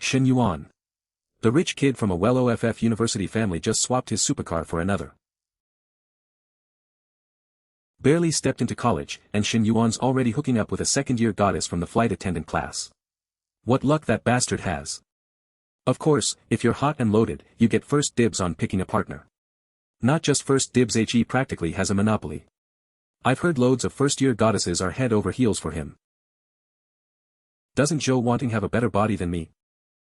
Shen Yuan. The rich kid from a well-off university family just swapped his supercar for another. Barely stepped into college, and Shen Yuan's already hooking up with a second-year goddess from the flight attendant class. What luck that bastard has. Of course, if you're hot and loaded, you get first dibs on picking a partner. Not just first dibs, he practically has a monopoly. I've heard loads of first-year goddesses are head over heels for him. Doesn't Joe Wanting have a better body than me?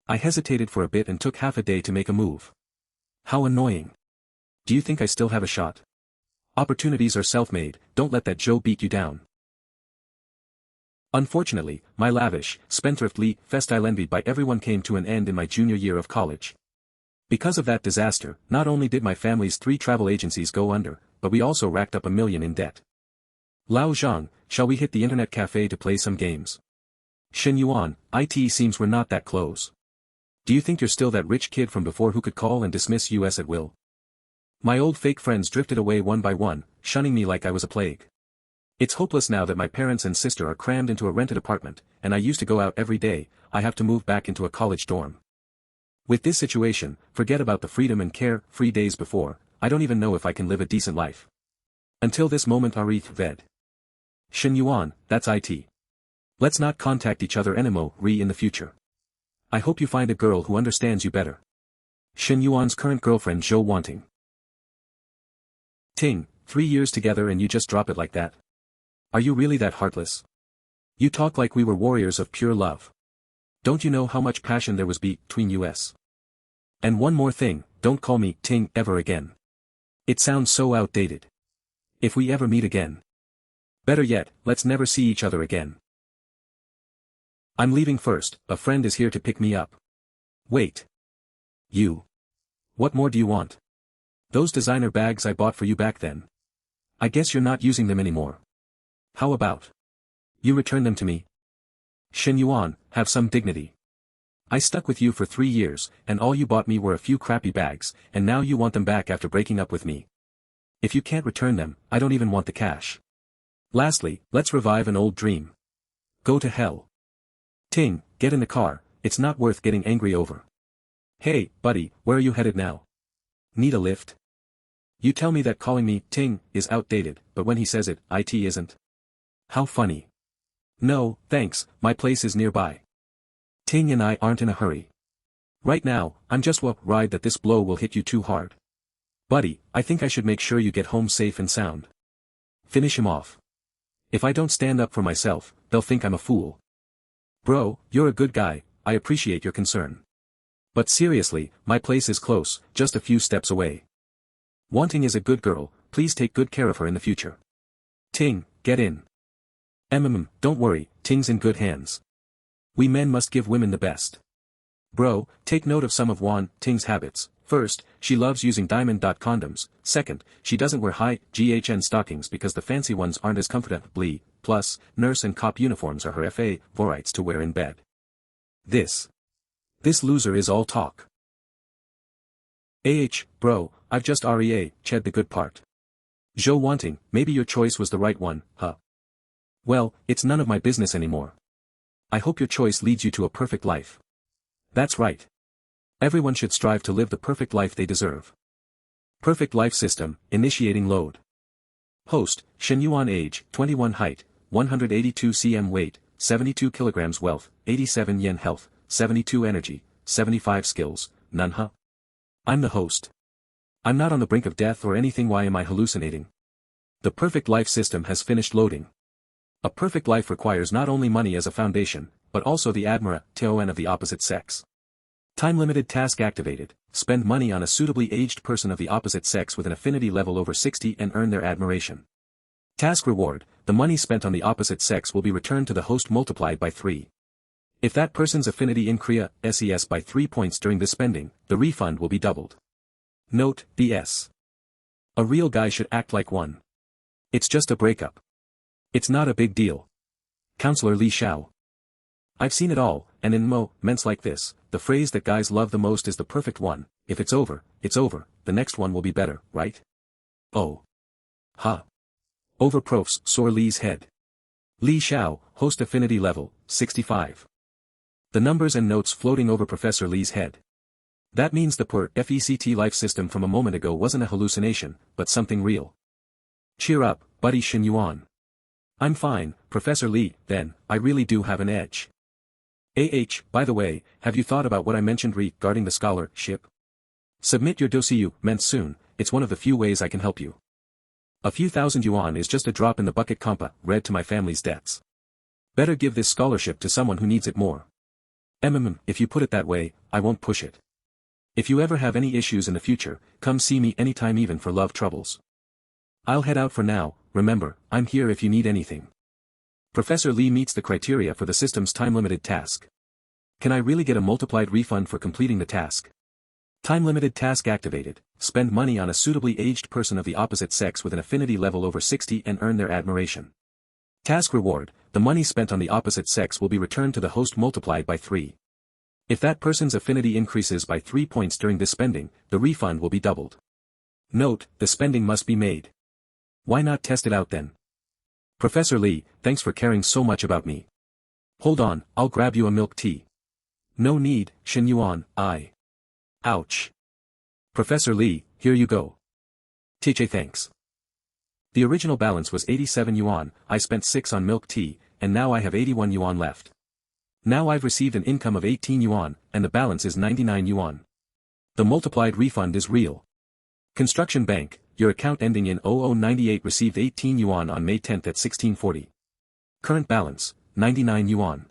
I hesitated for a bit and took half a day to make a move. How annoying. Do you think I still have a shot? Opportunities are self-made, don't let that Joe beat you down. Unfortunately, my lavish, spendthriftly, festile envied by everyone came to an end in my junior year of college. Because of that disaster, not only did my family's 3 travel agencies go under, but we also racked up $1 million in debt. Lao Zhang, shall we hit the internet cafe to play some games? Shen Yuan, it seems we're not that close. Do you think you're still that rich kid from before who could call and dismiss us at will? My old fake friends drifted away one by one, shunning me like I was a plague. It's hopeless now that my parents and sister are crammed into a rented apartment, and I used to go out every day, I have to move back into a college dorm. With this situation, forget about the freedom and care-free days before, I don't even know if I can live a decent life. Until this moment ved. Shen Yuan, that's it. Let's not contact each other anymore in the future. I hope you find a girl who understands you better. Shen Yuan's current girlfriend Joe Wanting. Ting, 3 years together and you just drop it like that? Are you really that heartless? You talk like we were warriors of pure love. Don't you know how much passion there was between us? And one more thing, don't call me Ting ever again. It sounds so outdated. If we ever meet again. Better yet, let's never see each other again. I'm leaving first, a friend is here to pick me up. Wait. You. What more do you want? Those designer bags I bought for you back then. I guess you're not using them anymore. How about you return them to me? Shen Yuan, have some dignity. I stuck with you for 3 years, and all you bought me were a few crappy bags, and now you want them back after breaking up with me. If you can't return them, I don't even want the cash. Lastly, let's revive an old dream. Go to hell. Ting, get in the car, it's not worth getting angry over. Hey, buddy, where are you headed now? Need a lift? You tell me that calling me Ting is outdated, but when he says it isn't. How funny. No, thanks, my place is nearby. Ting and I aren't in a hurry. Right now, I'm just worried that this blow will hit you too hard. Buddy, I think I should make sure you get home safe and sound. Finish him off. If I don't stand up for myself, they'll think I'm a fool. Bro, you're a good guy, I appreciate your concern. But seriously, my place is close, just a few steps away. Wanting is a good girl, please take good care of her in the future. Ting, get in. Don't worry, Ting's in good hands. We men must give women the best. Bro, take note of some of Ting's habits. First, she loves using diamond condoms. Second, she doesn't wear high GHN stockings because the fancy ones aren't as comfortable. Plus, nurse and cop uniforms are her favorites to wear in bed. This loser is all talk. Bro, I've just ched the good part. Joe Wanting, maybe your choice was the right one, huh? Well, it's none of my business anymore. I hope your choice leads you to a perfect life. That's right. Everyone should strive to live the perfect life they deserve. Perfect life system, initiating load. Host, Shen Yuan, age, 21, height, 182 cm, weight, 72 kilograms, wealth, 87 yen, health, 72 energy, 75 skills, none, huh? I'm the host. I'm not on the brink of death or anything. Why am I hallucinating? The perfect life system has finished loading. A perfect life requires not only money as a foundation, but also the admiration of the opposite sex. Time-limited task activated, spend money on a suitably aged person of the opposite sex with an affinity level over 60 and earn their admiration. Task reward, the money spent on the opposite sex will be returned to the host multiplied by 3. If that person's affinity increases by 3 points during the spending, the refund will be doubled. Note, BS. A real guy should act like one. It's just a breakup. It's not a big deal. Counselor Li Xiao. I've seen it all, and in moments like this, the phrase that guys love the most is the perfect one. If it's over, the next one will be better, right? Oh. Huh. Over profs, soar Li's head. Li Xiao, host affinity level, 65. The numbers and notes floating over Professor Lee's head. That means the poor FECT life system from a moment ago wasn't a hallucination, but something real. Cheer up, buddy Shen Yuan. I'm fine, Professor Lee, then, I really do have an edge. By the way, have you thought about what I mentioned regarding the scholarship? Submit your dossier, meant soon, it's one of the few ways I can help you. A few thousand yuan is just a drop in the bucket compa, read to my family's debts. Better give this scholarship to someone who needs it more. If you put it that way, I won't push it. If you ever have any issues in the future, come see me anytime even for love troubles. I'll head out for now, remember, I'm here if you need anything. Professor Lee meets the criteria for the system's time-limited task. Can I really get a multiplied refund for completing the task? Time-limited task activated. Spend money on a suitably aged person of the opposite sex with an affinity level over 60 and earn their admiration. Task reward, the money spent on the opposite sex will be returned to the host multiplied by 3. If that person's affinity increases by 3 points during this spending, the refund will be doubled. Note, the spending must be made. Why not test it out then? Professor Lee, thanks for caring so much about me. Hold on, I'll grab you a milk tea. No need, Shen Yuan, Ouch. Professor Lee, here you go. Teacher thanks. The original balance was 87 yuan, I spent 6 on milk tea, and now I have 81 yuan left. Now I've received an income of 18 yuan, and the balance is 99 yuan. The multiplied refund is real. Construction Bank, your account ending in 0098 received 18 yuan on May 10th at 1640. Current balance, 99 yuan.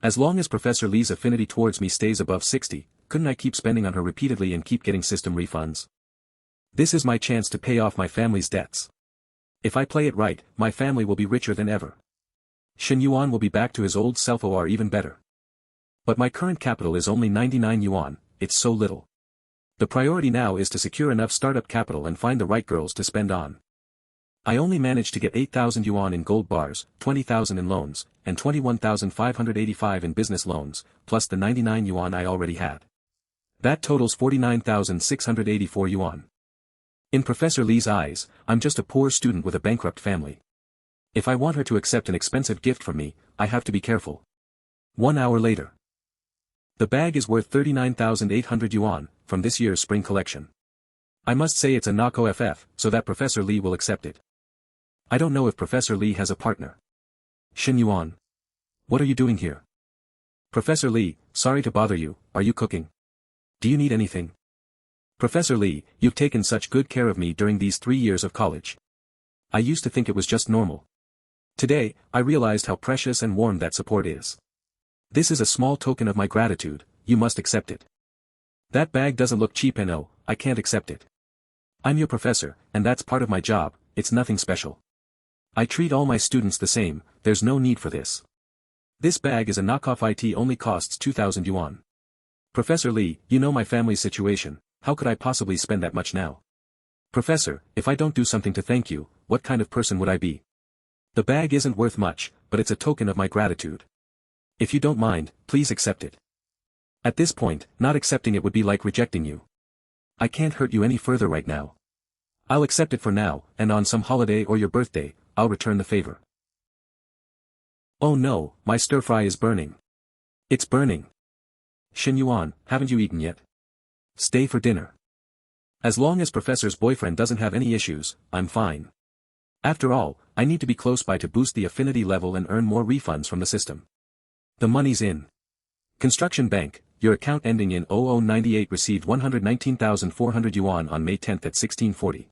As long as Professor Lee's affinity towards me stays above 60, couldn't I keep spending on her repeatedly and keep getting system refunds? This is my chance to pay off my family's debts. If I play it right, my family will be richer than ever. Shen Yuan will be back to his old self or even better. But my current capital is only 99 yuan, it's so little. The priority now is to secure enough startup capital and find the right girls to spend on. I only managed to get 8,000 yuan in gold bars, 20,000 in loans, and 21,585 in business loans, plus the 99 yuan I already had. That totals 49,684 yuan. In Professor Lee's eyes, I'm just a poor student with a bankrupt family. If I want her to accept an expensive gift from me, I have to be careful. 1 hour later. The bag is worth 39,800 yuan, from this year's spring collection. I must say it's a Nako FF, so that Professor Lee will accept it. I don't know if Professor Lee has a partner. Shen Yuan. What are you doing here? Professor Lee, sorry to bother you, are you cooking? Do you need anything? Professor Lee, you've taken such good care of me during these 3 years of college. I used to think it was just normal. Today, I realized how precious and warm that support is. This is a small token of my gratitude, you must accept it. That bag doesn't look cheap and oh, I can't accept it. I'm your professor, and that's part of my job, it's nothing special. I treat all my students the same, there's no need for this. This bag is a knockoff IT only costs 2,000 yuan. Professor Lee, you know my family's situation, how could I possibly spend that much now? Professor, if I don't do something to thank you, what kind of person would I be? The bag isn't worth much, but it's a token of my gratitude. If you don't mind, please accept it. At this point, not accepting it would be like rejecting you. I can't hurt you any further right now. I'll accept it for now, and on some holiday or your birthday, I'll return the favor. Oh no, my stir-fry is burning. It's burning. Shen Yuan, haven't you eaten yet? Stay for dinner. As long as Professor's boyfriend doesn't have any issues, I'm fine. After all, I need to be close by to boost the affinity level and earn more refunds from the system. The money's in. Construction Bank, your account ending in 0098 received 119,400 yuan on May 10th at 1640.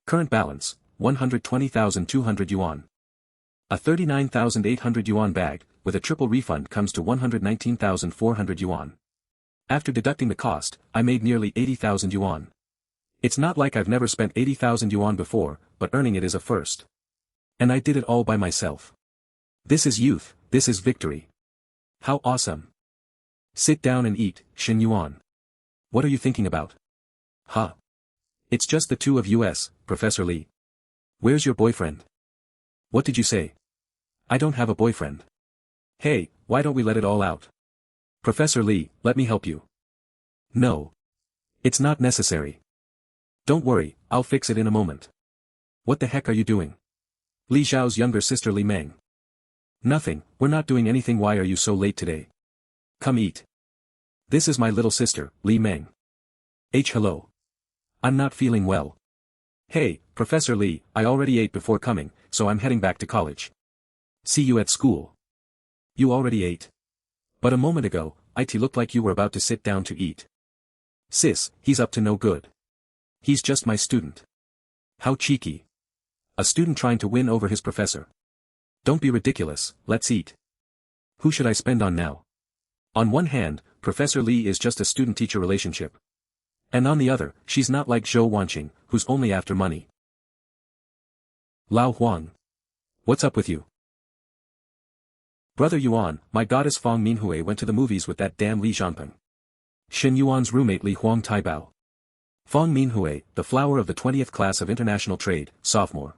Current balance, 120,200 yuan. A 39,800 yuan bag, with a triple refund comes to 119,400 yuan. After deducting the cost, I made nearly 80,000 yuan. It's not like I've never spent 80,000 yuan before, but earning it is a first. And I did it all by myself. This is youth, this is victory. How awesome. Sit down and eat, Shen Yuan. What are you thinking about? Huh? It's just the two of us, Professor Lee. Where's your boyfriend? What did you say? I don't have a boyfriend. Hey, why don't we let it all out? Professor Lee, let me help you. No. It's not necessary. Don't worry, I'll fix it in a moment. What the heck are you doing? Li Xiao's younger sister Li Meng. Nothing, we're not doing anything. Why are you so late today? Come eat. This is my little sister, Li Meng. Hello. I'm not feeling well. Hey, Professor Li, I already ate before coming, so I'm heading back to college. See you at school. You already ate? But a moment ago, it looked like you were about to sit down to eat. Sis, he's up to no good. He's just my student. How cheeky. A student trying to win over his professor. Don't be ridiculous, let's eat. Who should I spend on now? On one hand, Professor Li is just a student-teacher relationship. And on the other, she's not like Zhou Wanqing, who's only after money. Lao Huang. What's up with you? Brother Yuan, my goddess Fang Minhui went to the movies with that damn Li Zhanpeng. Shen Yuan's roommate Li Huang Taibao. Fang Minhui, the flower of the 20th class of international trade, sophomore.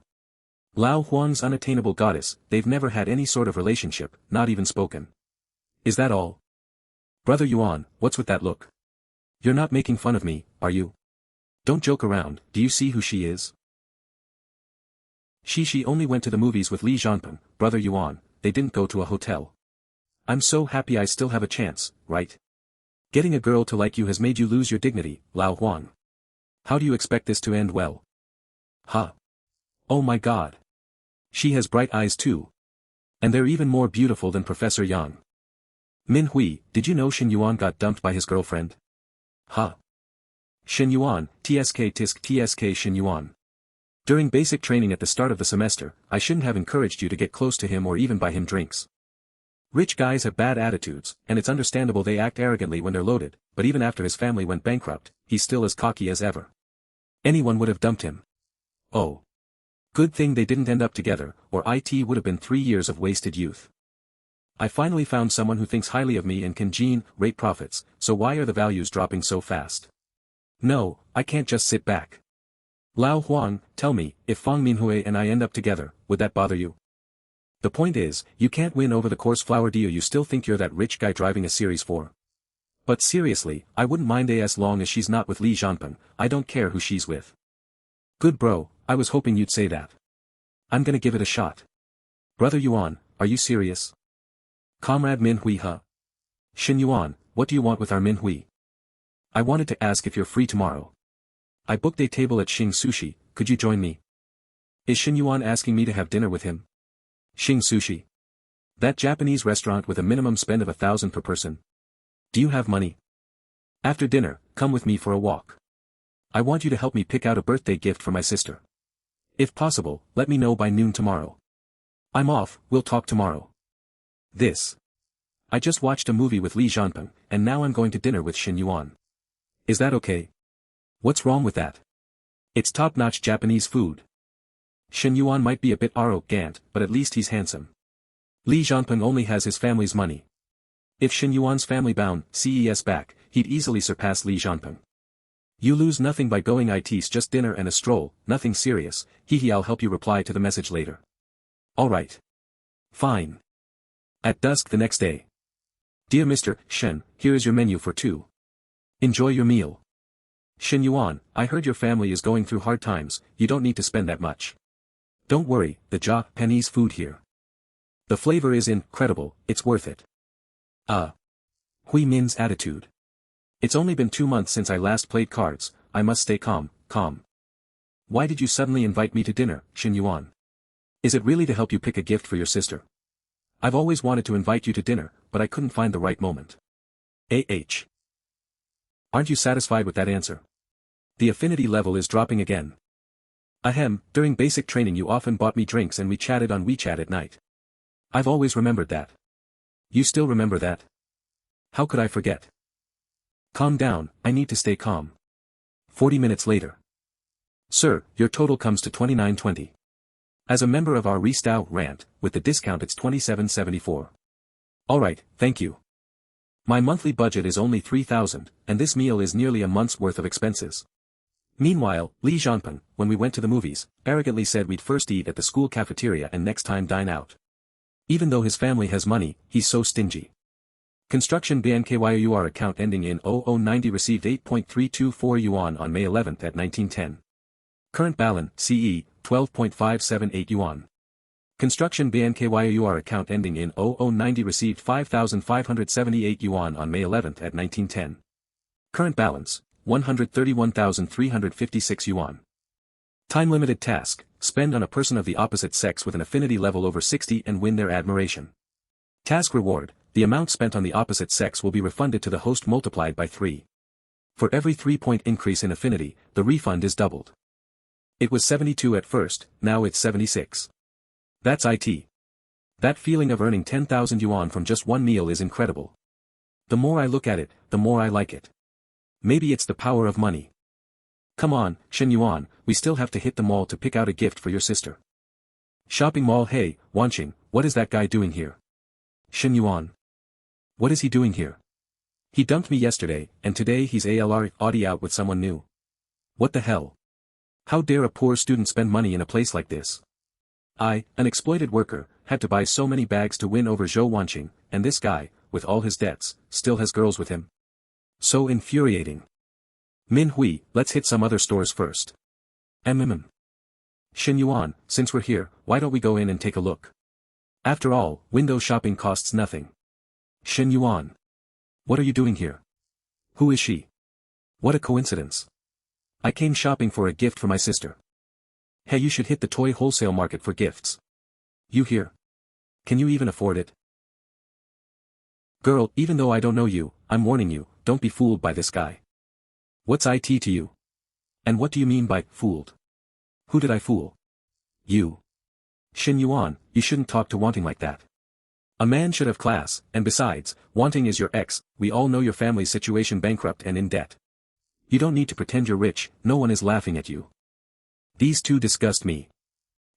Lao Huang's unattainable goddess, they've never had any sort of relationship, not even spoken. Is that all? Brother Yuan, what's with that look? You're not making fun of me, are you? Don't joke around, do you see who she is? She only went to the movies with Li Zhanpeng, Brother Yuan, they didn't go to a hotel. I'm so happy I still have a chance, right? Getting a girl to like you has made you lose your dignity, Lao Huang. How do you expect this to end well? Huh? Oh my god. She has bright eyes too. And they're even more beautiful than Professor Yang. Min Hui, did you know Shen Yuan got dumped by his girlfriend? Huh? Shen Yuan, TSK Shen Yuan. During basic training at the start of the semester, I shouldn't have encouraged you to get close to him or even buy him drinks. Rich guys have bad attitudes, and it's understandable they act arrogantly when they're loaded, but even after his family went bankrupt, he's still as cocky as ever. Anyone would have dumped him. Oh. Good thing they didn't end up together, or it would have been 3 years of wasted youth. I finally found someone who thinks highly of me and can generate profits, so why are the values dropping so fast? No, I can't just sit back. Lao Huang, tell me, if Fang Minhui and I end up together, would that bother you? The point is, you can't win over the coarse flower deal. You still think you're that rich guy driving a Series 4. But seriously, I wouldn't mind as long as she's not with Li Zhanpeng, I don't care who she's with. Good bro, I was hoping you'd say that. I'm gonna give it a shot. Brother Yuan, are you serious? Comrade Min Hui huh? Shen Yuan, what do you want with our Min Hui? I wanted to ask if you're free tomorrow. I booked a table at Xing Sushi, could you join me? Is Shen Yuan asking me to have dinner with him? Xing Sushi. That Japanese restaurant with a minimum spend of 1,000 per person. Do you have money? After dinner, come with me for a walk. I want you to help me pick out a birthday gift for my sister. If possible, let me know by noon tomorrow. I'm off, we'll talk tomorrow. This. I just watched a movie with Li Zhanpeng, and now I'm going to dinner with Shen Yuan. Is that okay? What's wrong with that? It's top-notch Japanese food. Shen Yuan might be a bit arrogant, but at least he's handsome. Li Zhanpeng only has his family's money. If Shen Yuan's family CES back, he'd easily surpass Li Zhanpeng. You lose nothing by going. It's just dinner and a stroll, nothing serious. I'll help you reply to the message later. Alright. Fine. At dusk the next day. Dear Mr. Shen, here is your menu for 2. Enjoy your meal. Shen Yuan, I heard your family is going through hard times, you don't need to spend that much. Don't worry, the Japanese food here. The flavor is incredible, it's worth it. Hui Min's attitude. It's only been 2 months since I last played cards, I must stay calm. Why did you suddenly invite me to dinner, Shen Yuan? Is it really to help you pick a gift for your sister? I've always wanted to invite you to dinner, but I couldn't find the right moment. Aren't you satisfied with that answer? The affinity level is dropping again. Ahem, during basic training you often bought me drinks and we chatted on WeChat at night. I've always remembered that. You still remember that? How could I forget? Calm down, I need to stay calm. 40 minutes later. Sir, your total comes to 29.20. As a member of our Restyle rant, with the discount it's 27.74. Alright, thank you. My monthly budget is only 3,000, and this meal is nearly a month's worth of expenses. Meanwhile, Li Zhanpeng, when we went to the movies, arrogantly said we'd first eat at the school cafeteria and next time dine out. Even though his family has money, he's so stingy. Construction BNKYOUR account ending in 0090 received 8.324 yuan on May 11 at 1910. Current balance, CE, 12.578 yuan. Construction BNKYUR account ending in 0090 received 5,578 yuan on May 11 at 1910. Current balance, 131,356 yuan. Time-limited task, spend on a person of the opposite sex with an affinity level over 60 and win their admiration. Task reward, the amount spent on the opposite sex will be refunded to the host multiplied by 3. For every 3-point increase in affinity, the refund is doubled. It was 72 at first, now it's 76. That's it. That feeling of earning 10,000 yuan from just one meal is incredible. The more I look at it, the more I like it. Maybe it's the power of money. Come on, Shen Yuan, we still have to hit the mall to pick out a gift for your sister. Shopping mall. Hey, Wanqing, what is that guy doing here? Shen Yuan. What is he doing here? He dumped me yesterday, and today he's already out with someone new. What the hell? How dare a poor student spend money in a place like this? I, an exploited worker, had to buy so many bags to win over Zhou Wanqing, and this guy, with all his debts, still has girls with him. So infuriating. Min Hui, let's hit some other stores first. Shen Yuan, since we're here, why don't we go in and take a look? After all, window shopping costs nothing. Shen Yuan. What are you doing here? Who is she? What a coincidence. I came shopping for a gift for my sister. Hey, you should hit the toy wholesale market for gifts. You here? Can you even afford it? Girl, even though I don't know you, I'm warning you, don't be fooled by this guy. What's it to you? And what do you mean by fooled? Who did I fool? You. Shen Yuan, you shouldn't talk to Wanting like that. A man should have class, and besides, Wanting is your ex, we all know your family's situation, bankrupt and in debt. You don't need to pretend you're rich, no one is laughing at you. These two disgust me.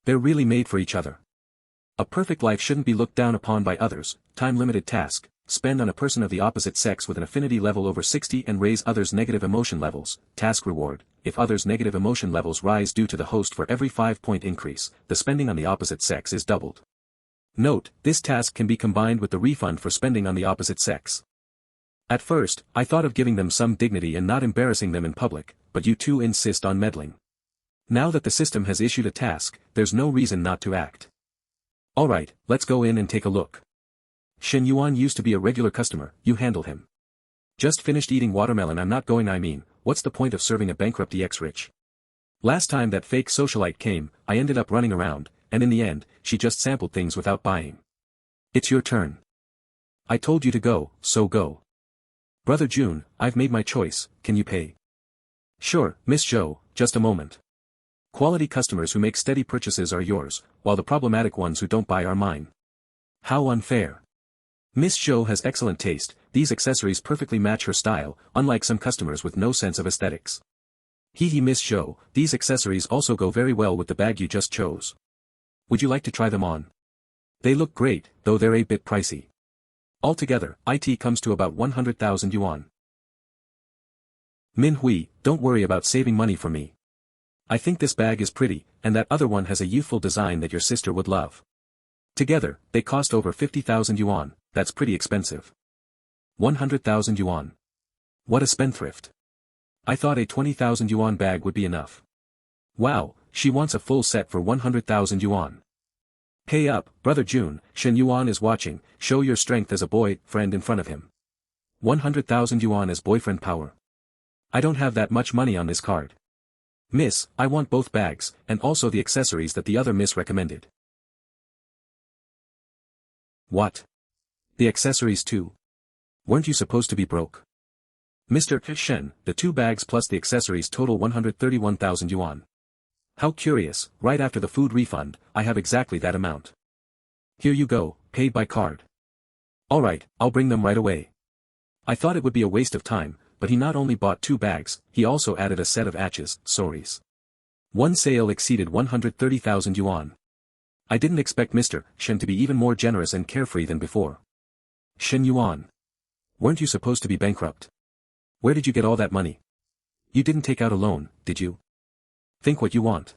They're really made for each other. A perfect life shouldn't be looked down upon by others. Time-limited task, spend on a person of the opposite sex with an affinity level over 60 and raise others' negative emotion levels. Task reward, if others' negative emotion levels rise due to the host for every 5-point increase, the spending on the opposite sex is doubled. Note, this task can be combined with the refund for spending on the opposite sex. At first, I thought of giving them some dignity and not embarrassing them in public, but you two insist on meddling. Now that the system has issued a task, there's no reason not to act. Alright, let's go in and take a look. Shen Yuan used to be a regular customer, you handle him. Just finished eating watermelon. I'm not going. What's the point of serving a bankrupt ex-rich? Last time that fake socialite came, I ended up running around, and in the end, she just sampled things without buying. It's your turn. I told you to go, so go. Brother June, I've made my choice, can you pay? Sure, Miss Zhou, just a moment. Quality customers who make steady purchases are yours, while the problematic ones who don't buy are mine. How unfair. Miss Zhou has excellent taste, these accessories perfectly match her style, unlike some customers with no sense of aesthetics. Hee Miss Zhou, these accessories also go very well with the bag you just chose. Would you like to try them on? They look great, though they're a bit pricey. Altogether, it comes to about 100,000 yuan. Min Hui, don't worry about saving money for me. I think this bag is pretty, and that other one has a youthful design that your sister would love. Together, they cost over 50,000 yuan, that's pretty expensive. 100,000 yuan. What a spendthrift. I thought a 20,000 yuan bag would be enough. Wow, she wants a full set for 100,000 yuan. Pay up, Brother June, Shen Yuan is watching, show your strength as a boyfriend in front of him. 100,000 yuan as boyfriend power. I don't have that much money on this card. Miss, I want both bags, and also the accessories that the other miss recommended. What? The accessories too? Weren't you supposed to be broke? Mr. Shen, the 2 bags plus the accessories total 131,000 yuan. How curious, right after the food refund, I have exactly that amount. Here you go, paid by card. Alright, I'll bring them right away. I thought it would be a waste of time, but he not only bought 2 bags, he also added a set of sorries. One sale exceeded 130,000 yuan. I didn't expect Mr. Shen to be even more generous and carefree than before. Shen Yuan. Weren't you supposed to be bankrupt? Where did you get all that money? You didn't take out a loan, did you? Think what you want.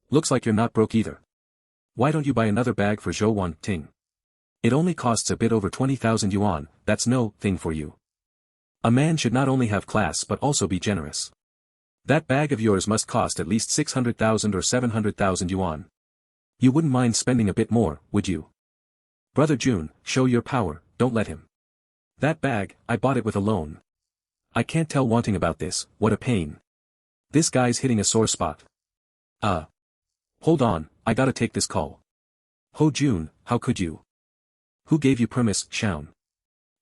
Looks like you're not broke either. Why don't you buy another bag for Zhou Wanting? It only costs a bit over 20,000 yuan, that's no thing for you. A man should not only have class but also be generous. That bag of yours must cost at least 600,000 or 700,000 yuan. You wouldn't mind spending a bit more, would you? Brother June, show your power, don't let him. That bag, I bought it with a loan. I can't tell wanting about this, what a pain. This guy's hitting a sore spot. Hold on, I gotta take this call. Ho June, how could you? Who gave you permis, Shaun?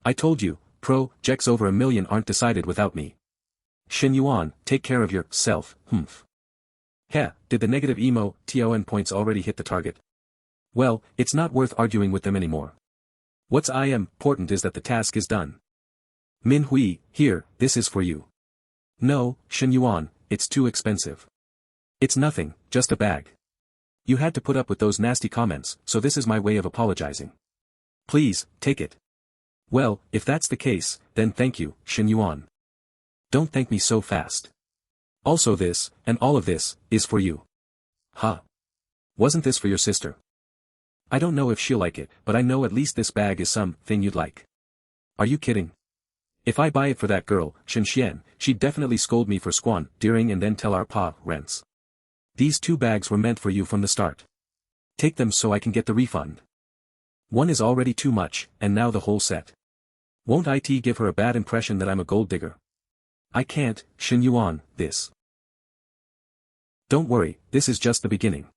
I told you, projects over 1 million aren't decided without me. Shen Yuan, take care of yourself, humph. Heh, did the negative emo, TON points already hit the target? Well, it's not worth arguing with them anymore. What's important is that the task is done. Min Hui, here, this is for you. No, Shen Yuan, it's too expensive. It's nothing, just a bag. You had to put up with those nasty comments, so this is my way of apologizing. Please, take it. Well, if that's the case, then thank you, Shen Yuan. Don't thank me so fast. Also this, and all of this, is for you. Huh. Wasn't this for your sister? I don't know if she'll like it, but I know at least this bag is something you'd like. Are you kidding? If I buy it for that girl, Shen Xian, she'd definitely scold me for squandering and then tell our parents. These 2 bags were meant for you from the start. Take them so I can get the refund. One is already too much, and now the whole set. Won't it give her a bad impression that I'm a gold digger? I can't, Shen Yuan, this. Don't worry, this is just the beginning.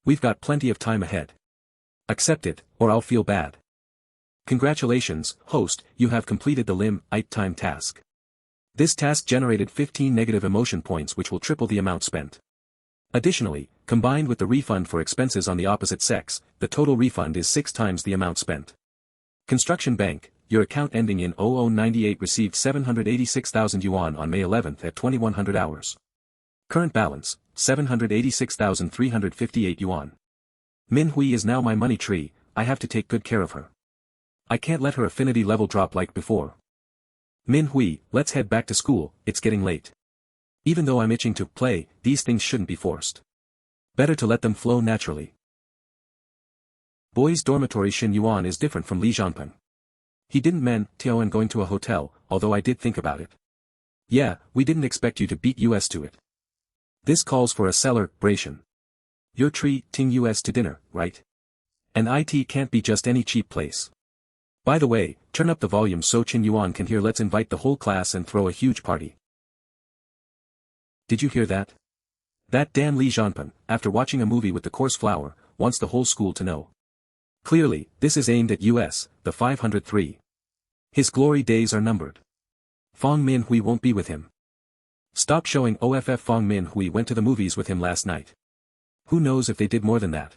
We've got plenty of time ahead. Accept it, or I'll feel bad. Congratulations, host, you have completed the time task. This task generated 15 negative emotion points which will triple the amount spent. Additionally, combined with the refund for expenses on the opposite sex, the total refund is 6 times the amount spent. Construction Bank, your account ending in 0098 received 786,000 yuan on May 11th at 2100 hours. Current balance, 786,358 yuan. Min Hui is now my money tree, I have to take good care of her. I can't let her affinity level drop like before. Min Hui, let's head back to school, it's getting late. Even though I'm itching to play, these things shouldn't be forced. Better to let them flow naturally. Boys' dormitory Shen Yuan is different from Li Zhanpeng. He didn't mention going to a hotel, although I did think about it. Yeah, we didn't expect you to beat us to it. This calls for a celebration. You're treating us to dinner, right? And it can't be just any cheap place. By the way, turn up the volume so Shen Yuan can hear. Let's invite the whole class and throw a huge party. Did you hear that? That damn Li Zhanpeng, after watching a movie with the coarse flower, wants the whole school to know. Clearly, this is aimed at us, the 503. His glory days are numbered. Fong Min Hui won't be with him. Stop showing off. Fong Min Hui went to the movies with him last night. Who knows if they did more than that.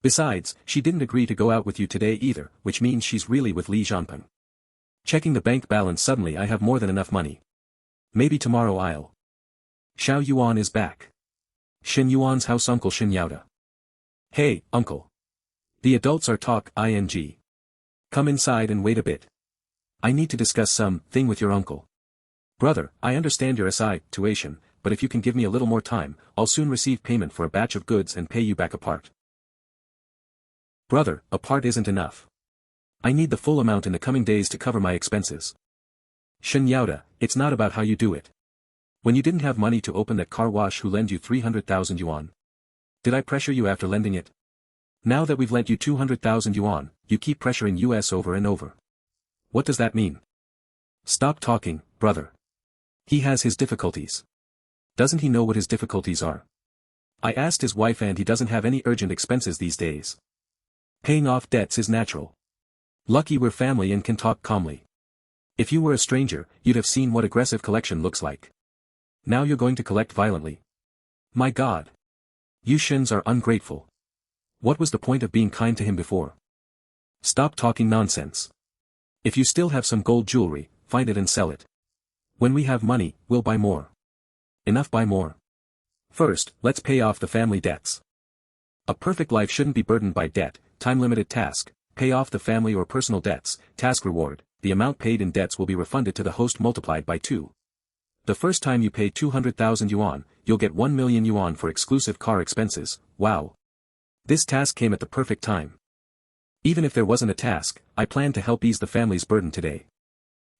Besides, she didn't agree to go out with you today either, which means she's really with Li Zhanpeng. Checking the bank balance, suddenly I have more than enough money. Maybe tomorrow I'll. Xiao Yuan is back. Shen Yuan's house. Uncle Shen Yaoda. Hey, uncle. The adults are ing. Come inside and wait a bit. I need to discuss something with your uncle. Brother, I understand your situation, but if you can give me a little more time, I'll soon receive payment for a batch of goods and pay you back a part. Brother, a part isn't enough. I need the full amount in the coming days to cover my expenses. Shen Yaoda, it's not about how you do it. When you didn't have money to open that car wash, who lent you 300,000 yuan? Did I pressure you after lending it? Now that we've lent you 200,000 yuan, you keep pressuring us over and over. What does that mean? Stop talking, brother. He has his difficulties. Doesn't he know what his difficulties are? I asked his wife and he doesn't have any urgent expenses these days. Paying off debts is natural. Lucky we're family and can talk calmly. If you were a stranger, you'd have seen what aggressive collection looks like. Now you're going to collect violently. My God. You Shens are ungrateful. What was the point of being kind to him before? Stop talking nonsense. If you still have some gold jewelry, find it and sell it. When we have money, we'll buy more. Enough, buy more. First, let's pay off the family debts. A perfect life shouldn't be burdened by debt. Time-limited task, pay off the family or personal debts. Task reward, the amount paid in debts will be refunded to the host multiplied by 2. The first time you pay 200,000 yuan, you'll get 1 million yuan for exclusive car expenses. Wow. This task came at the perfect time. Even if there wasn't a task, I planned to help ease the family's burden today.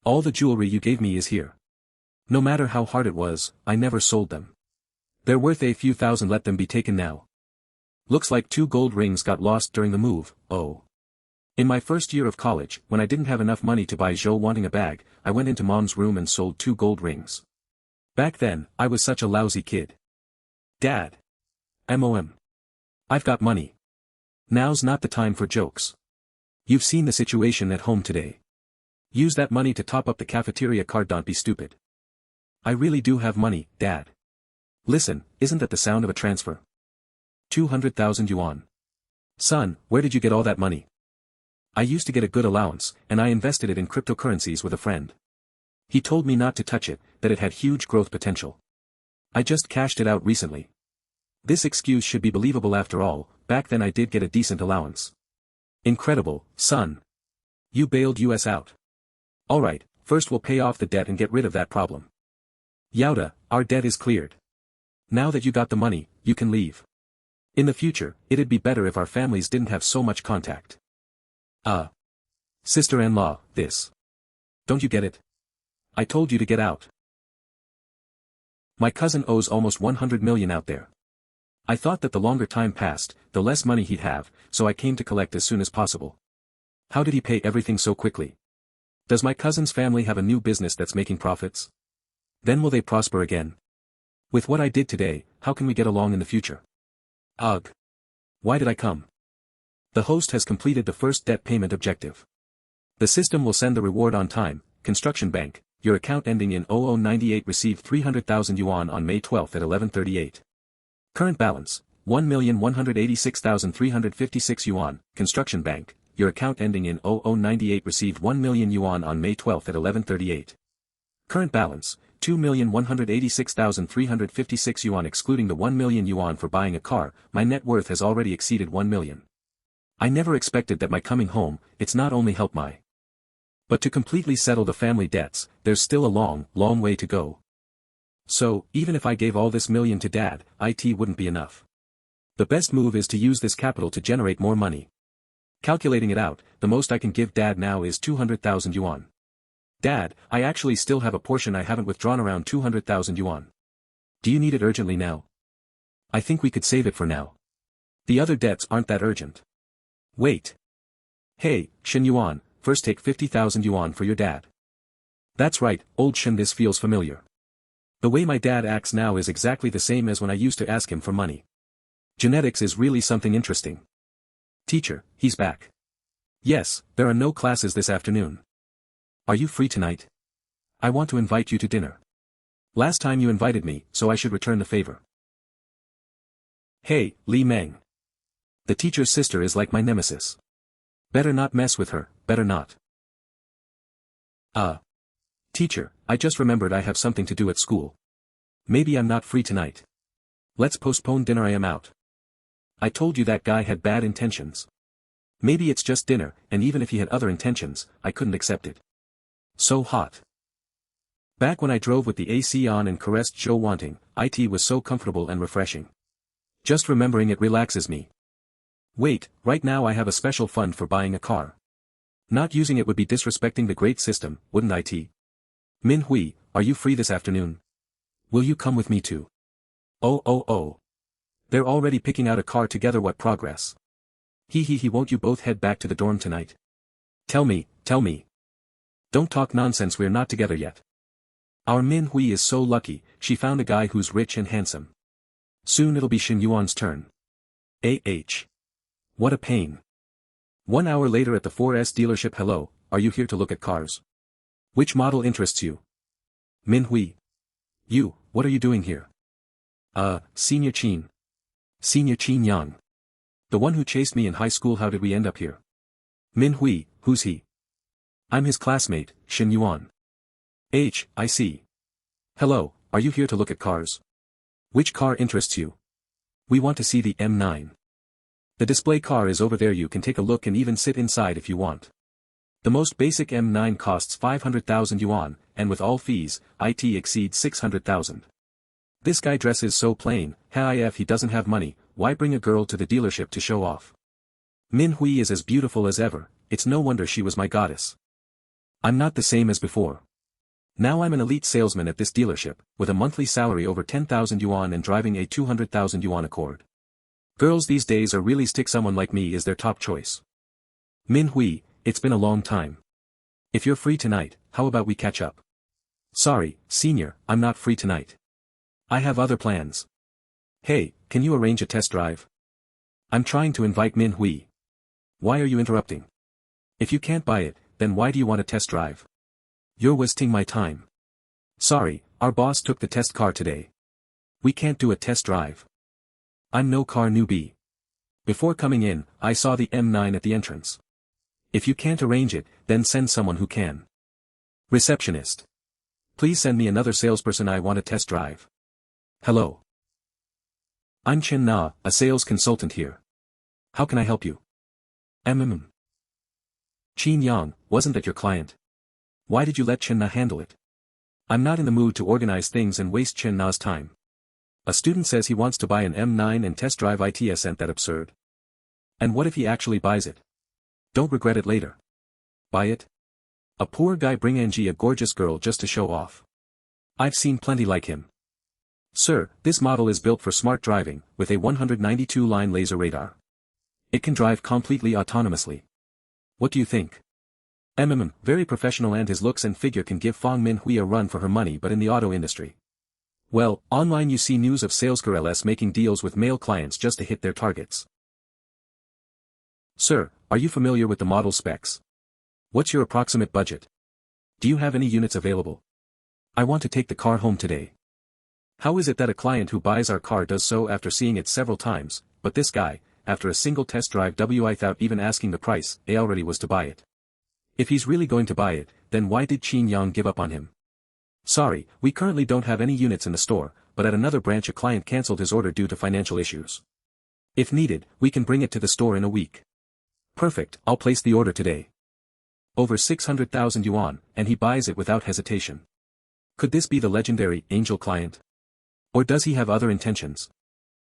All the jewelry you gave me is here. No matter how hard it was, I never sold them. They're worth a few thousand, let them be taken now. Looks like 2 gold rings got lost during the move, oh. In my first year of college, when I didn't have enough money to buy Zhou wanting a bag, I went into mom's room and sold 2 gold rings. Back then, I was such a lousy kid. Dad. MOM. I've got money. Now's not the time for jokes. You've seen the situation at home today. Use that money to top up the cafeteria card, don't be stupid. I really do have money, Dad. Listen, isn't that the sound of a transfer? 200,000 yuan. Son, where did you get all that money? I used to get a good allowance, and I invested it in cryptocurrencies with a friend. He told me not to touch it, that it had huge growth potential. I just cashed it out recently. This excuse should be believable after all, back then I did get a decent allowance. Incredible, son. You bailed us out. Alright, first we'll pay off the debt and get rid of that problem. Yauda, our debt is cleared. Now that you got the money, you can leave. In the future, it'd be better if our families didn't have so much contact. Sister-in-law, this. Don't you get it? I told you to get out. My cousin owes almost 100 million out there. I thought that the longer time passed, the less money he'd have, so I came to collect as soon as possible. How did he pay everything so quickly? Does my cousin's family have a new business that's making profits? Then will they prosper again? With what I did today, how can we get along in the future? Ugh. Why did I come? The host has completed the first debt payment objective. The system will send the reward on time. Construction Bank, your account ending in 0098 received 300,000 yuan on May 12 at 11:38. Current balance, 1,186,356 yuan. Construction Bank, your account ending in 0098 received 1 million yuan on May 12 at 11:38. Current balance, 2,186,356 yuan excluding the 1 million yuan for buying a car. My net worth has already exceeded 1 million. I never expected that my coming home, it's not only help my. But to completely settle the family debts, there's still a long, long way to go. So, even if I gave all this million to Dad, it wouldn't be enough. The best move is to use this capital to generate more money. Calculating it out, the most I can give Dad now is 200,000 yuan. Dad, I actually still have a portion I haven't withdrawn, around 200,000 yuan. Do you need it urgently now? I think we could save it for now. The other debts aren't that urgent. Wait. Hey, Shen Yuan, first take 50,000 yuan for your dad. That's right, old Shen, this feels familiar. The way my dad acts now is exactly the same as when I used to ask him for money. Genetics is really something interesting. Teacher, he's back. Yes, there are no classes this afternoon. Are you free tonight? I want to invite you to dinner. Last time you invited me, so I should return the favor. Hey, Li Meng. The teacher's sister is like my nemesis. Better not mess with her, better not. Teacher, I just remembered I have something to do at school. Maybe I'm not free tonight. Let's postpone dinner, I am out. I told you that guy had bad intentions. Maybe it's just dinner, and even if he had other intentions, I couldn't accept it. So hot. Back when I drove with the AC on and caressed Zhou wanting, it was so comfortable and refreshing. Just remembering it relaxes me. Wait, right now I have a special fund for buying a car. Not using it would be disrespecting the great system, wouldn't it? Min Hui, are you free this afternoon? Will you come with me too? Oh. They're already picking out a car together, what progress. He won't you both head back to the dorm tonight? Tell me. Don't talk nonsense, we're not together yet. Our Min Hui is so lucky, she found a guy who's rich and handsome. Soon it'll be Shen Yuan's turn. What a pain. 1 hour later at the 4S dealership. Hello, are you here to look at cars? Which model interests you? Min Hui. You, what are you doing here? Senior Qin. Senior Qin Yang. The one who chased me in high school, how did we end up here? Min Hui, who's he? I'm his classmate, Shen Yuan. I see. Hello, are you here to look at cars? Which car interests you? We want to see the M9. The display car is over there, you can take a look and even sit inside if you want. The most basic M9 costs 500,000 yuan, and with all fees, it exceeds 600,000. This guy dresses so plain, if he doesn't have money, why bring a girl to the dealership to show off? Min Hui is as beautiful as ever, it's no wonder she was my goddess. I'm not the same as before. Now I'm an elite salesman at this dealership, with a monthly salary over 10,000 yuan and driving a 200,000 yuan Accord. Girls these days are really stick someone like me is their top choice. Min Hui, it's been a long time. If you're free tonight, how about we catch up? Sorry, senior, I'm not free tonight. I have other plans. Hey, can you arrange a test drive? I'm trying to invite Min Hui. Why are you interrupting? If you can't buy it, then why do you want a test drive? You're wasting my time. Sorry, our boss took the test car today. We can't do a test drive. I'm no car newbie. Before coming in, I saw the M9 at the entrance. If you can't arrange it, then send someone who can. Receptionist. Please send me another salesperson, I want a test drive. Hello. I'm Chen Na, a sales consultant here. How can I help you? Shen Yuan, wasn't that your client? Why did you let Chen Na handle it? I'm not in the mood to organize things and waste Chen Na's time. A student says he wants to buy an M9 and test drive it. Isn't that absurd? And what if he actually buys it? Don't regret it later. Buy it? A poor guy bring Angie a gorgeous girl just to show off. I've seen plenty like him. Sir, this model is built for smart driving, with a 192-line laser radar. It can drive completely autonomously. What do you think? Very professional, and his looks and figure can give Fong Min Hui a run for her money, but in the auto industry. Well, online you see news of salesgirls making deals with male clients just to hit their targets. Sir, are you familiar with the model specs? What's your approximate budget? Do you have any units available? I want to take the car home today. How is it that a client who buys our car does so after seeing it several times, but this guy, after a single test drive without even asking the price, already was to buy it? If he's really going to buy it, then why did Shen Yuan give up on him? Sorry, we currently don't have any units in the store, but at another branch a client cancelled his order due to financial issues. If needed, we can bring it to the store in a week. Perfect, I'll place the order today. Over 600,000 yuan, and he buys it without hesitation. Could this be the legendary angel client? Or does he have other intentions?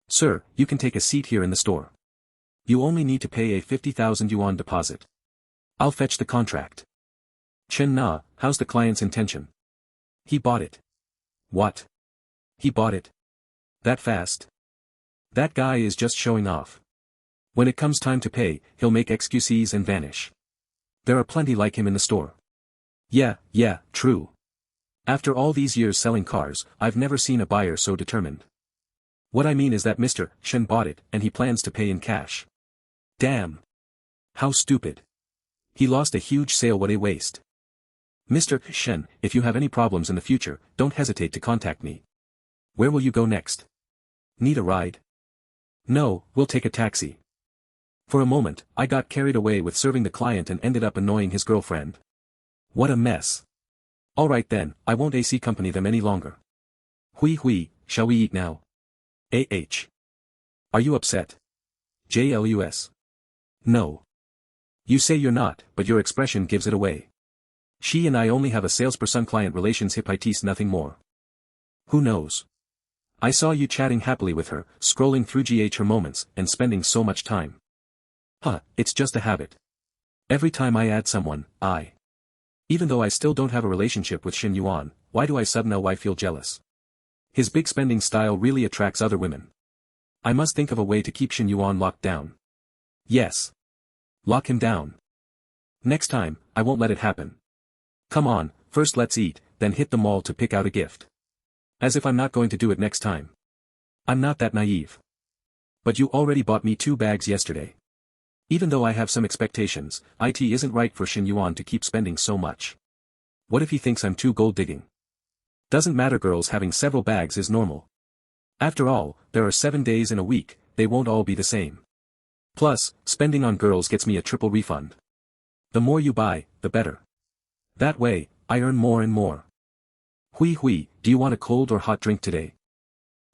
Sir, you can take a seat here in the store. You only need to pay a 50,000 yuan deposit. I'll fetch the contract. Chen Na, how's the client's intention? He bought it. What? He bought it? That fast? That guy is just showing off. When it comes time to pay, he'll make excuses and vanish. There are plenty like him in the store. Yeah, true. After all these years selling cars, I've never seen a buyer so determined. What I mean is that Mr. Shen bought it and he plans to pay in cash. Damn. How stupid. He lost a huge sale, what a waste. Mr. Shen, if you have any problems in the future, don't hesitate to contact me. Where will you go next? Need a ride? No, we'll take a taxi. For a moment, I got carried away with serving the client and ended up annoying his girlfriend. What a mess. Alright then, I won't AC company them any longer. Hui, shall we eat now? Are you upset? JLUS. No. You say you're not, but your expression gives it away. She and I only have a salesperson-client relations, hippitis, nothing more. Who knows? I saw you chatting happily with her, scrolling through her moments, and spending so much time. It's just a habit. Every time I add someone, even though I still don't have a relationship with Shen Yuan, why do I suddenly feel jealous? His big spending style really attracts other women. I must think of a way to keep Shen Yuan locked down. Yes. Lock him down. Next time, I won't let it happen. Come on, first let's eat, then hit the mall to pick out a gift. As if I'm not going to do it next time. I'm not that naive. But you already bought me 2 bags yesterday. Even though I have some expectations, it isn't right for Shen Yuan to keep spending so much. What if he thinks I'm too gold digging? Doesn't matter, girls having several bags is normal. After all, there are 7 days in a week, they won't all be the same. Plus, spending on girls gets me a triple refund. The more you buy, the better. That way, I earn more and more. Hui, do you want a cold or hot drink today?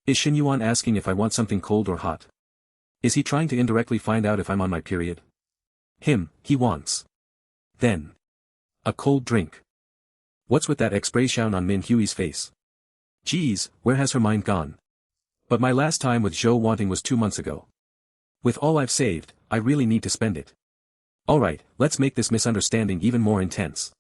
Is Shen Yuan asking if I want something cold or hot? Is he trying to indirectly find out if I'm on my period? He wants. Then. A cold drink. What's with that expression on Min Hui's face? Geez, where has her mind gone? But my last time with Zhou wanting was 2 months ago. With all I've saved, I really need to spend it. Alright, let's make this misunderstanding even more intense.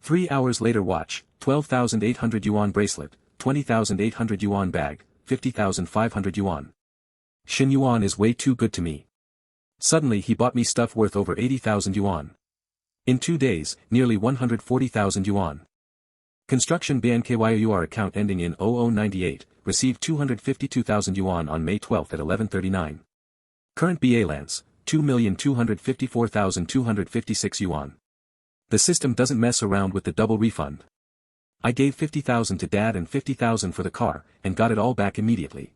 3 hours later, watch, 12,800 yuan bracelet, 20,800 yuan bag, 50,500 yuan. Shen Yuan is way too good to me. Suddenly he bought me stuff worth over 80,000 yuan. In 2 days, nearly 140,000 yuan. Construction BNKYUR account ending in 0098, received 252,000 yuan on May 12 at 11:39. Current balance, 2,254,256 yuan. The system doesn't mess around with the double refund. I gave 50,000 to dad and 50,000 for the car, and got it all back immediately.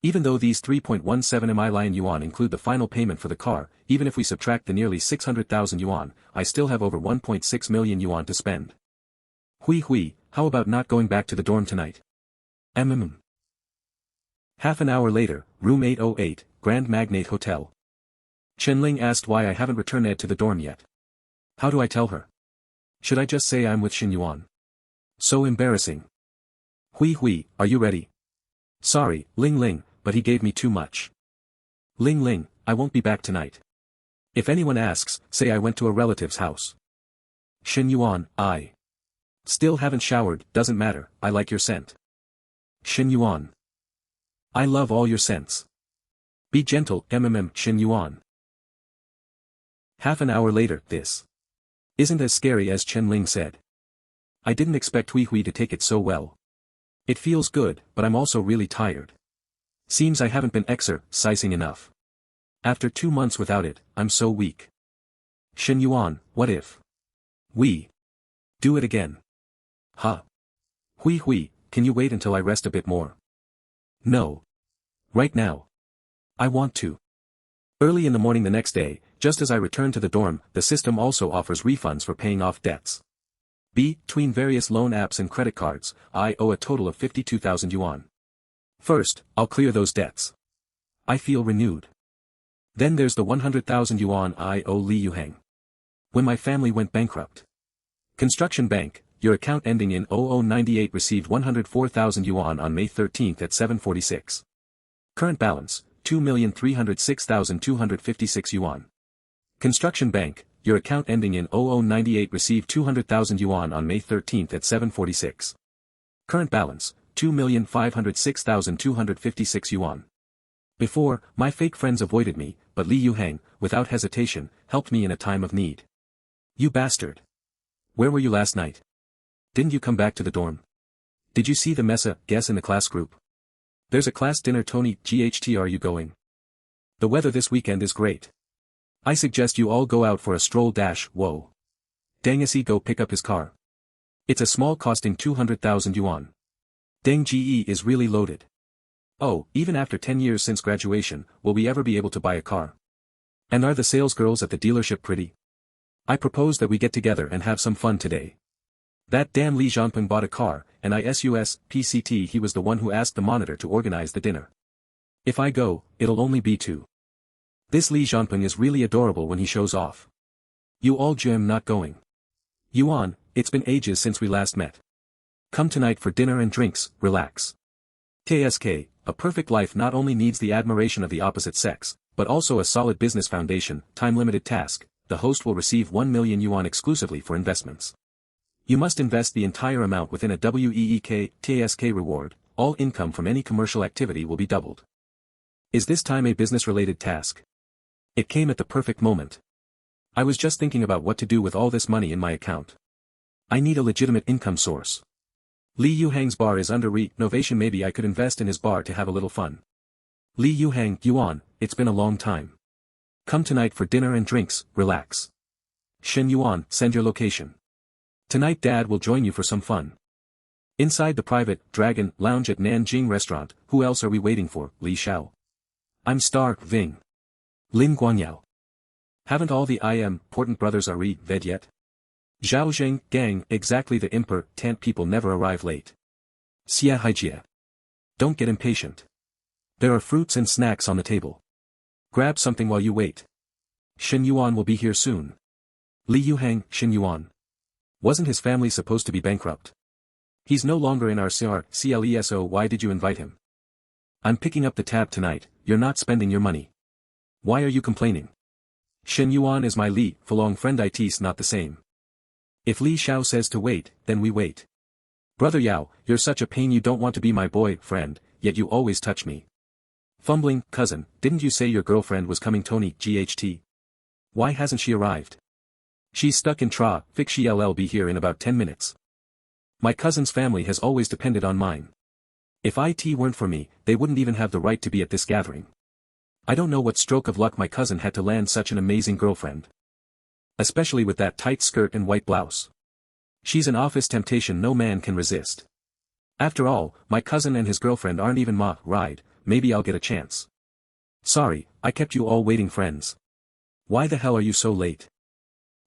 Even though these 3.17 million yuan include the final payment for the car, even if we subtract the nearly 600,000 yuan, I still have over 1.6 million yuan to spend. Hui, how about not going back to the dorm tonight? Half an hour later, room 808, Grand Magnate Hotel. Chen Ling asked why I haven't returned to the dorm yet. How do I tell her? Should I just say I'm with Shen Yuan? So embarrassing. Hui, are you ready? Sorry, Ling, but he gave me too much. Ling, I won't be back tonight. If anyone asks, say I went to a relative's house. Shen Yuan, I still haven't showered, doesn't matter, I like your scent. Shen Yuan. I love all your scents. Be gentle, Shen Yuan. Half an hour later, this isn't as scary as Chen Ling said. I didn't expect Hui to take it so well. It feels good, but I'm also really tired. Seems I haven't been exercising enough. After 2 months without it, I'm so weak. Shen Yuan, what if we do it again? Huh? Hui, can you wait until I rest a bit more? No. Right now. I want to. Early in the morning the next day, just as I return to the dorm, the system also offers refunds for paying off debts. Between various loan apps and credit cards, I owe a total of 52,000 yuan. First, I'll clear those debts. I feel renewed. Then there's the 100,000 yuan I owe Li Yuhang. When my family went bankrupt. Construction Bank, your account ending in 0098 received 104,000 yuan on May 13 at 7:46. Current balance, 2,306,256 yuan. Construction Bank, your account ending in 0098 received 200,000 yuan on May 13 at 7:46. Current balance, 2,506,256 yuan. Before, my fake friends avoided me, but Li Yuhang, without hesitation, helped me in a time of need. You bastard. Where were you last night? Didn't you come back to the dorm? Did you see the mesa, guess in the class group? There's a class dinner Tony, GHT are you going? The weather this weekend is great. I suggest you all go out for a stroll whoa. Deng Isi go pick up his car. It's a small costing 200,000 yuan. Deng Ge is really loaded. Oh, even after 10 years since graduation, will we ever be able to buy a car? And are the sales girls at the dealership pretty? I propose that we get together and have some fun today. That damn Li Zhanpeng bought a car, and PCT he was the one who asked the monitor to organize the dinner. If I go, it'll only be 2. This Li Zhanpeng is really adorable when he shows off. You all Jim not going. Yuan, it's been ages since we last met. Come tonight for dinner and drinks, relax. KSK, a perfect life not only needs the admiration of the opposite sex, but also a solid business foundation, time-limited task, the host will receive 1 million yuan exclusively for investments. You must invest the entire amount within a WEEK TSK reward, all income from any commercial activity will be doubled. Is this time a business-related task? It came at the perfect moment. I was just thinking about what to do with all this money in my account. I need a legitimate income source. Li Yuhang's bar is under renovation, maybe I could invest in his bar to have a little fun. Li Yuhang, Yuan, it's been a long time. Come tonight for dinner and drinks, relax. Shen Yuan, send your location. Tonight Dad will join you for some fun. Inside the private Dragon Lounge at Nanjing Restaurant, who else are we waiting for, Li Xiao? I'm starving. Lin Guanyao. Haven't all the important brothers arrived yet? Zhao Zheng, gang, exactly, the important people never arrive late. Xia Haijia. Don't get impatient. There are fruits and snacks on the table. Grab something while you wait. Shen Yuan will be here soon. Li Yuhang, Shen Yuan. Wasn't his family supposed to be bankrupt? He's no longer in our CLESO, why did you invite him? I'm picking up the tab tonight, you're not spending your money. Why are you complaining? Shen Yuan is my Li Fulong friend, it's not the same. If Li Xiao says to wait, then we wait. Brother Yao, you're such a pain, you don't want to be my boyfriend, yet you always touch me. Fumbling, cousin, didn't you say your girlfriend was coming Tony, GHT? Why hasn't she arrived? She's stuck in traffic, she'll be here in about 10 minutes. My cousin's family has always depended on mine. If IT weren't for me, they wouldn't even have the right to be at this gathering. I don't know what stroke of luck my cousin had to land such an amazing girlfriend. Especially with that tight skirt and white blouse. She's an office temptation no man can resist. After all, my cousin and his girlfriend aren't even my ride, maybe I'll get a chance. Sorry, I kept you all waiting, friends. Why the hell are you so late?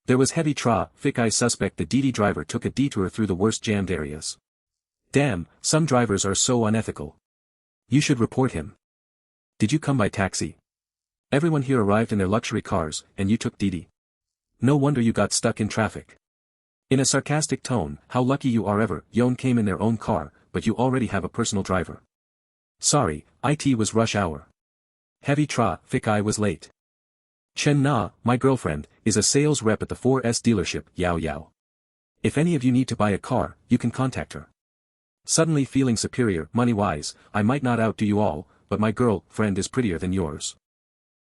There was heavy traffic. I suspect the DD driver took a detour through the worst jammed areas. Damn, some drivers are so unethical. You should report him. Did you come by taxi? Everyone here arrived in their luxury cars, and you took DD. No wonder you got stuck in traffic. In a sarcastic tone, how lucky you are. Everyone came in their own car, but you already have a personal driver. Sorry, IT was rush hour. Heavy traffic. I was late. Shen Yuan, my girlfriend, is a sales rep at the 4S dealership, Yao Yao. If any of you need to buy a car, you can contact her. Suddenly feeling superior, money-wise, I might not outdo you all, but my girlfriend is prettier than yours.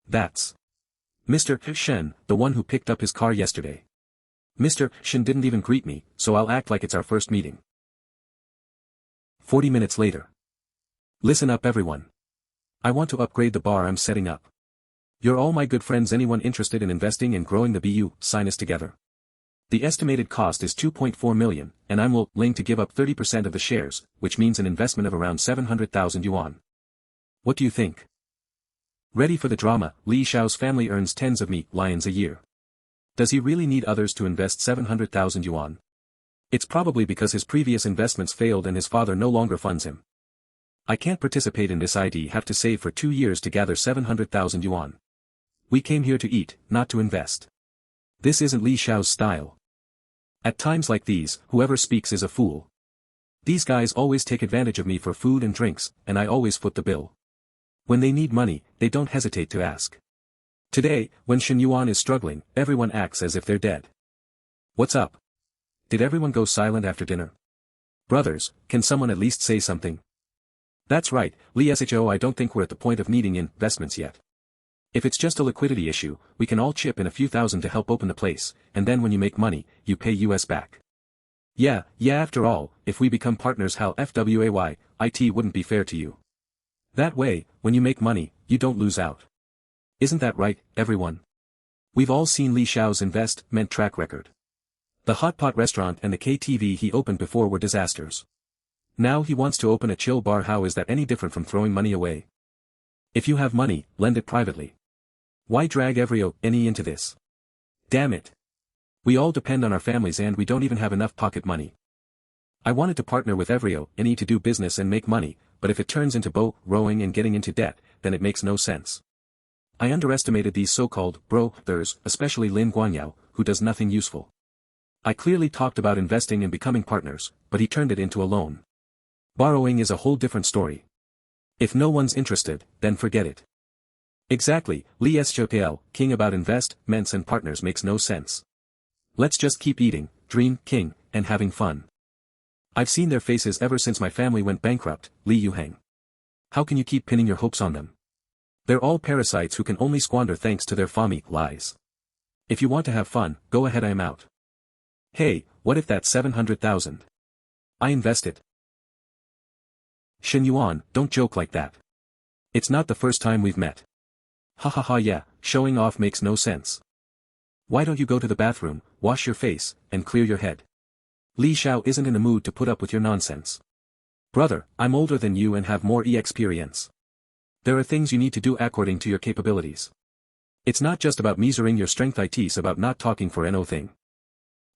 That's Mr. Shen, the one who picked up his car yesterday. Mr. Shen didn't even greet me, so I'll act like it's our first meeting. 40 minutes later. Listen up everyone. I want to upgrade the bar I'm setting up. You're all my good friends. Anyone interested in investing and growing the BU, sign us together. The estimated cost is 2.4 million, and I'm willing to give up 30% of the shares, which means an investment of around 700,000 yuan. What do you think? Ready for the drama? Li Xiao's family earns tens of millions a year. Does he really need others to invest 700,000 yuan? It's probably because his previous investments failed and his father no longer funds him. I can't participate in this. I'd have to save for 2 years to gather 700,000 yuan. We came here to eat, not to invest. This isn't Li Xiao's style. At times like these, whoever speaks is a fool. These guys always take advantage of me for food and drinks, and I always foot the bill. When they need money, they don't hesitate to ask. Today, when Shen Yuan is struggling, everyone acts as if they're dead. What's up? Did everyone go silent after dinner? Brothers, can someone at least say something? That's right, Li Sho. I don't think we're at the point of needing investments yet. If it's just a liquidity issue, we can all chip in a few thousand to help open the place, and then when you make money, you pay us back. Yeah, after all, if we become partners, how FWAY, IT wouldn't be fair to you. That way, when you make money, you don't lose out. Isn't that right, everyone? We've all seen Li Xiao's investment track record. The hot pot restaurant and the KTV he opened before were disasters. Now he wants to open a chill bar. How is that any different from throwing money away? If you have money, lend it privately. Why drag any into this? Damn it. We all depend on our families and we don't even have enough pocket money. I wanted to partner with any to do business and make money, but if it turns into borrowing and getting into debt, then it makes no sense. I underestimated these so-called brothers, especially Lin Guangyao, who does nothing useful. I clearly talked about investing and becoming partners, but he turned it into a loan. Borrowing is a whole different story. If no one's interested, then forget it. Exactly, Li SHOPL, king about investments and partners makes no sense. Let's just keep eating, dream, king, and having fun. I've seen their faces ever since my family went bankrupt, Li Yuheng. How can you keep pinning your hopes on them? They're all parasites who can only squander thanks to their family lies. If you want to have fun, go ahead. I'm out. Hey, what if that's 700,000? I invest it. Shen Yuan, don't joke like that. It's not the first time we've met. Yeah, showing off makes no sense. Why don't you go to the bathroom, wash your face, and clear your head? Li Xiao isn't in the mood to put up with your nonsense. Brother, I'm older than you and have more experience. There are things you need to do according to your capabilities. It's not just about measuring your strength, it's about not talking for no thing.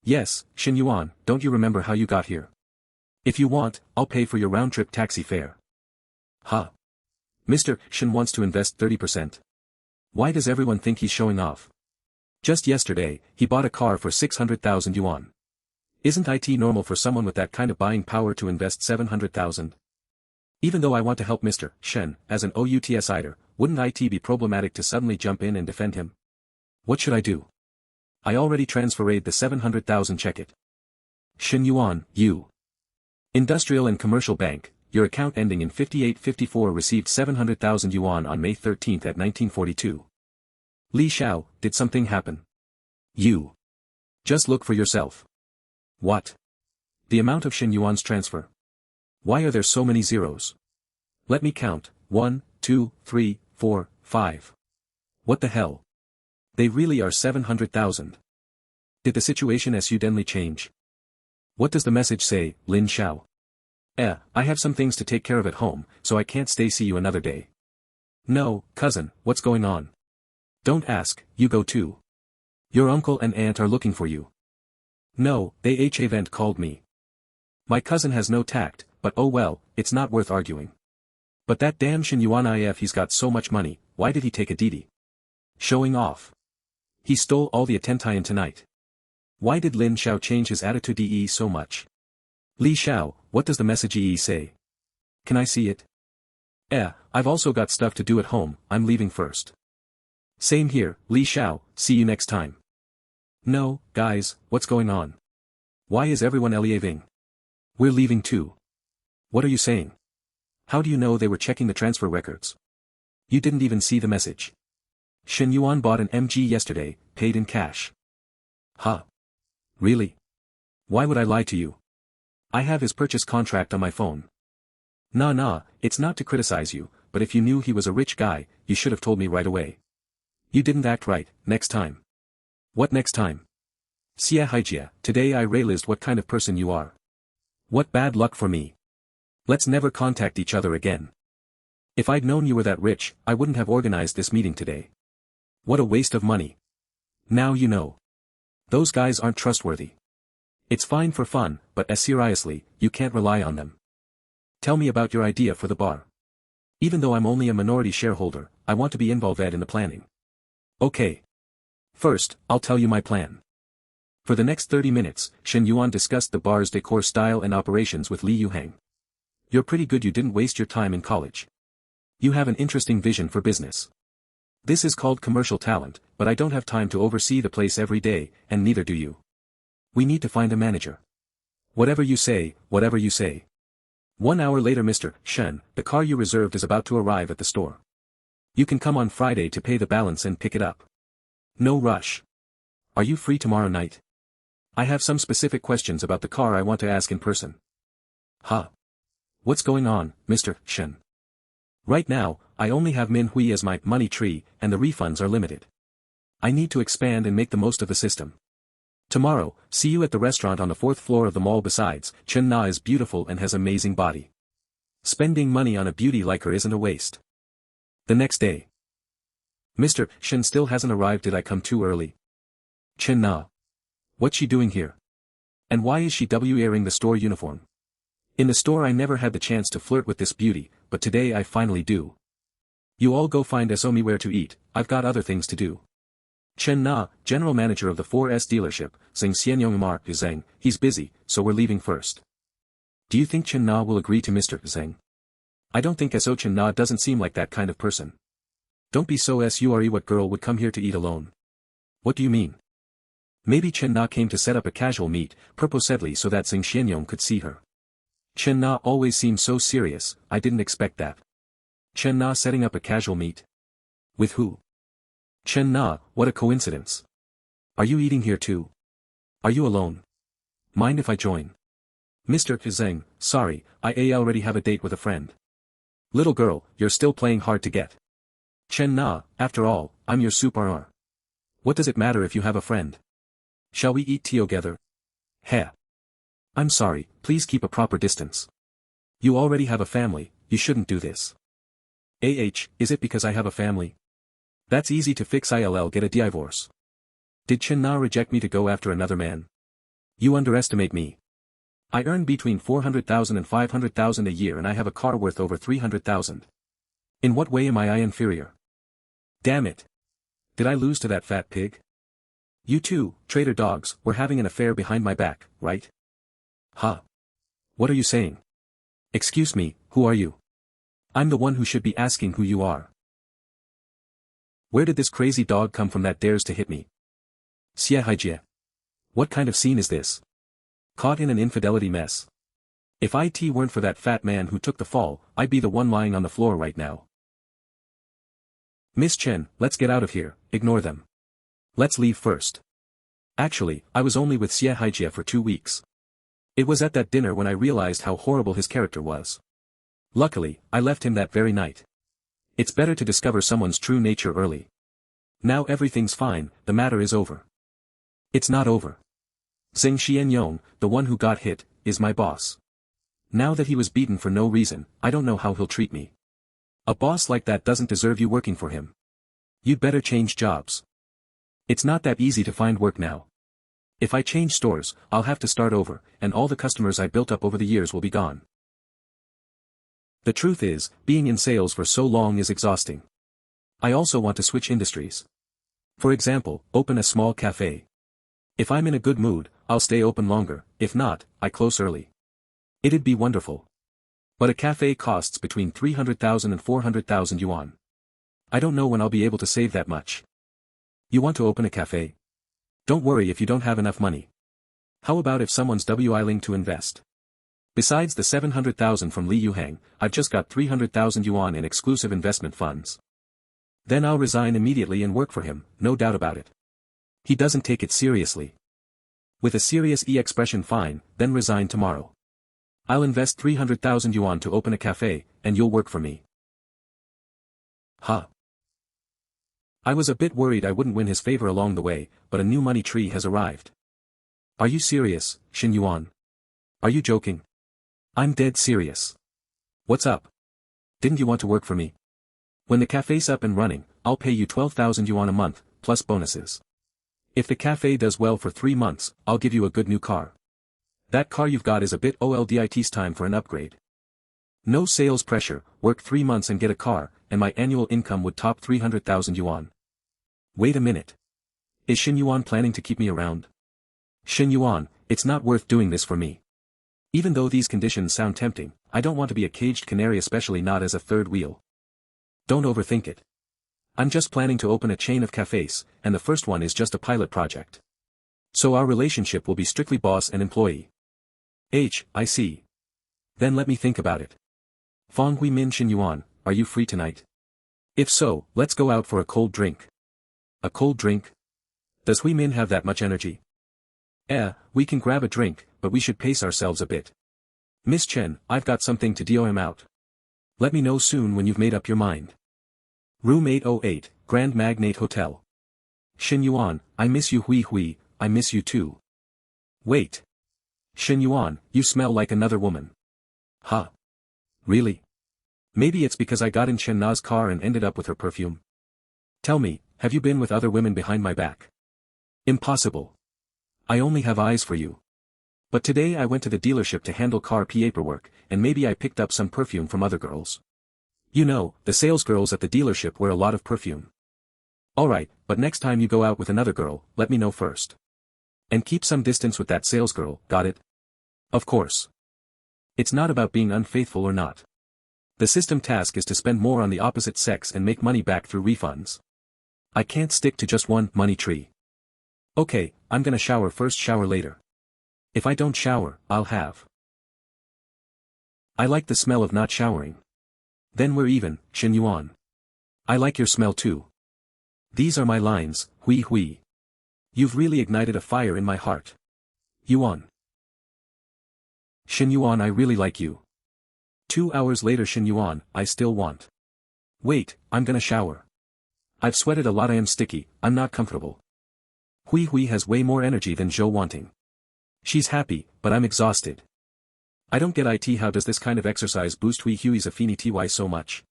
Yes, Shen Yuan, don't you remember how you got here? If you want, I'll pay for your round-trip taxi fare. Mr. Shen wants to invest 30%. Why does everyone think he's showing off? Just yesterday, he bought a car for 600,000 yuan. Isn't it normal for someone with that kind of buying power to invest 700,000? Even though I want to help Mr. Shen, as an outsider, wouldn't it be problematic to suddenly jump in and defend him? What should I do? I already transferred the 700,000, check it. Shen Yuan, you. Industrial and Commercial Bank, your account ending in 5854 received 700,000 yuan on May 13 at 1942. Li Xiao, did something happen? You. Just look for yourself. What? The amount of Shen Yuan's transfer. Why are there so many zeros? Let me count, 1, 2, 3, 4, 5. What the hell? They really are 700,000. Did the situation suddenly change? What does the message say, Lin Xiao? I have some things to take care of at home, so I can't stay. See you another day. No, cousin, what's going on? Don't ask, you go too. Your uncle and aunt are looking for you. No, they haven't called me. My cousin has no tact, but oh well, it's not worth arguing. But that damn Shen Yuan if he's got so much money, why did he take a Didi? Showing off. He stole all the attention tonight. Why did Lin Xiao change his attitude so much? Li Xiao, what does the message say? Can I see it? I've also got stuff to do at home, I'm leaving first. Same here, Li Xiao, see you next time. No, guys, what's going on? Why is everyone leaving? We're leaving too. What are you saying? How do you know they were checking the transfer records? You didn't even see the message. Shen Yuan bought an MG yesterday, paid in cash. Huh? Really? Why would I lie to you? I have his purchase contract on my phone. Nah, it's not to criticize you, but if you knew he was a rich guy, you should have told me right away. You didn't act right, next time. What next time? Xia Haijia, today I realized what kind of person you are. What bad luck for me. Let's never contact each other again. If I'd known you were that rich, I wouldn't have organized this meeting today. What a waste of money. Now you know. Those guys aren't trustworthy. It's fine for fun, but seriously, you can't rely on them. Tell me about your idea for the bar. Even though I'm only a minority shareholder, I want to be involved in the planning. Okay. First, I'll tell you my plan. For the next 30 minutes, Shen Yuan discussed the bar's decor style and operations with Li Yuhang. You're pretty good, you didn't waste your time in college. You have an interesting vision for business. This is called commercial talent, but I don't have time to oversee the place every day, and neither do you. We need to find a manager. Whatever you say, whatever you say. 1 hour later, Mr. Shen, the car you reserved is about to arrive at the store. You can come on Friday to pay the balance and pick it up. No rush. Are you free tomorrow night? I have some specific questions about the car I want to ask in person. Huh? What's going on, Mr. Shen? Right now, I only have Manhwa as my money tree, and the refunds are limited. I need to expand and make the most of the system. Tomorrow, see you at the restaurant on the 4th floor of the mall. Besides, Chen Na is beautiful and has amazing body. Spending money on a beauty like her isn't a waste. The next day. Mr. Shen still hasn't arrived. Did I come too early? Chen Na. What's she doing here? And why is she wearing the store uniform? In the store I never had the chance to flirt with this beauty, but today I finally do. You all go find SOMI where to eat, I've got other things to do. Chen Na, general manager of the 4S dealership, Zheng Xianyongmar is Zheng, he's busy, so we're leaving first. Do you think Chen Na will agree to Mr. Zheng? I don't think so. Chen Na doesn't seem like that kind of person. Don't be so sure. What girl would come here to eat alone? What do you mean? Maybe Chen Na came to set up a casual meet, purposely so that Zheng Xianyong could see her. Chen Na always seems so serious, I didn't expect that. Chen Na setting up a casual meet? With who? Chen Na, what a coincidence. Are you eating here too? Are you alone? Mind if I join? Mr. Zheng, sorry, I already have a date with a friend. Little girl, you're still playing hard to get. Chen Na, after all, I'm your superior. What does it matter if you have a friend? Shall we eat together? Heh. I'm sorry, please keep a proper distance. You already have a family, you shouldn't do this. Is it because I have a family? That's easy to fix. I'll get a divorce. Did Chen Na reject me to go after another man? You underestimate me. I earn between 400,000 and 500,000 a year and I have a car worth over 300,000. In what way am I inferior? Damn it. Did I lose to that fat pig? You two, traitor dogs, were having an affair behind my back, right? Huh? What are you saying? Excuse me, who are you? I'm the one who should be asking who you are. Where did this crazy dog come from that dares to hit me? Xia Haijie. What kind of scene is this? Caught in an infidelity mess. If IT weren't for that fat man who took the fall, I'd be the one lying on the floor right now. Miss Chen, let's get out of here, ignore them. Let's leave first. Actually, I was only with Xie Haijie for 2 weeks. It was at that dinner when I realized how horrible his character was. Luckily, I left him that very night. It's better to discover someone's true nature early. Now everything's fine, the matter is over. It's not over. Shen Yuan, the one who got hit, is my boss. Now that he was beaten for no reason, I don't know how he'll treat me. A boss like that doesn't deserve you working for him. You'd better change jobs. It's not that easy to find work now. If I change stores, I'll have to start over, and all the customers I built up over the years will be gone. The truth is, being in sales for so long is exhausting. I also want to switch industries. For example, open a small cafe. If I'm in a good mood, I'll stay open longer, if not, I close early. It'd be wonderful. But a cafe costs between 300,000 and 400,000 yuan. I don't know when I'll be able to save that much. You want to open a cafe? Don't worry if you don't have enough money. How about if someone's willing to invest? Besides the 700,000 from Li Yuhang, I've just got 300,000 yuan in exclusive investment funds. Then I'll resign immediately and work for him, no doubt about it. He doesn't take it seriously. With a serious expression, fine, then resign tomorrow. I'll invest 300,000 yuan to open a cafe, and you'll work for me. Huh. I was a bit worried I wouldn't win his favor along the way, but a new money tree has arrived. Are you serious, Shen Yuan? Are you joking? I'm dead serious. What's up? Didn't you want to work for me? When the cafe's up and running, I'll pay you 12,000 yuan a month, plus bonuses. If the cafe does well for 3 months, I'll give you a good new car. That car you've got is a bit old, it's time for an upgrade. No sales pressure, work 3 months and get a car, and my annual income would top 300,000 yuan. Wait a minute. Is Shen Yuan planning to keep me around? Shen Yuan, it's not worth doing this for me. Even though these conditions sound tempting, I don't want to be a caged canary, especially not as a third wheel. Don't overthink it. I'm just planning to open a chain of cafes, and the first one is just a pilot project. So our relationship will be strictly boss and employee. I see. Then let me think about it. Fong Hui Min Shen Yuan, are you free tonight? If so, let's go out for a cold drink. A cold drink? Does Hui Min have that much energy? We can grab a drink, but we should pace ourselves a bit. Miss Chen, I've got something to deal him out. Let me know soon when you've made up your mind. Room 808, Grand Magnate Hotel. Shen Yuan, I miss you. Hui Hui, I miss you too. Wait. Shen Yuan, you smell like another woman. Huh? Really? Maybe it's because I got in Chen Na's car and ended up with her perfume. Tell me, have you been with other women behind my back? Impossible. I only have eyes for you. But today I went to the dealership to handle car paperwork, and maybe I picked up some perfume from other girls. You know, the salesgirls at the dealership wear a lot of perfume. Alright, but next time you go out with another girl, let me know first. And keep some distance with that salesgirl, got it? Of course. It's not about being unfaithful or not. The system task is to spend more on the opposite sex and make money back through refunds. I can't stick to just one money tree. Okay, I'm gonna shower first, shower later. If I don't shower, I'll have. I like the smell of not showering. Then we're even, Shen Yuan. I like your smell too. These are my lines, Hui Hui. You've really ignited a fire in my heart. Yuan. Shen Yuan, I really like you. 2 hours later, Shen Yuan, I still want. Wait, I'm gonna shower. I've sweated a lot, I am sticky, I'm not comfortable. Hui Hui has way more energy than Zhou wanting. She's happy, but I'm exhausted. I don't get it, how does this kind of exercise boost Hui Hui's affinity so much?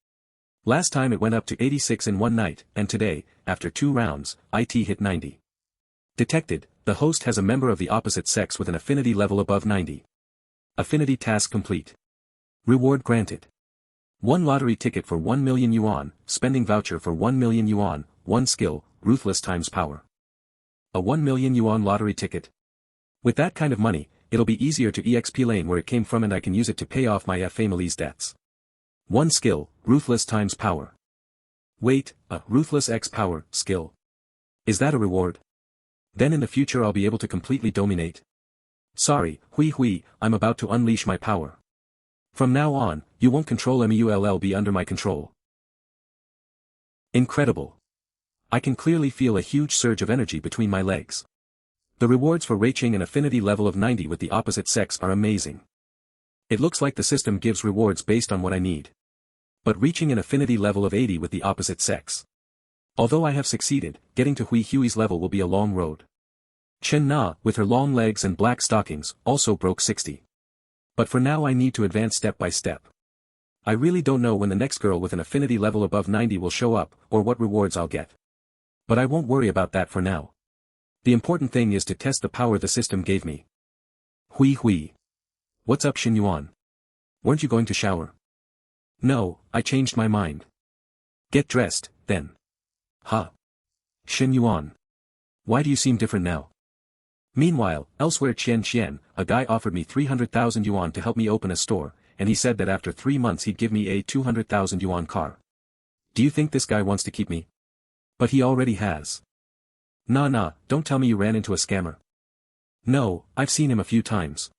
Last time it went up to 86 in one night, and today, after 2 rounds, it hit 90. Detected, the host has a member of the opposite sex with an affinity level above 90. Affinity task complete. Reward granted. 1 lottery ticket for 1 million yuan, spending voucher for 1 million yuan, 1 skill, ruthless times power. A 1 million yuan lottery ticket. With that kind of money, it'll be easier to exp lane where it came from, and I can use it to pay off my family's debts. 1 skill, ruthless times power. Wait, a ruthless X power skill. Is that a reward? Then in the future I'll be able to completely dominate. Sorry, Hui Hui, I'm about to unleash my power. From now on, you won't control MULLB under my control. Incredible. I can clearly feel a huge surge of energy between my legs. The rewards for reaching an affinity level of 90 with the opposite sex are amazing. It looks like the system gives rewards based on what I need. But reaching an affinity level of 80 with the opposite sex. Although I have succeeded, getting to Hui Hui's level will be a long road. Chen Na, with her long legs and black stockings, also broke 60. But for now I need to advance step by step. I really don't know when the next girl with an affinity level above 90 will show up, or what rewards I'll get. But I won't worry about that for now. The important thing is to test the power the system gave me. Hui Hui. What's up, Shen Yuan? Weren't you going to shower? No, I changed my mind. Get dressed, then. Ha. Shen Yuan. Why do you seem different now? Meanwhile, elsewhere Qian, a guy offered me 300,000 yuan to help me open a store, and he said that after 3 months he'd give me a 200,000 yuan car. Do you think this guy wants to keep me? But he already has. Nah, don't tell me you ran into a scammer. No, I've seen him a few times.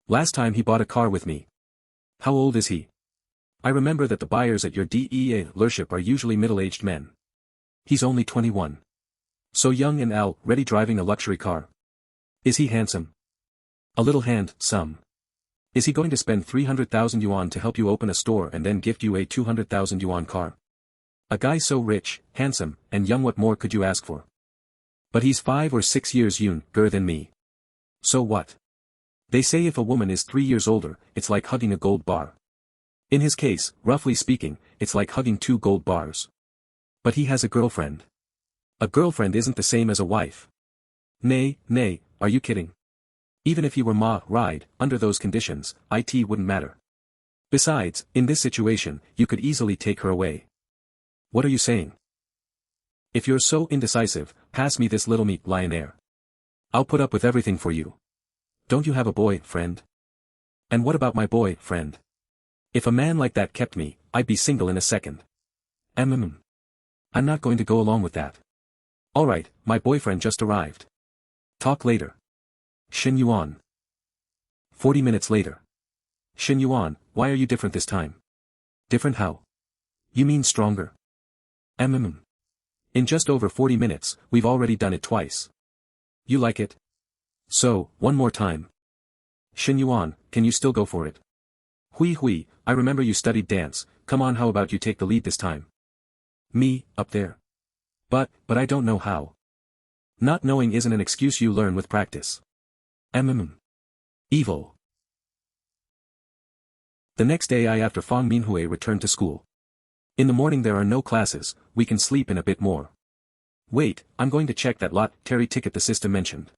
Last time he bought a car with me. How old is he? I remember that the buyers at your dealership are usually middle-aged men. He's only 21. So young and already driving a luxury car. Is he handsome? A little handsome. Is he going to spend 300,000 yuan to help you open a store and then gift you a 200,000 yuan car? A guy so rich, handsome, and young, what more could you ask for? But he's 5 or 6 years younger than me. So what? They say if a woman is 3 years older, it's like hugging a gold bar. In his case, roughly speaking, it's like hugging 2 gold bars. But he has a girlfriend. A girlfriend isn't the same as a wife. Nay, are you kidding? Even if he were married, under those conditions, it wouldn't matter. Besides, in this situation, you could easily take her away. What are you saying? If you're so indecisive, pass me this little millionaire. I'll put up with everything for you. Don't you have a boyfriend? And what about my boyfriend? If a man like that kept me, I'd be single in a second. I'm not going to go along with that. Alright, my boyfriend just arrived. Talk later. Shen Yuan. 40 minutes later. Shen Yuan, why are you different this time? Different how? You mean stronger? In just over 40 minutes, we've already done it twice. You like it? So, one more time. Shen Yuan, can you still go for it? Hui, I remember you studied dance, come on, how about you take the lead this time? Me, up there? But I don't know how. Not knowing isn't an excuse, you learn with practice. Evil. The next day after Fang Minhui returned to school. In the morning there are no classes, we can sleep in a bit more. Wait, I'm going to check that lottery ticket the system mentioned.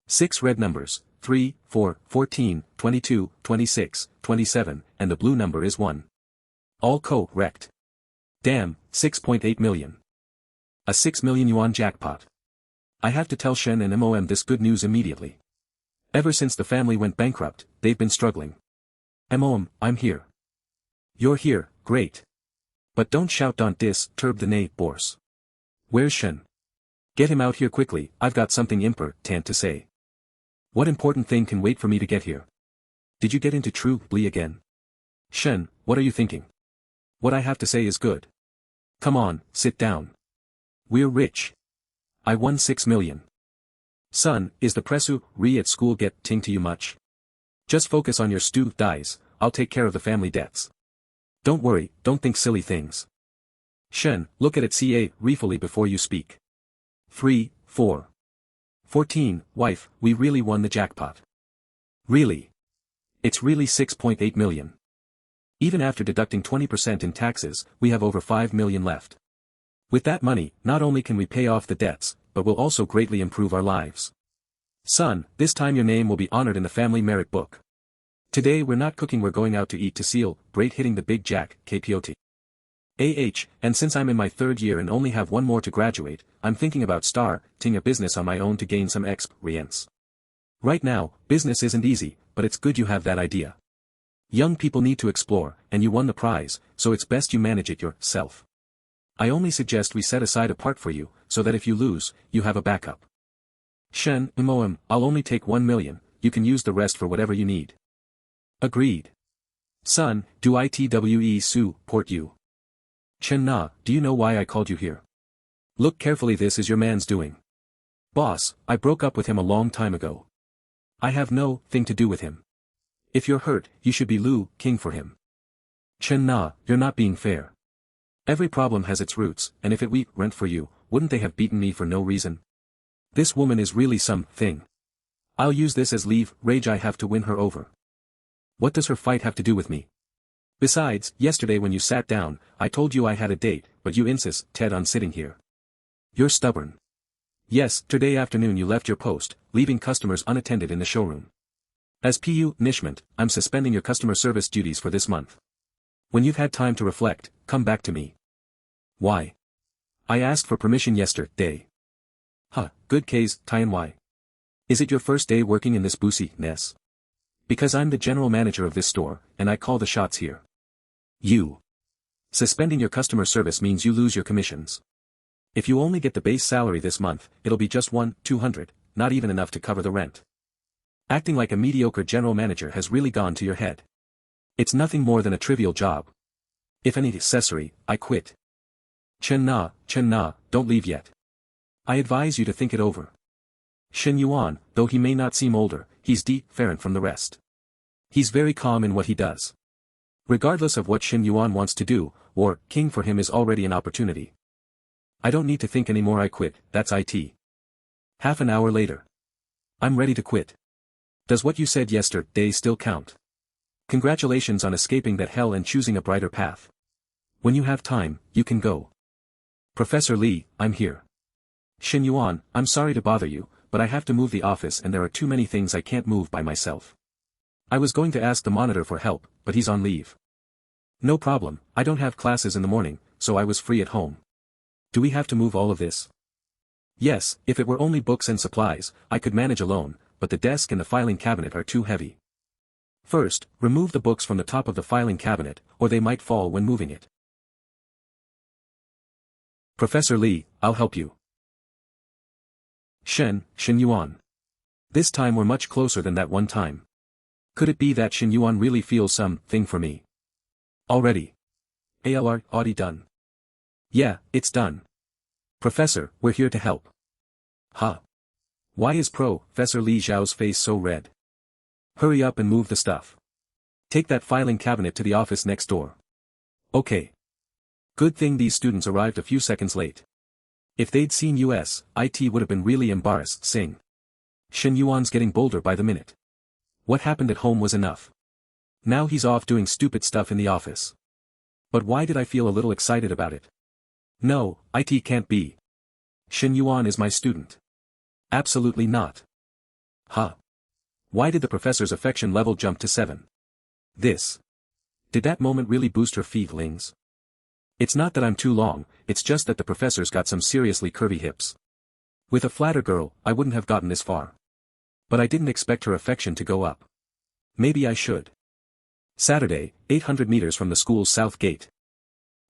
6 red numbers, 3, 4, 14, 22, 26, 27, and the blue number is 1. All correct. Damn, 6.8 million. A 6 million yuan jackpot. I have to tell Shen and Mom this good news immediately. Ever since the family went bankrupt, they've been struggling. Mom, I'm here. You're here, great. But don't shout, don't disturb the neighbors. Where's Shen? Get him out here quickly, I've got something important to say. What important thing can wait for me to get here? Did you get into True Blee again? Shen, what are you thinking? What I have to say is good. Come on, sit down. We're rich. I won 6 million. Son, is the pressu at school getting to you much? Just focus on your studies, I'll take care of the family debts. Don't worry, don't think silly things. Shen, look at it carefully before you speak. 3, 4. 14, wife, we really won the jackpot. Really? It's really 6.8 million. Even after deducting 20% in taxes, we have over 5 million left. With that money, not only can we pay off the debts, but will also greatly improve our lives. Son, this time your name will be honored in the family merit book. Today we're not cooking, we're going out to eat to celebrate hitting the big jackpot. And since I'm in my 3rd year and only have 1 more to graduate, I'm thinking about starting a business on my own to gain some experience. Right now, business isn't easy, but it's good you have that idea. Young people need to explore, and you won the prize, so it's best you manage it yourself. I only suggest we set aside a part for you, so that if you lose, you have a backup. Shen, Mom, I'll only take 1 million, you can use the rest for whatever you need. Agreed. Son, do ITWE support you? Chen Na, do you know why I called you here? Look carefully, this is your man's doing. Boss, I broke up with him a long time ago. I have no thing to do with him. If you're hurt, you should be Lu King for him. Chen Na, you're not being fair. Every problem has its roots, and if it weren't for you, wouldn't they have beaten me for no reason? This woman is really something. I'll use this as rage I have to win her over. What does her fight have to do with me? Besides, yesterday when you sat down, I told you I had a date, but you insisted on sitting here. You're stubborn. Yes, today afternoon you left your post, leaving customers unattended in the showroom. As punishment, I'm suspending your customer service duties for this month. When you've had time to reflect, come back to me. Why? I asked for permission yesterday. Good case, Tian Why? Is it your first day working in this boozy-ness? Because I'm the general manager of this store, and I call the shots here. You. Suspending your customer service means you lose your commissions. If you only get the base salary this month, it'll be just 200, not even enough to cover the rent. Acting like a mediocre general manager has really gone to your head. It's nothing more than a trivial job. If any accessory, I quit. Chen Na, don't leave yet. I advise you to think it over. Shen Yuan, though he may not seem older, he's different from the rest. He's very calm in what he does. Regardless of what Shen Yuan wants to do, or King for him is already an opportunity. I don't need to think anymore, I quit, that's it. Half an hour later. I'm ready to quit. Does what you said yesterday still count? Congratulations on escaping that hell and choosing a brighter path. When you have time, you can go. Professor Li, I'm here. Shen Yuan, I'm sorry to bother you, but I have to move the office and there are too many things I can't move by myself. I was going to ask the monitor for help, but he's on leave. No problem, I don't have classes in the morning, so I was free at home. Do we have to move all of this? Yes, if it were only books and supplies, I could manage alone, but the desk and the filing cabinet are too heavy. First, remove the books from the top of the filing cabinet, or they might fall when moving it. Professor Li, I'll help you. Shen Yuan. This time we're much closer than that one time. Could it be that Shen Yuan really feels something for me? Already. Already done. Yeah, it's done. Professor, we're here to help. Why is Professor Li Zhao's face so red? Hurry up and move the stuff. Take that filing cabinet to the office next door. Okay. Good thing these students arrived a few seconds late. If they'd seen US, IT would have been really embarrassed. Shen Yuan's getting bolder by the minute. What happened at home was enough. Now he's off doing stupid stuff in the office. But why did I feel a little excited about it? No, IT can't be. Shen Yuan is my student. Absolutely not. Why did the professor's affection level jump to 7? Did that moment really boost her feelings? It's not that I'm too long, it's just that the professor's got some seriously curvy hips. With a flatter girl, I wouldn't have gotten this far. But I didn't expect her affection to go up. Maybe I should. Saturday, 800 meters from the school's south gate.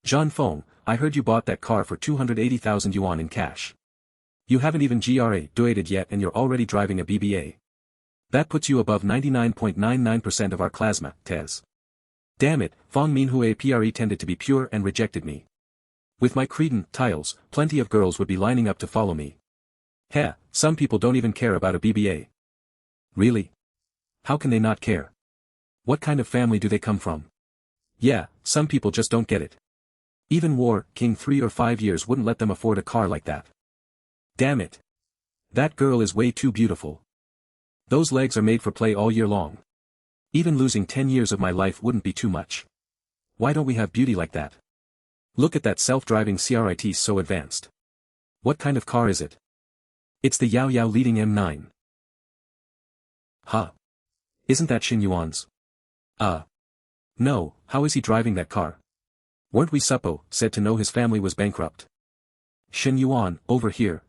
Zhan Feng, I heard you bought that car for 280,000 yuan in cash. You haven't even graduated yet and you're already driving a BBA. That puts you above 99.99% of our classmates. Damn it, Feng Minhui pretended to be pure and rejected me. With my credentials, plenty of girls would be lining up to follow me. Some people don't even care about a BBA. Really? How can they not care? What kind of family do they come from? Yeah, some people just don't get it. Even War King 3 or 5 years wouldn't let them afford a car like that. Damn it. That girl is way too beautiful. Those legs are made for play all year long. Even losing 10 years of my life wouldn't be too much. Why don't we have beauty like that? Look at that self-driving CRIT, so advanced. What kind of car is it? It's the Yao Yao leading M9. Isn't that Shen Yuan's? No, how is he driving that car? Weren't we said to know his family was bankrupt? Shen Yuan, over here.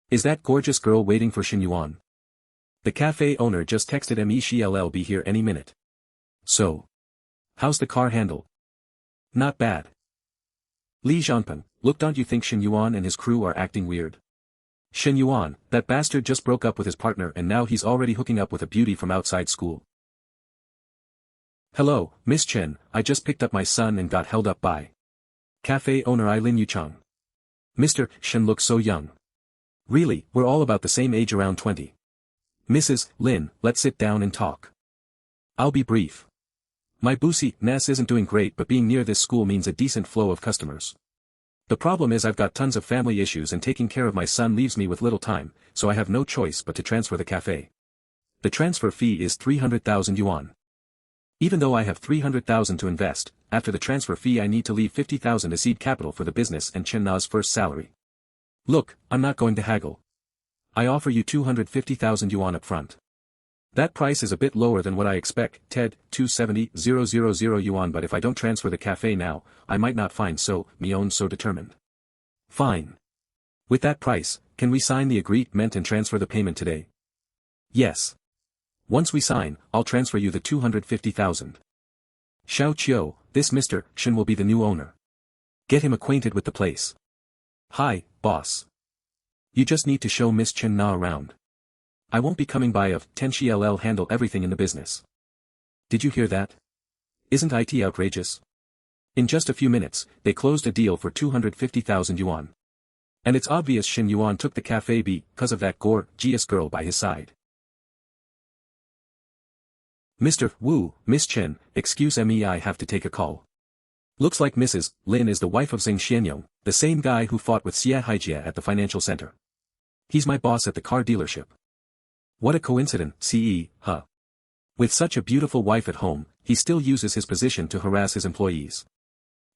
Is that gorgeous girl waiting for Shen Yuan? The cafe owner just texted me she'll be here any minute. So. How's the car handle? Not bad. Li Zhanpeng, look, don't you think Shen Yuan and his crew are acting weird? Shen Yuan, that bastard just broke up with his partner and now he's already hooking up with a beauty from outside school. Hello, Miss Chen, I just picked up my son and got held up by cafe owner Lin Yuchang. Mr. Shen looks so young. Really, we're all about the same age, around 20. Mrs. Lin, let's sit down and talk. I'll be brief. My business isn't doing great, but being near this school means a decent flow of customers. The problem is I've got tons of family issues and taking care of my son leaves me with little time, so I have no choice but to transfer the cafe. The transfer fee is 300,000 yuan. Even though I have 300,000 to invest, after the transfer fee I need to leave 50,000 as seed capital for the business and Chen Na's first salary. Look, I'm not going to haggle. I offer you 250,000 yuan up front. That price is a bit lower than what I expect, Ted, 270,000 yuan, but if I don't transfer the cafe now, I might not find me own so determined. Fine. With that price, can we sign the agreement and transfer the payment today? Yes. Once we sign, I'll transfer you the 250,000. Xiao Qiu, this Mr. Shen will be the new owner. Get him acquainted with the place. Hi, boss. You just need to show Miss Chen Na around. I won't be coming by. Of 10 LL handle everything in the business. Did you hear that? Isn't it outrageous? In just a few minutes, they closed a deal for 250,000 yuan. And it's obvious Shen Yuan took the cafe because of that gorgeous girl by his side. Mr. Wu, Miss Chen, excuse me, I have to take a call. Looks like Mrs. Lin is the wife of Shen Yuan, the same guy who fought with Xia Haijia at the financial center. He's my boss at the car dealership. What a coincidence, huh? With such a beautiful wife at home, he still uses his position to harass his employees.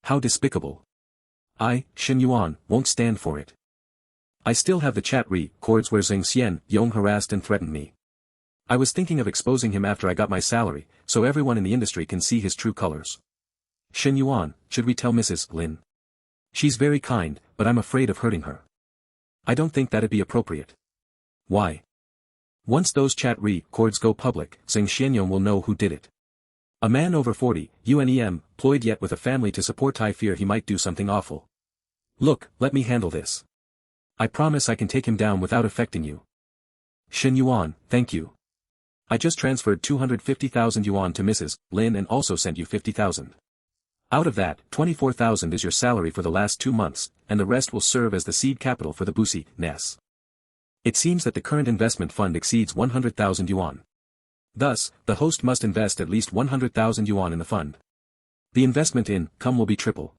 How despicable. Shen Yuan, won't stand for it. I still have the chat records where Shen Yuan harassed and threatened me. I was thinking of exposing him after I got my salary, so everyone in the industry can see his true colors. Shen Yuan, should we tell Mrs. Lin? She's very kind, but I'm afraid of hurting her. I don't think that'd be appropriate. Why? Once those chat records go public, Shen Yuan will know who did it. A man over 40, employed yet with a family to support. I fear he might do something awful. Look, let me handle this. I promise I can take him down without affecting you. Shen Yuan, thank you. I just transferred 250,000 yuan to Mrs. Lin and also sent you 50,000. Out of that, 24,000 is your salary for the last 2 months, and the rest will serve as the seed capital for the business. It seems that the current investment fund exceeds 100,000 yuan. Thus, the host must invest at least 100,000 yuan in the fund. The investment income will be triple.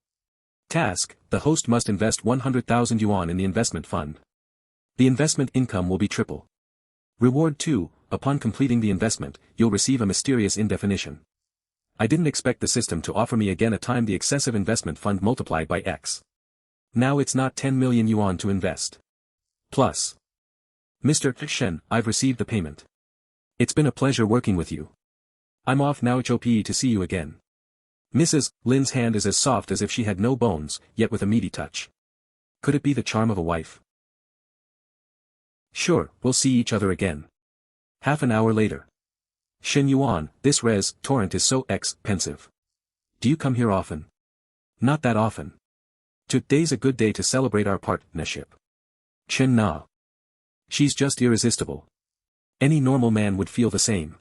Task, the host must invest 100,000 yuan in the investment fund. The investment income will be triple. Reward 2, upon completing the investment, you'll receive a mysterious indefinition. I didn't expect the system to offer me again a time the excessive investment fund multiplied by X. Now it's not 10 million yuan to invest. Plus. Mr. Shen, I've received the payment. It's been a pleasure working with you. I'm off now. HOPE to see you again. Mrs. Lin's hand is as soft as if she had no bones, yet with a meaty touch. Could it be the charm of a wife? Sure, we'll see each other again. Half an hour later. Shen Yuan, this torrent is so expensive. Do you come here often? Not that often. Today's a good day to celebrate our partnership. Chen Na. She's just irresistible. Any normal man would feel the same.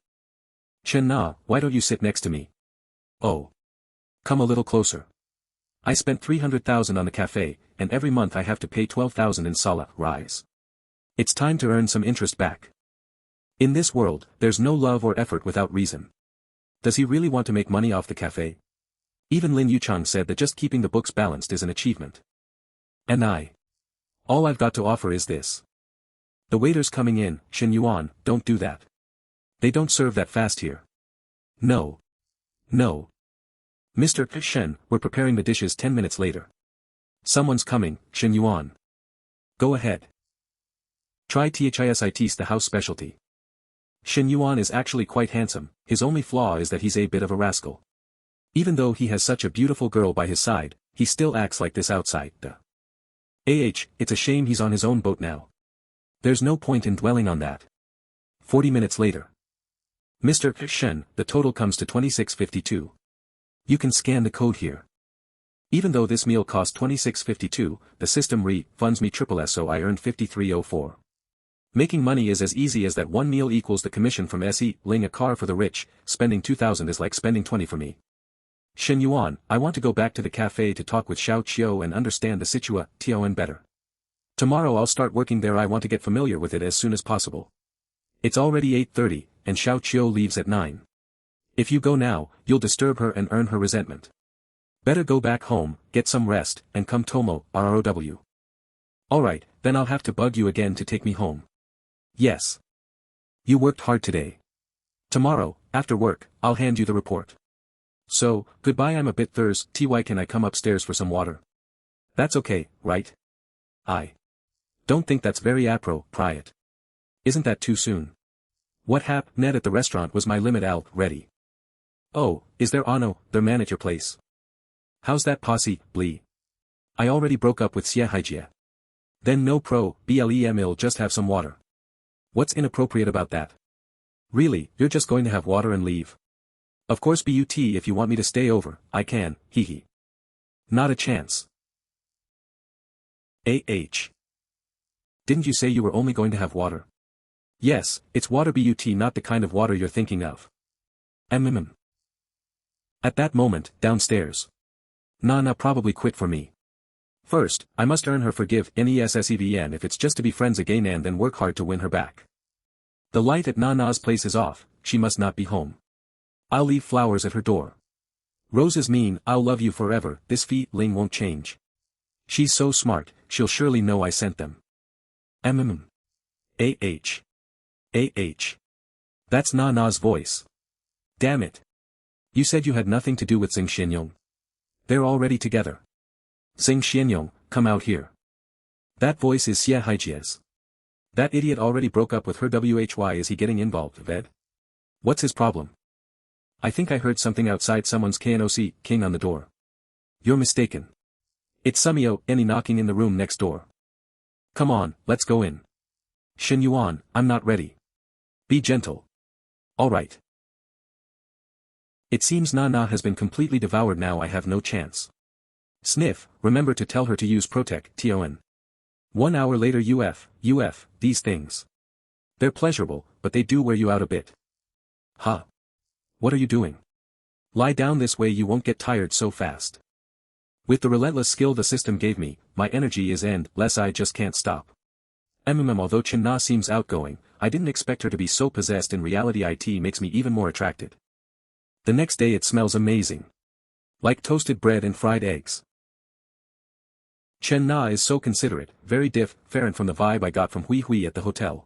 Chen Na, why don't you sit next to me? Oh. Come a little closer. I spent 300,000 on the cafe, and every month I have to pay 12,000 in salaries. It's time to earn some interest back. In this world, there's no love or effort without reason. Does he really want to make money off the cafe? Even Lin Yuchang said that just keeping the books balanced is an achievement. And all I've got to offer is this. The waiter's coming in. Shen Yuan, don't do that. They don't serve that fast here. No. No. Mr. Shen, we're preparing the dishes 10 minutes later. Someone's coming, Shen Yuan. Go ahead. Try THISIT's the house specialty. Shen Yuan is actually quite handsome, his only flaw is that he's a bit of a rascal. Even though he has such a beautiful girl by his side, he still acts like this outside. It's a shame he's on his own boat now. There's no point in dwelling on that. 40 minutes later. Mr. Shen, the total comes to 26.52. You can scan the code here. Even though this meal cost 26.52, the system refunds me triple S, so I earned 53.04. Making money is as easy as that one meal equals the commission from SE-ling a car for the rich, spending 2,000 is like spending 20 for me. Shen Yuan, I want to go back to the cafe to talk with Xiao Qiu and understand the situation better. Tomorrow I'll start working there. I want to get familiar with it as soon as possible. It's already 8:30, and Xiao Qiu leaves at 9. If you go now, you'll disturb her and earn her resentment. Better go back home, get some rest, and come Tomo, ROW. Alright, then I'll have to bug you again to take me home. Yes. You worked hard today. Tomorrow, after work, I'll hand you the report. So, goodbye. I'm a bit thirsty. Can I come upstairs for some water? That's okay, right? I don't think that's very appropriate. Isn't that too soon? What happened at the restaurant was my limit already. Oh, is there no their man at your place? How's that possibly? I already broke up with Xie. Then no problem, I'll just have some water. What's inappropriate about that? Really, you're just going to have water and leave? Of course, but if you want me to stay over, I can, hee. Not a chance. Didn't you say you were only going to have water? Yes, it's water, but not the kind of water you're thinking of. At that moment, downstairs. Nana probably quit for me. First, I must earn her forgive NESSEVN if it's just to be friends again, and then work hard to win her back. The light at Nana's place is off, she must not be home. I'll leave flowers at her door. Roses mean I'll love you forever. This feeling won't change. She's so smart, she'll surely know I sent them. That's Nana's voice. Damn it. You said you had nothing to do with Xing Xianyong. They're already together. Xing Xianyong, come out here. That voice is Xie Haijia's. That idiot already broke up with her. Why is he getting involved, Ved? What's his problem? I think I heard something outside. Someone's king on the door. You're mistaken. It's Sumio knocking in the room next door. Come on, let's go in. Shen Yuan, I'm not ready. Be gentle. Alright. It seems Nana has been completely devoured. Now I have no chance. Sniff, remember to tell her to use protection. 1 hour later. These things. They're pleasurable, but they do wear you out a bit. Huh. What are you doing? Lie down, this way you won't get tired so fast. With the relentless skill the system gave me, my energy is endless. I just can't stop. Although Chen Na seems outgoing, I didn't expect her to be so possessed. In reality, it makes me even more attracted. The next day it smells amazing. Like toasted bread and fried eggs. Chen Na is so considerate, very different from the vibe I got from Hui Hui at the hotel.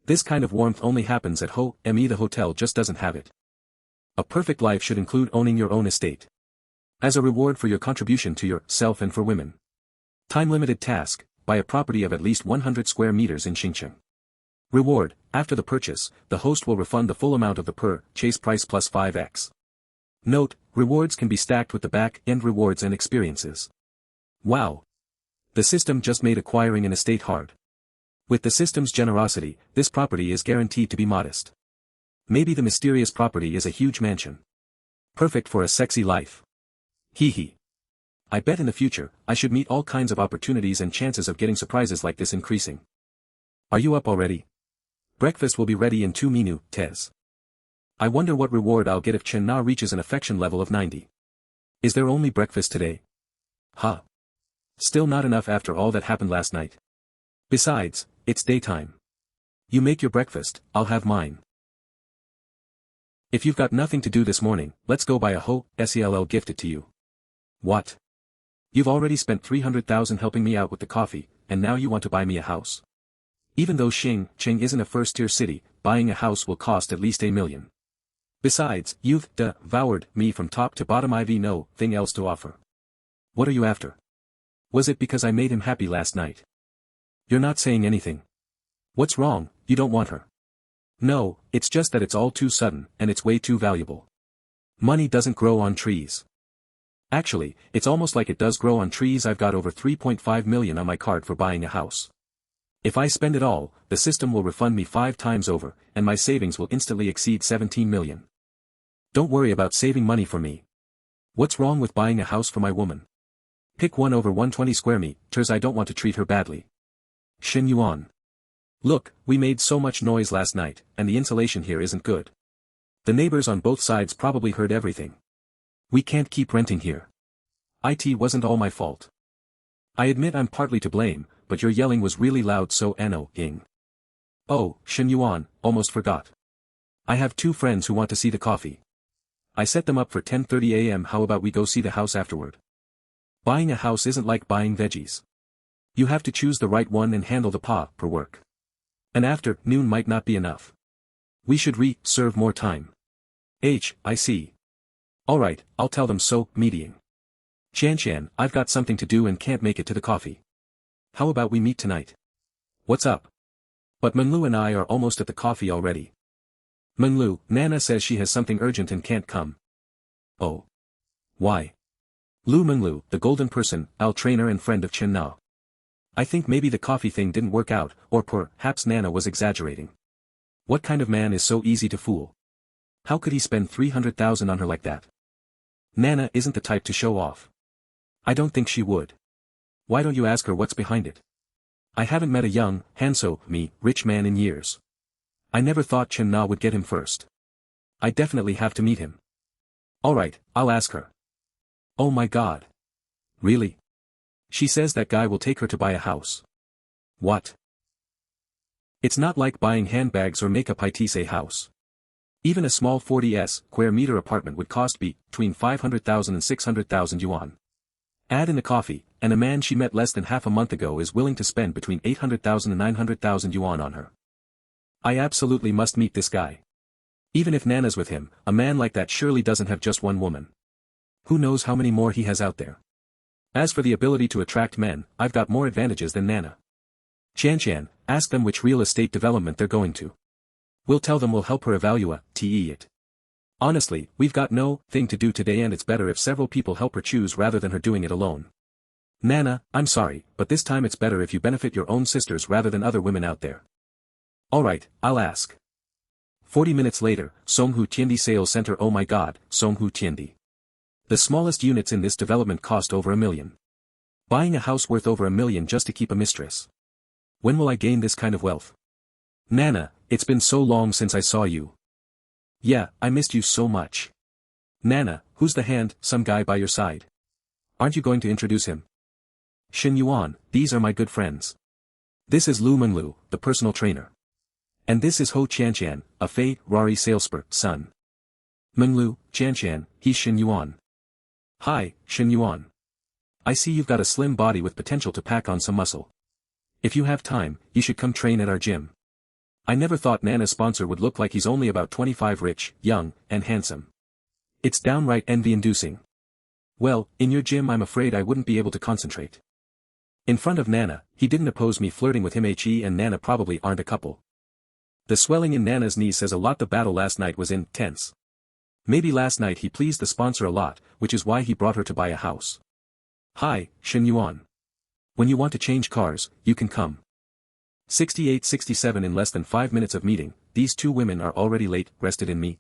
This kind of warmth only happens at Ho-Me. The hotel just doesn't have it. A perfect life should include owning your own estate. As a reward for your contribution to yourself and for women. Time-limited task, buy a property of at least 100 square meters in Xinjiang. Reward, after the purchase, the host will refund the full amount of the purchase price plus 5x. Note, rewards can be stacked with the back-end rewards and experiences. Wow. The system just made acquiring an estate hard. With the system's generosity, this property is guaranteed to be modest. Maybe the mysterious property is a huge mansion. Perfect for a sexy life. Hee. I bet in the future, I should meet all kinds of opportunities, and chances of getting surprises like this increasing. Are you up already? Breakfast will be ready in 2 minutes. I wonder what reward I'll get if Chen Na reaches an affection level of 90. Is there only breakfast today? Huh. Still not enough after all that happened last night. Besides, it's daytime. You make your breakfast, I'll have mine. If you've got nothing to do this morning, let's go buy a SELL gifted to you. What? You've already spent 300,000 helping me out with the coffee, and now you want to buy me a house. Even though Xinjiang isn't a first-tier city, buying a house will cost at least $1 million. Besides, you've devoured me from top to bottom. I've no thing else to offer. What are you after? Was it because I made him happy last night? You're not saying anything. What's wrong? You don't want her. No, it's just that it's all too sudden, and it's way too valuable. Money doesn't grow on trees. Actually, it's almost like it does grow on trees. I've got over 3.5 million on my card for buying a house. If I spend it all, the system will refund me 5 times over, and my savings will instantly exceed 17 million. Don't worry about saving money for me. What's wrong with buying a house for my woman? Pick one over 120 square meters. I don't want to treat her badly. Shen Yuan. Look, we made so much noise last night, and the insulation here isn't good. The neighbors on both sides probably heard everything. We can't keep renting here. It wasn't all my fault. I admit I'm partly to blame, but your yelling was really loud, so Ying. Oh, Shen Yuan, almost forgot. I have 2 friends who want to see the coffee. I set them up for 10:30 a.m. How about we go see the house afterward? Buying a house isn't like buying veggies. You have to choose the right one and handle the per work. An afternoon might not be enough. We should reserve more time. I see. Alright, I'll tell them so. Meeting. Shan, I've got something to do and can't make it to the coffee. How about we meet tonight? What's up? But Manlu and I are almost at the coffee already. Manlu, Nana says she has something urgent and can't come. Oh. Why? Manlu, the golden person, our trainer and friend of Chen Na. I think maybe the coffee thing didn't work out, or perhaps Nana was exaggerating. What kind of man is so easy to fool? How could he spend 300,000 on her like that? Nana isn't the type to show off. I don't think she would. Why don't you ask her what's behind it? I haven't met a young, handsome, rich man in years. I never thought Chen Na would get him first. I definitely have to meet him. Alright, I'll ask her. Oh my god. Really? She says that guy will take her to buy a house. What? It's not like buying handbags or makeup. It's a house. Even a small 40 square meter apartment would cost between 500,000 and 600,000 yuan. Add in the coffee, and a man she met less than half a month ago is willing to spend between 800,000 and 900,000 yuan on her. I absolutely must meet this guy. Even if Nana's with him, a man like that surely doesn't have just one woman. Who knows how many more he has out there. As for the ability to attract men, I've got more advantages than Nana. Shan, ask them which real estate development they're going to. We'll tell them we'll help her evaluate it. Honestly, we've got no thing to do today and it's better if several people help her choose rather than her doing it alone. Nana, I'm sorry, but this time it's better if you benefit your own sisters rather than other women out there. Alright, I'll ask. 40 minutes later, Songhu Tiandi Sales Center. Oh my god, Songhu Tiandi. The smallest units in this development cost over $1 million. Buying a house worth over $1 million just to keep a mistress. When will I gain this kind of wealth? Nana, it's been so long since I saw you. Yeah, I missed you so much. Nana, who's the some guy by your side? Aren't you going to introduce him? Shen Yuan, these are my good friends. This is Manlu, the personal trainer. And this is Ho Qianshan, a Ferrari salesperson. Manlu, Qianshan, he's Shen Yuan. Hi, Shen Yuan. I see you've got a slim body with potential to pack on some muscle. If you have time, you should come train at our gym. I never thought Nana's sponsor would look like he's only about 25, rich, young, and handsome. It's downright envy-inducing. Well, in your gym I'm afraid I wouldn't be able to concentrate. In front of Nana, he didn't oppose me flirting with him. He and Nana probably aren't a couple. The swelling in Nana's knee says a lot. The battle last night was intense. Maybe last night he pleased the sponsor a lot, which is why he brought her to buy a house. Hi, Shen Yuan. When you want to change cars, you can come. 68-67. In less than 5 minutes of meeting, these 2 women are already late, rested in me.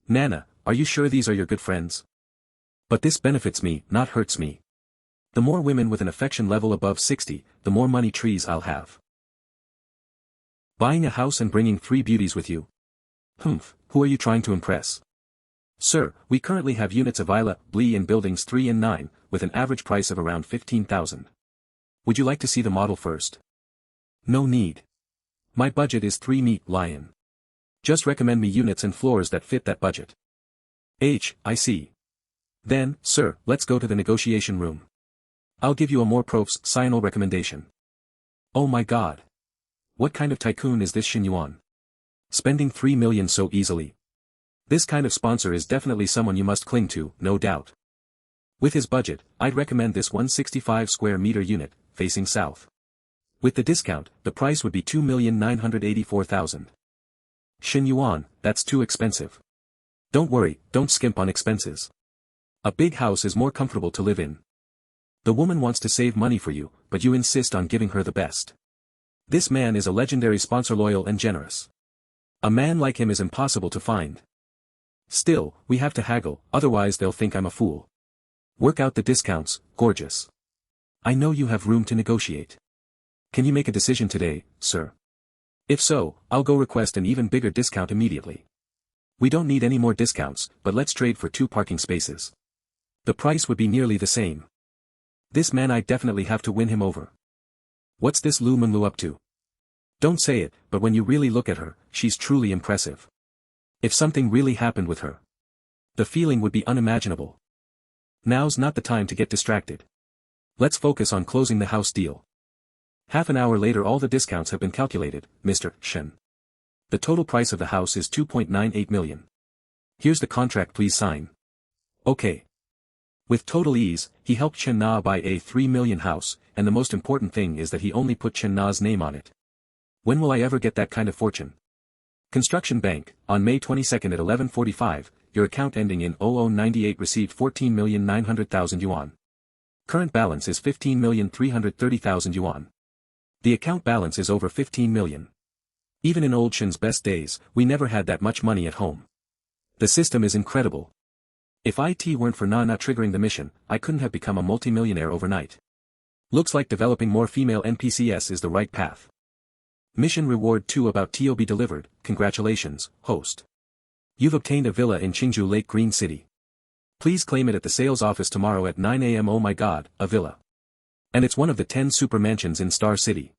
Nana, are you sure these are your good friends? But this benefits me, not hurts me. The more women with an affection level above 60, the more money trees I'll have. Buying a house and bringing 3 beauties with you. Who are you trying to impress? Sir, we currently have units available in buildings 3 and 9, with an average price of around 15,000. Would you like to see the model first? No need. My budget is 3 million. Just recommend me units and floors that fit that budget. I see. Then, sir, let's go to the negotiation room. I'll give you a more professional recommendation. Oh my god. What kind of tycoon is this Shen Yuan? Spending 3 million so easily. This kind of sponsor is definitely someone you must cling to, no doubt. With his budget, I'd recommend this 165 square meter unit, facing south. With the discount, the price would be 2,984,000. Shen Yuan, that's too expensive. Don't worry, don't skimp on expenses. A big house is more comfortable to live in. The woman wants to save money for you, but you insist on giving her the best. This man is a legendary sponsor, loyal and generous. A man like him is impossible to find. Still, we have to haggle, otherwise they'll think I'm a fool. Work out the discounts, gorgeous. I know you have room to negotiate. Can you make a decision today, sir? If so, I'll go request an even bigger discount immediately. We don't need any more discounts, but let's trade for 2 parking spaces. The price would be nearly the same. This man, I definitely have to win him over. What's this Lu Menlu up to? Don't say it, but when you really look at her, she's truly impressive. If something really happened with her, the feeling would be unimaginable. Now's not the time to get distracted. Let's focus on closing the house deal. Half an hour later, all the discounts have been calculated, Mr. Shen. The total price of the house is 2.98 million. Here's the contract, please sign. Okay. With total ease, he helped Chen Na buy a 3 million house, and the most important thing is that he only put Chen Na's name on it. When will I ever get that kind of fortune? Construction Bank, on May 22nd at 11:45, your account ending in 0098 received 14,900,000 yuan. Current balance is 15,330,000 yuan. The account balance is over 15 million. Even in old Shen's best days, we never had that much money at home. The system is incredible. If IT weren't for Na triggering the mission, I couldn't have become a multimillionaire overnight. Looks like developing more female NPCs is the right path. Mission reward 2 about TOB delivered, congratulations, host. You've obtained a villa in Qingzhou Lake Green City. Please claim it at the sales office tomorrow at 9 a.m. Oh my god, a villa. And it's one of the 10 super mansions in Star City.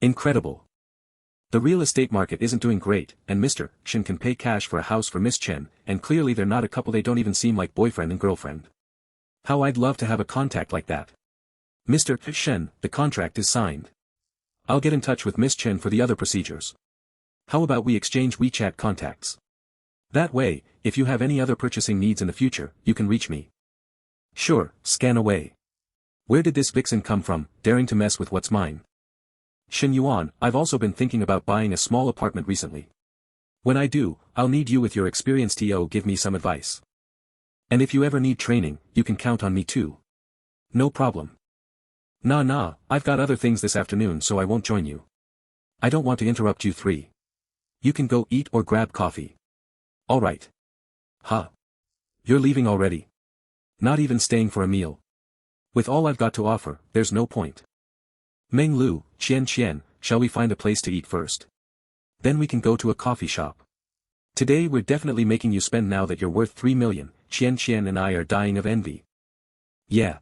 Incredible. The real estate market isn't doing great, and Mr. Shen can pay cash for a house for Miss Chen, and clearly they're not a couple, they don't even seem like boyfriend and girlfriend. How I'd love to have a contact like that. Mr. Shen, the contract is signed. I'll get in touch with Miss Chen for the other procedures. How about we exchange WeChat contacts? That way, if you have any other purchasing needs in the future, you can reach me. Sure, scan away. Where did this vixen come from, daring to mess with what's mine? Shen Yuan, I've also been thinking about buying a small apartment recently. When I do, I'll need you with your experience to give me some advice. And if you ever need training, you can count on me too. No problem. Nah, I've got other things this afternoon so I won't join you. I don't want to interrupt you 3. You can go eat or grab coffee. Alright. Huh. You're leaving already? Not even staying for a meal. With all I've got to offer, there's no point. Meng Lu, Qian, shall we find a place to eat first? Then we can go to a coffee shop. Today we're definitely making you spend now that you're worth 3 million, Qian and I are dying of envy. Yeah.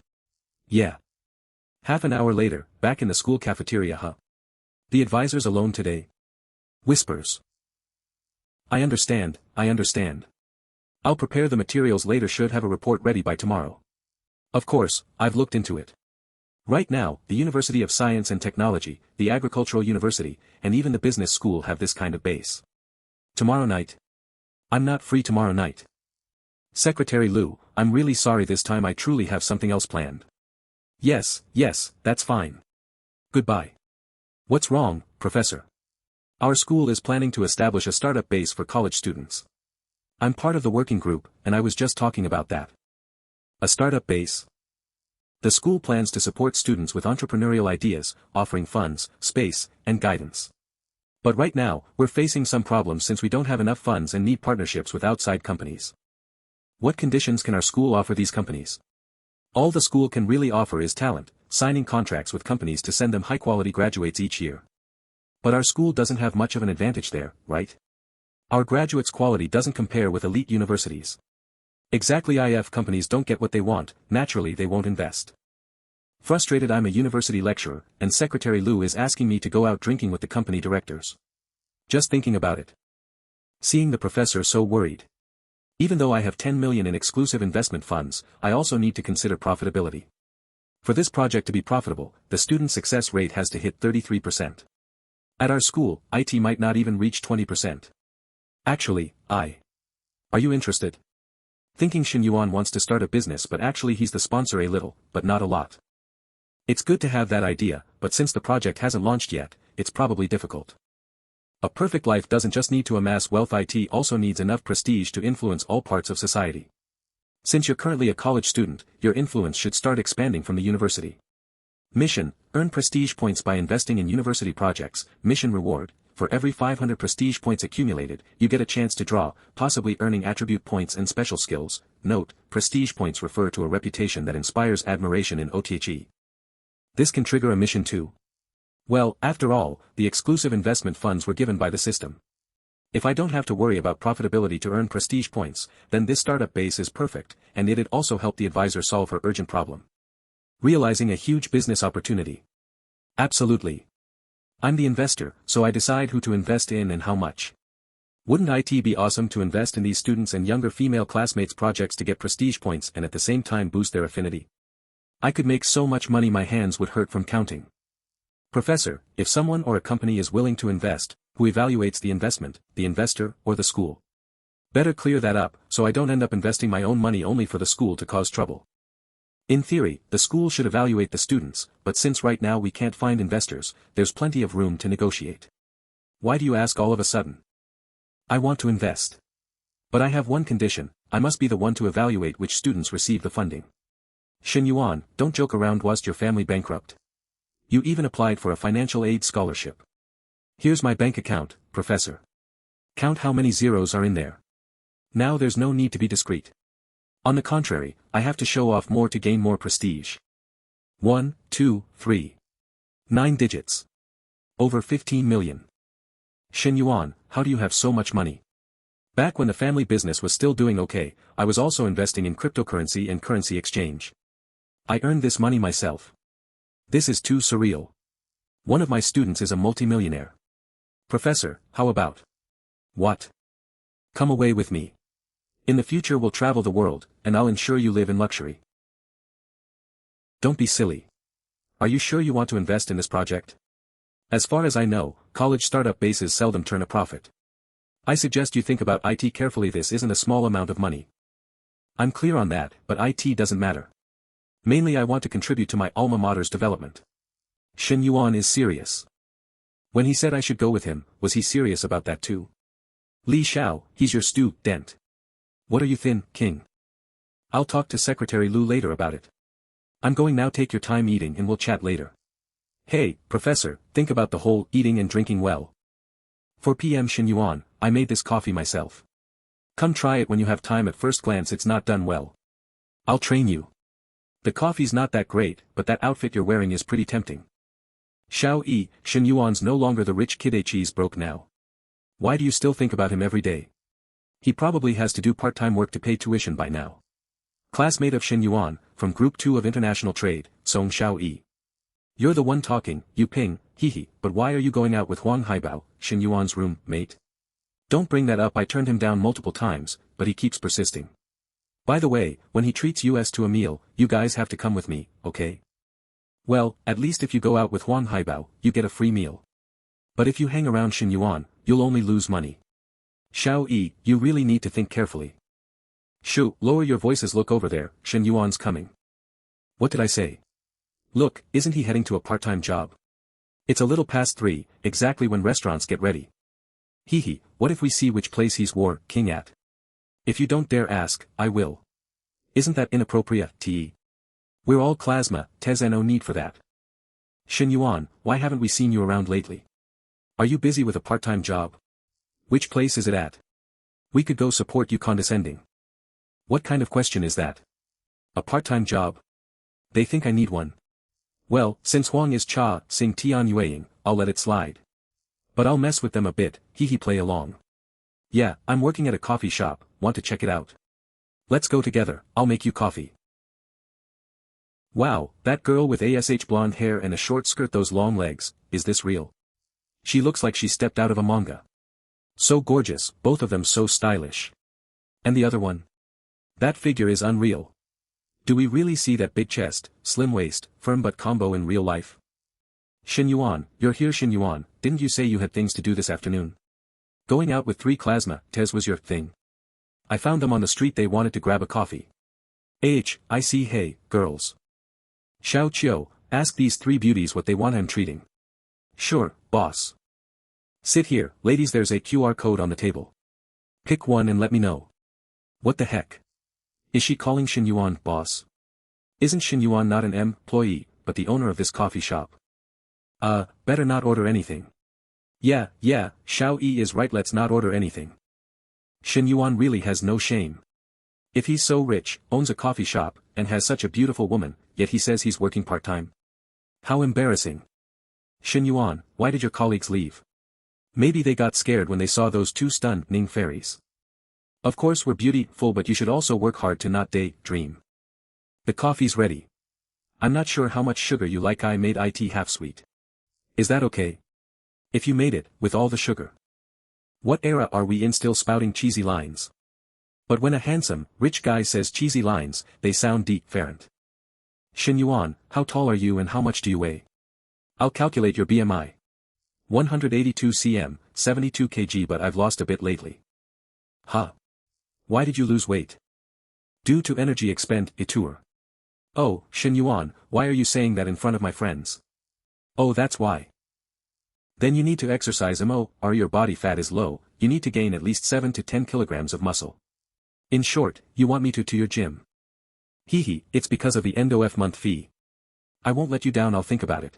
Half an hour later, back in the school cafeteria. The advisor's alone today. Whispers. I understand. I'll prepare the materials later, should have a report ready by tomorrow. Of course, I've looked into it. Right now, the University of Science and Technology, the Agricultural University, and even the business school have this kind of base. Tomorrow night? I'm not free tomorrow night. Secretary Lu, I'm really sorry, this time I truly have something else planned. Yes, that's fine. Goodbye. What's wrong, Professor? Our school is planning to establish a startup base for college students. I'm part of the working group, and I was just talking about that. A startup base? The school plans to support students with entrepreneurial ideas, offering funds, space, and guidance. But right now, we're facing some problems since we don't have enough funds and need partnerships with outside companies. What conditions can our school offer these companies? All the school can really offer is talent, signing contracts with companies to send them high-quality graduates each year. But our school doesn't have much of an advantage there, right? Our graduates' quality doesn't compare with elite universities. Exactly, if companies don't get what they want, naturally they won't invest. Frustrated, I'm a university lecturer, and Secretary Lu is asking me to go out drinking with the company directors. Just thinking about it. Seeing the professor so worried. Even though I have 10 million in exclusive investment funds, I also need to consider profitability. For this project to be profitable, the student success rate has to hit 33%. At our school, IT might not even reach 20%. Actually, Are you interested? Thinking Shen Yuan wants to start a business, but actually he's the sponsor a little, but not a lot. It's good to have that idea, but since the project hasn't launched yet, it's probably difficult. A perfect life doesn't just need to amass wealth, it also needs enough prestige to influence all parts of society. Since you're currently a college student, your influence should start expanding from the university. Mission, earn prestige points by investing in university projects. Mission reward, for every 500 prestige points accumulated, you get a chance to draw, possibly earning attribute points and special skills. Note, prestige points refer to a reputation that inspires admiration in OTHE. This can trigger a mission too. Well, after all, the exclusive investment funds were given by the system. If I don't have to worry about profitability to earn prestige points, then this startup base is perfect, and it'd also help the advisor solve her urgent problem. Realizing a huge business opportunity. Absolutely. I'm the investor, so I decide who to invest in and how much. Wouldn't it be awesome to invest in these students and younger female classmates' projects to get prestige points and at the same time boost their affinity? I could make so much money my hands would hurt from counting. Professor, if someone or a company is willing to invest, who evaluates the investment, the investor, or the school? Better clear that up, so I don't end up investing my own money only for the school to cause trouble. In theory, the school should evaluate the students, but since right now we can't find investors, there's plenty of room to negotiate. Why do you ask all of a sudden? I want to invest. But I have one condition, I must be the one to evaluate which students receive the funding. Shen Yuan, don't joke around whilst your family bankrupt. You even applied for a financial aid scholarship. Here's my bank account, Professor. Count how many zeros are in there. Now there's no need to be discreet. On the contrary, I have to show off more to gain more prestige. 1, 2, 3. 9 digits. Over 15 million. Shen Yuan, how do you have so much money? Back when the family business was still doing okay, I was also investing in cryptocurrency and currency exchange. I earned this money myself. This is too surreal. One of my students is a multimillionaire. Professor, how about? What? Come away with me. In the future we'll travel the world, and I'll ensure you live in luxury. Don't be silly. Are you sure you want to invest in this project? As far as I know, college startup bases seldom turn a profit. I suggest you think about it carefully. This isn't a small amount of money. I'm clear on that, but it doesn't matter. Mainly I want to contribute to my alma mater's development. Shen Yuan is serious. When he said I should go with him, was he serious about that too? Li Xiao, he's your student. What are you thin, king? I'll talk to Secretary Lu later about it. I'm going now. Take your time eating and we'll chat later. Hey, Professor, think about the whole eating and drinking well. 4 p.m. Shen Yuan, I made this coffee myself. Come try it when you have time. At first glance it's not done well. I'll train you. The coffee's not that great, but that outfit you're wearing is pretty tempting. Xiao Yi, Shen Yuan's no longer the rich kid. He's broke now. Why do you still think about him every day? He probably has to do part-time work to pay tuition by now. Classmate of Shen Yuan, from Group 2 of International Trade, Song Xiao Yi. You're the one talking, you ping, hee, but why are you going out with Huang Haibao, Shen Yuan's room, mate? Don't bring that up. I turned him down multiple times, but he keeps persisting. By the way, when he treats us to a meal, you guys have to come with me, okay? Well, at least if you go out with Huang Haibao, you get a free meal. But if you hang around Shen Yuan, you'll only lose money. Xiao Yi, you really need to think carefully. Shoo, lower your voices. Look over there, Shen Yuan's coming. What did I say? Look, isn't he heading to a part-time job? It's a little past 3, exactly when restaurants get ready. Hee, what if we see which place he's war king at? If you don't dare ask, I will. Isn't that inappropriate, T? We're all classma, Tez, and no need for that. Shen Yuan, why haven't we seen you around lately? Are you busy with a part-time job? Which place is it at? We could go support you. Condescending. What kind of question is that? A part-time job? They think I need one. Well, since Huang is Cha, Sing Tian Yueying, I'll let it slide. But I'll mess with them a bit, play along. Yeah, I'm working at a coffee shop, want to check it out? Let's go together, I'll make you coffee. Wow, that girl with ash blonde hair and a short skirt, those long legs, is this real? She looks like she stepped out of a manga. So gorgeous, both of them so stylish. And the other one? That figure is unreal. Do we really see that big chest, slim waist, firm butt combo in real life? Shen Yuan, you're here. Shen Yuan, didn't you say you had things to do this afternoon? Going out with 3 classma, Tez was your thing. I found them on the street. They wanted to grab a coffee. I see. Hey, girls. Xiao Qiu, ask these 3 beauties what they want. I'm treating. Sure, boss. Sit here, ladies. There's a QR code on the table. Pick one and let me know. What the heck? Is she calling Shen Yuan boss? Isn't Shen Yuan not an employee, but the owner of this coffee shop? Better not order anything. Yeah, Xiao Yi is right. Let's not order anything. Shen Yuan really has no shame. If he's so rich, owns a coffee shop, and has such a beautiful woman, yet he says he's working part-time. How embarrassing. Shen Yuan, why did your colleagues leave? Maybe they got scared when they saw those two stunning fairies. Of course we're beautiful, but you should also work hard to not daydream. The coffee's ready. I'm not sure how much sugar you like. I made it half sweet. Is that okay? If you made it, with all the sugar. What era are we in, still spouting cheesy lines? But when a handsome, rich guy says cheesy lines, they sound different. Shen Yuan, how tall are you and how much do you weigh? I'll calculate your BMI. 182 cm, 72 kg, but I've lost a bit lately. Huh? Why did you lose weight? Due to energy expenditure. Oh, Shen Yuan, why are you saying that in front of my friends? Oh, that's why. Then you need to exercise more, or your body fat is low, you need to gain at least 7 to 10 kilograms of muscle. In short, you want me to your gym. Hee, it's because of the end of month fee. I won't let you down, I'll think about it.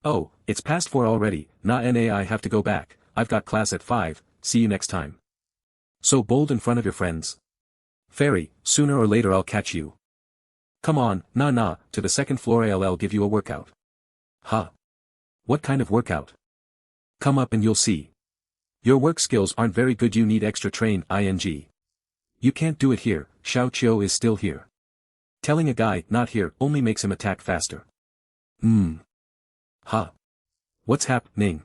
Oh, it's past 4 already, I have to go back, I've got class at 5, see you next time. So bold in front of your friends. Fairy, sooner or later I'll catch you. Come on, to the second floor, I'll give you a workout. Huh? What kind of workout? Come up and you'll see. Your work skills aren't very good, you need extra train, ing. You can't do it here, Xiao Qiu is still here. Telling a guy, not here, only makes him attack faster. Huh? What's happening?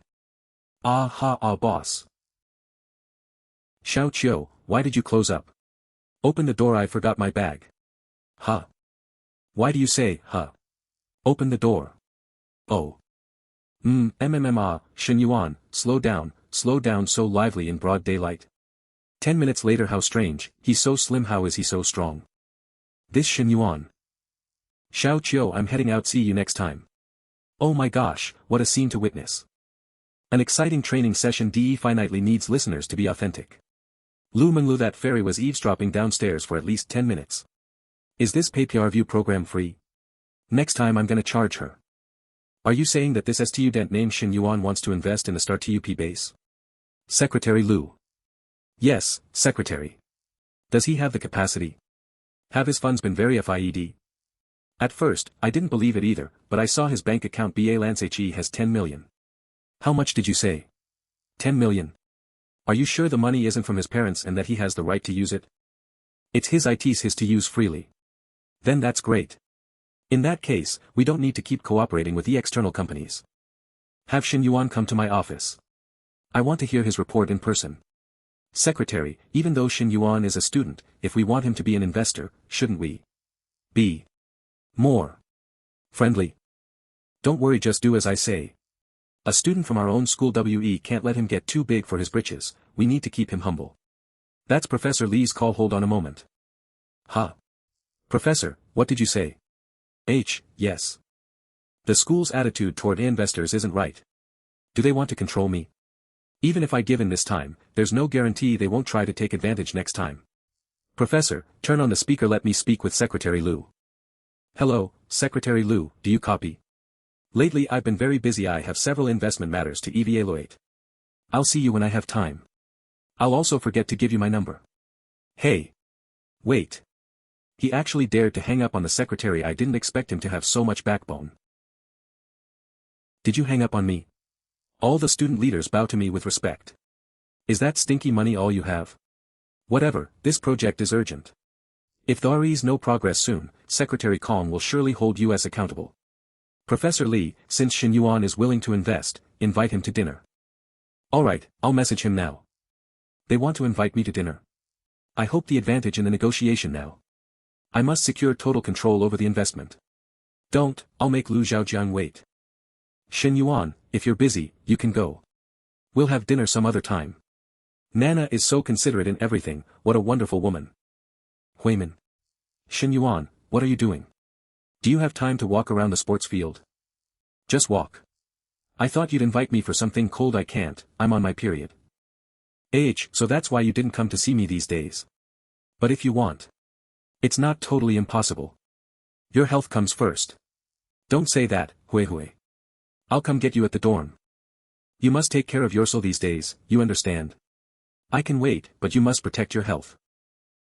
Boss. Xiao Qiu, why did you close up? Open the door, I forgot my bag. Huh? Why do you say, huh? Open the door. Oh. Shen Yuan, slow down, so lively in broad daylight. 10 minutes later, how strange, he's so slim, how is he so strong? This Shen Yuan. Xiao Qiu, I'm heading out, see you next time. Oh my gosh, what a scene to witness. An exciting training session definitely needs listeners to be authentic. Lu Menglu, that fairy was eavesdropping downstairs for at least 10 minutes. Is this pay-per-view program free? Next time I'm gonna charge her. Are you saying that this student named Shen Yuan wants to invest in the startup base? Secretary Lu. Yes, Secretary. Does he have the capacity? Have his funds been verified? At first, I didn't believe it either, but I saw his bank account balance he has 10 million. How much did you say? 10 million. Are you sure the money isn't from his parents and that he has the right to use it? It's his to use freely. Then that's great. In that case, we don't need to keep cooperating with the external companies. Have Shen Yuan come to my office. I want to hear his report in person. Secretary, even though Shen Yuan is a student, if we want him to be an investor, shouldn't we be more friendly? Don't worry, just do as I say. A student from our own school, we can't let him get too big for his britches, we need to keep him humble. That's Professor Lee's call, hold on a moment. Huh? Professor, what did you say? Yes. The school's attitude toward investors isn't right. Do they want to control me? Even if I give in this time, there's no guarantee they won't try to take advantage next time. Professor, turn on the speaker, let me speak with Secretary Lu. Hello, Secretary Lu, do you copy? Lately I've been very busy, I have several investment matters to evaluate. I'll see you when I have time. I'll also forget to give you my number. Hey. Wait. He actually dared to hang up on the secretary, I didn't expect him to have so much backbone. Did you hang up on me? All the student leaders bow to me with respect. Is that stinky money all you have? Whatever, this project is urgent. If there is no progress soon, Secretary Kong will surely hold you as accountable. Professor Lee, since Shen Yuan is willing to invest, invite him to dinner. Alright, I'll message him now. They want to invite me to dinner. I hope the advantage in the negotiation now. I must secure total control over the investment. Don't, I'll make Lu Zhaojiang wait. Shen Yuan, if you're busy, you can go. We'll have dinner some other time. Nana is so considerate in everything, what a wonderful woman. Huimin. Shen Yuan, what are you doing? Do you have time to walk around the sports field? Just walk. I thought you'd invite me for something cold, I can't, I'm on my period. So that's why you didn't come to see me these days. But if you want. It's not totally impossible. Your health comes first. Don't say that, Hui. I'll come get you at the dorm. You must take care of yourself these days, you understand? I can wait, but you must protect your health.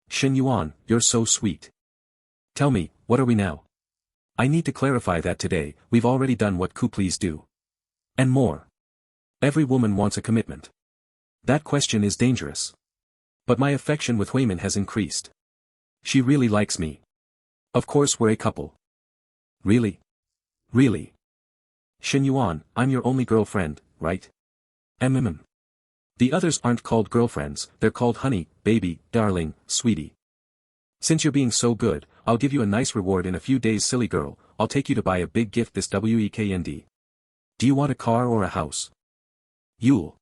Shen Yuan, you're so sweet. Tell me, what are we now? I need to clarify that today, we've already done what could please do. And more. Every woman wants a commitment. That question is dangerous. But my affection with Huimin has increased. She really likes me. Of course we're a couple. Really? Really? Shen Yuan, I'm your only girlfriend, right? Mm. The others aren't called girlfriends, they're called honey, baby, darling, sweetie. Since you're being so good, I'll give you a nice reward in a few days, silly girl. I'll take you to buy a big gift this weekend. Do you want a car or a house? You'll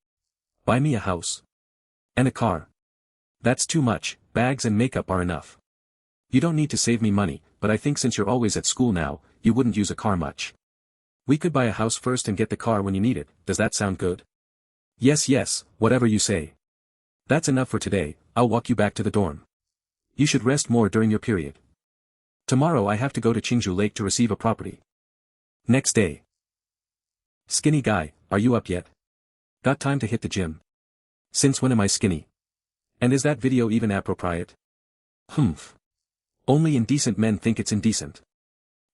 buy me a house. And a car. That's too much, bags and makeup are enough. You don't need to save me money, but I think since you're always at school now, you wouldn't use a car much. We could buy a house first and get the car when you need it, does that sound good? Yes, yes, whatever you say. That's enough for today, I'll walk you back to the dorm. You should rest more during your period. Tomorrow I have to go to Qingzhou Lake to receive a property. Next day. Skinny guy, are you up yet? Got time to hit the gym? Since when am I skinny? And is that video even appropriate? Humph. Only indecent men think it's indecent.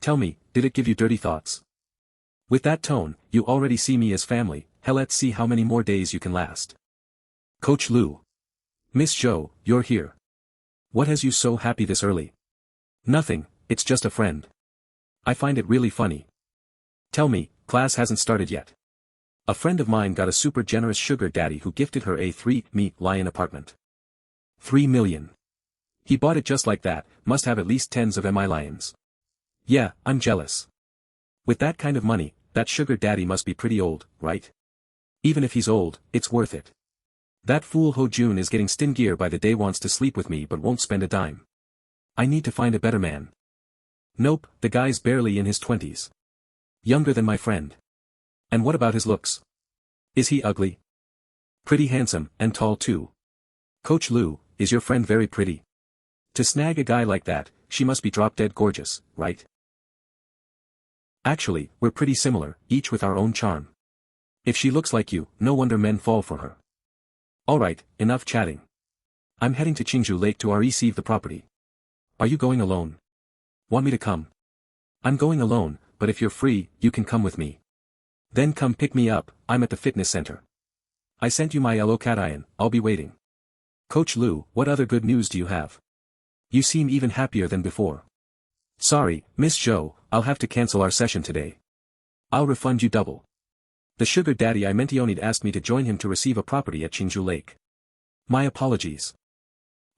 Tell me, did it give you dirty thoughts? With that tone, you already see me as family, hell let's see how many more days you can last. Coach Lu. Miss Zhou, you're here. What has you so happy this early? Nothing, it's just a friend. I find it really funny. Tell me, class hasn't started yet. A friend of mine got a super generous sugar daddy who gifted her a 3-million apartment. 3 million. He bought it just like that, must have at least tens of lions. Yeah, I'm jealous. With that kind of money, that sugar daddy must be pretty old, right? Even if he's old, it's worth it. That fool Ho Jun is getting stingier by the day, wants to sleep with me but won't spend a dime. I need to find a better man. Nope, the guy's barely in his 20s. Younger than my friend. And what about his looks? Is he ugly? Pretty handsome, and tall too. Coach Lu, is your friend very pretty? To snag a guy like that, she must be drop-dead gorgeous, right? Actually, we're pretty similar, each with our own charm. If she looks like you, no wonder men fall for her. Alright, enough chatting. I'm heading to Qingzhou Lake to receive the property. Are you going alone? Want me to come? I'm going alone, but if you're free, you can come with me. Then come pick me up, I'm at the fitness center. I sent you my location, I'll be waiting. Coach Lu, what other good news do you have? You seem even happier than before. Sorry, Miss Zhou, I'll have to cancel our session today. I'll refund you double. The sugar daddy I mentioned asked me to join him to receive a property at Qingzhou Lake. My apologies.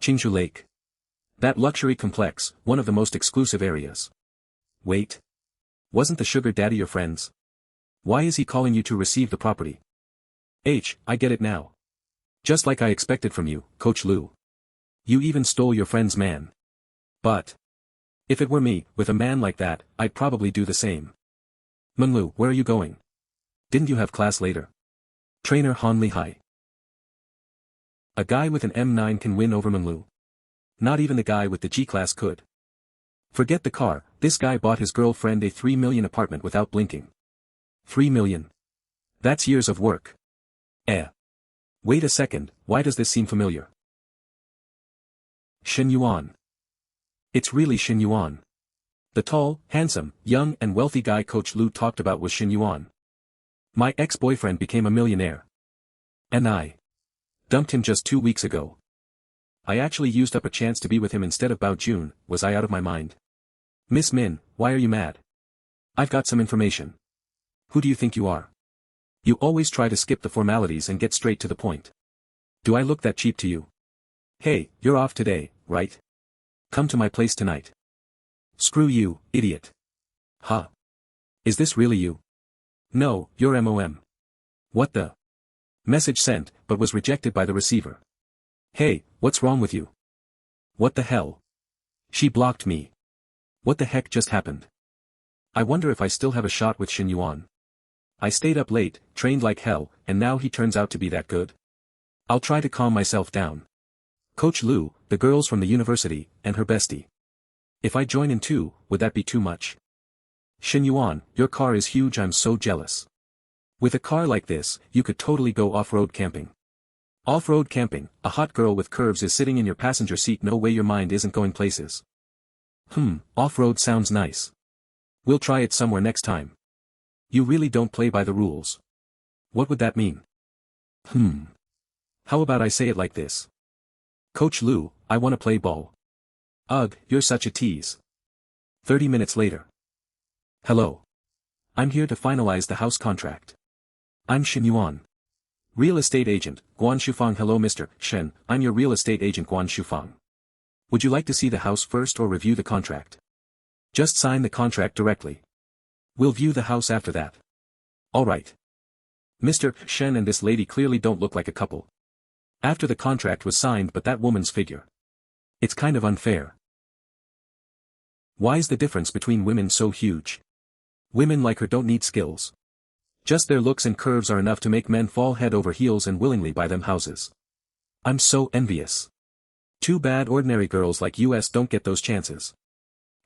Qingzhou Lake. That luxury complex, one of the most exclusive areas. Wait. Wasn't the sugar daddy your friend's? Why is he calling you to receive the property? I get it now. Just like I expected from you, Coach Lu. You even stole your friend's man. But if it were me, with a man like that, I'd probably do the same. Menglu, where are you going? Didn't you have class later? Trainer Han Lihai. A guy with an M9 can win over Menglu. Not even the guy with the G-class could. Forget the car, this guy bought his girlfriend a 3 million apartment without blinking. 3 million. That's years of work. Wait a second, why does this seem familiar? Shen Yuan. It's really Shen Yuan. The tall, handsome, young and wealthy guy Coach Lu talked about was Shen Yuan. My ex-boyfriend became a millionaire. And I dumped him just 2 weeks ago. I actually used up a chance to be with him instead of Bao Jun. Was I out of my mind? Miss Min, why are you mad? I've got some information. Who do you think you are? You always try to skip the formalities and get straight to the point. Do I look that cheap to you? Hey, you're off today, right? Come to my place tonight. Screw you, idiot. Huh? Is this really you? No, you're MOM. What the? Message sent, but was rejected by the receiver. Hey, what's wrong with you? What the hell? She blocked me. What the heck just happened? I wonder if I still have a shot with Shen Yuan. I stayed up late, trained like hell, and now he turns out to be that good? I'll try to calm myself down. Coach Lu, the girls from the university, and her bestie. If I join in too, would that be too much? Shen Yuan, your car is huge, I'm so jealous. With a car like this, you could totally go off-road camping. Off-road camping, a hot girl with curves is sitting in your passenger seat, no way your mind isn't going places. Off-road sounds nice. We'll try it somewhere next time. You really don't play by the rules. What would that mean? How about I say it like this? Coach Lu, I wanna play ball. Ugh, you're such a tease. 30 minutes later. Hello. I'm here to finalize the house contract. I'm Shen Yuan. Real estate agent, Guan Shufang. Hello Mr. Shen, I'm your real estate agent Guan Shufang. Would you like to see the house first or review the contract? Just sign the contract directly. We'll view the house after that. Alright. Mr. Shen and this lady clearly don't look like a couple. After the contract was signed, but that woman's figure. It's kind of unfair. Why is the difference between women so huge? Women like her don't need skills. Just their looks and curves are enough to make men fall head over heels and willingly buy them houses. I'm so envious. Too bad ordinary girls like us don't get those chances.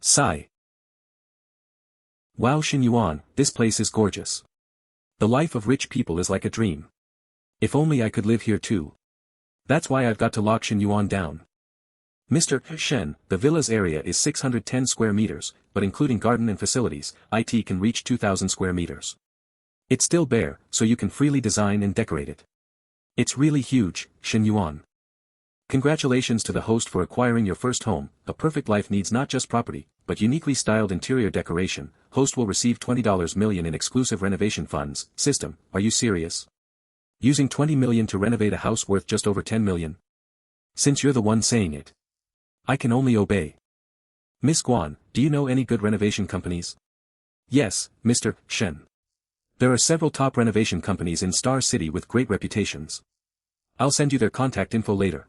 Sigh. Wow, Shen Yuan, this place is gorgeous. The life of rich people is like a dream. If only I could live here too. That's why I've got to lock Shen Yuan down. Mr. Shen, the villa's area is 610 square meters, but including garden and facilities, it can reach 2,000 square meters. It's still bare, so you can freely design and decorate it. It's really huge, Shen Yuan. Congratulations to the host for acquiring your first home. A perfect life needs not just property, but uniquely styled interior decoration. Host will receive $20 million in exclusive renovation funds. System, are you serious? Using $20 million to renovate a house worth just over $10 million? Since you're the one saying it, I can only obey. Miss Guan, do you know any good renovation companies? Yes, Mr. Shen. There are several top renovation companies in Star City with great reputations. I'll send you their contact info later.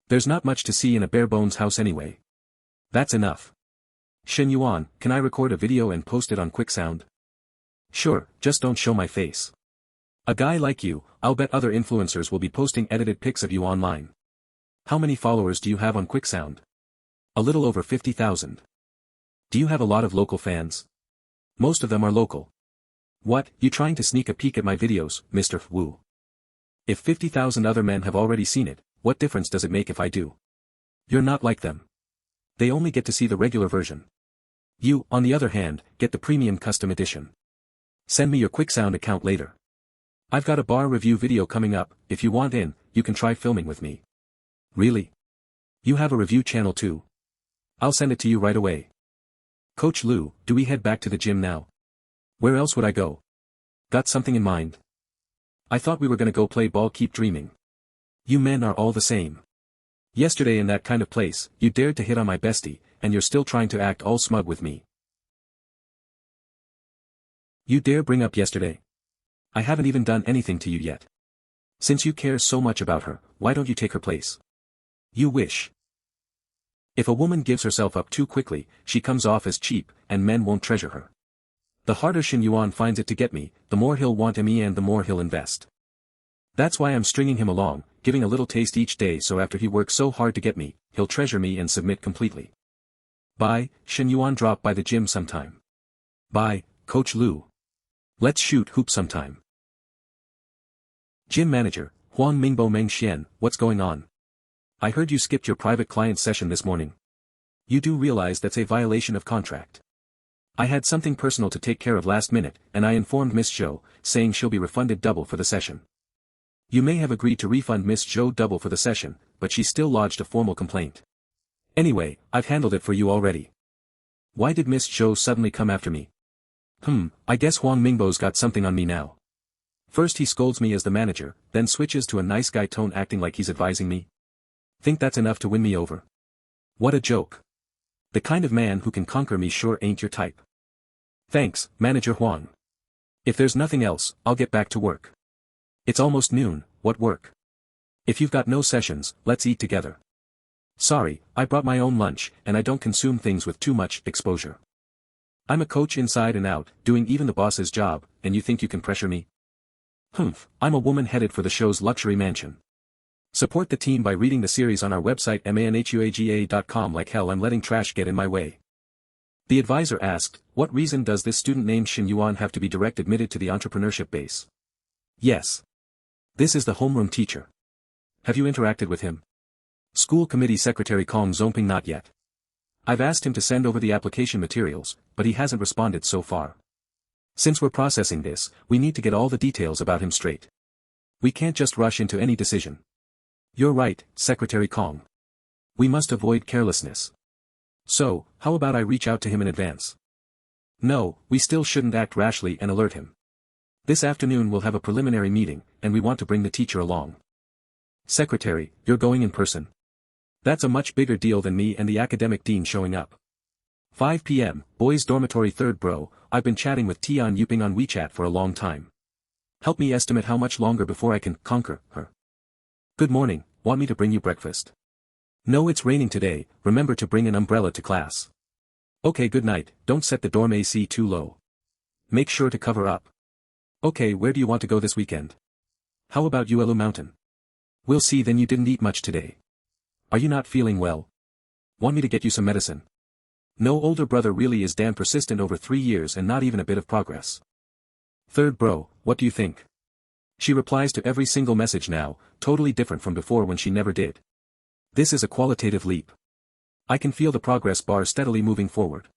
There's not much to see in a bare-bones house anyway. That's enough. Shen Yuan, can I record a video and post it on QuickSound? Sure, just don't show my face. A guy like you, I'll bet other influencers will be posting edited pics of you online. How many followers do you have on QuickSound? A little over 50,000. Do you have a lot of local fans? Most of them are local. What, you trying to sneak a peek at my videos, Mr. Wu? If 50,000 other men have already seen it, what difference does it make if I do? You're not like them. They only get to see the regular version. You, on the other hand, get the premium custom edition. Send me your QuickSound account later. I've got a bar review video coming up. If you want in, you can try filming with me. Really? You have a review channel too? I'll send it to you right away. Coach Lu, do we head back to the gym now? Where else would I go? Got something in mind? I thought we were gonna go play ball. Keep dreaming. You men are all the same. Yesterday in that kind of place, you dared to hit on my bestie, and you're still trying to act all smug with me. You dare bring up yesterday? I haven't even done anything to you yet. Since you care so much about her, why don't you take her place? You wish. If a woman gives herself up too quickly, she comes off as cheap, and men won't treasure her. The harder Shen Yuan finds it to get me, the more he'll want me and the more he'll invest. That's why I'm stringing him along, giving a little taste each day, so after he works so hard to get me, he'll treasure me and submit completely. Bye, Shen Yuan. Drop by the gym sometime. Bye, Coach Lu. Let's shoot hoops sometime. Gym manager, Huang Mingbo Meng Xian, what's going on? I heard you skipped your private client session this morning. You do realize that's a violation of contract. I had something personal to take care of last minute, and I informed Miss Zhou, saying she'll be refunded double for the session. You may have agreed to refund Miss Zhou double for the session, but she still lodged a formal complaint. Anyway, I've handled it for you already. Why did Miss Zhou suddenly come after me? I guess Huang Mingbo's got something on me now. First he scolds me as the manager, then switches to a nice guy tone acting like he's advising me. Think that's enough to win me over? What a joke. The kind of man who can conquer me sure ain't your type. Thanks, Manager Huang. If there's nothing else, I'll get back to work. It's almost noon, what work? If you've got no sessions, let's eat together. Sorry, I brought my own lunch, and I don't consume things with too much exposure. I'm a coach inside and out, doing even the boss's job, and you think you can pressure me? I'm a woman headed for the show's luxury mansion. Support the team by reading the series on our website manhuaga.com. Like hell, I'm letting trash get in my way. The advisor asked, what reason does this student named Shen Yuan have to be direct admitted to the entrepreneurship base? Yes. This is the homeroom teacher. Have you interacted with him? School committee secretary Kong Zongping. Not yet. I've asked him to send over the application materials, but he hasn't responded so far. Since we're processing this, we need to get all the details about him straight. We can't just rush into any decision. You're right, Secretary Kong. We must avoid carelessness. So, how about I reach out to him in advance? No, we still shouldn't act rashly and alert him. This afternoon we'll have a preliminary meeting, and we want to bring the teacher along. Secretary, you're going in person. That's a much bigger deal than me and the academic dean showing up. 5 p.m., boys dormitory 3rd bro, I've been chatting with Tian Yuping on WeChat for a long time. Help me estimate how much longer before I can conquer her. Good morning, want me to bring you breakfast? No, it's raining today, remember to bring an umbrella to class. Okay, good night, don't set the dorm AC too low. Make sure to cover up. Okay, where do you want to go this weekend? How about Uelu Mountain? We'll see, then you didn't eat much today. Are you not feeling well? Want me to get you some medicine? No, older brother really is damn persistent over 3 years and not even a bit of progress. 3rd bro, what do you think? She replies to every single message now, totally different from before when she never did. This is a qualitative leap. I can feel the progress bar steadily moving forward.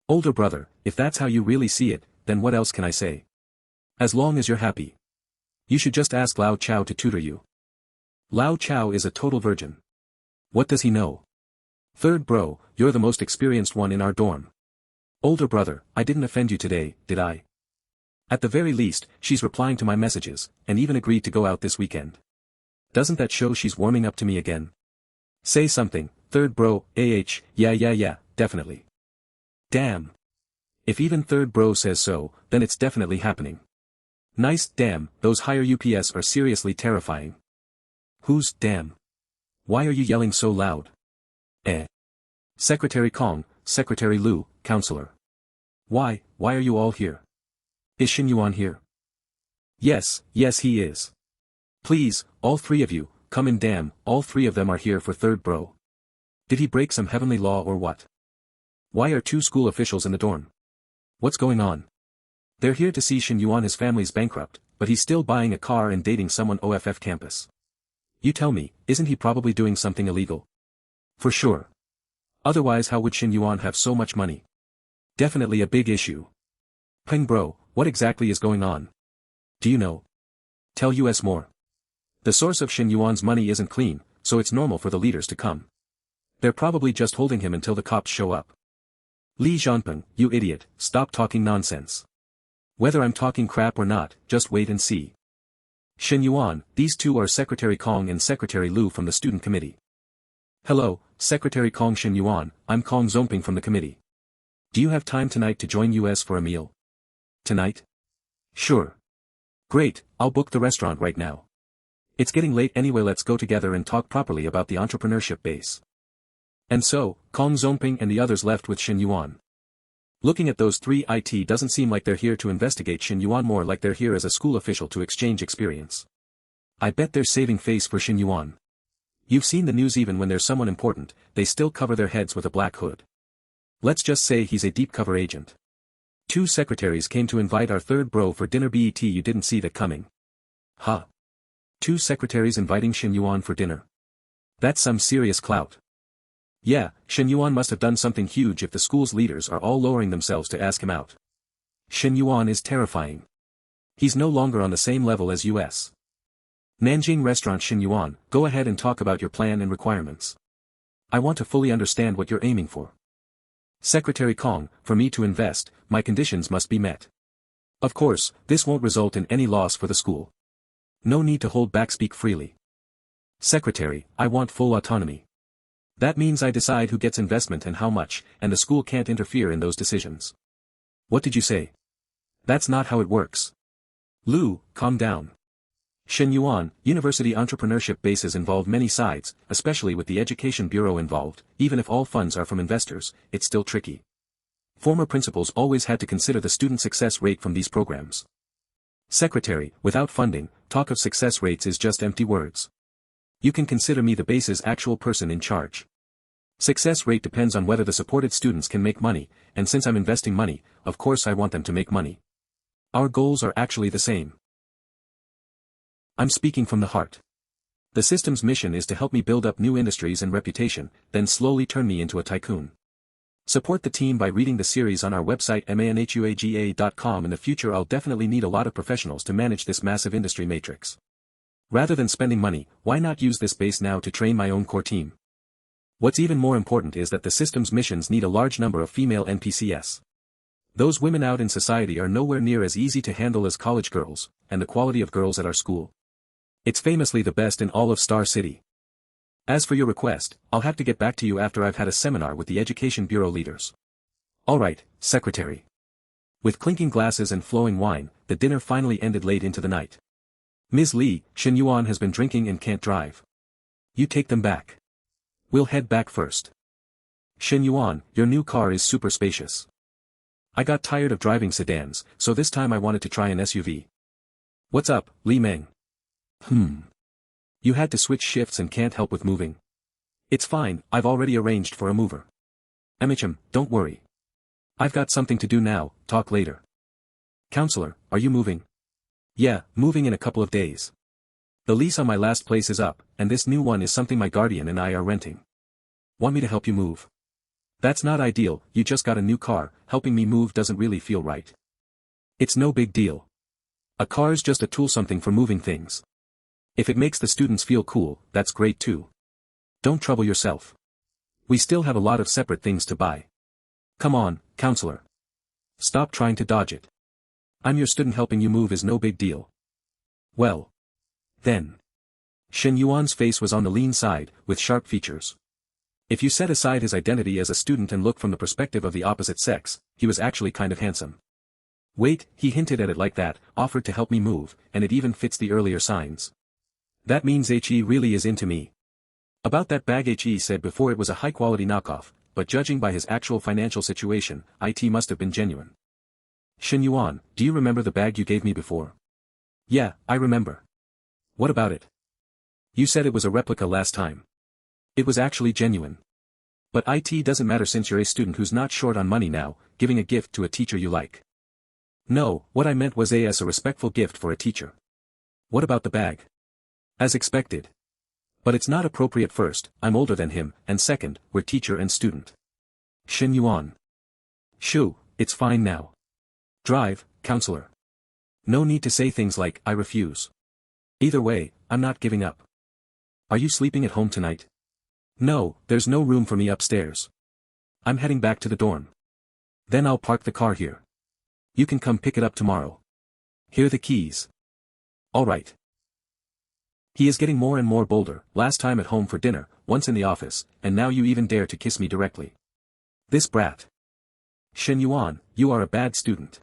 Older brother, if that's how you really see it, then what else can I say? As long as you're happy. You should just ask Lao Chao to tutor you. Lao Chao is a total virgin. What does he know? 3rd bro, you're the most experienced one in our dorm. Older brother, I didn't offend you today, did I? At the very least, she's replying to my messages, and even agreed to go out this weekend. Doesn't that show she's warming up to me again? Say something, 3rd bro, yeah, definitely. Damn. If even 3rd bro says so, then it's definitely happening. Nice, damn, those higher UPS are seriously terrifying. Who's damn? Why are you yelling so loud? Secretary Kong, Secretary Lu, Counselor. Why are you all here? Is Shen Yuan here? Yes, he is. Please, all 3 of you, come in, damn, all 3 of them are here for 3rd bro. Did he break some heavenly law or what? Why are 2 school officials in the dorm? What's going on? They're here to see Shen Yuan. His family's bankrupt, but he's still buying a car and dating someone OFF campus. You tell me, isn't he probably doing something illegal? For sure. Otherwise how would Shen Yuan have so much money? Definitely a big issue. Peng bro, what exactly is going on? Do you know? Tell us more. The source of Shen Yuan's money isn't clean, so it's normal for the leaders to come. They're probably just holding him until the cops show up. Li Zhanpeng, you idiot, stop talking nonsense. Whether I'm talking crap or not, just wait and see. Shen Yuan, these 2 are Secretary Kong and Secretary Lu from the student committee. Hello, Secretary Kong. Shen Yuan, I'm Kong Zongping from the committee. Do you have time tonight to join us for a meal? Tonight? Sure. Great, I'll book the restaurant right now. It's getting late anyway, let's go together and talk properly about the entrepreneurship base. And so, Kong Zongping and the others left with Shen Yuan. Looking at those 3, it doesn't seem like they're here to investigate Shen Yuan, more like they're here as a school official to exchange experience. I bet they're saving face for Shen Yuan. You've seen the news, even when there's someone important, they still cover their heads with a black hood. Let's just say he's a deep cover agent. 2 secretaries came to invite our 3rd bro for dinner, bet you didn't see that coming. Huh. 2 secretaries inviting Shen Yuan for dinner. That's some serious clout. Yeah, Shen Yuan must have done something huge if the school's leaders are all lowering themselves to ask him out. Shen Yuan is terrifying. He's no longer on the same level as us. Nanjing Restaurant. Shen Yuan, go ahead and talk about your plan and requirements. I want to fully understand what you're aiming for. Secretary Kong, for me to invest, my conditions must be met. Of course, this won't result in any loss for the school. No need to hold back, speak freely. Secretary, I want full autonomy. That means I decide who gets investment and how much, and the school can't interfere in those decisions. What did you say? That's not how it works. Lu, calm down. Shen Yuan, university entrepreneurship bases involve many sides, especially with the education bureau involved. Even if all funds are from investors, it's still tricky. Former principals always had to consider the student success rate from these programs. Secretary, without funding, talk of success rates is just empty words. You can consider me the base's actual person in charge. Success rate depends on whether the supported students can make money, and since I'm investing money, of course I want them to make money. Our goals are actually the same. I'm speaking from the heart. The system's mission is to help me build up new industries and reputation, then slowly turn me into a tycoon. Support the team by reading the series on our website manhuaga.com. In the future I'll definitely need a lot of professionals to manage this massive industry matrix. Rather than spending money, why not use this base now to train my own core team? What's even more important is that the system's missions need a large number of female NPCs. Those women out in society are nowhere near as easy to handle as college girls, and the quality of girls at our school. It's famously the best in all of Star City. As for your request, I'll have to get back to you after I've had a seminar with the Education Bureau leaders. Alright, Secretary. With clinking glasses and flowing wine, the dinner finally ended late into the night. Ms. Lee, Shen Yuan has been drinking and can't drive. You take them back. We'll head back first. Shen Yuan, your new car is super spacious. I got tired of driving sedans, so this time I wanted to try an SUV. What's up, Li Meng? You had to switch shifts and can't help with moving. It's fine, I've already arranged for a mover. Don't worry. I've got something to do now, talk later. Counselor, are you moving? Yeah, moving in a couple of days. The lease on my last place is up, and this new one is something my guardian and I are renting. Want me to help you move? That's not ideal, you just got a new car, helping me move doesn't really feel right. It's no big deal. A car's just a tool, something for moving things. If it makes the students feel cool, that's great too. Don't trouble yourself. We still have a lot of separate things to buy. Come on, counselor. Stop trying to dodge it. I'm your student, helping you move is no big deal. Well. Then. Shen Yuan's face was on the lean side, with sharp features. If you set aside his identity as a student and look from the perspective of the opposite sex, he was actually kind of handsome. Wait, he hinted at it like that, offered to help me move, and it even fits the earlier signs. That means HE really is into me. About that bag, HE said before it was a high-quality knockoff, but judging by his actual financial situation, IT must have been genuine. Shen Yuan, do you remember the bag you gave me before? Yeah, I remember. What about it? You said it was a replica last time. It was actually genuine. But IT doesn't matter since you're a student who's not short on money now, giving a gift to a teacher you like. No, what I meant was a respectful gift for a teacher. What about the bag? As expected. But it's not appropriate. First, I'm older than him, and second, we're teacher and student. Shen Yuan. Shoo, it's fine now. Drive, counselor. No need to say things like, I refuse. Either way, I'm not giving up. Are you sleeping at home tonight? No, there's no room for me upstairs. I'm heading back to the dorm. Then I'll park the car here. You can come pick it up tomorrow. Here are the keys. Alright. He is getting more and more bolder, last time at home for dinner, once in the office, and now you even dare to kiss me directly. This brat. Shen Yuan, you are a bad student.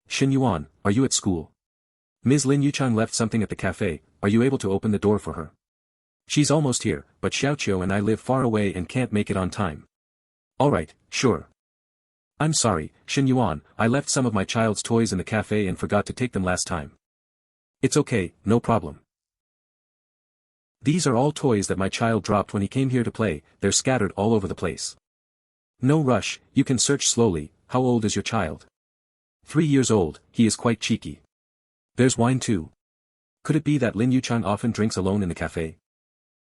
Shen Yuan, are you at school? Ms. Lin Yuchang left something at the cafe, are you able to open the door for her? She's almost here, but Xiaoqiu and I live far away and can't make it on time. Alright, sure. I'm sorry, Shen Yuan, I left some of my child's toys in the cafe and forgot to take them last time. It's okay, no problem. These are all toys that my child dropped when he came here to play, they're scattered all over the place. No rush, you can search slowly. How old is your child? 3 years old, he is quite cheeky. There's wine too. Could it be that Lin Yuchang often drinks alone in the cafe?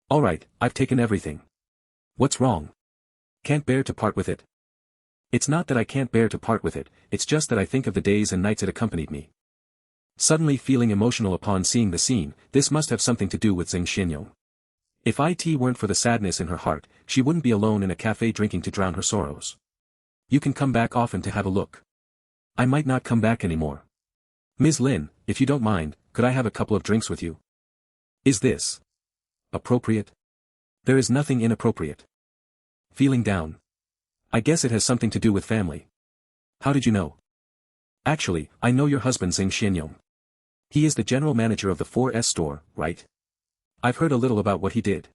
Alright, I've taken everything. What's wrong? Can't bear to part with it. It's not that I can't bear to part with it, it's just that I think of the days and nights it accompanied me. Suddenly feeling emotional upon seeing the scene, this must have something to do with Zheng Xianyong. If IT weren't for the sadness in her heart, she wouldn't be alone in a cafe drinking to drown her sorrows. You can come back often to have a look. I might not come back anymore. Ms. Lin, if you don't mind, could I have a couple of drinks with you? Is this appropriate? There is nothing inappropriate. Feeling down. I guess it has something to do with family. How did you know? Actually, I know your husband Zheng Xianyong. He is the general manager of the 4S store, right? I've heard a little about what he did.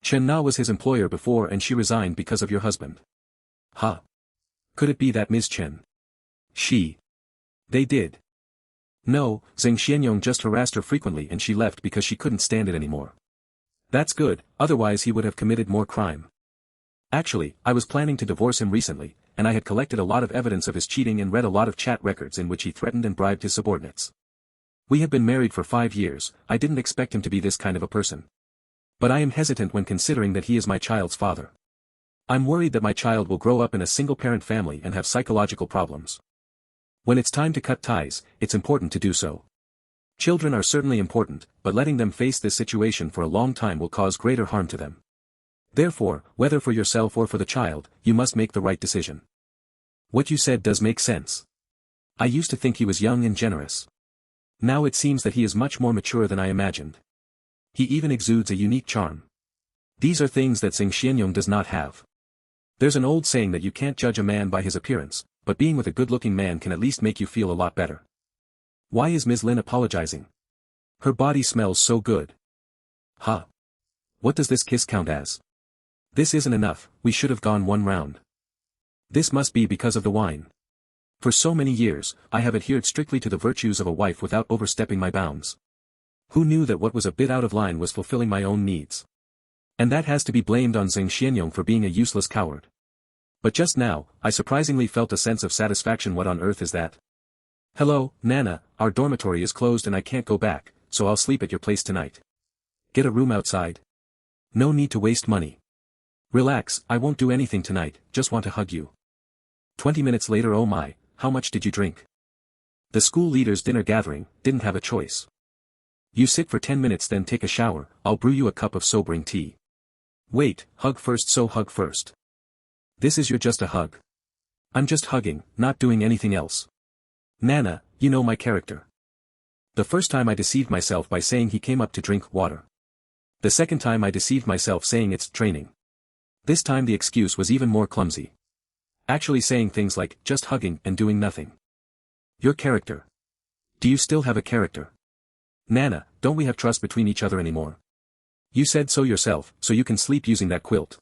Chen Na was his employer before and she resigned because of your husband. Huh? Could it be that Ms. Chen? They did. No, Zheng Xianyong just harassed her frequently and she left because she couldn't stand it anymore. That's good, otherwise he would have committed more crime. Actually, I was planning to divorce him recently, and I had collected a lot of evidence of his cheating and read a lot of chat records in which he threatened and bribed his subordinates. We have been married for 5 years, I didn't expect him to be this kind of a person. But I am hesitant when considering that he is my child's father. I'm worried that my child will grow up in a single-parent family and have psychological problems. When it's time to cut ties, it's important to do so. Children are certainly important, but letting them face this situation for a long time will cause greater harm to them. Therefore, whether for yourself or for the child, you must make the right decision. What you said does make sense. I used to think he was young and generous. Now it seems that he is much more mature than I imagined. He even exudes a unique charm. These are things that Shen Yuan does not have. There's an old saying that you can't judge a man by his appearance, but being with a good-looking man can at least make you feel a lot better. Why is Ms. Lin apologizing? Her body smells so good. Huh. What does this kiss count as? This isn't enough, we should have gone one round. This must be because of the wine. For so many years, I have adhered strictly to the virtues of a wife without overstepping my bounds. Who knew that what was a bit out of line was fulfilling my own needs? And that has to be blamed on Shen Yuan for being a useless coward. But just now, I surprisingly felt a sense of satisfaction. What on earth is that? Hello, Nana, our dormitory is closed and I can't go back, so I'll sleep at your place tonight. Get a room outside. No need to waste money. Relax, I won't do anything tonight, just want to hug you. 20 minutes later. Oh my, how much did you drink? The school leaders' dinner gathering, didn't have a choice. You sit for 10 minutes then take a shower, I'll brew you a cup of sobering tea. Wait, hug first. So hug first. This is just a hug. I'm just hugging, not doing anything else. Nana, you know my character. The first time I deceived myself by saying he came up to drink water. The second time I deceived myself saying it's training. This time the excuse was even more clumsy. Actually saying things like, just hugging and doing nothing. Your character. Do you still have a character? Nana, don't we have trust between each other anymore? You said so yourself, so you can sleep using that quilt.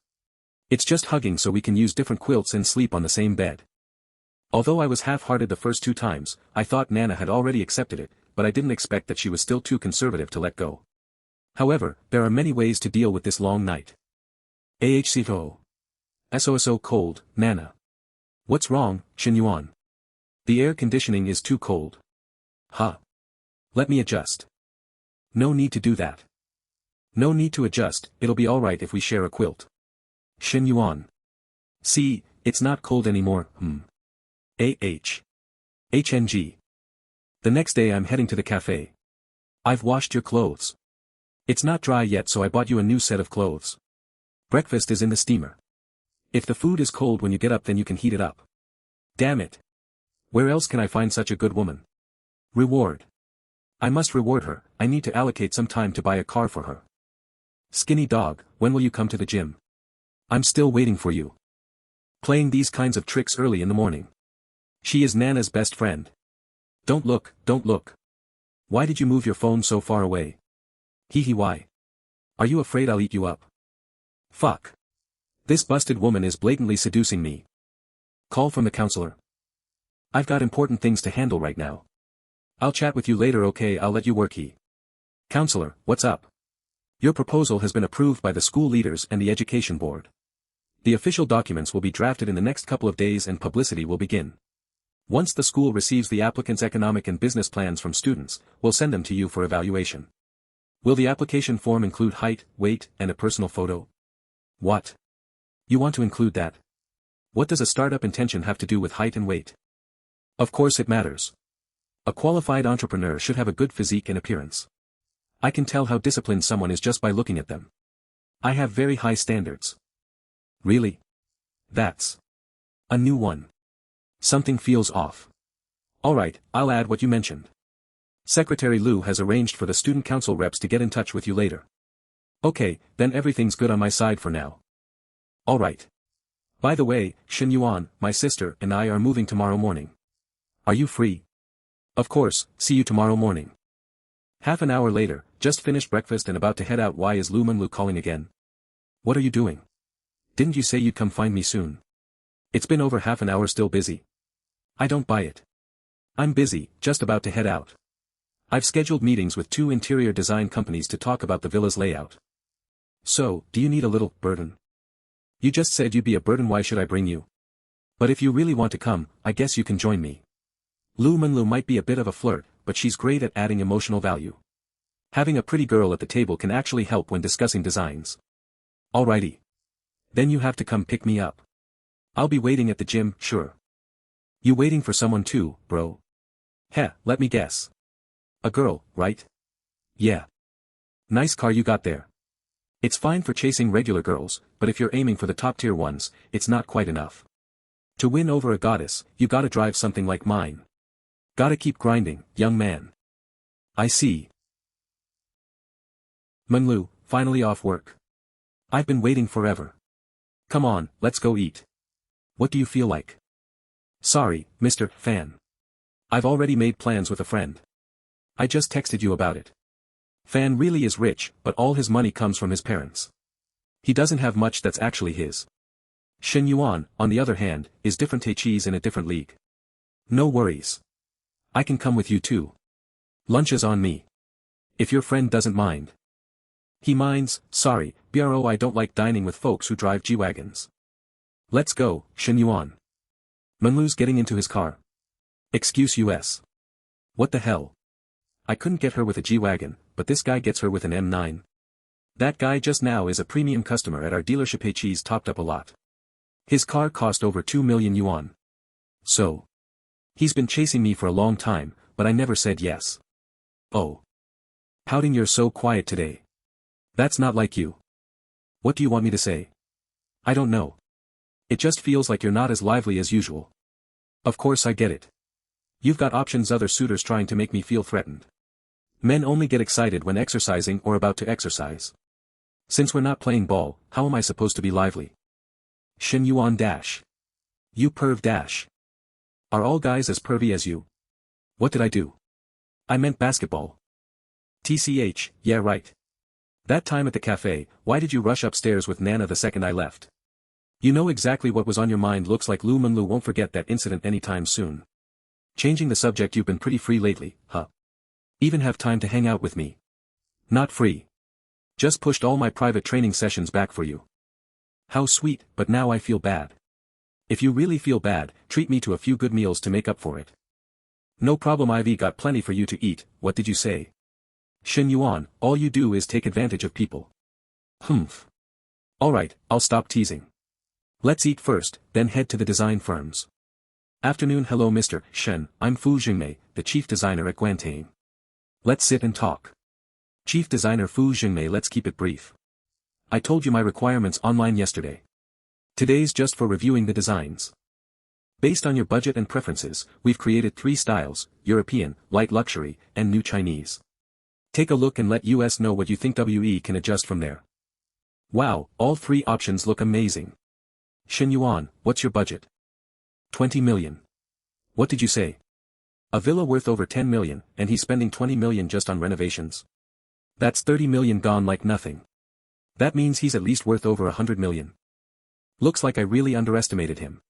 It's just hugging so we can use different quilts and sleep on the same bed. Although I was half-hearted the first 2 times, I thought Nana had already accepted it, but I didn't expect that she was still too conservative to let go. However, there are many ways to deal with this long night. AHCO. SOSO cold, Nana. What's wrong, Shen Yuan? The air conditioning is too cold. Huh. Let me adjust. No need to do that. No need to adjust, it'll be alright if we share a quilt. Shen Yuan. See, it's not cold anymore, HNG. The next day I'm heading to the cafe. I've washed your clothes. It's not dry yet so I bought you a new set of clothes. Breakfast is in the steamer. If the food is cold when you get up then you can heat it up. Damn it. Where else can I find such a good woman? Reward. I must reward her, I need to allocate some time to buy a car for her. Skinny dog, when will you come to the gym? I'm still waiting for you. Playing these kinds of tricks early in the morning. She is Nana's best friend. Don't look, don't look. Why did you move your phone so far away? Hee why? Are you afraid I'll eat you up? Fuck. This busted woman is blatantly seducing me. Call from the counselor. I've got important things to handle right now. I'll chat with you later. Okay, I'll let you work. Counselor, what's up? Your proposal has been approved by the school leaders and the education board. The official documents will be drafted in the next couple of days and publicity will begin. Once the school receives the applicant's economic and business plans from students, we'll send them to you for evaluation. Will the application form include height, weight, and a personal photo? What? You want to include that? What does a startup intention have to do with height and weight? Of course it matters. A qualified entrepreneur should have a good physique and appearance. I can tell how disciplined someone is just by looking at them. I have very high standards. Really? That's a new one. Something feels off. Alright, I'll add what you mentioned. Secretary Liu has arranged for the student council reps to get in touch with you later. Okay, then everything's good on my side for now. Alright. By the way, Shen Yuan, my sister, and I are moving tomorrow morning. Are you free? Of course, see you tomorrow morning. Half an hour later, just finished breakfast and about to head out. Why is Lu Manlu calling again? What are you doing? Didn't you say you'd come find me soon? It's been over half an hour. Still busy? I don't buy it. I'm busy, just about to head out. I've scheduled meetings with 2 interior design companies to talk about the villa's layout. So, do you need a little burden? You just said you'd be a burden. Why should I bring you? But if you really want to come, I guess you can join me. Lu Manlu might be a bit of a flirt, but she's great at adding emotional value. Having a pretty girl at the table can actually help when discussing designs. Alrighty. Then you have to come pick me up. I'll be waiting at the gym, sure. You waiting for someone too, bro? Heh, let me guess. A girl, right? Yeah. Nice car you got there. It's fine for chasing regular girls, but if you're aiming for the top-tier ones, it's not quite enough. To win over a goddess, you gotta drive something like mine. Gotta keep grinding, young man. I see. Manlu, finally off work. I've been waiting forever. Come on, let's go eat. What do you feel like? Sorry, Mr. Fan. I've already made plans with a friend. I just texted you about it. Fan really is rich, but all his money comes from his parents. He doesn't have much that's actually his. Shen Yuan, on the other hand, is different. Cheese in a different league. No worries. I can come with you too. Lunch is on me. If your friend doesn't mind. He minds, sorry, bro, I don't like dining with folks who drive G-Wagons. Let's go, Shen Yuan. Manlu's getting into his car. Excuse us. What the hell? I couldn't get her with a G-Wagon, but this guy gets her with an M9. That guy just now is a premium customer at our dealership. Cheese topped up a lot. His car cost over 2 million yuan. So. He's been chasing me for a long time, but I never said yes. Oh. Pouting, you're so quiet today. That's not like you. What do you want me to say? I don't know. It just feels like you're not as lively as usual. Of course I get it. You've got options, other suitors trying to make me feel threatened. Men only get excited when exercising or about to exercise. Since we're not playing ball, how am I supposed to be lively? Shen Yuan dash. You perv dash. Are all guys as pervy as you? What did I do? I meant basketball. TCH, yeah right. That time at the cafe, why did you rush upstairs with Nana the second I left? You know exactly what was on your mind. Looks like Lu Manlu won't forget that incident anytime soon. Changing the subject, you've been pretty free lately, huh? Even have time to hang out with me. Not free. Just pushed all my private training sessions back for you. How sweet, but now I feel bad. If you really feel bad, treat me to a few good meals to make up for it. No problem, Ivy, got plenty for you to eat. What did you say? Shen Yuan, all you do is take advantage of people. Humph. Alright, I'll stop teasing. Let's eat first, then head to the design firms. Afternoon. Hello Mr. Shen, I'm Fu Jingmei, the chief designer at Guantang. Let's sit and talk. Chief designer Fu Jingmei, let's keep it brief. I told you my requirements online yesterday. Today's just for reviewing the designs. Based on your budget and preferences, we've created 3 styles: European, light luxury, and new Chinese. Take a look and let us know what you think. We can adjust from there. Wow, all 3 options look amazing. Shen Yuan, what's your budget? 20 million. What did you say? A villa worth over 10 million, and he's spending 20 million just on renovations. That's 30 million gone like nothing. That means he's at least worth over 100 million. Looks like I really underestimated him.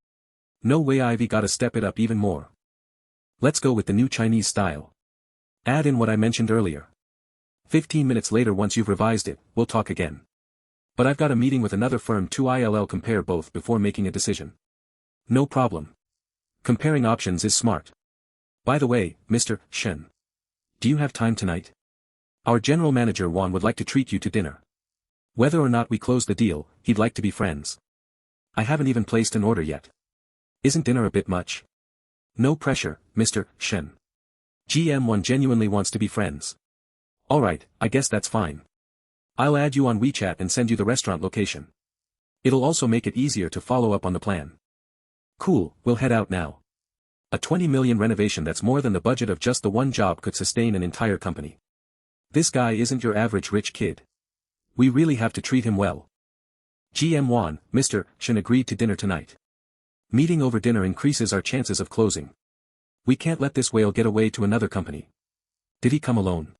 No way, Ivy, gotta step it up even more. Let's go with the new Chinese style. Add in what I mentioned earlier. 15 minutes later, once you've revised it, we'll talk again. But I've got a meeting with another firm to compare both before making a decision. No problem. Comparing options is smart. By the way, Mr. Shen. Do you have time tonight? Our general manager Juan would like to treat you to dinner. Whether or not we close the deal, he'd like to be friends. I haven't even placed an order yet. Isn't dinner a bit much? No pressure, Mr. Shen. GM1 genuinely wants to be friends. Alright, I guess that's fine. I'll add you on WeChat and send you the restaurant location. It'll also make it easier to follow up on the plan. Cool, we'll head out now. A 20 million renovation, that's more than the budget of just the one job could sustain an entire company. This guy isn't your average rich kid. We really have to treat him well. GM1, Mr. Shen agreed to dinner tonight. Meeting over dinner increases our chances of closing. We can't let this whale get away to another company. Did he come alone?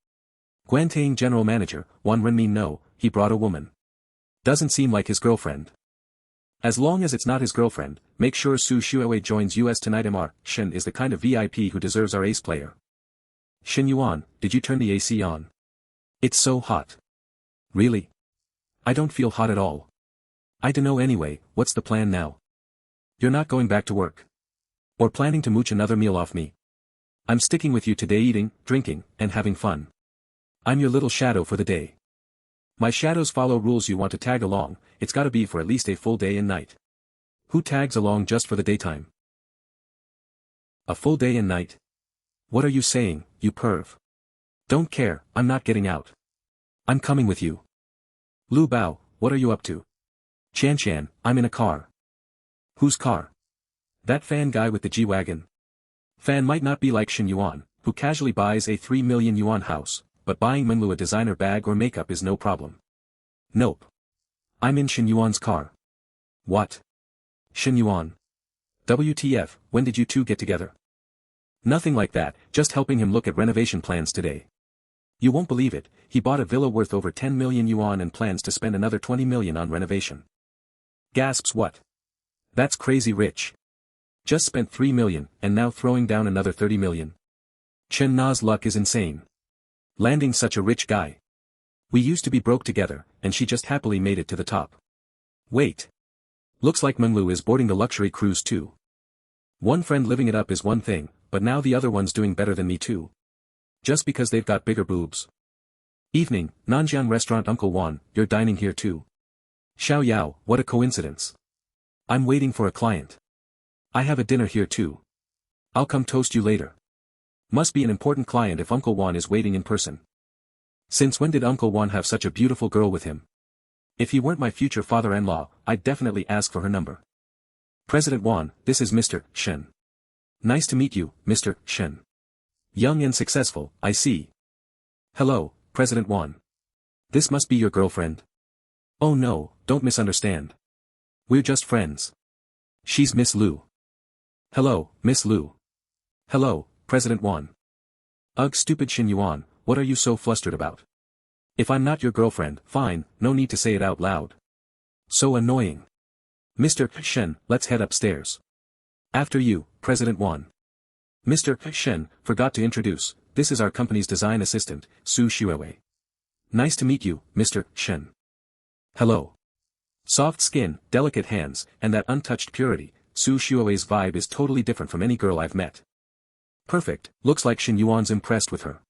Guantang general manager, Wan Renmin, no, he brought a woman. Doesn't seem like his girlfriend. As long as it's not his girlfriend, make sure Su Xuewei joins us tonight. Mr. Shen is the kind of VIP who deserves our ace player. Shen Yuan, did you turn the AC on? It's so hot. Really? I don't feel hot at all. I dunno. Anyway, what's the plan now? You're not going back to work? Or planning to mooch another meal off me? I'm sticking with you today, eating, drinking, and having fun. I'm your little shadow for the day. My shadows follow rules. You want to tag along, it's gotta be for at least a full day and night. Who tags along just for the daytime? A full day and night? What are you saying, you perv? Don't care, I'm not getting out. I'm coming with you. Lu Bao, what are you up to? Chan, I'm in a car. Whose car? That fan guy with the G-Wagon. Fan might not be like Shen Yuan, who casually buys a 3 million yuan house, but buying Manhwa a designer bag or makeup is no problem. Nope. I'm in Shen Yuan's car. What? Shen Yuan? WTF, when did you two get together? Nothing like that, just helping him look at renovation plans today. You won't believe it, he bought a villa worth over 10 million yuan and plans to spend another 20 million on renovation. Gasps. What? That's crazy rich. Just spent 3 million, and now throwing down another 30 million. Chen Na's luck is insane. Landing such a rich guy. We used to be broke together, and she just happily made it to the top. Wait. Looks like Manhwa is boarding the luxury cruise too. One friend living it up is one thing, but now the other one's doing better than me too. Just because they've got bigger boobs. Evening, Nanjian restaurant. Uncle Wan, you're dining here too. Xiao Yao, what a coincidence. I'm waiting for a client. I have a dinner here too. I'll come toast you later. Must be an important client if Uncle Wan is waiting in person. Since when did Uncle Wan have such a beautiful girl with him? If he weren't my future father-in-law, I'd definitely ask for her number. President Wan, this is Mr. Shen. Nice to meet you, Mr. Shen. Young and successful, I see. Hello, President Wan. This must be your girlfriend. Oh no, don't misunderstand. We're just friends. She's Miss Lu. Hello, Miss Lu. Hello, President Wan. Ugh, stupid Shen Yuan, what are you so flustered about? If I'm not your girlfriend, fine, no need to say it out loud. So annoying. Mr. Shen, let's head upstairs. After you, President Wan. Mr. Shen, forgot to introduce, this is our company's design assistant, Su Xuewei. Nice to meet you, Mr. Shen. Hello. Soft skin, delicate hands, and that untouched purity, Su Xuewei's vibe is totally different from any girl I've met. Perfect, looks like Shen Yuan's impressed with her.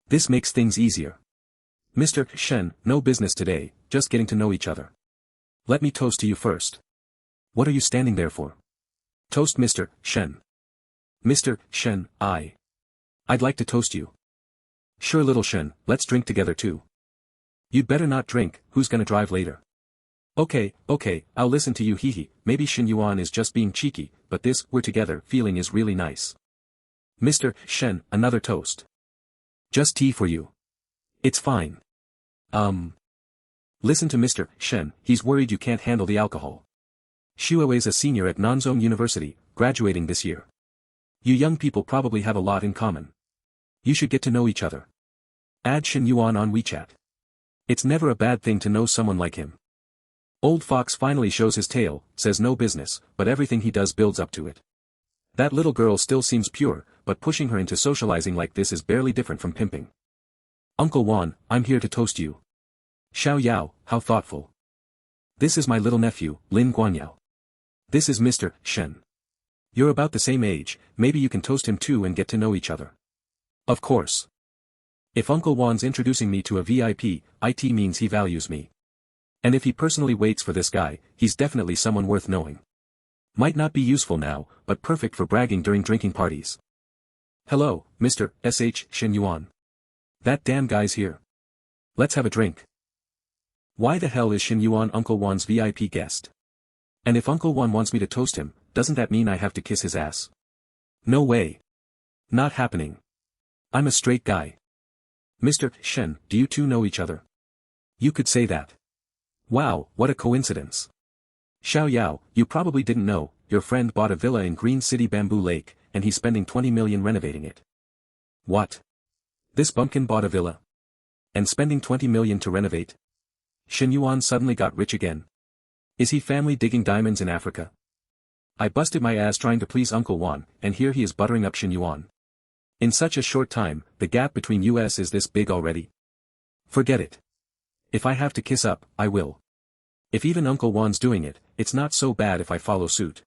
This makes things easier. Mr. Shen, no business today, just getting to know each other. Let me toast to you first. What are you standing there for? Toast Mr. Shen. Mr. Shen, I'd like to toast you. Sure little Shen, let's drink together too. You'd better not drink, who's gonna drive later? Okay, I'll listen to you. Hehe, maybe Shen Yuan is just being cheeky, but this we're together feeling is really nice. Mr. Shen, another toast. Just tea for you. It's fine. Listen to Mr. Shen, he's worried you can't handle the alcohol. Xuewei's a senior at Nanzhong University, graduating this year. You young people probably have a lot in common. You should get to know each other. Add Shen Yuan on WeChat. It's never a bad thing to know someone like him. Old Fox finally shows his tail, says no business, but everything he does builds up to it. That little girl still seems pure, but pushing her into socializing like this is barely different from pimping. Uncle Wan, I'm here to toast you. Xiao Yao, how thoughtful. This is my little nephew, Lin Guanyao. This is Mr. Shen. You're about the same age, maybe you can toast him too and get to know each other. Of course. If Uncle Wan's introducing me to a VIP, it means he values me. And if he personally waits for this guy, he's definitely someone worth knowing. Might not be useful now, but perfect for bragging during drinking parties. Hello, Mr. Shen Yuan. That damn guy's here. Let's have a drink. Why the hell is Shen Yuan Uncle Wan's VIP guest? And if Uncle Wan wants me to toast him, doesn't that mean I have to kiss his ass? No way. Not happening. I'm a straight guy. Mr. Shen, do you two know each other? You could say that. Wow, what a coincidence. Xiao Yao, you probably didn't know, your friend bought a villa in Green City Bamboo Lake, and he's spending 20 million renovating it. What? This bumpkin bought a villa? And spending 20 million to renovate? Shen Yuan suddenly got rich again. Is he family digging diamonds in Africa? I busted my ass trying to please Uncle Wan, and here he is buttering up Shen Yuan. In such a short time, the gap between us is this big already. Forget it. If I have to kiss up, I will. If even Uncle Wan's doing it, it's not so bad if I follow suit.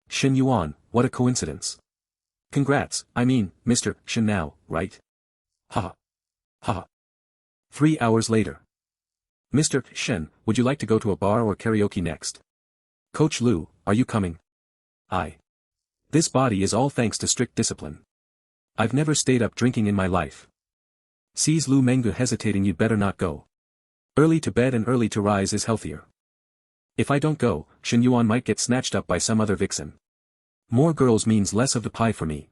Shen Yuan, what a coincidence. Congrats, I mean, Mr. Shen now, right? Haha. Haha. 3 hours later. Mr. Shen, would you like to go to a bar or karaoke next? Coach Lu, are you coming? I. This body is all thanks to strict discipline. I've never stayed up drinking in my life. Sees Lu Menggu hesitating. You'd better not go. Early to bed and early to rise is healthier. If I don't go, Shen Yuan might get snatched up by some other vixen. More girls means less of the pie for me.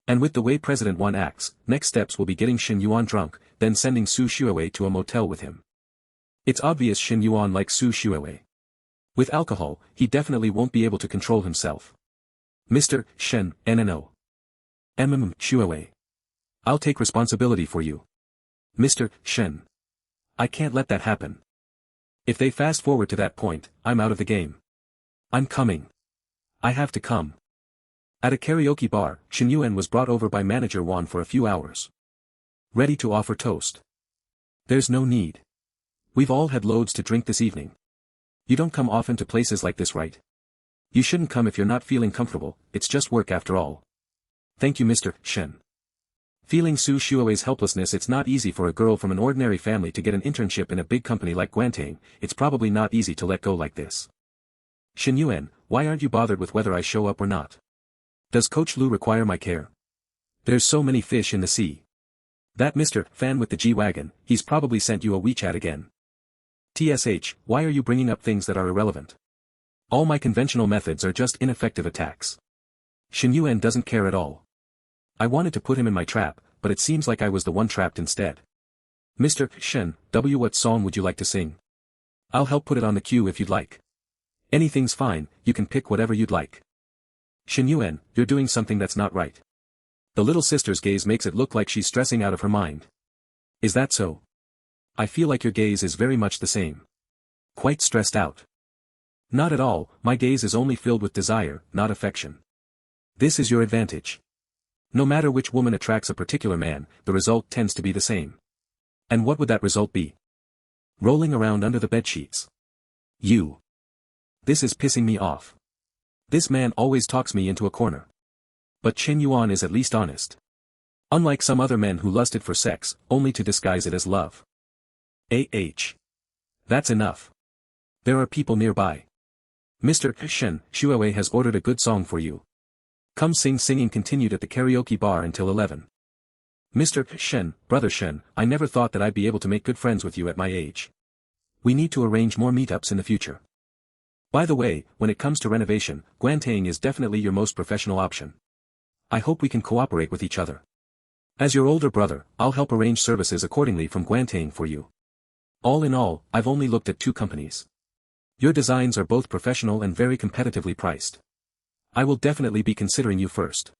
And with the way President Wan acts, next steps will be getting Shen Yuan drunk, then sending Su Xuewei to a motel with him. It's obvious Shen Yuan likes Su Xuewei. With alcohol, he definitely won't be able to control himself. Mr. Shen, NNO. Xuewei. I'll take responsibility for you. Mr. Shen. I can't let that happen. If they fast forward to that point, I'm out of the game. I'm coming. I have to come. At a karaoke bar, Shen Yuan was brought over by manager Wan for a few hours. Ready to offer toast. There's no need. We've all had loads to drink this evening. You don't come often to places like this, right? You shouldn't come if you're not feeling comfortable, it's just work after all. Thank you, Mr. Shen. Feeling Su Xuewei's helplessness. It's not easy for a girl from an ordinary family to get an internship in a big company like Guantang. It's probably not easy to let go like this. Shen Yuan, why aren't you bothered with whether I show up or not? Does Coach Lu require my care? There's so many fish in the sea. That Mr. Fan with the G-Wagon, he's probably sent you a WeChat again. TSH, why are you bringing up things that are irrelevant? All my conventional methods are just ineffective attacks. Shen Yuan doesn't care at all. I wanted to put him in my trap, but it seems like I was the one trapped instead. Mr. Shen, what song would you like to sing? I'll help put it on the queue if you'd like. Anything's fine, you can pick whatever you'd like. Shen Yuan, you're doing something that's not right. The little sister's gaze makes it look like she's stressing out of her mind. Is that so? I feel like your gaze is very much the same. Quite stressed out. Not at all, my gaze is only filled with desire, not affection. This is your advantage. No matter which woman attracts a particular man, the result tends to be the same. And what would that result be? Rolling around under the bedsheets. You. This is pissing me off. This man always talks me into a corner. But Shen Yuan is at least honest. Unlike some other men who lusted for sex, only to disguise it as love. That's enough. There are people nearby. Mr. Shen Xuewei has ordered a good song for you. Come sing. Singing continued at the karaoke bar until 11. Mr. Shen, Brother Shen, I never thought that I'd be able to make good friends with you at my age. We need to arrange more meetups in the future. By the way, when it comes to renovation, Guantang is definitely your most professional option. I hope we can cooperate with each other. As your older brother, I'll help arrange services accordingly from Guantang for you. All in all, I've only looked at 2 companies. Your designs are both professional and very competitively priced. I will definitely be considering you first.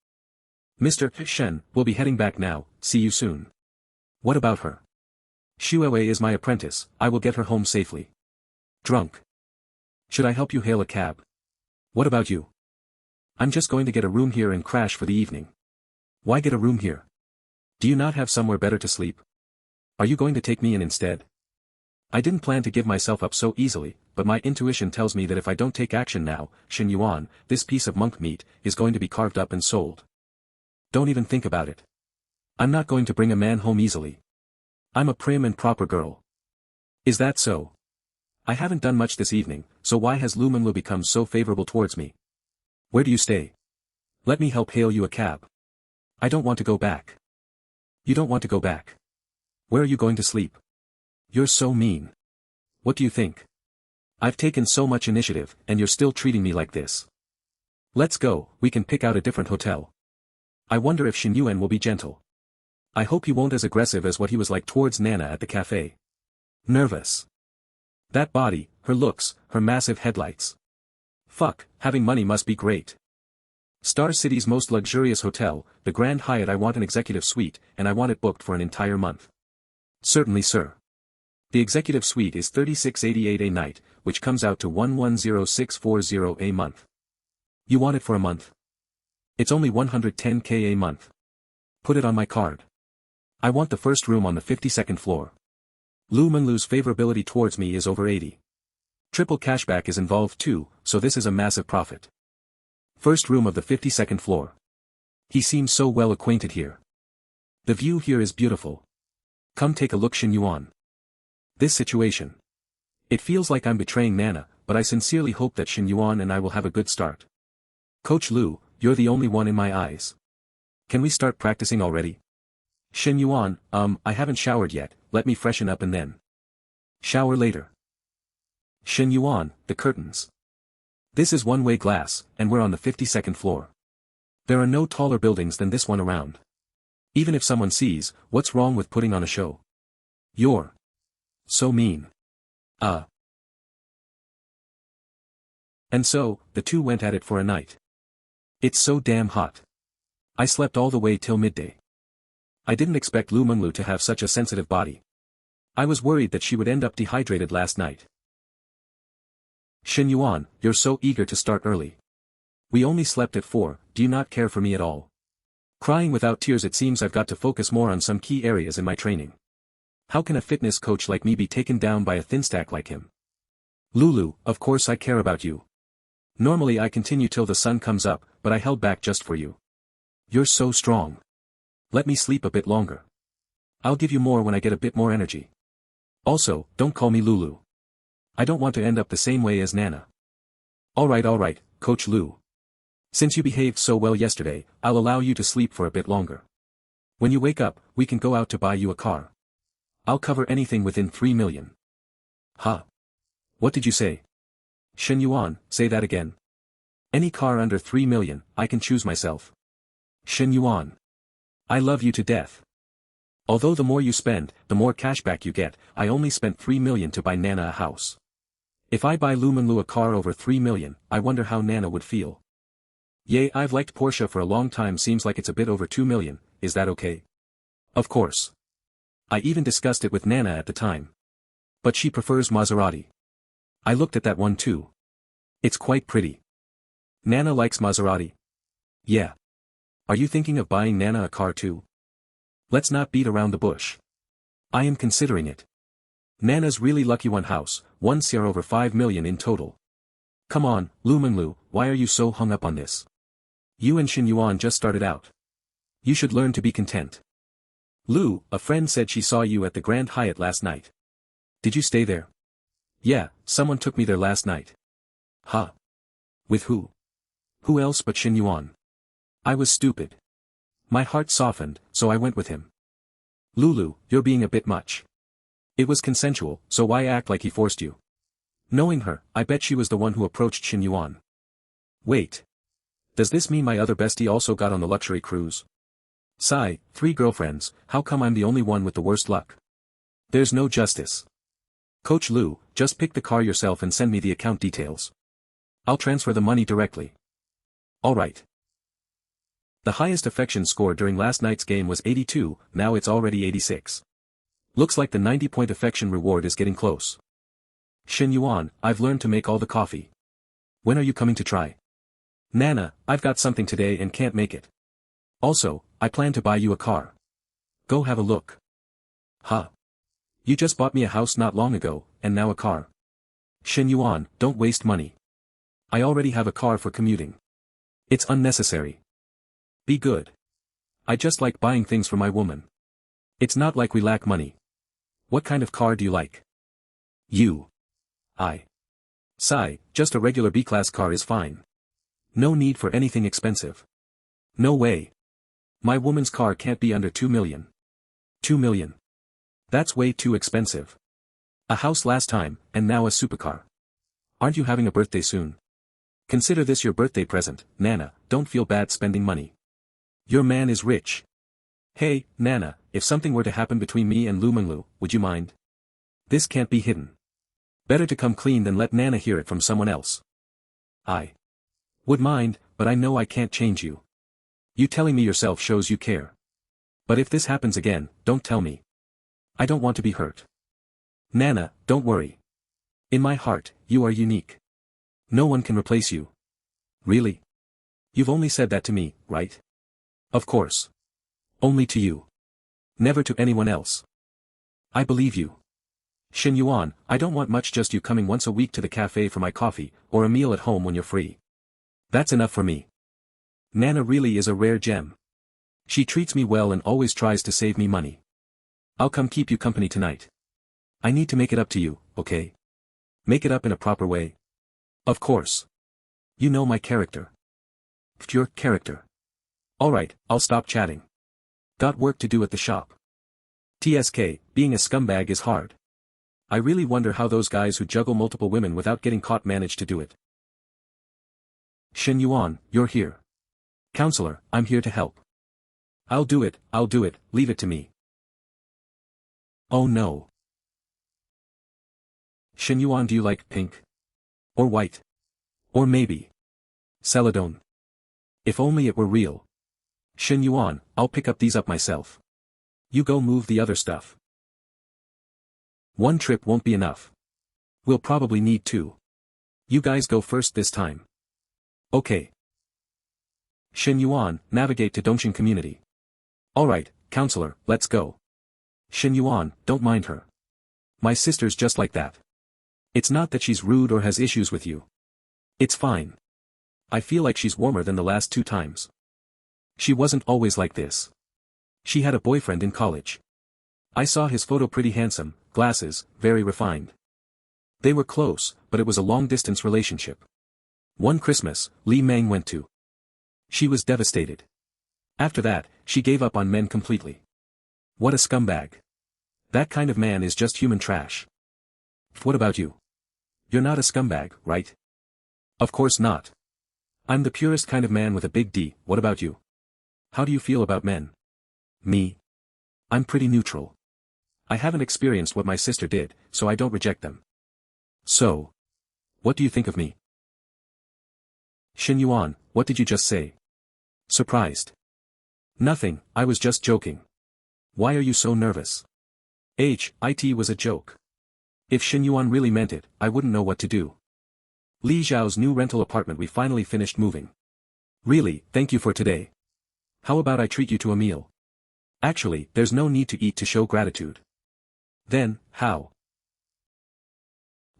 Mr. Shen, we'll be heading back now, see you soon. What about her? Xuewei is my apprentice, I will get her home safely. Drunk. Should I help you hail a cab? What about you? I'm just going to get a room here and crash for the evening. Why get a room here? Do you not have somewhere better to sleep? Are you going to take me in instead? I didn't plan to give myself up so easily, but my intuition tells me that if I don't take action now, Shen Yuan, this piece of monk meat, is going to be carved up and sold. Don't even think about it. I'm not going to bring a man home easily. I'm a prim and proper girl. Is that so? I haven't done much this evening, so why has Lu Menglu become so favorable towards me? Where do you stay? Let me help hail you a cab. I don't want to go back. You don't want to go back. Where are you going to sleep? You're so mean. What do you think? I've taken so much initiative, and you're still treating me like this. Let's go, we can pick out a different hotel. I wonder if Shen Yuan will be gentle. I hope he won't as aggressive as what he was like towards Nana at the cafe. Nervous. That body, her looks, her massive headlights. Fuck, having money must be great. Star City's most luxurious hotel, the Grand Hyatt. I want an executive suite, and I want it booked for an entire month. Certainly, sir. The executive suite is $36.88 a night, which comes out to $110,640 a month. You want it for a month? It's only $110K a month. Put it on my card. I want the first room on the 52nd floor. Lu Menglu's favorability towards me is over 80. Triple cashback is involved too, so this is a massive profit. First room of the 52nd floor. He seems so well acquainted here. The view here is beautiful. Come take a look, Shen Yuan. This situation. It feels like I'm betraying Nana, but I sincerely hope that Shen Yuan and I will have a good start. Coach Lu, you're the only one in my eyes. Can we start practicing already? Shen Yuan, I haven't showered yet, let me freshen up and then. Shower later. Shen Yuan, the curtains. This is one-way glass, and we're on the 52nd floor. There are no taller buildings than this one around. Even if someone sees, what's wrong with putting on a show? You're so mean. And so, the two went at it for a night. It's so damn hot. I slept all the way till midday. I didn't expect Lu Menglu to have such a sensitive body. I was worried that she would end up dehydrated last night. Shen Yuan, you're so eager to start early. We only slept at 4, do you not care for me at all? Crying without tears, it seems I've got to focus more on some key areas in my training. How can a fitness coach like me be taken down by a thin stack like him? Lulu, of course I care about you. Normally I continue till the sun comes up, but I held back just for you. You're so strong. Let me sleep a bit longer. I'll give you more when I get a bit more energy. Also, don't call me Lulu. I don't want to end up the same way as Nana. Alright, Coach Lu. Since you behaved so well yesterday, I'll allow you to sleep for a bit longer. When you wake up, we can go out to buy you a car. I'll cover anything within 3 million. Huh? What did you say? Shen Yuan, say that again. Any car under 3 million, I can choose myself. Shen Yuan. I love you to death. Although the more you spend, the more cashback you get, I only spent 3 million to buy Nana a house. If I buy Lu Menglu a car over 3 million, I wonder how Nana would feel. Yay, I've liked Porsche for a long time, seems like it's a bit over 2 million, is that okay? Of course. I even discussed it with Nana at the time. But she prefers Maserati. I looked at that one too. It's quite pretty. Nana likes Maserati. Yeah. Are you thinking of buying Nana a car too? Let's not beat around the bush. I am considering it. Nana's really lucky, one house, 1 CR over 5 million in total. Come on, Lu Menglu, why are you so hung up on this? You and Shen Yuan just started out. You should learn to be content. Lu, a friend said she saw you at the Grand Hyatt last night. Did you stay there? Yeah, someone took me there last night. Huh? With who? Who else but Shen Yuan? I was stupid. My heart softened, so I went with him. Lulu, you're being a bit much. It was consensual, so why act like he forced you? Knowing her, I bet she was the one who approached Shen Yuan. Wait. Does this mean my other bestie also got on the luxury cruise? Sigh, 3 girlfriends, how come I'm the only one with the worst luck? There's no justice. Coach Lu, just pick the car yourself and send me the account details. I'll transfer the money directly. Alright. The highest affection score during last night's game was 82, now it's already 86. Looks like the 90-point affection reward is getting close. Shen Yuan, I've learned to make all the coffee. When are you coming to try? Nana, I've got something today and can't make it. Also, I plan to buy you a car. Go have a look. Huh? You just bought me a house not long ago, and now a car. Shen Yuan, don't waste money. I already have a car for commuting. It's unnecessary. Be good. I just like buying things for my woman. It's not like we lack money. What kind of car do you like? You. Sigh, just a regular B-class car is fine. No need for anything expensive. No way. My woman's car can't be under 2 million. 2 million. That's way too expensive. A house last time, and now a supercar. Aren't you having a birthday soon? Consider this your birthday present, Nana, don't feel bad spending money. Your man is rich. Hey, Nana, if something were to happen between me and Lu Menglu, would you mind? This can't be hidden. Better to come clean than let Nana hear it from someone else. I would mind, but I know I can't change you. You telling me yourself shows you care. But if this happens again, don't tell me. I don't want to be hurt. Nana, don't worry. In my heart, you are unique. No one can replace you. Really? You've only said that to me, right? Of course. Only to you. Never to anyone else. I believe you. Shen Yuan, I don't want much, just you coming once a week to the cafe for my coffee, or a meal at home when you're free. That's enough for me. Nana really is a rare gem. She treats me well and always tries to save me money. I'll come keep you company tonight. I need to make it up to you, okay? Make it up in a proper way. Of course. You know my character. Your character. Alright, I'll stop chatting. Got work to do at the shop. TSK, being a scumbag is hard. I really wonder how those guys who juggle multiple women without getting caught manage to do it. Shen Yuan, you're here. Counselor, I'm here to help. I'll do it, leave it to me. Oh no. Shen Yuan, do you like pink? Or white? Or maybe celadone? If only it were real. Shen Yuan, I'll pick up these up myself. You go move the other stuff. One trip won't be enough. We'll probably need two. You guys go first this time. Okay. Shen Yuan, navigate to Dongxing community. Alright, counselor, let's go. Shen Yuan, don't mind her. My sister's just like that. It's not that she's rude or has issues with you. It's fine. I feel like she's warmer than the last 2 times. She wasn't always like this. She had a boyfriend in college. I saw his photo, pretty handsome, glasses, very refined. They were close, but it was a long-distance relationship. One Christmas, Li Meng went to. She was devastated. After that, she gave up on men completely. What a scumbag. That kind of man is just human trash. What about you? You're not a scumbag, right? Of course not. I'm the purest kind of man with a big D. What about you? How do you feel about men? Me? I'm pretty neutral. I haven't experienced what my sister did, so I don't reject them. So, what do you think of me? Shen Yuan, what did you just say? Surprised. Nothing, I was just joking. Why are you so nervous? It was a joke. If Shen Yuan really meant it, I wouldn't know what to do. Li Zhao's new rental apartment, we finally finished moving. Really, thank you for today. How about I treat you to a meal? Actually, there's no need to eat to show gratitude. Then, how?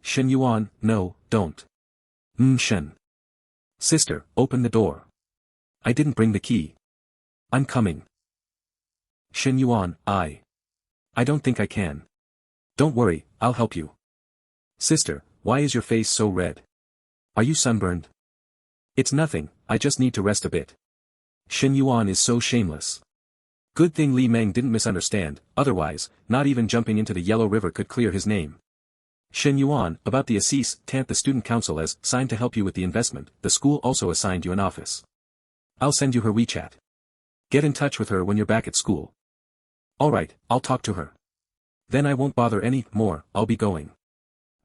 Shen Yuan, no, don't. Shen. Sister, open the door. I didn't bring the key. I'm coming. Shen Yuan, I don't think I can. Don't worry, I'll help you. Sister, why is your face so red? Are you sunburned? It's nothing, I just need to rest a bit. Shen Yuan is so shameless. Good thing Li Meng didn't misunderstand, otherwise, not even jumping into the Yellow River could clear his name. Shen Yuan, about the Assis, the student council has signed to help you with the investment. The school also assigned you an office. I'll send you her WeChat. Get in touch with her when you're back at school. Alright, I'll talk to her. Then I won't bother any more, I'll be going.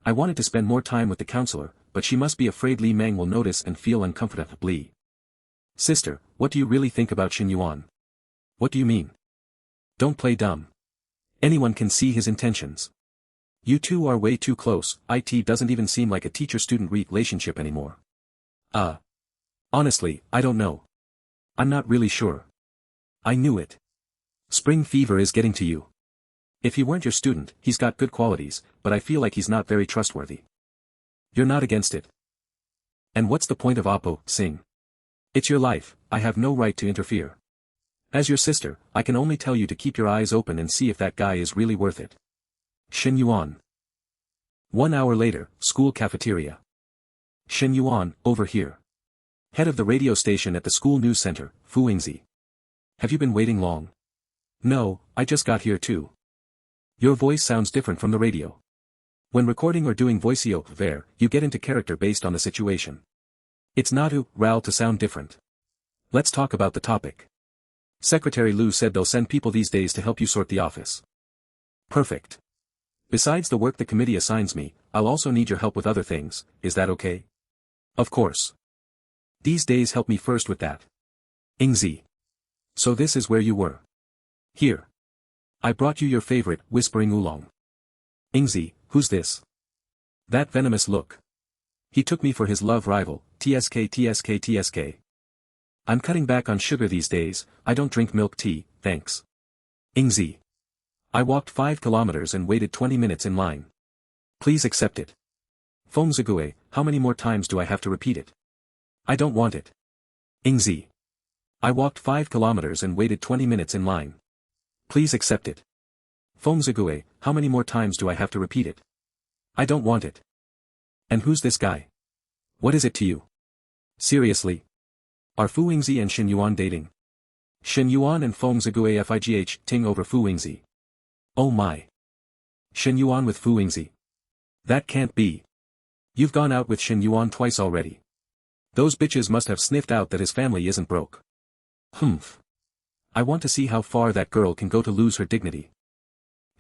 I wanted to spend more time with the counselor, but she must be afraid Li Meng will notice and feel uncomfortable. Sister, what do you really think about Shen Yuan? What do you mean? Don't play dumb. Anyone can see his intentions. You two are way too close. It doesn't even seem like a teacher-student relationship anymore. Honestly, I don't know. I'm not really sure. I knew it. Spring fever is getting to you. If he weren't your student, he's got good qualities, but I feel like he's not very trustworthy. You're not against it. And what's the point of opposing? It's your life, I have no right to interfere. As your sister, I can only tell you to keep your eyes open and see if that guy is really worth it. Shen Yuan. 1 hour later, school cafeteria. Shen Yuan, over here. Head of the radio station at the school news center, Fu Yingzi. Have you been waiting long? No, I just got here too. Your voice sounds different from the radio. When recording or doing voiceover, you get into character based on the situation. It's not real to sound different. Let's talk about the topic. Secretary Lu said they'll send people these days to help you sort the office. Perfect. Besides the work the committee assigns me, I'll also need your help with other things, is that okay? Of course. These days help me first with that. Yingzi. So this is where you were. Here. I brought you your favorite, whispering oolong. Yingzi, who's this? That venomous look. He took me for his love rival, TSK. I'm cutting back on sugar these days, I don't drink milk tea, thanks. Yingzi. I walked 5 kilometers and waited 20 minutes in line. Please accept it. Fengzigue, how many more times do I have to repeat it? I don't want it. Yingzi. I walked 5 kilometers and waited 20 minutes in line. Please accept it. Feng Zigui, how many more times do I have to repeat it? I don't want it. And who's this guy? What is it to you? Seriously? Are Fu Yingzi and Shen Yuan dating? Shen Yuan and Feng Zigui figh ting over Fu Yingzi. Oh my. Shen Yuan with Fu Yingzi. That can't be. You've gone out with Shen Yuan twice already. Those bitches must have sniffed out that his family isn't broke. Humph. I want to see how far that girl can go to lose her dignity.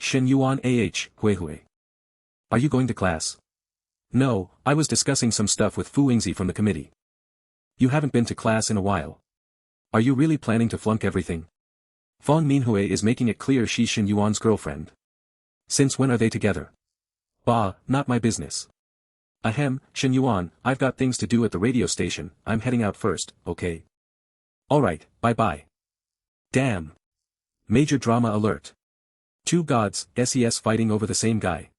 Shen Yuan hui. Are you going to class? No, I was discussing some stuff with Fu Yingzi from the committee. You haven't been to class in a while. Are you really planning to flunk everything? Fang Minhui is making it clear she's Shen Yuan's girlfriend. Since when are they together? Bah, not my business. Ahem, Shen Yuan, I've got things to do at the radio station, I'm heading out first, okay? Alright, bye-bye. Damn. Major drama alert. Two gods, SES fighting over the same guy.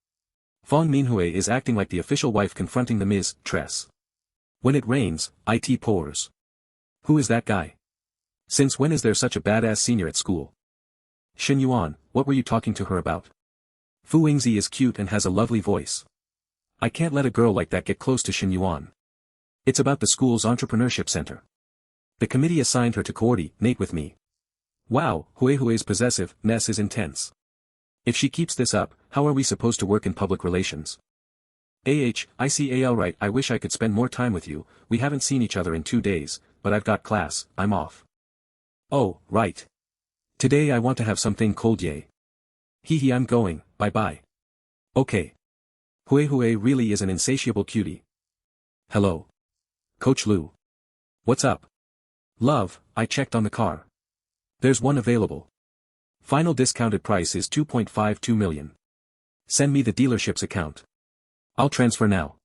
Fang Minhui is acting like the official wife confronting the Ms. Tress. When it rains, it pours. Who is that guy? Since when is there such a badass senior at school? Shen Yuan, what were you talking to her about? Fu Yingzi is cute and has a lovely voice. I can't let a girl like that get close to Shen Yuan. It's about the school's entrepreneurship center. The committee assigned her to coordinate with me. Wow, Hui's possessiveness is intense. If she keeps this up, how are we supposed to work in public relations? I see alright, I wish I could spend more time with you, we haven't seen each other in 2 days, but I've got class, I'm off. Oh, right. Today I want to have something cold yay. Hee I'm going, bye-bye. Okay. Hui really is an insatiable cutie. Hello. Coach Lu. What's up? Love, I checked on the car. There's one available. Final discounted price is 2.52 million. Send me the dealership's account. I'll transfer now.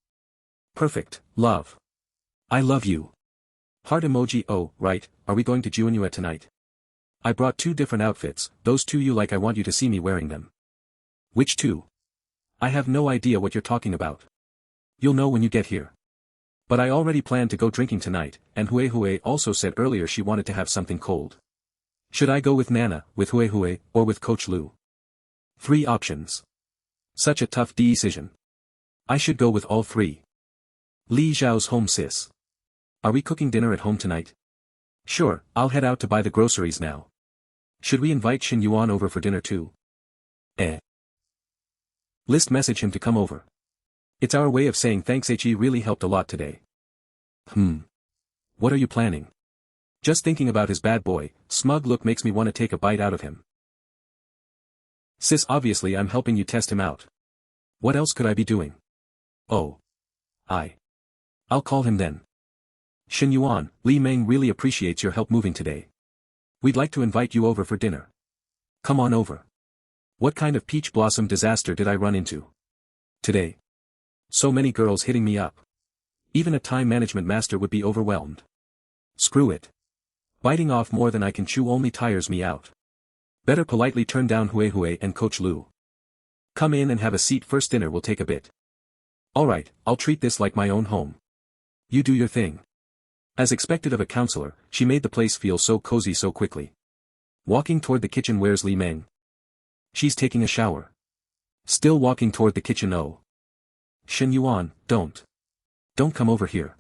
Perfect, love. I love you. Heart emoji. Oh, right, are we going to Junyue tonight? I brought 2 different outfits, those 2 you like, I want you to see me wearing them. Which 2? I have no idea what you're talking about. You'll know when you get here. But I already planned to go drinking tonight, and Hui also said earlier she wanted to have something cold. Should I go with Nana, with Hui, or with Coach Lu? 3 options. Such a tough decision. I should go with all 3. Li Zhao's home sis. Are we cooking dinner at home tonight? Sure, I'll head out to buy the groceries now. Should we invite Shen Yuan over for dinner too? List message him to come over. It's our way of saying thanks, he really helped a lot today. What are you planning? Just thinking about his bad boy, smug look makes me want to take a bite out of him. Sis, obviously I'm helping you test him out. What else could I be doing? Oh. I'll call him then. Shen Yuan, Li Meng really appreciates your help moving today. We'd like to invite you over for dinner. Come on over. What kind of peach blossom disaster did I run into today? So many girls hitting me up. Even a time management master would be overwhelmed. Screw it. Biting off more than I can chew only tires me out. Better politely turn down Hui and Coach Lu. Come in and have a seat, first dinner will take a bit. Alright, I'll treat this like my own home. You do your thing. As expected of a counselor, she made the place feel so cozy so quickly. Walking toward the kitchen, where's Li Meng? She's taking a shower. Still walking toward the kitchen. Oh. Shen Yuan, don't come over here.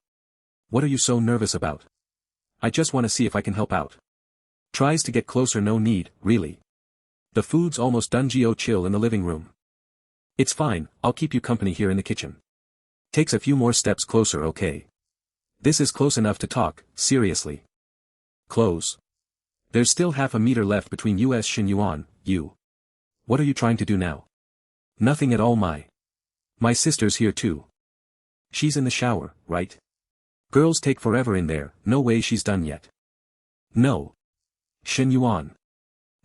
What are you so nervous about? I just want to see if I can help out. Tries to get closer, no need, really. The food's almost done. Geo chill in the living room. It's fine, I'll keep you company here in the kitchen. Takes a few more steps closer, okay. This is close enough to talk, seriously. Close. There's still half a meter left between us. Shen Yuan, you. What are you trying to do now? Nothing at all. My sister's here too. She's in the shower, right? Girls take forever in there, no way she's done yet. No. Shen Yuan.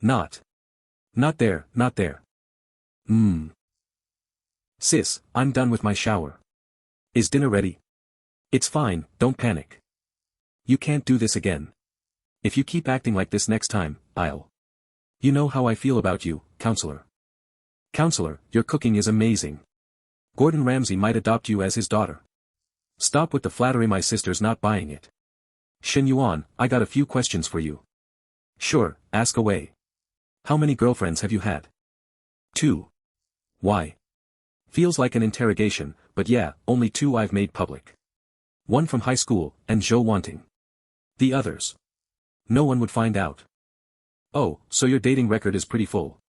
Not there. Sis, I'm done with my shower. Is dinner ready? It's fine, don't panic. You can't do this again. If you keep acting like this next time, I'll. You know how I feel about you, counselor. Counselor, your cooking is amazing. Gordon Ramsay might adopt you as his daughter. Stop with the flattery, my sister's not buying it. Shen Yuan, I got a few questions for you. Sure, ask away. How many girlfriends have you had? 2. Why? Feels like an interrogation, but yeah, only 2 I've made public. One from high school, and Zhou wanting. The others. No one would find out. Oh, so your dating record is pretty full.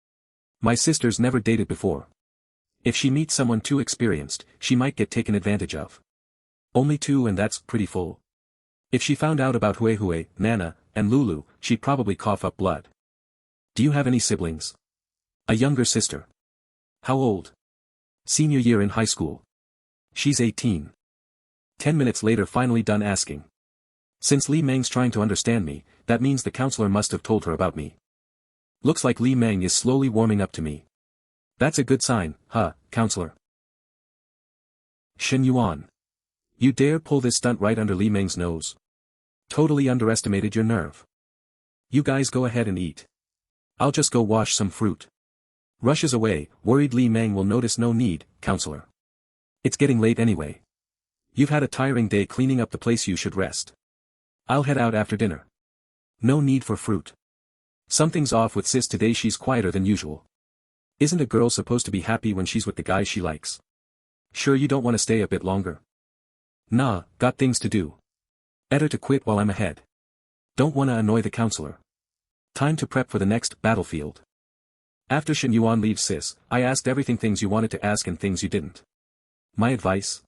My sister's never dated before. If she meets someone too experienced, she might get taken advantage of. Only 2 and that's pretty full. If she found out about Huehue, Nana, and Lulu, she'd probably cough up blood. Do you have any siblings? A younger sister. How old? Senior year in high school. She's 18. 10 minutes later finally done asking. Since Li Meng's trying to understand me, that means the counselor must have told her about me. Looks like Li Meng is slowly warming up to me. That's a good sign, huh, counselor? Shen Yuan. You dare pull this stunt right under Li Meng's nose? Totally underestimated your nerve. You guys go ahead and eat. I'll just go wash some fruit. Rushes away, worried Li Meng will notice. No need, counselor. It's getting late anyway. You've had a tiring day cleaning up the place, you should rest. I'll head out after dinner. No need for fruit. Something's off with sis today, she's quieter than usual. Isn't a girl supposed to be happy when she's with the guy she likes? Sure you don't want to stay a bit longer? Nah, got things to do. Better to quit while I'm ahead. Don't wanna annoy the counselor. Time to prep for the next battlefield. After Shen Yuan leaves sis, I asked everything, things you wanted to ask and things you didn't. My advice?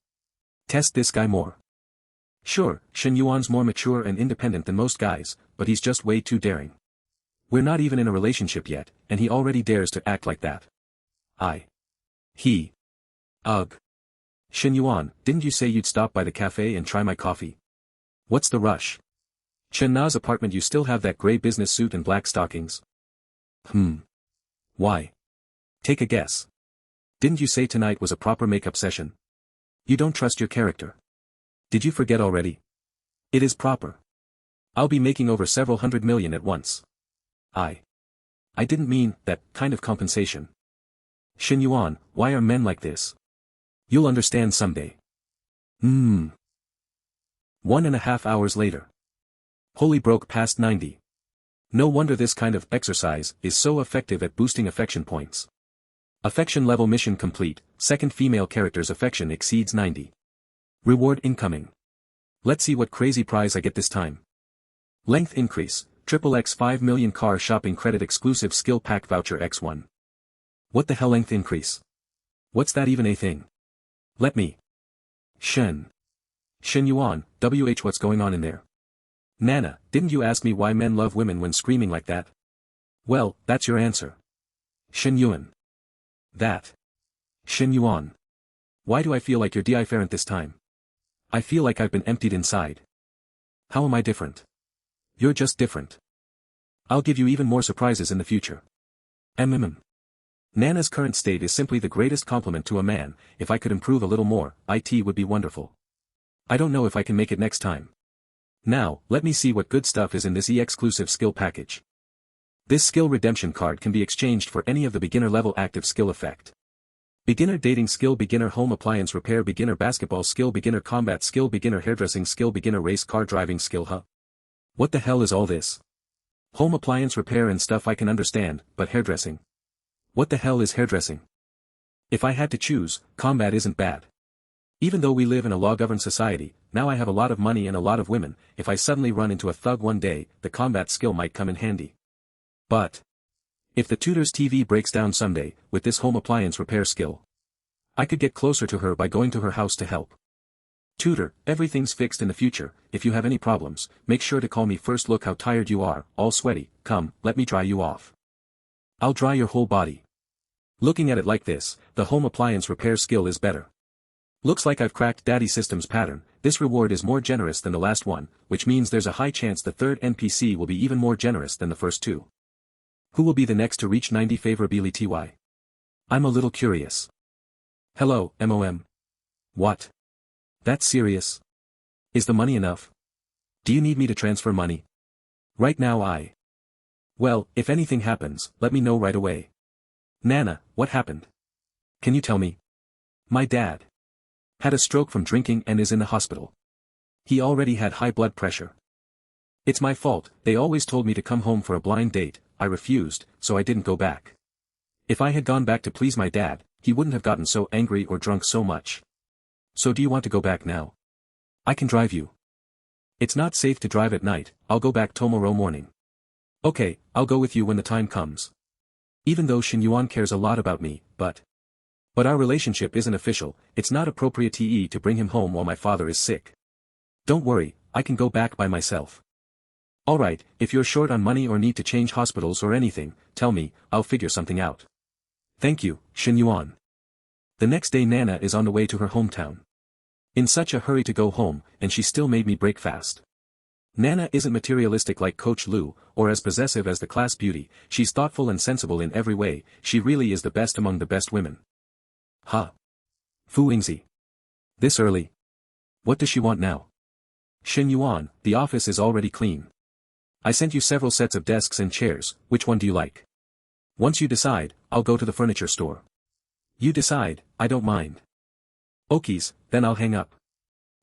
Test this guy more. Sure, Shen Yuan's more mature and independent than most guys, but he's just way too daring. We're not even in a relationship yet, and he already dares to act like that. Ugh. Shen Yuan, didn't you say you'd stop by the cafe and try my coffee? What's the rush? Chen Na's apartment, you still have that gray business suit and black stockings? Why? Take a guess. Didn't you say tonight was a proper makeup session? You don't trust your character. Did you forget already? It is proper. I'll be making over several hundred million at once. I didn't mean that kind of compensation. Shen Yuan, why are men like this? You'll understand someday. 1.5 hours later. Holy broke past 90. No wonder this kind of exercise is so effective at boosting affection points. Affection level mission complete, second female character's affection exceeds 90. Reward incoming. Let's see what crazy prize I get this time. Length increase, XXX 5 million car shopping credit exclusive skill pack voucher X1. What the hell, length increase? What's that even a thing? Let me. Shen Yuan, what's going on in there? Nana, didn't you ask me why men love women when screaming like that? Well, that's your answer. Shen Yuan. That. Shen Yuan. Why do I feel like you're different this time? I feel like I've been emptied inside. How am I different? You're just different. I'll give you even more surprises in the future. Nana's current state is simply the greatest compliment to a man. If I could improve a little more, it would be wonderful. I don't know if I can make it next time. Now, let me see what good stuff is in this exclusive skill package. This skill redemption card can be exchanged for any of the beginner level active skill effect. Beginner dating skill, beginner home appliance repair, beginner basketball skill, beginner combat skill, beginner hairdressing skill, beginner race car driving skill. What the hell is all this? Home appliance repair and stuff I can understand, but hairdressing? What the hell is hairdressing? If I had to choose, combat isn't bad. Even though we live in a law-governed society, now I have a lot of money and a lot of women. If I suddenly run into a thug one day, the combat skill might come in handy. But if the tutor's TV breaks down someday, with this home appliance repair skill, I could get closer to her by going to her house to help. Tutor, everything's fixed in the future. If you have any problems, make sure to call me first. Look how tired you are, all sweaty. Come, let me dry you off. I'll dry your whole body. Looking at it like this, the home appliance repair skill is better. Looks like I've cracked Daddy System's pattern. This reward is more generous than the last one, which means there's a high chance the third NPC will be even more generous than the first two. Who will be the next to reach 90 favorability? I'm a little curious. Hello, MOM. What? That's serious? Is the money enough? Do you need me to transfer money? Right now Well, if anything happens, let me know right away. Nana, what happened? Can you tell me? My dad had a stroke from drinking and is in the hospital. He already had high blood pressure. It's my fault. They always told me to come home for a blind date. I refused, so I didn't go back. If I had gone back to please my dad, he wouldn't have gotten so angry or drunk so much. So do you want to go back now? I can drive you. It's not safe to drive at night, I'll go back tomorrow morning. Okay, I'll go with you when the time comes. Even though Shen Yuan cares a lot about me, but our relationship isn't official, it's not appropriate to bring him home while my father is sick. Don't worry, I can go back by myself. Alright, if you're short on money or need to change hospitals or anything, tell me, I'll figure something out. Thank you, Shen Yuan. The next day Nana is on the way to her hometown. In such a hurry to go home, and she still made me break fast. Nana isn't materialistic like Coach Lu, or as possessive as the class beauty, she's thoughtful and sensible in every way, she really is the best among the best women. Ha! Fu Yingzi. This early? What does she want now? Shen Yuan, the office is already clean. I sent you several sets of desks and chairs, which one do you like? Once you decide, I'll go to the furniture store. You decide, I don't mind. Okies, then I'll hang up.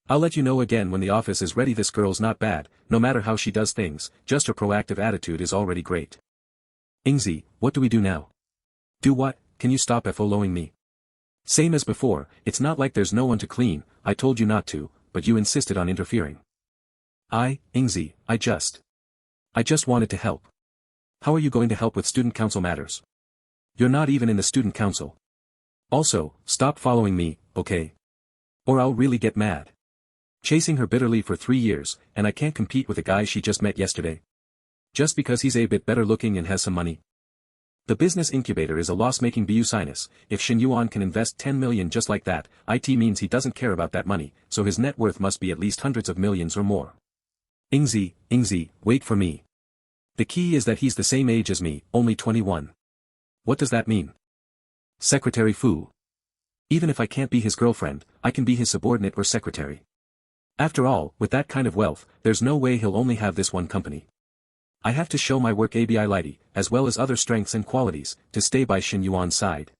I'll let you know again when the office is ready. This girl's not bad, no matter how she does things, just her proactive attitude is already great. Yingzi, what do we do now? Do what? Can you stop FOLOing me? Same as before, it's not like there's no one to clean, I told you not to, but you insisted on interfering. Yingzi, I just wanted to help. How are you going to help with student council matters? You're not even in the student council. Also, stop following me, okay? Or I'll really get mad. Chasing her bitterly for 3 years, and I can't compete with a guy she just met yesterday. Just because he's a bit better looking and has some money. The business incubator is a loss-making business. If Shen Yuan can invest 10 million just like that, it means he doesn't care about that money, so his net worth must be at least hundreds of millions or more. Yingzi, wait for me. The key is that he's the same age as me, only 21. What does that mean? Secretary Fu. Even if I can't be his girlfriend, I can be his subordinate or secretary. After all, with that kind of wealth, there's no way he'll only have this one company. I have to show my work ability, as well as other strengths and qualities, to stay by Shen Yuan's side.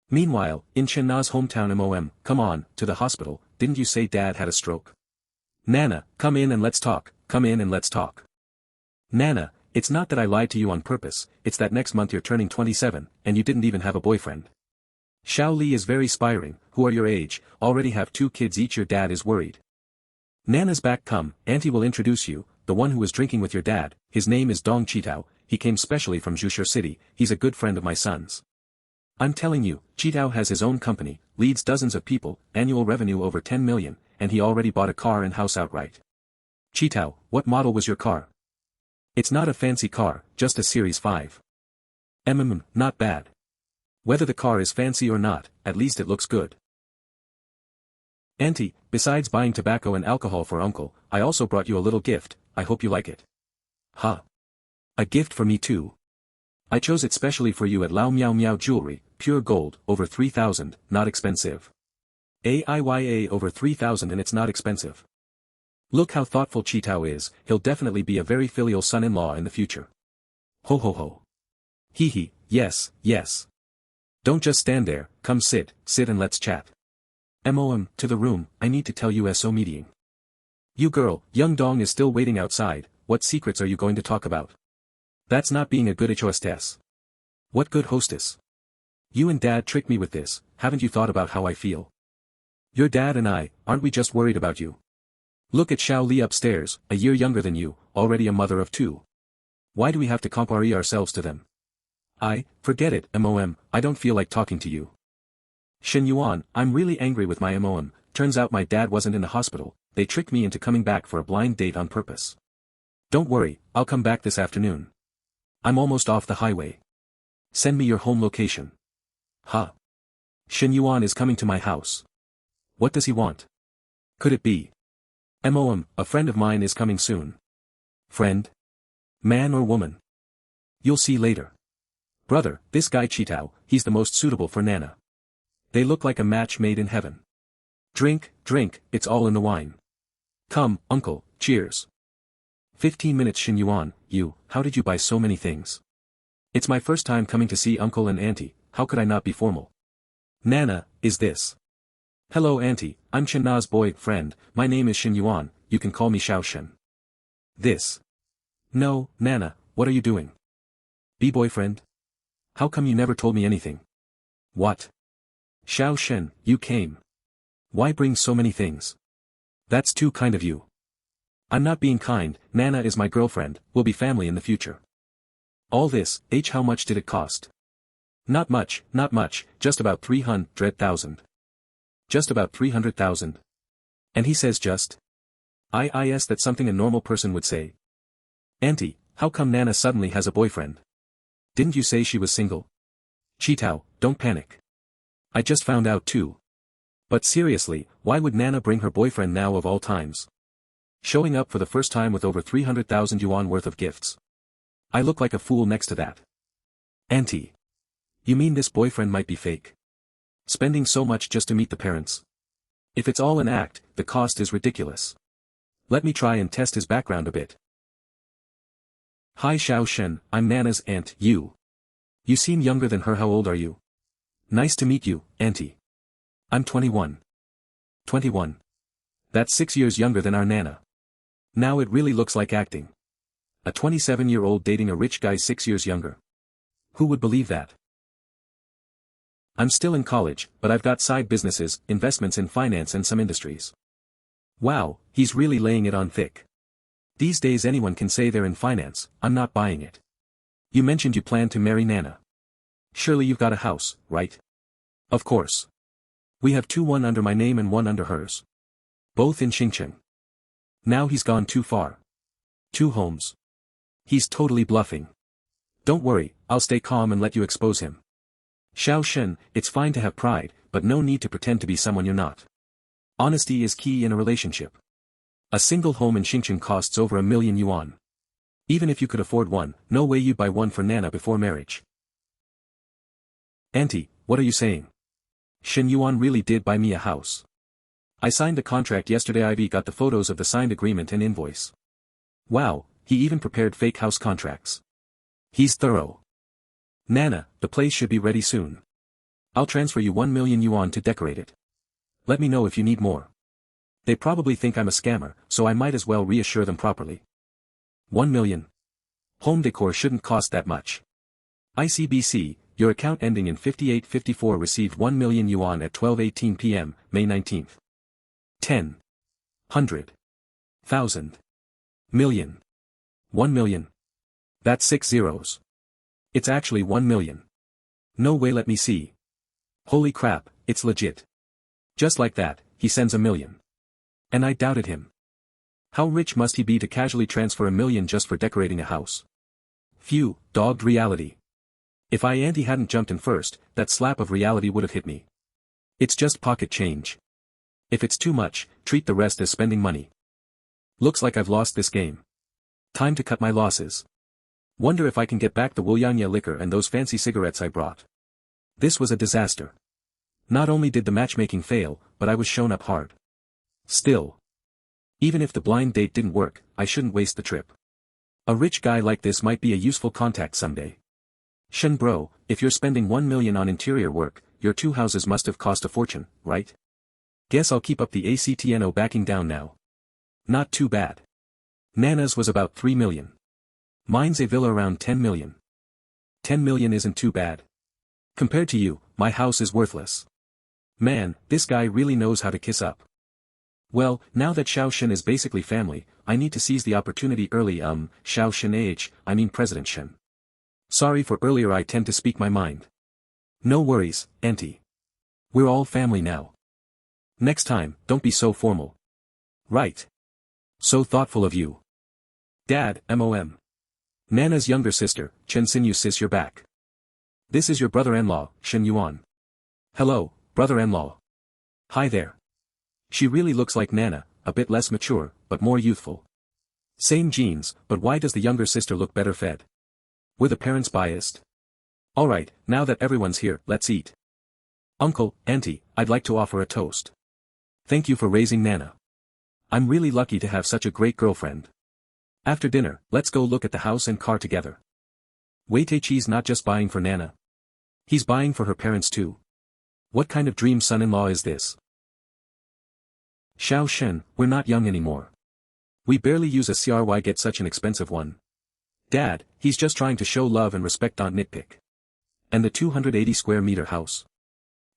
Meanwhile, in Chen Na's hometown come on, to the hospital, didn't you say dad had a stroke? Nana, come in and let's talk, Nana, it's not that I lied to you on purpose, it's that next month you're turning 27, and you didn't even have a boyfriend. Xiao Li is very aspiring, who are your age, already have 2 kids each. Your dad is worried. Nana's back. Come, auntie will introduce you, the one who was drinking with your dad, his name is Dong Qitao, he came specially from Zhushir City, he's a good friend of my son's. I'm telling you, Qitao has his own company, leads dozens of people, annual revenue over 10 million, and he already bought a car and house outright. Qitao, what model was your car? It's not a fancy car, just a Series 5. Not bad. Whether the car is fancy or not, at least it looks good. Auntie, besides buying tobacco and alcohol for uncle, I also brought you a little gift, I hope you like it. Ha! A gift for me too. I chose it specially for you at Lao Miao Miao Jewelry, pure gold, over 3,000, not expensive. AIYA over 3,000 and it's not expensive. Look how thoughtful Qitao is, he'll definitely be a very filial son-in-law in the future. Ho ho ho. Hee hee, yes. Don't just stand there, come sit and let's chat. To the room, I need to tell you SO meeting. You girl, young Dong is still waiting outside, what secrets are you going to talk about? That's not being a good hostess. What good hostess? You and dad tricked me with this, haven't you thought about how I feel? Your dad and I, aren't we just worried about you? Look at Xiao Li upstairs, a year younger than you, already a mother of 2. Why do we have to compare ourselves to them? Forget it, I don't feel like talking to you. Shen Yuan, I'm really angry with my turns out my dad wasn't in the hospital, they tricked me into coming back for a blind date on purpose. Don't worry, I'll come back this afternoon. I'm almost off the highway. Send me your home location. Ha! Shen Yuan is coming to my house. What does he want? Could it be? A friend of mine is coming soon. Friend? Man or woman? You'll see later. Brother, this guy Qitao, he's the most suitable for Nana. They look like a match made in heaven. Drink, it's all in the wine. Come, uncle, cheers. 15 minutes. Shen Yuan, how did you buy so many things? It's my first time coming to see uncle and auntie, how could I not be formal? Nana, is this? Hello auntie, I'm Chen Na's boyfriend, my name is Shen Yuan, you can call me Xiao Shen. This. No, Nana, what are you doing? Be boyfriend? How come you never told me anything? What? Xiao Shen, you came. Why bring so many things? That's too kind of you. I'm not being kind, Nana is my girlfriend, we'll be family in the future. All this, how much did it cost? Not much, just about 300,000. Just about 300,000. And he says just. Yes, that's something a normal person would say. Auntie, how come Nana suddenly has a boyfriend? Didn't you say she was single? Chitao, don't panic. I just found out too. But seriously, why would Nana bring her boyfriend now of all times? Showing up for the first time with over 300,000 yuan worth of gifts. I look like a fool next to that. Auntie. You mean this boyfriend might be fake? Spending so much just to meet the parents? If it's all an act, the cost is ridiculous. Let me try and test his background a bit. Hi Xiao Shen, I'm Nana's aunt, you. You seem younger than her, how old are you? Nice to meet you, auntie. I'm 21. 21. That's 6 years younger than our Nana. Now it really looks like acting. A 27-year-old dating a rich guy 6 years younger. Who would believe that? I'm still in college, but I've got side businesses, investments in finance and some industries. Wow, he's really laying it on thick. These days anyone can say they're in finance, I'm not buying it. You mentioned you plan to marry Nana. Surely you've got a house, right? Of course. We have two, one under my name and one under hers. Both in Xinjiang. Now he's gone too far. 2 homes. He's totally bluffing. Don't worry, I'll stay calm and let you expose him. Xiao Shen, it's fine to have pride, but no need to pretend to be someone you're not. Honesty is key in a relationship. A single home in Xinjiang costs over 1 million yuan. Even if you could afford one, no way you'd buy one for Nana before marriage. Auntie, what are you saying? Shen Yuan really did buy me a house. I signed the contract yesterday. Ivy got the photos of the signed agreement and invoice. Wow, he even prepared fake house contracts. He's thorough. Nana, the place should be ready soon. I'll transfer you 1 million yuan to decorate it. Let me know if you need more. They probably think I'm a scammer, so I might as well reassure them properly. 1 million. Home decor shouldn't cost that much. ICBC, your account ending in 5854 received 1 million yuan at 12:18 p.m., May 19th. 10. 100. 1,000. Million. 1 million. That's 6 zeros. It's actually 1 million. No way, let me see. Holy crap, it's legit. Just like that, he sends 1 million. And I doubted him. How rich must he be to casually transfer 1 million just for decorating a house? Phew, dogged reality. If auntie hadn't jumped in first, that slap of reality would have hit me. It's just pocket change. If it's too much, treat the rest as spending money. Looks like I've lost this game. Time to cut my losses. Wonder if I can get back the Wuliangye liquor and those fancy cigarettes I brought. This was a disaster. Not only did the matchmaking fail, but I was shown up hard. Still. Even if the blind date didn't work, I shouldn't waste the trip. A rich guy like this might be a useful contact someday. Shen bro, if you're spending 1 million on interior work, your 2 houses must have cost a fortune, right? Guess I'll keep up the ACTNO backing down now. Not too bad. Nana's was about 3 million. Mine's a villa around 10 million. 10 million isn't too bad. Compared to you, my house is worthless. Man, this guy really knows how to kiss up. Well, now that Xiao Shen is basically family, I need to seize the opportunity early. Xiao Shen I mean President Shen. Sorry for earlier, I tend to speak my mind. No worries, auntie. We're all family now. Next time, don't be so formal. Right. So thoughtful of you. Dad, MOM. Nana's younger sister, Chen Xinyu sis, you're back. This is your brother-in-law, Shen Yuan. Hello, brother-in-law. Hi there. She really looks like Nana, a bit less mature, but more youthful. Same genes, but why does the younger sister look better fed? Were the parents biased? Alright, now that everyone's here, let's eat. Uncle, auntie, I'd like to offer a toast. Thank you for raising Nana. I'm really lucky to have such a great girlfriend. After dinner, let's go look at the house and car together. Weiji's not just buying for Nana. He's buying for her parents too. What kind of dream son-in-law is this? Xiao Shen, we're not young anymore. We barely use a car, why get such an expensive one? Dad, he's just trying to show love and respect, don't nitpick. And the 280 square meter house.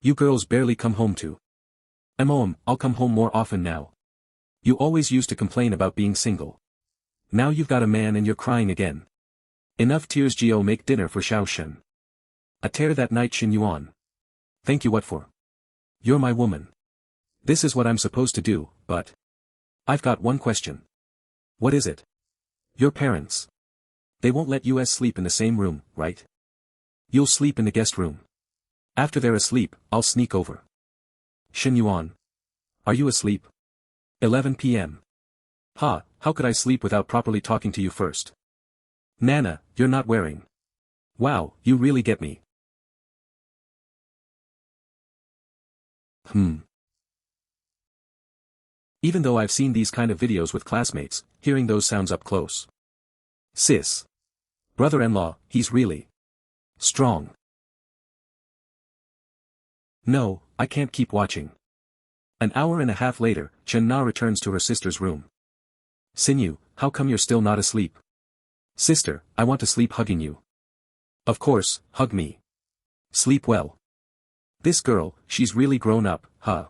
You girls barely come home to. I'll come home more often now. You always used to complain about being single. Now you've got a man and you're crying again. Enough tears. Geo make dinner for Xiao Shen. A tear that night. Shen Yuan. Thank you. What for? You're my woman. This is what I'm supposed to do, but I've got one question. What is it? Your parents. They won't let us sleep in the same room, right? You'll sleep in the guest room. After they're asleep, I'll sneak over. Shen Yuan. Are you asleep? 11 p.m. Ha, how could I sleep without properly talking to you first? Nana, you're not wearing. Wow, you really get me. Even though I've seen these kind of videos with classmates, hearing those sounds up close. Sis. Brother-in-law, he's really strong. No, I can't keep watching. An hour and a half later, Chen Na returns to her sister's room. Sinyu, how come you're still not asleep? Sister, I want to sleep hugging you. Of course, hug me. Sleep well. This girl, she's really grown up, huh?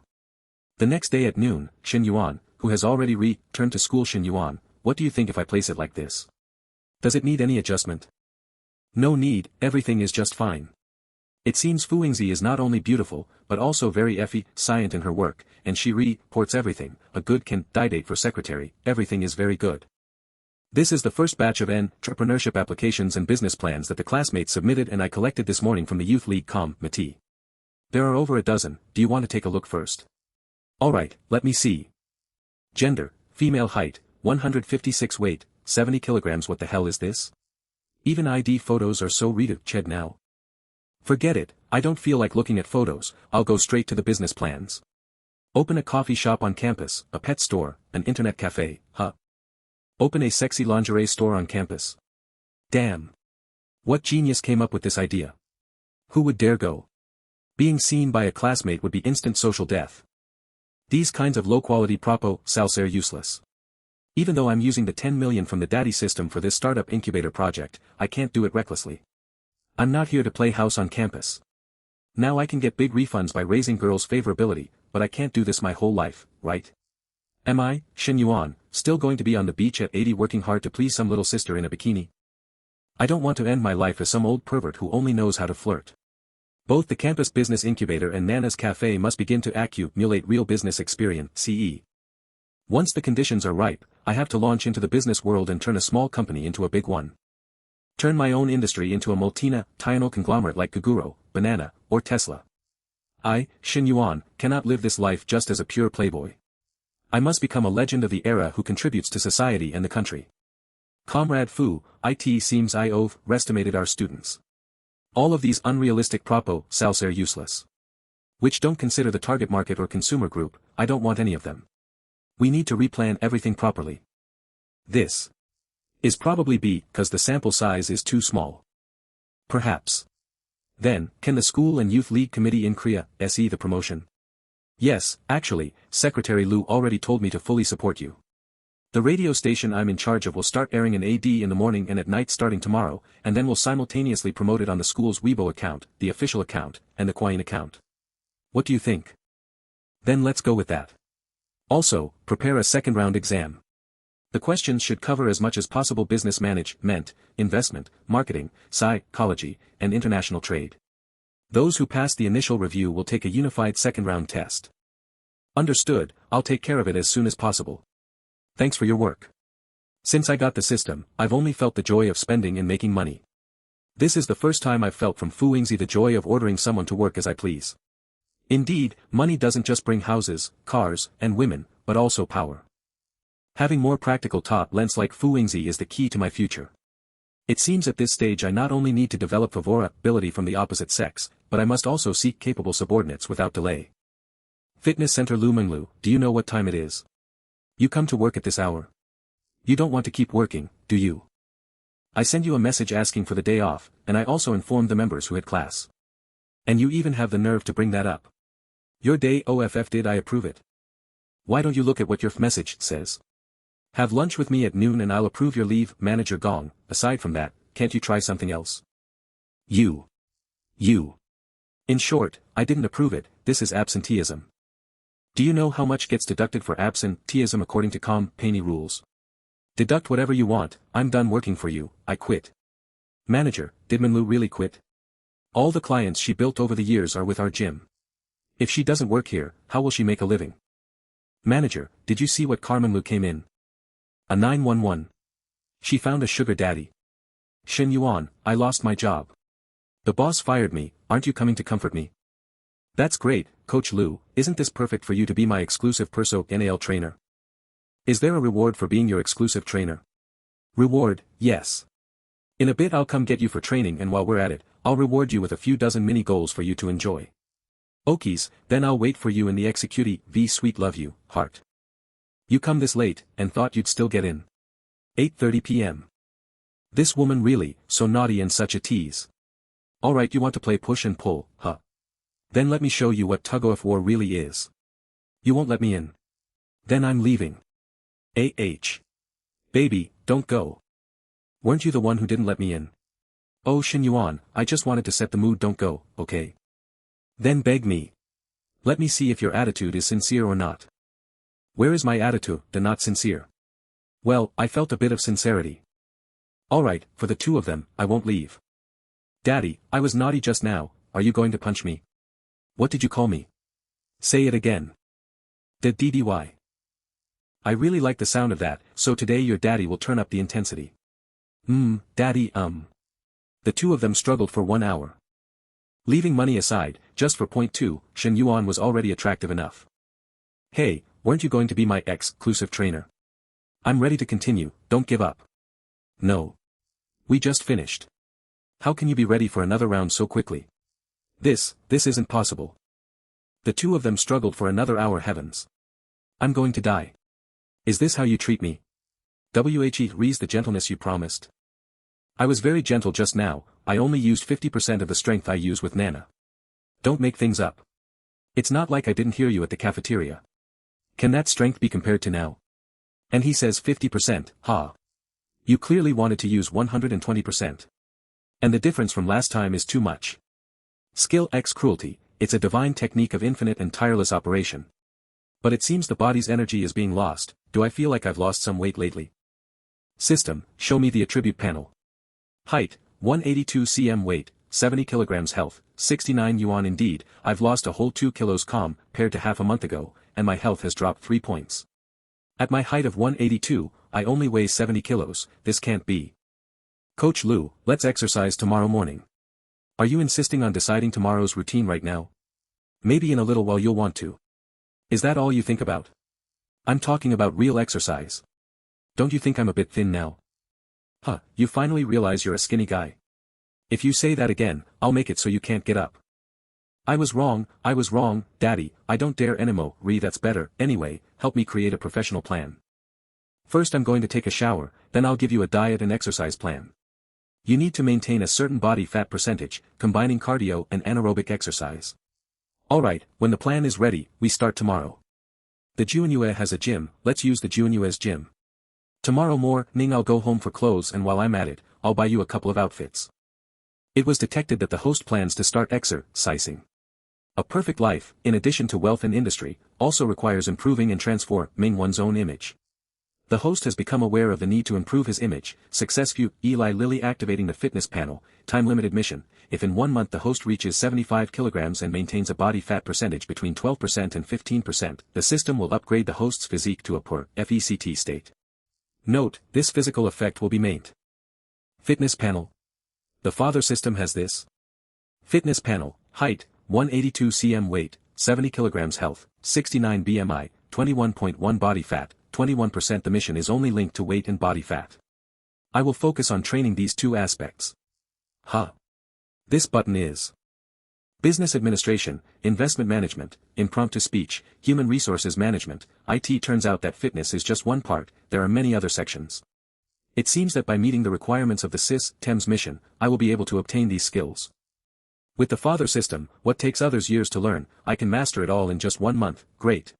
The next day at noon, Shen Yuan, who has already returned to school. Shen Yuan, what do you think if I place it like this? Does it need any adjustment? No need, everything is just fine. It seems Fu Yingzi is not only beautiful, but also very efficient in her work, and she reports everything. A good candidate for secretary, everything is very good. This is the first batch of entrepreneurship applications and business plans that the classmates submitted and I collected this morning from the Youth League Committee. There are over a dozen. Do you want to take a look first? Alright, let me see. Gender, female, height, 156, weight, 70 kilograms. What the hell is this? Even ID photos are so retouched now. Forget it, I don't feel like looking at photos, I'll go straight to the business plans. Open a coffee shop on campus, a pet store, an internet cafe, huh? Open a sexy lingerie store on campus. Damn. What genius came up with this idea? Who would dare go? Being seen by a classmate would be instant social death. These kinds of low-quality proposals are useless. Even though I'm using the 10 million from the daddy system for this startup incubator project, I can't do it recklessly. I'm not here to play house on campus. Now I can get big refunds by raising girls' favorability, but I can't do this my whole life, right? Am I, Shen Yuan, still going to be on the beach at 80 working hard to please some little sister in a bikini? I don't want to end my life as some old pervert who only knows how to flirt. Both the campus business incubator and Nana's cafe must begin to accumulate real business experience, CE. Once the conditions are ripe, I have to launch into the business world and turn a small company into a big one. Turn my own industry into a multinational conglomerate like Kaguro, Banana, or Tesla. I, Shen Yuan, cannot live this life just as a pure playboy. I must become a legend of the era who contributes to society and the country. Comrade Fu, it seems I overestimated our students. All of these unrealistic proposals are useless. Which don't consider the target market or consumer group, I don't want any of them. We need to replan everything properly. This is probably because the sample size is too small. Perhaps. Then, can the School and Youth League Committee in Korea see the promotion? Yes, actually, Secretary Lu already told me to fully support you. The radio station I'm in charge of will start airing an AD in the morning and at night starting tomorrow, and then we'll simultaneously promote it on the school's Weibo account, the official account, and the Quine account. What do you think? Then let's go with that. Also, prepare a second round exam. The questions should cover as much as possible business management, investment, marketing, psychology, and international trade. Those who pass the initial review will take a unified second round test. Understood, I'll take care of it as soon as possible. Thanks for your work. Since I got the system, I've only felt the joy of spending and making money. This is the first time I've felt from Fu Yingzi the joy of ordering someone to work as I please. Indeed, money doesn't just bring houses, cars, and women, but also power. Having more practical talents like Fu Yingzi is the key to my future. It seems at this stage I not only need to develop favorability from the opposite sex, but I must also seek capable subordinates without delay. Fitness Center Lu Menglu, do you know what time it is? You come to work at this hour. You don't want to keep working, do you? I send you a message asking for the day off, and I also informed the members who had class. And you even have the nerve to bring that up. Your day off, did I approve it? Why don't you look at what your message says? Have lunch with me at noon and I'll approve your leave, Manager Gong. Aside from that, can't you try something else? You You. In short, I didn't approve it, this is absenteeism. Do you know how much gets deducted for absenteeism according to company rules? Deduct whatever you want, I'm done working for you, I quit. Manager, did Manlu really quit? All the clients she built over the years are with our gym. If she doesn't work here, how will she make a living? Manager, did you see what car Manlu came in? A 911. She found a sugar daddy. Shen Yuan, I lost my job. The boss fired me, aren't you coming to comfort me? That's great, Coach Lu, isn't this perfect for you to be my exclusive personal trainer? Is there a reward for being your exclusive trainer? Reward, yes. In a bit I'll come get you for training, and while we're at it, I'll reward you with a few dozen mini goals for you to enjoy. Okies, then I'll wait for you in the executee, sweet love you, heart. You come this late, and thought you'd still get in. 8:30 p.m. This woman really, so naughty and such a tease. Alright, you want to play push and pull, huh? Then let me show you what tug-of-war really is. You won't let me in. Then I'm leaving. Baby, don't go. Weren't you the one who didn't let me in? Oh Shen Yuan, I just wanted to set the mood, don't go, okay? Then beg me. Let me see if your attitude is sincere or not. Where is my attitude, the not sincere? Well, I felt a bit of sincerity. Alright, for the two of them, I won't leave. Daddy, I was naughty just now, are you going to punch me? What did you call me? Say it again. DDY. I really like the sound of that, so today your daddy will turn up the intensity. Daddy. The two of them struggled for 1 hour. Leaving money aside, just for point 2, Shen Yuan was already attractive enough. Hey, weren't you going to be my exclusive trainer? I'm ready to continue, don't give up. No. We just finished. How can you be ready for another round so quickly? This isn't possible. The two of them struggled for another hour, heavens. I'm going to die. Is this how you treat me? Re's the gentleness you promised. I was very gentle just now, I only used 50% of the strength I use with Nana. Don't make things up. It's not like I didn't hear you at the cafeteria. Can that strength be compared to now? And he says 50%, ha. You clearly wanted to use 120%. And the difference from last time is too much. Skill x cruelty, it's a divine technique of infinite and tireless operation. But it seems the body's energy is being lost, do I feel like I've lost some weight lately? System, show me the attribute panel. Height, 182 cm, weight, 70 kilograms, health, 69 yuan. Indeed, I've lost a whole 2 kilos compared to half a month ago, and my health has dropped 3 points. At my height of 182, I only weigh 70 kilos, this can't be. Coach Lu, let's exercise tomorrow morning. Are you insisting on deciding tomorrow's routine right now? Maybe in a little while you'll want to. Is that all you think about? I'm talking about real exercise. Don't you think I'm a bit thin now? Huh, you finally realize you're a skinny guy. If you say that again, I'll make it so you can't get up. I was wrong, Daddy, I don't dare anymore. That's better, anyway, help me create a professional plan. First I'm going to take a shower, then I'll give you a diet and exercise plan. You need to maintain a certain body fat percentage, combining cardio and anaerobic exercise. Alright, when the plan is ready, we start tomorrow. The Juanyue has a gym, let's use the Juanyue's gym. Tomorrow morning I'll go home for clothes, and while I'm at it, I'll buy you a couple of outfits. It was detected that the host plans to start exercising. A perfect life, in addition to wealth and industry, also requires improving and transforming one's own image. The host has become aware of the need to improve his image. Success view, Eli Lilly activating the fitness panel, time-limited mission. If in 1 month the host reaches 75 kilograms and maintains a body fat percentage between 12% and 15%, the system will upgrade the host's physique to a perfect state. Note, this physical effect will be maintained. Fitness panel. The father system has this. Fitness panel, height, 182 cm, weight, 70 kilograms, health, 69 BMI, 21.1 body fat, 21%. The mission is only linked to weight and body fat. I will focus on training these two aspects. This button is Business Administration, Investment Management, Impromptu Speech, Human Resources Management, IT. Turns out that fitness is just one part, there are many other sections. It seems that by meeting the requirements of the system's mission, I will be able to obtain these skills. With the father system, what takes others years to learn, I can master it all in just 1 month, great.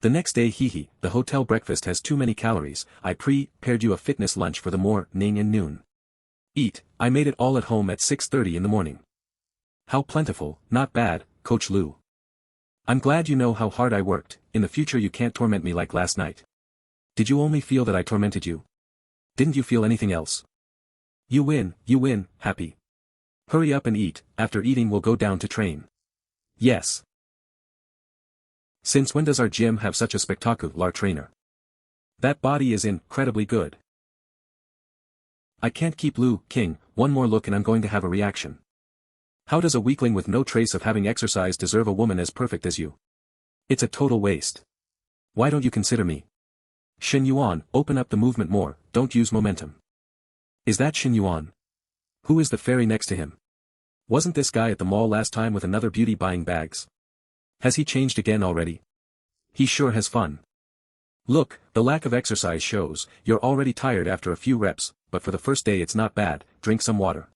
The next day, the hotel breakfast has too many calories, I prepared you a fitness lunch for the morning and noon. Eat, I made it all at home at 6:30 in the morning. How plentiful, not bad, Coach Lu. I'm glad you know how hard I worked, in the future you can't torment me like last night. Did you only feel that I tormented you? Didn't you feel anything else? You win, happy. Hurry up and eat, after eating we'll go down to train. Yes. Since when does our gym have such a spectacular trainer? That body is incredibly good. I can't keep Lu King, one more look and I'm going to have a reaction. How does a weakling with no trace of having exercised deserve a woman as perfect as you? It's a total waste. Why don't you consider me? Shen Yuan, open up the movement more, don't use momentum. Is that Shen Yuan? Who is the fairy next to him? Wasn't this guy at the mall last time with another beauty buying bags? Has he changed again already? He sure has fun. Look, the lack of exercise shows, you're already tired after a few reps, but for the first day it's not bad, drink some water.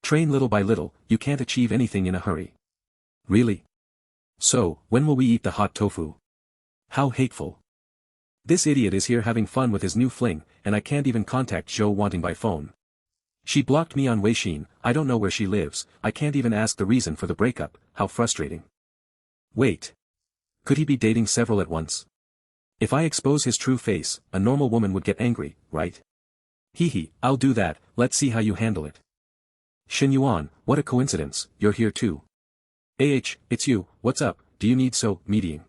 Train little by little, you can't achieve anything in a hurry. Really? So, when will we eat the hot tofu? How hateful. This idiot is here having fun with his new fling, and I can't even contact Zhou Wanting by phone. She blocked me on Weixin, I don't know where she lives, I can't even ask the reason for the breakup, how frustrating. Wait. Could he be dating several at once? If I expose his true face, a normal woman would get angry, right? Hee, I'll do that, let's see how you handle it. Shen Yuan, what a coincidence, you're here too. It's you, what's up, do you need meeting?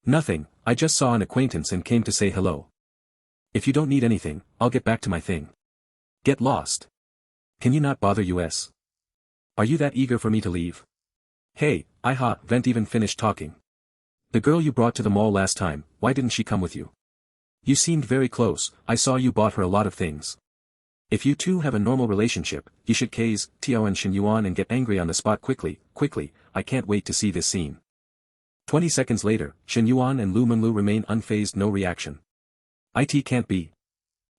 Nothing, I just saw an acquaintance and came to say hello. If you don't need anything, I'll get back to my thing. Get lost. Can you not bother us? Are you that eager for me to leave? Hey, Vent even finished talking. The girl you brought to the mall last time, why didn't she come with you? You seemed very close, I saw you bought her a lot of things. If you two have a normal relationship, you should case Tiao and Shen Yuan and get angry on the spot quickly, I can't wait to see this scene. 20 seconds later, Shen Yuan and Lu Menlu remain unfazed, no reaction. It can't be.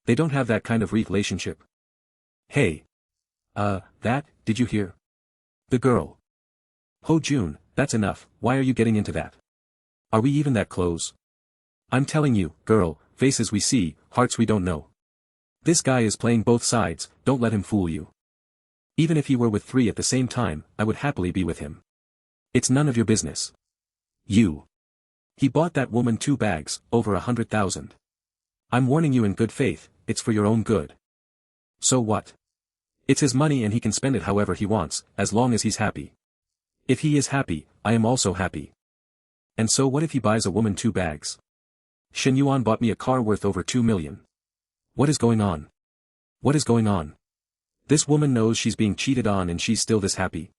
They don't have that kind of relationship. Hey. Did you hear? The girl. Ho Jun, that's enough, why are you getting into that? Are we even that close? I'm telling you, girl, faces we see, hearts we don't know. This guy is playing both sides, don't let him fool you. Even if he were with 3 at the same time, I would happily be with him. It's none of your business. You. He bought that woman 2 bags, over 100,000. I'm warning you in good faith, it's for your own good. So what? It's his money and he can spend it however he wants, as long as he's happy. If he is happy, I am also happy. And so what if he buys a woman 2 bags? Shen Yuan bought me a car worth over 2 million. What is going on? What is going on? This woman knows she's being cheated on and she's still this happy.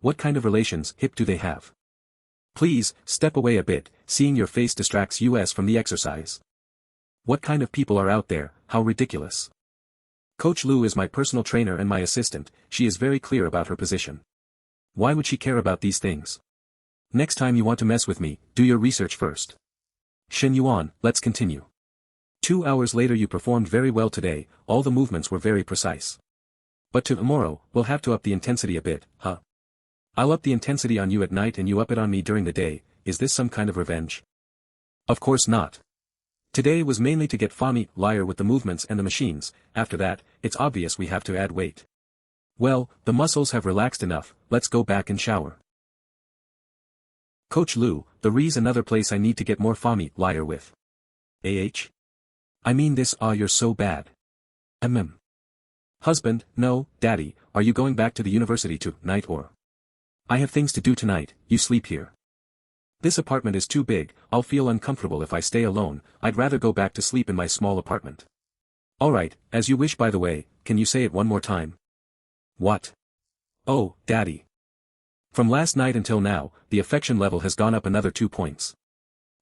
What kind of relations do they have? Please, step away a bit, seeing your face distracts us from the exercise. What kind of people are out there, how ridiculous. Coach Lu is my personal trainer and my assistant, she is very clear about her position. Why would she care about these things? Next time you want to mess with me, do your research first. Shen Yuan, let's continue. 2 hours later you performed very well today, all the movements were very precise. But tomorrow, we'll have to up the intensity a bit, huh? I'll up the intensity on you at night and you up it on me during the day, is this some kind of revenge? Of course not. Today was mainly to get familiar with the movements and the machines, after that, it's obvious we have to add weight. Well, the muscles have relaxed enough, let's go back and shower. Coach Lu, the Re's another place I need to get more familiar with. I mean this, you're so bad. Husband, no, daddy, are you going back to the university tonight or? I have things to do tonight, you sleep here. This apartment is too big, I'll feel uncomfortable if I stay alone, I'd rather go back to sleep in my small apartment. Alright, as you wish by the way, can you say it one more time? What? Oh, daddy. From last night until now, the affection level has gone up another 2 points.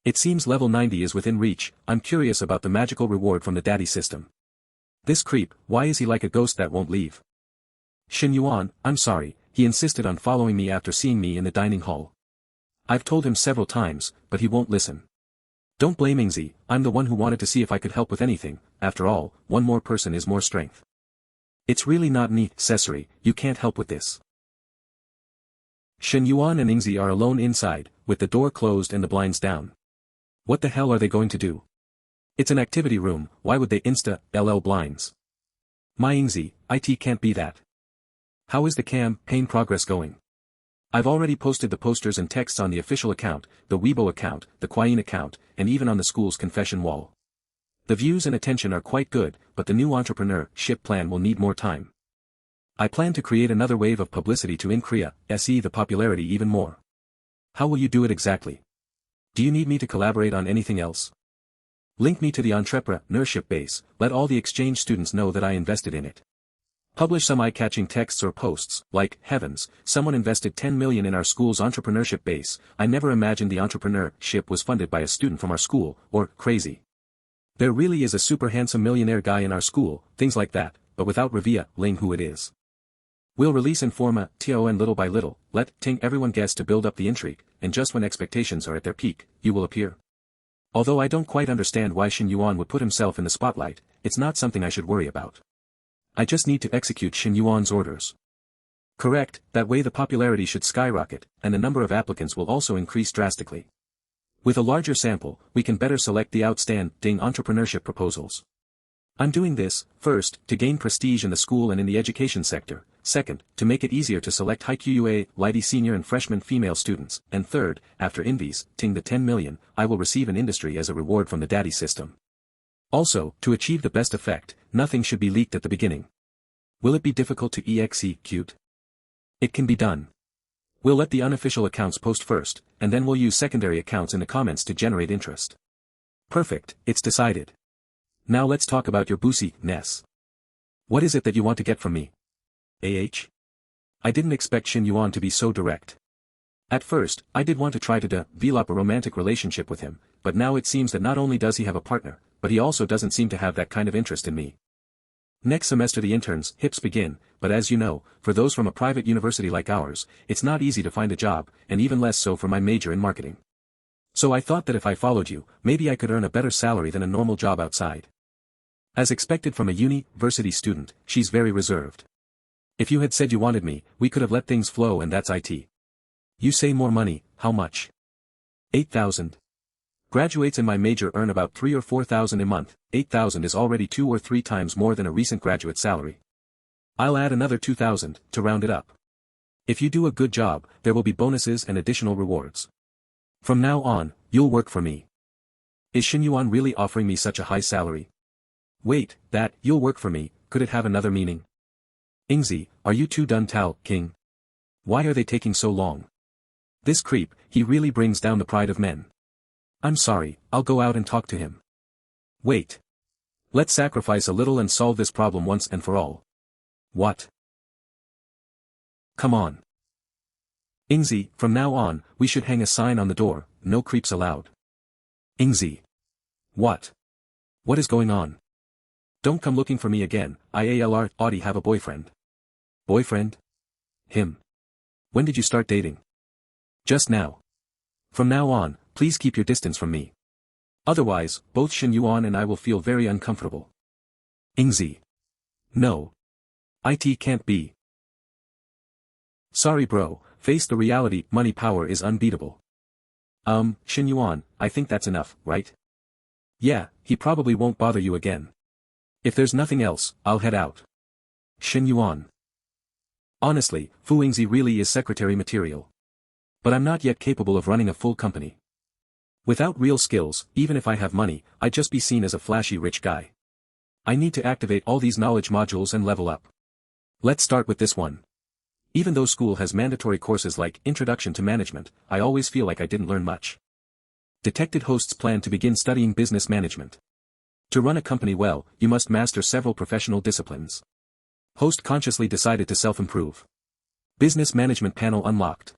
It seems level 90 is within reach, I'm curious about the magical reward from the daddy system. This creep, why is he like a ghost that won't leave? Shen Yuan, I'm sorry, he insisted on following me after seeing me in the dining hall. I've told him several times, but he won't listen. Don't blame Ingzi, I'm the one who wanted to see if I could help with anything, after all, one more person is more strength. It's really not necessary, you can't help with this. Shen Yuan and Ingzi are alone inside, with the door closed and the blinds down. What the hell are they going to do? It's an activity room, why would they insta-LL blinds? My Ingzi, it can't be that. How is the campaign progress going? I've already posted the posters and texts on the official account, the Weibo account, the Quyin account, and even on the school's confession wall. The views and attention are quite good, but the new entrepreneurship plan will need more time. I plan to create another wave of publicity to increase the popularity even more. How will you do it exactly? Do you need me to collaborate on anything else? Link me to the entrepreneurship base, let all the exchange students know that I invested in it. Publish some eye-catching texts or posts, like, heavens, someone invested 10 million in our school's entrepreneurship base, I never imagined the entrepreneurship was funded by a student from our school, or, crazy. There really is a super handsome millionaire guy in our school, things like that, but without revealing who it is. We'll release in forma, and little by little, letting everyone guess to build up the intrigue, and just when expectations are at their peak, you will appear. Although I don't quite understand why Shen Yuan would put himself in the spotlight, it's not something I should worry about. I just need to execute Shen Yuan's orders. Correct, that way the popularity should skyrocket, and the number of applicants will also increase drastically. With a larger sample, we can better select the outstanding entrepreneurship proposals. I'm doing this, first, to gain prestige in the school and in the education sector, second, to make it easier to select high QUA, Lady senior and freshman female students, and third, after investing the 10 million, I will receive an industry as a reward from the daddy system. Also, to achieve the best effect, nothing should be leaked at the beginning. Will it be difficult to execute? It can be done. We'll let the unofficial accounts post first, and then we'll use secondary accounts in the comments to generate interest. Perfect, it's decided. Now let's talk about your boozy-ness. What is it that you want to get from me? I didn't expect Shen Yuan to be so direct. At first, I did want to try to develop a romantic relationship with him, but now it seems that not only does he have a partner, but he also doesn't seem to have that kind of interest in me. Next semester the interns' hips begin, but as you know, for those from a private university like ours, it's not easy to find a job, and even less so for my major in marketing. So I thought that if I followed you, maybe I could earn a better salary than a normal job outside. As expected from a university student, she's very reserved. If you had said you wanted me, we could have let things flow, and that's it. You say more money, how much? 8,000. Graduates in my major earn about 3,000 or 4,000 a month, 8,000 is already 2 or 3 times more than a recent graduate salary. I'll add another 2,000, to round it up. If you do a good job, there will be bonuses and additional rewards. From now on, you'll work for me. Is Shen Yuan really offering me such a high salary? Wait, that, you'll work for me, could it have another meaning? Ingzi, are you two done talking? Why are they taking so long? This creep, he really brings down the pride of men. I'm sorry, I'll go out and talk to him. Wait. Let's sacrifice a little and solve this problem once and for all. What? Come on. Ingzi, from now on, we should hang a sign on the door, no creeps allowed. Ingzi. What? What is going on? Don't come looking for me again, I'll already have a boyfriend. Boyfriend? Him. When did you start dating? Just now. From now on, please keep your distance from me. Otherwise, both Shen Yuan and I will feel very uncomfortable. Ingzi. No. It can't be. Sorry bro, face the reality, money power is unbeatable. Shen Yuan, I think that's enough, right? Yeah, he probably won't bother you again. If there's nothing else, I'll head out. Shen Yuan. Honestly, Fu Ingzi really is secretary material. But I'm not yet capable of running a full company. Without real skills, even if I have money, I'd just be seen as a flashy rich guy. I need to activate all these knowledge modules and level up. Let's start with this one. Even though school has mandatory courses like Introduction to Management, I always feel like I didn't learn much. Detected hosts plan to begin studying business management. To run a company well, you must master several professional disciplines. Host consciously decided to self-improve. Business management panel unlocked.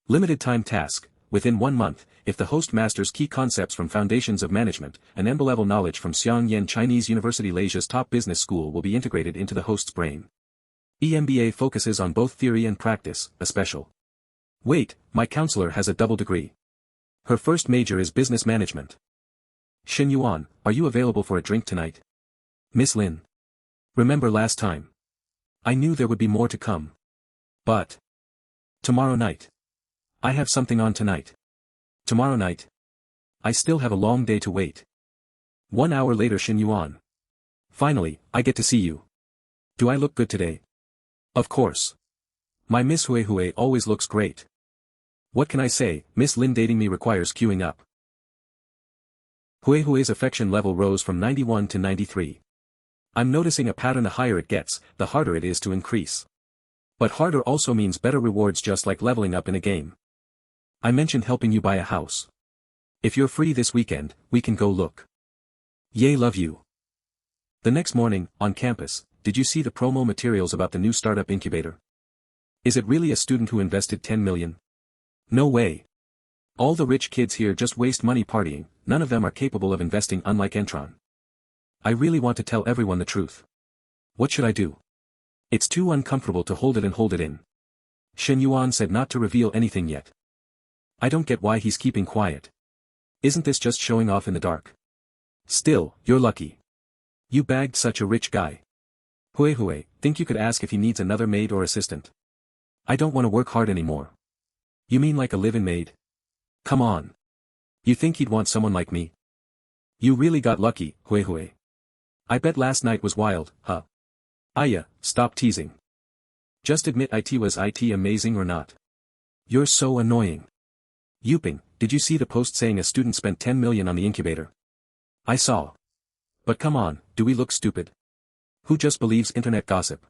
Limited time task, within 1 month, if the host masters key concepts from Foundations of Management, an MBA-level knowledge from Xiangyan Chinese University Asia's top business school will be integrated into the host's brain. EMBA focuses on both theory and practice, a special. Wait, my counselor has a double degree. Her first major is business management. Shen Yuan, are you available for a drink tonight? Miss Lin. Remember last time? I knew there would be more to come. But. Tomorrow night. I have something on tonight. Tomorrow night. I still have a long day to wait. 1 hour later Shen Yuan. Finally, I get to see you. Do I look good today? Of course. My Miss Hui Hui always looks great. What can I say, Miss Lin dating me requires queuing up. Hui Hui's affection level rose from 91 to 93. I'm noticing a pattern: the higher it gets, the harder it is to increase. But harder also means better rewards, just like leveling up in a game. I mentioned helping you buy a house. If you're free this weekend, we can go look. Yay, love you. The next morning, on campus, did you see the promo materials about the new startup incubator? Is it really a student who invested 10 million? No way. All the rich kids here just waste money partying, none of them are capable of investing, unlike Entron. I really want to tell everyone the truth. What should I do? It's too uncomfortable to hold it in. Shen Yuan said not to reveal anything yet. I don't get why he's keeping quiet. Isn't this just showing off in the dark? Still, you're lucky. You bagged such a rich guy. Hui Hui, think you could ask if he needs another maid or assistant? I don't want to work hard anymore. You mean like a live-in maid? Come on. You think he'd want someone like me? You really got lucky, Hui Hui. I bet last night was wild, huh? Aya, stop teasing. Just admit was it amazing or not? You're so annoying. Yuping, did you see the post saying a student spent 10 million on the incubator? I saw. But come on, do we look stupid? Who just believes internet gossip?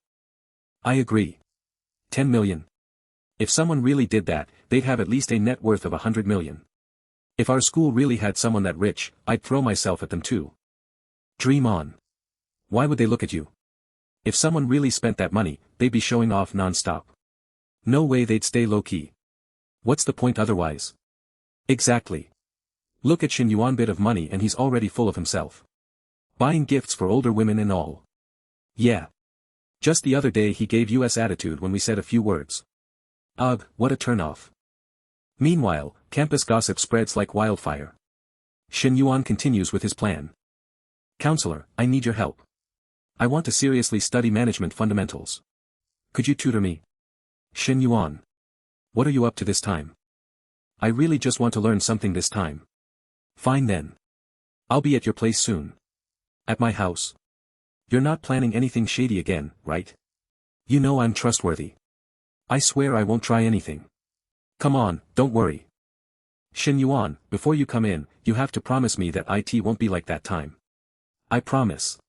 I agree. 10 million. If someone really did that, they'd have at least a net worth of 100 million. If our school really had someone that rich, I'd throw myself at them too. Dream on. Why would they look at you? If someone really spent that money, they'd be showing off non-stop. No way they'd stay low-key. What's the point otherwise? Exactly. Look at Shen Yuan, bit of money and he's already full of himself. Buying gifts for older women and all. Yeah. Just the other day he gave us attitude when we said a few words. Ugh, what a turnoff. Meanwhile, campus gossip spreads like wildfire. Shen Yuan continues with his plan. Counselor, I need your help. I want to seriously study management fundamentals. Could you tutor me? Shen Yuan. What are you up to this time? I really just want to learn something this time. Fine then. I'll be at your place soon. At my house. You're not planning anything shady again, right? You know I'm trustworthy. I swear I won't try anything. Come on, don't worry. Shen Yuan, before you come in, you have to promise me that it won't be like that time. I promise.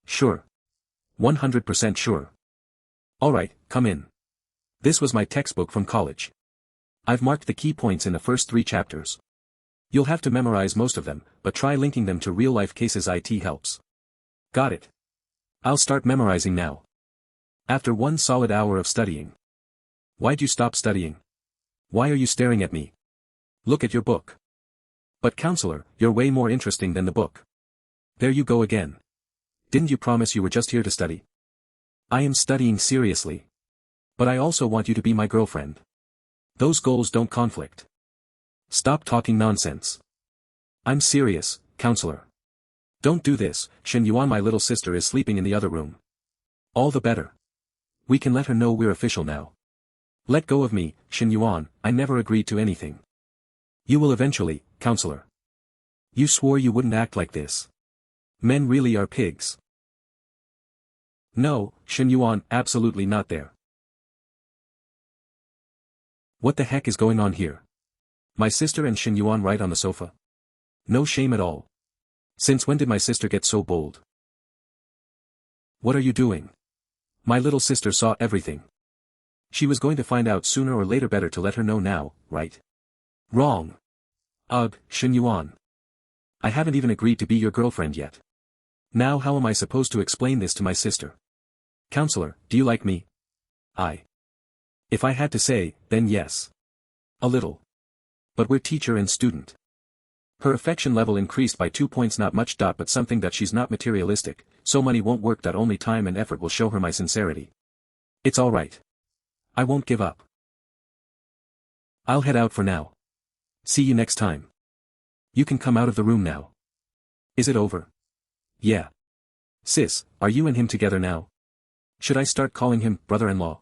Sure. 100% sure. Alright, come in. This was my textbook from college. I've marked the key points in the first 3 chapters. You'll have to memorize most of them, but try linking them to real-life cases. It helps. Got it. I'll start memorizing now. After 1 solid hour of studying. Why'd you stop studying? Why are you staring at me? Look at your book. But counselor, you're way more interesting than the book. There you go again. Didn't you promise you were just here to study? I am studying seriously. But I also want you to be my girlfriend. Those goals don't conflict. Stop talking nonsense. I'm serious, counselor. Don't do this, Shen Yuan. My little sister is sleeping in the other room. All the better. We can let her know we're official now. Let go of me, Shen Yuan, I never agreed to anything. You will eventually, counselor. You swore you wouldn't act like this. Men really are pigs. No, Shen Yuan, absolutely not there. What the heck is going on here? My sister and Shen Yuan right on the sofa? No shame at all. Since when did my sister get so bold? What are you doing? My little sister saw everything. She was going to find out sooner or later. Better to let her know now, right? Wrong. Ugh, Shen Yuan. I haven't even agreed to be your girlfriend yet. Now how am I supposed to explain this to my sister? Counselor, do you like me? If I had to say, then yes. A little. But we're teacher and student. Her affection level increased by 2 points, not much. But something that she's not materialistic, so money won't work. Only time and effort will show her my sincerity. It's alright. I won't give up. I'll head out for now. See you next time. You can come out of the room now. Is it over? Yeah. Sis, are you and him together now? Should I start calling him brother-in-law?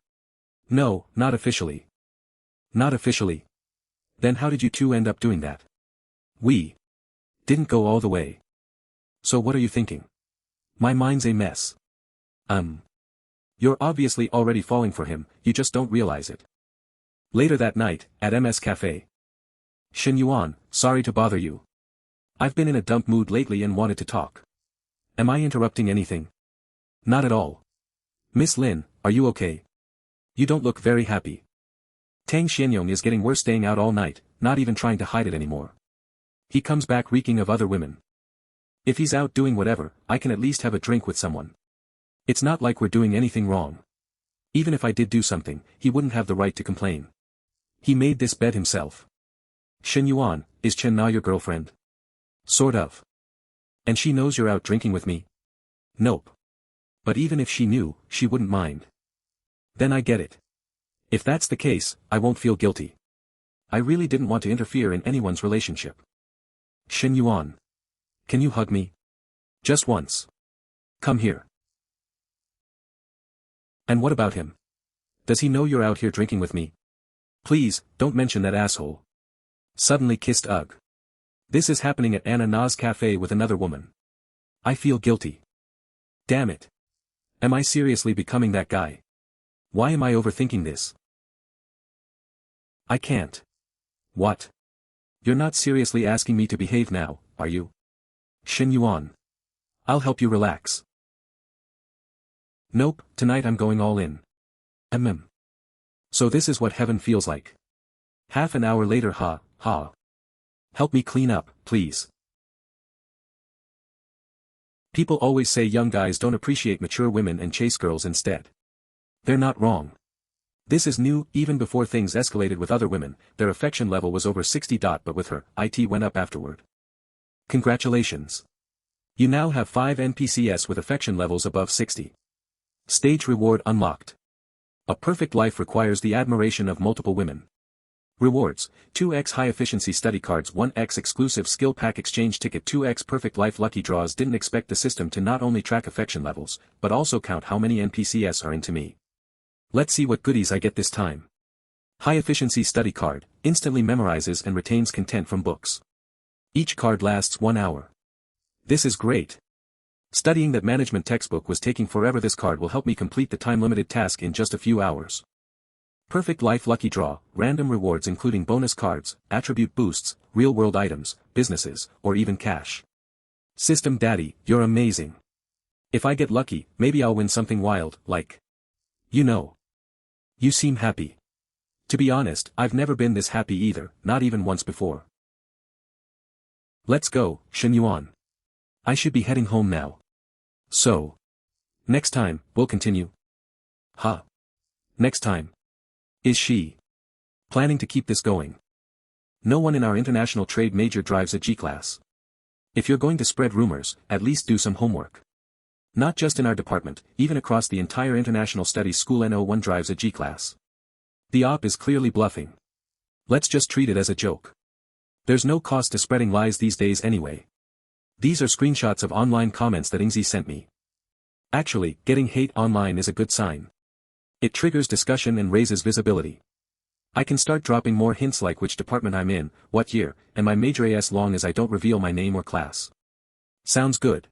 No, not officially. Not officially. Then how did you two end up doing that? We didn't go all the way. So what are you thinking? My mind's a mess. You're obviously already falling for him, you just don't realize it. Later that night, at MS Cafe. Shen Yuan, sorry to bother you. I've been in a dump mood lately and wanted to talk. Am I interrupting anything? Not at all. Miss Lin, are you okay? You don't look very happy. Tang Xianyong is getting worse, staying out all night, not even trying to hide it anymore. He comes back reeking of other women. If he's out doing whatever, I can at least have a drink with someone. It's not like we're doing anything wrong. Even if I did do something, he wouldn't have the right to complain. He made this bed himself. Shen Yuan, is Chen Na your girlfriend? Sort of. And she knows you're out drinking with me? Nope. But even if she knew, she wouldn't mind. Then I get it. If that's the case, I won't feel guilty. I really didn't want to interfere in anyone's relationship. Shen Yuan. Can you hug me? Just once. Come here. And what about him? Does he know you're out here drinking with me? Please, don't mention that asshole. Suddenly kissed Ugh. This is happening at Anna Na's cafe with another woman. I feel guilty. Damn it. Am I seriously becoming that guy? Why am I overthinking this? I can't. What? You're not seriously asking me to behave now, are you? Shen Yuan. I'll help you relax. Nope, tonight I'm going all in. So this is what heaven feels like. Half an hour later, ha. Help me clean up, please. People always say young guys don't appreciate mature women and chase girls instead. They're not wrong. This is new. Even before things escalated with other women, their affection level was over 60. But with her, it went up afterward. Congratulations. You now have 5 NPCs with affection levels above 60. Stage reward unlocked. A perfect life requires the admiration of multiple women. Rewards: 2x high efficiency study cards, 1x exclusive skill pack exchange ticket, 2x perfect life lucky draws. Didn't expect the system to not only track affection levels, but also count how many NPCs are into me. Let's see what goodies I get this time. High efficiency study card, instantly memorizes and retains content from books. Each card lasts 1 hour. This is great. Studying that management textbook was taking forever. This card will help me complete the time-limited task in just a few hours. Perfect life lucky draw, random rewards including bonus cards, attribute boosts, real-world items, businesses, or even cash. System daddy, you're amazing. If I get lucky, maybe I'll win something wild, like... You seem happy. To be honest, I've never been this happy either, not even once before. Let's go, Shen Yuan. I should be heading home now. So. Next time, we'll continue. Next time. Is she planning to keep this going? No one in our international trade major drives a G-class. If you're going to spread rumors, at least do some homework. Not just in our department, even across the entire international studies school. No one drives a G-class. The op is clearly bluffing. Let's just treat it as a joke. There's no cost to spreading lies these days anyway. These are screenshots of online comments that Ingzi sent me. Actually, getting hate online is a good sign. It triggers discussion and raises visibility. I can start dropping more hints like which department I'm in, what year, and my major as long as I don't reveal my name or class. Sounds good.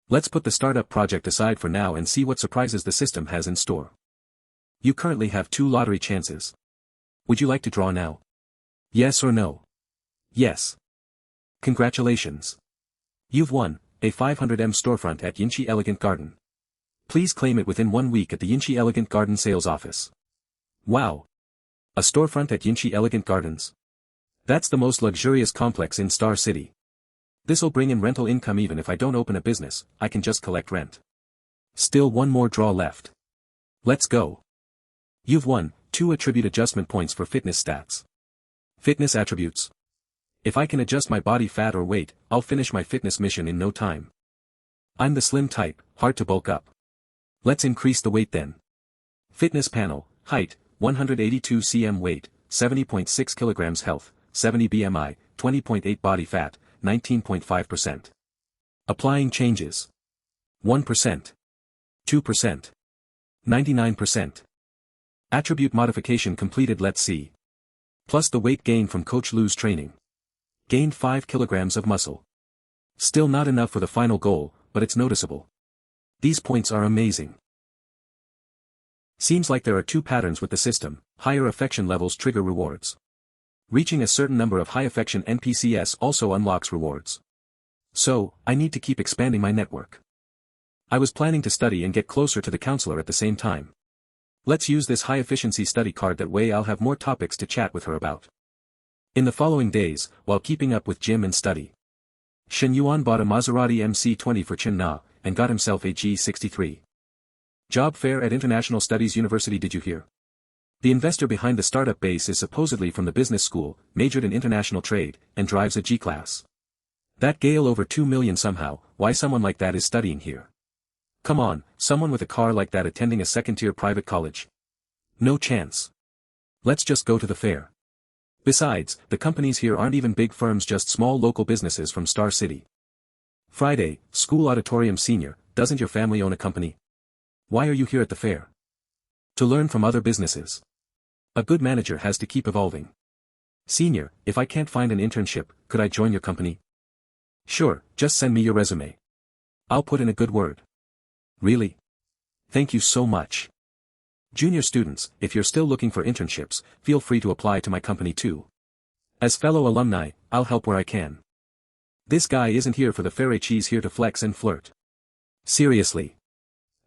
Let's put the startup project aside for now and see what surprises the system has in store. You currently have 2 lottery chances. Would you like to draw now? Yes or no? Yes. Congratulations. You've won a 500M storefront at Yinchi Elegant Garden. Please claim it within 1 week at the Yinchi Elegant Garden sales office. Wow. A storefront at Yinchi Elegant Gardens. That's the most luxurious complex in Star City. This'll bring in rental income. Even if I don't open a business, I can just collect rent. Still 1 more draw left. Let's go. You've won 2 attribute adjustment points for fitness stats. Fitness attributes. If I can adjust my body fat or weight, I'll finish my fitness mission in no time. I'm the slim type, hard to bulk up. Let's increase the weight then. Fitness panel, height, 182 cm, weight, 70.6 kilograms, health, 70 BMI, 20.8 body fat, 19.5%. Applying changes. 1%. 2%. 99%. Attribute modification completed. Let's see. Plus the weight gain from Coach Lu's training. Gained 5 kilograms of muscle. Still not enough for the final goal, but it's noticeable. These points are amazing. Seems like there are two patterns with the system: higher affection levels trigger rewards. Reaching a certain number of high affection NPCs also unlocks rewards. So, I need to keep expanding my network. I was planning to study and get closer to the counselor at the same time. Let's use this high-efficiency study card, that way I'll have more topics to chat with her about. In the following days, while keeping up with gym and study, Shen Yuan bought a Maserati MC20 for Chen Na, and got himself a G63. Job fair at International Studies University. Did you hear? The investor behind the startup base is supposedly from the business school, majored in international trade, and drives a G-class. That gale over 2 million somehow. Why someone like that is studying here? Come on, someone with a car like that attending a second-tier private college? No chance. Let's just go to the fair. Besides, the companies here aren't even big firms, just small local businesses from Star City. Friday, school auditorium. Senior, doesn't your family own a company? Why are you here at the fair? To learn from other businesses. A good manager has to keep evolving. Senior, if I can't find an internship, could I join your company? Sure, just send me your resume. I'll put in a good word. Really? Thank you so much. Junior students, if you're still looking for internships, feel free to apply to my company too. As fellow alumni, I'll help where I can. This guy isn't here for the fair, he's here to flex and flirt. Seriously.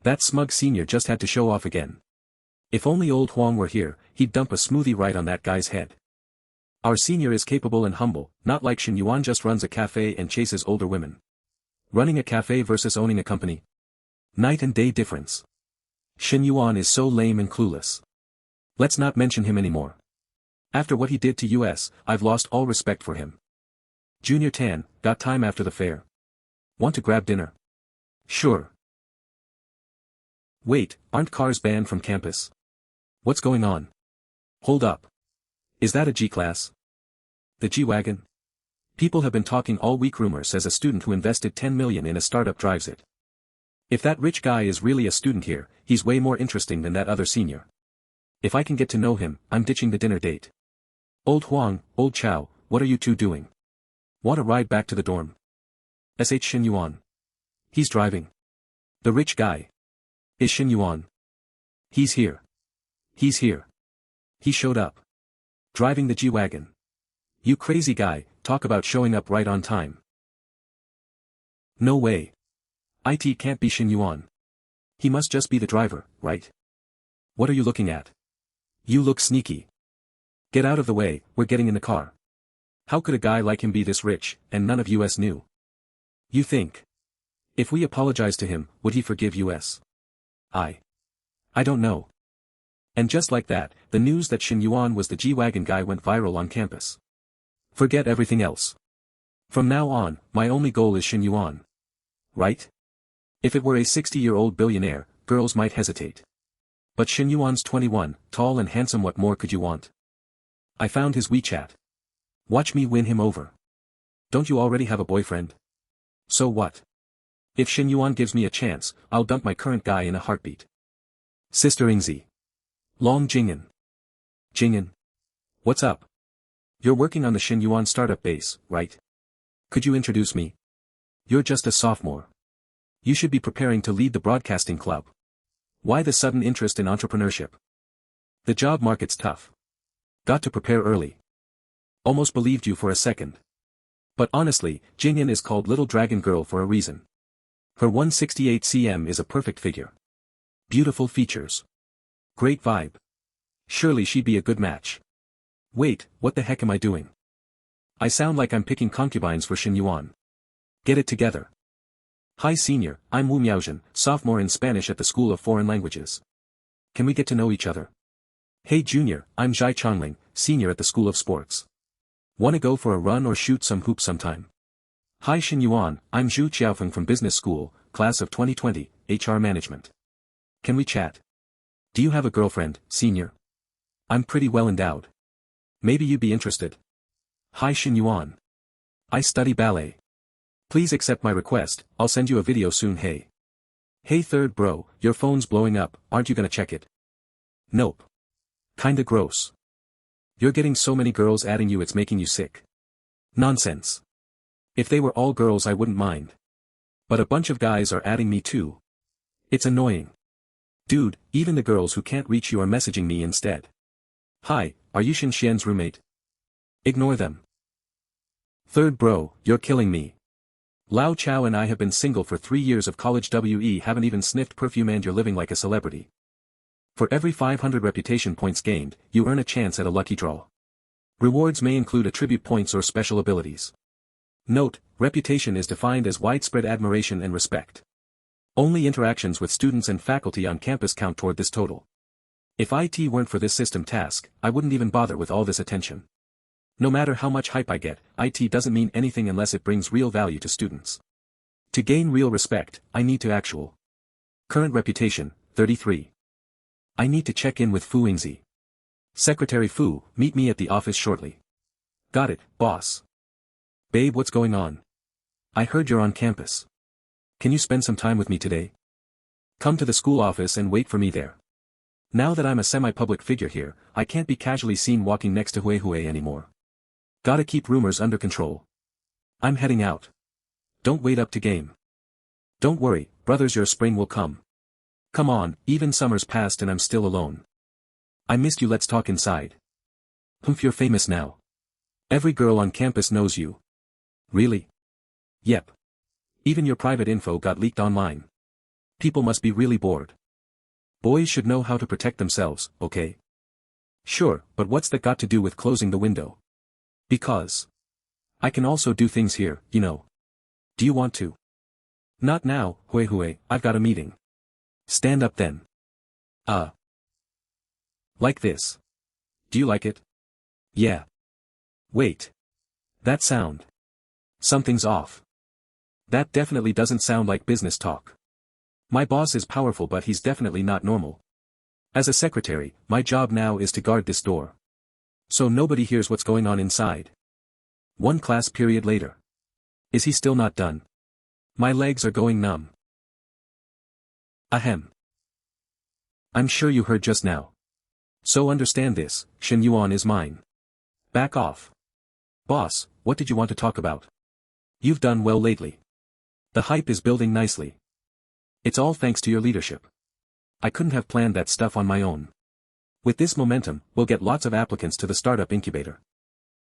That smug senior just had to show off again. If only old Huang were here, he'd dump a smoothie right on that guy's head. Our senior is capable and humble, not like Shen Yuan just runs a cafe and chases older women. Running a cafe versus owning a company. Night and day difference. Shen Yuan is so lame and clueless. Let's not mention him anymore. After what he did to US, I've lost all respect for him. Junior Tan, got time after the fair? Want to grab dinner? Sure. Wait, aren't cars banned from campus? What's going on? Hold up. Is that a G-class? The G-Wagon? People have been talking all week. Rumor says a student who invested 10 million in a startup drives it. If that rich guy is really a student here, he's way more interesting than that other senior. If I can get to know him, I'm ditching the dinner date. Old Huang, old Chow, what are you two doing? Want a ride back to the dorm? SH Shen Yuan. He's driving. The rich guy. Is Shen Yuan. He's here. He's here. He showed up. Driving the G-Wagon. You crazy guy, talk about showing up right on time. No way. It can't be Shen Yuan. He must just be the driver, right? What are you looking at? You look sneaky. Get out of the way, we're getting in the car. How could a guy like him be this rich, and none of US knew? You think? If we apologize to him, would he forgive US? I don't know. And just like that, the news that Shen Yuan was the G-Wagon guy went viral on campus. Forget everything else. From now on, my only goal is Shen Yuan. Right? If it were a 60-year-old billionaire, girls might hesitate. But Shen Yuan's 21, tall and handsome, what more could you want? I found his WeChat. Watch me win him over. Don't you already have a boyfriend? So what? If Shen Yuan gives me a chance, I'll dump my current guy in a heartbeat. Sister Ingzi. Long Jingyan. Jingyan. What's up? You're working on the Shen Yuan startup base, right? Could you introduce me? You're just a sophomore. You should be preparing to lead the broadcasting club. Why the sudden interest in entrepreneurship? The job market's tough. Got to prepare early. Almost believed you for a second. But honestly, Jingyan is called Little Dragon Girl for a reason. Her 168 cm is a perfect figure. Beautiful features. Great vibe. Surely she'd be a good match. Wait, what the heck am I doing? I sound like I'm picking concubines for Shen Yuan. Get it together. Hi senior, I'm Wu Miaozhen, sophomore in Spanish at the School of Foreign Languages. Can we get to know each other? Hey junior, I'm Zhai Chongling, senior at the School of Sports. Wanna go for a run or shoot some hoops sometime? Hi Shen Yuan, I'm Zhu Qiaofeng from Business School, class of 2020, HR Management. Can we chat? Do you have a girlfriend, senior? I'm pretty well endowed. Maybe you'd be interested. Hi Shen Yuan. I study ballet. Please accept my request, I'll send you a video soon. Hey. Hey third bro, your phone's blowing up, aren't you gonna check it? Nope. Kinda gross. You're getting so many girls adding you, it's making you sick. Nonsense. If they were all girls I wouldn't mind. But a bunch of guys are adding me too. It's annoying. Dude, even the girls who can't reach you are messaging me instead. Hi, are you Shen Xian's roommate? Ignore them. Third bro, you're killing me. Lao Chow and I have been single for 3 years of college haven't even sniffed perfume and you're living like a celebrity. For every 500 reputation points gained, you earn a chance at a lucky draw. Rewards may include attribute points or special abilities. Note, reputation is defined as widespread admiration and respect. Only interactions with students and faculty on campus count toward this total. If IT weren't for this system task, I wouldn't even bother with all this attention. No matter how much hype I get, IT doesn't mean anything unless it brings real value to students. To gain real respect, I need to actual. Current reputation, 33. I need to check in with Fu Yingzi. Secretary Fu, meet me at the office shortly. Got it, boss. Babe, what's going on? I heard you're on campus. Can you spend some time with me today? Come to the school office and wait for me there. Now that I'm a semi-public figure here, I can't be casually seen walking next to Hui anymore. Gotta keep rumors under control. I'm heading out. Don't wait up to game. Don't worry, brothers, your spring will come. Come on, even summer's passed and I'm still alone. I missed you, let's talk inside. Humph, you're famous now. Every girl on campus knows you. Really? Yep. Even your private info got leaked online. People must be really bored. Boys should know how to protect themselves, okay? Sure, but what's that got to do with closing the window? Because I can also do things here, you know. Do you want to? Not now, Hui, I've got a meeting. Stand up then. Like this. Do you like it? Yeah. Wait. That sound. Something's off. That definitely doesn't sound like business talk. My boss is powerful, but he's definitely not normal. As a secretary, my job now is to guard this door. So nobody hears what's going on inside. One class period later. Is he still not done? My legs are going numb. Ahem. I'm sure you heard just now. So understand this, Shen Yuan is mine. Back off. Boss, what did you want to talk about? You've done well lately. The hype is building nicely. It's all thanks to your leadership. I couldn't have planned that stuff on my own. With this momentum, we'll get lots of applicants to the startup incubator.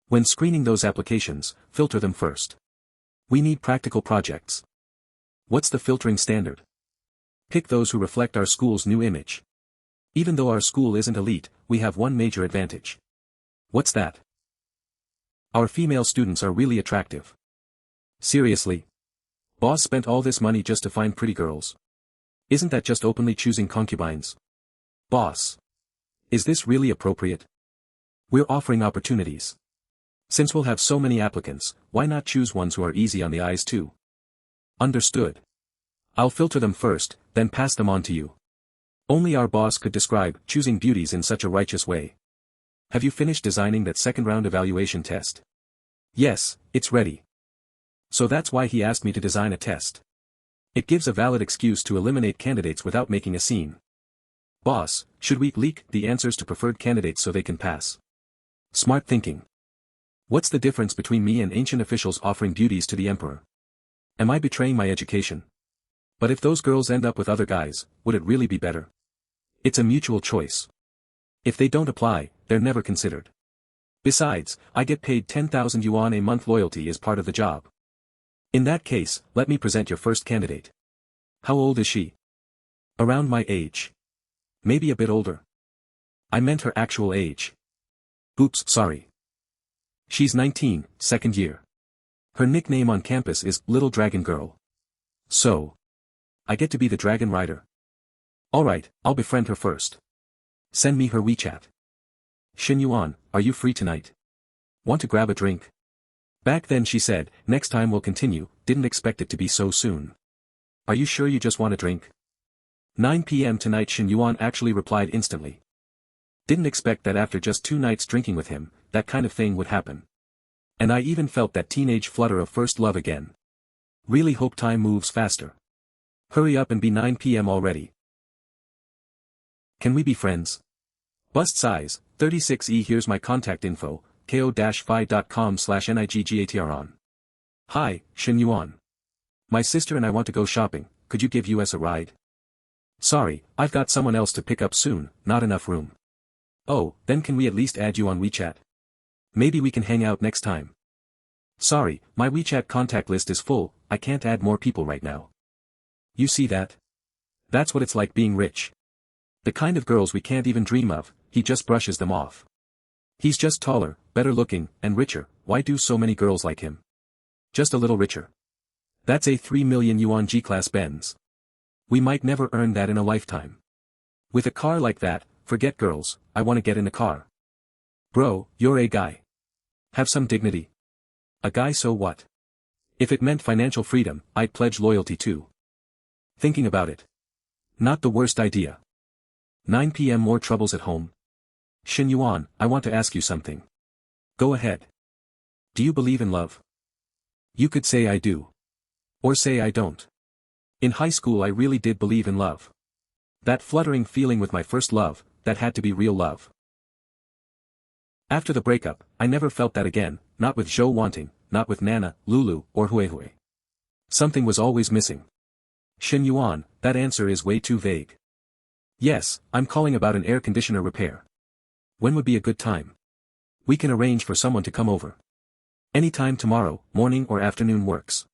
When screening those applications, filter them first. We need practical projects. What's the filtering standard? Pick those who reflect our school's new image. Even though our school isn't elite, we have one major advantage. What's that? Our female students are really attractive. Seriously? Boss spent all this money just to find pretty girls. Isn't that just openly choosing concubines? Boss. Is this really appropriate? We're offering opportunities. Since we'll have so many applicants, why not choose ones who are easy on the eyes too? Understood. I'll filter them first, then pass them on to you. Only our boss could describe choosing beauties in such a righteous way. Have you finished designing that second round evaluation test? Yes, it's ready. So that's why he asked me to design a test. It gives a valid excuse to eliminate candidates without making a scene. Boss, should we leak the answers to preferred candidates so they can pass? Smart thinking. What's the difference between me and ancient officials offering beauties to the emperor? Am I betraying my education? But if those girls end up with other guys, would it really be better? It's a mutual choice. If they don't apply, they're never considered. Besides, I get paid 10,000 yuan a month, loyalty is part of the job. In that case, let me present your first candidate. How old is she? Around my age. Maybe a bit older. I meant her actual age. Oops, sorry. She's 19, second year. Her nickname on campus is Little Dragon Girl. So, I get to be the dragon rider. Alright, I'll befriend her first. Send me her WeChat. Shen Yuan, are you free tonight? Want to grab a drink? Back then she said, next time we'll continue, didn't expect it to be so soon. Are you sure you just want a drink? 9 p.m. tonight, Shen Yuan actually replied instantly. Didn't expect that after just 2 nights drinking with him, that kind of thing would happen. And I even felt that teenage flutter of first love again. Really hope time moves faster. Hurry up and be 9 p.m. already. Can we be friends? Bust size, 36E. Here's my contact info, ko-fi.com/niggatron. Hi, Shen Yuan. My sister and I want to go shopping, could you give us a ride? Sorry, I've got someone else to pick up soon, not enough room. Oh, then can we at least add you on WeChat? Maybe we can hang out next time. Sorry, my WeChat contact list is full, I can't add more people right now. You see that? That's what it's like being rich. The kind of girls we can't even dream of, he just brushes them off. He's just taller, better looking, and richer, why do so many girls like him? Just a little richer. That's a 3 million yuan G-Class Benz. We might never earn that in a lifetime. With a car like that, forget girls, I want to get in a car. Bro, you're a guy. Have some dignity. A guy, so what? If it meant financial freedom, I'd pledge loyalty too. Thinking about it. Not the worst idea. 9 p.m. More troubles at home. Shen Yuan, I want to ask you something. Go ahead. Do you believe in love? You could say I do. Or say I don't. In high school I really did believe in love. That fluttering feeling with my first love, that had to be real love. After the breakup, I never felt that again, not with Zhou Wanting, not with Nana, Lulu, or Huihui. Something was always missing. Shen Yuan, that answer is way too vague. Yes, I'm calling about an air conditioner repair. When would be a good time? We can arrange for someone to come over. Anytime tomorrow, morning or afternoon works.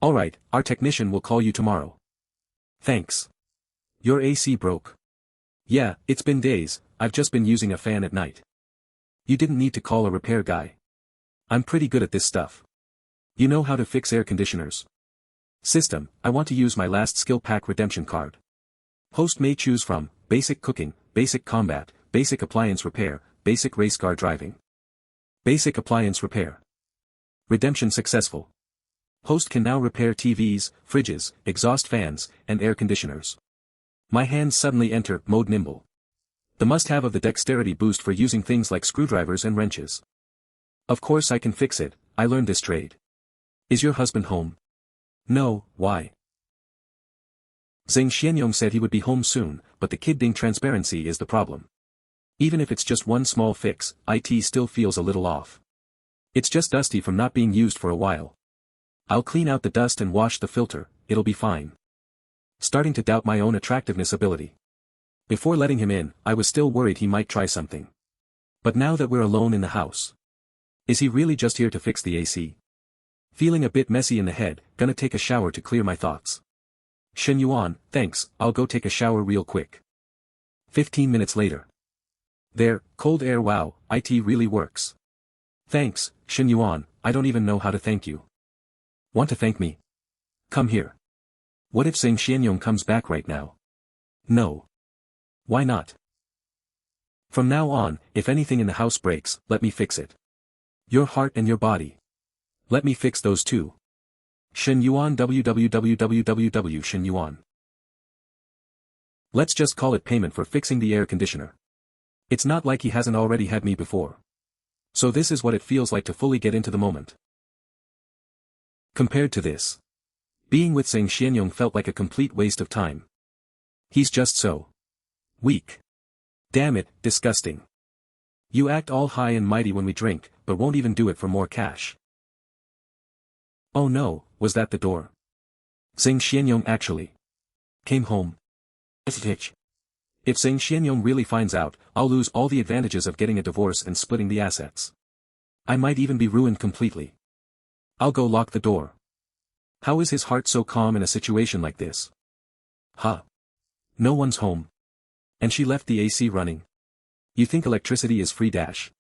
Alright, our technician will call you tomorrow. Thanks. Your AC broke. Yeah, it's been days, I've just been using a fan at night. You didn't need to call a repair guy. I'm pretty good at this stuff. You know how to fix air conditioners. System, I want to use my last skill pack redemption card. Host may choose from, basic cooking, basic combat, basic appliance repair, basic race car driving. Basic appliance repair. Redemption successful. Host can now repair TVs, fridges, exhaust fans, and air conditioners. My hands suddenly enter mode nimble. The must-have of the dexterity boost for using things like screwdrivers and wrenches. Of course I can fix it, I learned this trade. Is your husband home? No, why? Zheng Xianyong said he would be home soon, but the kidding transparency is the problem. Even if it's just one small fix, IT still feels a little off. It's just dusty from not being used for a while. I'll clean out the dust and wash the filter, it'll be fine. Starting to doubt my own attractiveness ability. Before letting him in, I was still worried he might try something. But now that we're alone in the house. Is he really just here to fix the AC? Feeling a bit messy in the head, gonna take a shower to clear my thoughts. Shen Yuan, thanks, I'll go take a shower real quick. 15 minutes later. There, cold air, wow, IT really works. Thanks, Shen Yuan, I don't even know how to thank you. Want to thank me? Come here. What if Zheng Xianyong comes back right now? No. Why not? From now on, if anything in the house breaks, let me fix it. Your heart and your body. Let me fix those too. Shen Yuan www Shen Yuan. Let's just call it payment for fixing the air conditioner. It's not like he hasn't already had me before. So this is what it feels like to fully get into the moment. Compared to this, being with Zheng Xianyong felt like a complete waste of time. He's just so weak. Damn it, disgusting. You act all high and mighty when we drink, but won't even do it for more cash. Oh no, was that the door? Zheng Xianyong actually came home. If Zheng Xianyong really finds out, I'll lose all the advantages of getting a divorce and splitting the assets. I might even be ruined completely. I'll go lock the door. How is his heart so calm in a situation like this? Huh? No one's home. And she left the AC running. You think electricity is free dash?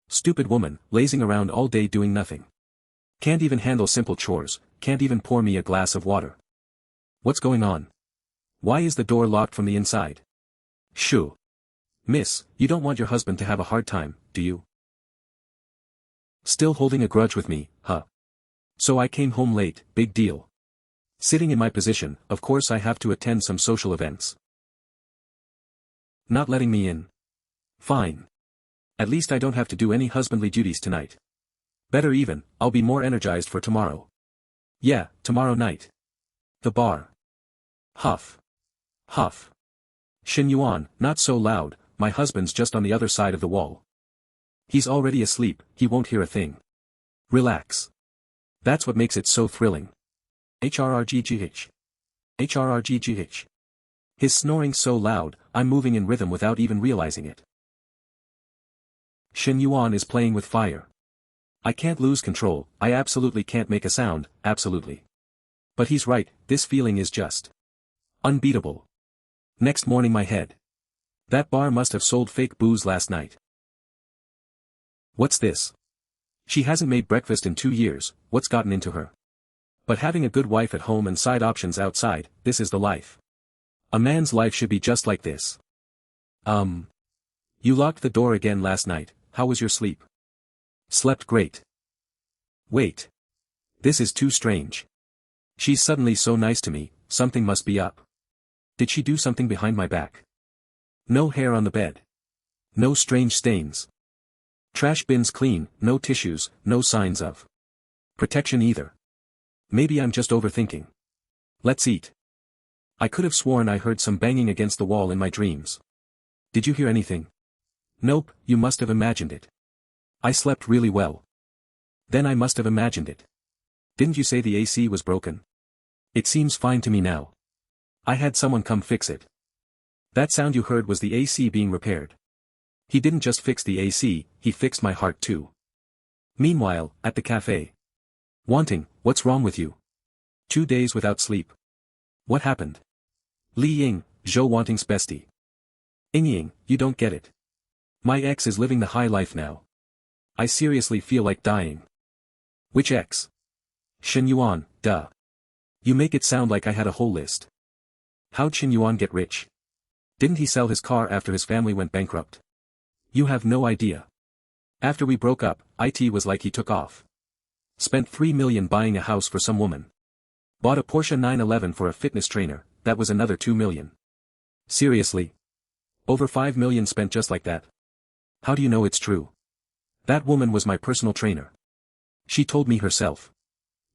Stupid woman, lazing around all day doing nothing. Can't even handle simple chores, can't even pour me a glass of water. What's going on? Why is the door locked from the inside? Shoo. Miss, you don't want your husband to have a hard time, do you? Still holding a grudge with me, huh? So I came home late, big deal. Sitting in my position, of course I have to attend some social events. Not letting me in. Fine. At least I don't have to do any husbandly duties tonight. Better even, I'll be more energized for tomorrow. Yeah, tomorrow night. The bar. Huff. Huff. Shen Yuan, not so loud, my husband's just on the other side of the wall. He's already asleep, he won't hear a thing. Relax. That's what makes it so thrilling. HRRGGH. HRRGGH. His snoring so loud, I'm moving in rhythm without even realizing it. Shen Yuan is playing with fire. I can't lose control, I absolutely can't make a sound, absolutely. But he's right, this feeling is just unbeatable. Next morning my head. That bar must have sold fake booze last night. What's this? She hasn't made breakfast in 2 years, what's gotten into her? But having a good wife at home and side options outside, this is the life. A man's life should be just like this. You locked the door again last night, how was your sleep? Slept great. Wait. This is too strange. She's suddenly so nice to me, something must be up. Did she do something behind my back? No hair on the bed. No strange stains. Trash bins clean, no tissues, no signs of protection either. Maybe I'm just overthinking. Let's eat. I could have sworn I heard some banging against the wall in my dreams. Did you hear anything? Nope, you must have imagined it. I slept really well. Then I must have imagined it. Didn't you say the AC was broken? It seems fine to me now. I had someone come fix it. That sound you heard was the AC being repaired. He didn't just fix the AC, he fixed my heart too. Meanwhile, at the cafe. Wanting, what's wrong with you? 2 days without sleep. What happened? Li Ying, Zhou Wanting's bestie. Ying, you don't get it. My ex is living the high life now. I seriously feel like dying. Which ex? Shen Yuan, duh. You make it sound like I had a whole list. How'd Shen Yuan get rich? Didn't he sell his car after his family went bankrupt? You have no idea. After we broke up, it was like he took off. Spent 3 million buying a house for some woman. Bought a Porsche 911 for a fitness trainer, that was another 2 million. Seriously? Over 5 million spent just like that. How do you know it's true? That woman was my personal trainer. She told me herself.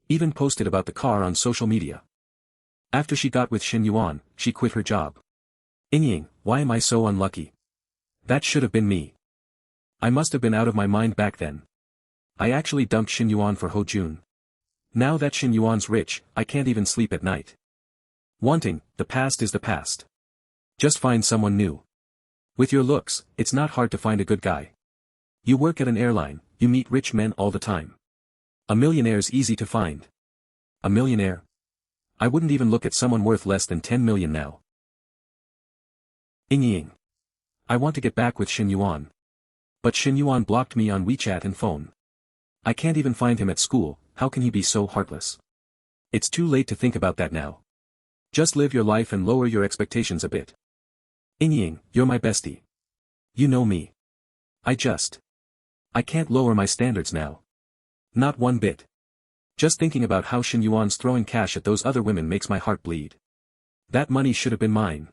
Even posted about the car on social media. After she got with Shen Yuan, she quit her job. Ying, why am I so unlucky? That should have been me. I must have been out of my mind back then. I actually dumped Shen Yuan for Ho Jun. Now that Shen Yuan's rich, I can't even sleep at night. Wanting, the past is the past. Just find someone new. With your looks, it's not hard to find a good guy. You work at an airline, you meet rich men all the time. A millionaire's easy to find. A millionaire? I wouldn't even look at someone worth less than 10 million now. Ying. I want to get back with Shen Yuan. But Shen Yuan blocked me on WeChat and phone. I can't even find him at school, how can he be so heartless? It's too late to think about that now. Just live your life and lower your expectations a bit. Ying, you're my bestie. You know me. I can't lower my standards now. Not one bit. Just thinking about how Shen Yuan's throwing cash at those other women makes my heart bleed. That money should have been mine.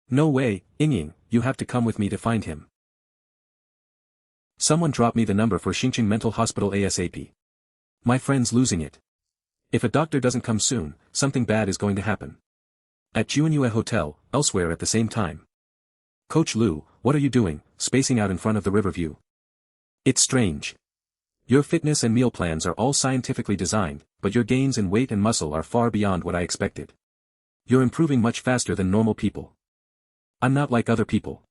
No way, Ying, you have to come with me to find him. Someone drop me the number for Xingqing Mental Hospital ASAP. My friend's losing it. If a doctor doesn't come soon, something bad is going to happen. At Juanyue Hotel, elsewhere at the same time. Coach Lu, what are you doing, spacing out in front of the river view? It's strange. Your fitness and meal plans are all scientifically designed, but your gains in weight and muscle are far beyond what I expected. You're improving much faster than normal people. I'm not like other people.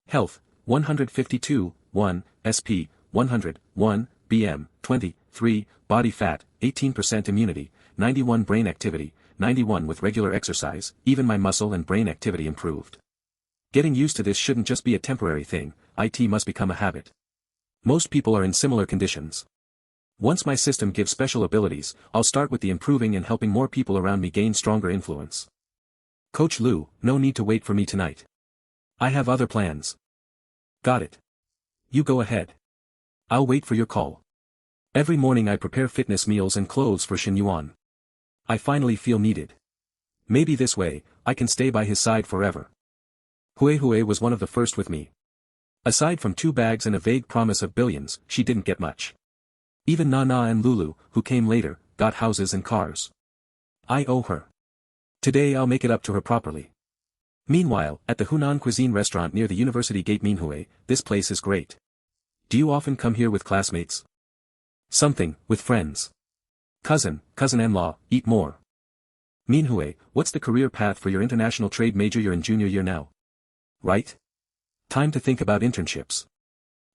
Health, 152, 1, SP, 100, 1, BM, 23, body fat, 18% immunity, 91 brain activity, 91 with regular exercise, even my muscle and brain activity improved. Getting used to this shouldn't just be a temporary thing, it must become a habit. Most people are in similar conditions. Once my system gives special abilities, I'll start with the improving and helping more people around me gain stronger influence. Coach Lu, no need to wait for me tonight. I have other plans. Got it. You go ahead. I'll wait for your call. Every morning I prepare fitness meals and clothes for Shen Yuan. I finally feel needed. Maybe this way, I can stay by his side forever. Hui was one of the first with me. Aside from 2 bags and a vague promise of billions, she didn't get much. Even Nana and Lulu, who came later, got houses and cars. I owe her. Today I'll make it up to her properly. Meanwhile, at the Hunan Cuisine restaurant near the University Gate Minhui, this place is great. Do you often come here with classmates? Something, with friends. Cousin-in-law, eat more. Minhue, what's the career path for your international trade major? You're in junior year now. Right? Time to think about internships.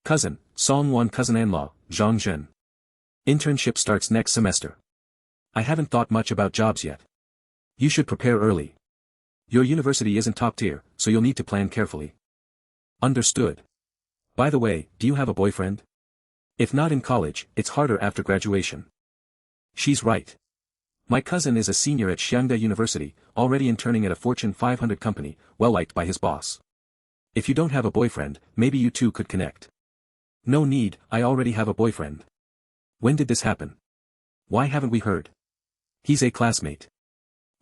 Cousin, Song-won cousin-in-law, Zhang Zhen. Internship starts next semester. I haven't thought much about jobs yet. You should prepare early. Your university isn't top tier, so you'll need to plan carefully. Understood. By the way, do you have a boyfriend? If not in college, it's harder after graduation. She's right. My cousin is a senior at Xiangda University, already interning at a Fortune 500 company, well liked by his boss. If you don't have a boyfriend, maybe you two could connect. No need, I already have a boyfriend. When did this happen? Why haven't we heard? He's a classmate.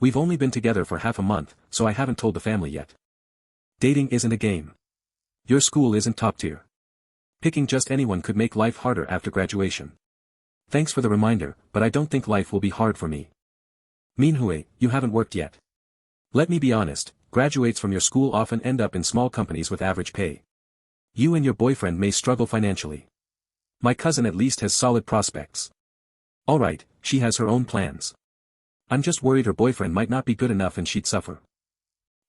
We've only been together for half a month, so I haven't told the family yet. Dating isn't a game. Your school isn't top tier. Picking just anyone could make life harder after graduation. Thanks for the reminder, but I don't think life will be hard for me. Minhue, you haven't worked yet. Let me be honest, graduates from your school often end up in small companies with average pay. You and your boyfriend may struggle financially. My cousin at least has solid prospects. Alright, she has her own plans. I'm just worried her boyfriend might not be good enough and she'd suffer.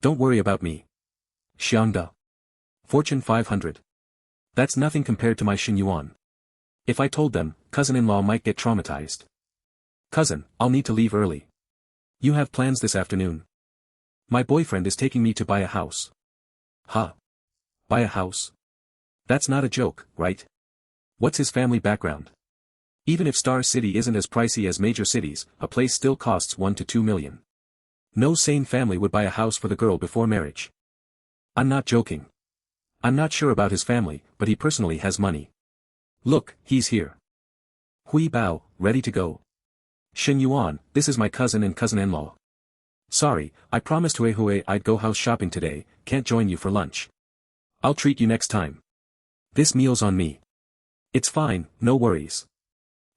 Don't worry about me. Xiangda. Fortune 500. That's nothing compared to my Shen Yuan. If I told them, cousin-in-law might get traumatized. Cousin, I'll need to leave early. You have plans this afternoon? My boyfriend is taking me to buy a house. Huh? Buy a house? That's not a joke, right? What's his family background? Even if Star City isn't as pricey as major cities, a place still costs $1 to $2 million. No sane family would buy a house for the girl before marriage. I'm not joking. I'm not sure about his family, but he personally has money. Look, he's here. Hui Bao, ready to go. Shen Yuan, this is my cousin and cousin-in-law. Sorry, I promised Hui I'd go house shopping today, can't join you for lunch. I'll treat you next time. This meal's on me. It's fine, no worries.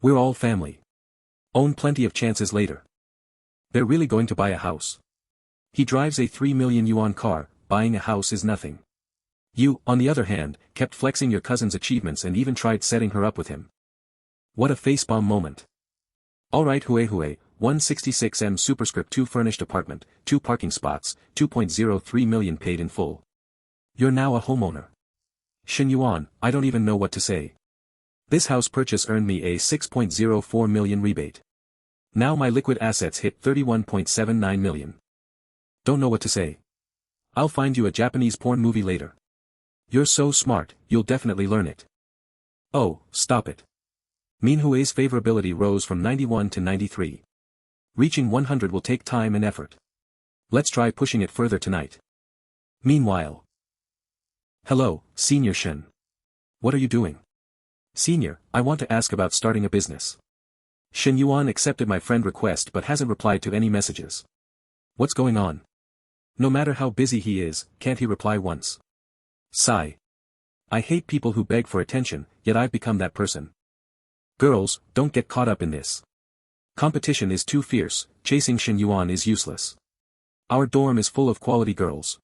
We're all family. Own plenty of chances later. They're really going to buy a house. He drives a 3 million yuan car, buying a house is nothing. You, on the other hand, kept flexing your cousin's achievements and even tried setting her up with him. What a facepalm moment. Alright Hui, 166M superscript 2 furnished apartment, 2 parking spots, 2.03 million paid in full. You're now a homeowner. Shen Yuan, I don't even know what to say. This house purchase earned me a 6.04 million rebate. Now my liquid assets hit 31.79 million. Don't know what to say. I'll find you a Japanese porn movie later. You're so smart, you'll definitely learn it. Oh, stop it. Minhue's favorability rose from 91 to 93. Reaching 100 will take time and effort. Let's try pushing it further tonight. Meanwhile. Hello, Senior Shen. What are you doing? Senior, I want to ask about starting a business. Shen Yuan accepted my friend request but hasn't replied to any messages. What's going on? No matter how busy he is, can't he reply once? Sigh. I hate people who beg for attention, yet I've become that person. Girls, don't get caught up in this. Competition is too fierce, chasing Shen Yuan is useless. Our dorm is full of quality girls.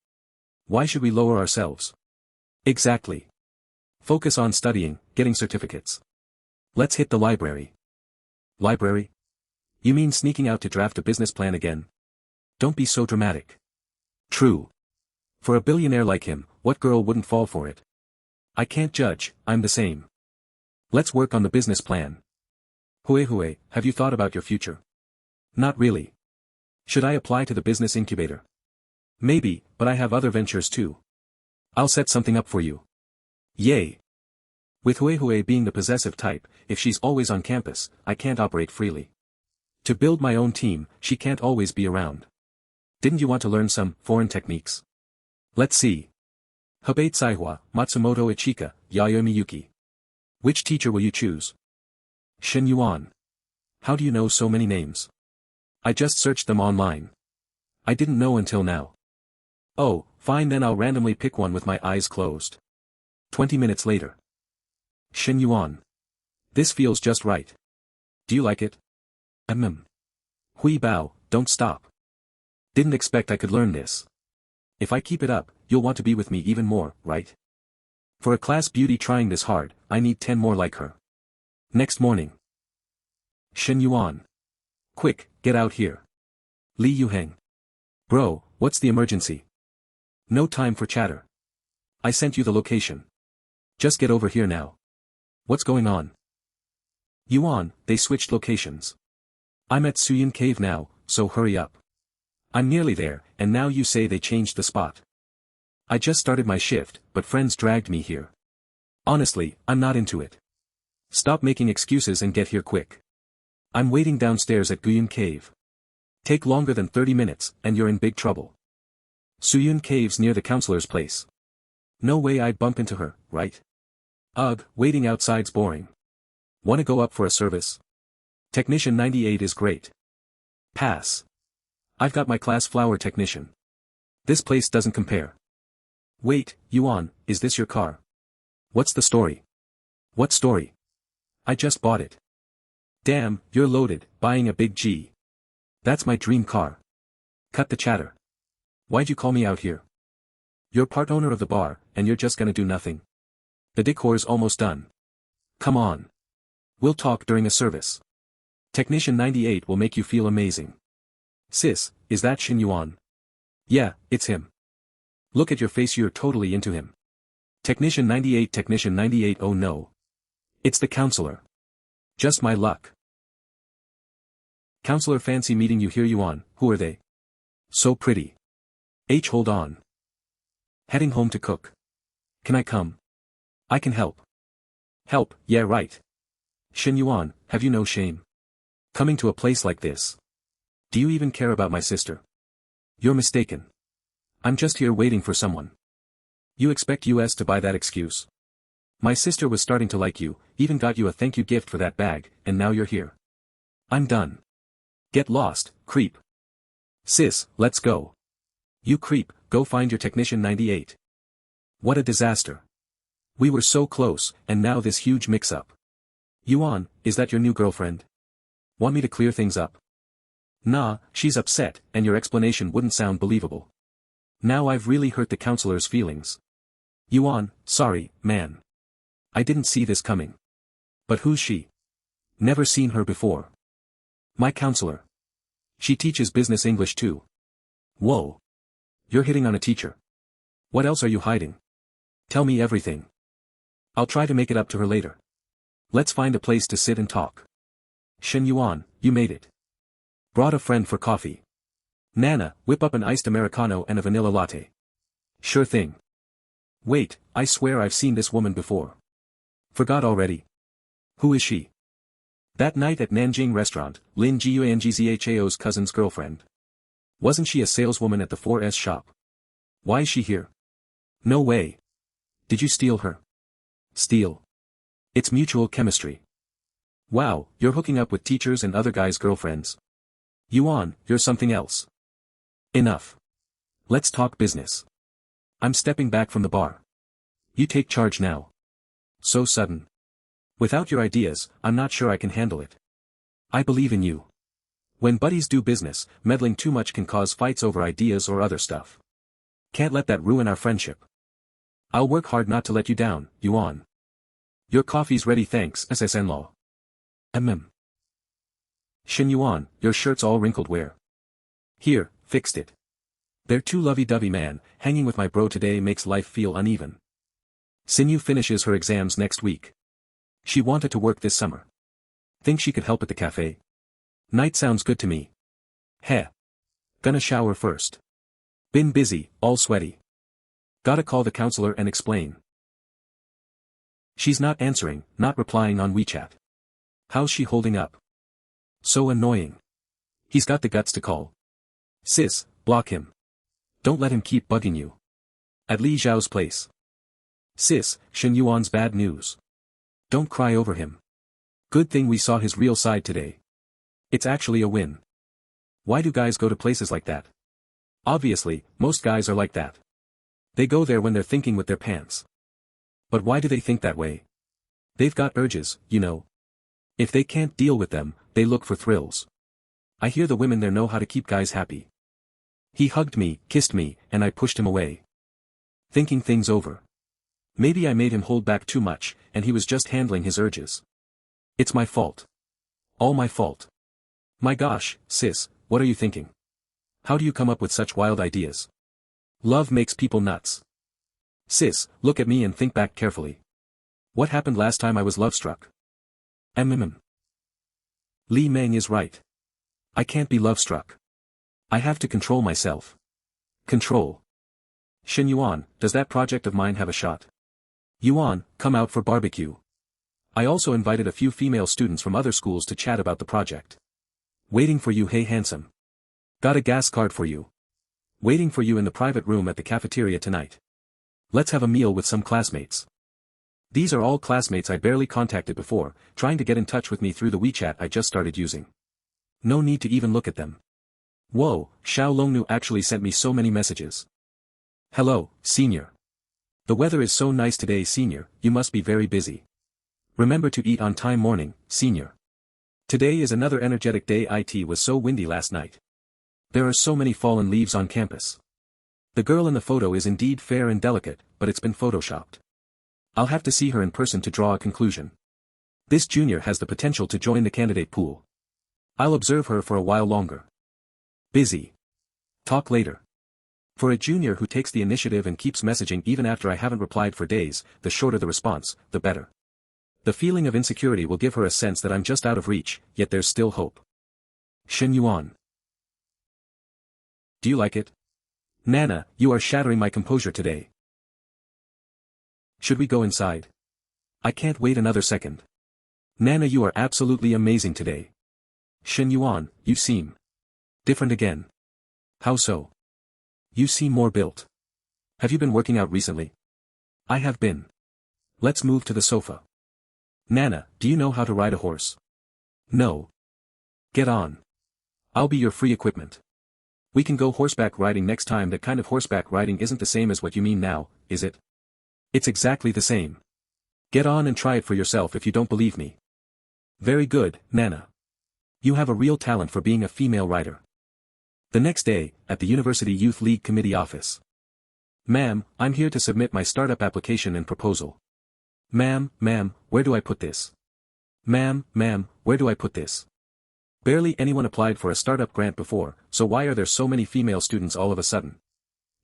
Why should we lower ourselves? Exactly. Focus on studying, getting certificates. Let's hit the library. Library? You mean sneaking out to draft a business plan again? Don't be so dramatic. True. For a billionaire like him, what girl wouldn't fall for it? I can't judge, I'm the same. Let's work on the business plan. Hui, have you thought about your future? Not really. Should I apply to the business incubator? Maybe, but I have other ventures too. I'll set something up for you. Yay. With Hui being the possessive type, if she's always on campus, I can't operate freely. To build my own team, she can't always be around. Didn't you want to learn some foreign techniques? Let's see. Habate Saihua, Matsumoto Ichika, Yayoi Miyuki. Which teacher will you choose? Shen Yuan. How do you know so many names? I just searched them online. I didn't know until now. Oh, fine then I'll randomly pick one with my eyes closed. 20 minutes later. Shen Yuan. This feels just right. Do you like it? Hui Bao, don't stop. Didn't expect I could learn this. If I keep it up, you'll want to be with me even more, right? For a class beauty trying this hard, I need 10 more like her. Next morning. Shen Yuan. Quick, get out here. Li Yuheng. Bro, what's the emergency? No time for chatter. I sent you the location. Just get over here now. What's going on? Yuan, they switched locations. I'm at Suyin Cave now, so hurry up. I'm nearly there, and now you say they changed the spot. I just started my shift, but friends dragged me here. Honestly, I'm not into it. Stop making excuses and get here quick. I'm waiting downstairs at Guyun Cave. Take longer than 30 minutes, and you're in big trouble. Suyun Cave's near the counselor's place. No way I'd bump into her, right? Ugh, waiting outside's boring. Wanna go up for a service? Technician 98 is great. Pass. I've got my class flower technician. This place doesn't compare. Wait, Yuan, is this your car? What's the story? What story? I just bought it. Damn, you're loaded, buying a big G. That's my dream car. Cut the chatter. Why'd you call me out here? You're part owner of the bar, and you're just gonna do nothing. The decor's almost done. Come on. We'll talk during a service. Technician 98 will make you feel amazing. Sis, is that Shen Yuan? Yeah, it's him. Look at your face, you're totally into him. Technician 98, oh no. It's the counselor. Just my luck. Counselor, fancy meeting you here, Yuan. Who are they? So pretty. Hold on. Heading home to cook. Can I come? I can help. Help, yeah right. Shen Yuan, have you no shame? Coming to a place like this. Do you even care about my sister? You're mistaken. I'm just here waiting for someone. You expect us to buy that excuse? My sister was starting to like you, even got you a thank you gift for that bag, and now you're here. I'm done. Get lost, creep. Sis, let's go. You creep, go find your technician 98. What a disaster. We were so close, and now this huge mix-up. Yuan, is that your new girlfriend? Want me to clear things up? Nah, she's upset, and your explanation wouldn't sound believable. Now I've really hurt the counselor's feelings. Yuan, sorry, man. I didn't see this coming. But who's she? Never seen her before. My counselor. She teaches business English too. Whoa. You're hitting on a teacher. What else are you hiding? Tell me everything. I'll try to make it up to her later. Let's find a place to sit and talk. Shen Yuan, you made it. Brought a friend for coffee. Nana, whip up an iced Americano and a vanilla latte. Sure thing. Wait, I swear I've seen this woman before. Forgot already. Who is she? That night at Nanjing restaurant, Lin Jiuangzhao's cousin's girlfriend. Wasn't she a saleswoman at the 4S shop? Why is she here? No way. Did you steal her? Steal. It's mutual chemistry. Wow, you're hooking up with teachers and other guys' girlfriends. Yuan, you're something else. Enough. Let's talk business. I'm stepping back from the bar. You take charge now. So sudden. Without your ideas, I'm not sure I can handle it. I believe in you. When buddies do business, meddling too much can cause fights over ideas or other stuff. Can't let that ruin our friendship. I'll work hard not to let you down, Yuan. Your coffee's ready, thanks, SSN-law. Shen Yuan, your shirt's all wrinkled, where? Here, fixed it. They're too lovey-dovey, man, hanging with my bro today makes life feel uneven. Sinyu finishes her exams next week. She wanted to work this summer. Think she could help at the cafe? Night sounds good to me. Heh. Gonna shower first. Been busy, all sweaty. Gotta call the counselor and explain. She's not answering, not replying on WeChat. How's she holding up? So annoying. He's got the guts to call. Sis, block him. Don't let him keep bugging you. At Li Zhao's place. Sis, Shen Yuan's bad news. Don't cry over him. Good thing we saw his real side today. It's actually a win. Why do guys go to places like that? Obviously, most guys are like that. They go there when they're thinking with their pants. But why do they think that way? They've got urges, you know. If they can't deal with them, they look for thrills. I hear the women there know how to keep guys happy. He hugged me, kissed me, and I pushed him away. Thinking things over. Maybe I made him hold back too much, and he was just handling his urges. It's my fault. All my fault. My gosh, sis, what are you thinking? How do you come up with such wild ideas? Love makes people nuts. Sis, look at me and think back carefully. What happened last time I was love-struck? Li Meng is right. I can't be love-struck. I have to control myself. Control. Shen Yuan, does that project of mine have a shot? Yuan, come out for barbecue. I also invited a few female students from other schools to chat about the project. Waiting for you, hey handsome. Got a gas card for you. Waiting for you in the private room at the cafeteria tonight. Let's have a meal with some classmates. These are all classmates I barely contacted before, trying to get in touch with me through the WeChat I just started using. No need to even look at them. Whoa, Xiao Longnu actually sent me so many messages. Hello, senior. The weather is so nice today, senior, you must be very busy. Remember to eat on time, morning, senior. Today is another energetic day. It was so windy last night. There are so many fallen leaves on campus. The girl in the photo is indeed fair and delicate, but it's been photoshopped. I'll have to see her in person to draw a conclusion. This junior has the potential to join the candidate pool. I'll observe her for a while longer. Busy. Talk later. For a junior who takes the initiative and keeps messaging even after I haven't replied for days, the shorter the response, the better. The feeling of insecurity will give her a sense that I'm just out of reach, yet there's still hope. Shen Yuan. Do you like it? Nana, you are shattering my composure today. Should we go inside? I can't wait another second. Nana, you are absolutely amazing today. Shen Yuan, you seem different again. How so? You seem more built. Have you been working out recently? I have been. Let's move to the sofa. Nana, do you know how to ride a horse? No. Get on. I'll be your free equipment. We can go horseback riding next time. That kind of horseback riding isn't the same as what you mean now, is it? It's exactly the same. Get on and try it for yourself if you don't believe me. Very good, Nana. You have a real talent for being a female rider. The next day, at the University Youth League Committee office. Ma'am, I'm here to submit my startup application and proposal. Ma'am, where do I put this? Ma'am, where do I put this? Barely anyone applied for a startup grant before, so why are there so many female students all of a sudden?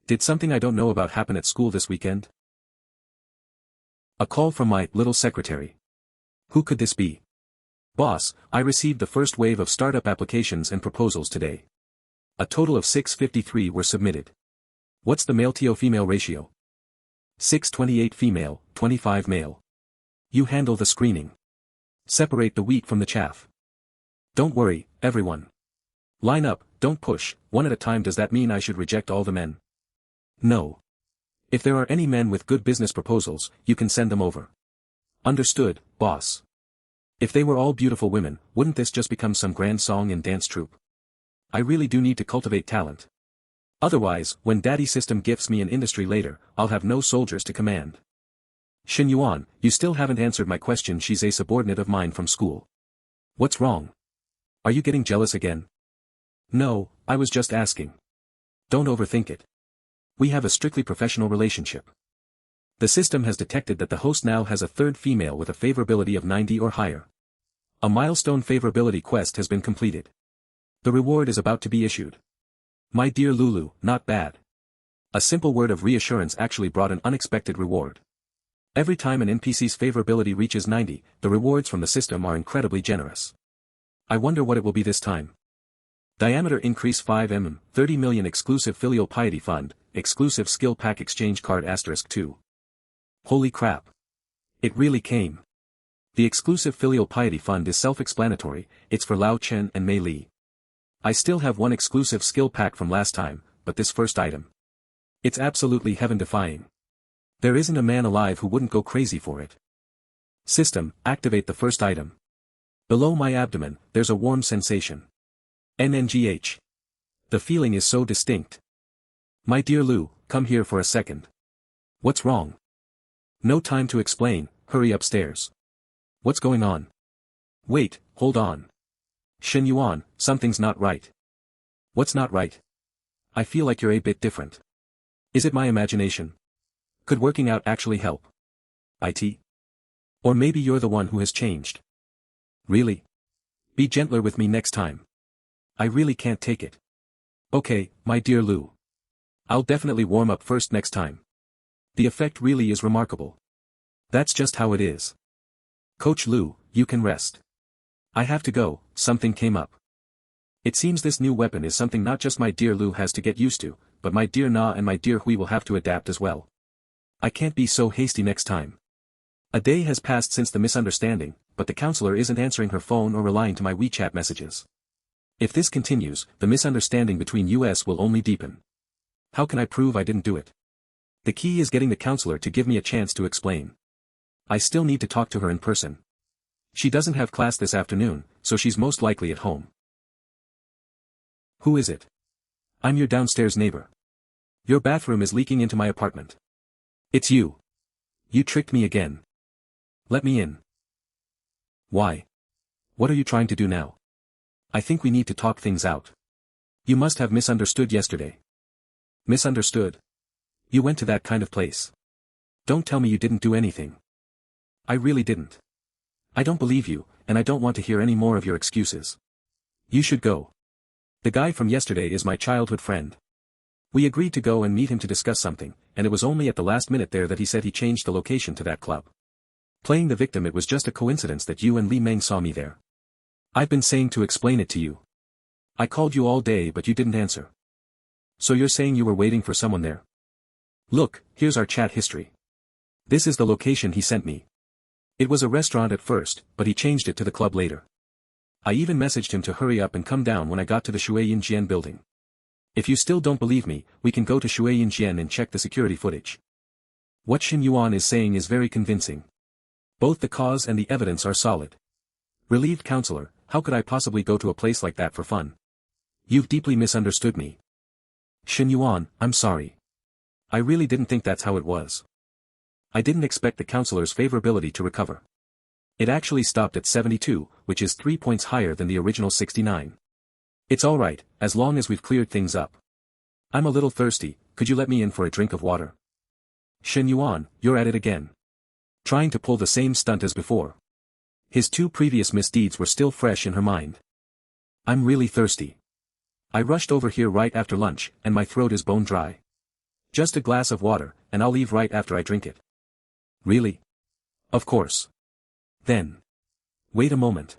Did something I don't know about happen at school this weekend? A call from my little secretary. Who could this be? Boss, I received the first wave of startup applications and proposals today. A total of 653 were submitted. What's the male-to-female ratio? 628 female, 25 male. You handle the screening. Separate the wheat from the chaff. Don't worry, everyone. Line up, don't push, one at a time. Does that mean I should reject all the men? No. If there are any men with good business proposals, you can send them over. Understood, boss. If they were all beautiful women, wouldn't this just become some grand song and dance troupe? I really do need to cultivate talent. Otherwise, when daddy system gifts me an industry later, I'll have no soldiers to command. Shen Yuan, you still haven't answered my question. She's a subordinate of mine from school. What's wrong? Are you getting jealous again? No, I was just asking. Don't overthink it. We have a strictly professional relationship. The system has detected that the host now has a third female with a favorability of 90 or higher. A milestone favorability quest has been completed. The reward is about to be issued. My dear Lulu, not bad. A simple word of reassurance actually brought an unexpected reward. Every time an NPC's favorability reaches 90, the rewards from the system are incredibly generous. I wonder what it will be this time. Diameter increase 5 mm, 30 million exclusive filial piety fund, exclusive skill pack exchange card *2. Holy crap. It really came. The exclusive filial piety fund is self-explanatory, it's for Lao Chen and Mei Li. I still have one exclusive skill pack from last time, but this first item. It's absolutely heaven-defying. There isn't a man alive who wouldn't go crazy for it. System, activate the first item. Below my abdomen, there's a warm sensation. NNGH. The feeling is so distinct. My dear Lou, come here for a second. What's wrong? No time to explain, hurry upstairs. What's going on? Wait, hold on. Shen Yuan, something's not right. What's not right? I feel like you're a bit different. Is it my imagination? Could working out actually help? IT? Or maybe you're the one who has changed. Really? Be gentler with me next time. I really can't take it. Okay, my dear Lou. I'll definitely warm up first next time. The effect really is remarkable. That's just how it is. Coach Lou, you can rest. I have to go, something came up. It seems this new weapon is something not just my dear Lou has to get used to, but my dear Na and my dear Hui will have to adapt as well. I can't be so hasty next time. A day has passed since the misunderstanding, but the counselor isn't answering her phone or replying to my WeChat messages. If this continues, the misunderstanding between us will only deepen. How can I prove I didn't do it? The key is getting the counselor to give me a chance to explain. I still need to talk to her in person. She doesn't have class this afternoon, so she's most likely at home. Who is it? I'm your downstairs neighbor. Your bathroom is leaking into my apartment. It's you. You tricked me again. Let me in. Why? What are you trying to do now? I think we need to talk things out. You must have misunderstood yesterday. Misunderstood? You went to that kind of place. Don't tell me you didn't do anything. I really didn't. I don't believe you, and I don't want to hear any more of your excuses. You should go. The guy from yesterday is my childhood friend. We agreed to go and meet him to discuss something, and it was only at the last minute there that he said he changed the location to that club. Playing the victim, it was just a coincidence that you and Li Meng saw me there. I've been saying to explain it to you. I called you all day but you didn't answer. So you're saying you were waiting for someone there? Look, here's our chat history. This is the location he sent me. It was a restaurant at first, but he changed it to the club later. I even messaged him to hurry up and come down when I got to the Shueyin building. If you still don't believe me, we can go to Shueyin and check the security footage. What Shen Yuan is saying is very convincing. Both the cause and the evidence are solid. Relieved counselor, how could I possibly go to a place like that for fun? You've deeply misunderstood me. Shen Yuan, I'm sorry. I really didn't think that's how it was. I didn't expect the counselor's favorability to recover. It actually stopped at 72, which is 3 points higher than the original 69. It's alright, as long as we've cleared things up. I'm a little thirsty, could you let me in for a drink of water? Shen Yuan, you're at it again. Trying to pull the same stunt as before. His 2 previous misdeeds were still fresh in her mind. I'm really thirsty. I rushed over here right after lunch, and my throat is bone dry. Just a glass of water, and I'll leave right after I drink it. Really? Of course. Then. Wait a moment.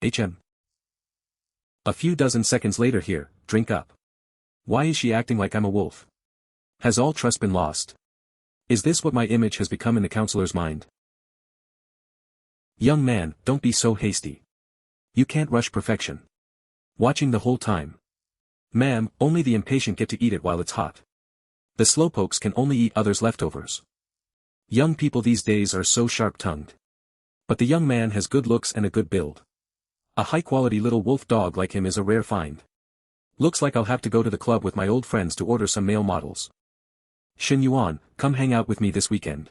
A few dozen seconds later here, drink up. Why is she acting like I'm a wolf? Has all trust been lost? Is this what my image has become in the counselor's mind? Young man, don't be so hasty. You can't rush perfection. Watching the whole time. Ma'am, only the impatient get to eat it while it's hot. The slowpokes can only eat others' leftovers. Young people these days are so sharp-tongued. But the young man has good looks and a good build. A high-quality little wolf dog like him is a rare find. Looks like I'll have to go to the club with my old friends to order some male models. Shen Yuan, come hang out with me this weekend.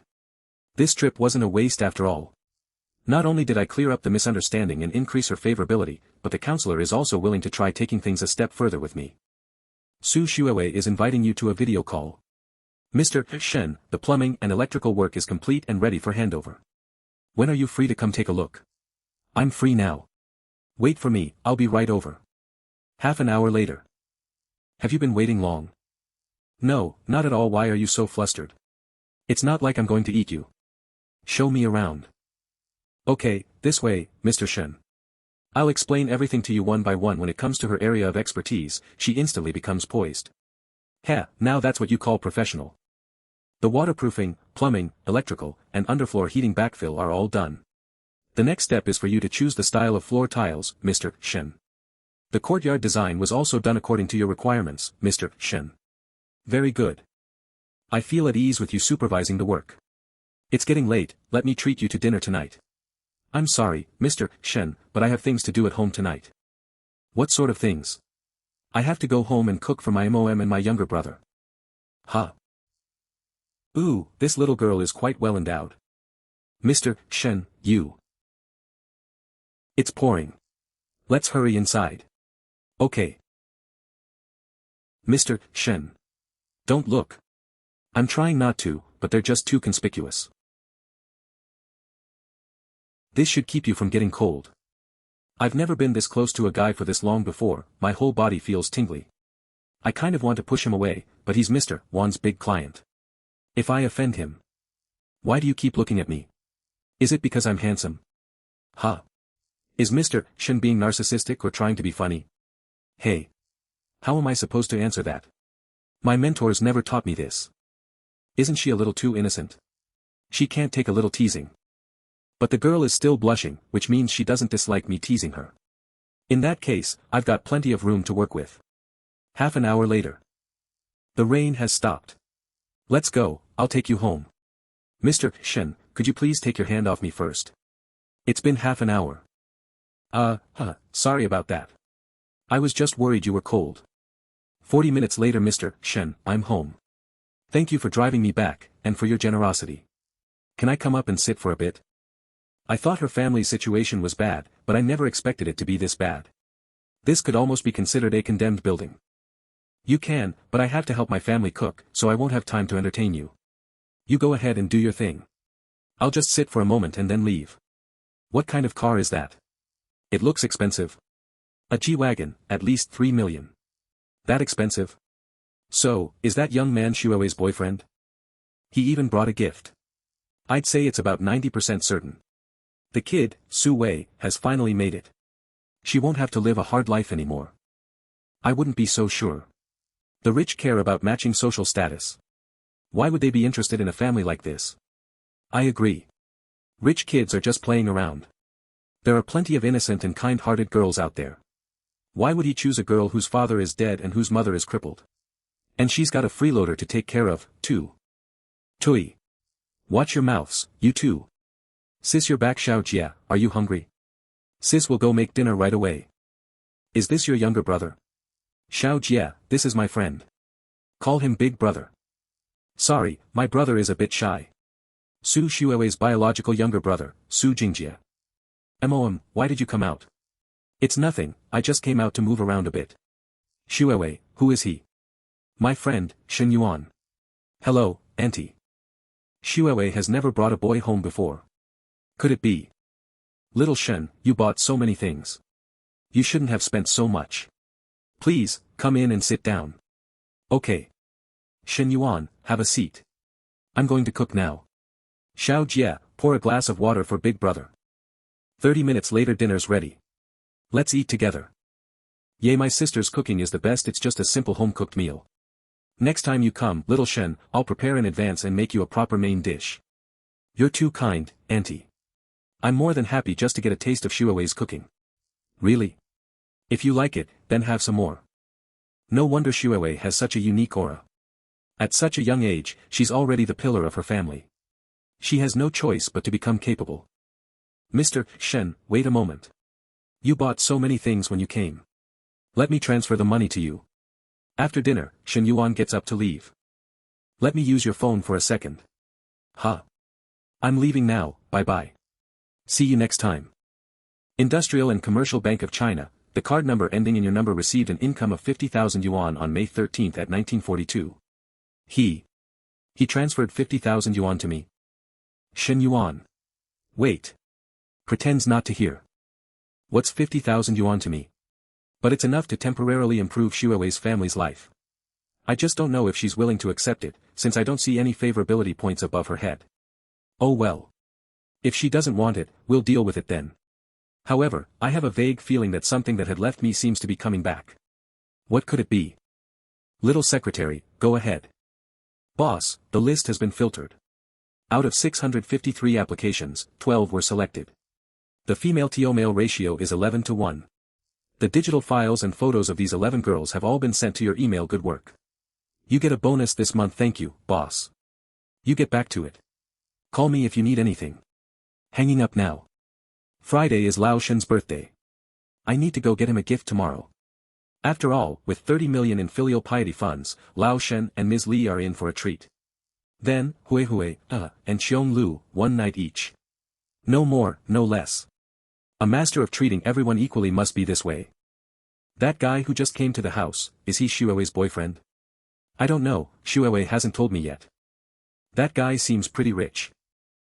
This trip wasn't a waste after all. Not only did I clear up the misunderstanding and increase her favorability, but the counselor is also willing to try taking things a step further with me. Su Shuewei is inviting you to a video call. Mr. Shen, the plumbing and electrical work is complete and ready for handover. When are you free to come take a look? I'm free now. Wait for me, I'll be right over. Half an hour later. Have you been waiting long? No, not at all. Why are you so flustered? It's not like I'm going to eat you. Show me around. Okay, this way, Mr. Shen. I'll explain everything to you one by one. When it comes to her area of expertise, she instantly becomes poised. Heh, now that's what you call professional. The waterproofing, plumbing, electrical, and underfloor heating backfill are all done. The next step is for you to choose the style of floor tiles, Mr. Shen. The courtyard design was also done according to your requirements, Mr. Shen. Very good. I feel at ease with you supervising the work. It's getting late, let me treat you to dinner tonight. I'm sorry, Mr. Shen, but I have things to do at home tonight. What sort of things? I have to go home and cook for my mom and my younger brother. Huh. Ooh, this little girl is quite well endowed. Mr. Shen, you. It's pouring. Let's hurry inside. Okay. Mr. Shen. Don't look. I'm trying not to, but they're just too conspicuous. This should keep you from getting cold. I've never been this close to a guy for this long before, my whole body feels tingly. I kind of want to push him away, but he's Mr. Yuan's big client. If I offend him. Why do you keep looking at me? Is it because I'm handsome? Huh? Is Mr. Shen being narcissistic or trying to be funny? Hey. How am I supposed to answer that? My mentors never taught me this. Isn't she a little too innocent? She can't take a little teasing. But the girl is still blushing, which means she doesn't dislike me teasing her. In that case, I've got plenty of room to work with. Half an hour later. The rain has stopped. Let's go, I'll take you home. Mr. Shen, could you please take your hand off me first? It's been half an hour. Sorry about that. I was just worried you were cold. 40 minutes later, Mr. Shen, I'm home. Thank you for driving me back, and for your generosity. Can I come up and sit for a bit? I thought her family's situation was bad, but I never expected it to be this bad. This could almost be considered a condemned building. You can, but I have to help my family cook, so I won't have time to entertain you. You go ahead and do your thing. I'll just sit for a moment and then leave. What kind of car is that? It looks expensive. A G-Wagon, at least 3 million. That expensive? So, is that young man Shuoi's boyfriend? He even brought a gift. I'd say it's about 90% certain. The kid, Su Wei, has finally made it. She won't have to live a hard life anymore. I wouldn't be so sure. The rich care about matching social status. Why would they be interested in a family like this? I agree. Rich kids are just playing around. There are plenty of innocent and kind-hearted girls out there. Why would he choose a girl whose father is dead and whose mother is crippled? And she's got a freeloader to take care of, too. Tui. Watch your mouths, you too. Sis, you're back. Xiao Jia, are you hungry? Sis will go make dinner right away. Is this your younger brother? Xiao Jia, this is my friend. Call him Big Brother. Sorry, my brother is a bit shy. Su Shuoi's biological younger brother, Su Jingjia. Why did you come out? It's nothing, I just came out to move around a bit. Shuoi, who is he? My friend, Shen Yuan. Hello, auntie. Shuoi has never brought a boy home before. Could it be? Little Shen, you bought so many things. You shouldn't have spent so much. Please, come in and sit down. Okay. Shen Yuan, have a seat. I'm going to cook now. Xiao Jia, pour a glass of water for Big Brother. 30 minutes later, dinner's ready. Let's eat together. Yay, my sister's cooking is the best. It's just a simple home-cooked meal. Next time you come, little Shen, I'll prepare in advance and make you a proper main dish. You're too kind, auntie. I'm more than happy just to get a taste of Shuoi's cooking. Really? If you like it, then have some more. No wonder Shuoi has such a unique aura. At such a young age, she's already the pillar of her family. She has no choice but to become capable. Mr. Shen, wait a moment. You bought so many things when you came. Let me transfer the money to you. After dinner, Shen Yuan gets up to leave. Let me use your phone for a second. Huh? I'm leaving now, bye-bye. See you next time. Industrial and Commercial Bank of China, the card number ending in your number received an income of 50,000 yuan on May 13 at 1942. He transferred 50,000 yuan to me. Shen Yuan. Wait. Pretends not to hear. What's 50,000 yuan to me? But it's enough to temporarily improve Shuoi's family's life. I just don't know if she's willing to accept it, since I don't see any favorability points above her head. Oh well. If she doesn't want it, we'll deal with it then. However, I have a vague feeling that something that had left me seems to be coming back. What could it be? Little secretary, go ahead. Boss, the list has been filtered. Out of 653 applications, 12 were selected. The female-to-male ratio is 11:1. The digital files and photos of these 11 girls have all been sent to your email. Good work. You get a bonus this month. Thank you, boss. You get back to it. Call me if you need anything. Hanging up now. Friday is Lao Shen's birthday. I need to go get him a gift tomorrow. After all, with 30 million in filial piety funds, Lao Shen and Ms. Li are in for a treat. Then, Hui and Xiong Lu, one night each. No more, no less. A master of treating everyone equally must be this way. That guy who just came to the house, is he Shuoi's boyfriend? I don't know, Shuoi hasn't told me yet. That guy seems pretty rich.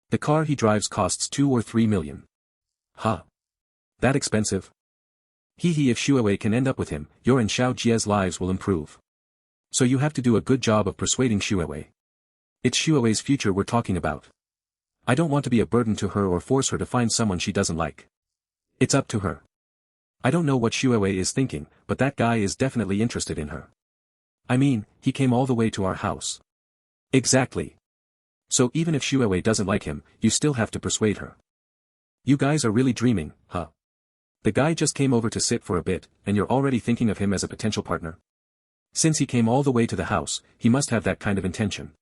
The car he drives costs 2 or 3 million. Huh? That expensive? If Shuoi can end up with him, your and Xiao Jia's lives will improve. So you have to do a good job of persuading Xuewei. It's Xuewei's future we're talking about. I don't want to be a burden to her or force her to find someone she doesn't like. It's up to her. I don't know what Xuewei is thinking, but that guy is definitely interested in her. I mean, he came all the way to our house. Exactly. So even if Xuewei doesn't like him, you still have to persuade her. You guys are really dreaming, huh? The guy just came over to sit for a bit, and you're already thinking of him as a potential partner? Since he came all the way to the house, he must have that kind of intention.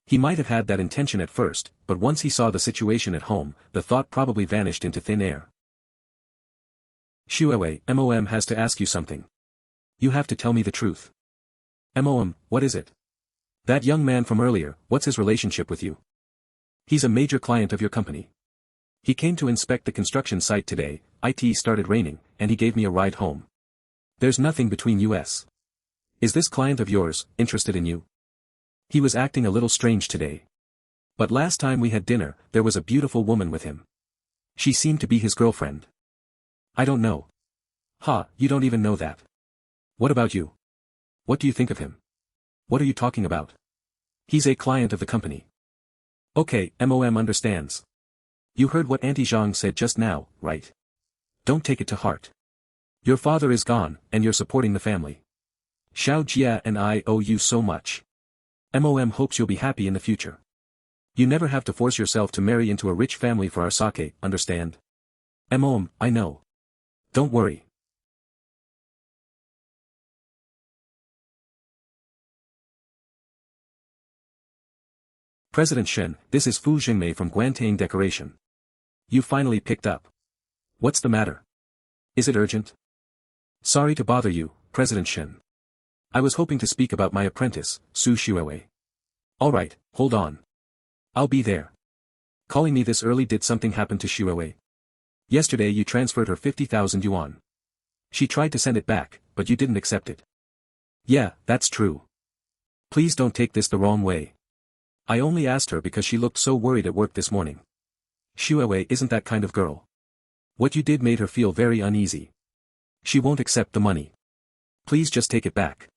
He might have had that intention at first, but once he saw the situation at home, the thought probably vanished into thin air. Xuewei, MOM has to ask you something. You have to tell me the truth. MOM, what is it? That young man from earlier, what's his relationship with you? He's a major client of your company. He came to inspect the construction site today, it started raining, and he gave me a ride home. There's nothing between us. Is this client of yours interested in you? He was acting a little strange today. But last time we had dinner, there was a beautiful woman with him. She seemed to be his girlfriend. I don't know. Ha, you don't even know that. What about you? What do you think of him? What are you talking about? He's a client of the company. Okay, MOM understands. You heard what Auntie Zhang said just now, right? Don't take it to heart. Your father is gone, and you're supporting the family. Xiao Jia and I owe you so much. MOM hopes you'll be happy in the future. You never have to force yourself to marry into a rich family for our sake, understand? MOM, I know. Don't worry. President Shen, this is Fu Jingmei from Guantang Decoration. You finally picked up. What's the matter? Is it urgent? Sorry to bother you, President Shen. I was hoping to speak about my apprentice, Su Xuewei. Alright, hold on. I'll be there. Calling me this early, did something happen to Xuewei? Yesterday you transferred her 50,000 yuan. She tried to send it back, but you didn't accept it. Yeah, that's true. Please don't take this the wrong way. I only asked her because she looked so worried at work this morning. Xuewei isn't that kind of girl. What you did made her feel very uneasy. She won't accept the money. Please just take it back.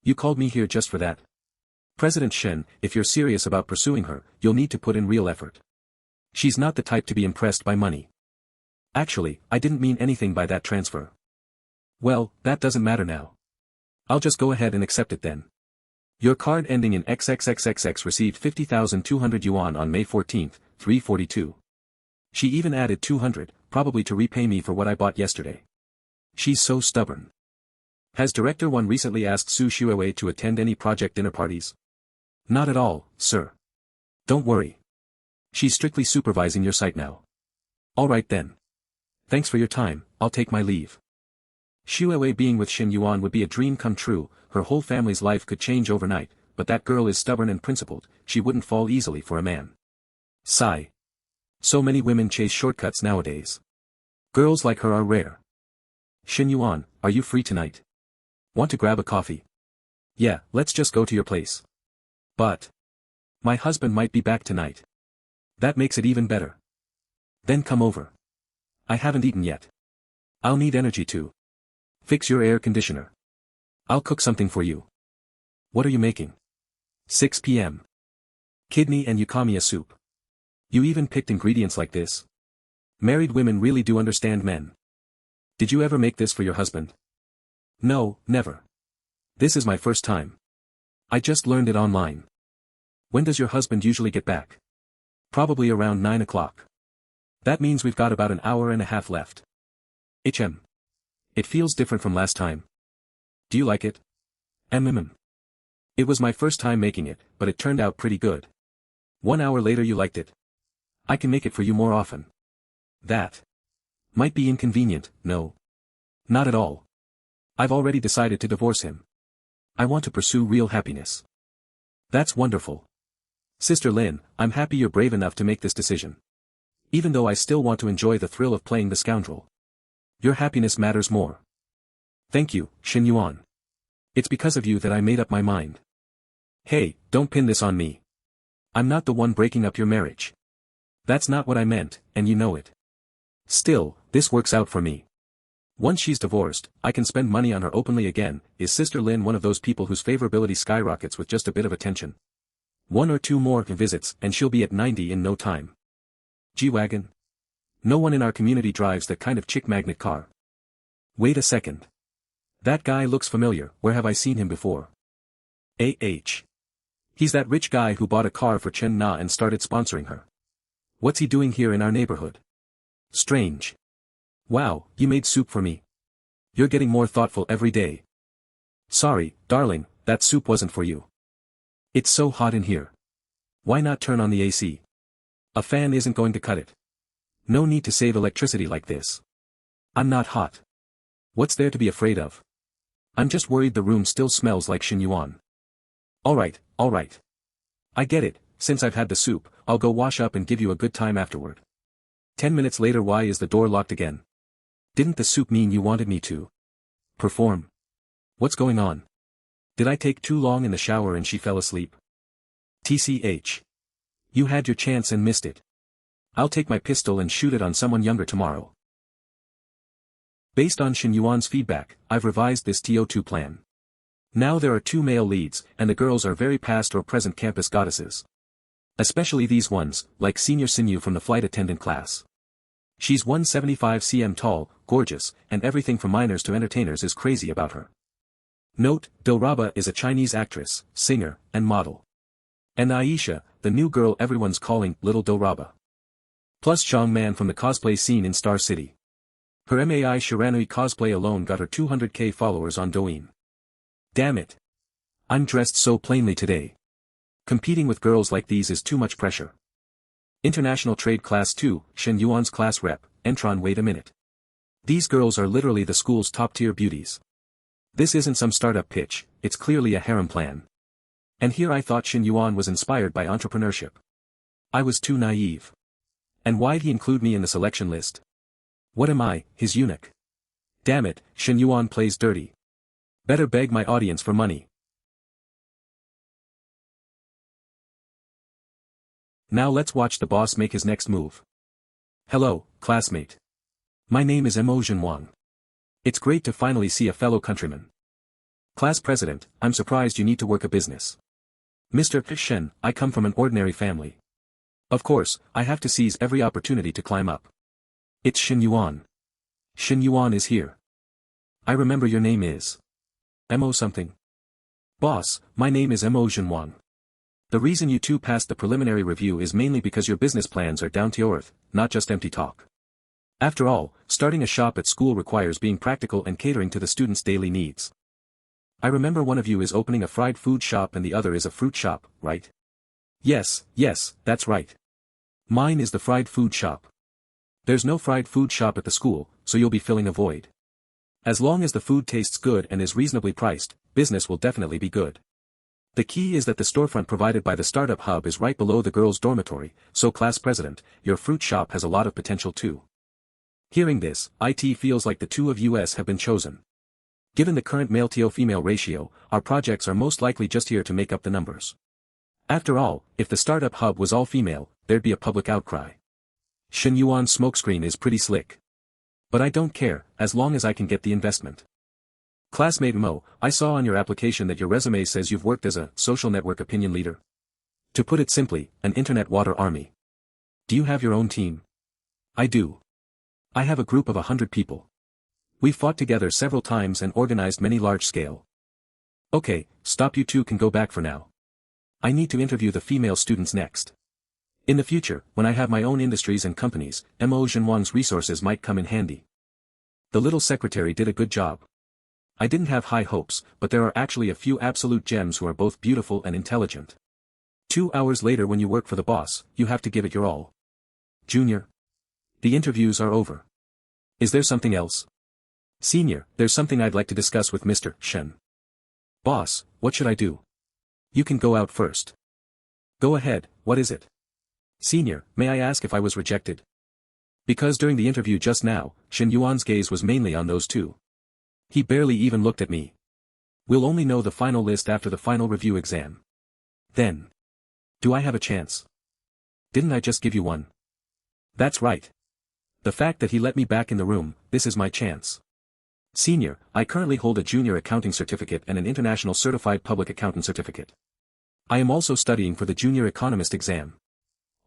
You called me here just for that. President Shen, if you're serious about pursuing her, you'll need to put in real effort. She's not the type to be impressed by money. Actually, I didn't mean anything by that transfer. Well, that doesn't matter now. I'll just go ahead and accept it then. Your card ending in XXXXX received 50,200 yuan on May 14, 342. She even added 200, probably to repay me for what I bought yesterday. She's so stubborn. Has Director 1 recently asked Su Xuewei to attend any project dinner parties? Not at all, sir. Don't worry. She's strictly supervising your site now. Alright then. Thanks for your time, I'll take my leave. Xuewei being with Shen Yuan would be a dream come true, her whole family's life could change overnight, but that girl is stubborn and principled, she wouldn't fall easily for a man. Sigh. So many women chase shortcuts nowadays. Girls like her are rare. Shen Yuan, are you free tonight? Want to grab a coffee? Yeah, let's just go to your place. But my husband might be back tonight. That makes it even better. Then come over. I haven't eaten yet. I'll need energy too. Fix your air conditioner. I'll cook something for you. What are you making? 6 p.m. Kidney and Yukamiya soup. You even picked ingredients like this. Married women really do understand men. Did you ever make this for your husband? No, never. This is my first time. I just learned it online. When does your husband usually get back? Probably around 9 o'clock. That means we've got about an hour and a half left. It feels different from last time. Do you like it? It was my first time making it, but it turned out pretty good. 1 hour later you liked it. I can make it for you more often. That might be inconvenient, no. Not at all. I've already decided to divorce him. I want to pursue real happiness. That's wonderful. Sister Lin, I'm happy you're brave enough to make this decision. Even though I still want to enjoy the thrill of playing the scoundrel. Your happiness matters more. Thank you, Shen Yuan. It's because of you that I made up my mind. Hey, don't pin this on me. I'm not the one breaking up your marriage. That's not what I meant, and you know it. Still, this works out for me. Once she's divorced, I can spend money on her openly again. Is Sister Lin one of those people whose favorability skyrockets with just a bit of attention? 1 or 2 more visits and she'll be at 90 in no time. G-Wagon? No one in our community drives that kind of chick magnet car. Wait a second. That guy looks familiar, where have I seen him before? He's that rich guy who bought a car for Chen Na and started sponsoring her. What's he doing here in our neighborhood? Strange. Wow, you made soup for me. You're getting more thoughtful every day. Sorry, darling, that soup wasn't for you. It's so hot in here. Why not turn on the AC? A fan isn't going to cut it. No need to save electricity like this. I'm not hot. What's there to be afraid of? I'm just worried the room still smells like Shen Yuan. Alright. I get it, since I've had the soup, I'll go wash up and give you a good time afterward. 10 minutes later. Why is the door locked again? Didn't the soup mean you wanted me to perform? What's going on? Did I take too long in the shower and she fell asleep? TCH. You had your chance and missed it. I'll take my pistol and shoot it on someone younger tomorrow. Based on Shen Yuan's feedback, I've revised this TO2 plan. Now there are 2 male leads, and the girls are very past or present campus goddesses. Especially these ones, like Senior Sinew from the flight attendant class. She's 175 cm tall, gorgeous, and everything from minors to entertainers is crazy about her. Note, Dilraba is a Chinese actress, singer, and model. And Aisha, the new girl everyone's calling Little Dilraba. Plus Zhang Man from the cosplay scene in Star City. Her Mai Shiranui cosplay alone got her 200k followers on Douyin. Damn it. I'm dressed so plainly today. Competing with girls like these is too much pressure. International Trade Class 2, Shen Yuan's class rep, Entron. Wait a minute. These girls are literally the school's top-tier beauties. This isn't some startup pitch, it's clearly a harem plan. And here I thought Shen Yuan was inspired by entrepreneurship. I was too naive. And why'd he include me in the selection list? What am I, his eunuch? Damn it, Shen Yuan plays dirty. Better beg my audience for money. Now let's watch the boss make his next move. Hello, classmate. My name is Emotion Wang. It's great to finally see a fellow countryman. Class president, I'm surprised you need to work a business. Mr. Shen, I come from an ordinary family. Of course, I have to seize every opportunity to climb up. It's Shen Yuan. Shen Yuan is here. I remember your name is Emo something. Boss, my name is Emotion Wang. The reason you two passed the preliminary review is mainly because your business plans are down to earth, not just empty talk. After all, starting a shop at school requires being practical and catering to the students' daily needs. I remember one of you is opening a fried food shop and the other is a fruit shop, right? Yes, that's right. Mine is the fried food shop. There's no fried food shop at the school, so you'll be filling a void. As long as the food tastes good and is reasonably priced, business will definitely be good. The key is that the storefront provided by the startup hub is right below the girls' dormitory, so class president, your fruit shop has a lot of potential too. Hearing this, IT feels like the two of us have been chosen. Given the current male-to-female ratio, our projects are most likely just here to make up the numbers. After all, if the startup hub was all female, there'd be a public outcry. Shen Yuan's smokescreen is pretty slick. But I don't care, as long as I can get the investment. Classmate Mo, I saw on your application that your resume says you've worked as a social network opinion leader. To put it simply, an internet water army. Do you have your own team? I do. I have a group of 100 people. We've fought together several times and organized many large-scale. Okay, stop, you two can go back for now. I need to interview the female students next. In the future, when I have my own industries and companies, Mo Zhenwang's resources might come in handy. The little secretary did a good job. I didn't have high hopes, but there are actually a few absolute gems who are both beautiful and intelligent. 2 hours later, when you work for the boss, you have to give it your all. Junior. The interviews are over. Is there something else? Senior, there's something I'd like to discuss with Mr. Shen. Boss, what should I do? You can go out first. Go ahead, what is it? Senior, may I ask if I was rejected? Because during the interview just now, Shen Yuan's gaze was mainly on those two. He barely even looked at me. We'll only know the final list after the final review exam. Then. Do I have a chance? Didn't I just give you one? That's right. The fact that he let me back in the room, this is my chance. Senior, I currently hold a junior accounting certificate and an international certified public accountant certificate. I am also studying for the junior economist exam.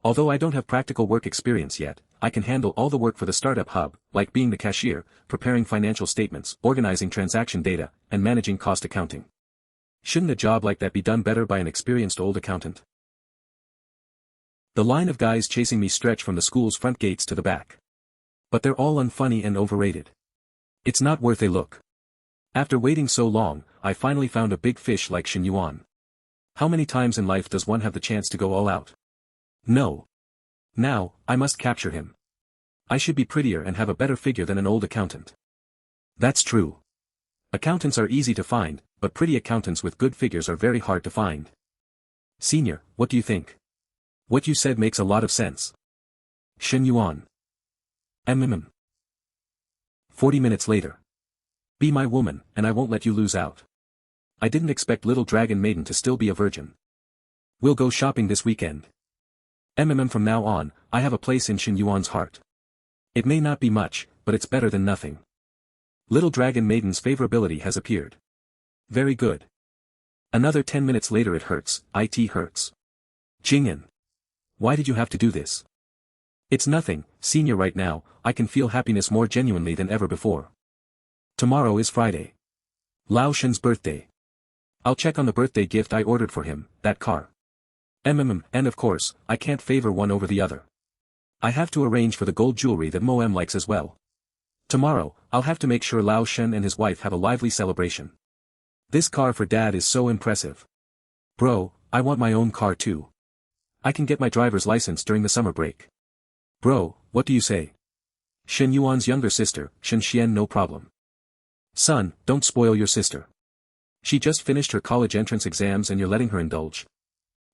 Although I don't have practical work experience yet, I can handle all the work for the startup hub, like being the cashier, preparing financial statements, organizing transaction data, and managing cost accounting. Shouldn't a job like that be done better by an experienced old accountant? The line of guys chasing me stretch from the school's front gates to the back. But they're all unfunny and overrated. It's not worth a look. After waiting so long, I finally found a big fish like Shen Yuan. How many times in life does one have the chance to go all out? No. Now, I must capture him. I should be prettier and have a better figure than an old accountant. That's true. Accountants are easy to find, but pretty accountants with good figures are very hard to find. Senior, what do you think? What you said makes a lot of sense. Shen Yuan. 40 minutes later. Be my woman, and I won't let you lose out. I didn't expect little dragon maiden to still be a virgin. We'll go shopping this weekend. From now on, I have a place in Shen Yuan's heart. It may not be much, but it's better than nothing. Little dragon maiden's favorability has appeared. Very good. Another 10 minutes later it hurts, it hurts. Jingyan. Why did you have to do this? It's nothing, senior right now, I can feel happiness more genuinely than ever before. Tomorrow is Friday. Lao Shen's birthday. I'll check on the birthday gift I ordered for him, that car. And of course, I can't favor one over the other. I have to arrange for the gold jewelry that Moem likes as well. Tomorrow, I'll have to make sure Lao Shen and his wife have a lively celebration. This car for dad is so impressive. Bro, I want my own car too. I can get my driver's license during the summer break. Bro, what do you say? Shen Yuan's younger sister, Shen Xian, no problem. Son, don't spoil your sister. She just finished her college entrance exams and you're letting her indulge.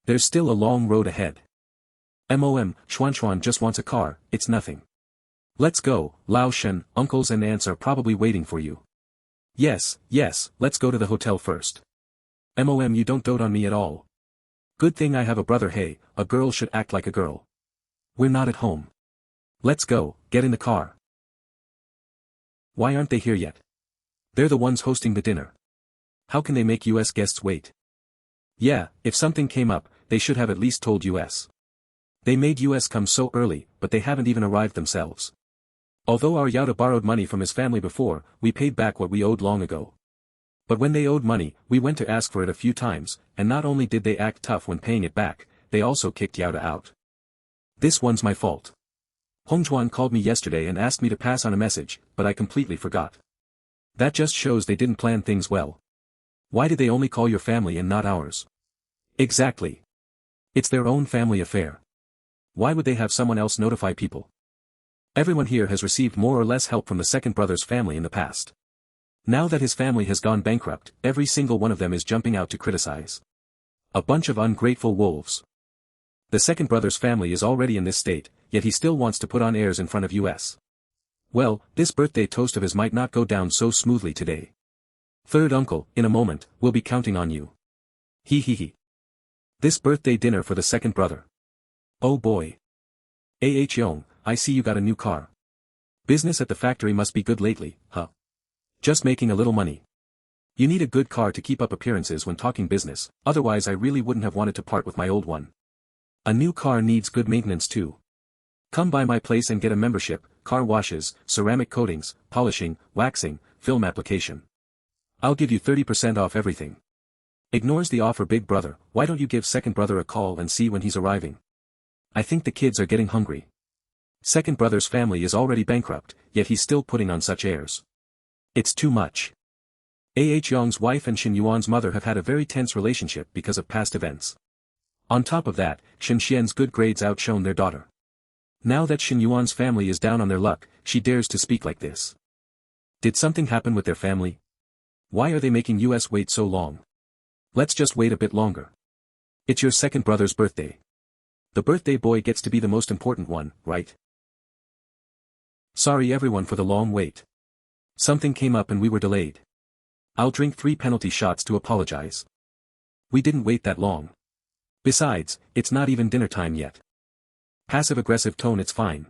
There's still a long road ahead. Xuan just wants a car, it's nothing. Let's go, Lao Shen, uncles and aunts are probably waiting for you. Yes, let's go to the hotel first. You don't dote on me at all. Good thing I have a brother. Hey, a girl should act like a girl. We're not at home. Let's go, get in the car. Why aren't they here yet? They're the ones hosting the dinner. How can they make US guests wait? Yeah, if something came up, they should have at least told US. They made US come so early, but they haven't even arrived themselves. Although our Yauda borrowed money from his family before, we paid back what we owed long ago. But when they owed money, we went to ask for it a few times, and not only did they act tough when paying it back, they also kicked Yauda out. This one's my fault. Hongjuan called me yesterday and asked me to pass on a message, but I completely forgot. That just shows they didn't plan things well. Why did they only call your family and not ours? Exactly. It's their own family affair. Why would they have someone else notify people? Everyone here has received more or less help from the second brother's family in the past. Now that his family has gone bankrupt, every single one of them is jumping out to criticize. A bunch of ungrateful wolves. The second brother's family is already in this state, yet he still wants to put on airs in front of US. Well, this birthday toast of his might not go down so smoothly today. Third uncle, in a moment, we'll be counting on you. He. This birthday dinner for the second brother. Oh boy. Yong, I see you got a new car. Business at the factory must be good lately, huh? Just making a little money. You need a good car to keep up appearances when talking business, otherwise I really wouldn't have wanted to part with my old one. A new car needs good maintenance too. Come by my place and get a membership, car washes, ceramic coatings, polishing, waxing, film application. I'll give you 30% off everything. Ignores the offer big brother, why don't you give second brother a call and see when he's arriving? I think the kids are getting hungry. Second brother's family is already bankrupt, yet he's still putting on such airs. It's too much. Yong's wife and Shen Yuan's mother have had a very tense relationship because of past events. On top of that, Shen Xian's good grades outshone their daughter. Now that Shen Yuan's family is down on their luck, she dares to speak like this. Did something happen with their family? Why are they making US wait so long? Let's just wait a bit longer. It's your second brother's birthday. The birthday boy gets to be the most important one, right? Sorry everyone for the long wait. Something came up and we were delayed. I'll drink 3 penalty shots to apologize. We didn't wait that long. Besides, it's not even dinner time yet. Passive-aggressive tone, it's fine.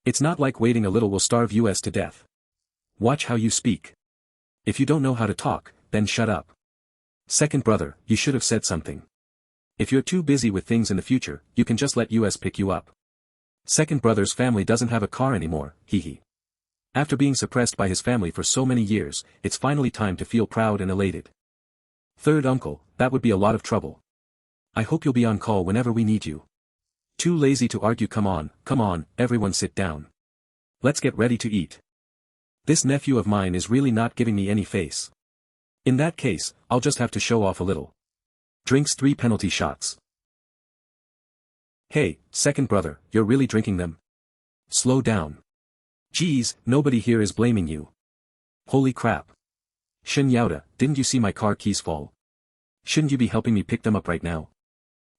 It's not like waiting a little will starve US to death. Watch how you speak. If you don't know how to talk, then shut up. Second brother, you should have said something. If you're too busy with things in the future, you can just let US pick you up. Second brother's family doesn't have a car anymore, hee. After being suppressed by his family for so many years, it's finally time to feel proud and elated. Third uncle, that would be a lot of trouble. I hope you'll be on call whenever we need you. Too lazy to argue. Come on, everyone sit down. Let's get ready to eat. This nephew of mine is really not giving me any face. In that case, I'll just have to show off a little. Drinks 3 penalty shots. Hey, second brother, you're really drinking them? Slow down. Geez, nobody here is blaming you. Holy crap. Shen Yuan, didn't you see my car keys fall? Shouldn't you be helping me pick them up right now?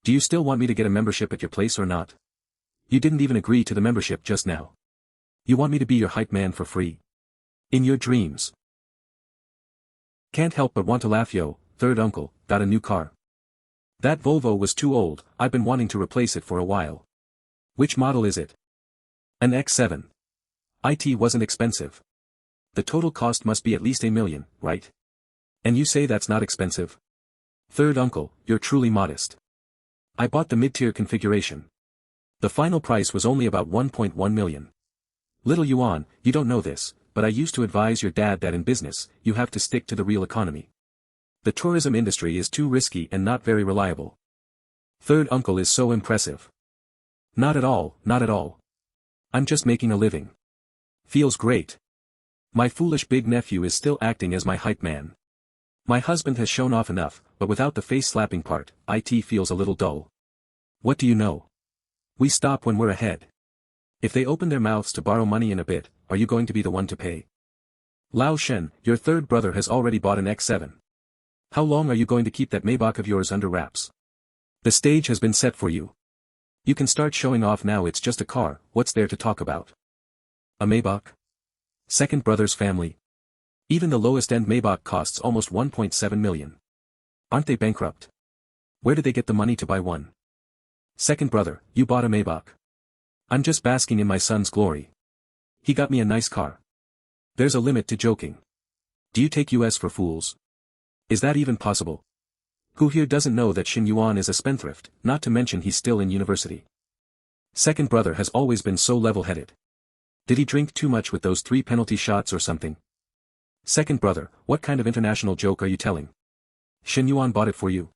Do you still want me to get a membership at your place or not? You didn't even agree to the membership just now. You want me to be your hype man for free? In your dreams. Can't help but want to laugh. Yo, third uncle, got a new car. That Volvo was too old, I've been wanting to replace it for a while. Which model is it? An X7. It wasn't expensive. The total cost must be at least $1 million, right? And you say that's not expensive? Third uncle, you're truly modest. I bought the mid-tier configuration. The final price was only about 1.1 million. Little Yuan, you don't know this, but I used to advise your dad that in business, you have to stick to the real economy. The tourism industry is too risky and not very reliable. Third uncle is so impressive. Not at all, not at all. I'm just making a living. Feels great. My foolish big nephew is still acting as my hype man. My husband has shown off enough, but without the face-slapping part, it feels a little dull. What do you know? We stop when we're ahead. If they open their mouths to borrow money in a bit, are you going to be the one to pay? Lao Shen, your third brother has already bought an X7. How long are you going to keep that Maybach of yours under wraps? The stage has been set for you. You can start showing off now. It's just a car, what's there to talk about? A Maybach? Second brother's family. Even the lowest-end Maybach costs almost 1.7 million. Aren't they bankrupt? Where did they get the money to buy one? Second brother, you bought a Maybach. I'm just basking in my son's glory. He got me a nice car. There's a limit to joking. Do you take US for fools? Is that even possible? Who here doesn't know that Shen Yuan is a spendthrift, not to mention he's still in university? Second brother has always been so level-headed. Did he drink too much with those 3 penalty shots or something? Second brother, what kind of international joke are you telling? Shen Yuan bought it for you.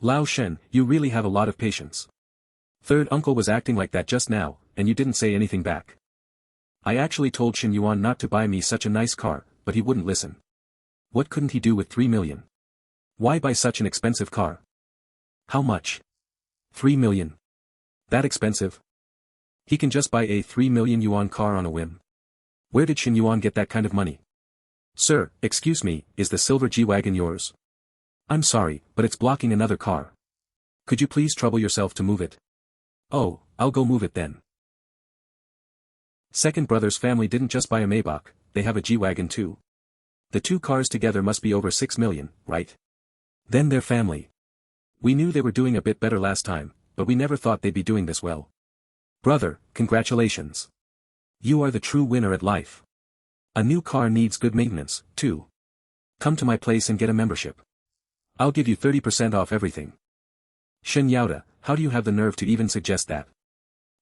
Lao Shen, you really have a lot of patience. Third uncle was acting like that just now, and you didn't say anything back. I actually told Shen Yuan not to buy me such a nice car, but he wouldn't listen. What couldn't he do with 3 million? Why buy such an expensive car? How much? 3 million. That expensive? He can just buy a 3 million yuan car on a whim. Where did Shen Yuan get that kind of money? Sir, excuse me, is the silver G-Wagon yours? I'm sorry, but it's blocking another car. Could you please trouble yourself to move it? Oh, I'll go move it then. Second brother's family didn't just buy a Maybach, they have a G-Wagon too. The 2 cars together must be over 6 million, right? Then their family. We knew they were doing a bit better last time, but we never thought they'd be doing this well. Brother, congratulations. You are the true winner at life. A new car needs good maintenance, too. Come to my place and get a membership. I'll give you 30% off everything. Shen Yuan, how do you have the nerve to even suggest that?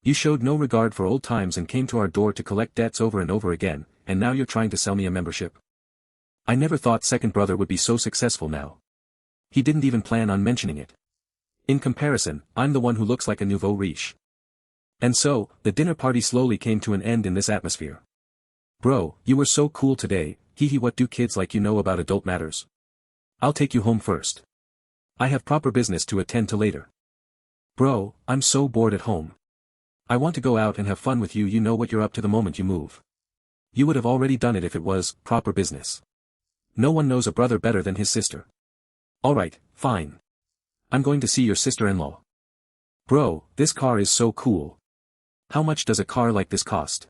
You showed no regard for old times and came to our door to collect debts over and over again, and now you're trying to sell me a membership? I never thought second brother would be so successful now. He didn't even plan on mentioning it. In comparison, I'm the one who looks like a nouveau riche. And so, the dinner party slowly came to an end in this atmosphere. Bro, you were so cool today, hee what do kids like you know about adult matters? I'll take you home first. I have proper business to attend to later. Bro, I'm so bored at home. I want to go out and have fun with you. You know what you're up to the moment you move. You would have already done it if it was proper business. No one knows a brother better than his sister. Alright, fine. I'm going to see your sister-in-law. Bro, this car is so cool. How much does a car like this cost?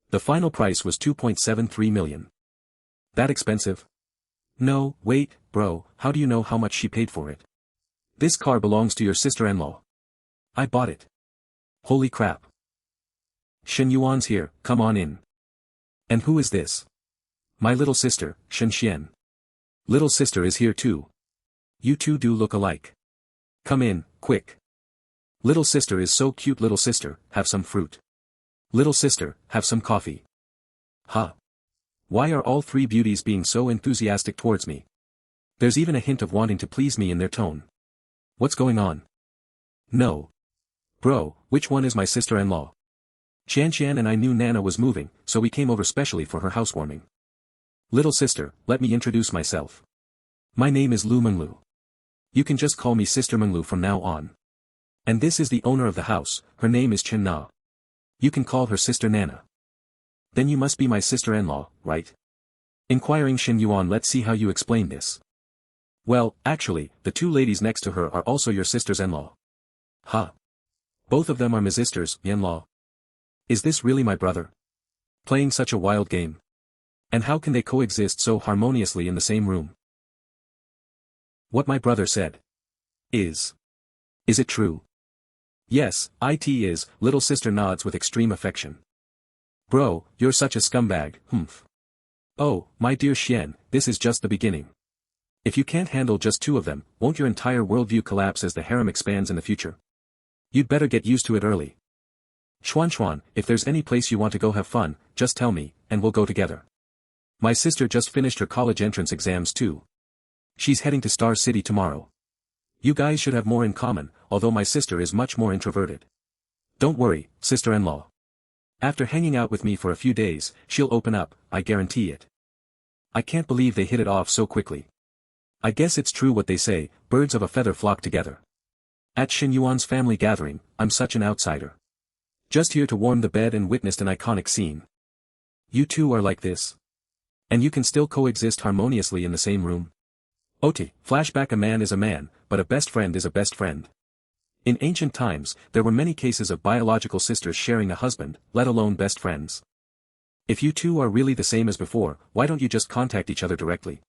The final price was 2.73 million. That expensive? No, wait, bro, how do you know how much she paid for it? This car belongs to your sister-in-law. I bought it. Holy crap. Shen Yuan's here, come on in. And who is this? My little sister, Shen Yuan. Little sister is here too. You two do look alike. Come in, quick. Little sister is so cute. Little sister, have some fruit. Little sister, have some coffee. Huh? Why are all three beauties being so enthusiastic towards me? There's even a hint of wanting to please me in their tone. What's going on? No. Bro, which one is my sister-in-law? Qian and I knew Nana was moving, so we came over specially for her housewarming. Little sister, let me introduce myself. My name is Lu Menglu. You can just call me Sister Menglu from now on. And this is the owner of the house, her name is Chen Na. You can call her Sister Nana. Then you must be my sister-in-law, right? Inquiring Shen Yuan, let's see how you explain this. Well, actually, the two ladies next to her are also your sisters-in-law. Huh? Both of them are my sisters-in-law. Is this really my brother? Playing such a wild game. And how can they coexist so harmoniously in the same room? What my brother said. Is it true? Yes, it is, little sister nods with extreme affection. Bro, you're such a scumbag, humph. Oh, my dear Xian, this is just the beginning. If you can't handle just two of them, won't your entire worldview collapse as the harem expands in the future? You'd better get used to it early. Xuan, if there's any place you want to go have fun, just tell me, and we'll go together. My sister just finished her college entrance exams too. She's heading to Star City tomorrow. You guys should have more in common, although my sister is much more introverted. Don't worry, sister-in-law. After hanging out with me for a few days, she'll open up, I guarantee it. I can't believe they hit it off so quickly. I guess it's true what they say, birds of a feather flock together. At Shen Yuan's family gathering, I'm such an outsider. Just here to warm the bed and witnessed an iconic scene. You two are like this. And you can still coexist harmoniously in the same room? Oti, flashback, a man is a man, but a best friend is a best friend. In ancient times, there were many cases of biological sisters sharing a husband, let alone best friends. If you two are really the same as before, why don't you just contact each other directly?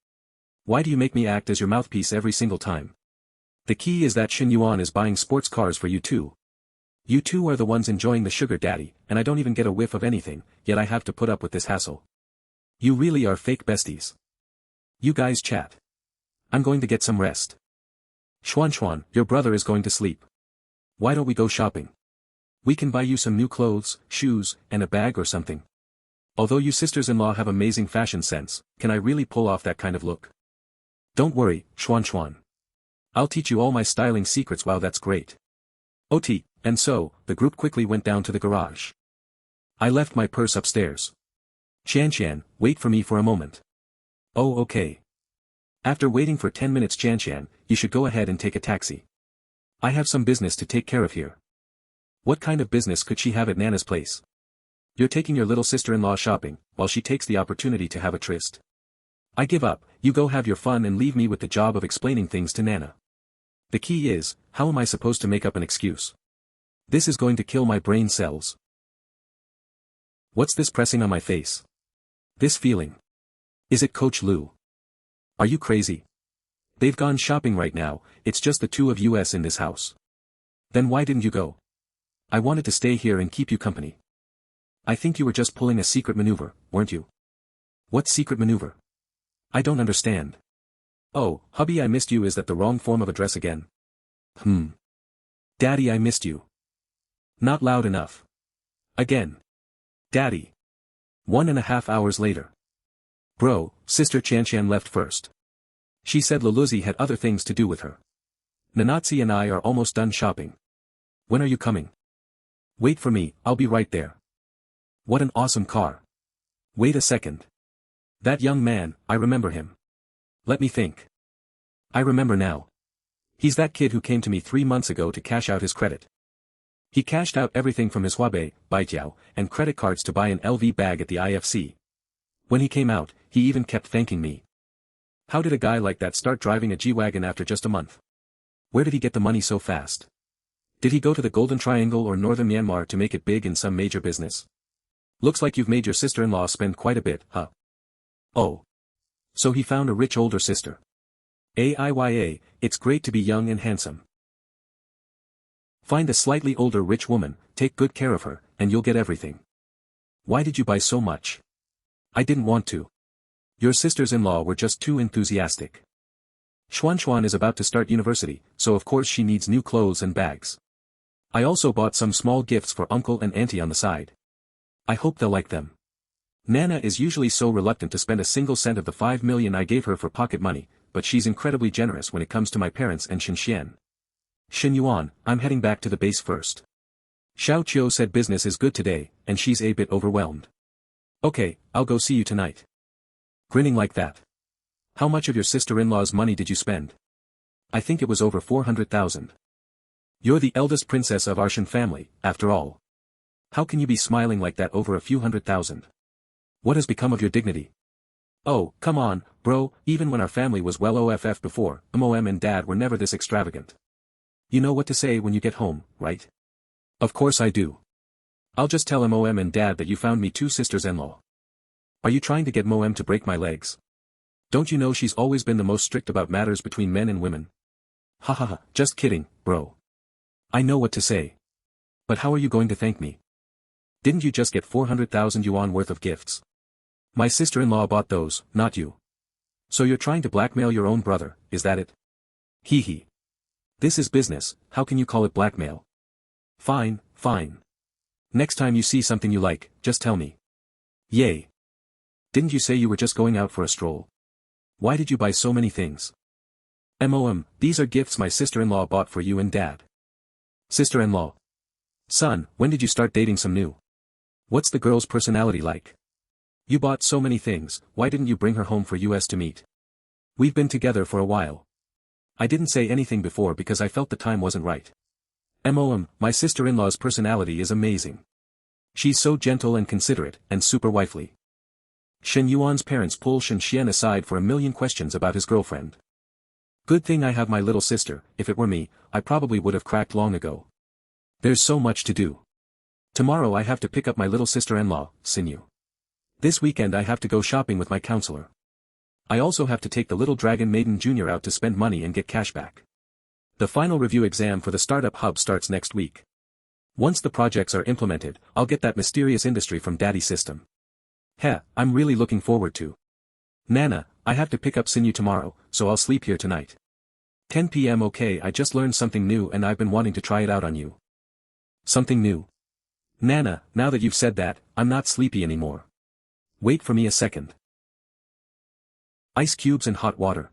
Why do you make me act as your mouthpiece every single time? The key is that Shen Yuan is buying sports cars for you two. You two are the ones enjoying the sugar daddy, and I don't even get a whiff of anything, yet I have to put up with this hassle. You really are fake besties. You guys chat. I'm going to get some rest. Xuan, your brother is going to sleep. Why don't we go shopping? We can buy you some new clothes, shoes, and a bag or something. Although you sisters-in-law have amazing fashion sense, can I really pull off that kind of look? Don't worry, Xuan. I'll teach you all my styling secrets. Wow, that's great. OT, and so, the group quickly went down to the garage. I left my purse upstairs. Qian, wait for me for a moment. Oh, okay. After waiting for 10 minutes, Qian, you should go ahead and take a taxi. I have some business to take care of here. What kind of business could she have at Nana's place? You're taking your little sister-in-law shopping, while she takes the opportunity to have a tryst. I give up, you go have your fun and leave me with the job of explaining things to Nana. The key is, how am I supposed to make up an excuse? This is going to kill my brain cells. What's this pressing on my face? This feeling. Is it Coach Lu? Are you crazy? They've gone shopping right now, it's just the two of us in this house. Then why didn't you go? I wanted to stay here and keep you company. I think you were just pulling a secret maneuver, weren't you? What secret maneuver? I don't understand. Oh, hubby, I missed you. Is that the wrong form of address again? Daddy, I missed you. Not loud enough. Again. Daddy. 1.5 hours later. Bro, Sister Qian left first. She said Luluzi had other things to do with her. Nanatsi and I are almost done shopping. When are you coming? Wait for me, I'll be right there. What an awesome car. Wait a second. That young man, I remember him. Let me think. I remember now. He's that kid who came to me 3 months ago to cash out his credit. He cashed out everything from his Huabei, Baijiao, and credit cards to buy an LV bag at the IFC. When he came out, he even kept thanking me. How did a guy like that start driving a G-Wagon after just a month? Where did he get the money so fast? Did he go to the Golden Triangle or Northern Myanmar to make it big in some major business? Looks like you've made your sister-in-law spend quite a bit, huh? Oh. So he found a rich older sister. AIYA, it's great to be young and handsome. Find a slightly older rich woman, take good care of her, and you'll get everything. Why did you buy so much? I didn't want to. Your sisters-in-law were just too enthusiastic. Xuan is about to start university, so of course she needs new clothes and bags. I also bought some small gifts for uncle and auntie on the side. I hope they'll like them. Nana is usually so reluctant to spend a single cent of the 5 million I gave her for pocket money, but she's incredibly generous when it comes to my parents and Shen. Shen Yuan, I'm heading back to the base first. Xiao Qiu said business is good today, and she's a bit overwhelmed. Okay, I'll go see you tonight. Grinning like that. How much of your sister-in-law's money did you spend? I think it was over 400,000. You're the eldest princess of our Shen family, after all. How can you be smiling like that over a few 100,000? What has become of your dignity? Oh, come on, bro, even when our family was well off before, Mom and Dad were never this extravagant. You know what to say when you get home, right? Of course I do. I'll just tell Mom and Dad that you found me 2 sisters-in-law. Are you trying to get Mom to break my legs? Don't you know she's always been the most strict about matters between men and women? Ha ha ha, just kidding, bro. I know what to say. But how are you going to thank me? Didn't you just get 400,000 yuan worth of gifts? My sister-in-law bought those, not you. So you're trying to blackmail your own brother, is that it? Hee hee. This is business, how can you call it blackmail? Fine, fine. Next time you see something you like, just tell me. Yay. Didn't you say you were just going out for a stroll? Why did you buy so many things? These are gifts my sister-in-law bought for you and Dad. Sister-in-law. Son, when did you start dating some new? What's the girl's personality like? You bought so many things, why didn't you bring her home for us to meet? We've been together for a while. I didn't say anything before because I felt the time wasn't right. My sister-in-law's personality is amazing. She's so gentle and considerate, and super wifely. Shen Yuan's parents pull Shen Xian aside for a million questions about his girlfriend. Good thing I have my little sister, if it were me, I probably would have cracked long ago. There's so much to do. Tomorrow I have to pick up my little sister-in-law, Xinyu. This weekend I have to go shopping with my counselor. I also have to take the little dragon maiden junior out to spend money and get cash back. The final review exam for the startup hub starts next week. Once the projects are implemented, I'll get that mysterious industry from Daddy's system. I'm really looking forward to. Nana, I have to pick up Xinyu tomorrow, so I'll sleep here tonight. 10 p.m. Okay, I just learned something new and I've been wanting to try it out on you. Something new? Nana, now that you've said that, I'm not sleepy anymore. Wait for me a second. Ice cubes and hot water.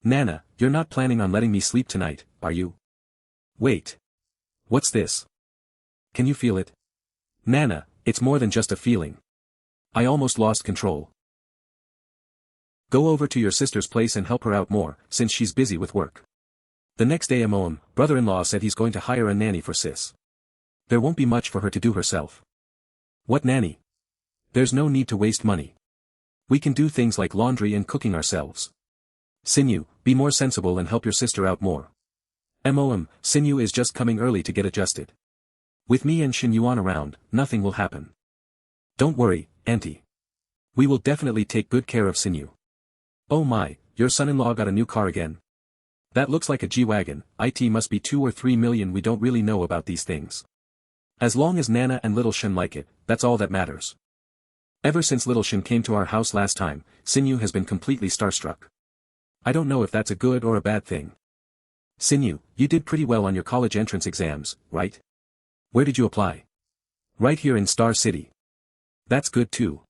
Nana, you're not planning on letting me sleep tonight, are you? Wait. What's this? Can you feel it? Nana, it's more than just a feeling. I almost lost control. Go over to your sister's place and help her out more, since she's busy with work. The next day brother-in-law said he's going to hire a nanny for sis. There won't be much for her to do herself. What nanny? There's no need to waste money. We can do things like laundry and cooking ourselves. Xinyu, be more sensible and help your sister out more. Xinyu is just coming early to get adjusted. With me and Shen Yuan around, nothing will happen. Don't worry, auntie. We will definitely take good care of Xinyu. Oh my, your son-in-law got a new car again? That looks like a G-Wagon, it must be 2 or 3 million. We don't really know about these things. As long as Nana and little Shen like it, that's all that matters. Ever since little Shen came to our house last time, Xinyu has been completely starstruck. I don't know if that's a good or a bad thing. Xinyu, you did pretty well on your college entrance exams, right? Where did you apply? Right here in Star City. That's good too.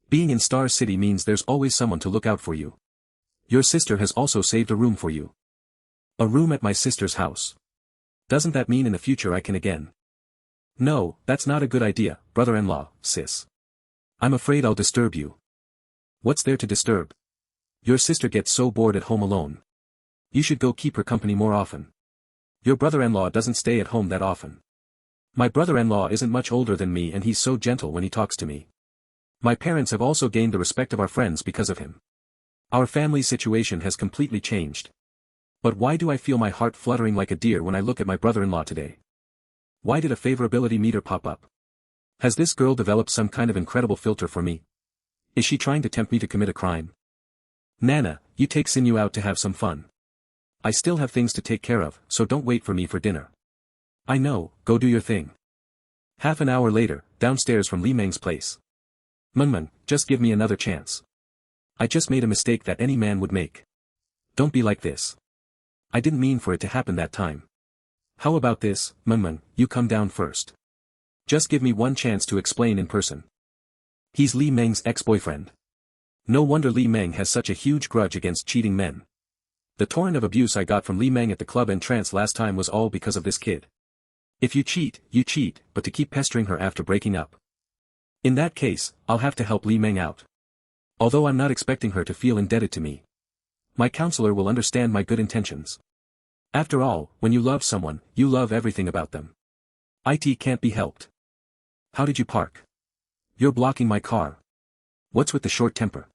Being in Star City means there's always someone to look out for you. Your sister has also saved a room for you. A room at my sister's house. Doesn't that mean in the future I can again? No, that's not a good idea, brother-in-law, sis. I'm afraid I'll disturb you. What's there to disturb? Your sister gets so bored at home alone. You should go keep her company more often. Your brother-in-law doesn't stay at home that often. My brother-in-law isn't much older than me and he's so gentle when he talks to me. My parents have also gained the respect of our friends because of him. Our family's situation has completely changed. But why do I feel my heart fluttering like a deer when I look at my brother-in-law today? Why did a favorability meter pop up? Has this girl developed some kind of incredible filter for me? Is she trying to tempt me to commit a crime? Nana, you take Xinyu out to have some fun. I still have things to take care of, so don't wait for me for dinner. I know, go do your thing. Half an hour later, downstairs from Li Meng's place. Munmun, just give me another chance. I just made a mistake that any man would make. Don't be like this. I didn't mean for it to happen that time. How about this, Manhwa, you come down first. Just give me one chance to explain in person. He's Li Meng's ex-boyfriend. No wonder Li Meng has such a huge grudge against cheating men. The torrent of abuse I got from Li Meng at the club and trance last time was all because of this kid. If you cheat, but to keep pestering her after breaking up. In that case, I'll have to help Li Meng out. Although I'm not expecting her to feel indebted to me. My counselor will understand my good intentions. After all, when you love someone, you love everything about them. It can't be helped. How did you park? You're blocking my car. What's with the short temper?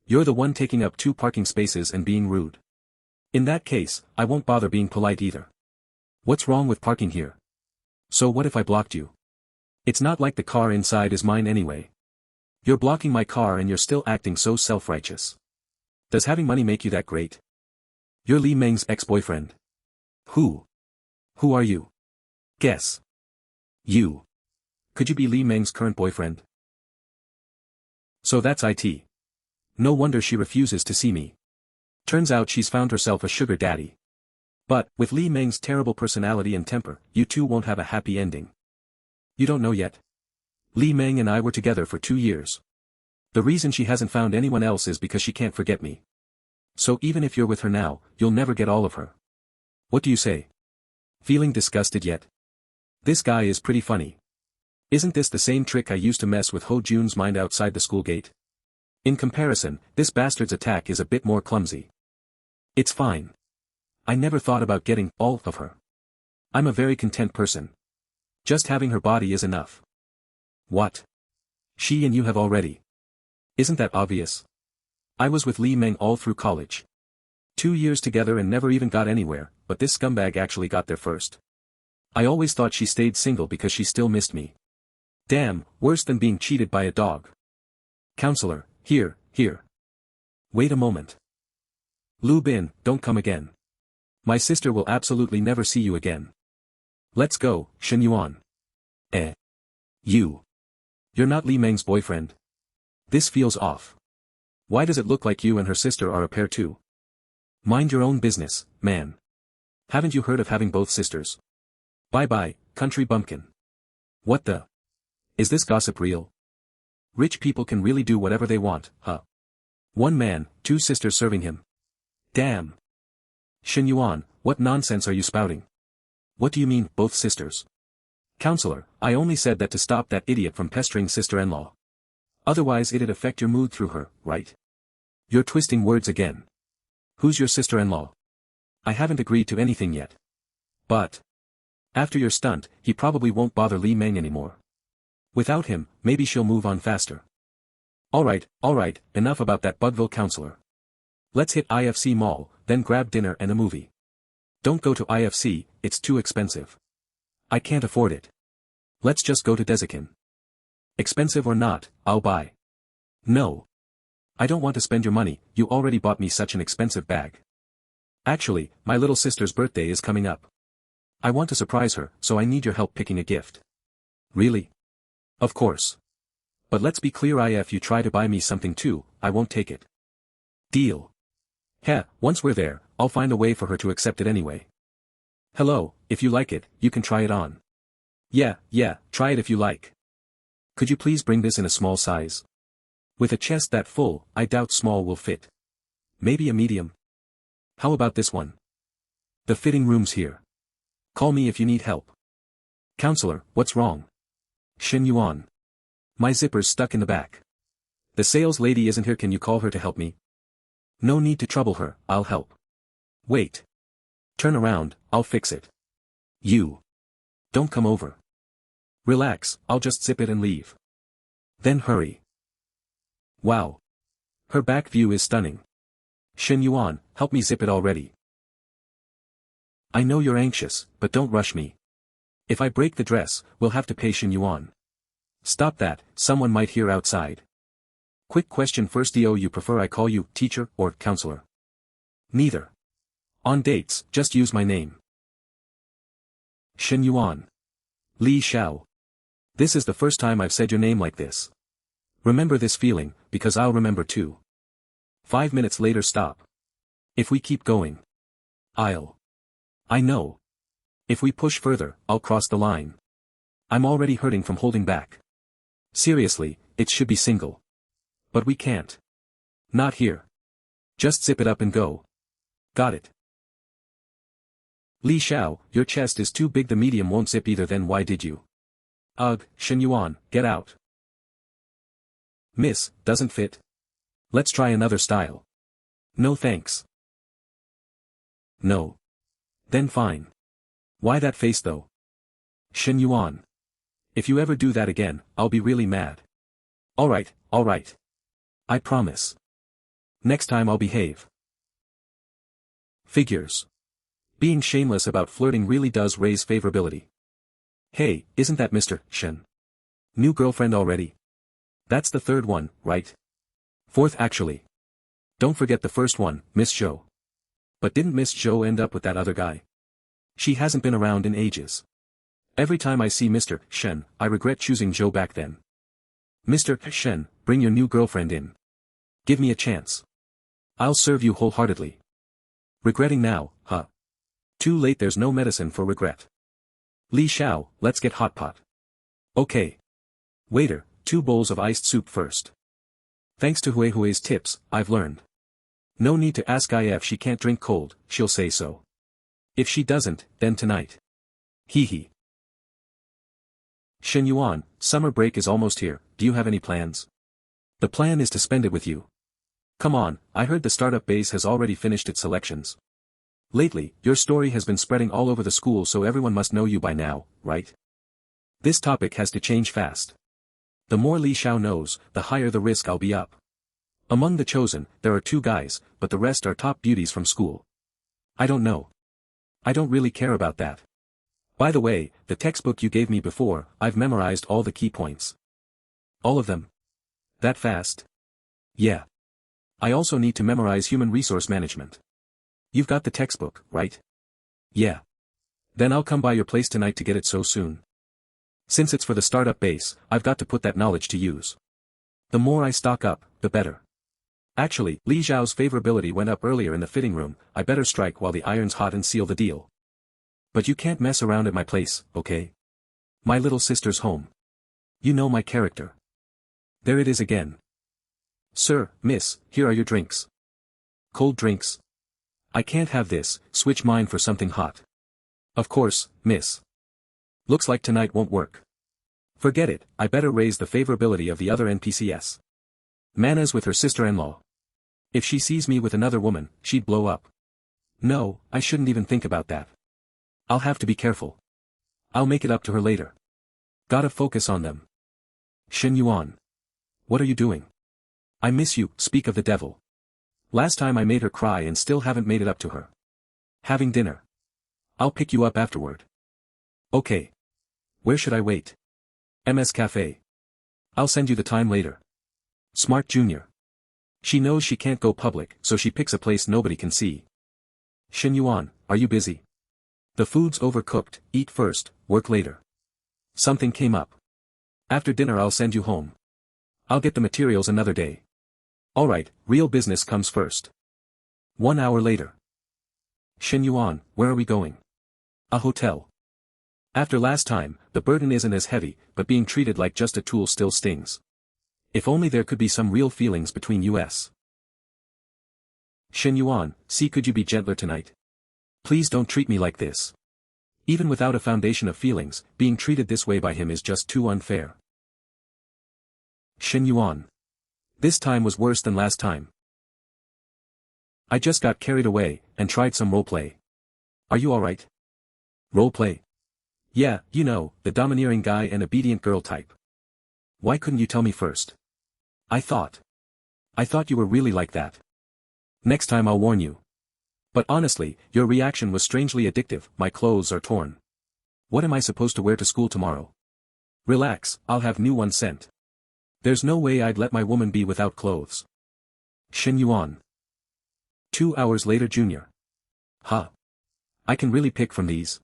You're the one taking up 2 parking spaces and being rude. In that case, I won't bother being polite either. What's wrong with parking here? So what if I blocked you? It's not like the car inside is mine anyway. You're blocking my car and you're still acting so self-righteous. Does having money make you that great? You're Li Meng's ex-boyfriend. Who? Who are you? Guess. You. Could you be Li Meng's current boyfriend? So that's it. No wonder she refuses to see me. Turns out she's found herself a sugar daddy. But, with Li Meng's terrible personality and temper, you two won't have a happy ending. You don't know yet? Li Meng and I were together for 2 years. The reason she hasn't found anyone else is because she can't forget me. So even if you're with her now, you'll never get all of her. What do you say? Feeling disgusted yet? This guy is pretty funny. Isn't this the same trick I used to mess with Ho Jun's mind outside the school gate? In comparison, this bastard's attack is a bit more clumsy. It's fine. I never thought about getting all of her. I'm a very content person. Just having her body is enough. What? She and you have already. Isn't that obvious? I was with Li Meng all through college. 2 years together and never even got anywhere, but this scumbag actually got there first. I always thought she stayed single because she still missed me. Damn, worse than being cheated by a dog. Counselor, here. Wait a moment. Lu Bin, don't come again. My sister will absolutely never see you again. Let's go, Shen Yuan. You. You're not Li Meng's boyfriend. This feels off. Why does it look like you and her sister are a pair too? Mind your own business, man. Haven't you heard of having both sisters? Bye-bye, country bumpkin. What the? Is this gossip real? Rich people can really do whatever they want, huh? 1 man, 2 sisters serving him. Damn. Shen Yuan, what nonsense are you spouting? What do you mean, both sisters? Counselor, I only said that to stop that idiot from pestering sister-in-law. Otherwise it'd affect your mood through her, right? You're twisting words again. Who's your sister-in-law? I haven't agreed to anything yet. But. After your stunt, he probably won't bother Li Meng anymore. Without him, maybe she'll move on faster. Alright, enough about that Bugville counselor. Let's hit IFC Mall, then grab dinner and a movie. Don't go to IFC, it's too expensive. I can't afford it. Let's just go to Dezikin. Expensive or not, I'll buy. No. I don't want to spend your money, you already bought me such an expensive bag. Actually, my little sister's birthday is coming up. I want to surprise her, so I need your help picking a gift. Really? Of course. But let's be clear, if you try to buy me something too, I won't take it. Deal. Once we're there, I'll find a way for her to accept it anyway. Hello, if you like it, you can try it on. Yeah, try it if you like. Could you please bring this in a small size? With a chest that full, I doubt small will fit. Maybe a medium? How about this one? The fitting room's here. Call me if you need help. Counselor, what's wrong? Shen Yuan. My zipper's stuck in the back. The sales lady isn't here, can you call her to help me? No need to trouble her, I'll help. Wait. Turn around, I'll fix it. You. Don't come over. Relax, I'll just zip it and leave. Then hurry. Wow. Her back view is stunning. Shen Yuan, help me zip it already. I know you're anxious, but don't rush me. If I break the dress, we'll have to pay Shen Yuan. Stop that, someone might hear outside. Quick question first, do you prefer I call you teacher or counselor? Neither. On dates, just use my name. Shen Yuan. Li Xiao. This is the first time I've said your name like this. Remember this feeling, because I'll remember too. 5 minutes later stop. If we keep going. I know. If we push further, I'll cross the line. I'm already hurting from holding back. Seriously, it should be single. But we can't. Not here. Just zip it up and go. Got it. Li Xiao, your chest is too big, the medium won't zip either, then why did you? Ugh, Shen Yuan, get out. Miss, doesn't fit. Let's try another style. No thanks. No. Then fine. Why that face though? Shen Yuan. If you ever do that again, I'll be really mad. Alright. I promise. Next time I'll behave. Figures. Being shameless about flirting really does raise favorability. Hey, isn't that Mr. Shen? New girlfriend already? That's the third one, right? Fourth actually. Don't forget the first one, Miss Zhou. But didn't Miss Zhou end up with that other guy? She hasn't been around in ages. Every time I see Mr. Shen, I regret choosing Zhou back then. Mr. Shen, bring your new girlfriend in. Give me a chance. I'll serve you wholeheartedly. Regretting now, huh? Too late, there's no medicine for regret. Li Xiao, let's get hot pot. Okay. Waiter, 2 bowls of iced soup first. Thanks to Hui's tips, I've learned. No need to ask if she can't drink cold, she'll say so. If she doesn't, then tonight. Hee hee. Shen Yuan, summer break is almost here, do you have any plans? The plan is to spend it with you. Come on, I heard the startup base has already finished its selections. Lately, your story has been spreading all over the school, so everyone must know you by now, right? This topic has to change fast. The more Li Xiao knows, the higher the risk I'll be up. Among the chosen, there are 2 guys, but the rest are top beauties from school. I don't know. I don't really care about that. By the way, the textbook you gave me before, I've memorized all the key points. All of them? That fast? Yeah. I also need to memorize human resource management. You've got the textbook, right? Yeah. Then I'll come by your place tonight to get it so soon. Since it's for the startup base, I've got to put that knowledge to use. The more I stock up, the better. Actually, Li Xiao's favorability went up earlier in the fitting room, I better strike while the iron's hot and seal the deal. But you can't mess around at my place, okay? My little sister's home. You know my character. There it is again. Sir, miss, here are your drinks. Cold drinks? I can't have this, switch mine for something hot. Of course, miss. Looks like tonight won't work. Forget it, I better raise the favorability of the other NPCs. Mana's with her sister-in-law. If she sees me with another woman, she'd blow up. No, I shouldn't even think about that. I'll have to be careful. I'll make it up to her later. Gotta focus on them. Shen Yuan. What are you doing? I miss you, speak of the devil. Last time I made her cry and still haven't made it up to her. Having dinner. I'll pick you up afterward. Okay. Where should I wait? MS Cafe. I'll send you the time later. Smart Junior. She knows she can't go public, so she picks a place nobody can see. Shen Yuan, are you busy? The food's overcooked, eat first, work later. Something came up. After dinner I'll send you home. I'll get the materials another day. Alright, real business comes first. 1 hour later. Shen Yuan, where are we going? A hotel. After last time, the burden isn't as heavy, but being treated like just a tool still stings. If only there could be some real feelings between us. Shen Yuan, see, could you be gentler tonight? Please don't treat me like this. Even without a foundation of feelings, being treated this way by him is just too unfair. Shen Yuan. This time was worse than last time. I just got carried away, and tried some roleplay. Are you alright? Roleplay? Yeah, you know, the domineering guy and obedient girl type. Why couldn't you tell me first? I thought you were really like that. Next time I'll warn you. But honestly, your reaction was strangely addictive, my clothes are torn. What am I supposed to wear to school tomorrow? Relax, I'll have new ones sent. There's no way I'd let my woman be without clothes. Shen Yuan. 2 hours later, Junior. Huh. I can really pick from these.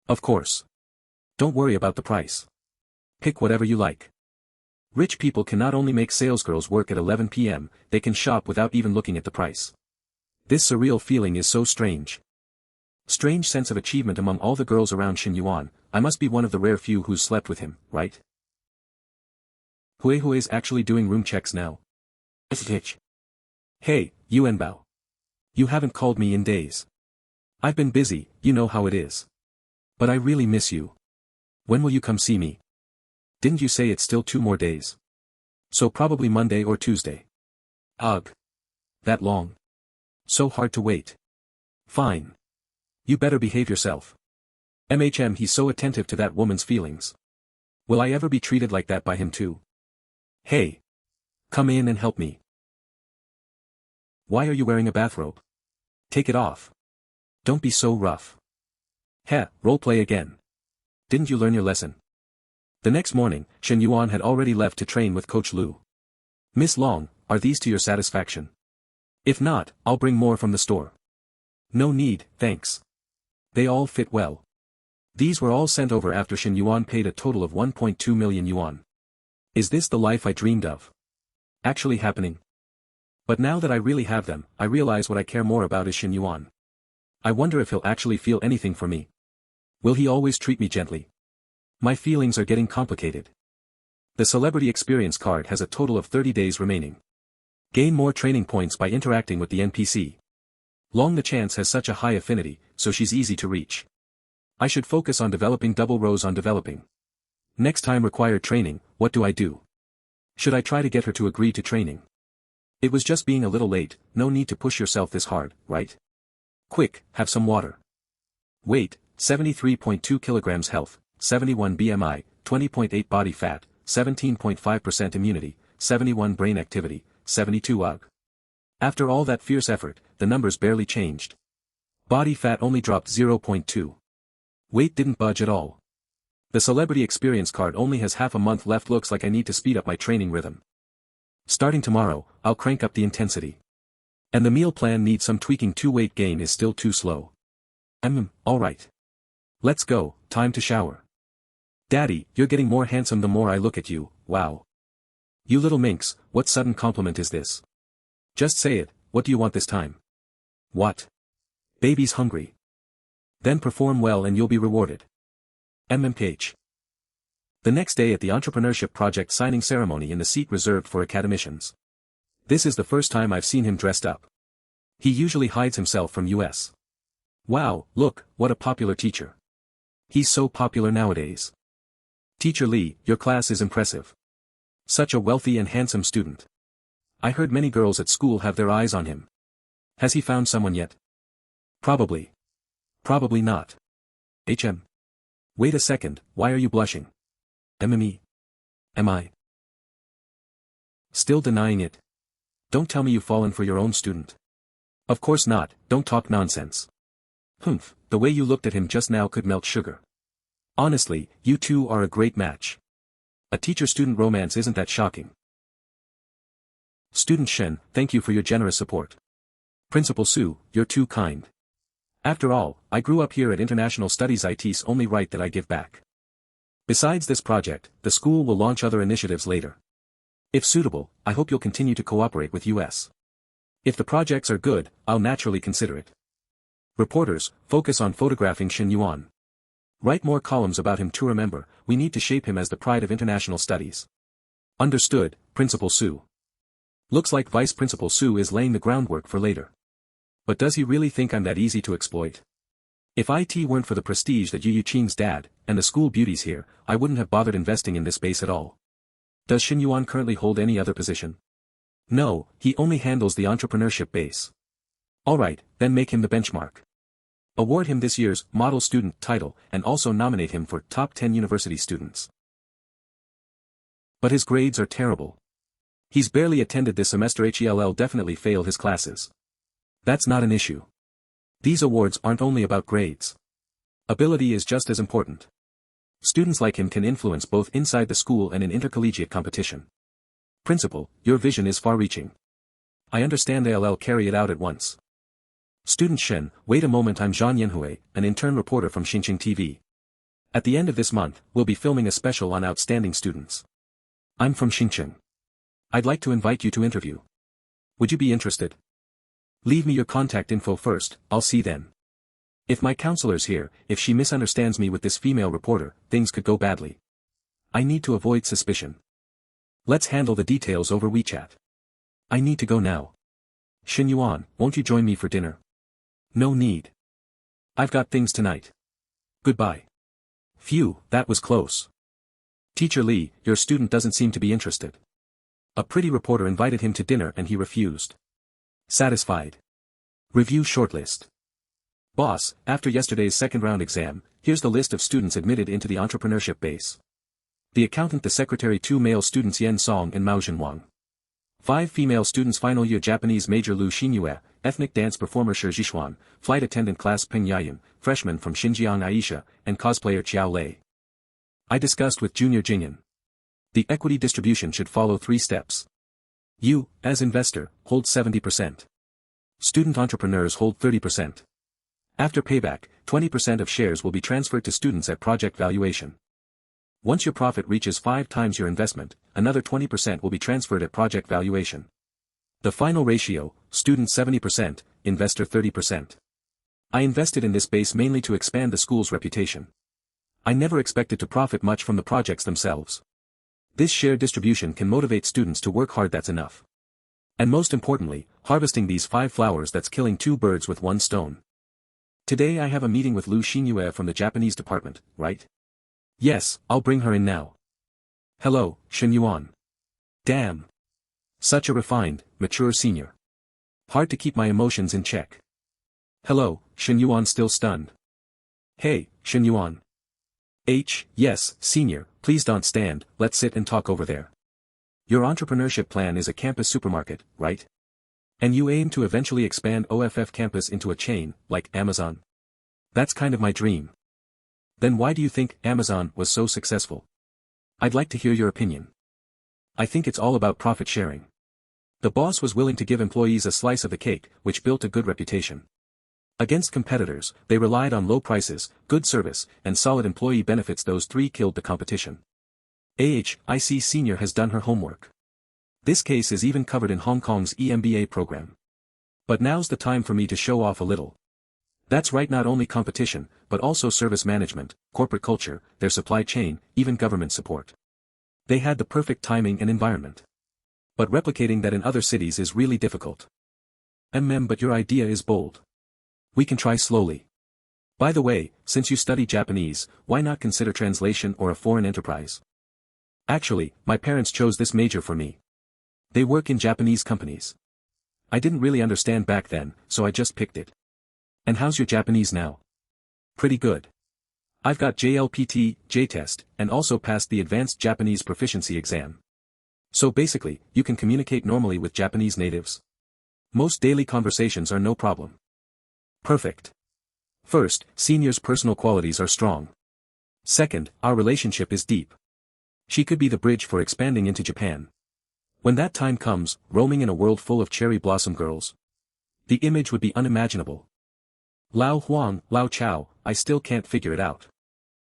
Of course. Don't worry about the price. Pick whatever you like. Rich people can not only make salesgirls work at 11 p.m., they can shop without even looking at the price. This surreal feeling is so strange. Strange sense of achievement among all the girls around Shen Yuan. I must be one of the rare few who's slept with him, right? Hui's actually doing room checks now. Hey, Yuan Bao. You haven't called me in days. I've been busy, you know how it is. But I really miss you. When will you come see me? Didn't you say it's still 2 more days? So probably Monday or Tuesday. Ugh. That long. So hard to wait. Fine. You better behave yourself. He's so attentive to that woman's feelings. Will I ever be treated like that by him too? Hey. Come in and help me. Why are you wearing a bathrobe? Take it off. Don't be so rough. Heh, roleplay again. Didn't you learn your lesson? The next morning, Shen Yuan had already left to train with Coach Lu. Miss Long, are these to your satisfaction? If not, I'll bring more from the store. No need, thanks. They all fit well. These were all sent over after Shen Yuan paid a total of 1.2 million yuan. Is this the life I dreamed of? Actually happening? But now that I really have them, I realize what I care more about is Shen Yuan. I wonder if he'll actually feel anything for me. Will he always treat me gently? My feelings are getting complicated. The celebrity experience card has a total of 30 days remaining. Gain more training points by interacting with the NPC. Long the chance has such a high affinity, so she's easy to reach. I should focus on developing double rows on developing. Next time required training, what do I do? Should I try to get her to agree to training? It was just being a little late, no need to push yourself this hard, right? Quick, have some water. Weight, 73.2 kilograms health, 71 BMI, 20.8 body fat, 17.5% immunity, 71 brain activity, 72 UG. After all that fierce effort, the numbers barely changed. Body fat only dropped 0.2. Weight didn't budge at all. The celebrity experience card only has half a month left. Looks like I need to speed up my training rhythm. Starting tomorrow, I'll crank up the intensity. And the meal plan needs some tweaking too. Weight gain is still too slow. Alright. Let's go, time to shower. Daddy, you're getting more handsome the more I look at you, wow. You little minx, what sudden compliment is this? Just say it, what do you want this time? What? Baby's hungry. Then perform well and you'll be rewarded. MMPH. The next day at the entrepreneurship project signing ceremony in the seat reserved for academicians. This is the first time I've seen him dressed up. He usually hides himself from US. Wow, look, what a popular teacher. He's so popular nowadays. Teacher Lee, your class is impressive. Such a wealthy and handsome student. I heard many girls at school have their eyes on him. Has he found someone yet? Probably. Probably not. Wait a second, why are you blushing? MME. Am I? Still denying it? Don't tell me you've fallen for your own student. Of course not, don't talk nonsense. Humph, the way you looked at him just now could melt sugar. Honestly, you two are a great match. A teacher-student romance isn't that shocking. Student Shen, thank you for your generous support. Principal Su, you're too kind. After all, I grew up here at International Studies. It's only right that I give back. Besides this project, the school will launch other initiatives later. If suitable, I hope you'll continue to cooperate with US. If the projects are good, I'll naturally consider it. Reporters, focus on photographing Shen Yuan. Write more columns about him to remember, we need to shape him as the pride of international studies. Understood, Principal Su. Looks like Vice Principal Su is laying the groundwork for later. But does he really think I'm that easy to exploit? If IT weren't for the prestige that Yu Qing's dad, and the school beauties here, I wouldn't have bothered investing in this base at all. Does Shen Yuan currently hold any other position? No, he only handles the entrepreneurship base. Alright, then make him the benchmark. Award him this year's Model Student title and also nominate him for Top 10 University Students. But his grades are terrible. He's barely attended this semester. He'll definitely fail his classes. That's not an issue. These awards aren't only about grades. Ability is just as important. Students like him can influence both inside the school and in intercollegiate competition. Principal, your vision is far-reaching. I understand. I'll carry it out at once. Student Shen, wait a moment. I'm Zhang Yanhui, an intern reporter from Xinqing TV. At the end of this month, we'll be filming a special on outstanding students. I'm from Xinjiang. I'd like to invite you to interview. Would you be interested? Leave me your contact info first, I'll see then. If my counselor's here, if she misunderstands me with this female reporter, things could go badly. I need to avoid suspicion. Let's handle the details over WeChat. I need to go now. Shen Yuan, won't you join me for dinner? No need. I've got things tonight. Goodbye. Phew, that was close. Teacher Li, your student doesn't seem to be interested. A pretty reporter invited him to dinner and he refused. Satisfied. Review shortlist. Boss, after yesterday's second round exam, here's the list of students admitted into the entrepreneurship base. The accountant, the secretary, 2 male students Yen Song and Mao Zhenwang. 5 female students final year Japanese major Lu Xinyue, ethnic dance performer Shi Zhishuan, flight attendant class Peng Yayan, freshman from Xinjiang Aisha, and cosplayer Qiao Lei. I discussed with Junior Jingyan. The equity distribution should follow 3 steps. You, as investor, hold 70%. Student entrepreneurs hold 30%. After payback, 20% of shares will be transferred to students at project valuation. Once your profit reaches 5 times your investment, another 20% will be transferred at project valuation. The final ratio, student 70%, investor 30%. I invested in this base mainly to expand the school's reputation. I never expected to profit much from the projects themselves. This share distribution can motivate students to work hard, that's enough. And most importantly, harvesting these 5 flowers, that's killing 2 birds with 1 stone. Today I have a meeting with Lu Xinyue from the Japanese department, right? Yes, I'll bring her in now. Hello, Shen Yuan. Damn. Such a refined, mature senior. Hard to keep my emotions in check. Hello, Shen Yuan, still stunned. Hey, Shen Yuan. Yes, senior, please don't stand, let's sit and talk over there. Your entrepreneurship plan is a campus supermarket, right? And you aim to eventually expand OFF campus into a chain, like Amazon? That's kind of my dream. Then why do you think Amazon was so successful? I'd like to hear your opinion. I think it's all about profit sharing. The boss was willing to give employees a slice of the cake, which built a good reputation. Against competitors, they relied on low prices, good service, and solid employee benefits. Those 3 killed the competition. I see senior has done her homework. This case is even covered in Hong Kong's EMBA program. But now's the time for me to show off a little. That's right, not only competition, but also service management, corporate culture, their supply chain, even government support. They had the perfect timing and environment. But replicating that in other cities is really difficult. But your idea is bold. We can try slowly. By the way, since you study Japanese, why not consider translation or a foreign enterprise? Actually, my parents chose this major for me. They work in Japanese companies. I didn't really understand back then, so I just picked it. And how's your Japanese now? Pretty good. I've got JLPT, J-test, and also passed the Advanced Japanese Proficiency exam. So basically, you can communicate normally with Japanese natives. Most daily conversations are no problem. Perfect. First, senior's personal qualities are strong. Second, our relationship is deep. She could be the bridge for expanding into Japan. When that time comes, roaming in a world full of cherry blossom girls. The image would be unimaginable. Lao Huang, Lao Chao, I still can't figure it out.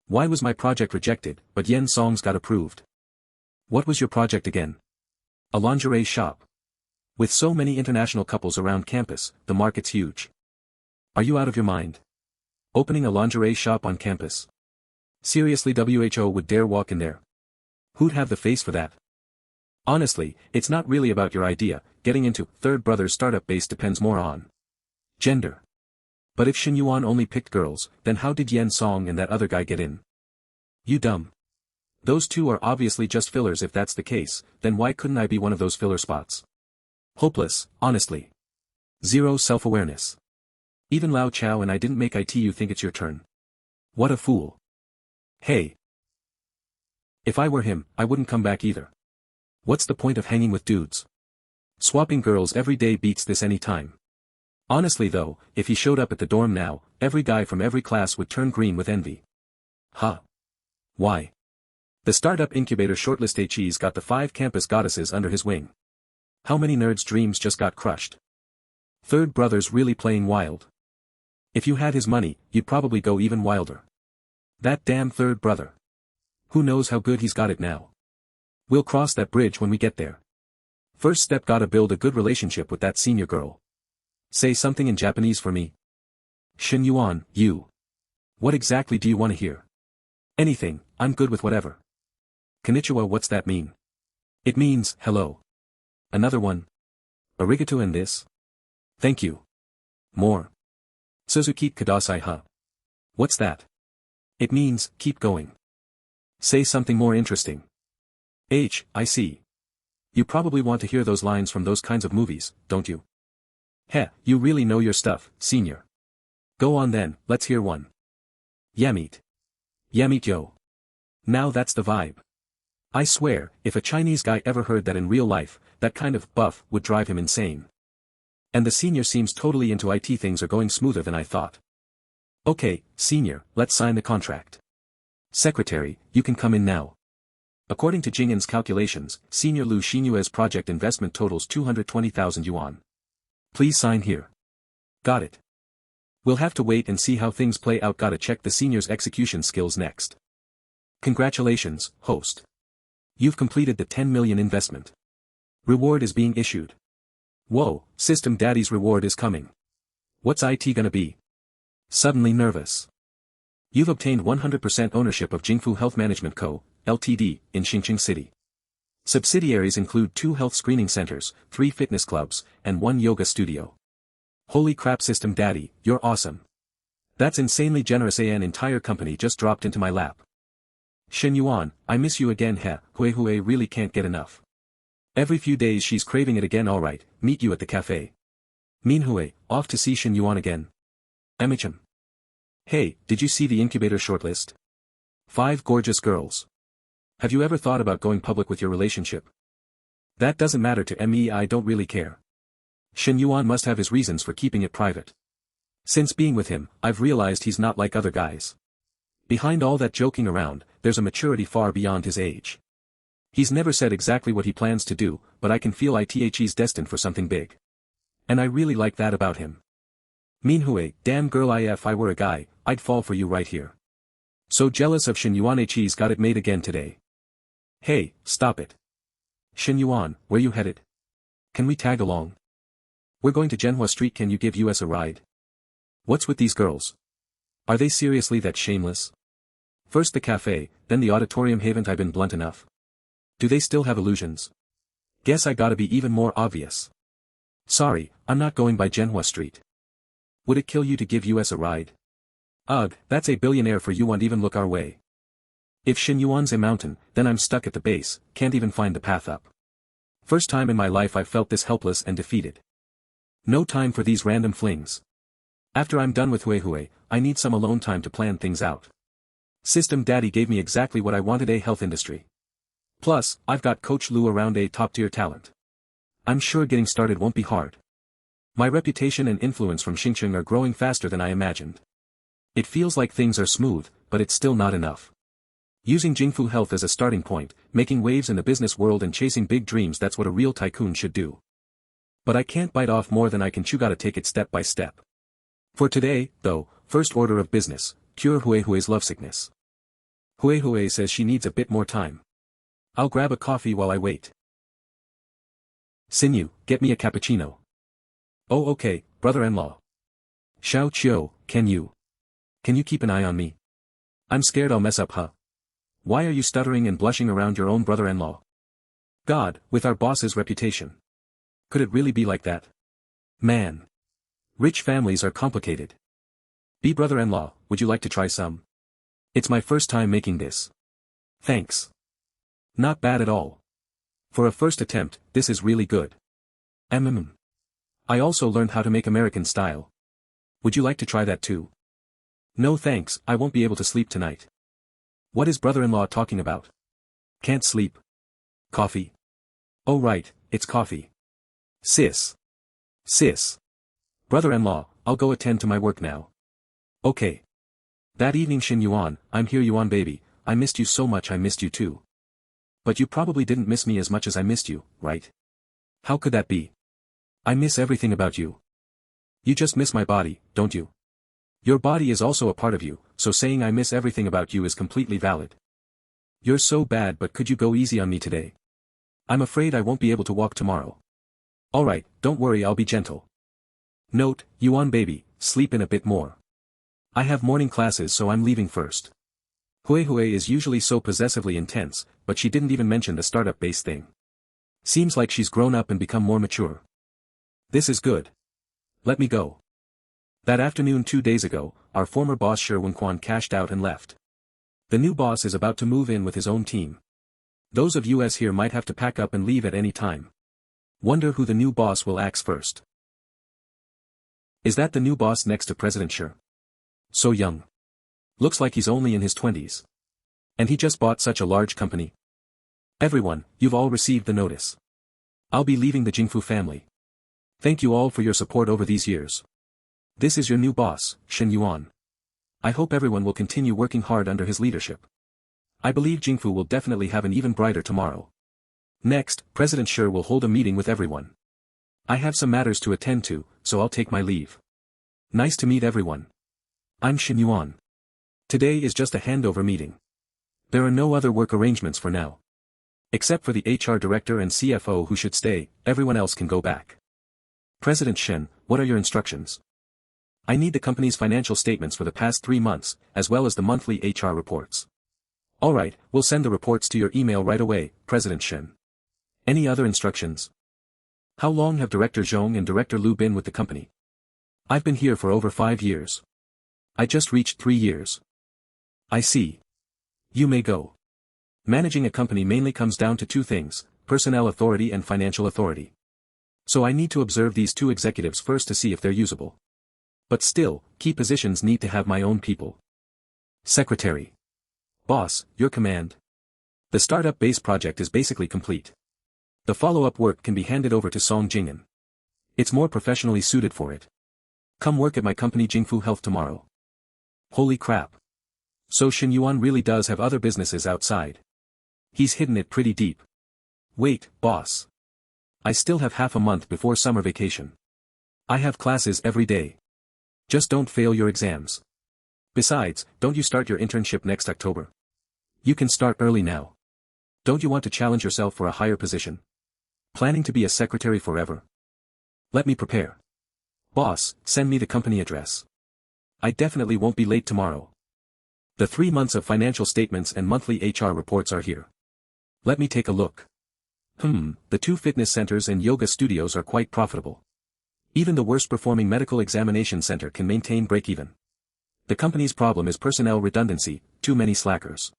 Why was my project rejected, but Yen Song's got approved? What was your project again? A lingerie shop. With so many international couples around campus, the market's huge. Are you out of your mind? Opening a lingerie shop on campus? Seriously, WHO would dare walk in there? Who'd have the face for that? Honestly, it's not really about your idea. Getting into Third Brother's startup base depends more on gender. But if Shen Yuan only picked girls, then how did Yen Song and that other guy get in? You dumb. Those 2 are obviously just fillers. If that's the case, then why couldn't I be one of those filler spots? Hopeless, honestly. Zero self-awareness. Even Lao Chao and I didn't make it. You think it's your turn? What a fool. Hey. If I were him, I wouldn't come back either. What's the point of hanging with dudes? Swapping girls every day beats this any time. Honestly though, if he showed up at the dorm now, every guy from every class would turn green with envy. Huh. Why? The startup incubator shortlist HE's got the 5 campus goddesses under his wing. How many nerds' dreams just got crushed? Third Brother's really playing wild. If you had his money, you'd probably go even wilder. That damn Third Brother. Who knows how good he's got it now? We'll cross that bridge when we get there. First step, gotta build a good relationship with that senior girl. Say something in Japanese for me. Shen Yuan, you. What exactly do you want to hear? Anything, I'm good with whatever. Konnichiwa, what's that mean? It means, hello. Another one. Arigato and this. Thank you. More. Suzuki kudasai ha. What's that? It means, keep going. Say something more interesting. I see. You probably want to hear those lines from those kinds of movies, don't you? Heh, you really know your stuff, senior. Go on then, let's hear one. Yamit. Yamit yo. Now that's the vibe. I swear, if a Chinese guy ever heard that in real life, that kind of buff would drive him insane. And the senior seems totally into IT. Things are going smoother than I thought. Okay, senior, let's sign the contract. Secretary, you can come in now. According to Jingan's calculations, Senior Lu Xinyue's project investment totals 220,000 yuan. Please sign here. Got it. We'll have to wait and see how things play out. Gotta check the senior's execution skills next. Congratulations, host. You've completed the 10 million investment. Reward is being issued. Whoa, System Daddy's reward is coming. What's IT gonna be? Suddenly nervous. You've obtained 100% ownership of Jingfu Health Management Co., Ltd., in Xinjiang City. Subsidiaries include 2 health screening centers, 3 fitness clubs, and 1 yoga studio. Holy crap, System Daddy, you're awesome. That's insanely generous. An entire company just dropped into my lap. Shen Yuan, I miss you again. Hui really can't get enough. Every few days she's craving it again. Alright, meet you at the cafe. Hui, off to see Shen Yuan again. Emichim. Hey, did you see the incubator shortlist? 5 gorgeous girls. Have you ever thought about going public with your relationship? That doesn't matter to me, I don't really care. Shen Yuan must have his reasons for keeping it private. Since being with him, I've realized he's not like other guys. Behind all that joking around, there's a maturity far beyond his age. He's never said exactly what he plans to do, but I can feel he's destined for something big. And I really like that about him. Hui, damn girl, if I were a guy, I'd fall for you right here. So jealous of Shen Yuan. He's got it made again today. Hey, stop it. Shen Yuan, where you headed? Can we tag along? We're going to Manhwa Street. Can you give us a ride? What's with these girls? Are they seriously that shameless? First the cafe, then the auditorium. Haven't I been blunt enough? Do they still have illusions? Guess I gotta be even more obvious. Sorry, I'm not going by Manhwa Street. Would it kill you to give us a ride? Ugh, that's a billionaire for you. Won't even look our way. If Shen Yuan's a mountain, then I'm stuck at the base, can't even find the path up. First time in my life I've felt this helpless and defeated. No time for these random flings. After I'm done with Hui, I need some alone time to plan things out. System Daddy gave me exactly what I wanted, a health industry. Plus, I've got Coach Lu around, a top-tier talent. I'm sure getting started won't be hard. My reputation and influence from Xinjiang are growing faster than I imagined. It feels like things are smooth, but it's still not enough. Using Jingfu Health as a starting point, making waves in the business world and chasing big dreams, that's what a real tycoon should do. But I can't bite off more than I can chew, gotta take it step by step. For today, though, first order of business, cure Hui's lovesickness. Hui says she needs a bit more time. I'll grab a coffee while I wait. Sinyu, get me a cappuccino. Oh okay, brother-in-law. Xiao Qiu, can you keep an eye on me? I'm scared I'll mess up, huh? Why are you stuttering and blushing around your own brother-in-law? God, with our boss's reputation. Could it really be like that? Man. Rich families are complicated. Be brother-in-law, would you like to try some? It's my first time making this. Thanks. Not bad at all. For a first attempt, this is really good. I also learned how to make American style. Would you like to try that too? No thanks, I won't be able to sleep tonight. What is brother-in-law talking about? Can't sleep. Coffee. Oh right, it's coffee. Sis. Brother-in-law, I'll go attend to my work now. Okay. That evening, Shen Yuan, I'm here Yuan baby, I missed you so much. I missed you too. But you probably didn't miss me as much as I missed you, right? How could that be? I miss everything about you. You just miss my body, don't you? Your body is also a part of you, so saying I miss everything about you is completely valid. You're so bad, but could you go easy on me today? I'm afraid I won't be able to walk tomorrow. Alright, don't worry, I'll be gentle. Note, Yuan baby, sleep in a bit more. I have morning classes, so I'm leaving first. Hui Hui is usually so possessively intense, but she didn't even mention the startup-based thing. Seems like she's grown up and become more mature. This is good. Let me go. That afternoon 2 days ago, our former boss Shen Yuan cashed out and left. The new boss is about to move in with his own team. Those of us here might have to pack up and leave at any time. Wonder who the new boss will axe first. Is that the new boss next to President Shen? So young. Looks like he's only in his 20s. And he just bought such a large company. Everyone, you've all received the notice. I'll be leaving the Jingfu family. Thank you all for your support over these years. This is your new boss, Shen Yuan. I hope everyone will continue working hard under his leadership. I believe Jingfu will definitely have an even brighter tomorrow. Next, President Shen will hold a meeting with everyone. I have some matters to attend to, so I'll take my leave. Nice to meet everyone. I'm Shen Yuan. Today is just a handover meeting. There are no other work arrangements for now. Except for the HR director and CFO who should stay, everyone else can go back. President Shen, what are your instructions? I need the company's financial statements for the past 3 months, as well as the monthly HR reports. Alright, we'll send the reports to your email right away, President Shen. Any other instructions? How long have Director Zhong and Director Lu been with the company? I've been here for over 5 years. I just reached 3 years. I see. You may go. Managing a company mainly comes down to 2 things, personnel authority and financial authority. So I need to observe these 2 executives first to see if they're usable. But still, key positions need to have my own people. Secretary. Boss, your command. The startup base project is basically complete. The follow-up work can be handed over to Song Jing'an. It's more professionally suited for it. Come work at my company Jingfu Health tomorrow. Holy crap. So Shen Yuan really does have other businesses outside. He's hidden it pretty deep. Wait, boss. I still have half a month before summer vacation. I have classes every day. Just don't fail your exams. Besides, don't you start your internship next October? You can start early now. Don't you want to challenge yourself for a higher position? Planning to be a secretary forever? Let me prepare. Boss, send me the company address. I definitely won't be late tomorrow. The 3 months of financial statements and monthly HR reports are here. Let me take a look. The 2 fitness centers and yoga studios are quite profitable. Even the worst performing medical examination center can maintain break-even. The company's problem is personnel redundancy, too many slackers.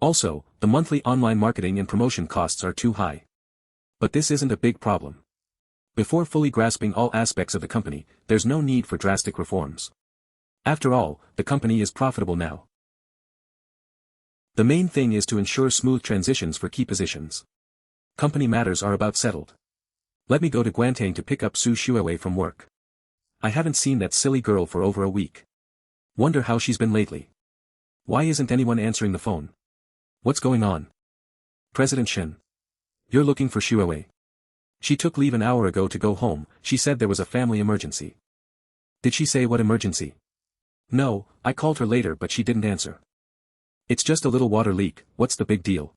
Also, the monthly online marketing and promotion costs are too high. But this isn't a big problem. Before fully grasping all aspects of the company, there's no need for drastic reforms. After all, the company is profitable now. The main thing is to ensure smooth transitions for key positions. Company matters are about settled. Let me go to Guantang to pick up Su Shuiwei from work. I haven't seen that silly girl for over a week. Wonder how she's been lately. Why isn't anyone answering the phone? What's going on? President Shen. You're looking for Shuiwei. She took leave an hour ago to go home. She said there was a family emergency. Did she say what emergency? No, I called her later but she didn't answer. It's just a little water leak, what's the big deal?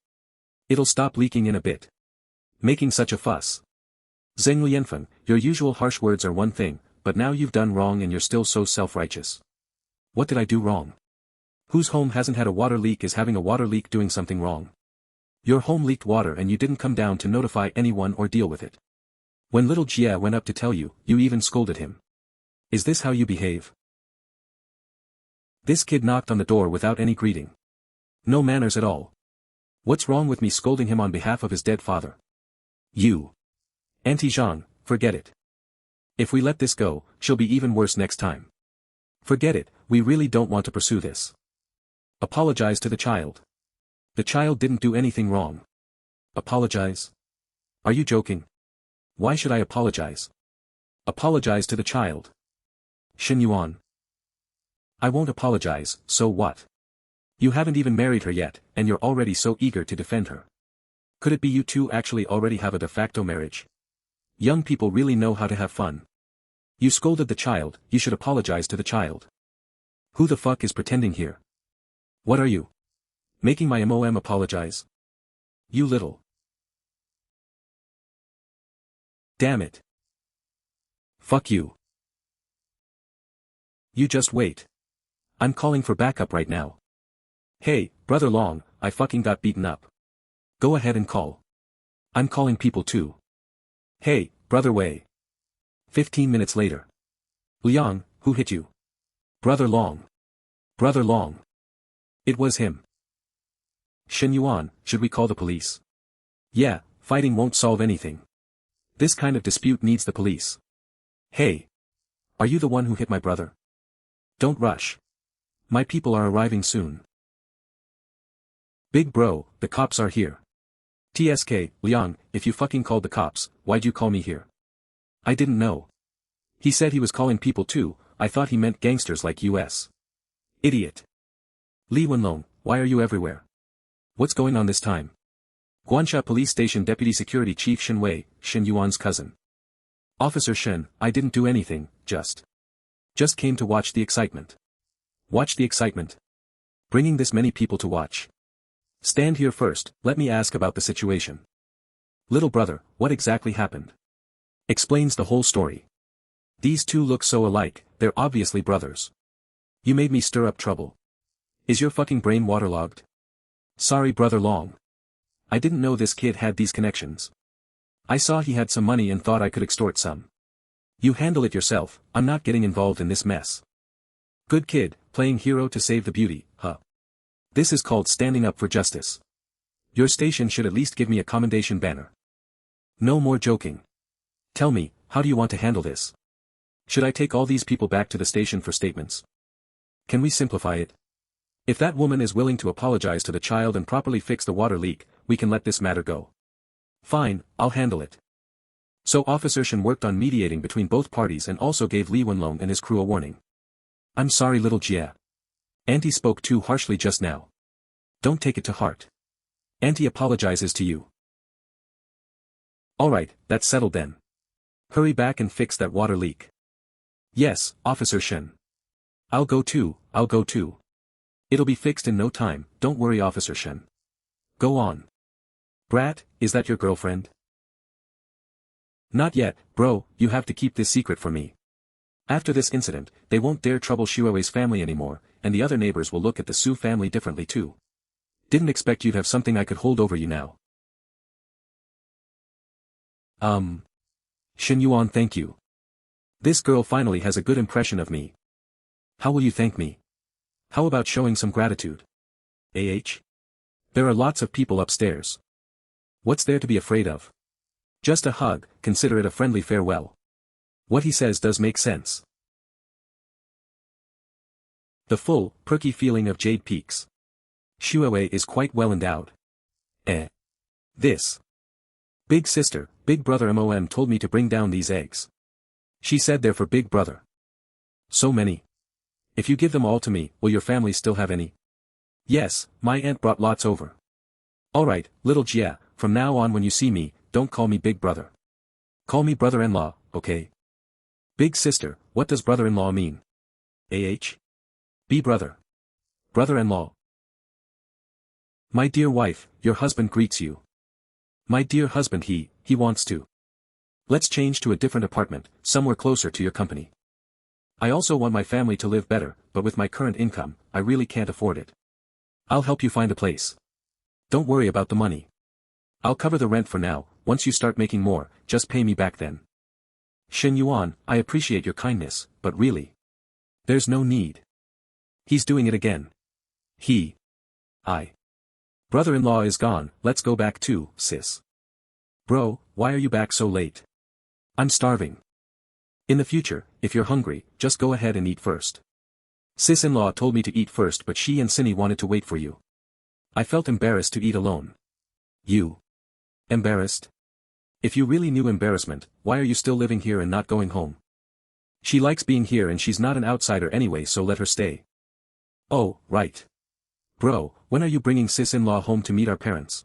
It'll stop leaking in a bit. Making such a fuss. Zheng Lianfeng, your usual harsh words are one thing, but now you've done wrong and you're still so self-righteous. What did I do wrong? Whose home hasn't had a water leak is having a water leak doing something wrong. Your home leaked water and you didn't come down to notify anyone or deal with it. When little Jia went up to tell you, you even scolded him. Is this how you behave? This kid knocked on the door without any greeting. No manners at all. What's wrong with me scolding him on behalf of his dead father? You. Auntie Zhang, forget it. If we let this go, she'll be even worse next time. Forget it, we really don't want to pursue this. Apologize to the child. The child didn't do anything wrong. Apologize? Are you joking? Why should I apologize? Apologize to the child. Shen Yuan. I won't apologize, so what? You haven't even married her yet, and you're already so eager to defend her. Could it be you two actually already have a de facto marriage? Young people really know how to have fun. You scolded the child, you should apologize to the child. Who the fuck is pretending here? What are you? Making my MOM apologize? You little. Damn it. Fuck you. You just wait. I'm calling for backup right now. Hey, brother Long, I fucking got beaten up. Go ahead and call. I'm calling people too. Hey, brother Wei. 15 minutes later. Liang, who hit you? Brother Long. Brother Long. It was him. Shen Yuan, should we call the police? Yeah, fighting won't solve anything. This kind of dispute needs the police. Hey. Are you the one who hit my brother? Don't rush. My people are arriving soon. Big bro, the cops are here. TSK, Liang, if you fucking called the cops, why'd you call me here? I didn't know. He said he was calling people too, I thought he meant gangsters like US. Idiot. Li Wenlong, why are you everywhere? What's going on this time? Guansha Police Station Deputy Security Chief Shen Wei, Shen Yuan's cousin. Officer Shen, I didn't do anything, just came to watch the excitement. Watch the excitement. Bringing this many people to watch. Stand here first, let me ask about the situation. Little brother, what exactly happened? Explains the whole story. These two look so alike, they're obviously brothers. You made me stir up trouble. Is your fucking brain waterlogged? Sorry brother Long. I didn't know this kid had these connections. I saw he had some money and thought I could extort some. You handle it yourself, I'm not getting involved in this mess. Good kid, playing hero to save the beauty, huh? This is called standing up for justice. Your station should at least give me a commendation banner. No more joking. Tell me, how do you want to handle this? Should I take all these people back to the station for statements? Can we simplify it? If that woman is willing to apologize to the child and properly fix the water leak, we can let this matter go. Fine, I'll handle it. So Officer Shen worked on mediating between both parties and also gave Li Wenlong and his crew a warning. I'm sorry little Jia. Auntie spoke too harshly just now. Don't take it to heart. Auntie apologizes to you. Alright, that's settled then. Hurry back and fix that water leak. Yes, Officer Shen. I'll go too. It'll be fixed in no time, don't worry Officer Shen. Go on. Brat, is that your girlfriend? Not yet, bro, you have to keep this secret from me. After this incident, they won't dare trouble Shuowei's family anymore, and the other neighbors will look at the Su family differently too. Didn't expect you'd have something I could hold over you now. Shen Yuan, thank you. This girl finally has a good impression of me. How will you thank me? How about showing some gratitude? There are lots of people upstairs. What's there to be afraid of? Just a hug, consider it a friendly farewell. What he says does make sense. The full, perky feeling of Jade Peaks. Shuowei is quite well endowed. This. Big sister, big brother MOM told me to bring down these eggs. She said they're for big brother. So many. If you give them all to me, will your family still have any? Yes, my aunt brought lots over. Alright, little Jia, from now on when you see me, don't call me big brother. Call me brother-in-law, okay? Big sister, what does brother-in-law mean? Be brother. Brother-in-law. My dear wife, your husband greets you. My dear husband he wants to. Let's change to a different apartment, somewhere closer to your company. I also want my family to live better, but with my current income, I really can't afford it. I'll help you find a place. Don't worry about the money. I'll cover the rent for now, once you start making more, just pay me back then. Shen Yuan, I appreciate your kindness, but really. There's no need. He's doing it again. Brother-in-law is gone, let's go back too, sis. Bro, why are you back so late? I'm starving. In the future, if you're hungry, just go ahead and eat first. Sis-in-law told me to eat first but she and Cindy wanted to wait for you. I felt embarrassed to eat alone. You. Embarrassed? If you really knew embarrassment, why are you still living here and not going home? She likes being here and she's not an outsider anyway, so let her stay. Oh, right. Bro, when are you bringing sis-in-law home to meet our parents?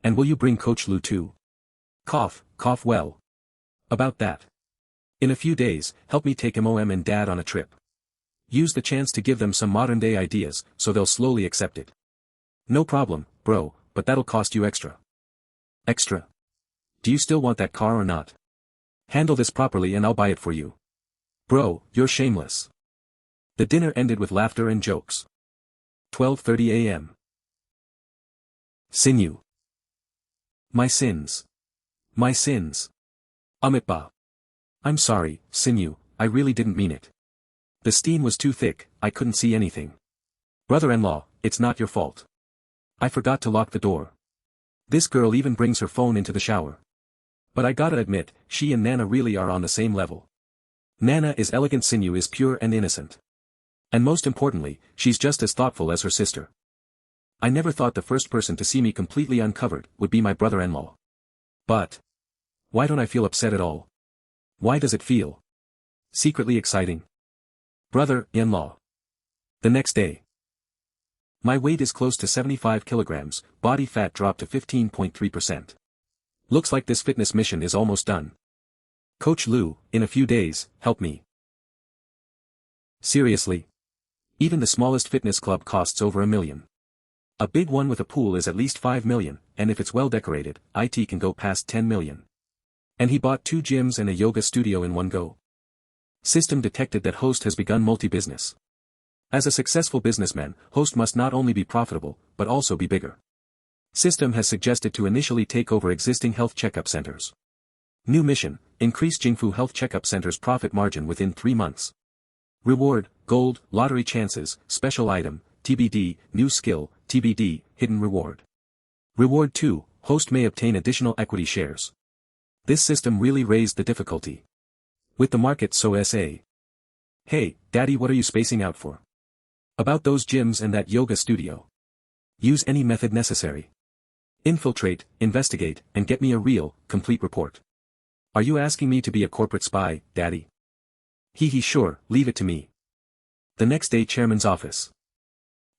And will you bring Coach Lu too? Cough well. About that. In a few days, help me take MOM and Dad on a trip. Use the chance to give them some modern-day ideas, so they'll slowly accept it. No problem, bro, but that'll cost you extra. Extra? Do you still want that car or not? Handle this properly and I'll buy it for you. Bro, you're shameless. The dinner ended with laughter and jokes. 12:30 a.m. Sinew. My sins. My sins. Amitba. I'm sorry, Sinew, I really didn't mean it. The steam was too thick, I couldn't see anything. Brother-in-law, it's not your fault. I forgot to lock the door. This girl even brings her phone into the shower. But I gotta admit, she and Nana really are on the same level. Nana is elegant, Sinew is pure and innocent. And most importantly, she's just as thoughtful as her sister. I never thought the first person to see me completely uncovered would be my brother-in-law. But why don't I feel upset at all? Why does it feel secretly exciting? Brother-in-law. The next day. My weight is close to 75 kilograms, body fat dropped to 15.3%. Looks like this fitness mission is almost done. Coach Lu, in a few days, help me. Seriously? Even the smallest fitness club costs over $1 million. A big one with a pool is at least $5 million, and if it's well decorated, it can go past $10 million. And he bought 2 gyms and a yoga studio in one go. System detected that host has begun multi-business. As a successful businessman, host must not only be profitable, but also be bigger. System has suggested to initially take over existing health checkup centers. New mission, increase Jingfu Health Checkup Center's profit margin within 3 months. Reward, gold, lottery chances, special item, TBD, new skill, TBD, hidden reward. Reward 2, host may obtain additional equity shares. This system really raised the difficulty. With the market so SA. Hey, daddy, what are you spacing out for? About those gyms and that yoga studio. Use any method necessary. Infiltrate, investigate, and get me a real, complete report. Are you asking me to be a corporate spy, daddy? Sure, leave it to me. The next day, chairman's office.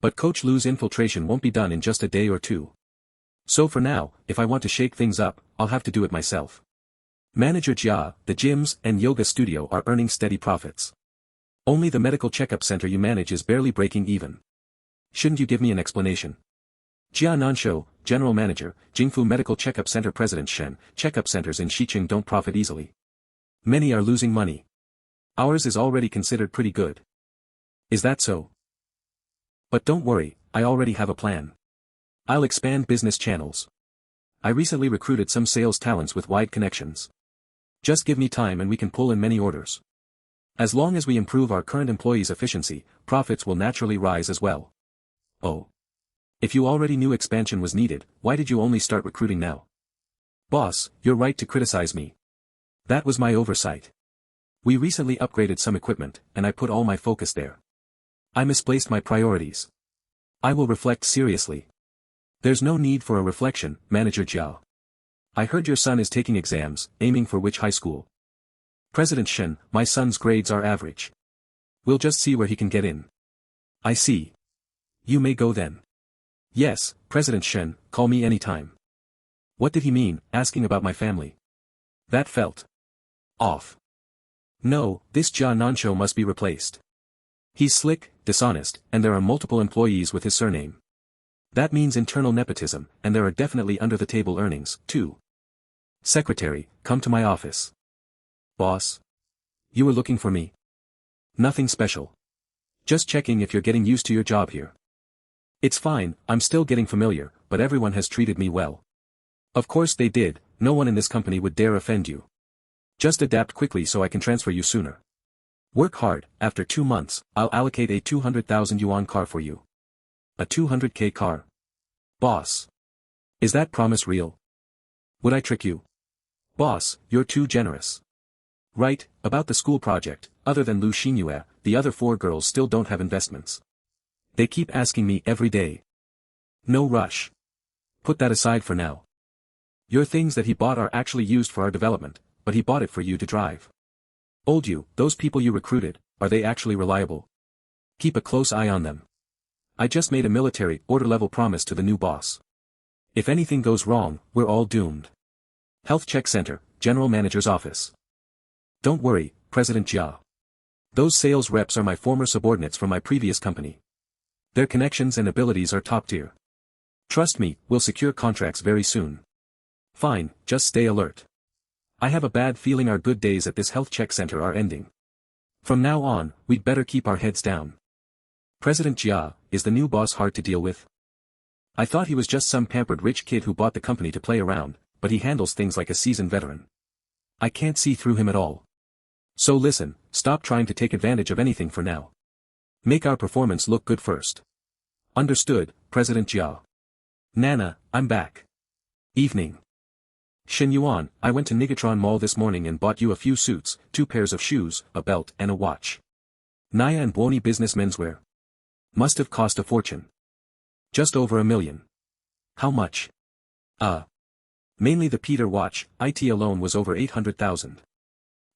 But Coach Lu's infiltration won't be done in just a day or two. So for now, if I want to shake things up, I'll have to do it myself. Manager Jia, the gyms and yoga studio are earning steady profits. Only the medical checkup center you manage is barely breaking even. Shouldn't you give me an explanation? Jia Nansho, general manager, Jingfu Medical Checkup Center president Shen, checkup centers in Xiqing don't profit easily. Many are losing money. Ours is already considered pretty good. Is that so? But don't worry, I already have a plan. I'll expand business channels. I recently recruited some sales talents with wide connections. Just give me time and we can pull in many orders. As long as we improve our current employees' efficiency, profits will naturally rise as well. Oh. If you already knew expansion was needed, why did you only start recruiting now? Boss, you're right to criticize me. That was my oversight. We recently upgraded some equipment, and I put all my focus there. I misplaced my priorities. I will reflect seriously. There's no need for a reflection, Manager Jiao. I heard your son is taking exams, aiming for which high school? President Shen, my son's grades are average. We'll just see where he can get in. I see. You may go then. Yes, President Shen, call me anytime. What did he mean, asking about my family? That felt off. No, this Jia Nansho must be replaced. He's slick, dishonest, and there are multiple employees with his surname. That means internal nepotism, and there are definitely under-the-table earnings, too. Secretary, come to my office. Boss? You were looking for me? Nothing special. Just checking if you're getting used to your job here. It's fine, I'm still getting familiar, but everyone has treated me well. Of course they did, no one in this company would dare offend you. Just adapt quickly so I can transfer you sooner. Work hard, after 2 months, I'll allocate a 200,000 yuan car for you. A 200k car? Boss. Is that promise real? Would I trick you? Boss, you're too generous. Right, about the school project, other than Lu Xinyue, the other 4 girls still don't have investments. They keep asking me every day. No rush. Put that aside for now. Your things that he bought are actually used for our development, but he bought it for you to drive. Old you, those people you recruited, are they actually reliable? Keep a close eye on them. I just made a military order-level promise to the new boss. If anything goes wrong, we're all doomed. Health Check Center, General Manager's Office. Don't worry, President Jia. Those sales reps are my former subordinates from my previous company. Their connections and abilities are top tier. Trust me, we'll secure contracts very soon. Fine, just stay alert. I have a bad feeling our good days at this health check center are ending. From now on, we'd better keep our heads down. President Jia, is the new boss hard to deal with? I thought he was just some pampered rich kid who bought the company to play around, but he handles things like a seasoned veteran. I can't see through him at all. So listen, stop trying to take advantage of anything for now. Make our performance look good first. Understood, President Jia. Nana, I'm back. Evening. Shen Yuan, I went to Nigatron Mall this morning and bought you a few suits, 2 pairs of shoes, a belt and a watch. Naya and Buoni business menswear. Must have cost a fortune. Just over $1 million. How much? Mainly the Peter watch, IT alone was over 800,000.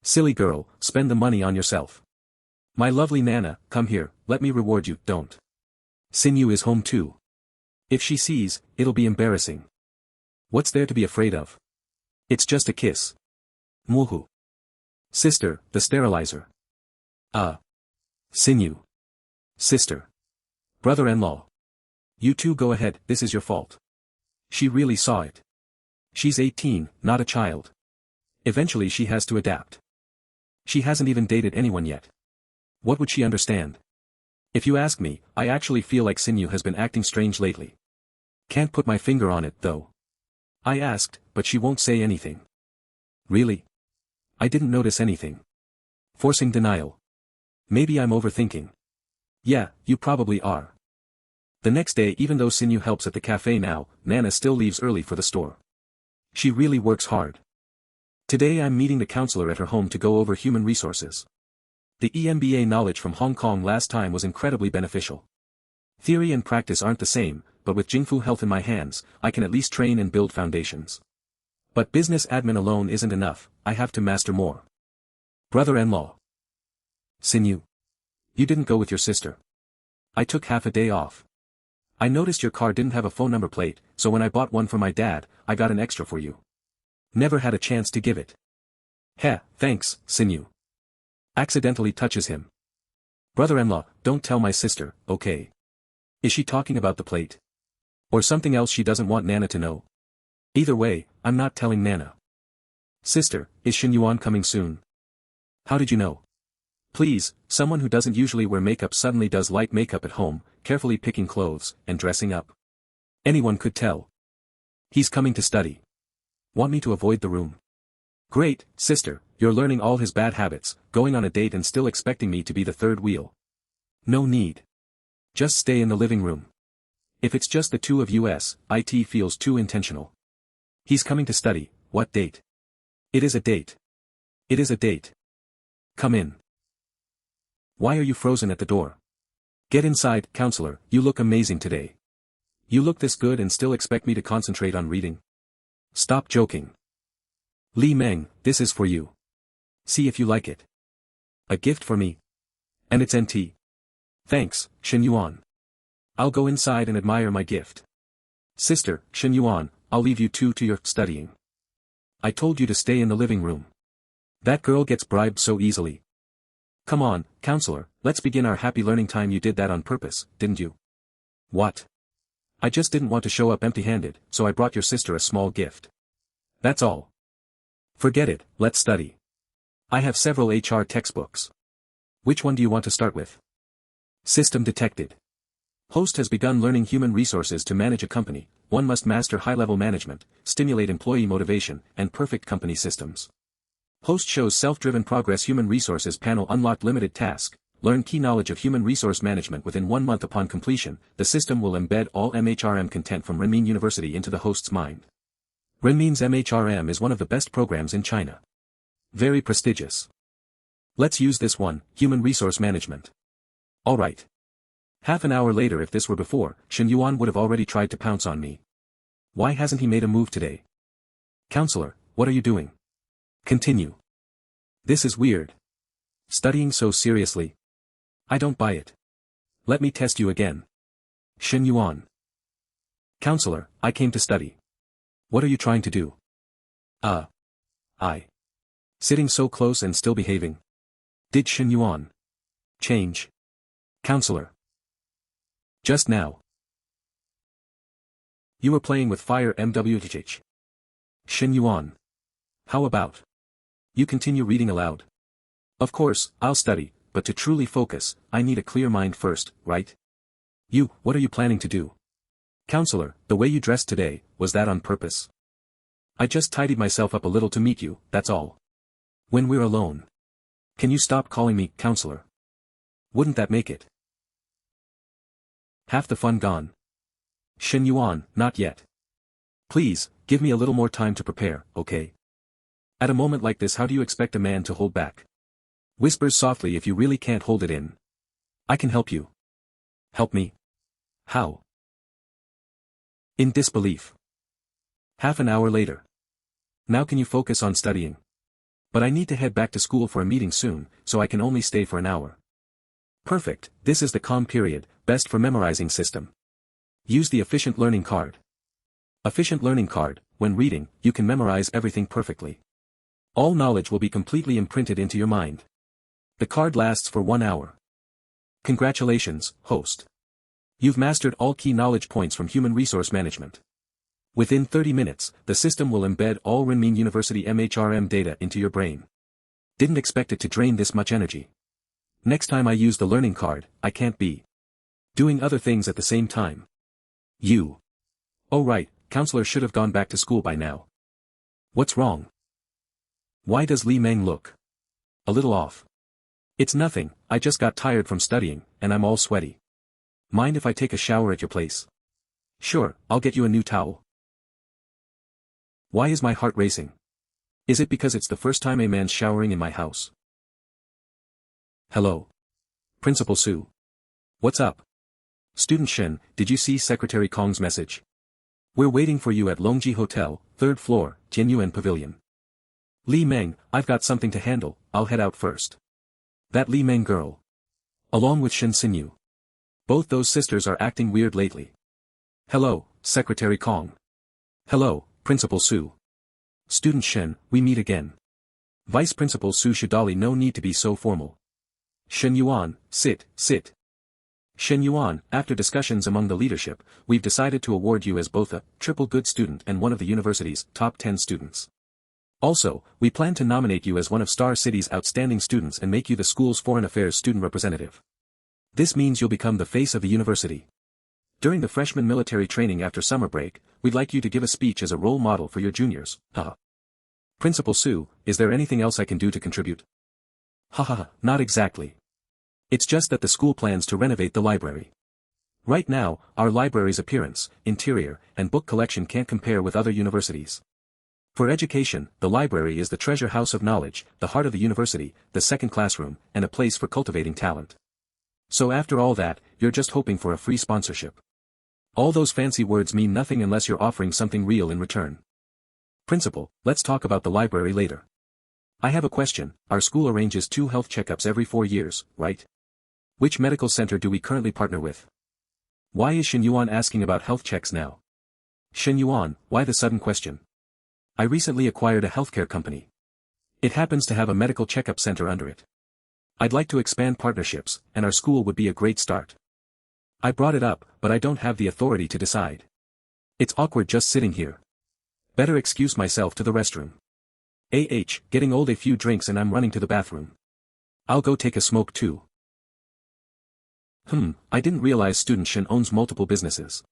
Silly girl, spend the money on yourself. My lovely Nana, come here, let me reward you, don't. Shen Yu is home too. If she sees, it'll be embarrassing. What's there to be afraid of? It's just a kiss. Mwoohoo. Sister, the sterilizer. Shen Yu. Sister. Brother-in-law. You two go ahead, this is your fault. She really saw it. She's 18, not a child. Eventually she has to adapt. She hasn't even dated anyone yet. What would she understand? If you ask me, I actually feel like Shen Yu has been acting strange lately. Can't put my finger on it, though. I asked, but she won't say anything. Really? I didn't notice anything. Forcing denial. Maybe I'm overthinking. Yeah, you probably are. The next day, even though Shen Yu helps at the cafe now, Nana still leaves early for the store. She really works hard. Today I'm meeting the counselor at her home to go over human resources. The EMBA knowledge from Hong Kong last time was incredibly beneficial. Theory and practice aren't the same, but with Jingfu Health in my hands, I can at least train and build foundations. But business admin alone isn't enough, I have to master more. Brother-in-law. Shen Yu. You didn't go with your sister. I took half a day off. I noticed your car didn't have a phone number plate, so when I bought one for my dad, I got an extra for you. Never had a chance to give it. Heh, thanks, Shen Yu. Accidentally touches him. Brother-in-law, don't tell my sister, okay? Is she talking about the plate? Or something else she doesn't want Nana to know? Either way, I'm not telling Nana. Sister, is Shen Yuan coming soon? How did you know? Please, someone who doesn't usually wear makeup suddenly does light makeup at home, carefully picking clothes, and dressing up. Anyone could tell. He's coming to study. Want me to avoid the room? Great, sister, you're learning all his bad habits, going on a date and still expecting me to be the third wheel. No need. Just stay in the living room. If it's just the two of us, it feels too intentional. He's coming to study, what date? It is a date. It is a date. Come in. Why are you frozen at the door? Get inside, counselor, you look amazing today. You look this good and still expect me to concentrate on reading? Stop joking. Li Meng, this is for you. See if you like it. A gift for me. And it's NT. Thanks, Shen Yuan. I'll go inside and admire my gift. Sister, Shen Yuan, I'll leave you two to your studying. I told you to stay in the living room. That girl gets bribed so easily. Come on, counselor, let's begin our happy learning time. You did that on purpose, didn't you? What? I just didn't want to show up empty-handed, so I brought your sister a small gift. That's all. Forget it, let's study. I have several HR textbooks. Which one do you want to start with? System detected. Host has begun learning human resources to manage a company. One must master high-level management, stimulate employee motivation, and perfect company systems. Host shows self-driven progress. Human resources panel unlocked limited task. Learn key knowledge of human resource management within 1 month. Upon completion, the system will embed all MHRM content from Renmin University into the host's mind. Renmin's MHRM is one of the best programs in China. Very prestigious. Let's use this one, human resource management. Alright. Half an hour later. If this were before, Shen Yuan would have already tried to pounce on me. Why hasn't he made a move today? Counselor, what are you doing? Continue. This is weird. Studying so seriously. I don't buy it. Let me test you again. Shen Yuan. Counselor, I came to study. What are you trying to do? Sitting so close and still behaving. Did Shen Yuan change? Counselor. Just now. You were playing with fire MWHH. Shen Yuan. How about? you continue reading aloud. Of course, I'll study, but to truly focus, I need a clear mind first, right? What are you planning to do? Counselor, the way you dressed today, was that on purpose? I just tidied myself up a little to meet you, that's all. When we're alone. Can you stop calling me counselor? Wouldn't that make it? Half the fun gone. Shen Yuan, not yet. Please, give me a little more time to prepare, okay? At a moment like this, how do you expect a man to hold back? Whispers softly if you really can't hold it in. I can help you. Help me? How? In disbelief. Half an hour later. Now can you focus on studying? But I need to head back to school for a meeting soon, so I can only stay for an hour. Perfect, this is the calm period, best for memorizing system. Use the efficient learning card. Efficient learning card, when reading, you can memorize everything perfectly. All knowledge will be completely imprinted into your mind. The card lasts for 1 hour. Congratulations, host. You've mastered all key knowledge points from human resource management. Within 30 minutes, the system will embed all Renmin University MHRM data into your brain. Didn't expect it to drain this much energy. Next time I use the learning card, I can't be doing other things at the same time. Oh right, counselor should have gone back to school by now. What's wrong? Why does Li Meng look a little off? It's nothing, I just got tired from studying, and I'm all sweaty. Mind if I take a shower at your place? Sure, I'll get you a new towel. Why is my heart racing? Is it because it's the first time a man's showering in my house? Hello. Principal Su. What's up? Student Shen, did you see Secretary Kong's message? We're waiting for you at Longji Hotel, 3rd floor, Jianyuan Pavilion. Li Meng, I've got something to handle, I'll head out first. That Li Meng girl. Along with Shen Xinyu. Both those sisters are acting weird lately. Hello, Secretary Kong. Hello, Principal Su. Student Shen, we meet again. Vice Principal Su Shidali, no need to be so formal. Shen Yuan, sit. Shen Yuan, after discussions among the leadership, we've decided to award you as both a triple good student and one of the university's top 10 students. Also, we plan to nominate you as one of Star City's outstanding students and make you the school's foreign affairs student representative. This means you'll become the face of the university. During the freshman military training after summer break, we'd like you to give a speech as a role model for your juniors. Principal Su, is there anything else I can do to contribute? Not exactly. It's just that the school plans to renovate the library. Right now, our library's appearance, interior, and book collection can't compare with other universities. For education, the library is the treasure house of knowledge, the heart of the university, the second classroom, and a place for cultivating talent. So after all that, you're just hoping for a free sponsorship. All those fancy words mean nothing unless you're offering something real in return. Principal, let's talk about the library later. I have a question, our school arranges 2 health checkups every 4 years, right? Which medical center do we currently partner with? Why is Shen Yuan asking about health checks now? Shen Yuan, why the sudden question? I recently acquired a healthcare company. It happens to have a medical checkup center under it. I'd like to expand partnerships, and our school would be a great start. I brought it up, but I don't have the authority to decide. It's awkward just sitting here. Better excuse myself to the restroom. Getting old, a few drinks and I'm running to the bathroom. I'll go take a smoke too. I didn't realize Student Shen owns multiple businesses.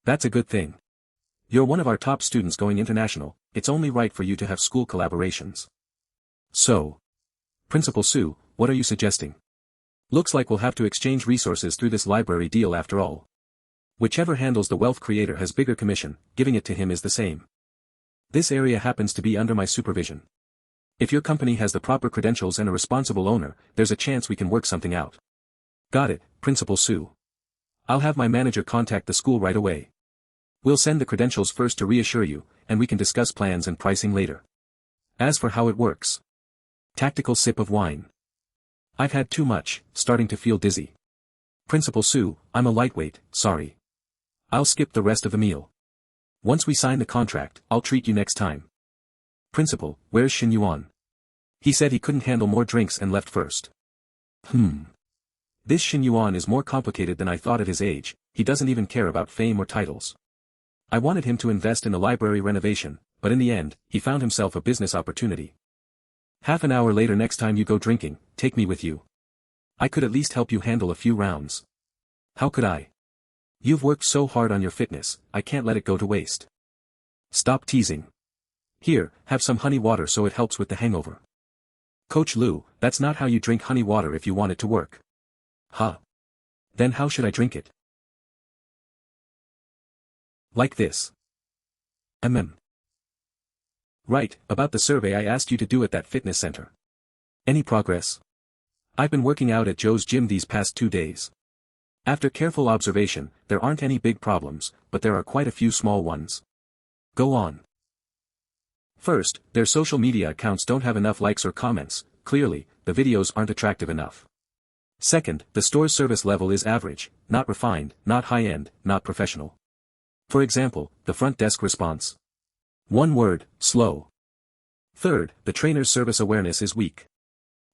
That's a good thing. You're one of our top students going international, it's only right for you to have school collaborations. So, Principal Su, what are you suggesting? Looks like we'll have to exchange resources through this library deal after all. Whichever handles the wealth creator has bigger commission, giving it to him is the same. This area happens to be under my supervision. If your company has the proper credentials and a responsible owner, there's a chance we can work something out. Got it, Principal Su. I'll have my manager contact the school right away. We'll send the credentials first to reassure you, and we can discuss plans and pricing later. As for how it works. Tactical sip of wine. I've had too much, starting to feel dizzy. Principal Su, I'm a lightweight, sorry. I'll skip the rest of the meal. Once we sign the contract, I'll treat you next time. Principal, where's Shen Yuan? He said he couldn't handle more drinks and left first. This Shen Yuan is more complicated than I thought at his age, he doesn't even care about fame or titles. I wanted him to invest in a library renovation, but in the end, he found himself a business opportunity. Half an hour later next time you go drinking, take me with you. I could at least help you handle a few rounds. How could I? You've worked so hard on your fitness, I can't let it go to waste. Stop teasing. Here, have some honey water so it helps with the hangover. Coach Lu, that's not how you drink honey water if you want it to work. Huh? Then how should I drink it? Like this. Right, about the survey I asked you to do at that fitness center. Any progress? I've been working out at Joe's gym these past 2 days. After careful observation, there aren't any big problems, but there are quite a few small ones. Go on. First, their social media accounts don't have enough likes or comments. Clearly, the videos aren't attractive enough. Second, the store's service level is average, not refined, not high-end, not professional. For example, the front desk response. One word, slow. Third, the trainer's service awareness is weak.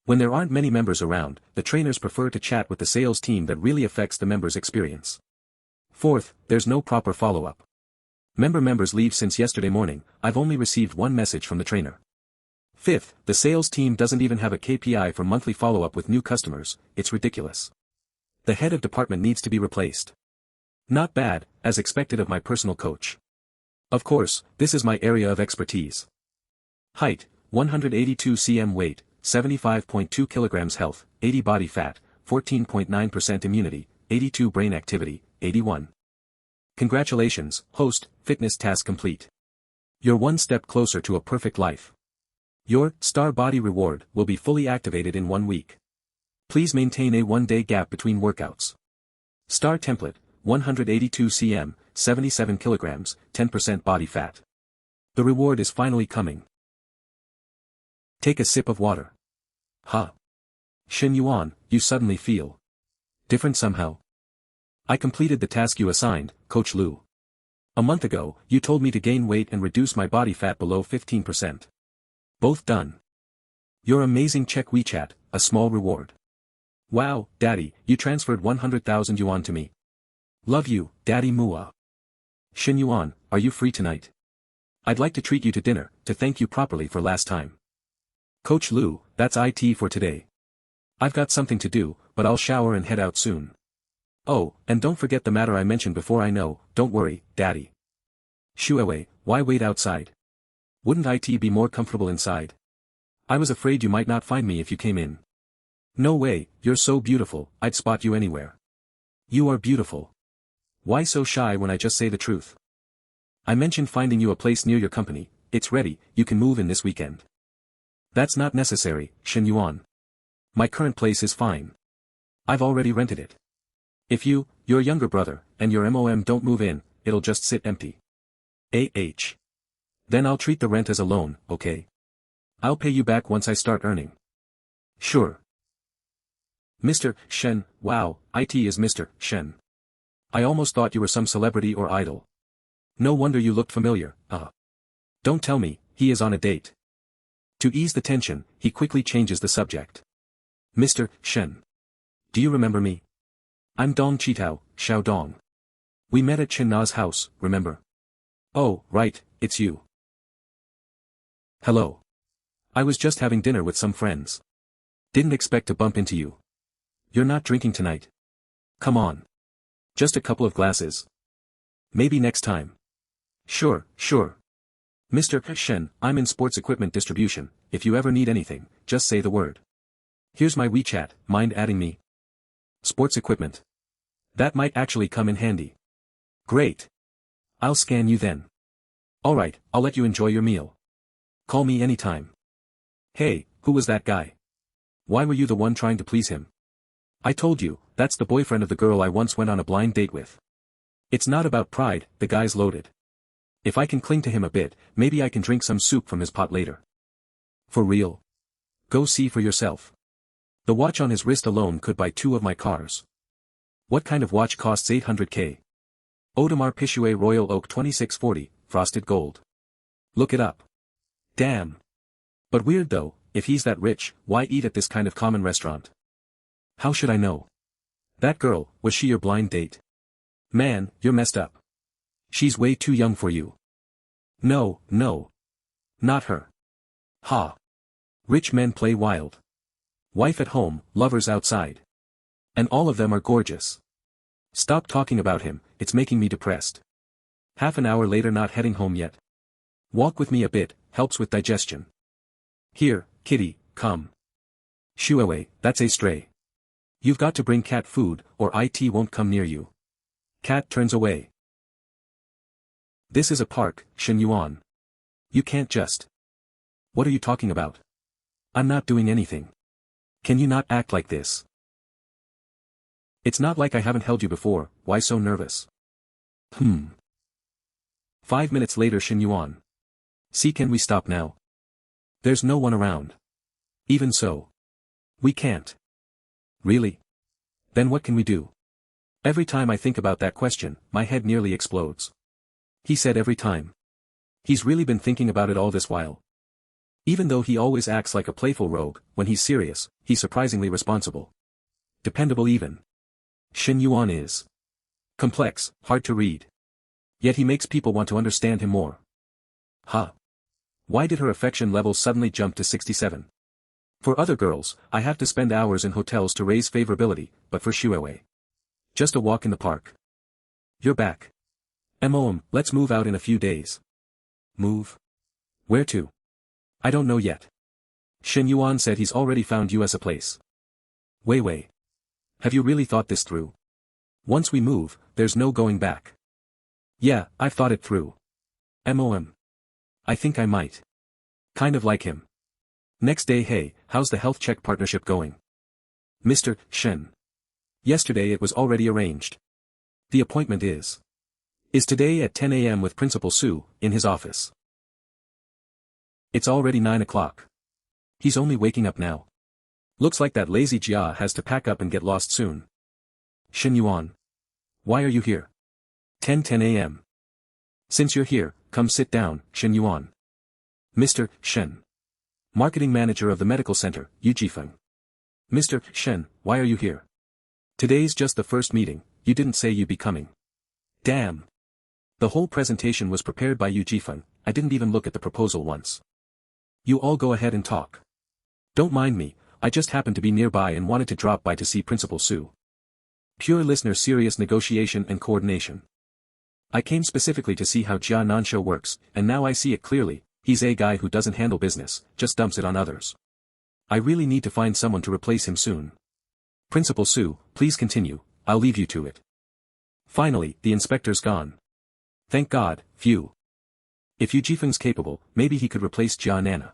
When there aren't many members around, the trainers prefer to chat with the sales team that really affects the members' experience. Fourth, there's no proper follow-up. Members leave since yesterday morning, I've only received one message from the trainer. Fifth, the sales team doesn't even have a KPI for monthly follow-up with new customers, it's ridiculous. The head of department needs to be replaced. Not bad, as expected of my personal coach. Of course, this is my area of expertise. Height, 182 cm weight, 75.2 kilograms health, 80 body fat, 14.9% immunity, 82 brain activity, 81. Congratulations, host, fitness task complete. You're one step closer to a perfect life. Your star body reward will be fully activated in 1 week. Please maintain a 1-day gap between workouts. Star template, 182 cm, 77 kilograms, 10% body fat. The reward is finally coming. Take a sip of water. Huh. Shen Yuan, you suddenly feel different somehow. I completed the task you assigned, Coach Lu. A month ago, you told me to gain weight and reduce my body fat below 15%. Both done. Your amazing, check WeChat, a small reward. Wow, Daddy, you transferred 100,000 yuan to me. Love you, Daddy Mua. Shen Yuan, are you free tonight? I'd like to treat you to dinner, to thank you properly for last time. Coach Lu, that's IT for today. I've got something to do, but I'll shower and head out soon. Oh, and don't forget the matter I mentioned before. I know, don't worry, Daddy. Shuewei, why wait outside? Wouldn't IT be more comfortable inside? I was afraid you might not find me if you came in. No way, you're so beautiful, I'd spot you anywhere. You are beautiful. Why so shy when I just say the truth? I mentioned finding you a place near your company. It's ready, you can move in this weekend. That's not necessary, Shen Yuan. My current place is fine. I've already rented it. If you, your younger brother, and your mom don't move in, it'll just sit empty. Then I'll treat the rent as a loan, okay? I'll pay you back once I start earning. Sure. Mr. Shen, wow, IT is Mr. Shen. I almost thought you were some celebrity or idol. No wonder you looked familiar, Don't tell me, he is on a date. To ease the tension, he quickly changes the subject. Mr. Shen. Do you remember me? I'm Dong Chitao, Xiao Dong. We met at Chen Na's house, remember? Oh, right, it's you. Hello. I was just having dinner with some friends. Didn't expect to bump into you. You're not drinking tonight. Come on. Just a couple of glasses. Maybe next time. Sure. Mr. Shen, I'm in sports equipment distribution. If you ever need anything, just say the word. Here's my WeChat, mind adding me? Sports equipment. That might actually come in handy. Great. I'll scan you then. Alright, I'll let you enjoy your meal. Call me anytime. Hey, who was that guy? Why were you the one trying to please him? I told you, that's the boyfriend of the girl I once went on a blind date with. It's not about pride, the guy's loaded. If I can cling to him a bit, maybe I can drink some soup from his pot later. For real? Go see for yourself. The watch on his wrist alone could buy 2 of my cars. What kind of watch costs 800k? Audemars Piguet Royal Oak 2640, frosted gold. Look it up. Damn. But weird though, if he's that rich, why eat at this kind of common restaurant? How should I know? That girl, was she your blind date? Man, you're messed up. She's way too young for you. No. Not her. Ha. Rich men play wild. Wife at home, lovers outside. And all of them are gorgeous. Stop talking about him, it's making me depressed. Half an hour later, not heading home yet. Walk with me a bit, helps with digestion. Here, kitty, come. Shuewei, that's a stray. You've got to bring cat food, or it won't come near you. Cat turns away. This is a park, Shen Yuan. You can't just. What are you talking about? I'm not doing anything. Can you not act like this? It's not like I haven't held you before, why so nervous? 5 minutes later, Shen Yuan. See, can we stop now? There's no one around. Even so. We can't. Really? Then what can we do? Every time I think about that question, my head nearly explodes. He said every time. He's really been thinking about it all this while. Even though he always acts like a playful rogue, when he's serious, he's surprisingly responsible. Dependable even. Shen Yuan is complex, hard to read. Yet he makes people want to understand him more. Huh. Why did her affection level suddenly jump to 67? For other girls, I have to spend hours in hotels to raise favorability, but for Shuewei. Just a walk in the park. You're back. Let's move out in a few days. Move? Where to? I don't know yet. Shen Yuan said he's already found us a place. Wei. Have you really thought this through? Once we move, there's no going back. Yeah, I've thought it through. I think I might. Kind of like him. Next day, hey, how's the health check partnership going? Mr. Shen. Yesterday it was already arranged. The appointment is today at 10 a.m. with Principal Su, in his office. It's already 9 o'clock. He's only waking up now. Looks like that lazy Jia has to pack up and get lost soon. Shen Yuan. Why are you here? 10 a.m. Since you're here, come sit down, Shen Yuan. Mr. Shen. Marketing Manager of the Medical Center, Yu Jifeng. Mr. Shen, why are you here? Today's just the first meeting, you didn't say you'd be coming. Damn. The whole presentation was prepared by Yu Jifeng, I didn't even look at the proposal once. You all go ahead and talk. Don't mind me, I just happened to be nearby and wanted to drop by to see Principal Su. Pure listener, serious negotiation and coordination. I came specifically to see how Jia Nansho works, and now I see it clearly, he's a guy who doesn't handle business, just dumps it on others. I really need to find someone to replace him soon. Principal Su, please continue, I'll leave you to it. Finally, the inspector's gone. Thank God, phew. If Yu Jifeng's capable, maybe he could replace Jia Nana.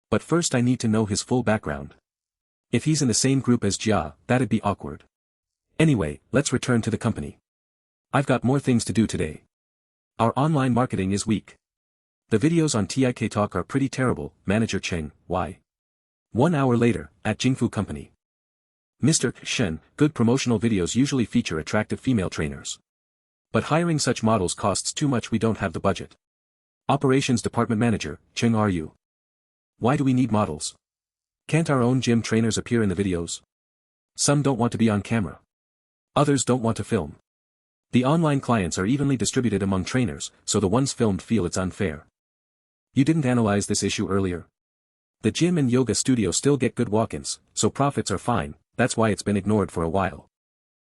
But first I need to know his full background. If he's in the same group as Jia, that'd be awkward. Anyway, let's return to the company. I've got more things to do today. Our online marketing is weak. The videos on TIK Talk are pretty terrible, Manager Cheng, why? 1 hour later, at Jingfu Company. Mr. Shen, good promotional videos usually feature attractive female trainers. But hiring such models costs too much, we don't have the budget. Operations Department Manager, Cheng, are you? Why do we need models? Can't our own gym trainers appear in the videos? Some don't want to be on camera. Others don't want to film. The online clients are evenly distributed among trainers, so the ones filmed feel it's unfair. You didn't analyze this issue earlier? The gym and yoga studio still get good walk-ins, so profits are fine, that's why it's been ignored for a while.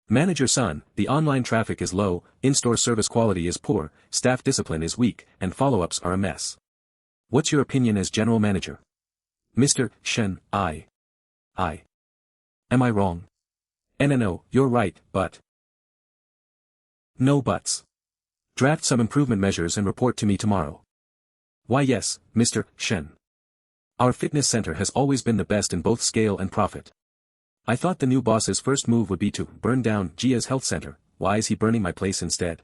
Manager Sun, the online traffic is low, in-store service quality is poor, staff discipline is weak, and follow-ups are a mess. What's your opinion as general manager? Mr. Shen, Am I wrong? No, you're right, but... No buts. Draft some improvement measures and report to me tomorrow. Why yes, Mr. Shen. Our fitness center has always been the best in both scale and profit. I thought the new boss's first move would be to burn down Jia's health center, why is he burning my place instead?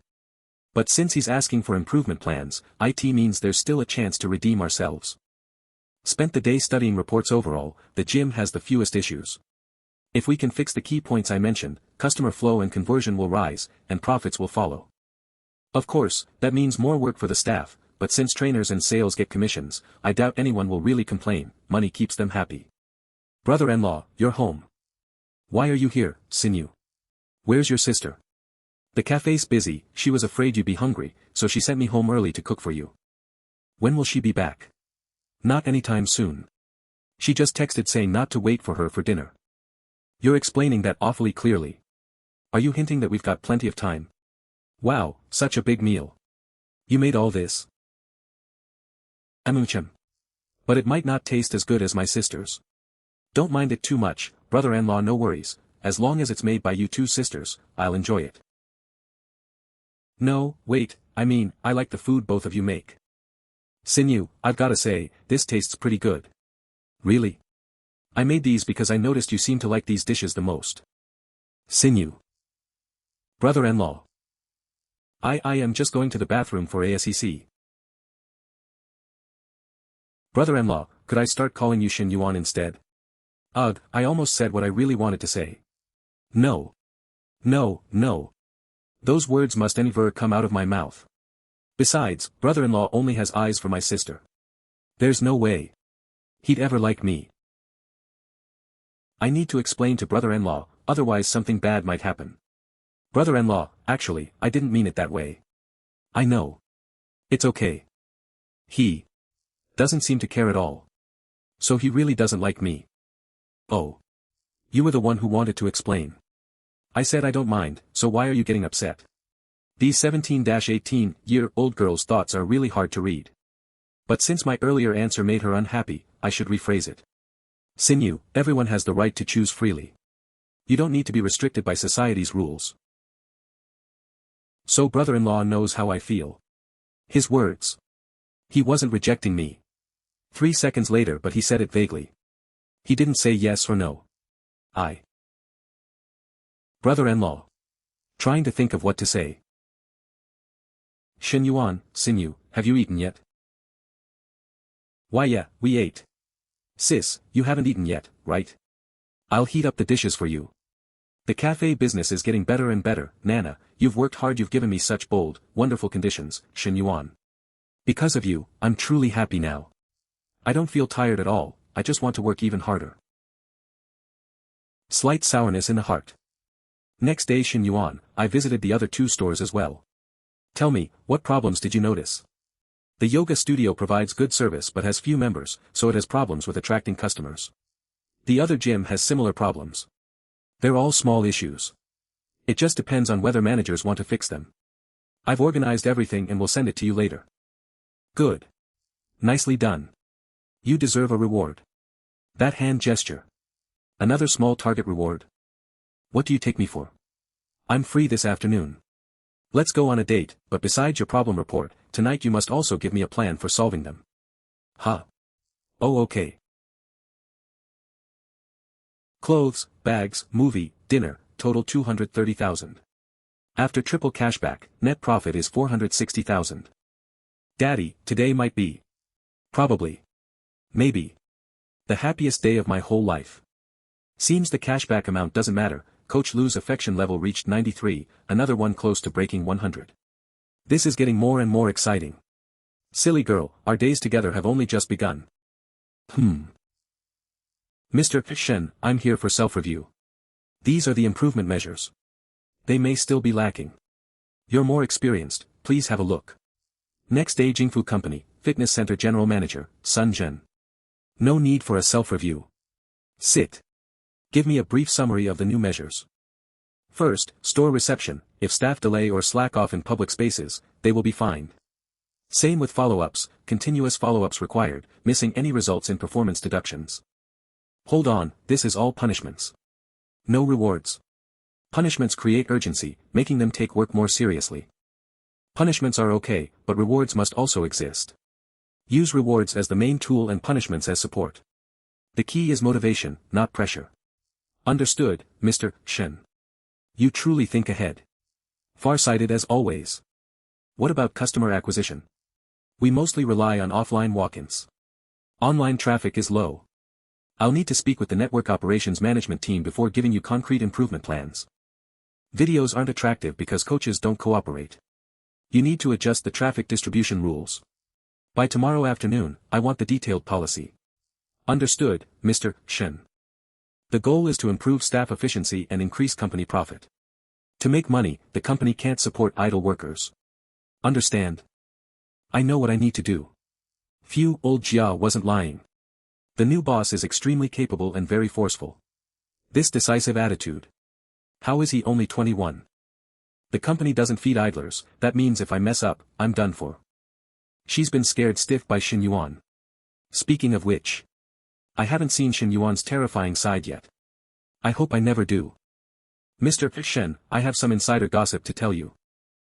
But since he's asking for improvement plans, it means there's still a chance to redeem ourselves. Spent the day studying reports overall, the gym has the fewest issues. If we can fix the key points I mentioned, customer flow and conversion will rise, and profits will follow. Of course, that means more work for the staff, but since trainers and sales get commissions, I doubt anyone will really complain, money keeps them happy. Brother-in-law, you're home. Why are you here, Sinew? Where's your sister? The cafe's busy, she was afraid you'd be hungry, so she sent me home early to cook for you. When will she be back? Not anytime soon. She just texted saying not to wait for her for dinner. You're explaining that awfully clearly. Are you hinting that we've got plenty of time? Wow, such a big meal. You made all this? Amucham. But it might not taste as good as my sister's. Don't mind it too much, brother-in-law, no worries, as long as it's made by you two sisters, I'll enjoy it. No, wait, I mean, I like the food both of you make. Shen Yuan, I've gotta say, this tastes pretty good. Really? I made these because I noticed you seem to like these dishes the most. Shen Yuan. Brother-in-law. I am just going to the bathroom for a sec. Brother-in-law, could I start calling you Shen Yuan instead? Ugh, I almost said what I really wanted to say. No. No, no. Those words must never come out of my mouth. Besides, brother-in-law only has eyes for my sister. There's no way he'd ever like me. I need to explain to brother-in-law, otherwise something bad might happen. Brother-in-law, actually, I didn't mean it that way. I know. It's okay. He doesn't seem to care at all. So he really doesn't like me. Oh. You were the one who wanted to explain. I said I don't mind, so why are you getting upset? These 17-18-year-old girls' thoughts are really hard to read. But since my earlier answer made her unhappy, I should rephrase it. Shen Yuan, everyone has the right to choose freely. You don't need to be restricted by society's rules. So brother-in-law knows how I feel. His words. He wasn't rejecting me. 3 seconds later, but he said it vaguely. He didn't say yes or no. Brother-in-law. Trying to think of what to say. Shen Yuan, have you eaten yet? Why yeah, we ate. Sis, you haven't eaten yet, right? I'll heat up the dishes for you. The cafe business is getting better and better, Nana, you've worked hard, you've given me such bold, wonderful conditions, Shen Yuan. Because of you, I'm truly happy now. I don't feel tired at all, I just want to work even harder. Slight sourness in the heart. Next day Shen Yuan, I visited the other 2 stores as well. Tell me, what problems did you notice? The yoga studio provides good service but has few members, so it has problems with attracting customers. The other gym has similar problems. They're all small issues. It just depends on whether managers want to fix them. I've organized everything and will send it to you later. Good. Nicely done. You deserve a reward. That hand gesture. Another small target reward. What do you take me for? I'm free this afternoon. Let's go on a date, but besides your problem report, tonight you must also give me a plan for solving them. Huh. Oh okay. Clothes, bags, movie, dinner, total 230,000. After triple cashback, net profit is 460,000. Daddy, today might be. Probably. Maybe. The happiest day of my whole life. Seems the cashback amount doesn't matter. Coach Lu's affection level reached 93, another one close to breaking 100. This is getting more and more exciting. Silly girl, our days together have only just begun. Mr. Shen, I'm here for self-review. These are the improvement measures. They may still be lacking. You're more experienced, please have a look. Next day Jingfu Company, Fitness Center General Manager, Sun Zhen. No need for a self-review. Sit. Give me a brief summary of the new measures. First, store reception, if staff delay or slack off in public spaces, they will be fined. Same with follow-ups, continuous follow-ups required, missing any results in performance deductions. Hold on, this is all punishments. No rewards. Punishments create urgency, making them take work more seriously. Punishments are okay, but rewards must also exist. Use rewards as the main tool and punishments as support. The key is motivation, not pressure. Understood, Mr. Shen. You truly think ahead. Farsighted as always. What about customer acquisition? We mostly rely on offline walk-ins. Online traffic is low. I'll need to speak with the network operations management team before giving you concrete improvement plans. Videos aren't attractive because coaches don't cooperate. You need to adjust the traffic distribution rules. By tomorrow afternoon, I want the detailed policy. Understood, Mr. Shen. The goal is to improve staff efficiency and increase company profit. To make money, the company can't support idle workers. Understand? I know what I need to do. Phew, old Jia wasn't lying. The new boss is extremely capable and very forceful. This decisive attitude. How is he only 21? The company doesn't feed idlers, that means if I mess up, I'm done for. She's been scared stiff by Shen Yuan. Speaking of which, I haven't seen Shen Yuan's terrifying side yet. I hope I never do. Mr. Shen, I have some insider gossip to tell you.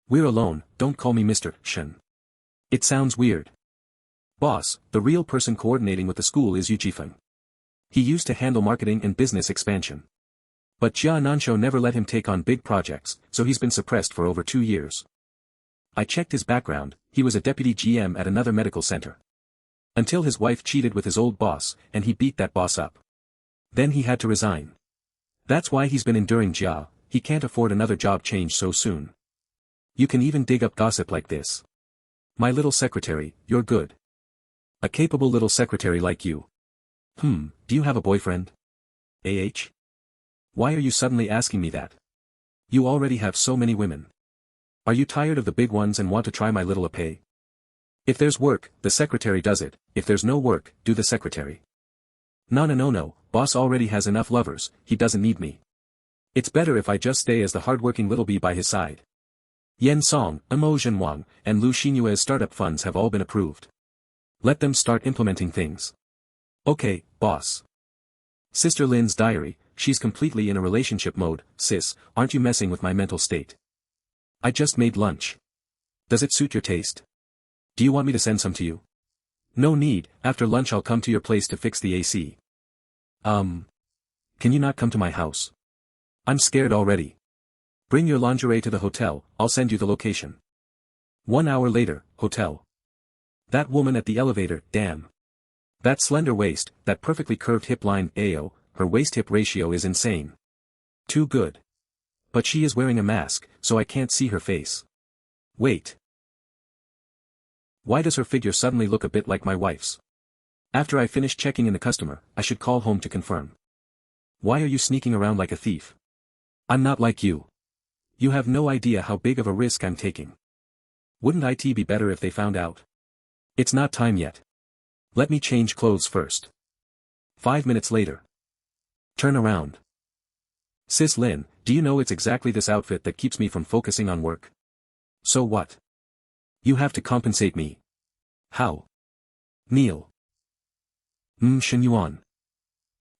We're alone, don't call me Mr. Shen. It sounds weird. Boss, the real person coordinating with the school is Yu Jifeng. He used to handle marketing and business expansion. But Jia Nansho never let him take on big projects, so he's been suppressed for over 2 years. I checked his background, he was a deputy GM at another medical center. Until his wife cheated with his old boss, and he beat that boss up. Then he had to resign. That's why he's been enduring Jia, he can't afford another job change so soon. You can even dig up gossip like this. My little secretary, you're good. A capable little secretary like you. Do you have a boyfriend? Why are you suddenly asking me that? You already have so many women. Are you tired of the big ones and want to try my little épée? If there's work, the secretary does it, if there's no work, do the secretary. No, boss already has enough lovers, he doesn't need me. It's better if I just stay as the hardworking little bee by his side. Yen Song, Mo Zhenwang, and Lu Xinyue's startup funds have all been approved. Let them start implementing things. Okay, boss. Sister Lin's diary, she's completely in a relationship mode. Sis, aren't you messing with my mental state? I just made lunch. Does it suit your taste? Do you want me to send some to you? No need, after lunch I'll come to your place to fix the AC. Can you not come to my house? I'm scared already. Bring your lingerie to the hotel, I'll send you the location. 1 hour later, hotel. That woman at the elevator, damn. That slender waist, that perfectly curved hip line, ayo, her waist-hip ratio is insane. Too good. But she is wearing a mask, so I can't see her face. Wait. Why does her figure suddenly look a bit like my wife's? After I finish checking in the customer, I should call home to confirm. Why are you sneaking around like a thief? I'm not like you. You have no idea how big of a risk I'm taking. Wouldn't it be better if they found out? It's not time yet. Let me change clothes first. 5 minutes later. Turn around. Sis Lin, do you know it's exactly this outfit that keeps me from focusing on work? So what? You have to compensate me. How? Kneel. Shen Yuan.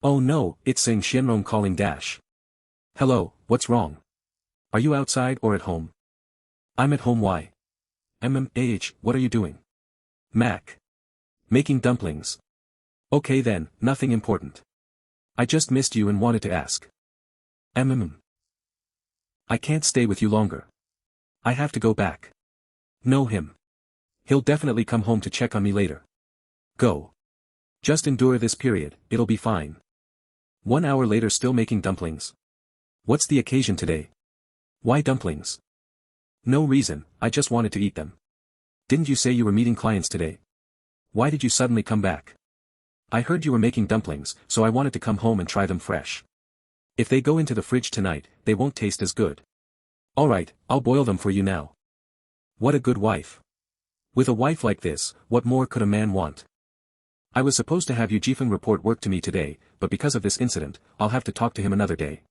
Oh no, it's Sing Xianrong calling dash. Hello, what's wrong? Are you outside or at home? I'm at home. Why? What are you doing? Mac. Making dumplings. Okay then, nothing important. I just missed you and wanted to ask. I can't stay with you longer. I have to go back. Know him. He'll definitely come home to check on me later. Go. Just endure this period, it'll be fine. 1 hour later, still making dumplings. What's the occasion today? Why dumplings? No reason, I just wanted to eat them. Didn't you say you were meeting clients today? Why did you suddenly come back? I heard you were making dumplings, so I wanted to come home and try them fresh. If they go into the fridge tonight, they won't taste as good. Alright, I'll boil them for you now. What a good wife. With a wife like this, what more could a man want? I was supposed to have Yu Jifeng report work to me today, but because of this incident, I'll have to talk to him another day.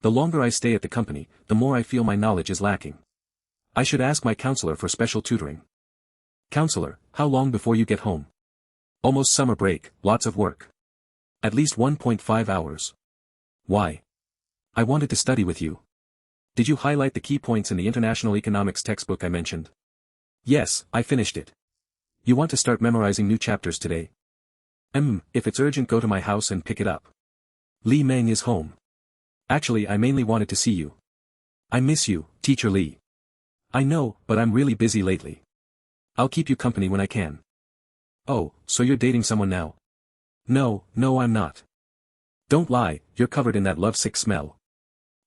The longer I stay at the company, the more I feel my knowledge is lacking. I should ask my counselor for special tutoring. Counselor, how long before you get home? Almost summer break, lots of work. At least 1.5 hours. Why? I wanted to study with you. Did you highlight the key points in the international economics textbook I mentioned? Yes, I finished it. You want to start memorizing new chapters today? If it's urgent, go to my house and pick it up. Li Meng is home. Actually, I mainly wanted to see you. I miss you, Teacher Li. I know, but I'm really busy lately. I'll keep you company when I can. Oh, so you're dating someone now? No, I'm not. Don't lie, you're covered in that lovesick smell.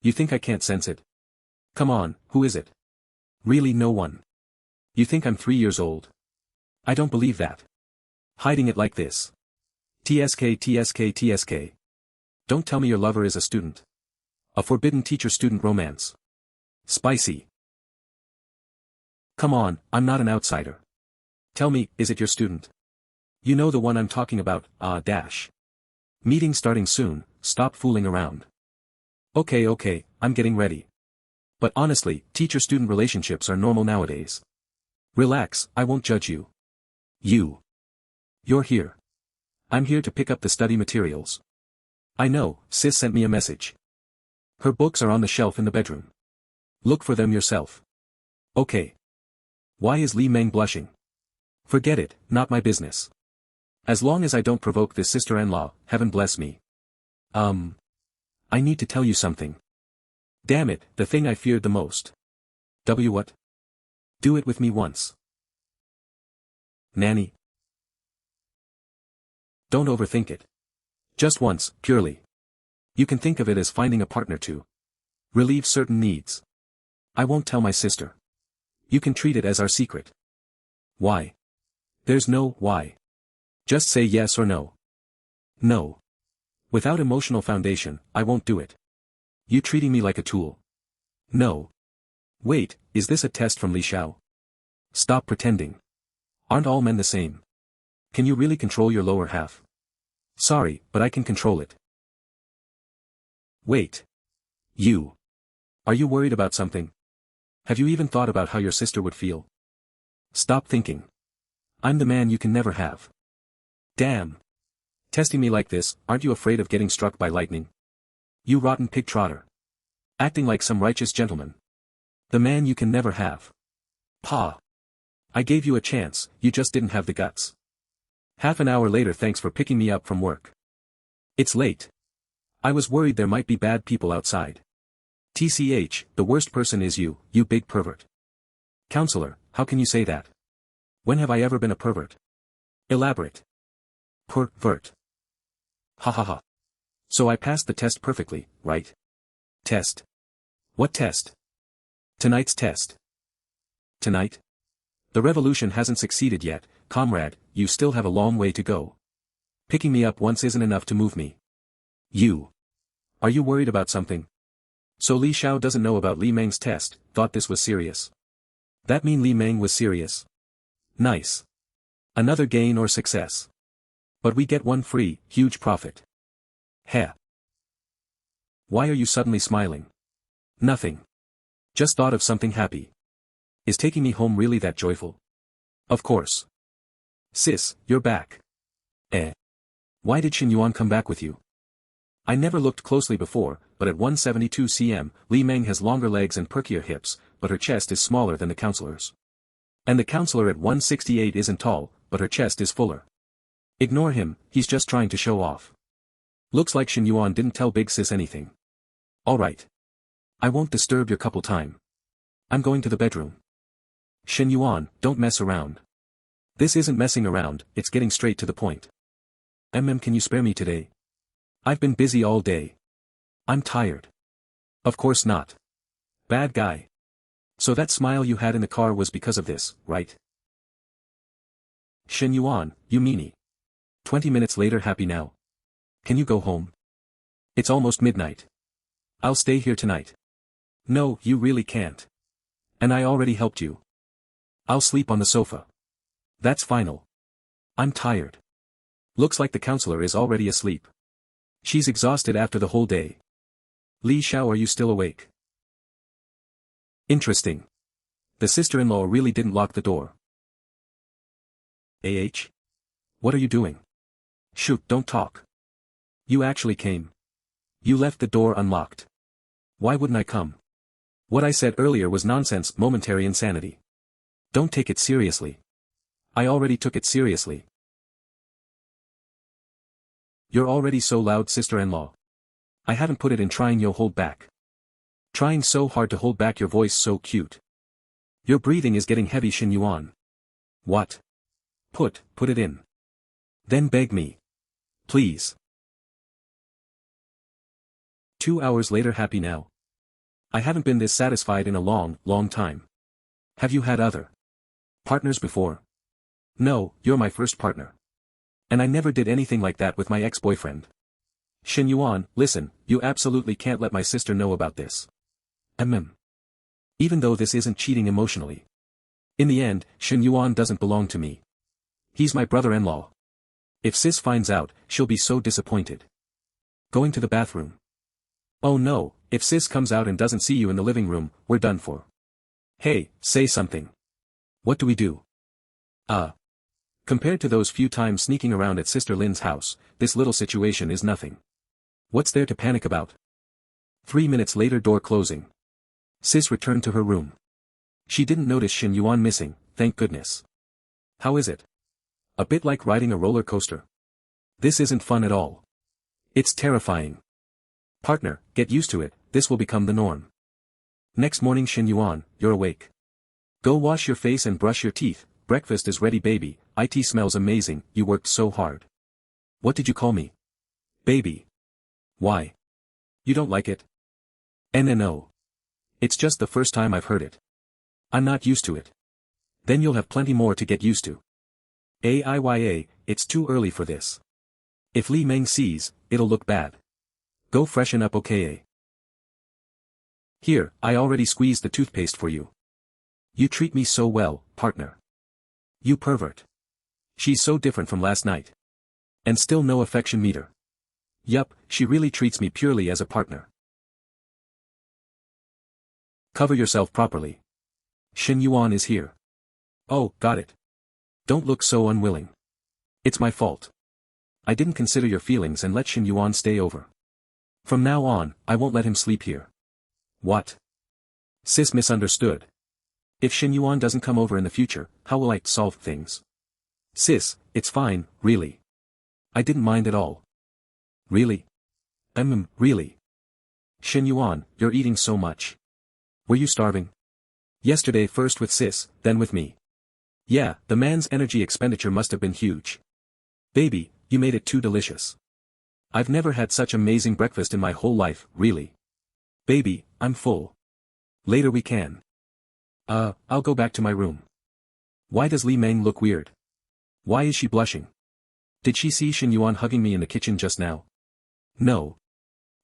You think I can't sense it? Come on, who is it? Really, no one. You think I'm 3 years old? I don't believe that. Hiding it like this. TSK. Don't tell me your lover is a student. A forbidden teacher-student romance. Spicy. Come on, I'm not an outsider. Tell me, is it your student? You know the one I'm talking about, dash. Meeting starting soon, stop fooling around. Okay, I'm getting ready. But honestly, teacher-student relationships are normal nowadays. Relax, I won't judge you. You're here. I'm here to pick up the study materials. I know, sis sent me a message. Her books are on the shelf in the bedroom. Look for them yourself. Okay. Why is Li Meng blushing? Forget it, not my business. As long as I don't provoke this sister-in-law, heaven bless me. I need to tell you something. Damn it, the thing I feared the most. What? Do it with me once. Nanny. Don't overthink it. Just once, purely. You can think of it as finding a partner to relieve certain needs. I won't tell my sister. You can treat it as our secret. Why? There's no why. Just say yes or no. No. Without emotional foundation, I won't do it. You treating me like a tool. No. Wait, is this a test from Li Xiao? Stop pretending. Aren't all men the same? Can you really control your lower half? Sorry, but I can control it. Wait. Are you worried about something? Have you even thought about how your sister would feel? Stop thinking. I'm the man you can never have. Damn. Testing me like this, aren't you afraid of getting struck by lightning? You rotten pig trotter. Acting like some righteous gentleman. The man you can never have. Pa. I gave you a chance, you just didn't have the guts. Half an hour later, thanks for picking me up from work. It's late. I was worried there might be bad people outside. TCH, the worst person is you big pervert. Counselor, how can you say that? When have I ever been a pervert? Elaborate. Pervert. Ha ha ha. So I passed the test perfectly, right? Test. What test? Tonight's test. Tonight? The revolution hasn't succeeded yet, comrade, you still have a long way to go. Picking me up once isn't enough to move me. Are you worried about something? So Li Xiao doesn't know about Li Meng's test, thought this was serious. That mean Li Meng was serious. Nice. Another gain or success. But we get one free, huge profit. Heh. Why are you suddenly smiling? Nothing. Just thought of something happy. Is taking me home really that joyful? Of course. Sis, you're back. Why did Shen Yuan come back with you? I never looked closely before, but at 172 cm, Li Meng has longer legs and perkier hips, but her chest is smaller than the counselor's. And the counselor at 168 isn't tall, but her chest is fuller. Ignore him, he's just trying to show off. Looks like Shen Yuan didn't tell Big Sis anything. Alright. I won't disturb your couple time. I'm going to the bedroom. Shen Yuan, don't mess around. This isn't messing around, it's getting straight to the point. Can you spare me today? I've been busy all day. I'm tired. Of course not. Bad guy. So that smile you had in the car was because of this, right? Shen Yuan, you meanie. 20 minutes later, happy now? Can you go home? It's almost midnight. I'll stay here tonight. No, you really can't. And I already helped you. I'll sleep on the sofa. That's final. I'm tired. Looks like the counselor is already asleep. She's exhausted after the whole day. Li Xiao, are you still awake? Interesting. The sister-in-law really didn't lock the door. What are you doing? Shoot, don't talk. You actually came. You left the door unlocked. Why wouldn't I come? What I said earlier was nonsense, momentary insanity. Don't take it seriously. I already took it seriously. You're already so loud, sister-in-law. I haven't put it in trying you'll hold back. Trying so hard to hold back your voice so cute. Your breathing is getting heavy, Shen Yuan. What? Put it in. Then beg me. Please. 2 hours later, happy now? I haven't been this satisfied in a long, long time. Have you had other partners before? No, you're my first partner. And I never did anything like that with my ex-boyfriend. Shen Yuan, listen, you absolutely can't let my sister know about this. Even though this isn't cheating emotionally. In the end, Shen Yuan doesn't belong to me. He's my brother-in-law. If sis finds out, she'll be so disappointed. Going to the bathroom. Oh no, if sis comes out and doesn't see you in the living room, we're done for. Hey, say something. What do we do? Compared to those few times sneaking around at Sister Lin's house, this little situation is nothing. What's there to panic about? 3 minutes later, door closing. Sis returned to her room. She didn't notice Shen Yuan missing, thank goodness. How is it? A bit like riding a roller coaster. This isn't fun at all. It's terrifying. Partner, get used to it, this will become the norm. Next morning, Shen Yuan, you're awake. Go wash your face and brush your teeth, breakfast is ready baby, it smells amazing, you worked so hard. What did you call me? Baby. Why? You don't like it? No. It's just the first time I've heard it. I'm not used to it. Then you'll have plenty more to get used to. It's too early for this. If Li Meng sees, it'll look bad. Go freshen up okay? Here, I already squeezed the toothpaste for you. You treat me so well, partner. You pervert. She's so different from last night. And still no affection meter. Yup, she really treats me purely as a partner. Cover yourself properly. Shen Yuan is here. Oh, got it. Don't look so unwilling. It's my fault. I didn't consider your feelings and let Shen Yuan stay over. From now on, I won't let him sleep here. What? Sis misunderstood. If Shen Yuan doesn't come over in the future, how will I solve things? Sis, it's fine, really. I didn't mind at all. Really? Really? Shen Yuan, you're eating so much. Were you starving? Yesterday first with sis, then with me. Yeah, the man's energy expenditure must have been huge. Baby, you made it too delicious. I've never had such amazing breakfast in my whole life, really. Baby, I'm full. Later we can. I'll go back to my room. Why does Li Meng look weird? Why is she blushing? Did she see Shen Yuan hugging me in the kitchen just now? No.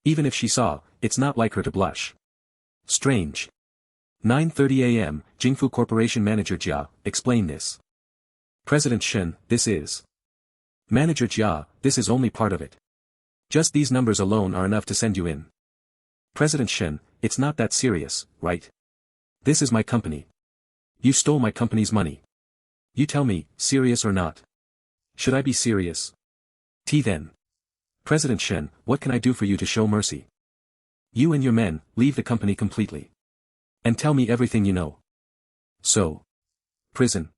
Even if she saw, it's not like her to blush. Strange. 9:30 a.m., Jingfu Corporation Manager Jia, explain this. President Shen, this is. Manager Jia, this is only part of it. Just these numbers alone are enough to send you in. President Shen, it's not that serious, right? This is my company. You stole my company's money. You tell me, serious or not? Should I be serious? Then. President Shen, what can I do for you to show mercy? You and your men, leave the company completely. And tell me everything you know. So. Prison.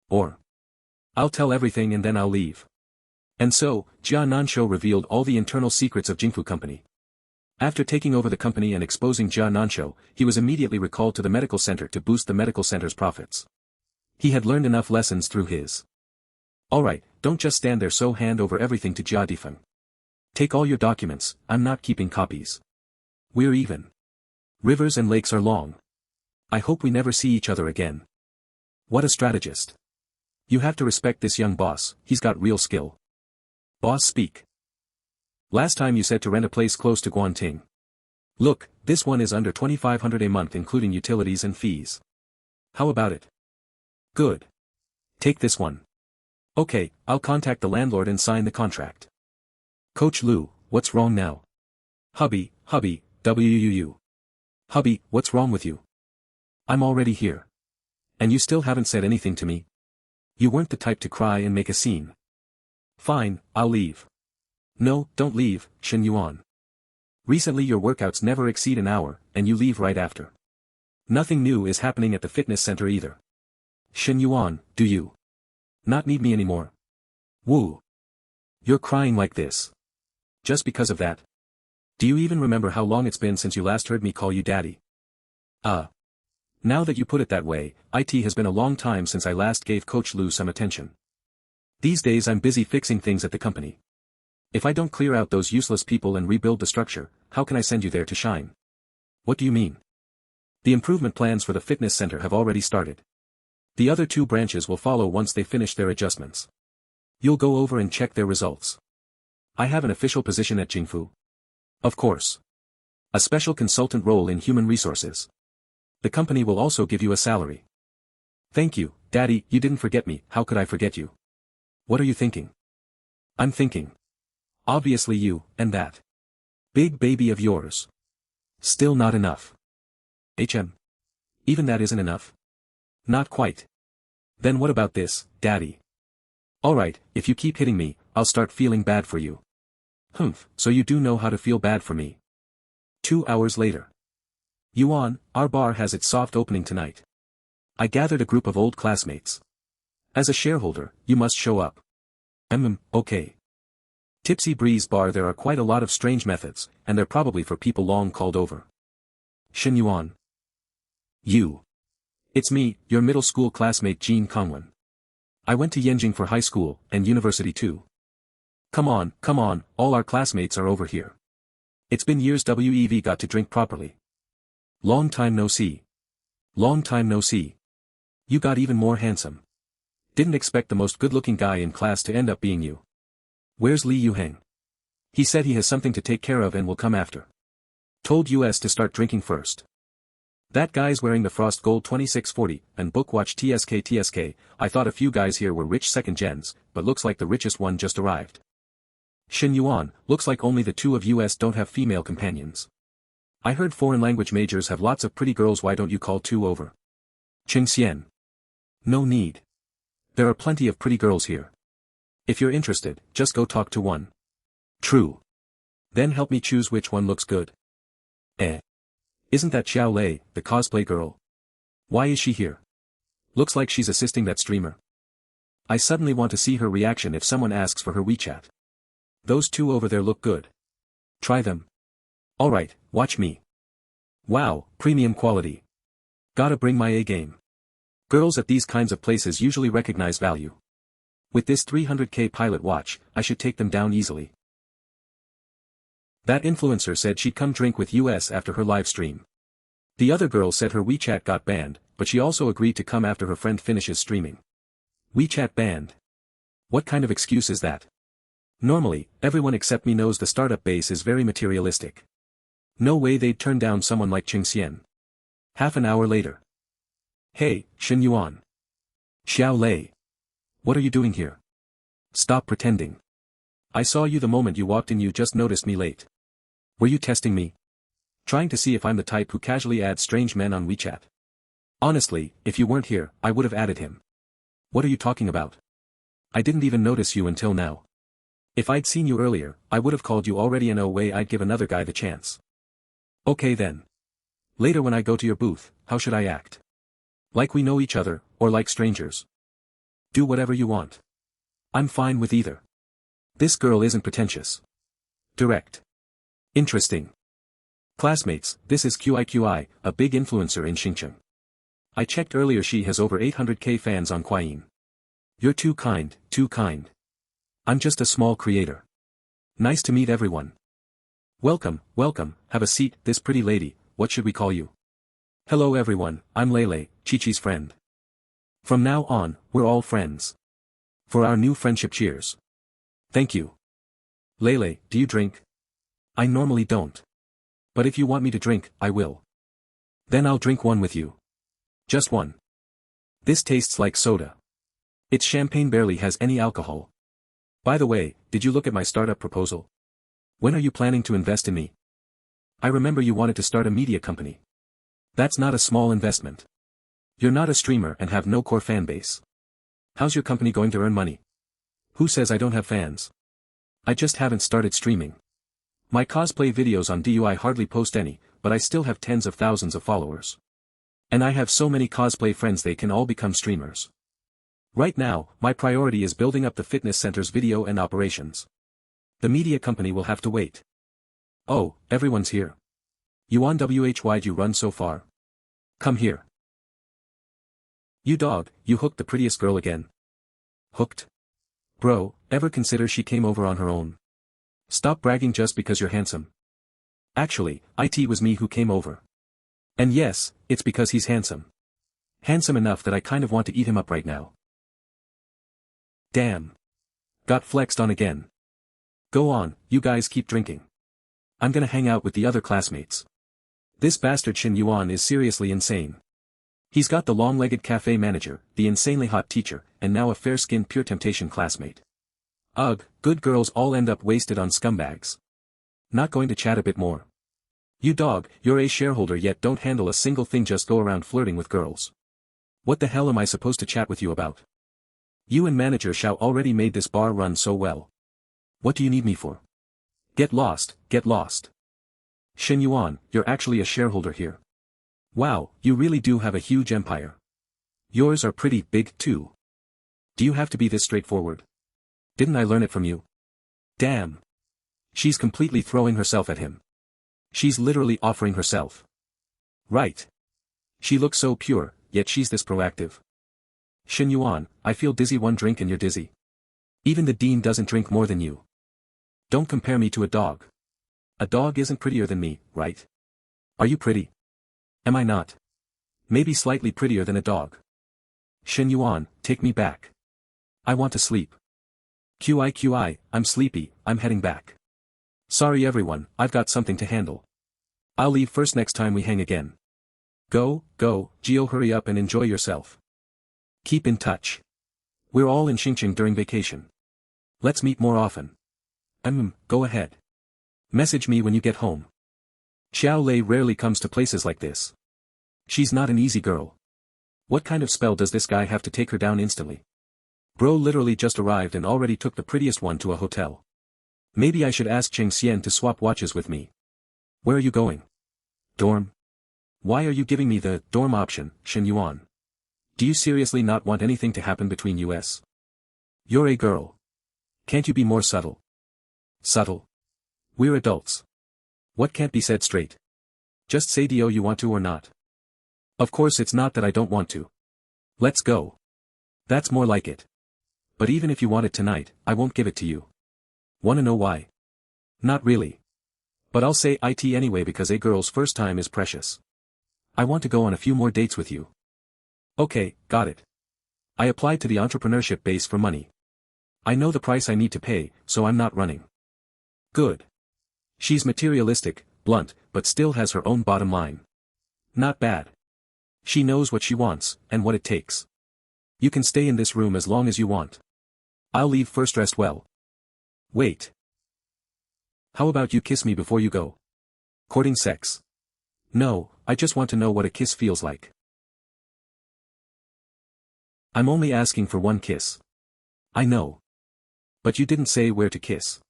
Or. I'll tell everything and then I'll leave. And so, Jia Nanshou revealed all the internal secrets of Jingfu Company. After taking over the company and exposing Jia Nanshou, he was immediately recalled to the medical center to boost the medical center's profits. He had learned enough lessons through his. Alright, don't just stand there so hand over everything to Jia Difeng. Take all your documents, I'm not keeping copies. We're even. Rivers and lakes are long. I hope we never see each other again. What a strategist. You have to respect this young boss, he's got real skill. Boss speak. Last time you said to rent a place close to Guanting. Look, this one is under 2,500 a month including utilities and fees. How about it? Good. Take this one. Okay, I'll contact the landlord and sign the contract. Coach Lu, what's wrong now? Hubby, WUU. Hubby, what's wrong with you? I'm already here. And you still haven't said anything to me? You weren't the type to cry and make a scene. Fine, I'll leave. No, don't leave, Shen Yuan. Recently your workouts never exceed an hour, and you leave right after. Nothing new is happening at the fitness center either. Shen Yuan, do you not need me anymore? Woo. You're crying like this. Just because of that? Do you even remember how long it's been since you last heard me call you daddy? Now that you put it that way, it has been a long time since I last gave Coach Lu some attention. These days I'm busy fixing things at the company. If I don't clear out those useless people and rebuild the structure, how can I send you there to shine? What do you mean? The improvement plans for the fitness center have already started. The other two branches will follow once they finish their adjustments. You'll go over and check their results. I have an official position at Jingfu. Of course. A special consultant role in human resources. The company will also give you a salary. Thank you, Daddy, you didn't forget me, how could I forget you? What are you thinking? I'm thinking. Obviously you, and that big baby of yours. Still not enough. Even that isn't enough? Not quite. Then what about this, Daddy? Alright, if you keep hitting me, I'll start feeling bad for you. Humph, so you do know how to feel bad for me. 2 hours later. Yuan, our bar has its soft opening tonight. I gathered a group of old classmates. As a shareholder, you must show up. Okay. Tipsy Breeze Bar. There are quite a lot of strange methods, and they're probably for people long called over. Shen Yuan. You. It's me, your middle school classmate Jean Kongwen. I went to Yanjing for high school, and university too. Come on, all our classmates are over here. It's been years we've got to drink properly. Long time no see. Long time no see. You got even more handsome. Didn't expect the most good-looking guy in class to end up being you. Where's Li Yuheng? He said he has something to take care of and will come after. Told US to start drinking first. That guy's wearing the Frost Gold 2640 and Bookwatch TSK. I thought a few guys here were rich second gens, but looks like the richest one just arrived. Shen Yuan, looks like only the two of US don't have female companions. I heard foreign language majors have lots of pretty girls. Why don't you call two over? Ching Xian. No need. There are plenty of pretty girls here. If you're interested, just go talk to one. True. Then help me choose which one looks good. Isn't that Xiao Lei, the cosplay girl? Why is she here? Looks like she's assisting that streamer. I suddenly want to see her reaction if someone asks for her WeChat. Those two over there look good. Try them. Alright, watch me. Wow, premium quality. Gotta bring my A game. Girls at these kinds of places usually recognize value. With this 300k pilot watch, I should take them down easily. That influencer said she'd come drink with US after her live stream. The other girl said her WeChat got banned, but she also agreed to come after her friend finishes streaming. WeChat banned. What kind of excuse is that? Normally, everyone except me knows the startup base is very materialistic. No way they'd turn down someone like Ching Xian. Half an hour later. Hey, Shen Yuan. Xiao Lei. What are you doing here? Stop pretending. I saw you the moment you walked in. You just noticed me late. Were you testing me? Trying to see if I'm the type who casually adds strange men on WeChat? Honestly, if you weren't here, I would have added him. What are you talking about? I didn't even notice you until now. If I'd seen you earlier, I would have called you already, and no way I'd give another guy the chance. Okay then. Later when I go to your booth, how should I act? Like we know each other, or like strangers? Do whatever you want. I'm fine with either. This girl isn't pretentious. Direct. Interesting. Classmates, this is QIQI, a big influencer in Xinjiang. I checked earlier, she has over 800k fans on Quyin. You're too kind, too kind. I'm just a small creator. Nice to meet everyone. Welcome, have a seat. This pretty lady, what should we call you? Hello everyone, I'm Lele, Chi-Chi's friend. From now on, we're all friends. For our new friendship, cheers. Thank you. Lele, do you drink? I normally don't. But if you want me to drink, I will. Then I'll drink one with you. Just one. This tastes like soda. It's champagne, barely has any alcohol. By the way, did you look at my startup proposal? When are you planning to invest in me? I remember you wanted to start a media company. That's not a small investment. You're not a streamer and have no core fan base. How's your company going to earn money? Who says I don't have fans? I just haven't started streaming. My cosplay videos on DUI hardly post any, but I still have tens of thousands of followers. And I have so many cosplay friends, they can all become streamers. Right now, my priority is building up the fitness center's video and operations. The media company will have to wait. Oh, everyone's here. Yuan why'd you run so far? Come here. You dog, you hooked the prettiest girl again. Hooked? Bro, ever consider she came over on her own? Stop bragging just because you're handsome. Actually, it was me who came over. And yes, it's because he's handsome. Handsome enough that I kind of want to eat him up right now. Damn. Got flexed on again. Go on, you guys keep drinking. I'm gonna hang out with the other classmates. This bastard Shen Yuan is seriously insane. He's got the long-legged cafe manager, the insanely hot teacher, and now a fair-skinned pure temptation classmate. Ugh, good girls all end up wasted on scumbags. Not going to chat a bit more. You dog, you're a shareholder yet don't handle a single thing, just go around flirting with girls. What the hell am I supposed to chat with you about? You and manager Xiao already made this bar run so well. What do you need me for? Get lost, get lost. Shen Yuan, you're actually a shareholder here. Wow, you really do have a huge empire. Yours are pretty big too. Do you have to be this straightforward? Didn't I learn it from you? Damn. She's completely throwing herself at him. She's literally offering herself. Right. She looks so pure, yet she's this proactive. Shen Yuan, I feel dizzy, one drink and you're dizzy. Even the dean doesn't drink more than you. Don't compare me to a dog. A dog isn't prettier than me, right? Are you pretty? Am I not? Maybe slightly prettier than a dog. Shen Yuan, take me back. I want to sleep. QI, I'm sleepy, I'm heading back. Sorry everyone, I've got something to handle. I'll leave first next time we hang again. Go, Gio, hurry up and enjoy yourself. Keep in touch. We're all in Xinjiang during vacation. Let's meet more often. Go ahead. Message me when you get home. Xiao Lei rarely comes to places like this. She's not an easy girl. What kind of spell does this guy have to take her down instantly? Bro literally just arrived and already took the prettiest one to a hotel. Maybe I should ask Cheng Xian to swap watches with me. Where are you going? Dorm? Why are you giving me the dorm option, Shen Yuan? Do you seriously not want anything to happen between us? You're a girl. Can't you be more subtle? Subtle? We're adults. What can't be said straight? Just say do you want to or not? Of course it's not that I don't want to. Let's go. That's more like it. But even if you want it tonight, I won't give it to you. Wanna know why? Not really. But I'll say it anyway because a girl's first time is precious. I want to go on a few more dates with you. Okay, got it. I applied to the entrepreneurship base for money. I know the price I need to pay, so I'm not running. Good. She's materialistic, blunt, but still has her own bottom line. Not bad. She knows what she wants, and what it takes. You can stay in this room as long as you want. I'll leave first, rest well. Wait. How about you kiss me before you go? Courting sex. No, I just want to know what a kiss feels like. I'm only asking for one kiss. I know. But you didn't say where to kiss.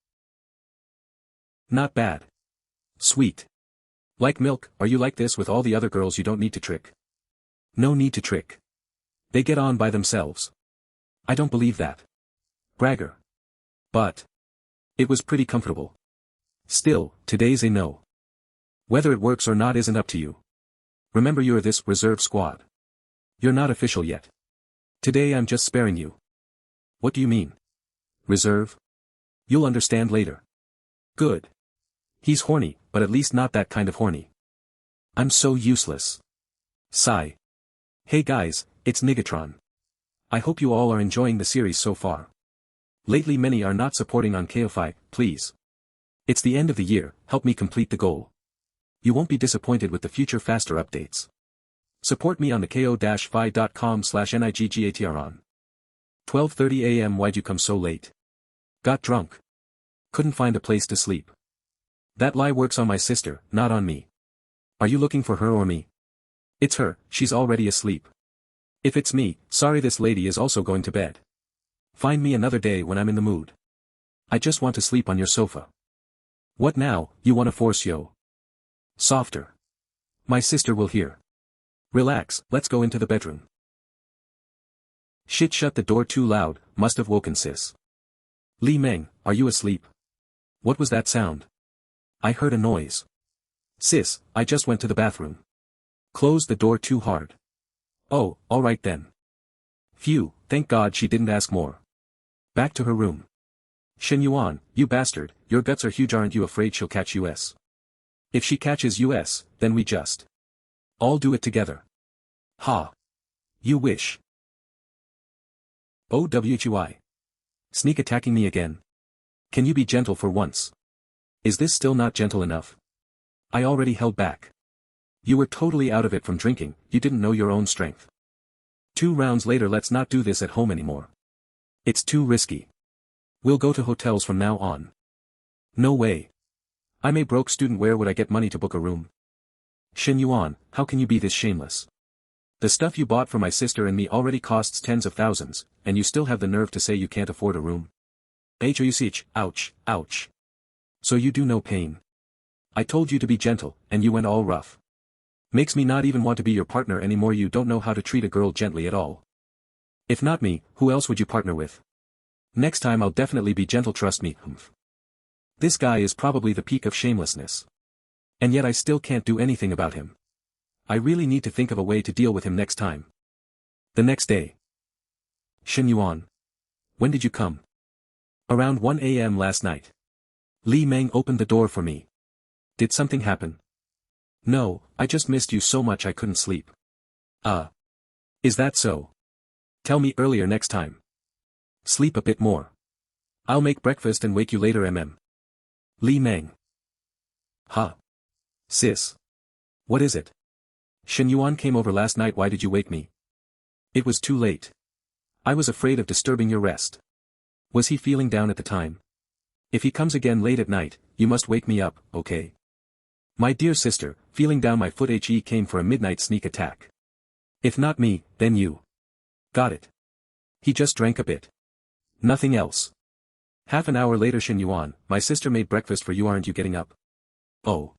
Not bad. Sweet. Like milk, are you like this with all the other girls you don't need to trick? No need to trick. They get on by themselves. I don't believe that. Bragger. But. It was pretty comfortable. Still, today's a no. Whether it works or not isn't up to you. Remember you're this reserve squad. You're not official yet. Today I'm just sparing you. What do you mean? Reserve? You'll understand later. Good. He's horny, but at least not that kind of horny. I'm so useless. Sigh. Hey guys, it's Nigatron. I hope you all are enjoying the series so far. Lately many are not supporting on Ko-Fi, please. It's the end of the year, help me complete the goal. You won't be disappointed with the future faster updates. Support me on the ko-fi.com/niggatron on. 12:30 a.m. Why'd you come so late? Got drunk. Couldn't find a place to sleep. That lie works on my sister, not on me. Are you looking for her or me? It's her, she's already asleep. If it's me, sorry, this lady is also going to bed. Find me another day when I'm in the mood. I just want to sleep on your sofa. What now, you wanna force yo? Softer. My sister will hear. Relax, let's go into the bedroom. Shit, shut the door too loud, must have woken sis. Li Meng, are you asleep? What was that sound? I heard a noise. Sis, I just went to the bathroom. Close the door too hard. Oh, alright then. Phew, thank God she didn't ask more. Back to her room. Shen Yuan, you bastard, your guts are huge, aren't you afraid she'll catch us? If she catches us, then we just all do it together. Ha. You wish. OWHY. Sneak attacking me again. Can you be gentle for once? Is this still not gentle enough? I already held back. You were totally out of it from drinking, you didn't know your own strength. 2 rounds later, let's not do this at home anymore. It's too risky. We'll go to hotels from now on. No way. I'm a broke student, where would I get money to book a room? Shen Yuan, how can you be this shameless? The stuff you bought for my sister and me already costs tens of thousands, and you still have the nerve to say you can't afford a room? Houch, ouch, ouch. So you do know pain. I told you to be gentle, and you went all rough. Makes me not even want to be your partner anymore. You don't know how to treat a girl gently at all. If not me, who else would you partner with? Next time I'll definitely be gentle, trust me. This guy is probably the peak of shamelessness. And yet I still can't do anything about him. I really need to think of a way to deal with him next time. The next day. Shen Yuan. When did you come? Around 1 a.m. last night. Li Meng opened the door for me. Did something happen? No, I just missed you so much I couldn't sleep. Is that so? Tell me earlier next time. Sleep a bit more. I'll make breakfast and wake you later. Li Meng. Huh? Sis. What is it? Shen Yuan came over last night. Why did you wake me? It was too late. I was afraid of disturbing your rest. Was he feeling down at the time? If he comes again late at night, you must wake me up, okay? My dear sister, feeling down my foot. He came for a midnight sneak attack. If not me, then you. Got it. He just drank a bit. Nothing else. Half an hour later. Shen Yuan, my sister made breakfast for you. Aren't you getting up? Oh.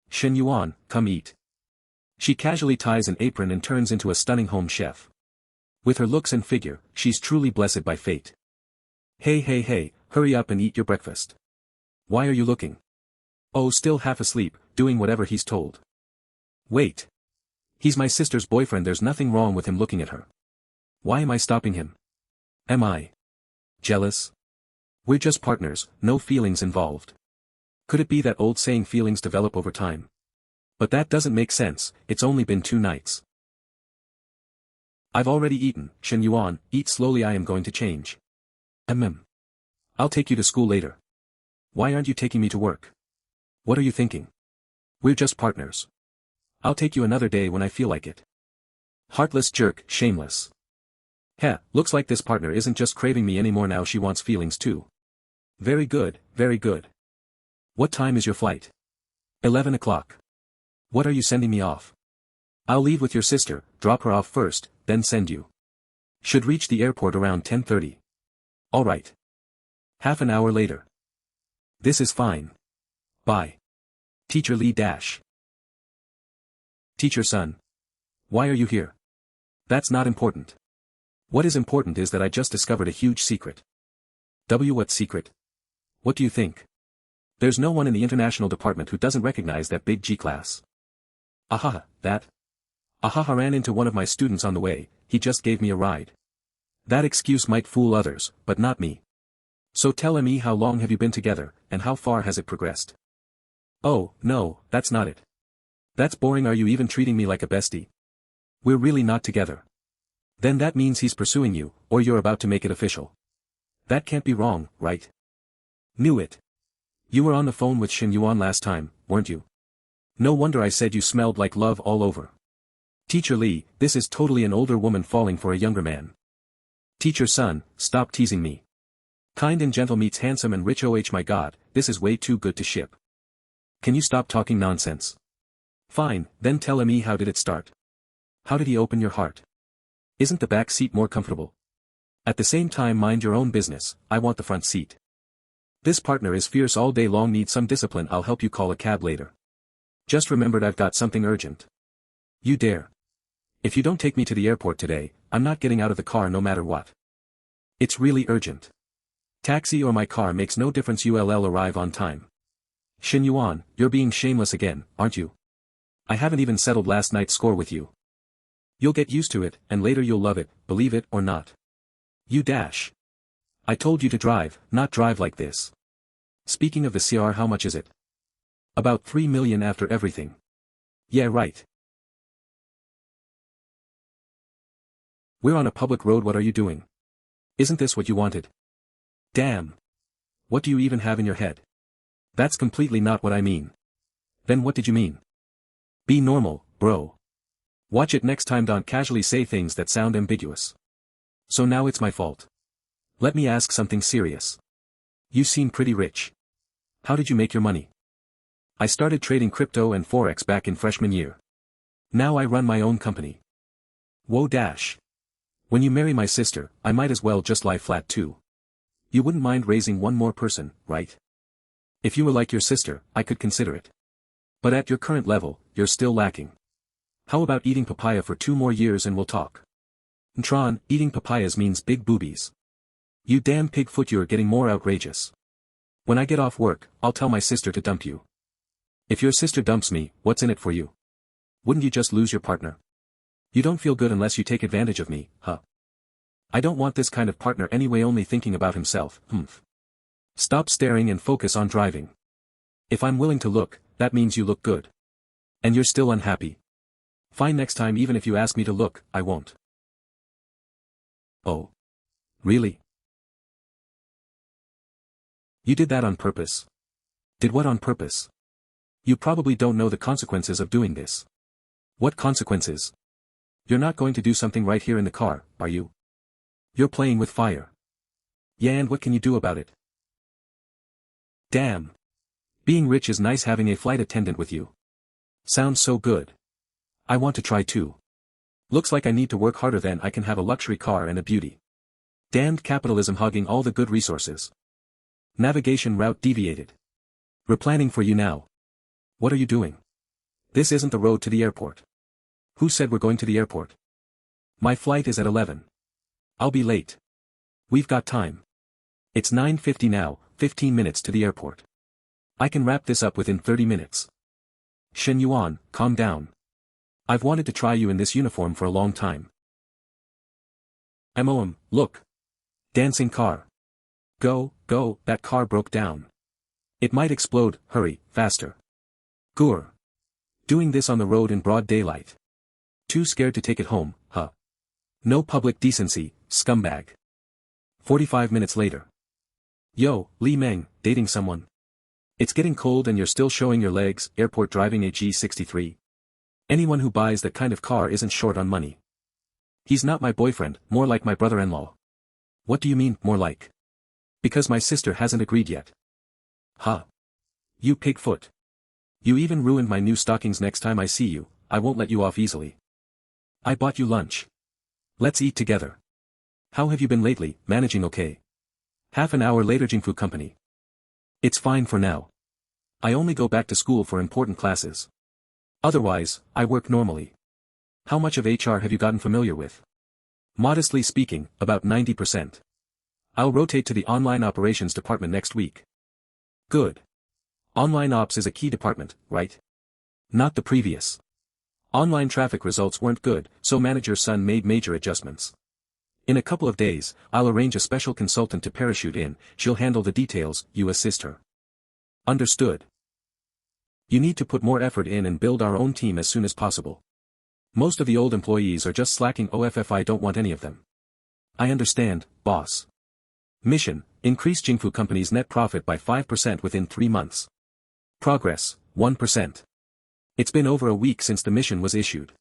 Shen Yuan, come eat. She casually ties an apron and turns into a stunning home chef. With her looks and figure, she's truly blessed by fate. Hey, hurry up and eat your breakfast. Why are you looking? Oh, still half asleep, doing whatever he's told. Wait. He's my sister's boyfriend. There's nothing wrong with him looking at her. Why am I stopping him? Am I jealous? We're just partners, no feelings involved. Could it be that old saying, feelings develop over time? But that doesn't make sense. It's only been 2 nights. I've already eaten. Shen Yuan, eat slowly. I am going to change. I'll take you to school later. Why aren't you taking me to work? What are you thinking? We're just partners. I'll take you another day when I feel like it. Heartless jerk, shameless. Heh, looks like this partner isn't just craving me anymore. Now she wants feelings too. Very good, very good. What time is your flight? 11 o'clock. What are you sending me off? I'll leave with your sister, drop her off first, then send you. Should reach the airport around 10:30. Alright. Half an hour later. This is fine. Bye. Teacher Li dash. Teacher Sun. Why are you here? That's not important. What is important is that I just discovered a huge secret. What secret? What do you think? There's no one in the international department who doesn't recognize that big G class. That? I ran into one of my students on the way, he just gave me a ride. That excuse might fool others, but not me. So tell me, how long have you been together, and how far has it progressed? Oh, no, that's not it. That's boring. Are you even treating me like a bestie? We're really not together. Then that means he's pursuing you, or you're about to make it official. That can't be wrong, right? Knew it. You were on the phone with Shen Yuan last time, weren't you? No wonder I said you smelled like love all over. Teacher Li, this is totally an older woman falling for a younger man. Teacher Sun, stop teasing me. Kind and gentle meets handsome and rich. Oh my god, this is way too good to ship. Can you stop talking nonsense? Fine, then tell me, how did it start? How did he open your heart? Isn't the back seat more comfortable? At the same time, mind your own business, I want the front seat. This partner is fierce all day long, needs some discipline. I'll help you call a cab later. Just remembered I've got something urgent. You dare. If you don't take me to the airport today, I'm not getting out of the car no matter what. It's really urgent. Taxi or my car makes no difference. You'll arrive on time. Shen Yuan, you're being shameless again, aren't you? I haven't even settled last night's score with you. You'll get used to it, and later you'll love it, believe it or not. You dash. I told you to drive, not drive like this. Speaking of the CR, how much is it? About 3 million after everything. Yeah, right. We're on a public road. What are you doing? Isn't this what you wanted? Damn. What do you even have in your head? That's completely not what I mean. Then what did you mean? Be normal, bro. Watch it next time. Don't casually say things that sound ambiguous. So now it's my fault. Let me ask something serious. You seem pretty rich. How did you make your money? I started trading crypto and forex back in freshman year. Now I run my own company. Whoa dash. When you marry my sister, I might as well just lie flat too. You wouldn't mind raising one more person, right? If you were like your sister, I could consider it. But at your current level, you're still lacking. How about eating papaya for 2 more years and we'll talk? Tron, eating papayas means big boobies. You damn pigfoot, you're getting more outrageous. When I get off work, I'll tell my sister to dump you. If your sister dumps me, what's in it for you? Wouldn't you just lose your partner? You don't feel good unless you take advantage of me, huh? I don't want this kind of partner anyway, only thinking about himself, Stop staring and focus on driving. If I'm willing to look, that means you look good. And you're still unhappy. Fine, next time even if you ask me to look, I won't. Oh. Really? You did that on purpose. Did what on purpose? You probably don't know the consequences of doing this. What consequences? You're not going to do something right here in the car, are you? You're playing with fire. Yeah, and what can you do about it? Damn. Being rich is nice, having a flight attendant with you. Sounds so good. I want to try too. Looks like I need to work harder, then I can have a luxury car and a beauty. Damned capitalism hogging all the good resources. Navigation route deviated. Replanning for you now. What are you doing? This isn't the road to the airport. Who said we're going to the airport? My flight is at 11. I'll be late. We've got time. It's 9:50 now, 15 minutes to the airport. I can wrap this up within 30 minutes. Shen Yuan, calm down. I've wanted to try you in this uniform for a long time. Look. Dancing car. Go, that car broke down. It might explode, hurry, faster. Gur. Doing this on the road in broad daylight. Too scared to take it home, huh? No public decency, scumbag. 45 minutes later. Yo, Li Meng, dating someone? It's getting cold and you're still showing your legs, airport driving a G63. Anyone who buys that kind of car isn't short on money. He's not my boyfriend, more like my brother-in-law. What do you mean, more like? Because my sister hasn't agreed yet. Huh? You pigfoot. You even ruined my new stockings. Next time I see you, I won't let you off easily. I bought you lunch. Let's eat together. How have you been lately, managing okay? Half an hour later, Jingfu Company. It's fine for now. I only go back to school for important classes. Otherwise, I work normally. How much of HR have you gotten familiar with? Modestly speaking, about 90%. I'll rotate to the online operations department next week. Good. Online ops is a key department, right? Not the previous. Online traffic results weren't good, so manager Sun made major adjustments. In a couple of days, I'll arrange a special consultant to parachute in. She'll handle the details, you assist her. Understood. You need to put more effort in and build our own team as soon as possible. Most of the old employees are just slacking. I don't want any of them. I understand, boss. Mission, increase Jingfu Company's net profit by 5% within 3 months. Progress, 1%. It's been over a week since the mission was issued.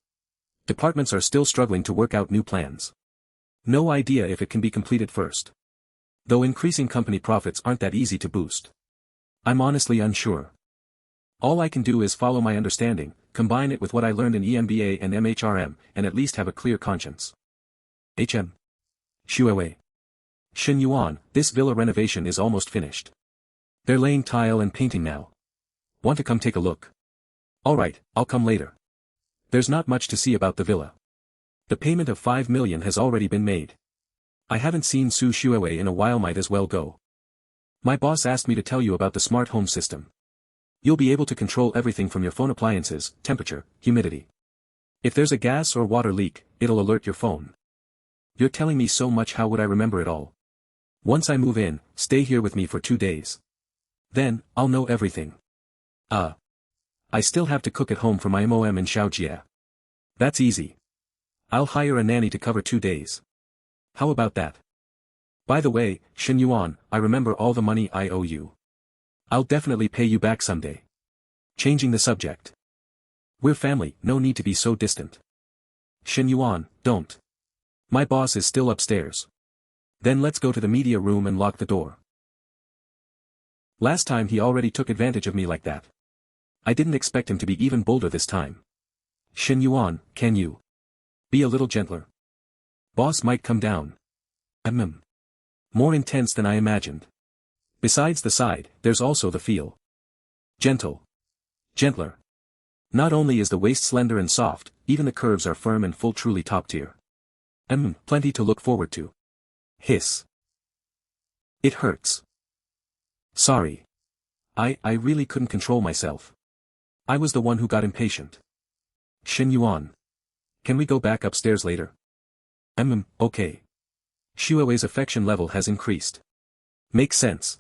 Departments are still struggling to work out new plans. No idea if it can be completed first. Though increasing company profits aren't that easy to boost. I'm honestly unsure. All I can do is follow my understanding, combine it with what I learned in EMBA and MHRM, and at least have a clear conscience. HM. Shuewei. Shen Yuan, this villa renovation is almost finished. They're laying tile and painting now. Want to come take a look? Alright, I'll come later. There's not much to see about the villa. The payment of 5 million has already been made. I haven't seen Su Shuewei in a while, might as well go. My boss asked me to tell you about the smart home system. You'll be able to control everything from your phone appliances, temperature, humidity. If there's a gas or water leak, it'll alert your phone. You're telling me so much, how would I remember it all? Once I move in, stay here with me for 2 days. Then, I'll know everything. I still have to cook at home for my MOM in Shaojia. That's easy. I'll hire a nanny to cover 2 days. How about that? By the way, Shen Yuan, I remember all the money I owe you. I'll definitely pay you back someday. Changing the subject. We're family, no need to be so distant. Shen Yuan, don't. My boss is still upstairs. Then let's go to the media room and lock the door. Last time he already took advantage of me like that. I didn't expect him to be even bolder this time. Shen Yuan, can you be a little gentler? Boss might come down. More intense than I imagined. Besides the side, there's also the feel. Gentle. Gentler. Not only is the waist slender and soft, even the curves are firm and full, truly top tier. Plenty to look forward to. Hiss. It hurts. Sorry. I really couldn't control myself. I was the one who got impatient. Shen Yuan. Can we go back upstairs later? Okay. Shuo's affection level has increased. Makes sense.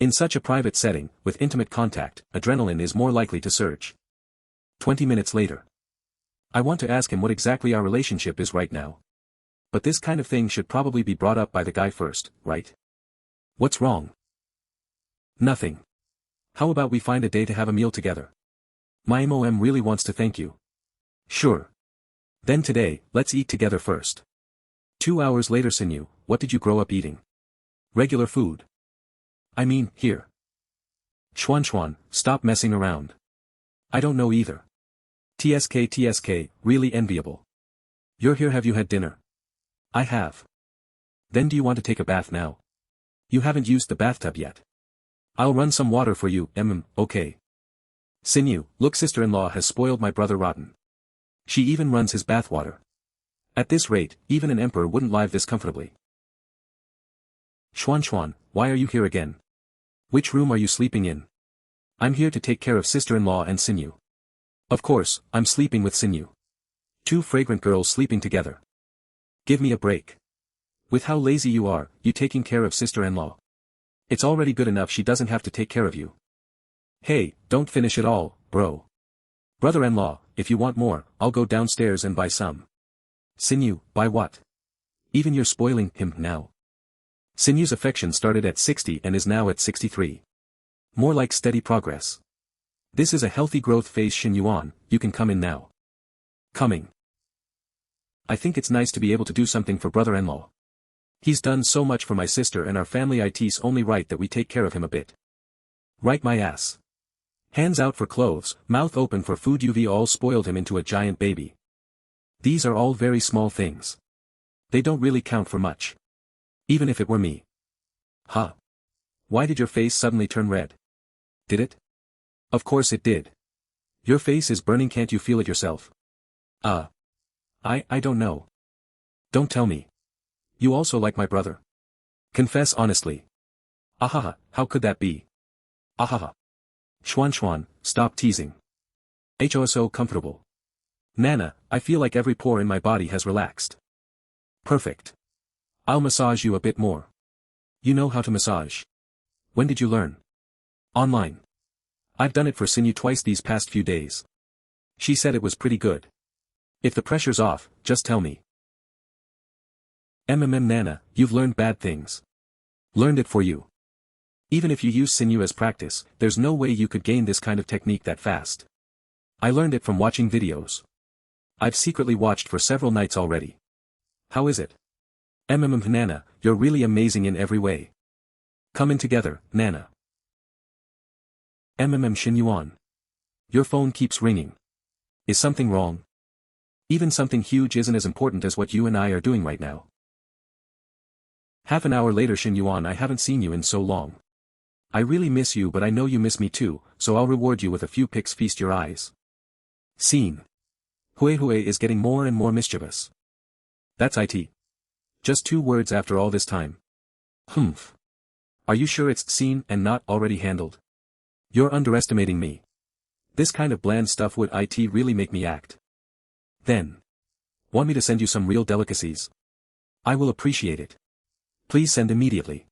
In such a private setting, with intimate contact, adrenaline is more likely to surge. 20 minutes later. I want to ask him what exactly our relationship is right now. But this kind of thing should probably be brought up by the guy first, right? What's wrong? Nothing. How about we find a day to have a meal together? My mom really wants to thank you. Sure. Then today, let's eat together first. 2 hours later. Sinew, what did you grow up eating? Regular food. I mean, here. Xuan, stop messing around. I don't know either. TSK, really enviable. You're here, have you had dinner? I have. Then do you want to take a bath now? You haven't used the bathtub yet. I'll run some water for you, okay. Sinew, look, sister-in-law has spoiled my brother rotten. She even runs his bathwater. At this rate, even an emperor wouldn't live this comfortably. Xuan, why are you here again? Which room are you sleeping in? I'm here to take care of sister-in-law and Sinew. Of course, I'm sleeping with Sinew. Two fragrant girls sleeping together. Give me a break. With how lazy you are, you taking care of sister-in-law. It's already good enough she doesn't have to take care of you. Hey, don't finish it all, bro. Brother-in-law, if you want more, I'll go downstairs and buy some. Sinew, buy what? Even you're spoiling him now. Sinew's affection started at 60 and is now at 63. More like steady progress. This is a healthy growth phase. Shen Yuan, you can come in now. Coming. I think it's nice to be able to do something for brother-in-law. He's done so much for my sister and our family. It's only right that we take care of him a bit. Right, my ass. Hands out for clothes, mouth open for food. You've all spoiled him into a giant baby. These are all very small things. They don't really count for much. Even if it were me. Huh. Why did your face suddenly turn red? Did it? Of course it did. Your face is burning, can't you feel it yourself? I don't know. Don't tell me. You also like my brother? Confess honestly. Ahaha, how could that be? Ahaha. Xuan, stop teasing. Ho so comfortable. Nana, I feel like every pore in my body has relaxed. Perfect. I'll massage you a bit more. You know how to massage. When did you learn? Online. I've done it for Sinew twice these past few days. She said it was pretty good. If the pressure's off, just tell me. Nana, you've learned bad things. Learned it for you. Even if you use Sinew as practice, there's no way you could gain this kind of technique that fast. I learned it from watching videos. I've secretly watched for several nights already. How is it? Nana, you're really amazing in every way. Come in together, Nana. Shen Yuan. Your phone keeps ringing. Is something wrong? Even something huge isn't as important as what you and I are doing right now. Half an hour later. Shen Yuan, I haven't seen you in so long. I really miss you, but I know you miss me too, so I'll reward you with a few pics. Feast your eyes. Scene. Hui is getting more and more mischievous. That's it. Just 2 words after all this time. Humph. Are you sure it's seen and not already handled? You're underestimating me. This kind of bland stuff would really make me act. Then. Want me to send you some real delicacies? I will appreciate it. Please send immediately.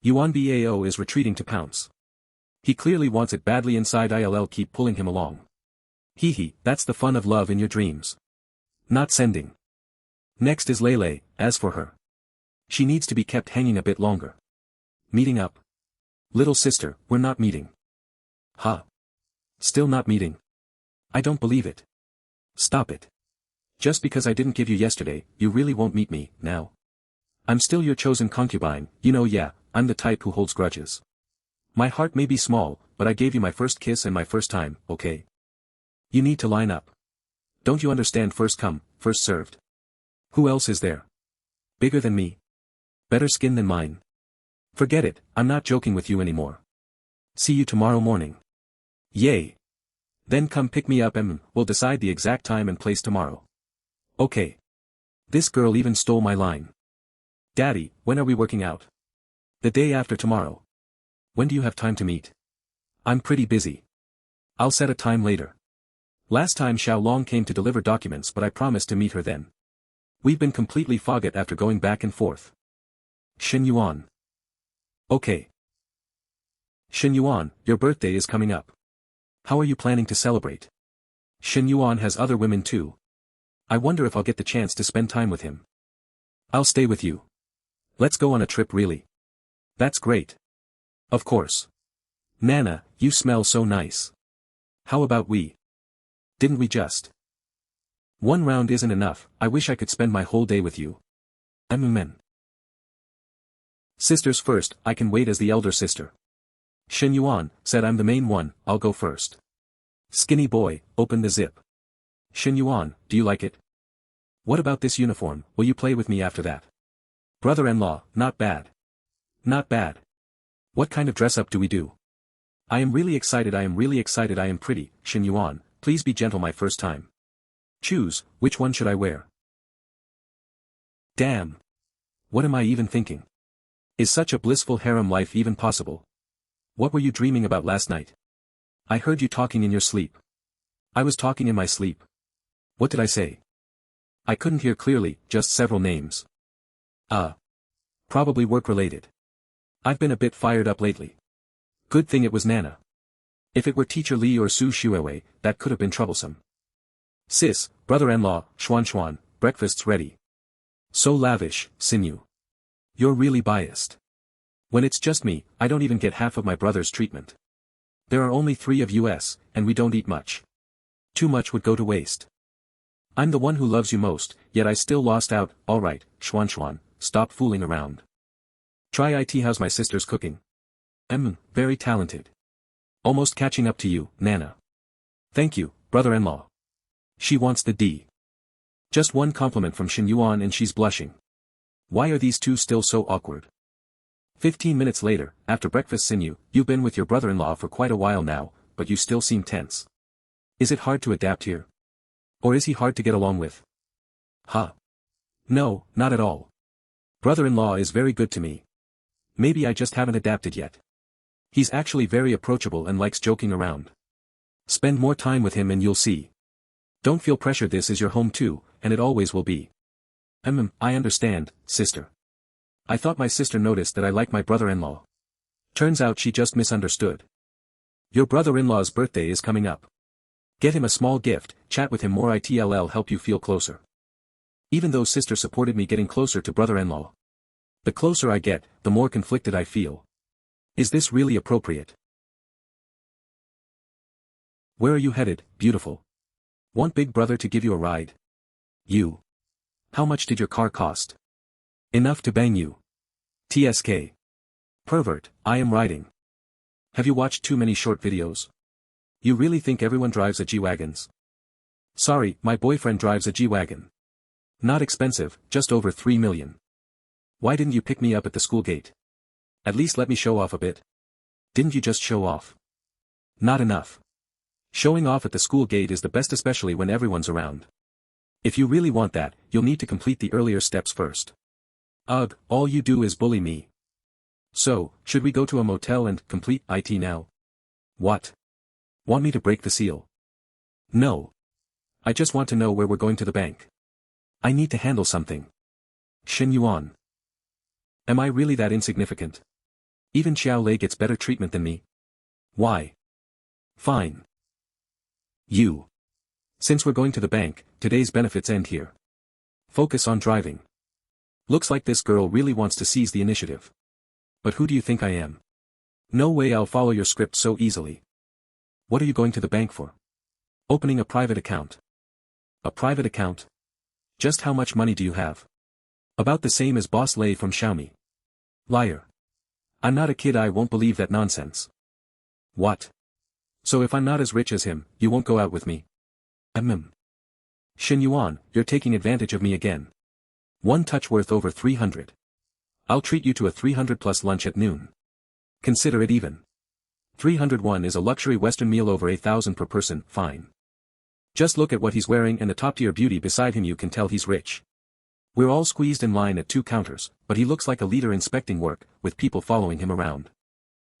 Yuan Bao is retreating to pounce. He clearly wants it badly inside. I'll keep pulling him along. Hee, that's the fun of love in your dreams. Not sending. Next is Lele. As for her, she needs to be kept hanging a bit longer. Meeting up. Little sister, we're not meeting. Huh? Still not meeting? I don't believe it. Stop it. Just because I didn't give you yesterday, you really won't meet me, now. I'm still your chosen concubine, yeah, I'm the type who holds grudges. My heart may be small, but I gave you my first kiss and my first time, okay? You need to line up. Don't you understand first come, first served? Who else is there? Bigger than me? Better skin than mine? Forget it, I'm not joking with you anymore. See you tomorrow morning. Yay. Then come pick me up and we'll decide the exact time and place tomorrow. Okay. This girl even stole my line. Daddy, when are we working out? The day after tomorrow. When do you have time to meet? I'm pretty busy. I'll set a time later. Last time Xiao Long came to deliver documents, but I promised to meet her then. We've been completely fogget after going back and forth. Shen Yuan. Okay. Shen Yuan, your birthday is coming up. How are you planning to celebrate? Shen Yuan has other women too. I wonder if I'll get the chance to spend time with him. I'll stay with you. Let's go on a trip really. That's great. Of course. Nana, you smell so nice. How about we? Didn't we just? One round isn't enough, I wish I could spend my whole day with you. Amen. Sisters first, I can wait as the elder sister. Shen Yuan said I'm the main one, I'll go first. Skinny boy, open the zip. Shen Yuan, do you like it? What about this uniform, will you play with me after that? Brother-in-law, not bad. Not bad. What kind of dress-up do we do? I am really excited, I am pretty, Shen Yuan, please be gentle my first time. Choose, which one should I wear? Damn. What am I even thinking? Is such a blissful harem life even possible? What were you dreaming about last night? I heard you talking in your sleep. I was talking in my sleep. What did I say? I couldn't hear clearly, just several names. Probably work-related. I've been a bit fired up lately. Good thing it was Nana. If it were Teacher Li or Su Shuewei, that could have been troublesome. Sis, brother-in-law, Xuan, breakfast's ready. So lavish, Sinew. You're really biased. When it's just me, I don't even get half of my brother's treatment. There are only 3 of us, and we don't eat much. Too much would go to waste. I'm the one who loves you most, yet I still lost out, alright, Xuan, stop fooling around. Try it, how's my sister's cooking? Very talented. Almost catching up to you, Nana. Thank you, brother-in-law. She wants the D. Just one compliment from Shen Yuan and she's blushing. Why are these two still so awkward? 15 minutes later, after breakfast, Sinew, you've been with your brother-in-law for quite a while now, but you still seem tense. Is it hard to adapt here? Or is he hard to get along with? No, not at all. Brother-in-law is very good to me. Maybe I just haven't adapted yet. He's actually very approachable and likes joking around. Spend more time with him and you'll see. Don't feel pressured, this is your home too, and it always will be. I understand, sister. I thought my sister noticed that I like my brother-in-law. Turns out she just misunderstood. Your brother-in-law's birthday is coming up. Get him a small gift, chat with him more, it'll help you feel closer. Even though sister supported me getting closer to brother-in-law. The closer I get, the more conflicted I feel. Is this really appropriate? Where are you headed, beautiful? Want big brother to give you a ride? You. How much did your car cost? Enough to bang you. TSK. Pervert, I am riding. Have you watched too many short videos? You really think everyone drives a G-Wagons? Sorry, my boyfriend drives a G-Wagon. Not expensive, just over 3 million. Why didn't you pick me up at the school gate? At least let me show off a bit. Didn't you just show off? Not enough. Showing off at the school gate is the best, especially when everyone's around. If you really want that, you'll need to complete the earlier steps first. Ugh, all you do is bully me. So, should we go to a motel and complete IT now? What? Want me to break the seal? No. I just want to know where we're going to the bank. I need to handle something. Shen Yuan. Am I really that insignificant? Even Xiao Lei gets better treatment than me. Why? Fine. You. Since we're going to the bank, today's benefits end here. Focus on driving. Looks like this girl really wants to seize the initiative. But who do you think I am? No way I'll follow your script so easily. What are you going to the bank for? Opening a private account. A private account? Just how much money do you have? About the same as Boss Lei from Xiaomi. Liar. I'm not a kid, I won't believe that nonsense. What? So if I'm not as rich as him, you won't go out with me? Shen Yuan, you're taking advantage of me again. One touch worth over 300. I'll treat you to a 300 plus lunch at noon. Consider it even. 301 is a luxury Western meal over 1,000 per person, fine. Just look at what he's wearing and the top-tier beauty beside him, you can tell he's rich. We're all squeezed in line at 2 counters, but he looks like a leader inspecting work, with people following him around.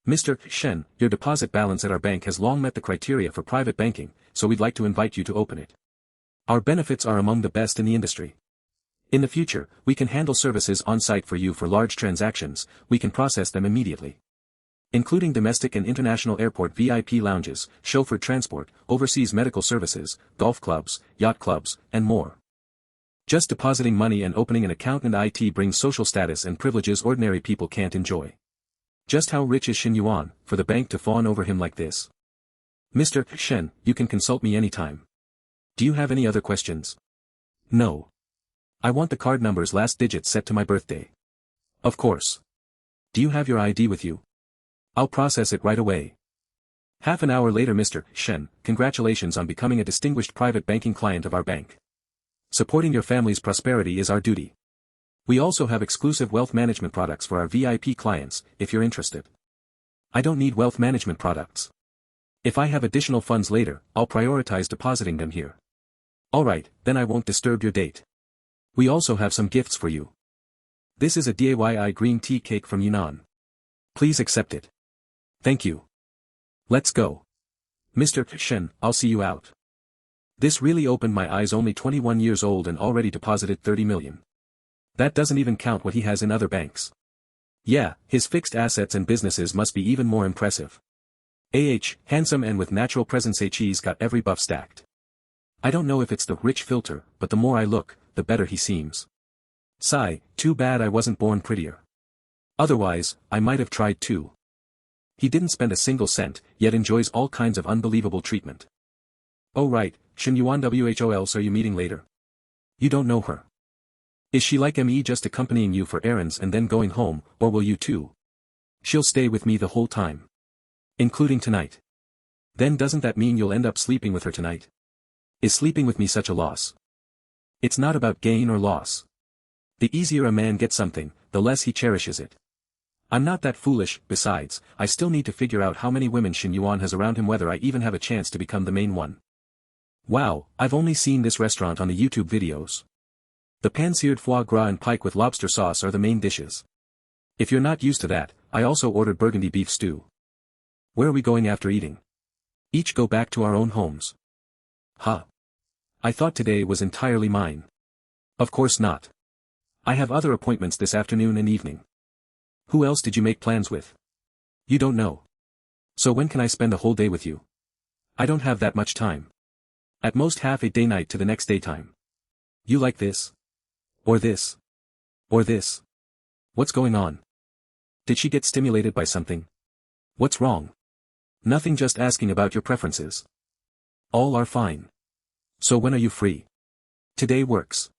Mr. Shen, your deposit balance at our bank has long met the criteria for private banking, so we'd like to invite you to open it. Our benefits are among the best in the industry. In the future, we can handle services on-site for you for large transactions, we can process them immediately. Including domestic and international airport VIP lounges, chauffeured transport, overseas medical services, golf clubs, yacht clubs, and more. Just depositing money and opening an account in IT brings social status and privileges ordinary people can't enjoy. Just how rich is Shen Yuan, for the bank to fawn over him like this? Mr. Shen, you can consult me anytime. Do you have any other questions? No. I want the card number's last digits set to my birthday. Of course. Do you have your ID with you? I'll process it right away. Half an hour later, Mr. Shen, congratulations on becoming a distinguished private banking client of our bank. Supporting your family's prosperity is our duty. We also have exclusive wealth management products for our VIP clients, if you're interested. I don't need wealth management products. If I have additional funds later, I'll prioritize depositing them here. Alright, then I won't disturb your date. We also have some gifts for you. This is a DIY green tea cake from Yunnan. Please accept it. Thank you. Let's go. Mr. Shen, I'll see you out. This really opened my eyes, only 21 years old and already deposited 30 million. That doesn't even count what he has in other banks. Yeah, his fixed assets and businesses must be even more impressive. Handsome and with natural presence. He's got every buff stacked. I don't know if it's the rich filter, but the more I look, the better he seems. Sigh, too bad I wasn't born prettier. Otherwise, I might have tried too. He didn't spend a single cent, yet enjoys all kinds of unbelievable treatment. Oh right, Shen Yuan, who else are you meeting later? You don't know her. Is she like me, just accompanying you for errands and then going home, or will you too? She'll stay with me the whole time. Including tonight. Then doesn't that mean you'll end up sleeping with her tonight? Is sleeping with me such a loss? It's not about gain or loss. The easier a man gets something, the less he cherishes it. I'm not that foolish, besides, I still need to figure out how many women Shen Yuan has around him, whether I even have a chance to become the main one. Wow, I've only seen this restaurant on the YouTube videos. The pan-seared foie gras and pike with lobster sauce are the main dishes. If you're not used to that, I also ordered burgundy beef stew. Where are we going after eating? Each go back to our own homes. Huh. I thought today was entirely mine. Of course not. I have other appointments this afternoon and evening. Who else did you make plans with? You don't know. So when can I spend a whole day with you? I don't have that much time. At most half a day, night to the next daytime. You like this? Or this? Or this? What's going on? Did she get stimulated by something? What's wrong? Nothing, just asking about your preferences. All are fine. So when are you free? Today works.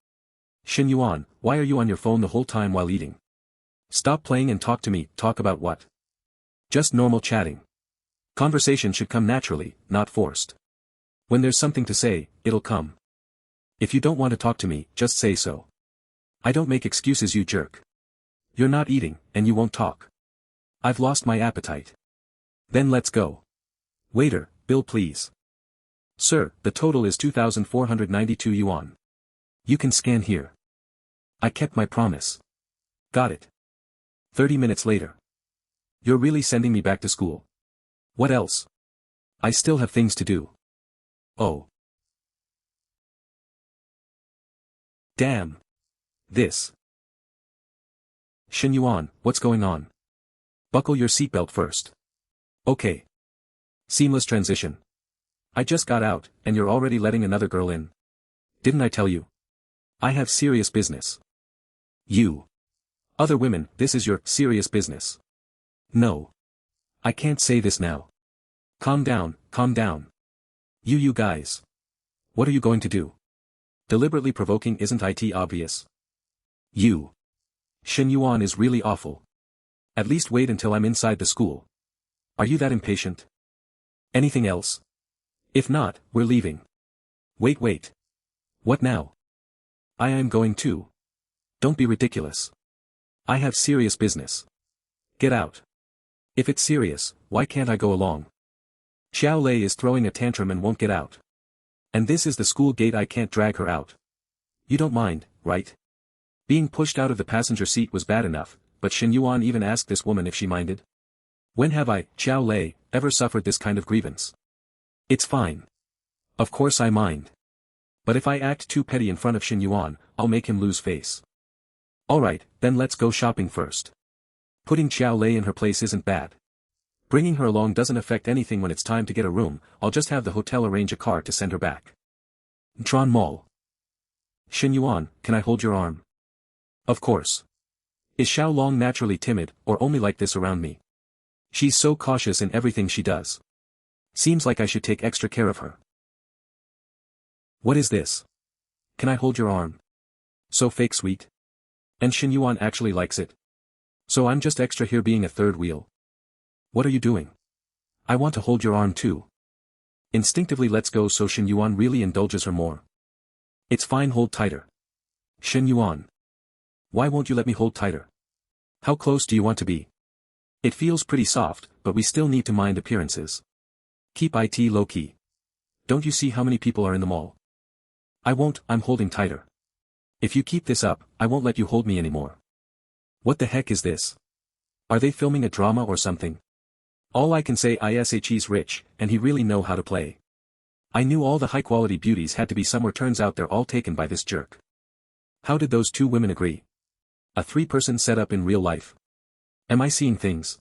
Shen Yuan, why are you on your phone the whole time while eating? Stop playing and talk to me. Talk about what? Just normal chatting. Conversation should come naturally, not forced. When there's something to say, it'll come. If you don't want to talk to me, just say so. I don't make excuses, you jerk. You're not eating, and you won't talk. I've lost my appetite. Then let's go. Waiter, bill please. Sir, the total is 2,492 yuan. You can scan here. I kept my promise. Got it. 30 minutes later. You're really sending me back to school? What else? I still have things to do. Oh. Damn. This. Shen Yuan, what's going on? Buckle your seatbelt first. Okay. Seamless transition. I just got out, and you're already letting another girl in. Didn't I tell you? I have serious business. You. Other women, this is your serious business. No. I can't say this now. Calm down, calm down. You guys. What are you going to do? Deliberately provoking, isn't it obvious? You. Shen Yuan is really awful. At least wait until I'm inside the school. Are you that impatient? Anything else? If not, we're leaving. Wait. What now? I am going too. Don't be ridiculous. I have serious business. Get out. If it's serious, why can't I go along? Xiao Lei is throwing a tantrum and won't get out. And this is the school gate, I can't drag her out. You don't mind, right? Being pushed out of the passenger seat was bad enough, but Shen Yuan even asked this woman if she minded. When have I, Xiao Lei, ever suffered this kind of grievance? It's fine. Of course I mind. But if I act too petty in front of Shen Yuan, I'll make him lose face. Alright, then let's go shopping first. Putting Xiao Lei in her place isn't bad. Bringing her along doesn't affect anything when it's time to get a room, I'll just have the hotel arrange a car to send her back. Tron Mall. Shen Yuan, can I hold your arm? Of course. Is Xiao Long naturally timid, or only like this around me? She's so cautious in everything she does. Seems like I should take extra care of her. What is this? Can I hold your arm? So fake sweet. And Shen Yuan actually likes it. So I'm just extra here being a third wheel. What are you doing? I want to hold your arm too. Instinctively let's go, so Shen Yuan really indulges her more. It's fine, hold tighter. Shen Yuan. Why won't you let me hold tighter? How close do you want to be? It feels pretty soft, but we still need to mind appearances. Keep it low-key. Don't you see how many people are in the mall? I won't, I'm holding tighter. If you keep this up, I won't let you hold me anymore. What the heck is this? Are they filming a drama or something? All I can say is he's rich, and he really know how to play. I knew all the high-quality beauties had to be somewhere, turns out they're all taken by this jerk. How did those two women agree? A three-person setup in real life. Am I seeing things?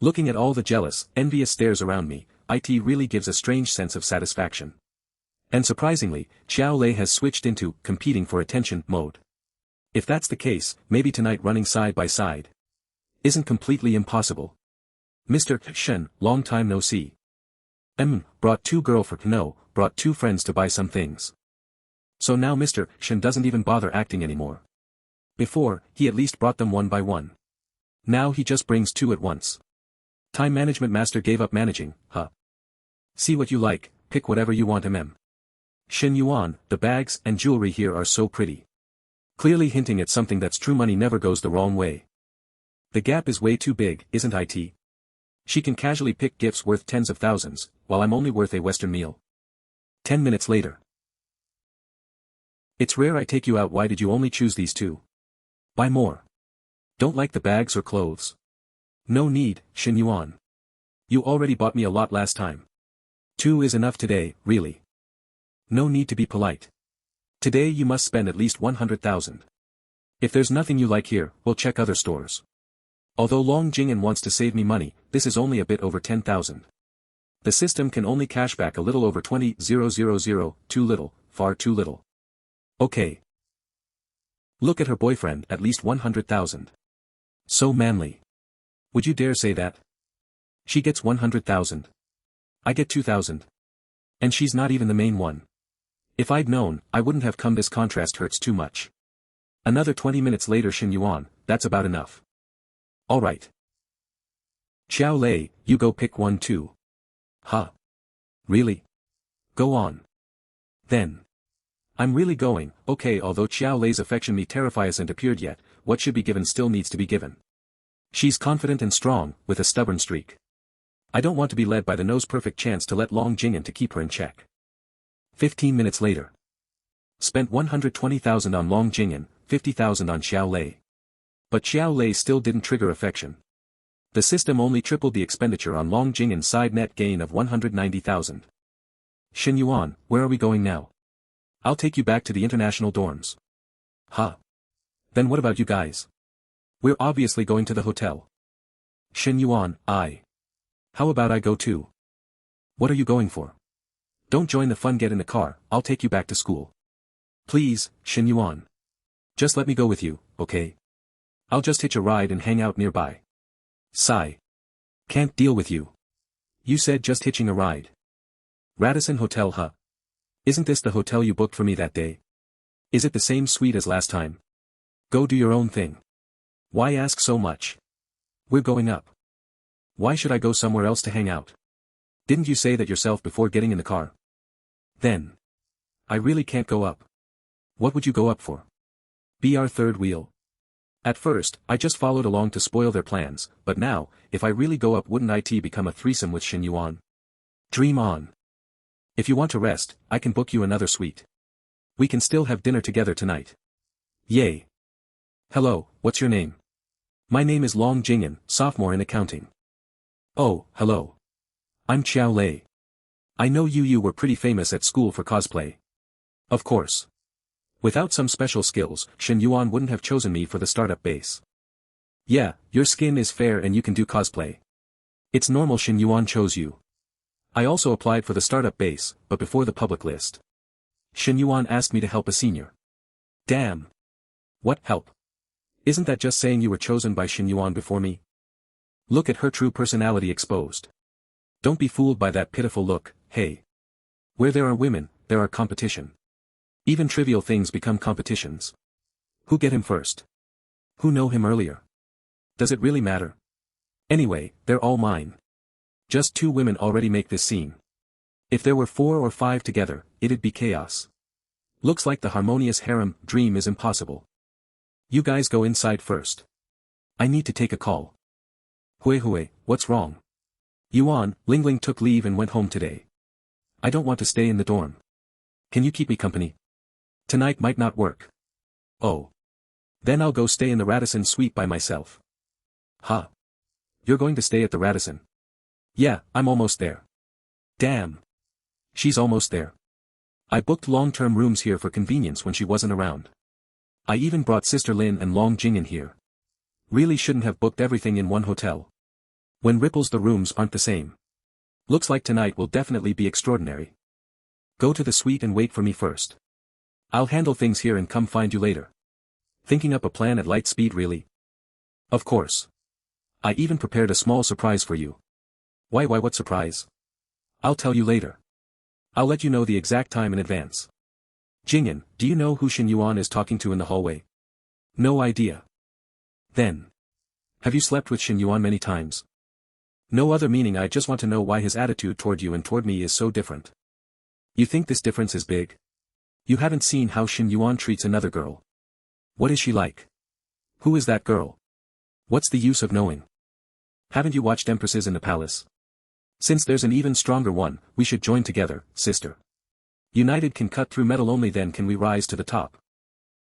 Looking at all the jealous, envious stares around me, it really gives a strange sense of satisfaction. And surprisingly, Xiao Lei has switched into competing for attention mode. If that's the case, maybe tonight running side by side isn't completely impossible. Mr. Shen, long time no see. Brought two brought two friends to buy some things. So now Mr. Shen doesn't even bother acting anymore. Before, he at least brought them one by one. Now he just brings two at once. Time management master gave up managing, huh? See what you like, pick whatever you want. Shen Yuan, the bags and jewelry here are so pretty. Clearly hinting at something that's true, money never goes the wrong way. The gap is way too big, isn't it? She can casually pick gifts worth tens of thousands, while I'm only worth a Western meal. 10 minutes later. It's rare I take you out, why did you only choose these two? Buy more. Don't like the bags or clothes? No need, Shen Yuan. You already bought me a lot last time. 2 is enough today, really. No need to be polite. Today you must spend at least 100,000. If there's nothing you like here, we'll check other stores. Although Long Jing'an wants to save me money, this is only a bit over 10,000. The system can only cash back a little over 20,000, too little, far too little. Okay. Look at her boyfriend, at least 100,000. So manly. Would you dare say that? She gets 100,000. I get 2,000. And she's not even the main one. If I'd known, I wouldn't have come. This contrast hurts too much. Another 20 minutes later. Shen Yuan, that's about enough. Alright. Xiao Lei, you go pick one too. Huh? Really? Go on. Then. I'm really going, okay. Although Xiao Lei's affection me terrify hasn't appeared yet, what should be given still needs to be given. She's confident and strong, with a stubborn streak. I don't want to be led by the nose. Perfect chance to let Long Jing'an to keep her in check. 15 minutes later. Spent 120,000 on Long Jing'an, 50,000 on Xiao Lei. But Xiao Lei still didn't trigger affection. The system only tripled the expenditure on Long Jing'an's side, net gain of 190,000. Shen Yuan, where are we going now? I'll take you back to the international dorms. Huh? Then what about you guys? We're obviously going to the hotel. Shen Yuan, how about I go too? What are you going for? Don't join the fun, get in the car, I'll take you back to school. Please, Shen Yuan. Just let me go with you, okay? I'll just hitch a ride and hang out nearby. Sigh. Can't deal with you. You said just hitching a ride. Radisson Hotel, huh? Isn't this the hotel you booked for me that day? Is it the same suite as last time? Go do your own thing. Why ask so much? We're going up. Why should I go somewhere else to hang out? Didn't you say that yourself before getting in the car? Then. I really can't go up. What would you go up for? Be our third wheel. At first, I just followed along to spoil their plans, but now, if I really go up, wouldn't it become a threesome with Shen Yuan? Dream on. If you want to rest, I can book you another suite. We can still have dinner together tonight. Yay. Hello, what's your name? My name is Long Jingyan, sophomore in accounting. Oh, hello. I'm Xiao Lei. I know you were pretty famous at school for cosplay. Of course. Without some special skills, Shen Yuan wouldn't have chosen me for the startup base. Yeah, your skin is fair and you can do cosplay. It's normal Shen Yuan chose you. I also applied for the startup base, but before the public list. Shen Yuan asked me to help a senior. Damn. What help? Isn't that just saying you were chosen by Shen Yuan before me? Look at her true personality exposed. Don't be fooled by that pitiful look, hey. Where there are women, there are competition. Even trivial things become competitions. Who get him first? Who know him earlier? Does it really matter? Anyway, they're all mine. Just 2 women already make this scene. If there were 4 or 5 together, it'd be chaos. Looks like the harmonious harem dream is impossible. You guys go inside first. I need to take a call. Hui, what's wrong? Yuan, Lingling took leave and went home today. I don't want to stay in the dorm. Can you keep me company? Tonight might not work. Oh. Then I'll go stay in the Radisson suite by myself. Huh? You're going to stay at the Radisson? Yeah, I'm almost there. Damn. She's almost there. I booked long-term rooms here for convenience when she wasn't around. I even brought Sister Lin and Long Jingyan here. Really shouldn't have booked everything in one hotel. When ripples the rooms aren't the same. Looks like tonight will definitely be extraordinary. Go to the suite and wait for me first. I'll handle things here and come find you later. Thinking up a plan at light speed really? Of course. I even prepared a small surprise for you. Why what surprise? I'll tell you later. I'll let you know the exact time in advance. Jingyan, do you know who Shen Yuan is talking to in the hallway? No idea. Then. Have you slept with Shen Yuan many times? No other meaning, I just want to know why his attitude toward you and toward me is so different. You think this difference is big? You haven't seen how Shen Yuan treats another girl. What is she like? Who is that girl? What's the use of knowing? Haven't you watched Empresses in the Palace? Since there's an even stronger one, we should join together, sister. United can cut through metal, only then can we rise to the top.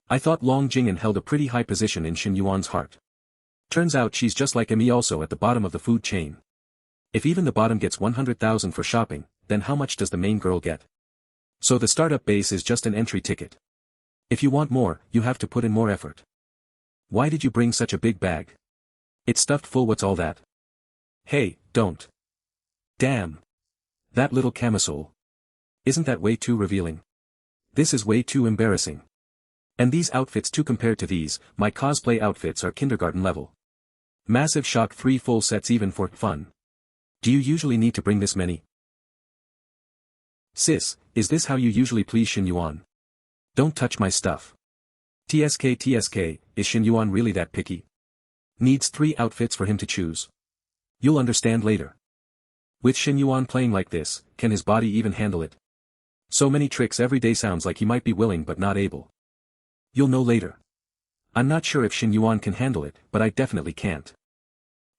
I thought Long Jingyan held a pretty high position in Shen Yuan's heart. Turns out she's just like me, also at the bottom of the food chain. If even the bottom gets 100,000 for shopping, then how much does the main girl get? So the startup base is just an entry ticket. If you want more, you have to put in more effort. Why did you bring such a big bag? It's stuffed full, what's all that? Hey, don't. Damn. That little camisole. Isn't that way too revealing? This is way too embarrassing. And these outfits too, compared to these, my cosplay outfits are kindergarten level. Massive shock, 3 full sets even for fun. Do you usually need to bring this many? Sis, is this how you usually please Shen Yuan? Don't touch my stuff. TSK, is Shen Yuan really that picky? Needs 3 outfits for him to choose. You'll understand later. With Shen Yuan playing like this, can his body even handle it? So many tricks every day, sounds like he might be willing but not able. You'll know later. I'm not sure if Shen Yuan can handle it, but I definitely can't.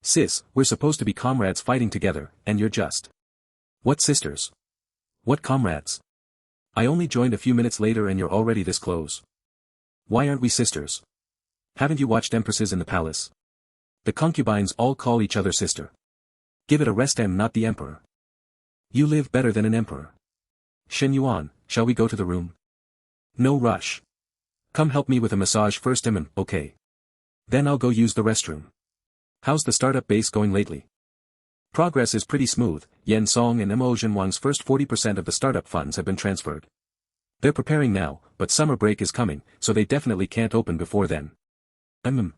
Sis, we're supposed to be comrades fighting together, and you're just. What sisters? What comrades? I only joined a few minutes later and you're already this close. Why aren't we sisters? Haven't you watched Empresses in the Palace? The concubines all call each other sister. Give it a rest, I'm not the emperor. You live better than an emperor. Shen Yuan, shall we go to the room? No rush. Come help me with a massage first, okay. Then I'll go use the restroom. How's the startup base going lately? Progress is pretty smooth. Yen Song and Mo Zhenwang's first 40% of the startup funds have been transferred. They're preparing now, but summer break is coming, so they definitely can't open before then.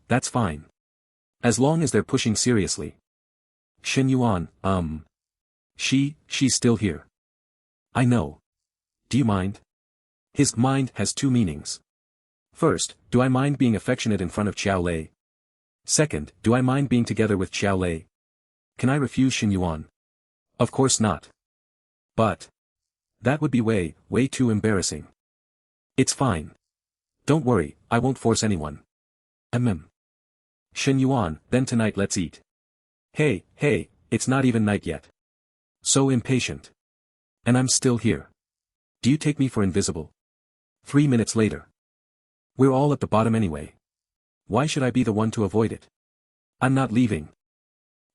That's fine. As long as they're pushing seriously. Shen Yuan, she's still here. I know. Do you mind? His mind has 2 meanings. First, do I mind being affectionate in front of Xiao Lei? Second, do I mind being together with Xiao Lei? Can I refuse Shen Yuan? Of course not. But that would be way too embarrassing. It's fine. Don't worry, I won't force anyone. Shen Yuan, then tonight let's eat. Hey, it's not even night yet. So impatient. And I'm still here. Do you take me for invisible? 3 minutes later. We're all at the bottom anyway. Why should I be the one to avoid it? I'm not leaving.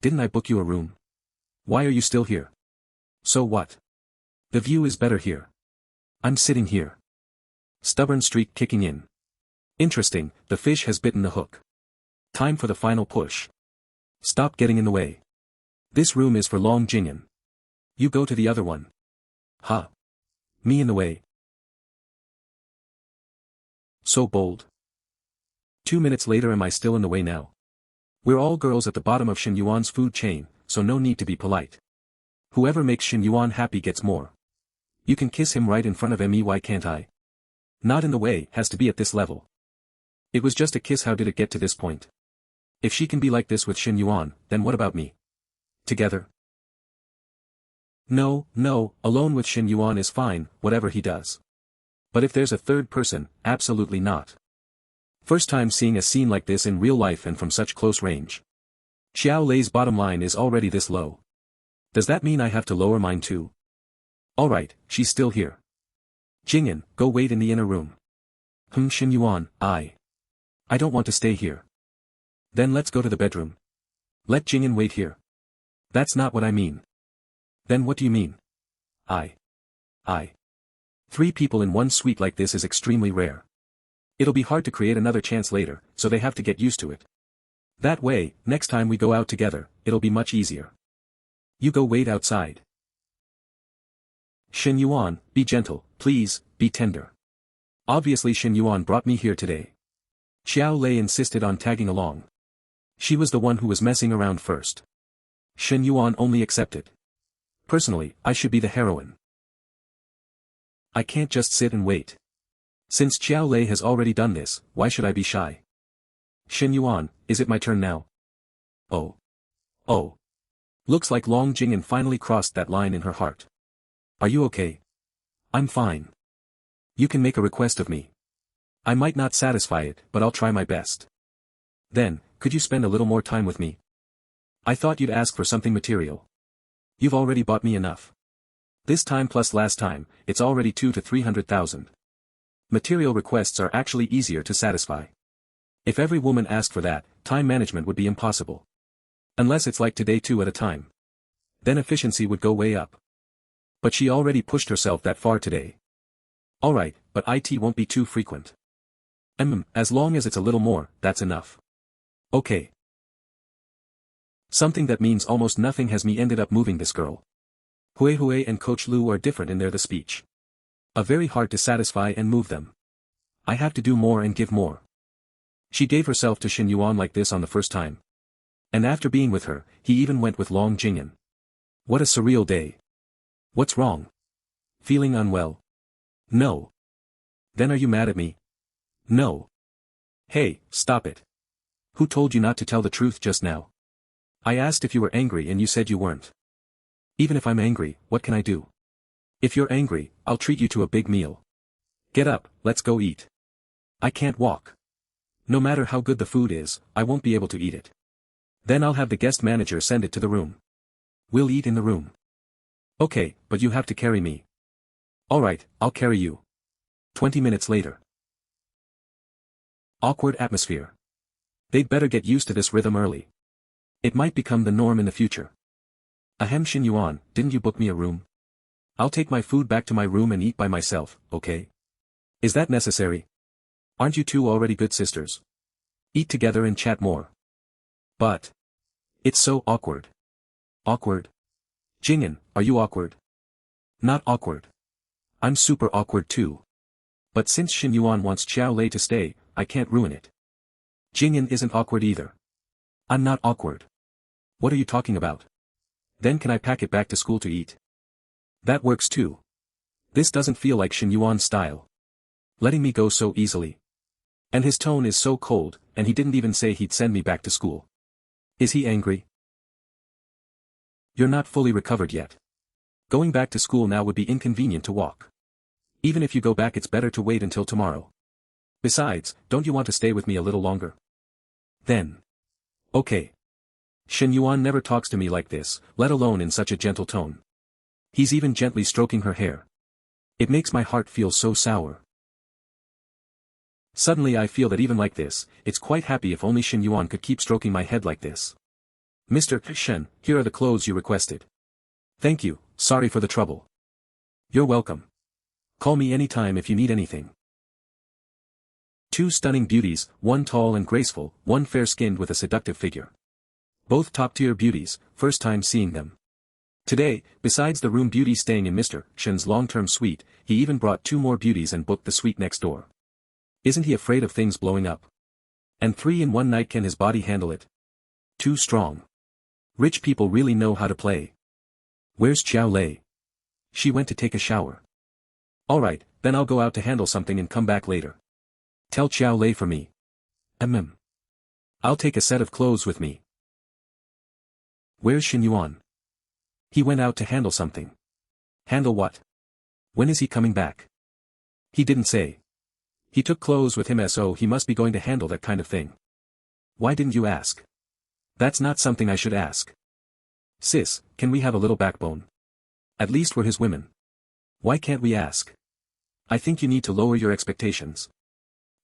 Didn't I book you a room? Why are you still here? So what? The view is better here. I'm sitting here. Stubborn streak kicking in. Interesting, the fish has bitten the hook. Time for the final push. Stop getting in the way. This room is for Long Jing'an. You go to the other one. Ha. Me in the way. So bold. 2 minutes later, am I still in the way now? We're all girls at the bottom of Shen Yuan's food chain, so no need to be polite. Whoever makes Shen Yuan happy gets more. You can kiss him right in front of me, why can't I? Not in the way, has to be at this level. It was just a kiss, how did it get to this point? If she can be like this with Shen Yuan, then what about me? Together? No, alone with Shen Yuan is fine, whatever he does. But if there's a third person, absolutely not. First time seeing a scene like this in real life and from such close range. Xiao Lei's bottom line is already this low. Does that mean I have to lower mine too? Alright, she's still here. Jing'an, go wait in the inner room. Shen Yuan, I don't want to stay here. Then let's go to the bedroom. Let Jing'an wait here. That's not what I mean. Then what do you mean? I. 3 people in one suite like this is extremely rare. It'll be hard to create another chance later, so they have to get used to it. That way, next time we go out together, it'll be much easier. You go wait outside. Shen Yuan, be gentle, please, be tender. Obviously Shen Yuan brought me here today. Xiao Lei insisted on tagging along. She was the one who was messing around first. Shen Yuan only accepted. Personally, I should be the heroine. I can't just sit and wait. Since Xiao Lei has already done this, why should I be shy? Shen Yuan, is it my turn now? Oh. Looks like Long Jing'an finally crossed that line in her heart. Are you okay? I'm fine. You can make a request of me. I might not satisfy it, but I'll try my best. Then, could you spend a little more time with me? I thought you'd ask for something material. You've already bought me enough. This time plus last time, it's already 200,000 to 300,000. Material requests are actually easier to satisfy. If every woman asked for that, time management would be impossible. Unless it's like today 2 at a time. Then efficiency would go way up. But she already pushed herself that far today. Alright, but it won't be too frequent. As long as it's a little more, that's enough. Okay. Something that means almost nothing has me ended up moving this girl. Hui and Coach Lu are different in their speech. Very hard to satisfy and move them. I have to do more and give more. She gave herself to Shen Yuan like this on the first time. And after being with her, he even went with Long Jing'an. What a surreal day. What's wrong? Feeling unwell? No. Then are you mad at me? No. Hey, stop it. Who told you not to tell the truth just now? I asked if you were angry and you said you weren't. Even if I'm angry, what can I do? If you're angry, I'll treat you to a big meal. Get up, let's go eat. I can't walk. No matter how good the food is, I won't be able to eat it. Then I'll have the guest manager send it to the room. We'll eat in the room. Okay, but you have to carry me. Alright, I'll carry you. 20 minutes later. Awkward atmosphere. They'd better get used to this rhythm early. It might become the norm in the future. Shen Yuan, didn't you book me a room? I'll take my food back to my room and eat by myself, okay? Is that necessary? Aren't you two already good sisters? Eat together and chat more. But it's so awkward. Awkward? Jing'an, are you awkward? Not awkward. I'm super awkward too. But since Shen Yuan wants Xiao Lei to stay, I can't ruin it. Jing'an isn't awkward either. I'm not awkward. What are you talking about? Then can I pack it back to school to eat? That works too. This doesn't feel like Shen Yuan's style. Letting me go so easily. And his tone is so cold, and he didn't even say he'd send me back to school. Is he angry? You're not fully recovered yet. Going back to school now would be inconvenient to walk. Even if you go back, it's better to wait until tomorrow. Besides, don't you want to stay with me a little longer? Then. Okay. Shen Yuan never talks to me like this, let alone in such a gentle tone. He's even gently stroking her hair. It makes my heart feel so sour. Suddenly I feel that even like this, it's quite happy if only Shen Yuan could keep stroking my head like this. Mr. Shen, here are the clothes you requested. Thank you, sorry for the trouble. You're welcome. Call me anytime if you need anything. Two stunning beauties, one tall and graceful, one fair-skinned with a seductive figure. Both top-tier beauties, first time seeing them. Today, besides the room beauty staying in Mr. Shen's long-term suite, he even brought two more beauties and booked the suite next door. Isn't he afraid of things blowing up? And 3 in one night, can his body handle it? Too strong. Rich people really know how to play. Where's Xiao Lei? She went to take a shower. Alright, then I'll go out to handle something and come back later. Tell Xiao Lei for me. I'll take a set of clothes with me. Where's Shen Yuan? He went out to handle something. Handle what? When is he coming back? He didn't say. He took clothes with him, so he must be going to handle that kind of thing. Why didn't you ask? That's not something I should ask. Sis, can we have a little backbone? At least we're his women. Why can't we ask? I think you need to lower your expectations.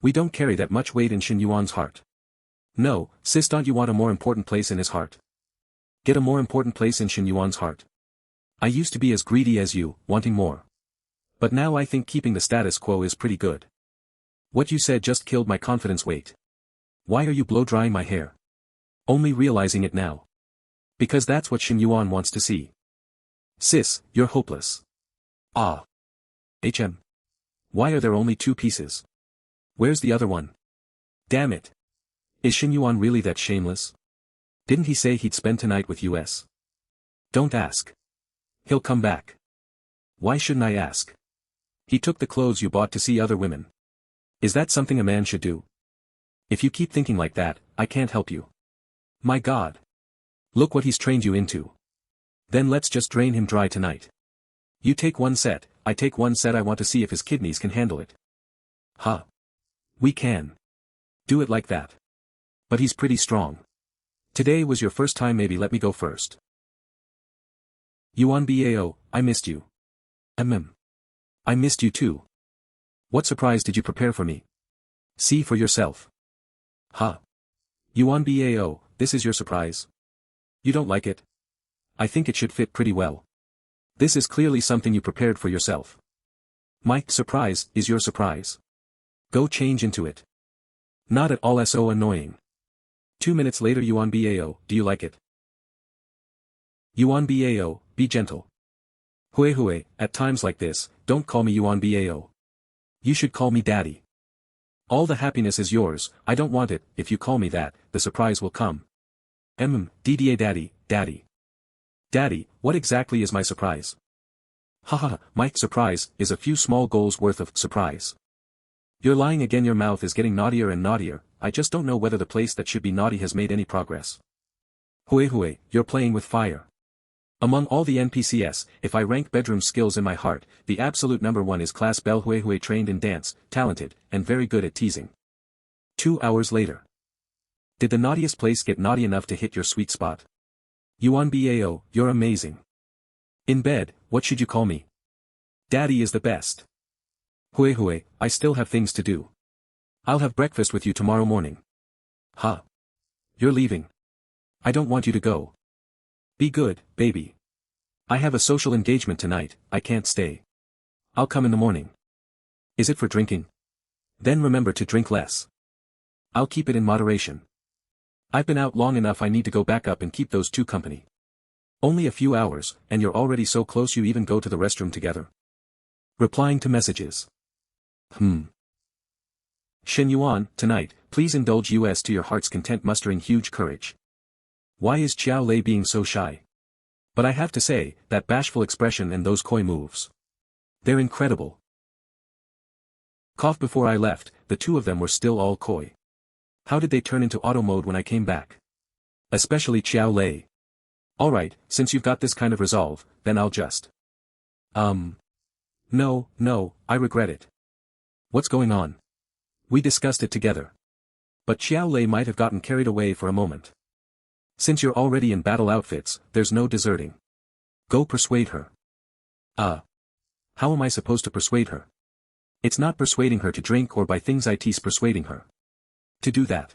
We don't carry that much weight in Shen Yuan's heart. No, sis, don't you want a more important place in his heart? Get a more important place in Shen Yuan's heart. I used to be as greedy as you, wanting more. But now I think keeping the status quo is pretty good. What you said just killed my confidence. Wait. Why are you blow-drying my hair? Only realizing it now. Because that's what Shen Yuan wants to see. Sis, you're hopeless. Ah. Why are there only 2 pieces? Where's the other one? Damn it. Is Shen Yuan really that shameless? Didn't he say he'd spend tonight with us? Don't ask. He'll come back. Why shouldn't I ask? He took the clothes you bought to see other women. Is that something a man should do? If you keep thinking like that, I can't help you. My God. Look what he's trained you into. Then let's just drain him dry tonight. You take 1 set, I take 1 set. I want to see if his kidneys can handle it. Huh. We can. Do it like that. But he's pretty strong. Today was your first time, maybe let me go first. Yuan Bao, I missed you. I missed you too. What surprise did you prepare for me? See for yourself. Huh. Yuan Bao, this is your surprise. You don't like it? I think it should fit pretty well. This is clearly something you prepared for yourself. My surprise is your surprise. Go change into it. Not at all so annoying. 2 minutes later. Yuan Bao, do you like it? Yuan Bao, be gentle. Hui, at times like this, don't call me Yuan Bao. You should call me Daddy. All the happiness is yours, I don't want it. If you call me that, the surprise will come. DDA Daddy, Daddy. Daddy, what exactly is my surprise? Haha, my surprise is a few small goals worth of surprise. You're lying again. Your mouth is getting naughtier and naughtier. I just don't know whether the place that should be naughty has made any progress. Hui, you're playing with fire. Among all the NPCs, if I rank bedroom skills in my heart, the absolute number 1 is Class Belle. Hui trained in dance, talented, and very good at teasing. 2 hours later. Did the naughtiest place get naughty enough to hit your sweet spot? Yuan Bao, you're amazing. In bed, what should you call me? Daddy is the best. Hui, I still have things to do. I'll have breakfast with you tomorrow morning. Huh. You're leaving. I don't want you to go. Be good, baby. I have a social engagement tonight, I can't stay. I'll come in the morning. Is it for drinking? Then remember to drink less. I'll keep it in moderation. I've been out long enough. I need to go back up and keep those 2 company. Only a few hours, and you're already so close you even go to the restroom together. Replying to messages. Shen Yuan, tonight, please indulge us to your heart's content, mustering huge courage. Why is Xiao Lei being so shy? But I have to say, that bashful expression and those coy moves. They're incredible. Cough before I left, the two of them were still all coy. How did they turn into auto mode when I came back? Especially Xiao Lei. Alright, since you've got this kind of resolve, then I'll just. No, I regret it. What's going on? We discussed it together. But Xiao Lei might have gotten carried away for a moment. Since you're already in battle outfits, there's no deserting. Go persuade her. How am I supposed to persuade her? It's not persuading her to drink or buy things, it's persuading her to do that.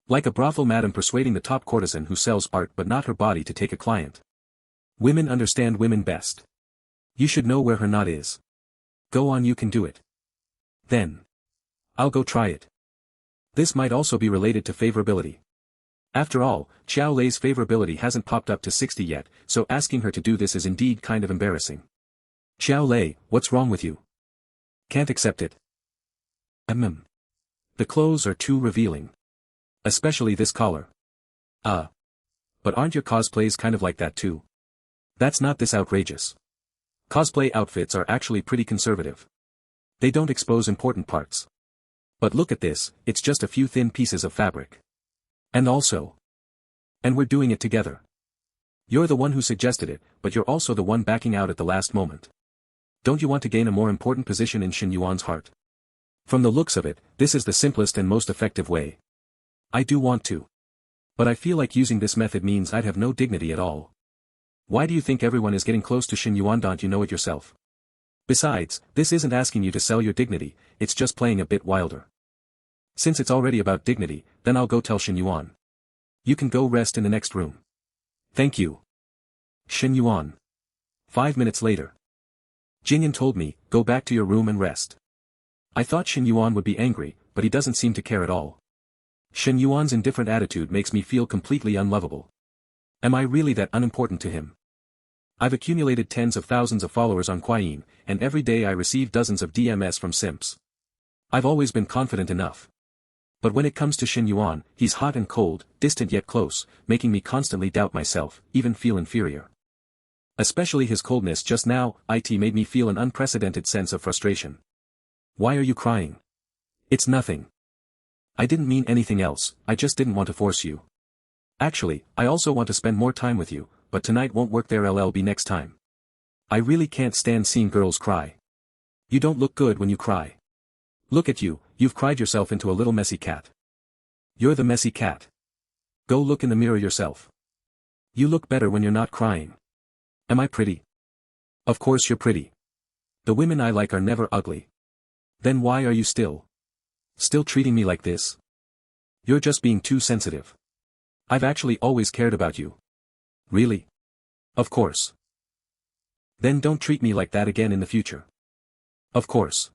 Like a brothel madam persuading the top courtesan who sells art but not her body to take a client. Women understand women best. You should know where her knot is. Go on, you can do it. Then. I'll go try it. This might also be related to favorability. After all, Xiao Lei's favorability hasn't popped up to 60 yet, so asking her to do this is indeed kind of embarrassing. Xiao Lei, what's wrong with you? Can't accept it. The clothes are too revealing. Especially this collar. But aren't your cosplays kind of like that too? That's not this outrageous. Cosplay outfits are actually pretty conservative. They don't expose important parts. But look at this, it's just a few thin pieces of fabric. And we're doing it together. You're the one who suggested it, but you're also the one backing out at the last moment. Don't you want to gain a more important position in Shen Yuan's heart? From the looks of it, this is the simplest and most effective way. I do want to. But I feel like using this method means I'd have no dignity at all. Why do you think everyone is getting close to Shen Yuan? Don't you know it yourself? Besides, this isn't asking you to sell your dignity, it's just playing a bit wilder. Since it's already about dignity, then I'll go tell Shen Yuan. You can go rest in the next room. Thank you. Shen Yuan. 5 minutes later. Jingyan told me, go back to your room and rest. I thought Shen Yuan would be angry, but he doesn't seem to care at all. Shen Yuan's indifferent attitude makes me feel completely unlovable. Am I really that unimportant to him? I've accumulated tens of thousands of followers on Quyin, and every day I receive dozens of DMs from simps. I've always been confident enough. But when it comes to Shen Yuan, he's hot and cold, distant yet close, making me constantly doubt myself, even feel inferior. Especially his coldness just now, it made me feel an unprecedented sense of frustration. Why are you crying? It's nothing. I didn't mean anything else, I just didn't want to force you. Actually, I also want to spend more time with you, but tonight won't work there. LLB next time. I really can't stand seeing girls cry. You don't look good when you cry. Look at you, you've cried yourself into a little messy cat. You're the messy cat. Go look in the mirror yourself. You look better when you're not crying. Am I pretty? Of course you're pretty. The women I like are never ugly. Then why are you still treating me like this? You're just being too sensitive. I've actually always cared about you. Really? Of course. Then don't treat me like that again in the future. Of course.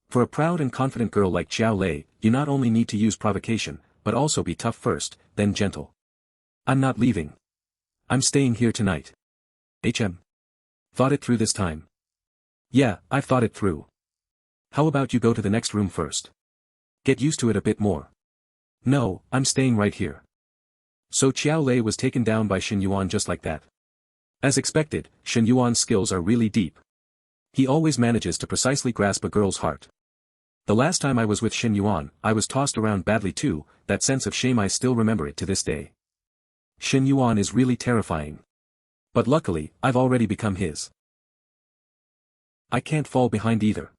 For a proud and confident girl like Xiao Lei, you not only need to use provocation, but also be tough first, then gentle. I'm not leaving. I'm staying here tonight. Thought it through this time? Yeah, I've thought it through. How about you go to the next room first? Get used to it a bit more. No, I'm staying right here. So Xiao Lei was taken down by Shen Yuan just like that. As expected, Shen Yuan's skills are really deep. He always manages to precisely grasp a girl's heart. The last time I was with Shen Yuan, I was tossed around badly too, that sense of shame I still remember it to this day. Shen Yuan is really terrifying. But luckily, I've already become his. I can't fall behind either.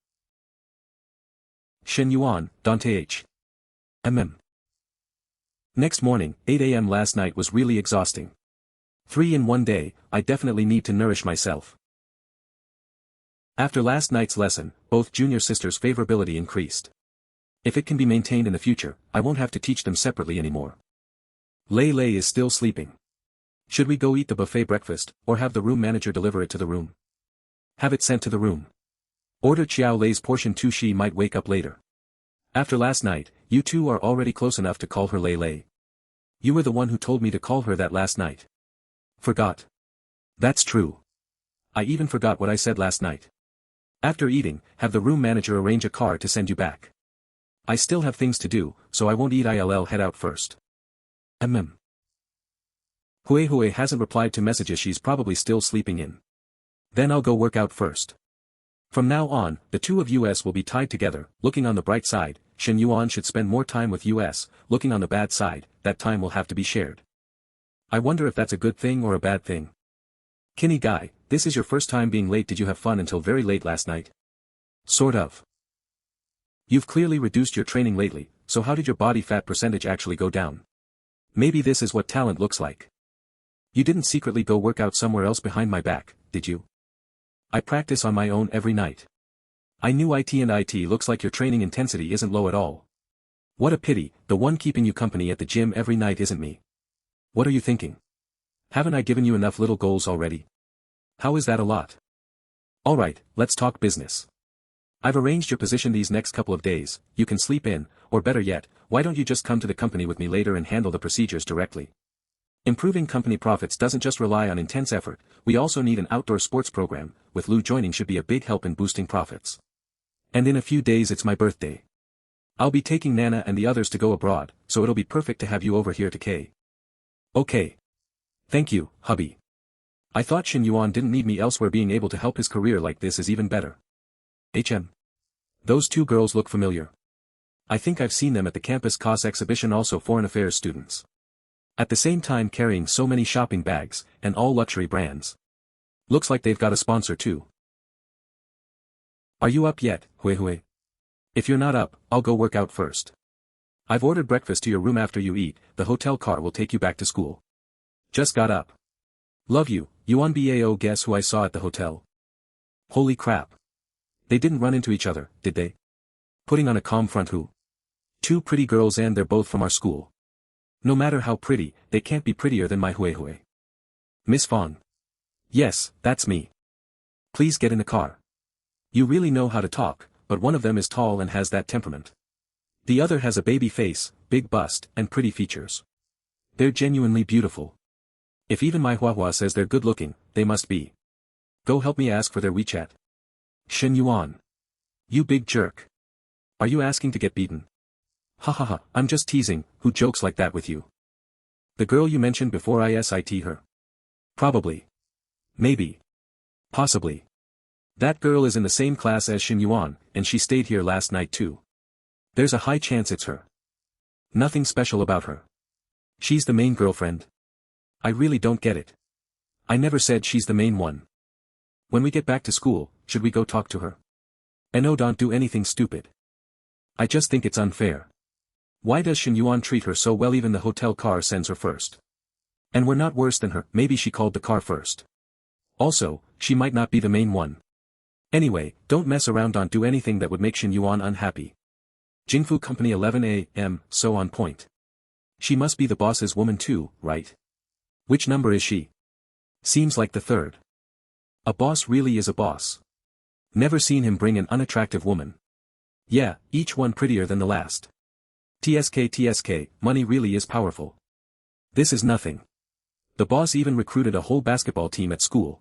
Shen Yuan, Dante H. Next morning, 8 a.m. Last night was really exhausting. 3 in one day, I definitely need to nourish myself. After last night's lesson, both junior sisters' favorability increased. If it can be maintained in the future, I won't have to teach them separately anymore. Lei Lei is still sleeping. Should we go eat the buffet breakfast, or have the room manager deliver it to the room? Have it sent to the room. Order Xiao Lei's portion too, she might wake up later. After last night, you two are already close enough to call her Lei Lei. You were the one who told me to call her that last night. Forgot. That's true. I even forgot what I said last night. After eating, have the room manager arrange a car to send you back. I still have things to do, so I won't eat. I'll head out first. Hui Hui hasn't replied to messages, she's probably still sleeping in. Then I'll go work out first. From now on, the two of us will be tied together. Looking on the bright side, Shen Yuan should spend more time with us, looking on the bad side, that time will have to be shared. I wonder if that's a good thing or a bad thing. Kinney guy, this is your first time being late. Did you have fun until very late last night? Sort of. You've clearly reduced your training lately, so how did your body fat percentage actually go down? Maybe this is what talent looks like. You didn't secretly go work out somewhere else behind my back, did you? I practice on my own every night. I knew it, and it looks like your training intensity isn't low at all. What a pity, the one keeping you company at the gym every night isn't me. What are you thinking? Haven't I given you enough little goals already? How is that a lot? Alright, let's talk business. I've arranged your position these next couple of days. You can sleep in, or better yet, why don't you just come to the company with me later and handle the procedures directly? Improving company profits doesn't just rely on intense effort, we also need an outdoor sports program, with Lou joining should be a big help in boosting profits. And in a few days it's my birthday. I'll be taking Nana and the others to go abroad, so it'll be perfect to have you over here to K. Okay. Thank you, hubby. I thought Shen Yuan didn't need me elsewhere. Being able to help his career like this is even better. Those two girls look familiar. I think I've seen them at the campus COS exhibition, also foreign affairs students. At the same time carrying so many shopping bags, and all luxury brands. Looks like they've got a sponsor too. Are you up yet, Hui? If you're not up, I'll go work out first. I've ordered breakfast to your room. After you eat, the hotel car will take you back to school. Just got up. Love you, Yuan Bao. Guess who I saw at the hotel? Holy crap. They didn't run into each other, did they? Putting on a calm front. Who? Two pretty girls, and they're both from our school. No matter how pretty, they can't be prettier than my Hui. Miss Fong. Yes, that's me. Please get in the car. You really know how to talk, but one of them is tall and has that temperament. The other has a baby face, big bust, and pretty features. They're genuinely beautiful. If even my Hua says they're good looking, they must be. Go help me ask for their WeChat. Shen Yuan. You big jerk. Are you asking to get beaten? Ha ha ha, I'm just teasing. Who jokes like that with you? The girl you mentioned before. Is her? Probably. Maybe. Possibly. That girl is in the same class as Shen Yuan, and she stayed here last night too. There's a high chance it's her. Nothing special about her. She's the main girlfriend. I really don't get it. I never said she's the main one. When we get back to school, should we go talk to her? And no, don't do anything stupid. I just think it's unfair. Why does Shen Yuan treat her so well? Even the hotel car sends her first. And we're not worse than her. Maybe she called the car first. Also, she might not be the main one. Anyway, don't mess around. Don't do anything that would make Shen Yuan unhappy. Jingfu Company 11 a.m. so on point. She must be the boss's woman too, right? Which number is she? Seems like the third. A boss really is a boss. Never seen him bring an unattractive woman. Yeah, each one prettier than the last. TSK, money really is powerful. This is nothing. The boss even recruited a whole basketball team at school.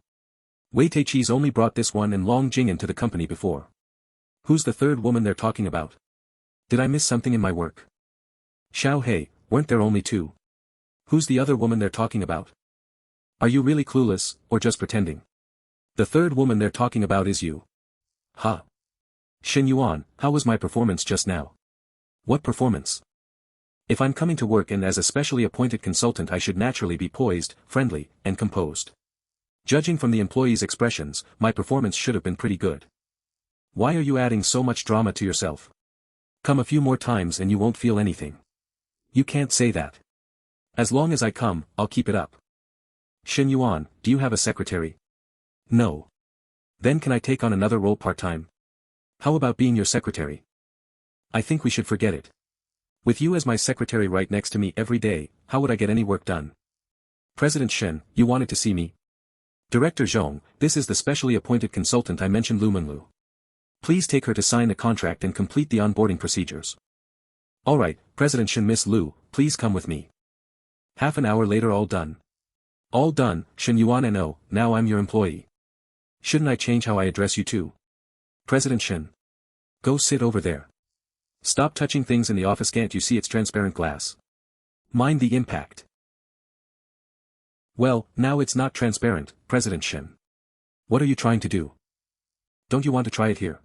Wei Teiqi's only brought this one and Long Jing into the company before. Who's the third woman they're talking about? Did I miss something in my work? Xiao Hei, weren't there only two? Who's the other woman they're talking about? Are you really clueless, or just pretending? The third woman they're talking about is you. Ha. Shen Yuan, how was my performance just now? What performance? If I'm coming to work and as a specially appointed consultant, I should naturally be poised, friendly, and composed. Judging from the employees' expressions, my performance should have been pretty good. Why are you adding so much drama to yourself? Come a few more times and you won't feel anything. You can't say that. As long as I come, I'll keep it up. Shen Yuan, do you have a secretary? No. Then can I take on another role part-time? How about being your secretary? I think we should forget it. With you as my secretary right next to me every day, how would I get any work done? President Shen, you wanted to see me? Director Zhong, this is the specially appointed consultant I mentioned, Lu Menlu. Please take her to sign the contract and complete the onboarding procedures. Alright, President Shen. Miss Lu, please come with me. Half an hour later. All done. All done, Shen Yuan. And oh, now I'm your employee. Shouldn't I change how I address you too? President Shen. Go sit over there. Stop touching things in the office. Can't you see it's transparent glass? Mind the impact. Well, now it's not transparent, President Shen. What are you trying to do? don't you want to try it here?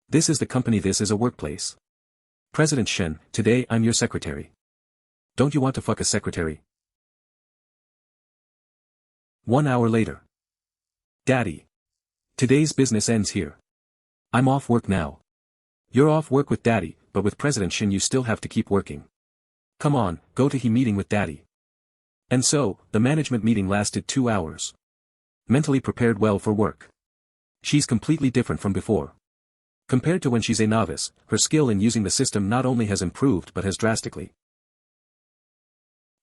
This is the company, this is a workplace. President Shen, today I'm your secretary. Don't you want to fuck a secretary? 1 hour later. Daddy. Today's business ends here. I'm off work now. You're off work with Daddy, but with President Shen you still have to keep working. Come on, go to he meeting with Daddy. And so, the management meeting lasted 2 hours. Mentally prepared well for work. She's completely different from before. Compared to when she's a novice, her skill in using the system not only has improved but has drastically.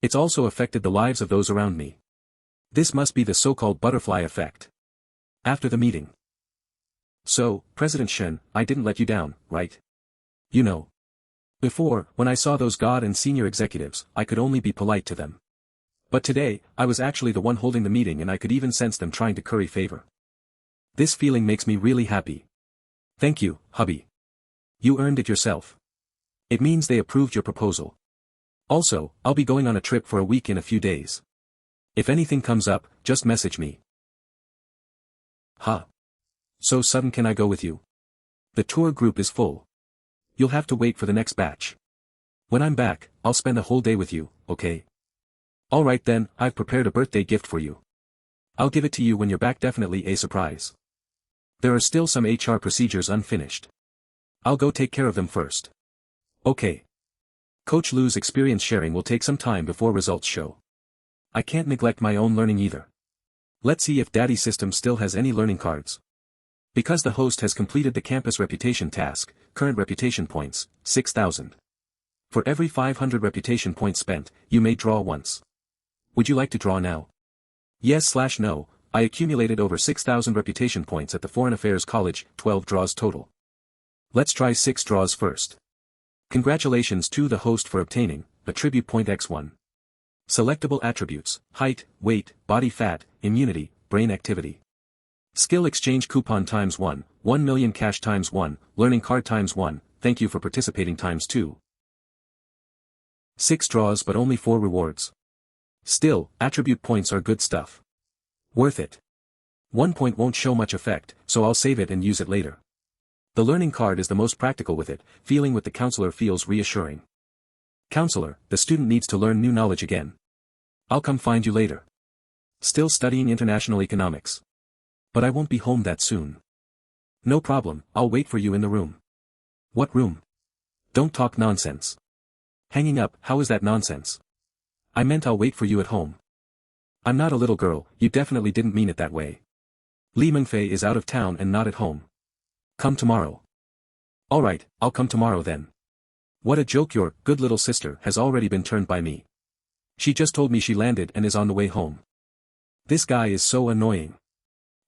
It's also affected the lives of those around me. This must be the so-called butterfly effect. After the meeting. So, President Shen, I didn't let you down, right? You know. Before, when I saw those god and senior executives, I could only be polite to them. But today, I was actually the one holding the meeting and I could even sense them trying to curry favor. This feeling makes me really happy. Thank you, hubby. You earned it yourself. It means they approved your proposal. Also, I'll be going on a trip for a week in a few days. If anything comes up, just message me. Huh? So sudden, can I go with you? The tour group is full. You'll have to wait for the next batch. When I'm back, I'll spend the whole day with you, okay? Alright then, I've prepared a birthday gift for you. I'll give it to you when you're back, definitely a surprise. There are still some HR procedures unfinished. I'll go take care of them first. Okay. Coach Lu's experience sharing will take some time before results show. I can't neglect my own learning either. Let's see if Daddy's system still has any learning cards. Because the host has completed the campus reputation task, current reputation points, 6,000. For every 500 reputation points spent, you may draw once. Would you like to draw now? Yes/no, I accumulated over 6,000 reputation points at the Foreign Affairs College, 12 draws total. Let's try 6 draws first. Congratulations to the host for obtaining, attribute point X1. Selectable attributes, height, weight, body fat, immunity, brain activity. Skill exchange coupon times 1, 1 million cash times 1, learning card times 1, thank you for participating times 2. 6 draws but only 4 rewards. Still, attribute points are good stuff. Worth it. 1 point won't show much effect, so I'll save it and use it later. The learning card is the most practical with it, feeling with the counselor feels reassuring. Counselor, the student needs to learn new knowledge again. I'll come find you later. Still studying international economics. But I won't be home that soon. No problem, I'll wait for you in the room. What room? Don't talk nonsense. Hanging up, how is that nonsense? I meant I'll wait for you at home. I'm not a little girl, you definitely didn't mean it that way. Li Mengfei is out of town and not at home. Come tomorrow. Alright, I'll come tomorrow then. What a joke, your good little sister has already been turned by me. She just told me she landed and is on the way home. This guy is so annoying.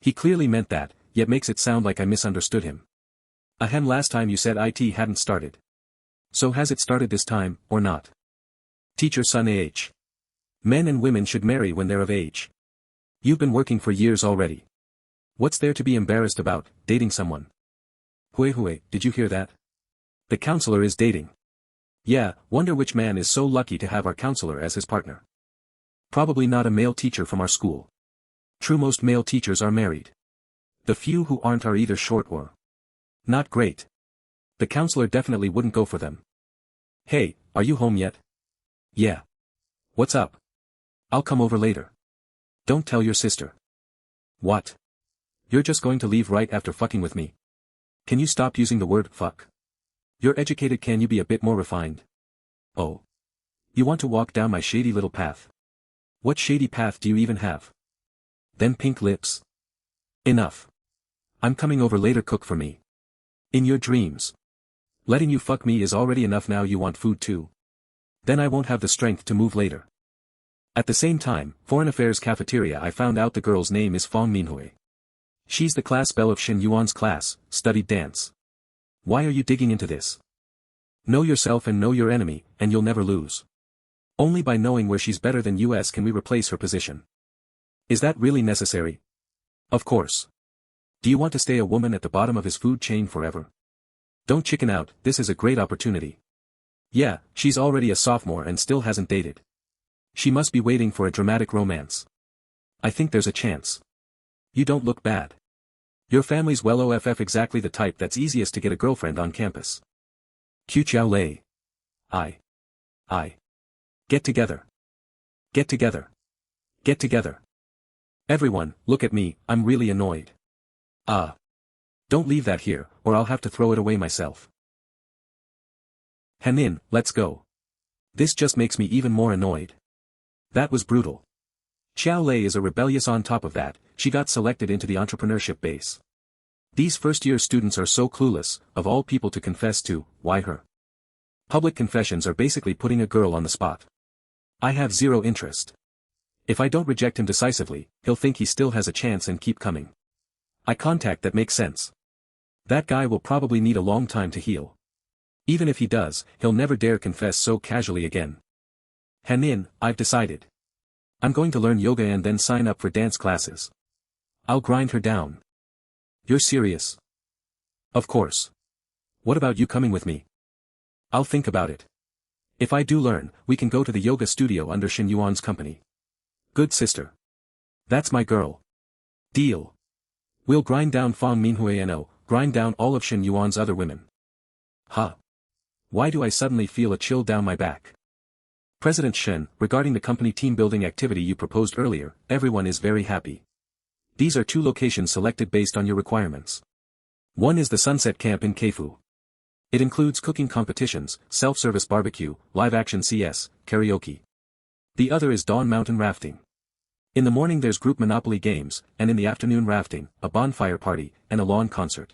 He clearly meant that, yet makes it sound like I misunderstood him. Ahem, last time you said IT hadn't started. So has it started this time, or not? Teacher son AH. Men and women should marry when they're of age. You've been working for years already. What's there to be embarrassed about, dating someone? Hui, did you hear that? The counselor is dating. Yeah, wonder which man is so lucky to have our counselor as his partner. Probably not a male teacher from our school. True, most male teachers are married. The few who aren't are either short or not great. The counselor definitely wouldn't go for them. Hey, are you home yet? Yeah. What's up? I'll come over later. Don't tell your sister. What? You're just going to leave right after fucking with me? Can you stop using the word fuck? You're educated, can you be a bit more refined? Oh. You want to walk down my shady little path? What shady path do you even have? Then pink lips? Enough. I'm coming over later, cook for me. In your dreams. Letting you fuck me is already enough, now you want food too. Then I won't have the strength to move later. At the same time, Foreign Affairs cafeteria, I found out the girl's name is Fong Minhui. She's the class belle of Shen Yuan's class, studied dance. Why are you digging into this? Know yourself and know your enemy, and you'll never lose. Only by knowing where she's better than us can we replace her position. Is that really necessary? Of course. Do you want to stay a woman at the bottom of his food chain forever? Don't chicken out, this is a great opportunity. Yeah, she's already a sophomore and still hasn't dated. She must be waiting for a dramatic romance. I think there's a chance. You don't look bad. Your family's well off exactly the type that's easiest to get a girlfriend on campus. Q Chow Lei. I. Get together. Get together. Get together. Everyone, look at me, I'm really annoyed. Don't leave that here, or I'll have to throw it away myself. Hanin, let's go. This just makes me even more annoyed. That was brutal. Xiao Lei is a rebellious. On top of that, she got selected into the entrepreneurship base. These first-year students are so clueless, of all people to confess to, why her? Public confessions are basically putting a girl on the spot. I have zero interest. If I don't reject him decisively, he'll think he still has a chance and keep coming. Eye contact that makes sense. That guy will probably need a long time to heal. Even if he does, he'll never dare confess so casually again. Hanin, I've decided. I'm going to learn yoga and then sign up for dance classes. I'll grind her down. You're serious? Of course. What about you coming with me? I'll think about it. If I do learn, we can go to the yoga studio under Shen Yuan's company. Good sister. That's my girl. Deal. We'll grind down Fang Minhui, grind down all of Shen Yuan's other women. Huh. Why do I suddenly feel a chill down my back? President Shen, regarding the company team-building activity you proposed earlier, everyone is very happy. These are 2 locations selected based on your requirements. One is the Sunset Camp in Keifu. It includes cooking competitions, self-service barbecue, live-action CS, karaoke. The other is Dawn Mountain Rafting. In the morning there's group Monopoly games, and in the afternoon rafting, a bonfire party, and a lawn concert.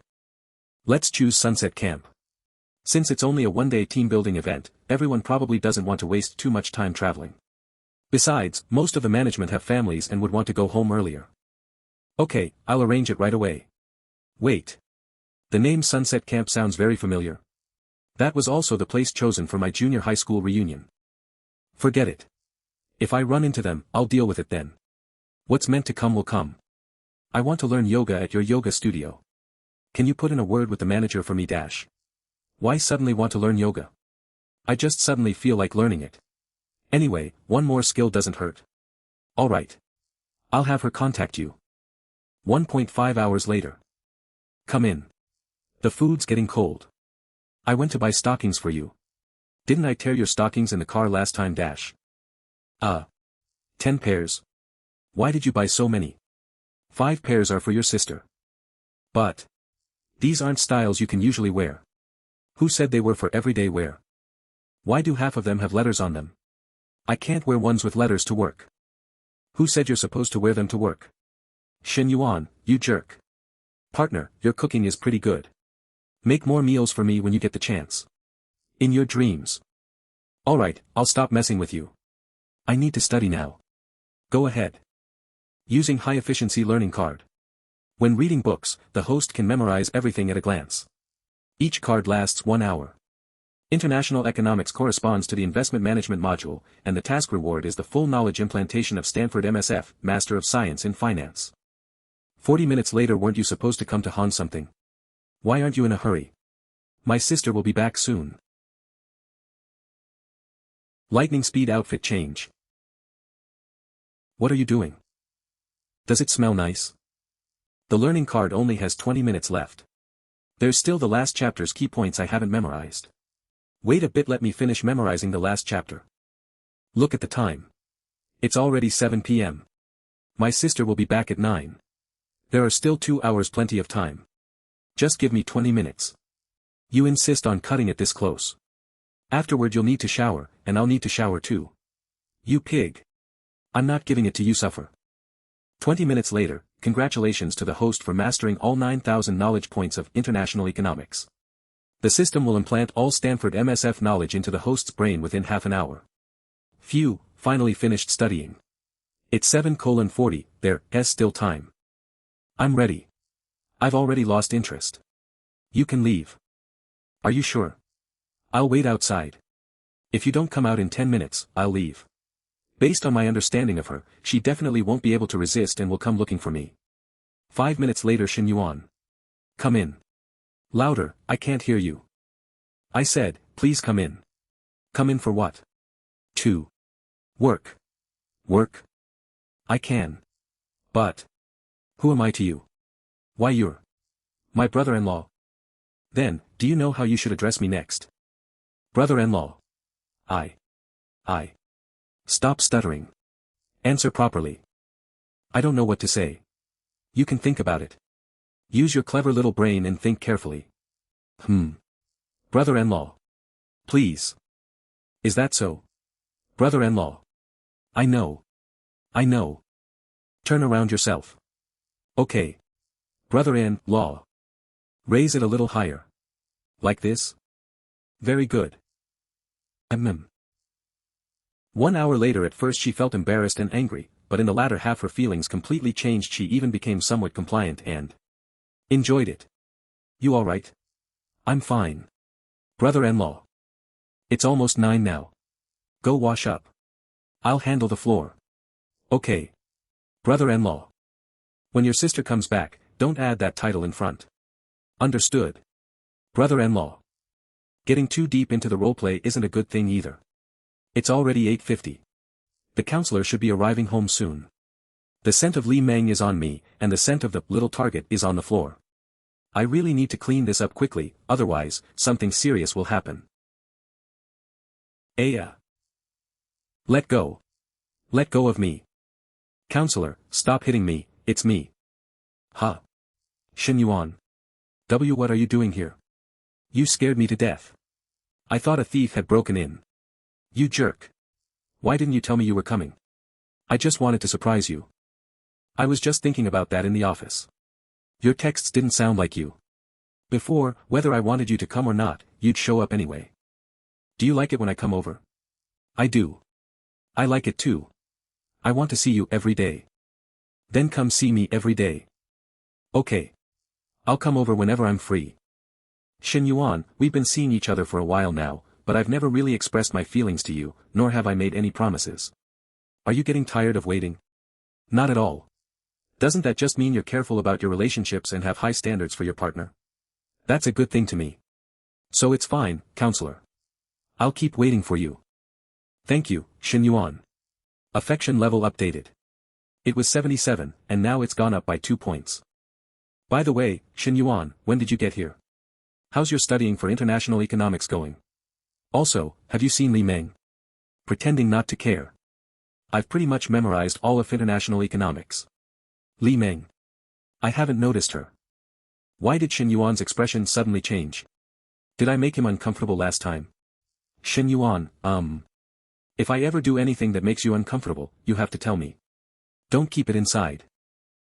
Let's choose Sunset Camp. Since it's only a one-day team-building event, everyone probably doesn't want to waste too much time traveling. Besides, most of the management have families and would want to go home earlier. Okay, I'll arrange it right away. Wait. The name Sunset Camp sounds very familiar. That was also the place chosen for my junior high school reunion. Forget it. If I run into them, I'll deal with it then. What's meant to come will come. I want to learn yoga at your yoga studio. Can you put in a word with the manager for me? Why suddenly want to learn yoga? I just suddenly feel like learning it. Anyway, one more skill doesn't hurt. Alright. I'll have her contact you. 1.5 hours later. Come in. The food's getting cold. I went to buy stockings for you. Didn't I tear your stockings in the car last time? 10 pairs. Why did you buy so many? 5 pairs are for your sister. But these aren't styles you can usually wear. Who said they were for everyday wear? Why do half of them have letters on them? I can't wear ones with letters to work. Who said you're supposed to wear them to work? Shen Yuan, you jerk. Partner, your cooking is pretty good. Make more meals for me when you get the chance. In your dreams. Alright, I'll stop messing with you. I need to study now. Go ahead. Using high-efficiency learning card. When reading books, the host can memorize everything at a glance. Each card lasts 1 hour. International economics corresponds to the investment management module, and the task reward is the full knowledge implantation of Stanford MSF, Master of Science in Finance. 40 minutes later. Weren't you supposed to come to Han something? Why aren't you in a hurry? My sister will be back soon. Lightning speed outfit change. What are you doing? Does it smell nice? The learning card only has 20 minutes left. There's still the last chapter's key points I haven't memorized. Wait a bit, let me finish memorizing the last chapter. Look at the time. It's already 7 p.m. My sister will be back at 9. There are still 2 hours, plenty of time. Just give me 20 minutes. You insist on cutting it this close. Afterward you'll need to shower, and I'll need to shower too. You pig. I'm not giving it to you, suffer. 20 minutes later. Congratulations to the host for mastering all 9,000 knowledge points of international economics. The system will implant all Stanford MSF knowledge into the host's brain within half an hour. Phew, finally finished studying. It's 7:40, there's still time. I'm ready. I've already lost interest. You can leave. Are you sure? I'll wait outside. If you don't come out in 10 minutes, I'll leave. Based on my understanding of her, she definitely won't be able to resist and will come looking for me. 5 minutes later. Shen Yuan. Come in. Louder, I can't hear you. I said, please come in. Come in for what? To work. Work? I can. But who am I to you? Why, you're My brother-in-law. Then, do you know how you should address me next? Brother-in-law. I. Stop stuttering. Answer properly. I don't know what to say. You can think about it. Use your clever little brain and think carefully. Brother-in-law. Please. Is that so? Brother-in-law. I know. Turn around yourself. Okay. Brother-in-law. Raise it a little higher. Like this? Very good. 1 hour later, at first she felt embarrassed and angry, but in the latter half her feelings completely changed. She even became somewhat compliant and enjoyed it. You all right? I'm fine. Brother-in-law. It's almost 9 now. Go wash up. I'll handle the floor. Okay. Brother-in-law. When your sister comes back, don't add that title in front. Understood. Brother-in-law. Getting too deep into the roleplay isn't a good thing either. It's already 8:50. The counselor should be arriving home soon. The scent of Li Meng is on me, and the scent of the little target is on the floor. I really need to clean this up quickly, otherwise, something serious will happen. Aya. Let go. Let go of me. Counselor, stop hitting me, it's me. Huh. Shen Yuan. What are you doing here? You scared me to death. I thought a thief had broken in. You jerk. Why didn't you tell me you were coming? I just wanted to surprise you. I was just thinking about that in the office. Your texts didn't sound like you. Before, whether I wanted you to come or not, you'd show up anyway. Do you like it when I come over? I do. I like it too. I want to see you every day. Then come see me every day. Okay. I'll come over whenever I'm free. Shen Yuan, we've been seeing each other for a while now, but I've never really expressed my feelings to you, nor have I made any promises. Are you getting tired of waiting? Not at all. Doesn't that just mean you're careful about your relationships and have high standards for your partner? That's a good thing to me. So it's fine, counselor. I'll keep waiting for you. Thank you, Shen Yuan. Affection level updated. It was 77, and now it's gone up by 2 points. By the way, Shen Yuan, when did you get here? How's your studying for international economics going? Also, have you seen Li Meng? Pretending not to care. I've pretty much memorized all of international economics. Li Meng. I haven't noticed her. Why did Shen Yuan's expression suddenly change? Did I make him uncomfortable last time? Shen Yuan, If I ever do anything that makes you uncomfortable, you have to tell me. Don't keep it inside.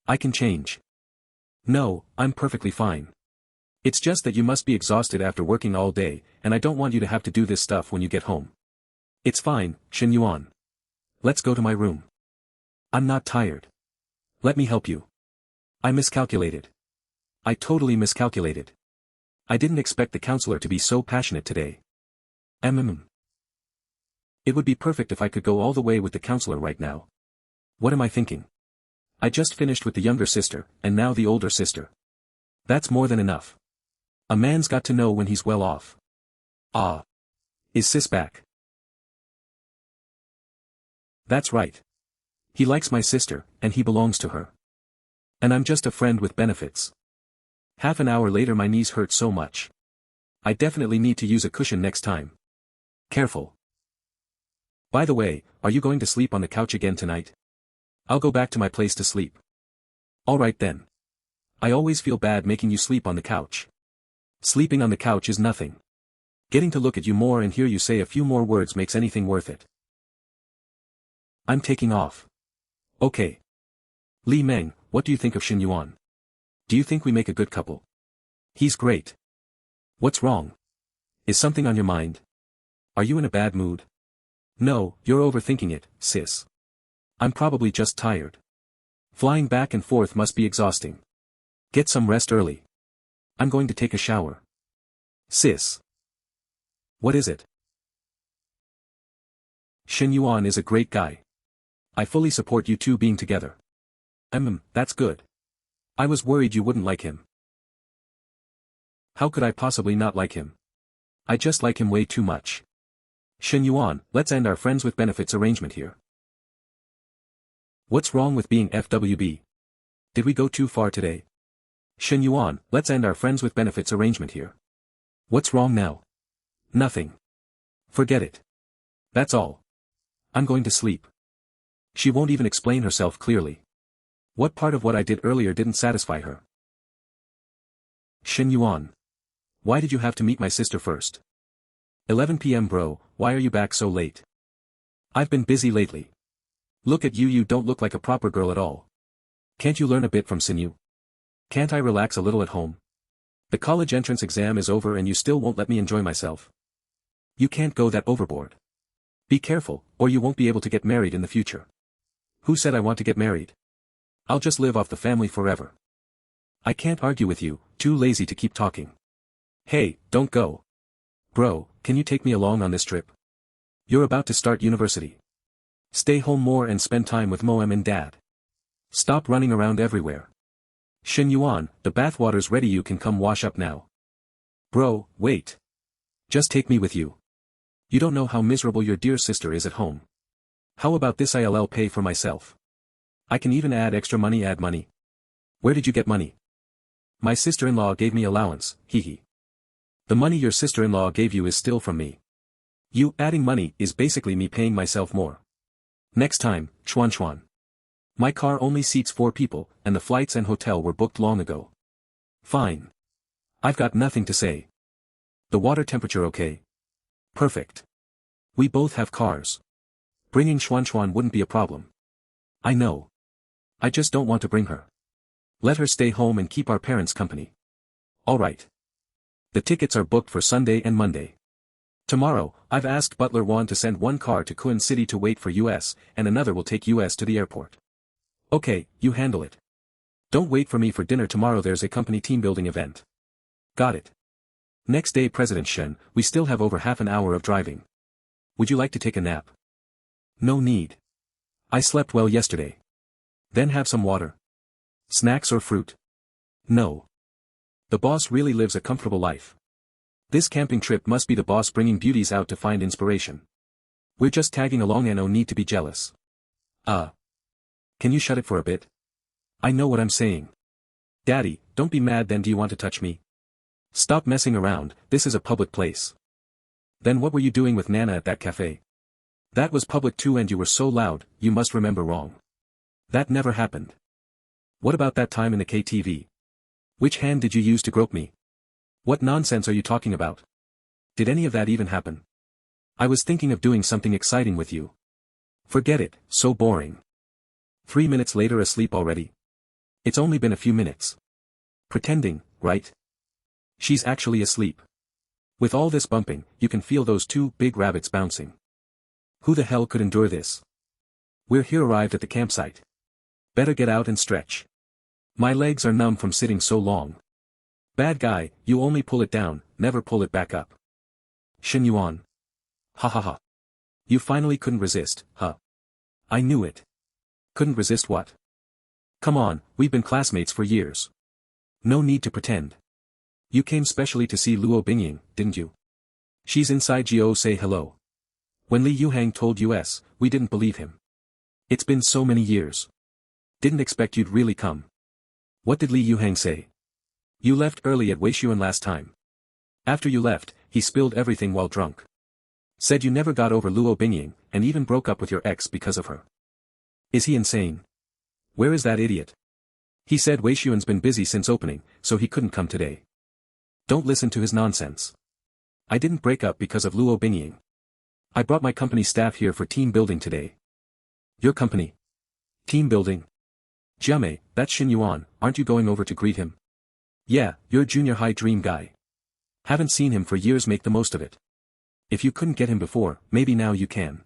I can change. No, I'm perfectly fine. It's just that you must be exhausted after working all day, and I don't want you to have to do this stuff when you get home. It's fine, Shen Yuan. Let's go to my room. I'm not tired. Let me help you. I miscalculated. I totally miscalculated. I didn't expect the counselor to be so passionate today. It would be perfect if I could go all the way with the counselor right now. What am I thinking? I just finished with the younger sister, and now the older sister. That's more than enough. A man's got to know when he's well off. Ah. Is Sis back? That's right. He likes my sister, and he belongs to her. And I'm just a friend with benefits. Half an hour later my knees hurt so much. I definitely need to use a cushion next time. Careful. By the way, are you going to sleep on the couch again tonight? I'll go back to my place to sleep. Alright then. I always feel bad making you sleep on the couch. Sleeping on the couch is nothing. Getting to look at you more and hear you say a few more words makes anything worth it. I'm taking off. Okay. Li Meng, what do you think of Shen Yuan? Do you think we make a good couple? He's great. What's wrong? Is something on your mind? Are you in a bad mood? No, you're overthinking it, sis. I'm probably just tired. Flying back and forth must be exhausting. Get some rest early. I'm going to take a shower. Sis. What is it? Shen Yuan is a great guy. I fully support you two being together. That's good. I was worried you wouldn't like him. How could I possibly not like him? I just like him way too much. Shen Yuan, let's end our friends with benefits arrangement here. What's wrong with being FWB? Did we go too far today? Shen Yuan, let's end our friends with benefits arrangement here. What's wrong now? Nothing. Forget it. That's all. I'm going to sleep. She won't even explain herself clearly. What part of what I did earlier didn't satisfy her? Shen Yuan. Why did you have to meet my sister first? 11 p.m. bro, why are you back so late? I've been busy lately. Look at you, you don't look like a proper girl at all. Can't you learn a bit from Sinu? Can't I relax a little at home? The college entrance exam is over and you still won't let me enjoy myself. You can't go that overboard. Be careful, or you won't be able to get married in the future. Who said I want to get married? I'll just live off the family forever. I can't argue with you, too lazy to keep talking. Hey, don't go. Bro, can you take me along on this trip? You're about to start university. Stay home more and spend time with Moem and Dad. Stop running around everywhere. Shen Yuan, the bathwater's ready, you can come wash up now. Bro, wait. Just take me with you. You don't know how miserable your dear sister is at home. How about this, I'll pay for myself. I can even add extra money, add money. Where did you get money? My sister-in-law gave me allowance, hee. The money your sister-in-law gave you is still from me. You adding money is basically me paying myself more. Next time, Chuan. My car only seats 4 people, and the flights and hotel were booked long ago. Fine. I've got nothing to say. The water temperature okay? Perfect. We both have cars. Bringing Chuan wouldn't be a problem. I know. I just don't want to bring her. Let her stay home and keep our parents company. Alright. The tickets are booked for Sunday and Monday. Tomorrow, I've asked Butler Juan to send 1 car to Kuan City to wait for US, and another will take US to the airport. Okay, you handle it. Don't wait for me for dinner tomorrow, there's a company team building event. Got it. Next day, President Shen, we still have over half an hour of driving. Would you like to take a nap? No need. I slept well yesterday. Then have some water. Snacks or fruit? No. The boss really lives a comfortable life. This camping trip must be the boss bringing beauties out to find inspiration. We're just tagging along and no need to be jealous. Can you shut it for a bit? I know what I'm saying. Daddy, don't be mad then, do you want to touch me? Stop messing around, this is a public place. Then what were you doing with Nana at that cafe? That was public too and you were so loud, you must remember wrong. That never happened. What about that time in the KTV? Which hand did you use to grope me? What nonsense are you talking about? Did any of that even happen? I was thinking of doing something exciting with you. Forget it, so boring. 3 minutes later, asleep already? It's only been a few minutes. Pretending, right? She's actually asleep. With all this bumping, you can feel those 2 big rabbits bouncing. Who the hell could endure this? We're here, arrived at the campsite. Better get out and stretch. My legs are numb from sitting so long. Bad guy, you only pull it down, never pull it back up. Shen Yuan. Ha ha ha. You finally couldn't resist, huh? I knew it. Couldn't resist what? Come on, we've been classmates for years. No need to pretend. You came specially to see Luo Bingying, didn't you? She's inside, Gio, say hello. When Li Yuhang told us, we didn't believe him. It's been so many years. Didn't expect you'd really come. What did Li Yuhang say? You left early at Weishuan last time. After you left, he spilled everything while drunk. Said you never got over Luo Bingying, and even broke up with your ex because of her. Is he insane? Where is that idiot? He said Weishuan's been busy since opening, so he couldn't come today. Don't listen to his nonsense. I didn't break up because of Luo Bingying. I brought my company staff here for team building today. Your company? Team building? Jiame, that's Shen Yuan, aren't you going over to greet him? Yeah, your junior high dream guy. Haven't seen him for years, make the most of it. If you couldn't get him before, maybe now you can.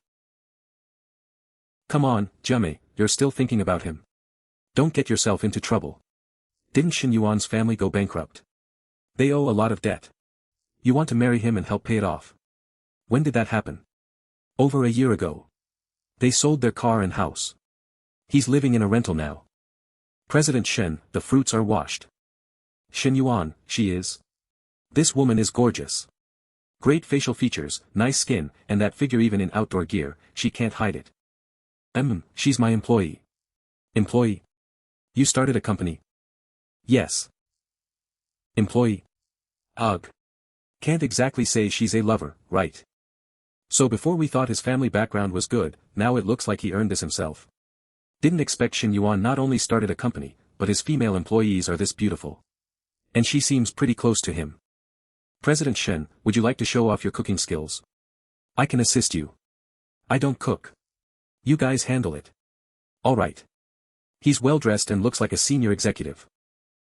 Come on, Jiame, you're still thinking about him. Don't get yourself into trouble. Didn't Shen Yuan's family go bankrupt? They owe a lot of debt. You want to marry him and help pay it off. When did that happen? Over a year ago. They sold their car and house. He's living in a rental now. President Shen, the fruits are washed. Shen Yuan, she is. This woman is gorgeous. Great facial features, nice skin, and that figure even in outdoor gear, she can't hide it. She's my employee. Employee? You started a company? Yes. Employee? Ugh. Can't exactly say she's a lover, right? So before we thought his family background was good, now it looks like he earned this himself. Didn't expect Shen Yuan not only started a company, but his female employees are this beautiful. And she seems pretty close to him. President Shen, would you like to show off your cooking skills? I can assist you. I don't cook. You guys handle it. Alright. He's well dressed and looks like a senior executive.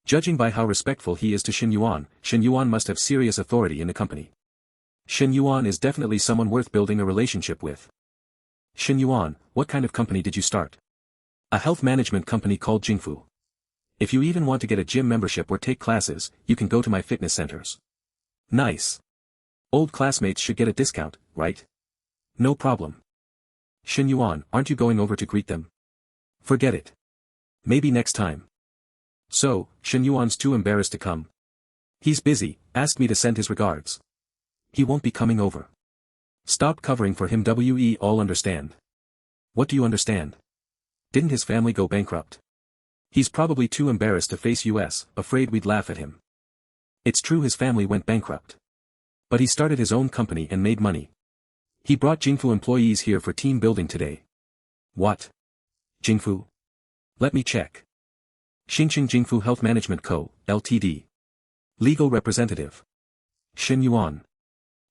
Judging by how respectful he is to Shen Yuan must have serious authority in the company. Shen Yuan is definitely someone worth building a relationship with. Shen Yuan, what kind of company did you start? A health management company called Jingfu. If you even want to get a gym membership or take classes, you can go to my fitness centers. Nice. Old classmates should get a discount, right? No problem. Shen Yuan, aren't you going over to greet them? Forget it. Maybe next time. So, Shen Yuan's too embarrassed to come. He's busy, asked me to send his regards. He won't be coming over. Stop covering for him. We all understand. What do you understand? Didn't his family go bankrupt? He's probably too embarrassed to face us, afraid we'd laugh at him. It's true his family went bankrupt. But he started his own company and made money. He brought Jingfu employees here for team building today. What? Jingfu? Let me check. Xingqing Jingfu Health Management Co., Ltd. Legal representative. Shen Yuan.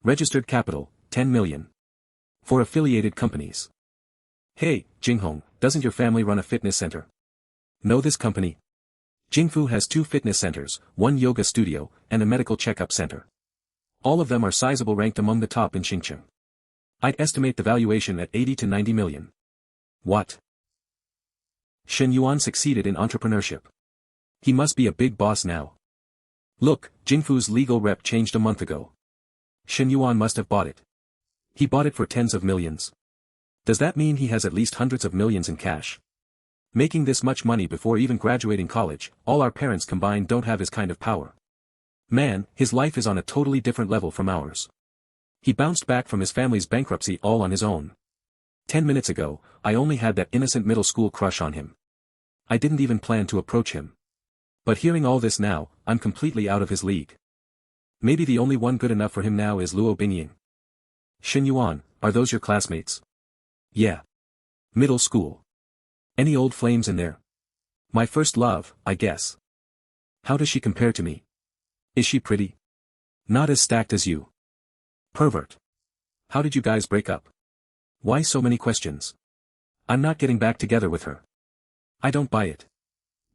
Registered capital, 10 million. For affiliated companies. Hey, Jinghong, doesn't your family run a fitness center? Know this company? Jingfu has 2 fitness centers, 1 yoga studio, and a medical checkup center. All of them are sizable, ranked among the top in Xinjiang. I'd estimate the valuation at 80 to 90 million. What? Shen Yuan succeeded in entrepreneurship. He must be a big boss now. Look, Jingfu's legal rep changed a month ago. Shen Yuan must have bought it. He bought it for tens of millions. Does that mean he has at least hundreds of millions in cash? Making this much money before even graduating college, all our parents combined don't have his kind of power. Man, his life is on a totally different level from ours. He bounced back from his family's bankruptcy all on his own. 10 minutes ago, I only had that innocent middle school crush on him. I didn't even plan to approach him. But hearing all this now, I'm completely out of his league. Maybe the only one good enough for him now is Luo Bingying. Shen Yuan, are those your classmates? Yeah. Middle school. Any old flames in there? My first love, I guess. How does she compare to me? Is she pretty? Not as stacked as you. Pervert. How did you guys break up? Why so many questions? I'm not getting back together with her. I don't buy it.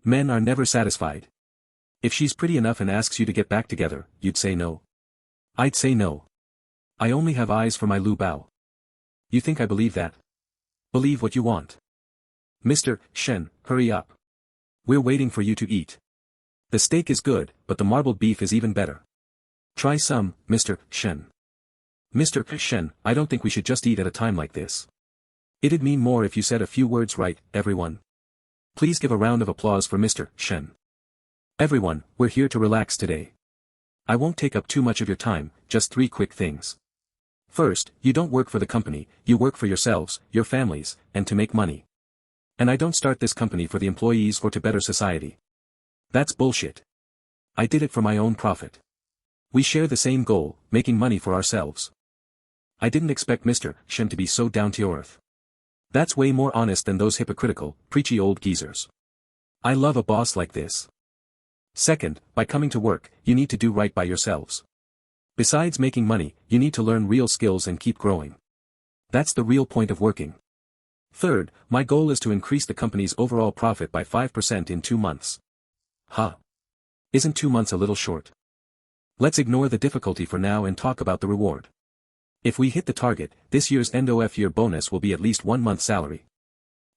Men are never satisfied. If she's pretty enough and asks you to get back together, you'd say no. I'd say no. I only have eyes for my Lu Bao. You think I believe that? Believe what you want. Mr. Shen, hurry up. We're waiting for you to eat. The steak is good, but the marbled beef is even better. Try some, Mr. Shen. Mr. Shen, I don't think we should just eat at a time like this. It'd mean more if you said a few words right, everyone. Please give a round of applause for Mr. Shen. Everyone, we're here to relax today. I won't take up too much of your time, just 3 quick things. First, you don't work for the company, you work for yourselves, your families, and to make money. And I don't start this company for the employees or to better society. That's bullshit. I did it for my own profit. We share the same goal, making money for ourselves. I didn't expect Mr. Shen to be so down to earth. That's way more honest than those hypocritical, preachy old geezers. I love a boss like this. Second, by coming to work, you need to do right by yourselves. Besides making money, you need to learn real skills and keep growing. That's the real point of working. Third, my goal is to increase the company's overall profit by 5% in 2 months. Huh. Isn't 2 months a little short? Let's ignore the difficulty for now and talk about the reward. If we hit the target, this year's end of year bonus will be at least 1 month's salary.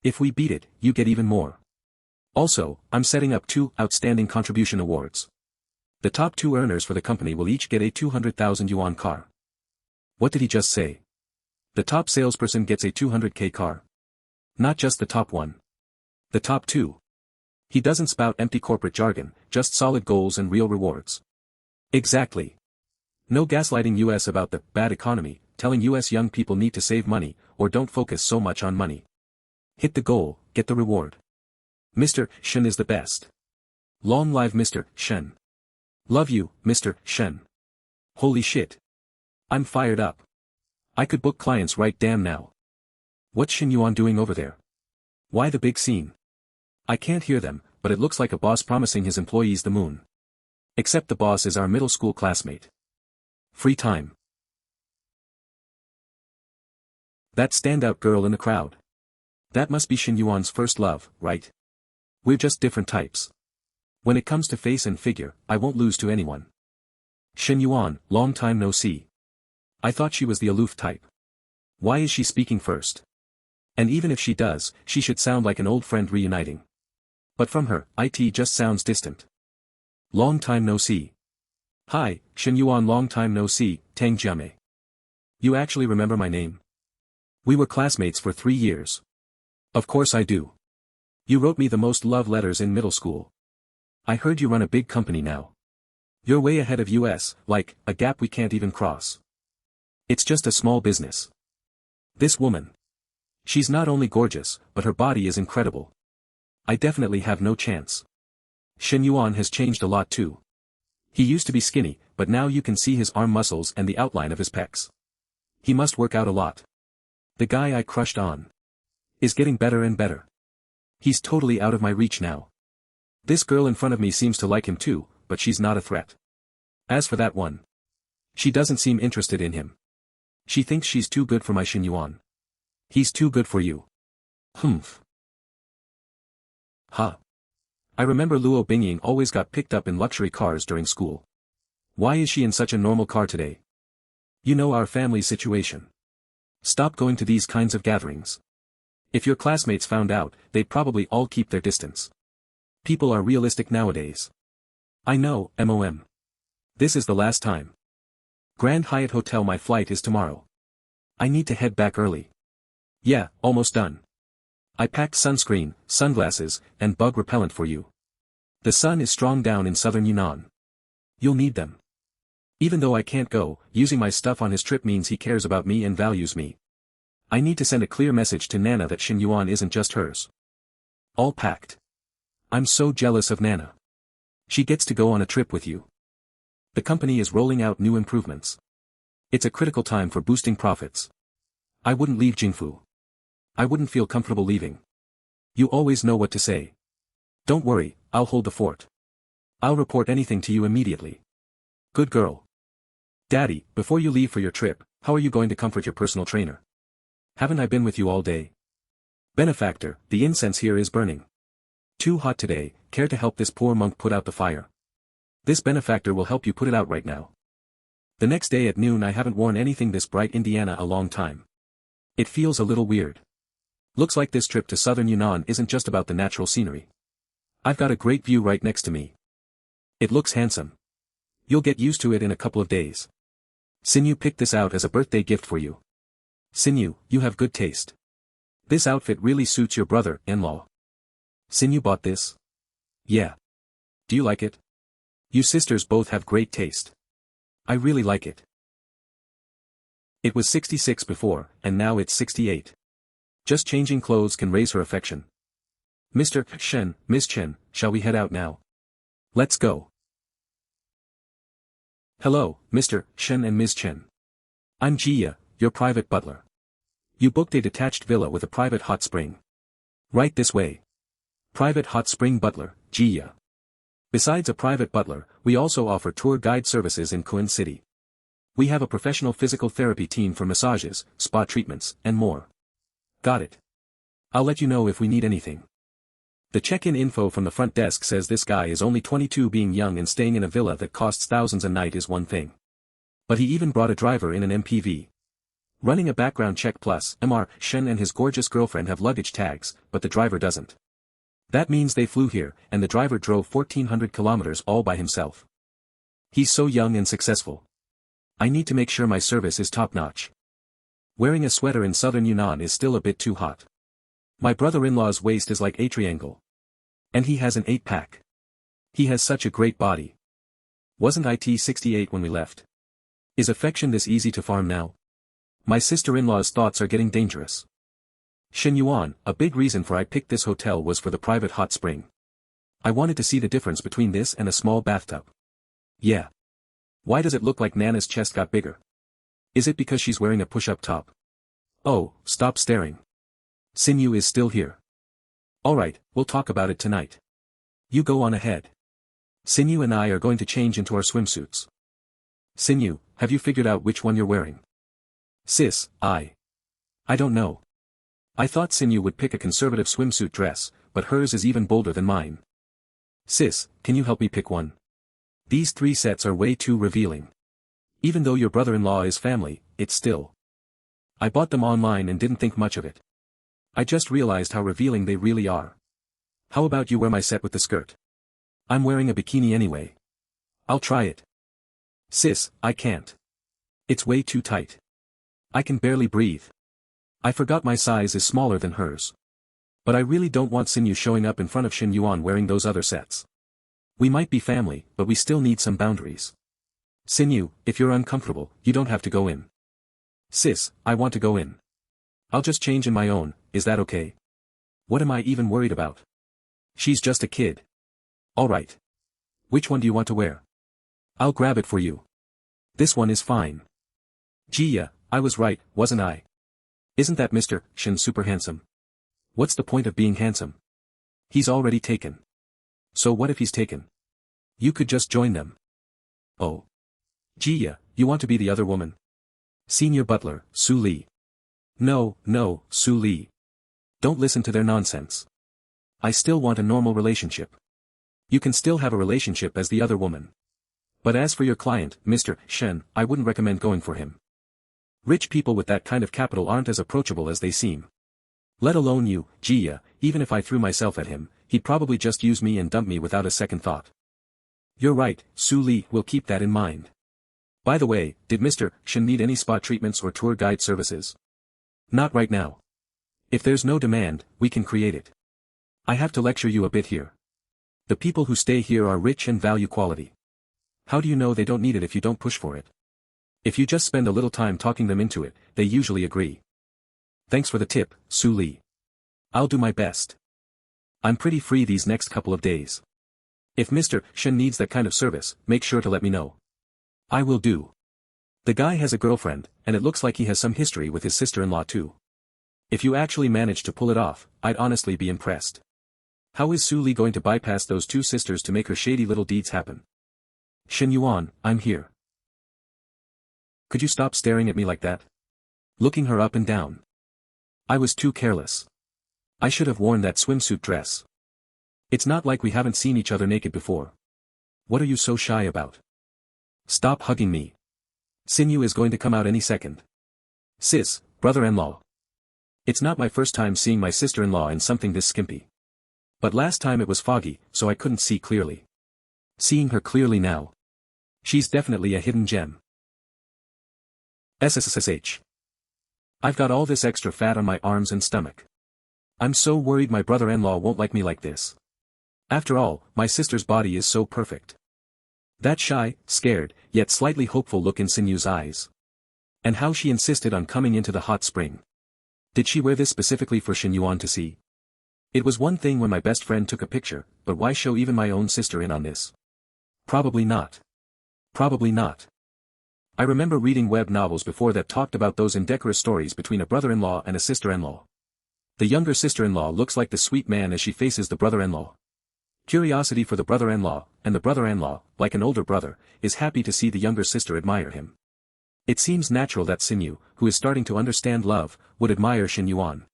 If we beat it, you get even more. Also, I'm setting up 2 outstanding contribution awards. The top 2 earners for the company will each get a 200,000 yuan car. What did he just say? The top salesperson gets a 200k car. Not just the top one. The top 2. He doesn't spout empty corporate jargon, just solid goals and real rewards. Exactly. No gaslighting US about the bad economy, telling US young people need to save money, or don't focus so much on money. Hit the goal, get the reward. Mr. Shen is the best. Long live Mr. Shen. Love you, Mr. Shen. Holy shit. I'm fired up. I could book clients right damn now. What's Shen Yuan doing over there? Why the big scene? I can't hear them, but it looks like a boss promising his employees the moon. Except the boss is our middle school classmate. Free time. That standout girl in the crowd. That must be Shen Yuan's first love, right? We're just different types. When it comes to face and figure, I won't lose to anyone. Shen Yuan, long time no see. I thought she was the aloof type. Why is she speaking first? And even if she does, she should sound like an old friend reuniting. But from her, it just sounds distant. Long time no see. Hi, Shen Yuan, long time no see, Tang Jiame. You actually remember my name? We were classmates for 3 years. Of course I do. You wrote me the most love letters in middle school. I heard you run a big company now. You're way ahead of US, like, a gap we can't even cross. It's just a small business. This woman. She's not only gorgeous, but her body is incredible. I definitely have no chance. Shen Yuan has changed a lot too. He used to be skinny, but now you can see his arm muscles and the outline of his pecs. He must work out a lot. The guy I crushed on is getting better and better. He's totally out of my reach now. This girl in front of me seems to like him too, but she's not a threat. As for that one, she doesn't seem interested in him. She thinks she's too good for my Shen Yuan. He's too good for you. Humph. Huh. I remember Luo Bingying always got picked up in luxury cars during school. Why is she in such a normal car today? You know our family situation. Stop going to these kinds of gatherings. If your classmates found out, they'd probably all keep their distance. People are realistic nowadays. I know, MOM. This is the last time. Grand Hyatt Hotel, my flight is tomorrow. I need to head back early. Yeah, almost done. I packed sunscreen, sunglasses, and bug repellent for you. The sun is strong down in southern Yunnan. You'll need them. Even though I can't go, using my stuff on his trip means he cares about me and values me. I need to send a clear message to Nana that Shen Yuan isn't just hers. All packed. I'm so jealous of Nana. She gets to go on a trip with you. The company is rolling out new improvements. It's a critical time for boosting profits. I wouldn't leave Jingfu. I wouldn't feel comfortable leaving. You always know what to say. Don't worry, I'll hold the fort. I'll report anything to you immediately. Good girl. Daddy, before you leave for your trip, how are you going to comfort your personal trainer? Haven't I been with you all day? Benefactor, the incense here is burning. Too hot today, care to help this poor monk put out the fire? This benefactor will help you put it out right now. The next day at noon I haven't worn anything this bright Indiana a long time. It feels a little weird. Looks like this trip to southern Yunnan isn't just about the natural scenery. I've got a great view right next to me. It looks handsome. You'll get used to it in a couple of days. Sinyu picked this out as a birthday gift for you. Sinyu, you have good taste. This outfit really suits your brother-in-law. Sinyu bought this? Yeah. Do you like it? You sisters both have great taste. I really like it. It was 66 before, and now it's 68. Just changing clothes can raise her affection. Mr. Shen, Miss Chen, shall we head out now? Let's go. Hello, Mr. Shen and Ms. Chen. I'm Jia, your private butler. You booked a detached villa with a private hot spring. Right this way. Private hot spring butler, Jia. Besides a private butler, we also offer tour guide services in Kuan City. We have a professional physical therapy team for massages, spa treatments, and more. Got it. I'll let you know if we need anything. The check-in info from the front desk says this guy is only 22, being young and staying in a villa that costs thousands a night is one thing. But he even brought a driver in an MPV. Running a background check plus, Mr. Shen and his gorgeous girlfriend have luggage tags, but the driver doesn't. That means they flew here, and the driver drove 1,400 kilometers all by himself. He's so young and successful. I need to make sure my service is top-notch. Wearing a sweater in southern Yunnan is still a bit too hot. My brother-in-law's waist is like a triangle. And he has an 8-pack. He has such a great body. Wasn't it 68 when we left? Is affection this easy to farm now? My sister-in-law's thoughts are getting dangerous. Shen Yuan, a big reason for I picked this hotel was for the private hot spring. I wanted to see the difference between this and a small bathtub. Yeah. Why does it look like Nana's chest got bigger? Is it because she's wearing a push-up top? Oh, stop staring. Shen Yuan is still here. Alright, we'll talk about it tonight. You go on ahead. Shen Yuan and I are going to change into our swimsuits. Shen Yuan, have you figured out which one you're wearing? Sis, I don't know. I thought Shen Yuan would pick a conservative swimsuit dress, but hers is even bolder than mine. Sis, can you help me pick one? These 3 sets are way too revealing. Even though your brother-in-law is family, it's still. I bought them online and didn't think much of it. I just realized how revealing they really are. How about you wear my set with the skirt? I'm wearing a bikini anyway. I'll try it. Sis, I can't. It's way too tight. I can barely breathe. I forgot my size is smaller than hers. But I really don't want Shen Yuan showing up in front of Shen Yuan wearing those other sets. We might be family, but we still need some boundaries. Shen Yuan, if you're uncomfortable, you don't have to go in. Sis, I want to go in. I'll just change in my own, is that okay? What am I even worried about? She's just a kid. Alright. Which one do you want to wear? I'll grab it for you. This one is fine. Gee, I was right, wasn't I? Isn't that Mr. Shen super handsome? What's the point of being handsome? He's already taken. So what if he's taken? You could just join them. Oh. Gee, you want to be the other woman? Senior butler, Su Li. No, Su Li. Don't listen to their nonsense. I still want a normal relationship. You can still have a relationship as the other woman. But as for your client, Mr. Shen, I wouldn't recommend going for him. Rich people with that kind of capital aren't as approachable as they seem. Let alone you, Gee, even if I threw myself at him, he'd probably just use me and dump me without a second thought. You're right, Su Li, will keep that in mind. By the way, did Mr. Shen need any spa treatments or tour guide services? Not right now. If there's no demand, we can create it. I have to lecture you a bit here. The people who stay here are rich and value quality. How do you know they don't need it if you don't push for it? If you just spend a little time talking them into it, they usually agree. Thanks for the tip, Su Li. I'll do my best. I'm pretty free these next couple of days. If Mr. Shen needs that kind of service, make sure to let me know. I will do. The guy has a girlfriend, and it looks like he has some history with his sister-in-law too. If you actually manage to pull it off, I'd honestly be impressed. How is Su Li going to bypass those 2 sisters to make her shady little deeds happen? Shen Yuan, I'm here. Could you stop staring at me like that? Looking her up and down. I was too careless. I should have worn that swimsuit dress. It's not like we haven't seen each other naked before. What are you so shy about? Stop hugging me. Shen Yuan is going to come out any second. Sis, brother-in-law. It's not my first time seeing my sister-in-law in something this skimpy. But last time it was foggy, so I couldn't see clearly. Seeing her clearly now. She's definitely a hidden gem. SSSH. I've got all this extra fat on my arms and stomach. I'm so worried my brother-in-law won't like me like this. After all, my sister's body is so perfect. That shy, scared, yet slightly hopeful look in Shen Yuan's eyes. And how she insisted on coming into the hot spring. Did she wear this specifically for Shen Yuan to see? It was one thing when my best friend took a picture, but why show even my own sister in on this? Probably not. Probably not. I remember reading web novels before that talked about those indecorous stories between a brother-in-law and a sister-in-law. The younger sister-in-law looks like the sweet man as she faces the brother-in-law. Curiosity for the brother-in-law, and the brother-in-law, like an older brother, is happy to see the younger sister admire him. It seems natural that Shen Yuan, who is starting to understand love, would admire Shen Yuan.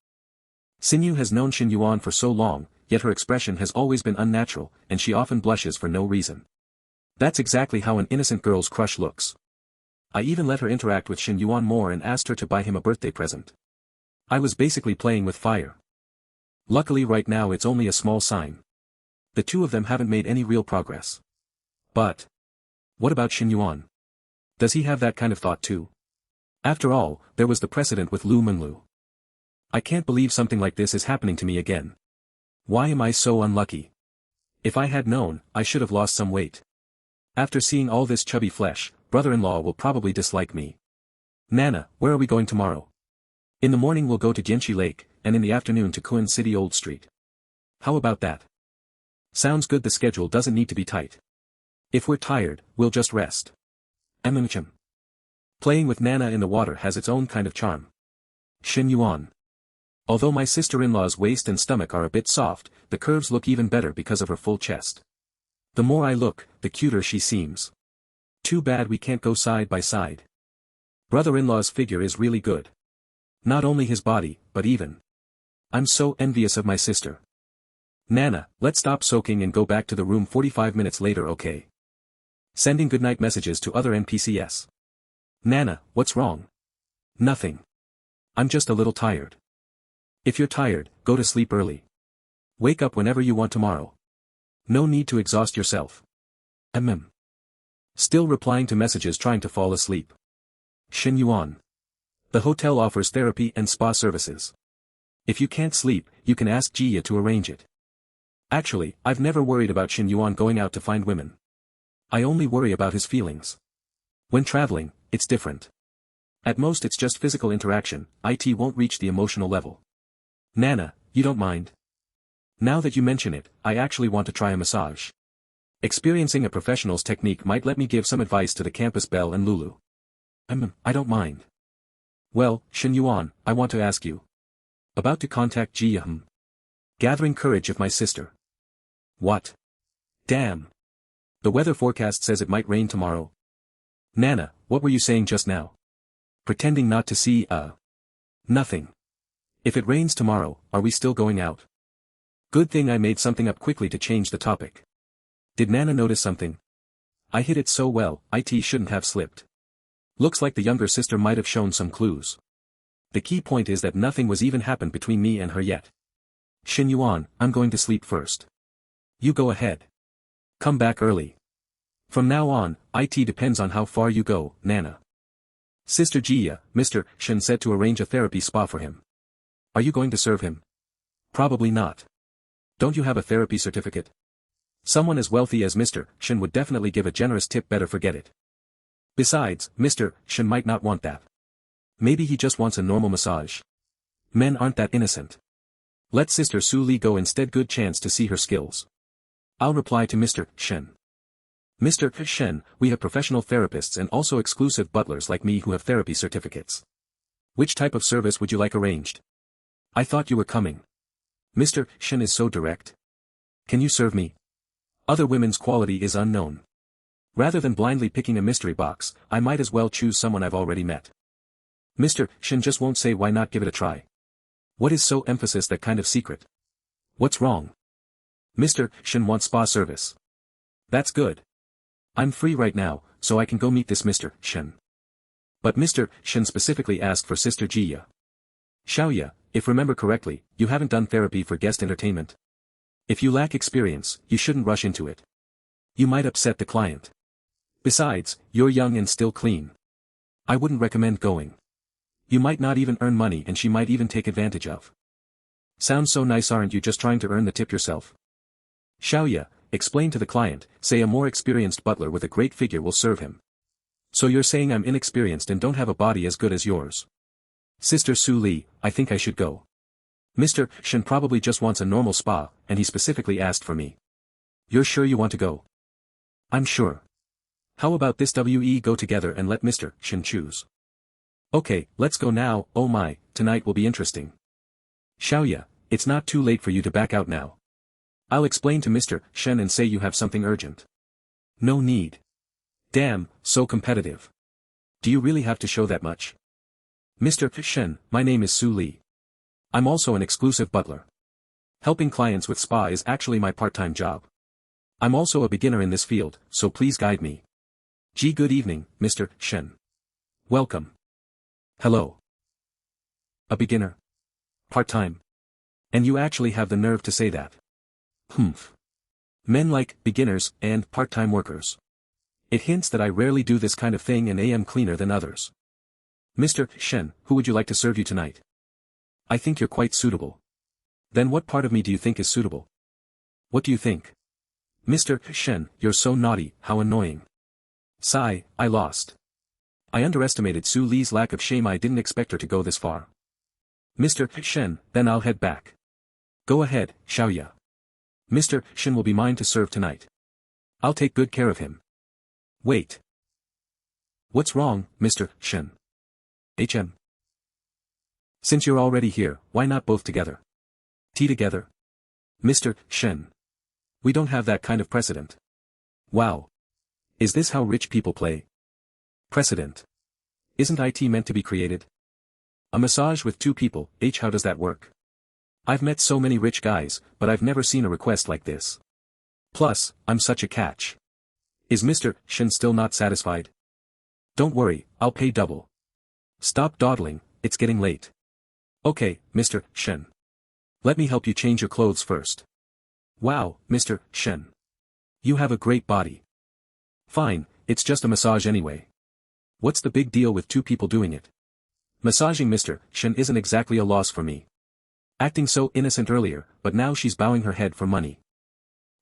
Shen Yuan has known Shen Yuan for so long, yet her expression has always been unnatural, and she often blushes for no reason. That's exactly how an innocent girl's crush looks. I even let her interact with Shen Yuan more and asked her to buy him a birthday present. I was basically playing with fire. Luckily right now it's only a small sign. The 2 of them haven't made any real progress. But what about Shen Yuan? Does he have that kind of thought too? After all, there was the precedent with Lu Menglu. I can't believe something like this is happening to me again. Why am I so unlucky? If I had known, I should have lost some weight. After seeing all this chubby flesh, brother-in-law will probably dislike me. Nana, where are we going tomorrow? In the morning we'll go to Jianxi Lake, and in the afternoon to Kuan City Old Street. How about that? Sounds good. The schedule doesn't need to be tight. If we're tired, we'll just rest. Mmchem. Playing with Nana in the water has its own kind of charm. Shen Yuan. Although my sister-in-law's waist and stomach are a bit soft, the curves look even better because of her full chest. The more I look, the cuter she seems. Too bad we can't go side by side. Brother-in-law's figure is really good. Not only his body, but even. I'm so envious of my sister. Nana, let's stop soaking and go back to the room 45 minutes later, okay? Sending goodnight messages to other NPCs. Nana, what's wrong? Nothing. I'm just a little tired. If you're tired, go to sleep early. Wake up whenever you want tomorrow. No need to exhaust yourself. Still replying to messages trying to fall asleep. Shen Yuan. The hotel offers therapy and spa services. If you can't sleep, you can ask Jia to arrange it. Actually, I've never worried about Shen Yuan going out to find women. I only worry about his feelings. When traveling, it's different. At most it's just physical interaction, it won't reach the emotional level. Nana, you don't mind? Now that you mention it, I actually want to try a massage. Experiencing a professional's technique might let me give some advice to the campus belle and Lulu. I don't mind. Well, Shen Yuan, I want to ask you. About to contact Jia. Gathering courage of my sister. What? Damn. The weather forecast says it might rain tomorrow. Nana, what were you saying just now? Pretending not to see, Nothing. If it rains tomorrow, are we still going out? Good thing I made something up quickly to change the topic. Did Nana notice something? I hid it so well, it shouldn't have slipped. Looks like the younger sister might have shown some clues. The key point is that nothing was even happened between me and her yet. Shen Yuan, I'm going to sleep first. You go ahead. Come back early. From now on, it depends on how far you go, Nana. Sister Jia, Mr. Shen said to arrange a therapy spa for him. Are you going to serve him? Probably not. Don't you have a therapy certificate? Someone as wealthy as Mr. Shen would definitely give a generous tip, better forget it. Besides, Mr. Shen might not want that. Maybe he just wants a normal massage. Men aren't that innocent. Let Sister Su Li go instead, good chance to see her skills. I'll reply to Mr. Shen. Mr. Shen, we have professional therapists and also exclusive butlers like me who have therapy certificates. Which type of service would you like arranged? I thought you were coming. Mr. Shen is so direct. Can you serve me? Other women's quality is unknown. Rather than blindly picking a mystery box, I might as well choose someone I've already met. Mr. Shen just won't say, why not give it a try? What is so emphasis that kind of secret? What's wrong? Mr. Shen wants spa service. That's good. I'm free right now, so I can go meet this Mr. Shen. But Mr. Shen specifically asked for Sister Jia. Xiaoya, if remember correctly, you haven't done therapy for guest entertainment. If you lack experience, you shouldn't rush into it. You might upset the client. Besides, you're young and still clean. I wouldn't recommend going. You might not even earn money and she might even take advantage of. Sounds so nice, aren't you just trying to earn the tip yourself? Xiaoya, explain to the client, say a more experienced butler with a great figure will serve him. So you're saying I'm inexperienced and don't have a body as good as yours? Sister Su Li, I think I should go. Mr. Shen probably just wants a normal spa, and he specifically asked for me. You're sure you want to go? I'm sure. How about this, we go together and let Mr. Shen choose? Okay, let's go now. Oh my, tonight will be interesting. Xiaoya, it's not too late for you to back out now. I'll explain to Mr. Shen and say you have something urgent. No need. Damn, so competitive. Do you really have to show that much? Mr. Shen, my name is Su Li. I'm also an exclusive butler. Helping clients with spa is actually my part-time job. I'm also a beginner in this field, so please guide me. Gee, good evening, Mr. Shen. Welcome. Hello. A beginner? Part-time? And you actually have the nerve to say that? Humph. Men like beginners and part-time workers. It hints that I rarely do this kind of thing and am cleaner than others. Mr. Shen, who would you like to serve you tonight? I think you're quite suitable. Then what part of me do you think is suitable? What do you think? Mr. Shen, you're so naughty, how annoying. Sigh, I lost. I underestimated Su Li's lack of shame, I didn't expect her to go this far. Mr. Shen, then I'll head back. Go ahead, Xiaoya. Mr. Shen will be mine to serve tonight. I'll take good care of him. Wait. What's wrong, Mr. Shen? HM. Since you're already here, why not both together? Tea together? Mr. Shen. We don't have that kind of precedent. Wow. Is this how rich people play? Precedent. Isn't IT meant to be created? A massage with two people, how does that work? I've met so many rich guys, but I've never seen a request like this. Plus, I'm such a catch. Is Mr. Shen still not satisfied? Don't worry, I'll pay double. Stop dawdling, it's getting late. Okay, Mr. Shen. Let me help you change your clothes first. Wow, Mr. Shen. You have a great body. Fine, it's just a massage anyway. What's the big deal with two people doing it? Massaging Mr. Shen isn't exactly a loss for me. Acting so innocent earlier, but now she's bowing her head for money.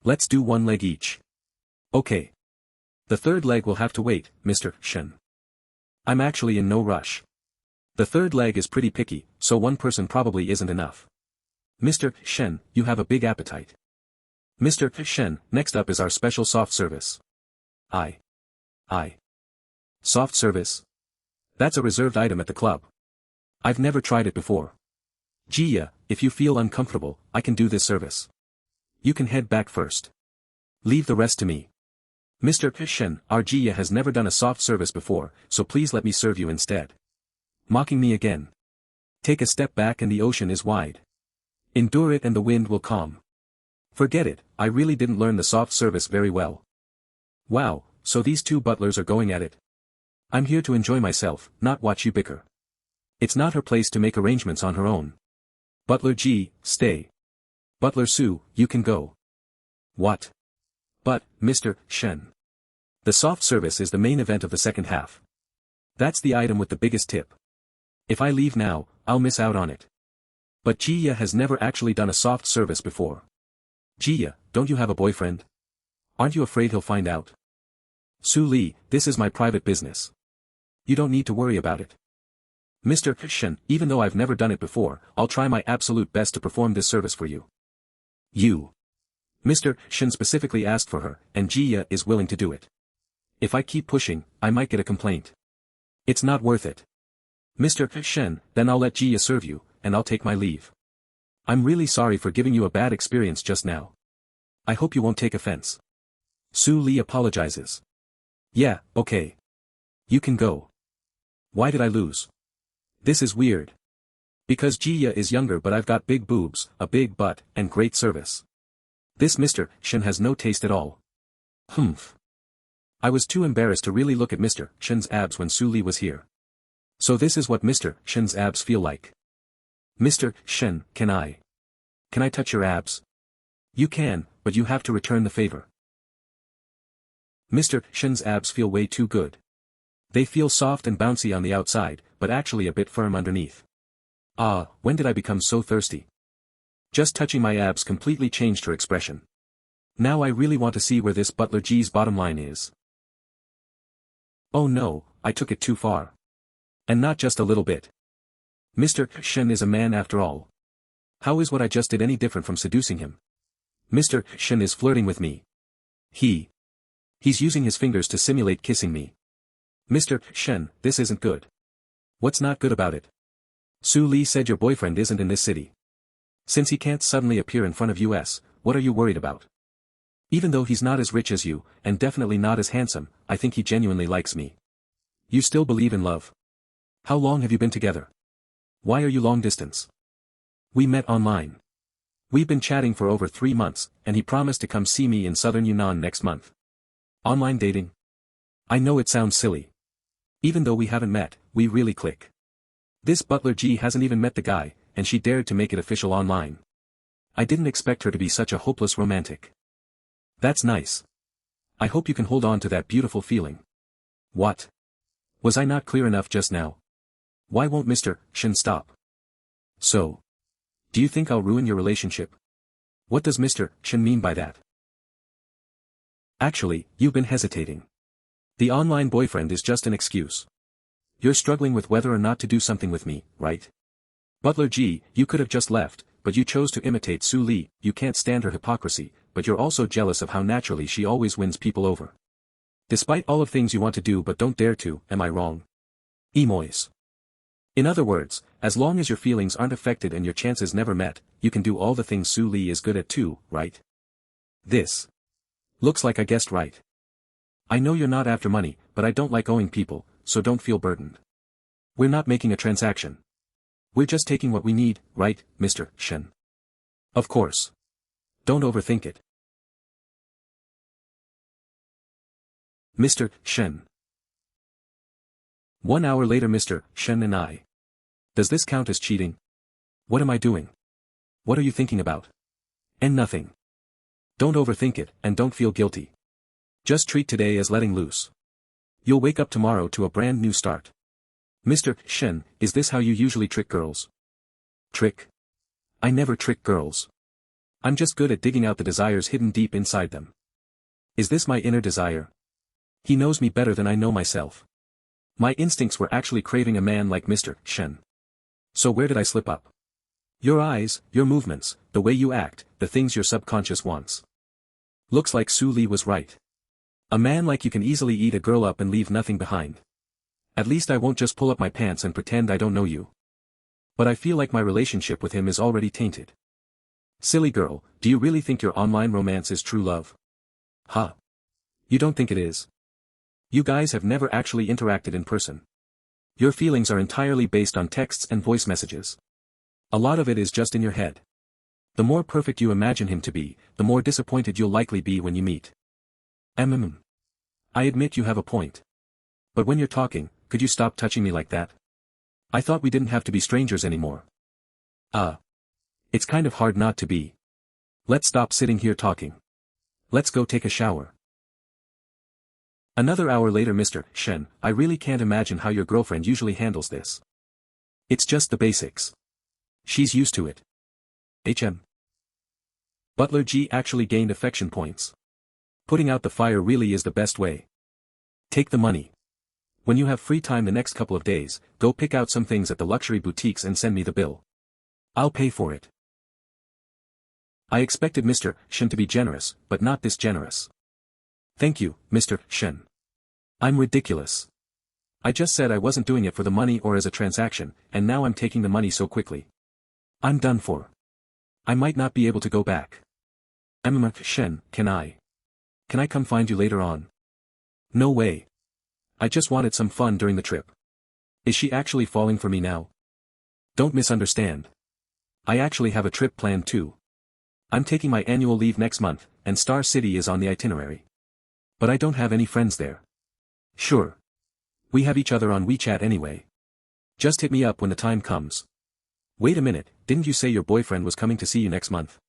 Let's do one leg each. Okay. The third leg will have to wait, Mr. Shen. I'm actually in no rush. The third leg is pretty picky, so one person probably isn't enough. Mr. Shen, you have a big appetite. Mr. Shen, next up is our special soft service. I. Soft service? That's a reserved item at the club. I've never tried it before. Jia, if you feel uncomfortable, I can do this service. You can head back first. Leave the rest to me. Mr. Shen, our Jia has never done a soft service before, so please let me serve you instead. Mocking me again. Take a step back and the ocean is wide. Endure it and the wind will calm. Forget it, I really didn't learn the soft service very well. Wow, so these two butlers are going at it. I'm here to enjoy myself, not watch you bicker. It's not her place to make arrangements on her own. Butler G, stay. Butler Su, you can go. What? But, Mr. Shen. The soft service is the main event of the second half. That's the item with the biggest tip. If I leave now, I'll miss out on it. But Jia has never actually done a soft service before. Jia, don't you have a boyfriend? Aren't you afraid he'll find out? Su Li, this is my private business. You don't need to worry about it. Mr. Shen, even though I've never done it before, I'll try my absolute best to perform this service for you. You. Mr. Shen specifically asked for her, and Jia is willing to do it. If I keep pushing, I might get a complaint. It's not worth it. Mr. Shen, then I'll let Jia serve you, and I'll take my leave. I'm really sorry for giving you a bad experience just now. I hope you won't take offense. Su Li apologizes. Yeah, okay. You can go. Why did I lose? This is weird. Because Jia is younger but I've got big boobs, a big butt, and great service. This Mr. Shen has no taste at all. Humph. I was too embarrassed to really look at Mr. Shen's abs when Su Li was here. So this is what Mr. Shen's abs feel like. Mr. Shen, can I touch your abs? You can, but you have to return the favor. Mr. Shen's abs feel way too good. They feel soft and bouncy on the outside, but actually a bit firm underneath. Ah, when did I become so thirsty? Just touching my abs completely changed her expression. Now I really want to see where this Butler G's bottom line is. Oh no, I took it too far. And not just a little bit. Mr. Shen is a man after all. How is what I just did any different from seducing him? Mr. Shen is flirting with me. He's using his fingers to simulate kissing me. Mr. Shen, this isn't good. What's not good about it? Su Li said your boyfriend isn't in this city. Since he can't suddenly appear in front of us, what are you worried about? Even though he's not as rich as you, and definitely not as handsome, I think he genuinely likes me. You still believe in love? How long have you been together? Why are you long distance? We met online. We've been chatting for over 3 months, and he promised to come see me in southern Yunnan next month. Online dating? I know it sounds silly. Even though we haven't met, we really click. This Butler G hasn't even met the guy, and she dared to make it official online. I didn't expect her to be such a hopeless romantic. That's nice. I hope you can hold on to that beautiful feeling. What? Was I not clear enough just now? Why won't Mr. Shen stop? So. Do you think I'll ruin your relationship? What does Mr. Shen mean by that? Actually, you've been hesitating. The online boyfriend is just an excuse. You're struggling with whether or not to do something with me, right? Butler G, you could have just left, but you chose to imitate Su Li. You can't stand her hypocrisy, but you're also jealous of how naturally she always wins people over. Despite all of things you want to do but don't dare to, am I wrong? Emoys. In other words, as long as your feelings aren't affected and your chances never met, you can do all the things Su Li is good at too, right? This. Looks like I guessed right. I know you're not after money, but I don't like owing people, so don't feel burdened. We're not making a transaction. We're just taking what we need, right, Mr. Shen? Of course. Don't overthink it. Mr. Shen. 1 hour later, Mr. Shen and I. Does this count as cheating? What am I doing? What are you thinking about? And nothing. Don't overthink it, and don't feel guilty. Just treat today as letting loose. You'll wake up tomorrow to a brand new start. Mr. Shen, is this how you usually trick girls? Trick? I never trick girls. I'm just good at digging out the desires hidden deep inside them. Is this my inner desire? He knows me better than I know myself. My instincts were actually craving a man like Mr. Shen. So where did I slip up? Your eyes, your movements, the way you act, the things your subconscious wants. Looks like Su Li was right. A man like you can easily eat a girl up and leave nothing behind. At least I won't just pull up my pants and pretend I don't know you. But I feel like my relationship with him is already tainted. Silly girl, do you really think your online romance is true love? Huh? You don't think it is? You guys have never actually interacted in person. Your feelings are entirely based on texts and voice messages. A lot of it is just in your head. The more perfect you imagine him to be, the more disappointed you'll likely be when you meet. I admit you have a point. But when you're talking, could you stop touching me like that? I thought we didn't have to be strangers anymore. It's kind of hard not to be. Let's stop sitting here talking. Let's go take a shower. Another hour later, Mr. Shen, I really can't imagine how your girlfriend usually handles this. It's just the basics. She's used to it. Butler G actually gained affection points. Putting out the fire really is the best way. Take the money. When you have free time the next couple of days, go pick out some things at the luxury boutiques and send me the bill. I'll pay for it. I expected Mr. Shen to be generous, but not this generous. Thank you, Mr. Shen. I'm ridiculous. I just said I wasn't doing it for the money or as a transaction, and now I'm taking the money so quickly. I'm done for. I might not be able to go back. Shen, can I come find you later on? No way. I just wanted some fun during the trip. Is she actually falling for me now? Don't misunderstand. I actually have a trip planned too. I'm taking my annual leave next month, and Star City is on the itinerary. But I don't have any friends there. Sure. We have each other on WeChat anyway. Just hit me up when the time comes. Wait a minute, didn't you say your boyfriend was coming to see you next month?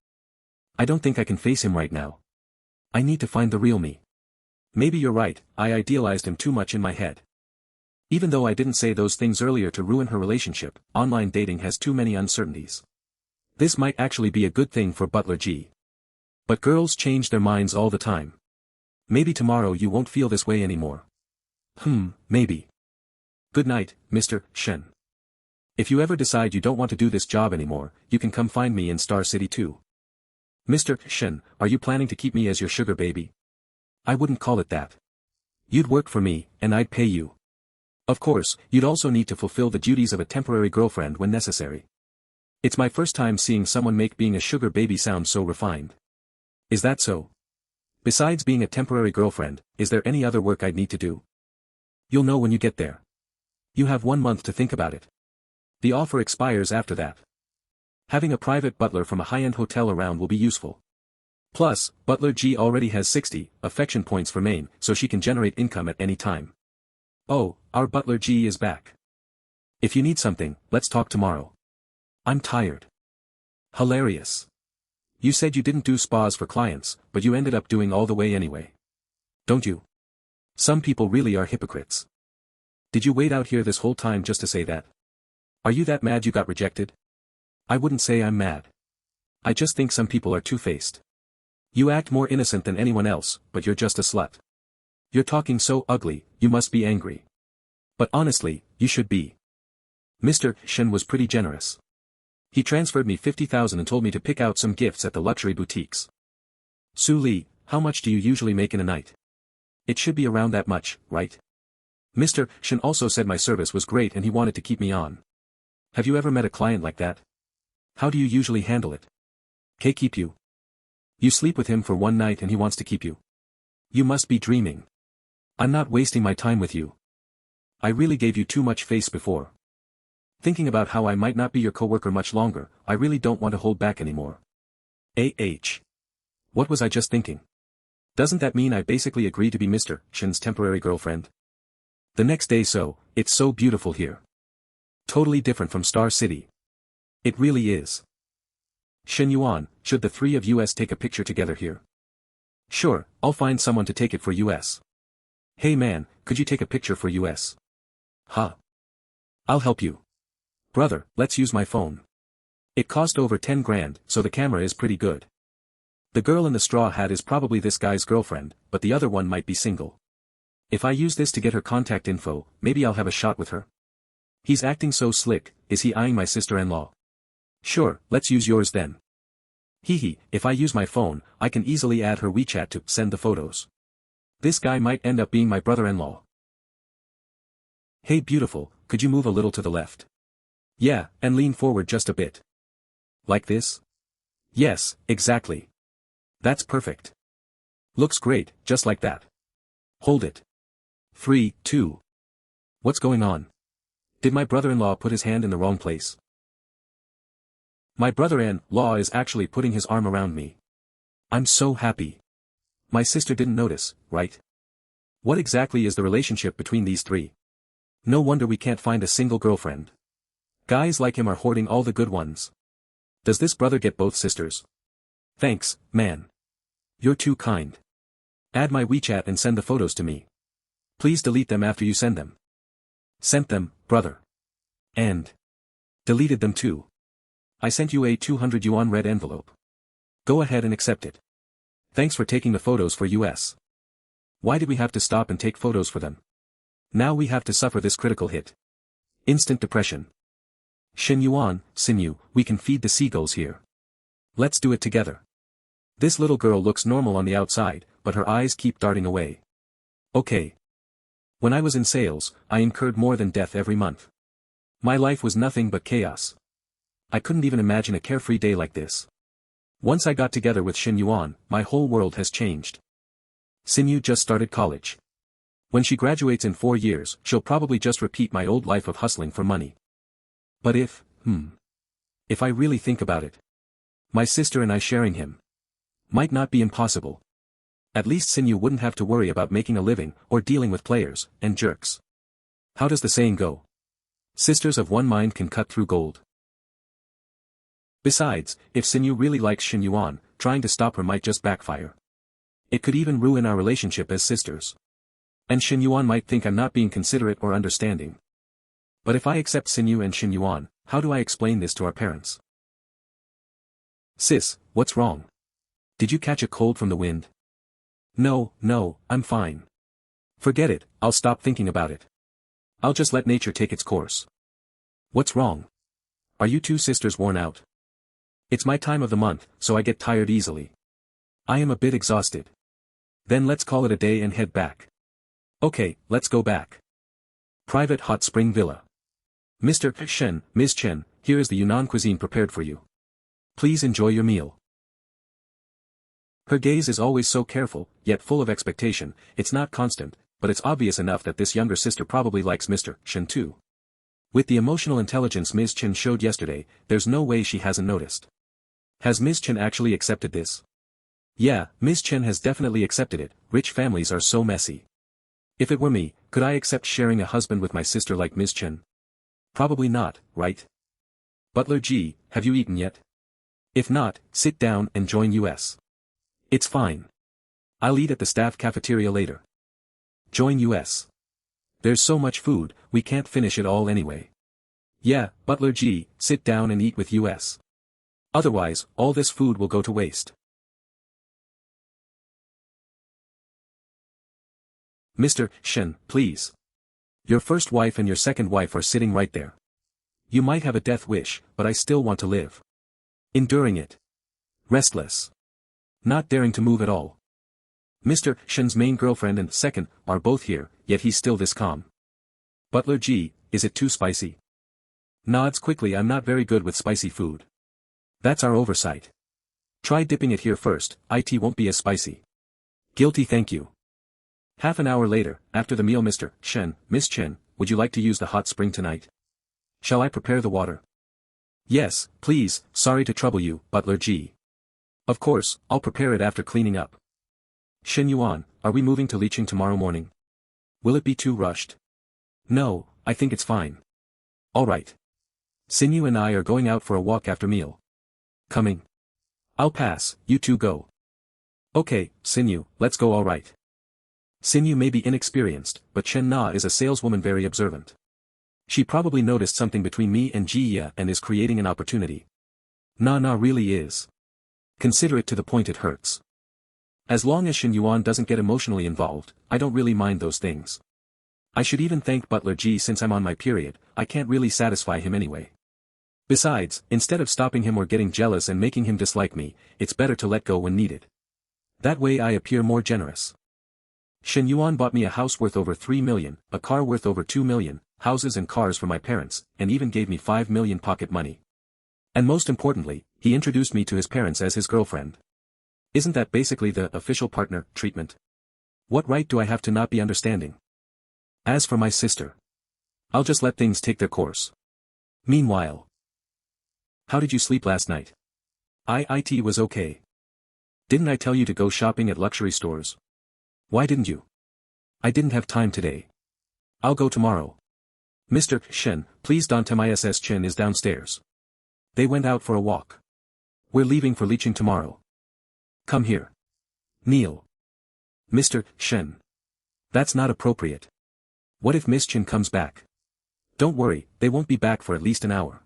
I don't think I can face him right now. I need to find the real me. Maybe you're right, I idealized him too much in my head. Even though I didn't say those things earlier to ruin her relationship, online dating has too many uncertainties. This might actually be a good thing for Butler G. But girls change their minds all the time. Maybe tomorrow you won't feel this way anymore. Maybe. Good night, Mr. Shen. If you ever decide you don't want to do this job anymore, you can come find me in Star City too. Mr. Shen, are you planning to keep me as your sugar baby? I wouldn't call it that. You'd work for me, and I'd pay you. Of course, you'd also need to fulfill the duties of a temporary girlfriend when necessary. It's my first time seeing someone make being a sugar baby sound so refined. Is that so? Besides being a temporary girlfriend, is there any other work I'd need to do? You'll know when you get there. You have 1 month to think about it. The offer expires after that. Having a private butler from a high-end hotel around will be useful. Plus, Butler G already has 60 affection points for Maine, so she can generate income at any time. Oh, our Butler G is back. If you need something, let's talk tomorrow. I'm tired. Hilarious. You said you didn't do spas for clients, but you ended up doing all the way anyway. Don't you? Some people really are hypocrites. Did you wait out here this whole time just to say that? Are you that mad you got rejected? I wouldn't say I'm mad. I just think some people are two-faced. You act more innocent than anyone else, but you're just a slut. You're talking so ugly, you must be angry. But honestly, you should be. Mr. Shen was pretty generous. He transferred me 50,000 and told me to pick out some gifts at the luxury boutiques. Su Li, how much do you usually make in a night? It should be around that much, right? Mr. Shen also said my service was great and he wanted to keep me on. Have you ever met a client like that? How do you usually handle it? K keep you. You sleep with him for one night and he wants to keep you. You must be dreaming. I'm not wasting my time with you. I really gave you too much face before. Thinking about how I might not be your coworker much longer, I really don't want to hold back anymore. What was I just thinking? Doesn't that mean I basically agree to be Mr. Shen's temporary girlfriend? The next day it's so beautiful here. Totally different from Star City. It really is. Shen Yuan, should the three of us take a picture together here? Sure, I'll find someone to take it for us. Hey man, could you take a picture for us? Huh. I'll help you. Brother, let's use my phone. It cost over 10 grand, so the camera is pretty good. The girl in the straw hat is probably this guy's girlfriend, but the other one might be single. If I use this to get her contact info, maybe I'll have a shot with her. He's acting so slick, is he eyeing my sister-in-law? Sure, let's use yours then. If I use my phone, I can easily add her WeChat to send the photos. This guy might end up being my brother-in-law. Hey beautiful, could you move a little to the left? Yeah, and lean forward just a bit. Like this? Yes, exactly. That's perfect. Looks great, just like that. Hold it. 3, 2. What's going on? Did my brother-in-law put his hand in the wrong place? My brother-in-law is actually putting his arm around me. I'm so happy. My sister didn't notice, right? What exactly is the relationship between these three? No wonder we can't find a single girlfriend. Guys like him are hoarding all the good ones. Does this brother get both sisters? Thanks, man. You're too kind. Add my WeChat and send the photos to me. Please delete them after you send them. Sent them, brother. And deleted them too. I sent you a 200 yuan red envelope. Go ahead and accept it. Thanks for taking the photos for us. Why did we have to stop and take photos for them? Now we have to suffer this critical hit. Instant depression. Shen Yuan, Sinew, we can feed the seagulls here. Let's do it together. This little girl looks normal on the outside, but her eyes keep darting away. Okay. When I was in sales, I incurred more than death every month. My life was nothing but chaos. I couldn't even imagine a carefree day like this. Once I got together with Shen Yuan, my whole world has changed. Sinew just started college. When she graduates in 4 years, she'll probably just repeat my old life of hustling for money. But if I really think about it, my sister and I sharing him might not be impossible. At least Sinew wouldn't have to worry about making a living or dealing with players and jerks. How does the saying go? Sisters of one mind can cut through gold. Besides, if Sinew really likes Shen Yuan, trying to stop her might just backfire. It could even ruin our relationship as sisters. And Shen Yuan might think I'm not being considerate or understanding. But if I accept Sinew and Shen Yuan, how do I explain this to our parents? Sis, what's wrong? Did you catch a cold from the wind? No, I'm fine. Forget it, I'll stop thinking about it. I'll just let nature take its course. What's wrong? Are you two sisters worn out? It's my time of the month, so I get tired easily. I am a bit exhausted. Then let's call it a day and head back. Okay, let's go back. Private hot spring villa. Mr. Shen, Ms. Chen, here is the Yunnan cuisine prepared for you. Please enjoy your meal. Her gaze is always so careful, yet full of expectation. It's not constant, but it's obvious enough that this younger sister probably likes Mr. Shen too. With the emotional intelligence Ms. Chen showed yesterday, there's no way she hasn't noticed. Has Ms. Chen actually accepted this? Yeah, Ms. Chen has definitely accepted it. Rich families are so messy. If it were me, could I accept sharing a husband with my sister like Ms. Chen? Probably not, right? Butler G, have you eaten yet? If not, sit down and join us. It's fine. I'll eat at the staff cafeteria later. Join us. There's so much food, we can't finish it all anyway. Yeah, Butler G, sit down and eat with us. Otherwise, all this food will go to waste. Mr. Shen, please. Your first wife and your second wife are sitting right there. You might have a death wish, but I still want to live. Enduring it. Restless. Not daring to move at all. Mr. Shen's main girlfriend and second are both here, yet he's still this calm. Butler G, is it too spicy? Nods quickly. I'm not very good with spicy food. That's our oversight. Try dipping it here first, it won't be as spicy. Guilty, thank you. Half an hour later, after the meal. Mr. Shen, Miss Chen, would you like to use the hot spring tonight? Shall I prepare the water? Yes, please, sorry to trouble you, Butler G. Of course, I'll prepare it after cleaning up. Shen Yuan, are we moving to Licheng tomorrow morning? Will it be too rushed? No, I think it's fine. Alright. Xinyu and I are going out for a walk after meal. Coming. I'll pass, you two go. Okay, Xinyu, let's go. Alright. Xinyu may be inexperienced, but Chen Na is a saleswoman very observant. She probably noticed something between me and Jia and is creating an opportunity. Na really is. Consider it to the point it hurts. As long as Shen Yuan doesn't get emotionally involved, I don't really mind those things. I should even thank Butler G since I'm on my period. I can't really satisfy him anyway. Besides, instead of stopping him or getting jealous and making him dislike me, it's better to let go when needed. That way I appear more generous. Shen Yuan bought me a house worth over 3 million, a car worth over 2 million, houses and cars for my parents, and even gave me 5 million pocket money. And most importantly, he introduced me to his parents as his girlfriend. Isn't that basically the official partner treatment? What right do I have to not be understanding? As for my sister, I'll just let things take their course. Meanwhile, how did you sleep last night? It was okay. Didn't I tell you to go shopping at luxury stores? Why didn't you? I didn't have time today. I'll go tomorrow. Mr. Shen, please don't tell Miss Chen is downstairs. They went out for a walk. We're leaving for Licheng tomorrow. Come here. Kneel. Mr. Shen. That's not appropriate. What if Miss Chen comes back? Don't worry, they won't be back for at least an hour.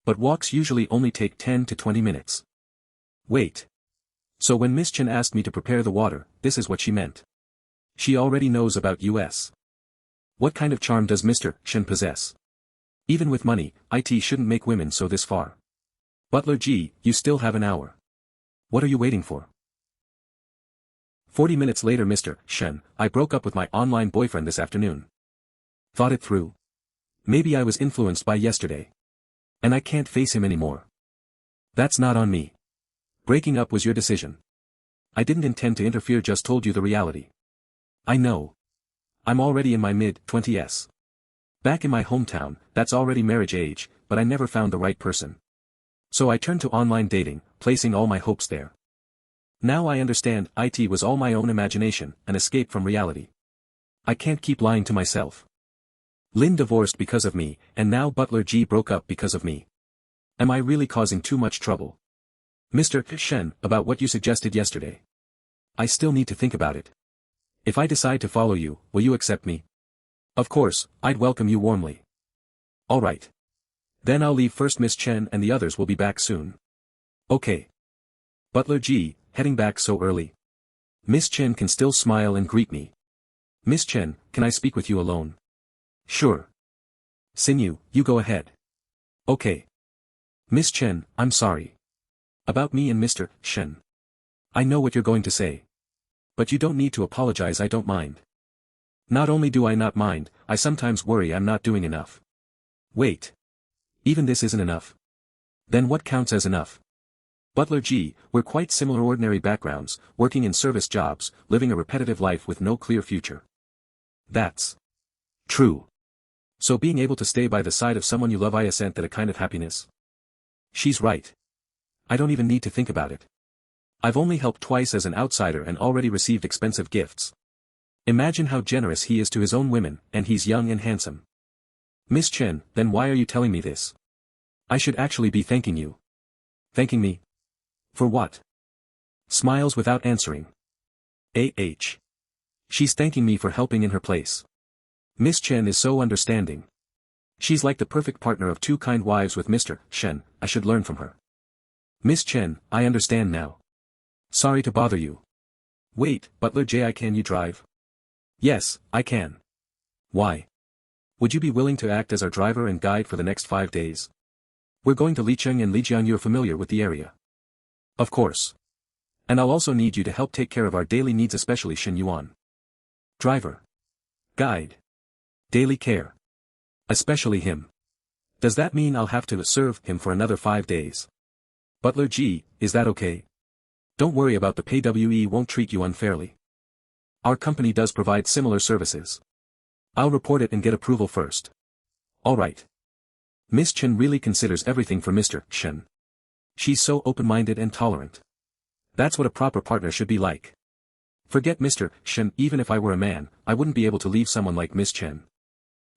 But walks usually only take 10 to 20 minutes. Wait. So when Miss Chen asked me to prepare the water, this is what she meant. She already knows about us. What kind of charm does Mr. Shen possess? Even with money, it shouldn't make women so this far. Butler G, you still have an hour. What are you waiting for? 40 minutes later. Mr. Shen, I broke up with my online boyfriend this afternoon. Thought it through. Maybe I was influenced by yesterday. And I can't face him anymore. That's not on me. Breaking up was your decision. I didn't intend to interfere, just told you the reality. I know. I'm already in my mid-20s. Back in my hometown, that's already marriage age, but I never found the right person. So I turned to online dating, placing all my hopes there. Now I understand, it was all my own imagination, an escape from reality. I can't keep lying to myself. Lin divorced because of me, and now Butler G broke up because of me. Am I really causing too much trouble? Mr. Shen, about what you suggested yesterday. I still need to think about it. If I decide to follow you, will you accept me? Of course, I'd welcome you warmly. Alright. Then I'll leave first. Miss Chen and the others will be back soon. Okay. Butler G, heading back so early. Miss Chen can still smile and greet me. Miss Chen, can I speak with you alone? Sure. Xinyu, you go ahead. Okay. Miss Chen, I'm sorry. About me and Mr. Shen. I know what you're going to say. But you don't need to apologize, I don't mind. Not only do I not mind, I sometimes worry I'm not doing enough. Wait. Even this isn't enough. Then what counts as enough? Butler G, we're quite similar, ordinary backgrounds, working in service jobs, living a repetitive life with no clear future. That's true. So being able to stay by the side of someone you love isn't that a kind of happiness? She's right. I don't even need to think about it. I've only helped twice as an outsider and already received expensive gifts. Imagine how generous he is to his own women, and he's young and handsome. Miss Chen, then why are you telling me this? I should actually be thanking you. Thanking me? For what? Smiles without answering. She's thanking me for helping in her place. Miss Chen is so understanding. She's like the perfect partner of two kind wives with Mr. Shen, I should learn from her. Miss Chen, I understand now. Sorry to bother you. Wait, Butler J, can you drive? Yes, I can. Why? Would you be willing to act as our driver and guide for the next 5 days? We're going to Licheng and Lijiang. You're familiar with the area. Of course. And I'll also need you to help take care of our daily needs, especially Shen Yuan. Driver. Guide. Daily care. Especially him. Does that mean I'll have to serve him for another 5 days? Butler G, is that okay? Don't worry about the pay, we won't treat you unfairly. Our company does provide similar services. I'll report it and get approval first. Alright. Miss Chen really considers everything for Mr. Shen. She's so open-minded and tolerant. That's what a proper partner should be like. Forget Mr. Shen, even if I were a man, I wouldn't be able to leave someone like Miss Chen.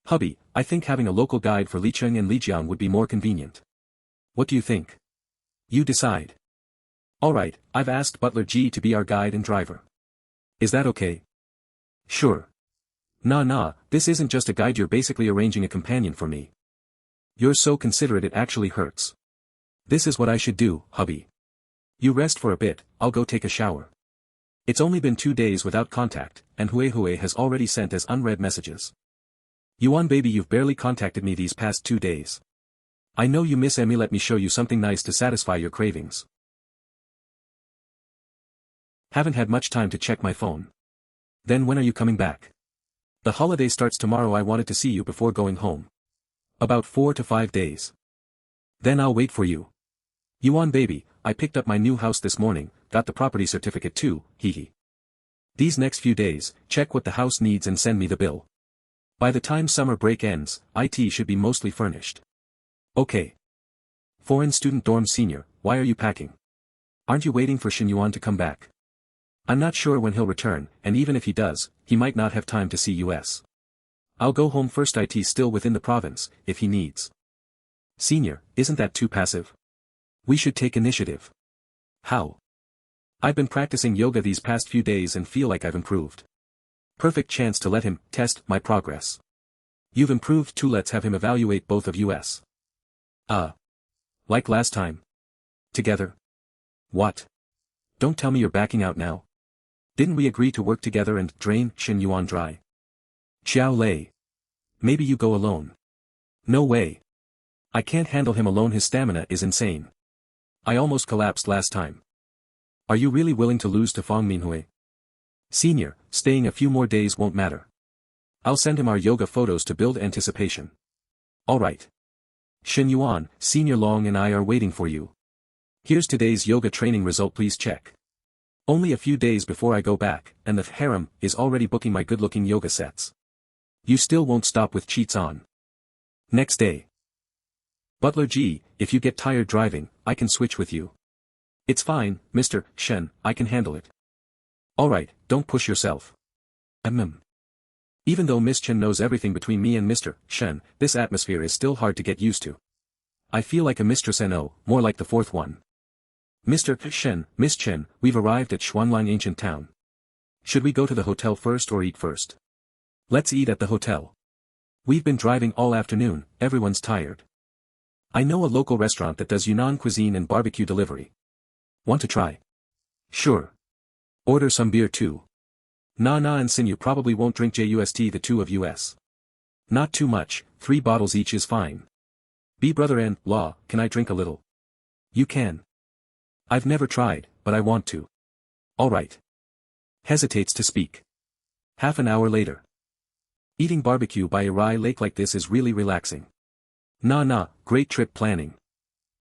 Hubby, I think having a local guide for Li Cheng and Li Jian would be more convenient. What do you think? You decide. Alright, I've asked Butler G to be our guide and driver. Is that okay? Sure. Nah, this isn't just a guide, you're basically arranging a companion for me. You're so considerate it actually hurts. This is what I should do, hubby. You rest for a bit, I'll go take a shower. It's only been 2 days without contact, and Hui has already sent us unread messages. Yuan baby, you've barely contacted me these past 2 days. I know you miss me, let me show you something nice to satisfy your cravings. Haven't had much time to check my phone. Then when are you coming back? The holiday starts tomorrow, I wanted to see you before going home. About 4 to 5 days. Then I'll wait for you. Yuan baby, I picked up my new house this morning, got the property certificate too, hee. These next few days, check what the house needs and send me the bill. By the time summer break ends, IT should be mostly furnished. Okay. Foreign student dorm senior, why are you packing? Aren't you waiting for Shen Yuan to come back? I'm not sure when he'll return, and even if he does, he might not have time to see US. I'll go home first, IT still within the province, if he needs. Senior, isn't that too passive? We should take initiative. How? I've been practicing yoga these past few days and feel like I've improved. Perfect chance to let him test my progress. You've improved too, let's have him evaluate both of us. Like last time. Together. What? Don't tell me you're backing out now. Didn't we agree to work together and drain Shen Yuan dry? Xiao Lei. Maybe you go alone. No way. I can't handle him alone, his stamina is insane. I almost collapsed last time. Are you really willing to lose to Fang Minhui? Senior, staying a few more days won't matter. I'll send him our yoga photos to build anticipation. Alright. Shen Yuan, Senior Long and I are waiting for you. Here's today's yoga training result, please check. Only a few days before I go back, and the harem is already booking my good-looking yoga sets. You still won't stop with cheats on. Next day. Butler G, if you get tired driving, I can switch with you. It's fine, Mr. Shen, I can handle it. Alright, don't push yourself. Even though Miss Chen knows everything between me and Mr. Shen, this atmosphere is still hard to get used to. I feel like a Mistress No, more like the fourth one. Mr. Shen, Miss Chen, we've arrived at Xuanlang Ancient Town. Should we go to the hotel first or eat first? Let's eat at the hotel. We've been driving all afternoon, everyone's tired. I know a local restaurant that does Yunnan cuisine and barbecue delivery. Want to try? Sure. Order some beer too. Na and Sin, you probably won't drink just the two of us. Not too much, 3 bottles each is fine. B brother-in-law, can I drink a little? You can. I've never tried, but I want to. Alright. Hesitates to speak. Half an hour later. Eating barbecue by a Rai lake like this is really relaxing. Nah, great trip planning.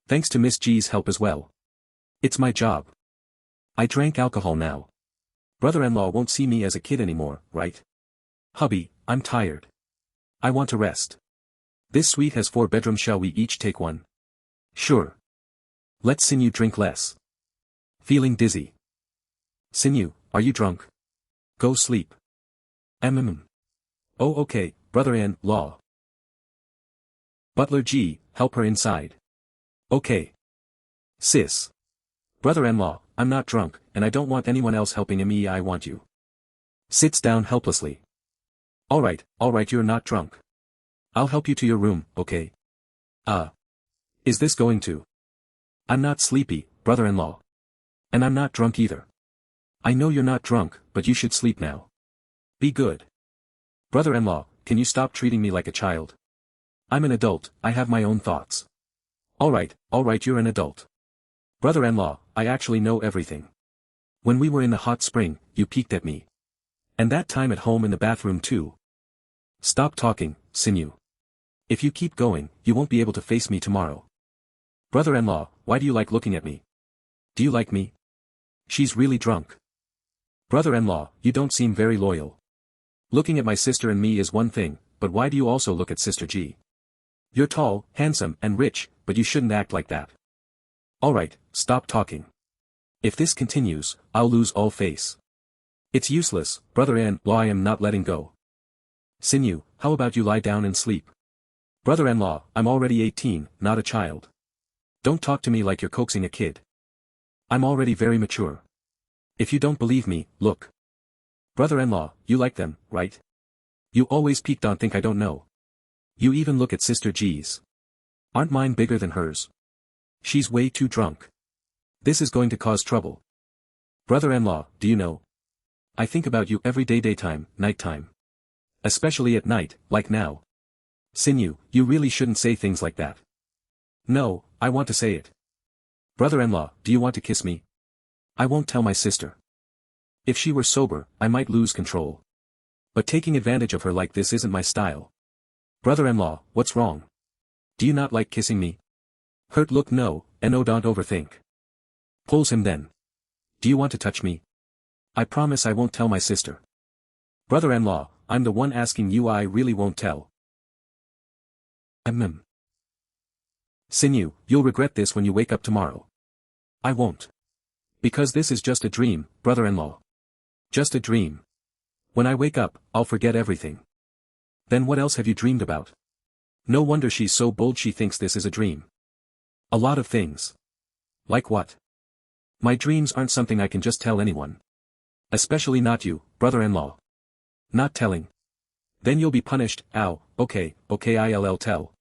Thanks to Miss G's help as well. It's my job. I drank alcohol now. Brother-in-law won't see me as a kid anymore, right? Hubby, I'm tired. I want to rest. This suite has 4 bedrooms, shall we each take one? Sure. Let Sinew drink less. Feeling dizzy. Sinew, are you drunk? Go sleep. Oh okay, brother-in-law. Butler G, help her inside. Okay. Sis. Brother-in-law, I'm not drunk, and I don't want anyone else helping me, I want you. Sits down helplessly. Alright, you're not drunk. I'll help you to your room, okay? Is this going to? I'm not sleepy, brother-in-law. And I'm not drunk either. I know you're not drunk, but you should sleep now. Be good. Brother-in-law, can you stop treating me like a child? I'm an adult, I have my own thoughts. Alright, you're an adult. Brother-in-law, I actually know everything. When we were in the hot spring, you peeked at me. And that time at home in the bathroom too. Stop talking, Shen Yuan. If you keep going, you won't be able to face me tomorrow. Brother-in-law, why do you like looking at me? Do you like me? She's really drunk. Brother-in-law, you don't seem very loyal. Looking at my sister and me is one thing, but why do you also look at Sister G? You're tall, handsome, and rich, but you shouldn't act like that. Alright, stop talking. If this continues, I'll lose all face. It's useless, brother-in-law, I am not letting go. Shen Yuan, how about you lie down and sleep? Brother-in-law, I'm already 18, not a child. Don't talk to me like you're coaxing a kid. I'm already very mature. If you don't believe me, look. Brother-in-law, you like them, right? You always peeked on think I don't know. You even look at Sister G's. Aren't mine bigger than hers? She's way too drunk. This is going to cause trouble. Brother-in-law, do you know? I think about you every day, daytime, nighttime. Especially at night, like now. Shen Yuan, you really shouldn't say things like that. No, I want to say it. Brother-in-law, do you want to kiss me? I won't tell my sister. If she were sober, I might lose control. But taking advantage of her like this isn't my style. Brother-in-law, what's wrong? Do you not like kissing me? Hurt look no, and no don't overthink. Pulls him then. Do you want to touch me? I promise I won't tell my sister. Brother-in-law, I'm the one asking you, I really won't tell. Shen Yuan, you'll regret this when you wake up tomorrow. I won't. Because this is just a dream, brother-in-law. Just a dream. When I wake up, I'll forget everything. Then what else have you dreamed about? No wonder she's so bold, she thinks this is a dream. A lot of things. Like what? My dreams aren't something I can just tell anyone. Especially not you, brother-in-law. Not telling. Then you'll be punished, ow, okay, I'll tell.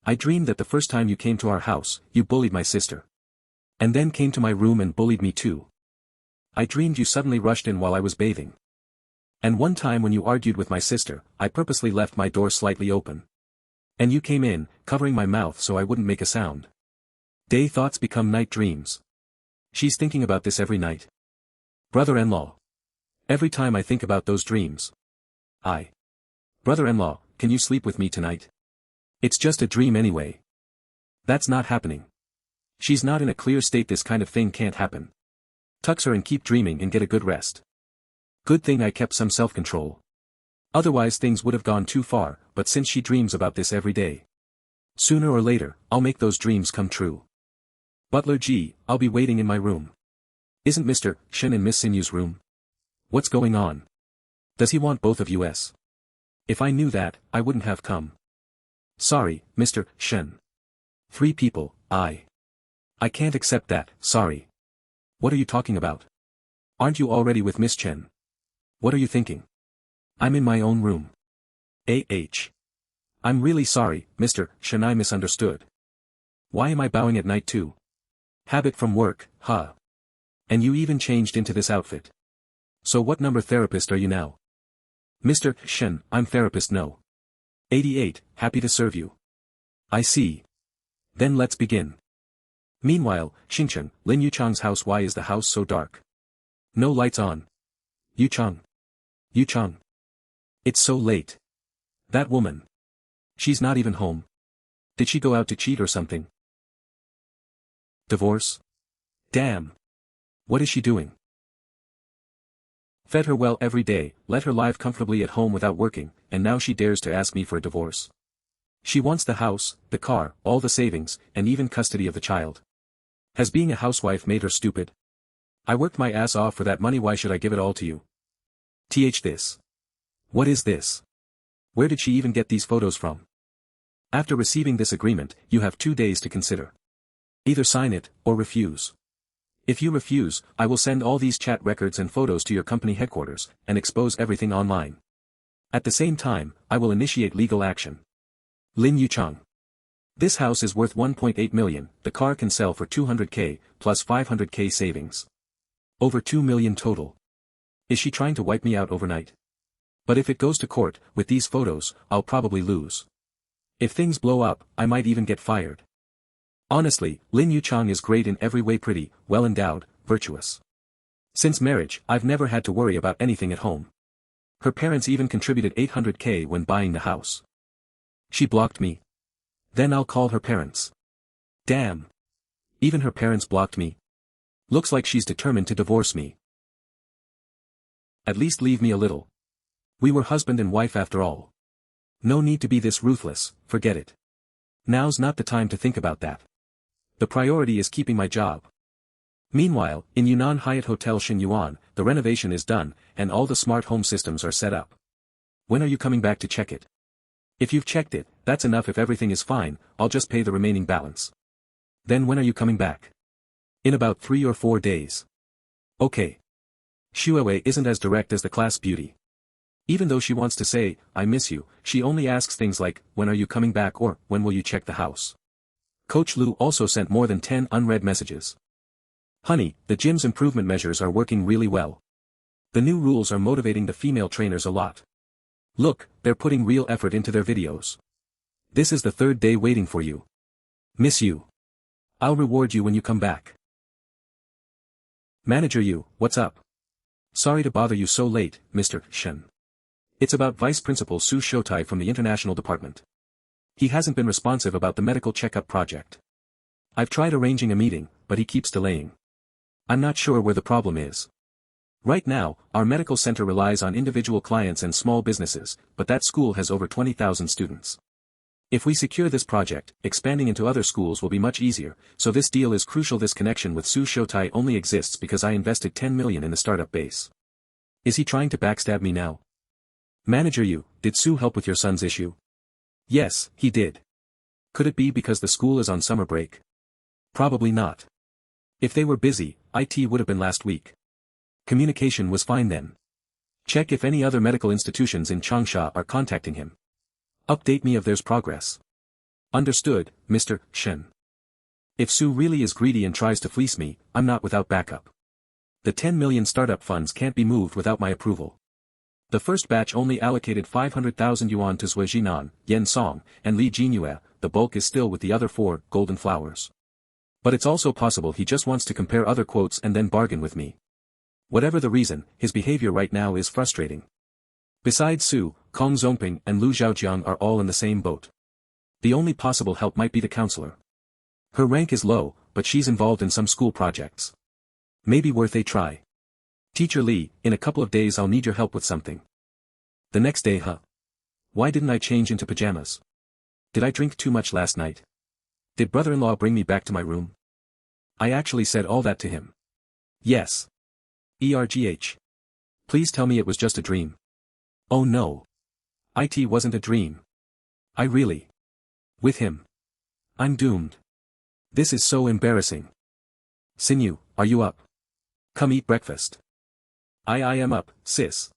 I dreamed that the first time you came to our house, you bullied my sister. And then came to my room and bullied me too. I dreamed you suddenly rushed in while I was bathing. And one time when you argued with my sister, I purposely left my door slightly open. And you came in, covering my mouth so I wouldn't make a sound. Day thoughts become night dreams. She's thinking about this every night. Brother-in-law. Every time I think about those dreams. Brother-in-law, can you sleep with me tonight? It's just a dream anyway. That's not happening. She's not in a clear state, this kind of thing can't happen. Tucks her and keep dreaming and get a good rest. Good thing I kept some self-control. Otherwise things would have gone too far, but since she dreams about this every day. Sooner or later, I'll make those dreams come true. Butler G, I'll be waiting in my room. Isn't Mr. Shen in Miss Shen Yuan's room? What's going on? Does he want both of us? If I knew that, I wouldn't have come. Sorry, Mr. Shen. 3 people, I can't accept that, sorry. What are you talking about? Aren't you already with Miss Chen? What are you thinking? I'm in my own room. I'm really sorry, Mr. Shen, I misunderstood. Why am I bowing at night too? Habit from work, huh? And you even changed into this outfit. So what number therapist are you now? Mr. Shen, I'm therapist no. 88, happy to serve you. I see. Then let's begin. Meanwhile, Xingchen, Lin Yuchang's house. Why is the house so dark? No lights on. Yuchang. It's so late. That woman. She's not even home. Did she go out to cheat or something? Divorce? Damn. What is she doing? Fed her well every day, let her live comfortably at home without working, and now she dares to ask me for a divorce. She wants the house, the car, all the savings, and even custody of the child. Has being a housewife made her stupid? I worked my ass off for that money, why should I give it all to you? This. What is this? Where did she even get these photos from? After receiving this agreement, you have 2 days to consider. Either sign it, or refuse. If you refuse, I will send all these chat records and photos to your company headquarters, and expose everything online. At the same time, I will initiate legal action. Lin Yuchang. This house is worth 1.8 million, the car can sell for 200k, plus 500k savings. Over 2 million total. Is she trying to wipe me out overnight? But if it goes to court, with these photos, I'll probably lose. If things blow up, I might even get fired. Honestly, Lin Yuchang is great in every way, pretty, well endowed, virtuous. Since marriage, I've never had to worry about anything at home. Her parents even contributed 800K when buying the house. She blocked me. Then I'll call her parents. Damn. Even her parents blocked me. Looks like she's determined to divorce me. At least leave me a little. We were husband and wife after all. No need to be this ruthless, forget it. Now's not the time to think about that. The priority is keeping my job. Meanwhile, in Yunnan Hyatt Hotel Shen Yuan, the renovation is done, and all the smart home systems are set up. When are you coming back to check it? If you've checked it, that's enough. If everything is fine, I'll just pay the remaining balance. Then when are you coming back? In about 3 or 4 days. Okay. Shuewei isn't as direct as the class beauty. Even though she wants to say, I miss you, she only asks things like, when are you coming back or, when will you check the house? Coach Lu also sent more than 10 unread messages. Honey, the gym's improvement measures are working really well. The new rules are motivating the female trainers a lot. Look, they're putting real effort into their videos. This is the 3rd day waiting for you. Miss you. I'll reward you when you come back. Manager Yu, what's up? Sorry to bother you so late, Mr. Shen. It's about Vice Principal Su Shoutai from the International Department. He hasn't been responsive about the medical checkup project. I've tried arranging a meeting, but he keeps delaying. I'm not sure where the problem is. Right now, our medical center relies on individual clients and small businesses, but that school has over 20,000 students. If we secure this project, expanding into other schools will be much easier, so this deal is crucial. This connection with Su Shoutai only exists because I invested 10 million in the startup base. Is he trying to backstab me now? Manager Yu, did Su help with your son's issue? Yes, he did. Could it be because the school is on summer break? Probably not. If they were busy, IT would have been last week. Communication was fine then. Check if any other medical institutions in Changsha are contacting him. Update me if there's progress. Understood, Mr. Shen. If Su really is greedy and tries to fleece me, I'm not without backup. The 10 million startup funds can't be moved without my approval. The first batch only allocated 500,000 yuan to Zui Jinan, Yen Song, and Li Jinyue. The bulk is still with the other 4 golden flowers. But it's also possible he just wants to compare other quotes and then bargain with me. Whatever the reason, his behavior right now is frustrating. Besides Su, Kong Zongping and Lu Zhaojiang are all in the same boat. The only possible help might be the counselor. Her rank is low, but she's involved in some school projects. Maybe worth a try. Teacher Li, in a couple of days I'll need your help with something. The next day, huh? Why didn't I change into pajamas? Did I drink too much last night? Did brother-in-law bring me back to my room? I actually said all that to him. Yes. ERGH. Please tell me it was just a dream. Oh no. IT wasn't a dream. I really. With him. I'm doomed. This is so embarrassing. Sinyu, are you up? Come eat breakfast. I am up, sis.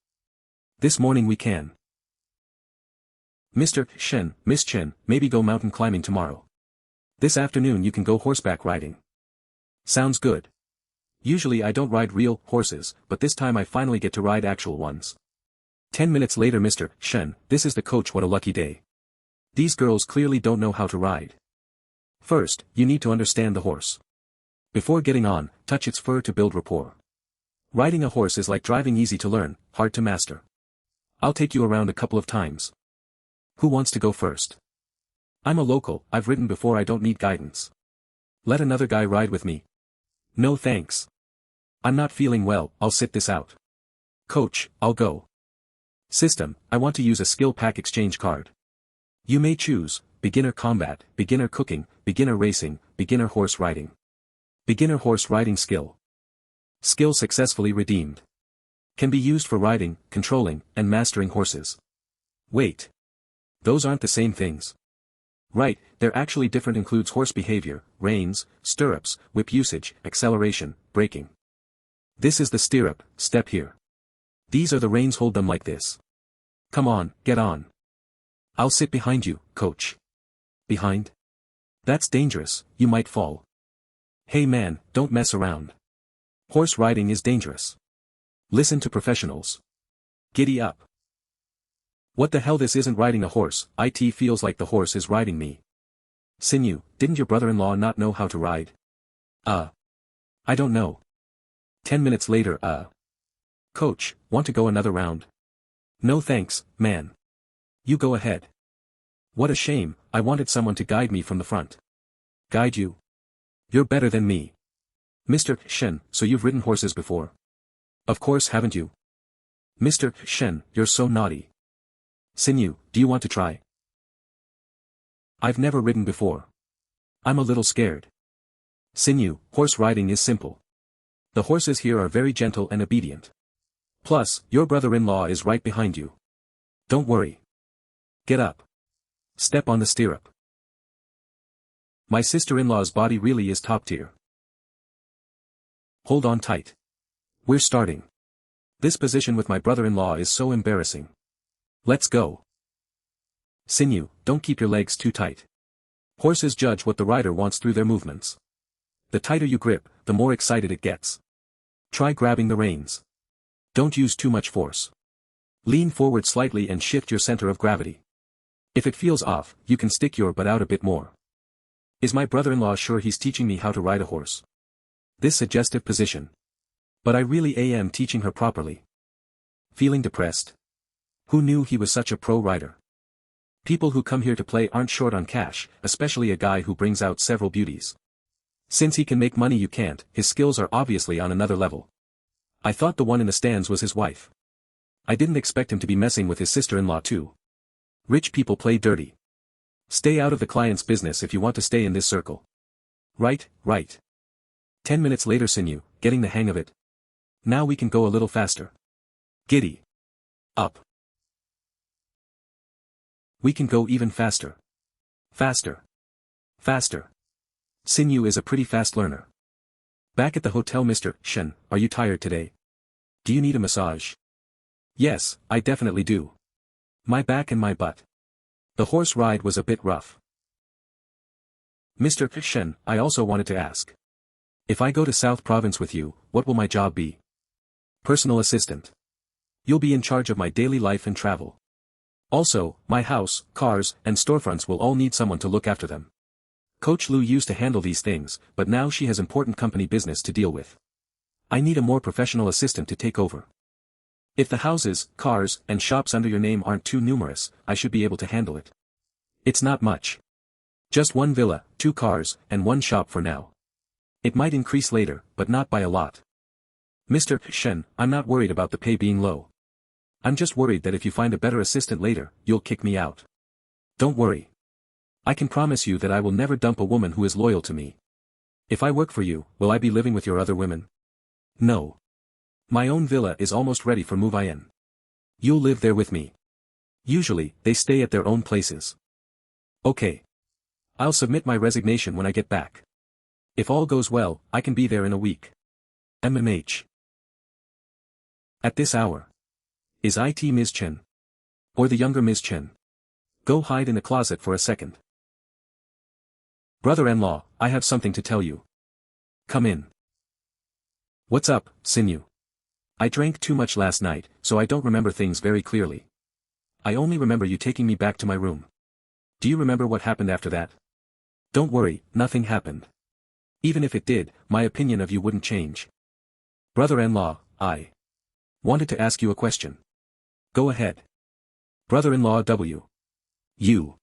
This morning we can. Mr. Shen, Miss Chen, maybe go mountain climbing tomorrow. This afternoon you can go horseback riding. Sounds good. Usually I don't ride real horses, but this time I finally get to ride actual ones. 10 minutes later, Mr. Shen, this is the coach. What a lucky day. These girls clearly don't know how to ride. First, you need to understand the horse. Before getting on, touch its fur to build rapport. Riding a horse is like driving, easy to learn, hard to master. I'll take you around a couple of times. Who wants to go first? I'm a local, I've ridden before, I don't need guidance. Let another guy ride with me. No thanks. I'm not feeling well, I'll sit this out. Coach, I'll go. System, I want to use a skill pack exchange card. You may choose, beginner combat, beginner cooking, beginner racing, beginner horse riding. Beginner horse riding skill. Skill successfully redeemed. Can be used for riding, controlling, and mastering horses. Wait. Those aren't the same things. Right, they're actually different. Includes horse behavior, reins, stirrups, whip usage, acceleration, braking. This is the stirrup, step here. These are the reins, hold them like this. Come on, get on. I'll sit behind you, coach. Behind? That's dangerous, you might fall. Hey man, don't mess around. Horse riding is dangerous. Listen to professionals. Giddy up. What the hell, this isn't riding a horse, it feels like the horse is riding me. Sinyu, didn't your brother-in-law not know how to ride? I don't know. 10 minutes later, Coach, want to go another round? No thanks, man. You go ahead. What a shame, I wanted someone to guide me from the front. Guide you? You're better than me. Mr. Shen, so you've ridden horses before? Of course, haven't you? Mr. Shen, you're so naughty. Shen Yuan, do you want to try? I've never ridden before. I'm a little scared. Shen Yuan, horse riding is simple. The horses here are very gentle and obedient. Plus, your brother-in-law is right behind you. Don't worry. Get up. Step on the stirrup. My sister-in-law's body really is top tier. Hold on tight. We're starting. This position with my brother-in-law is so embarrassing. Let's go. Shen Yuan, don't keep your legs too tight. Horses judge what the rider wants through their movements. The tighter you grip, the more excited it gets. Try grabbing the reins. Don't use too much force. Lean forward slightly and shift your center of gravity. If it feels off, you can stick your butt out a bit more. Is my brother-in-law sure he's teaching me how to ride a horse? This suggestive position. But I really am teaching her properly. Feeling depressed? Who knew he was such a pro rider? People who come here to play aren't short on cash, especially a guy who brings out several beauties. Since he can make money you can't, his skills are obviously on another level. I thought the one in the stands was his wife. I didn't expect him to be messing with his sister-in-law too. Rich people play dirty. Stay out of the client's business if you want to stay in this circle. Right, right. 10 minutes later, Shen Yuan, getting the hang of it. Now we can go a little faster. Giddy. Up. We can go even faster. Faster. Faster. Shen Yuan is a pretty fast learner. Back at the hotel, Mr. Shen, are you tired today? Do you need a massage? Yes, I definitely do. My back and my butt. The horse ride was a bit rough. Mr. Shen, I also wanted to ask. If I go to South Province with you, what will my job be? Personal assistant. You'll be in charge of my daily life and travel. Also, my house, cars, and storefronts will all need someone to look after them. Coach Lu used to handle these things, but now she has important company business to deal with. I need a more professional assistant to take over. If the houses, cars, and shops under your name aren't too numerous, I should be able to handle it. It's not much. Just one villa, 2 cars, and 1 shop for now. It might increase later, but not by a lot. Mr. Shen, I'm not worried about the pay being low. I'm just worried that if you find a better assistant later, you'll kick me out. Don't worry. I can promise you that I will never dump a woman who is loyal to me. If I work for you, will I be living with your other women? No. My own villa is almost ready for move-in. You'll live there with me. Usually, they stay at their own places. Okay. I'll submit my resignation when I get back. If all goes well, I can be there in a week. MMH. At this hour. Is it Ms. Chen? Or the younger Ms. Chen? Go hide in the closet for a second. Brother-in-law, I have something to tell you. Come in. What's up, Shen Yuan? I drank too much last night, so I don't remember things very clearly. I only remember you taking me back to my room. Do you remember what happened after that? Don't worry, nothing happened. Even if it did, my opinion of you wouldn't change. Brother-in-law, I wanted to ask you a question. Go ahead. Brother-in-law W. You.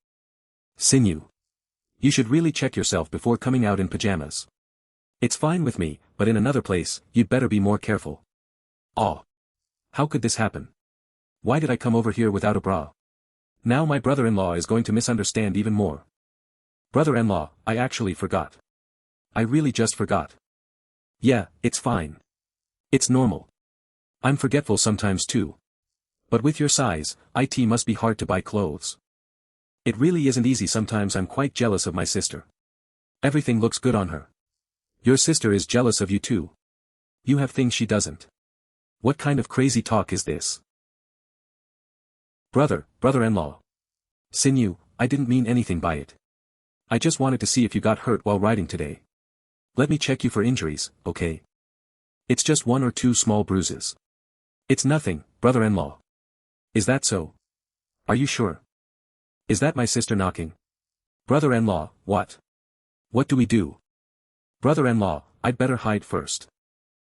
Shen Yuan. You should really check yourself before coming out in pajamas. It's fine with me, but in another place, you'd better be more careful. Oh. How could this happen? Why did I come over here without a bra? Now my brother-in-law is going to misunderstand even more. Brother-in-law, I actually forgot. I really just forgot. Yeah, it's fine. It's normal. I'm forgetful sometimes too. But with your size, it must be hard to buy clothes. It really isn't easy. Sometimes I'm quite jealous of my sister. Everything looks good on her. Your sister is jealous of you too. You have things she doesn't. What kind of crazy talk is this? Brother-in-law. Shen Yuan, I didn't mean anything by it. I just wanted to see if you got hurt while riding today. Let me check you for injuries, okay? It's just 1 or 2 small bruises. It's nothing, brother-in-law. Is that so? Are you sure? Is that my sister knocking? Brother-in-law, what? What do we do? Brother-in-law, I'd better hide first.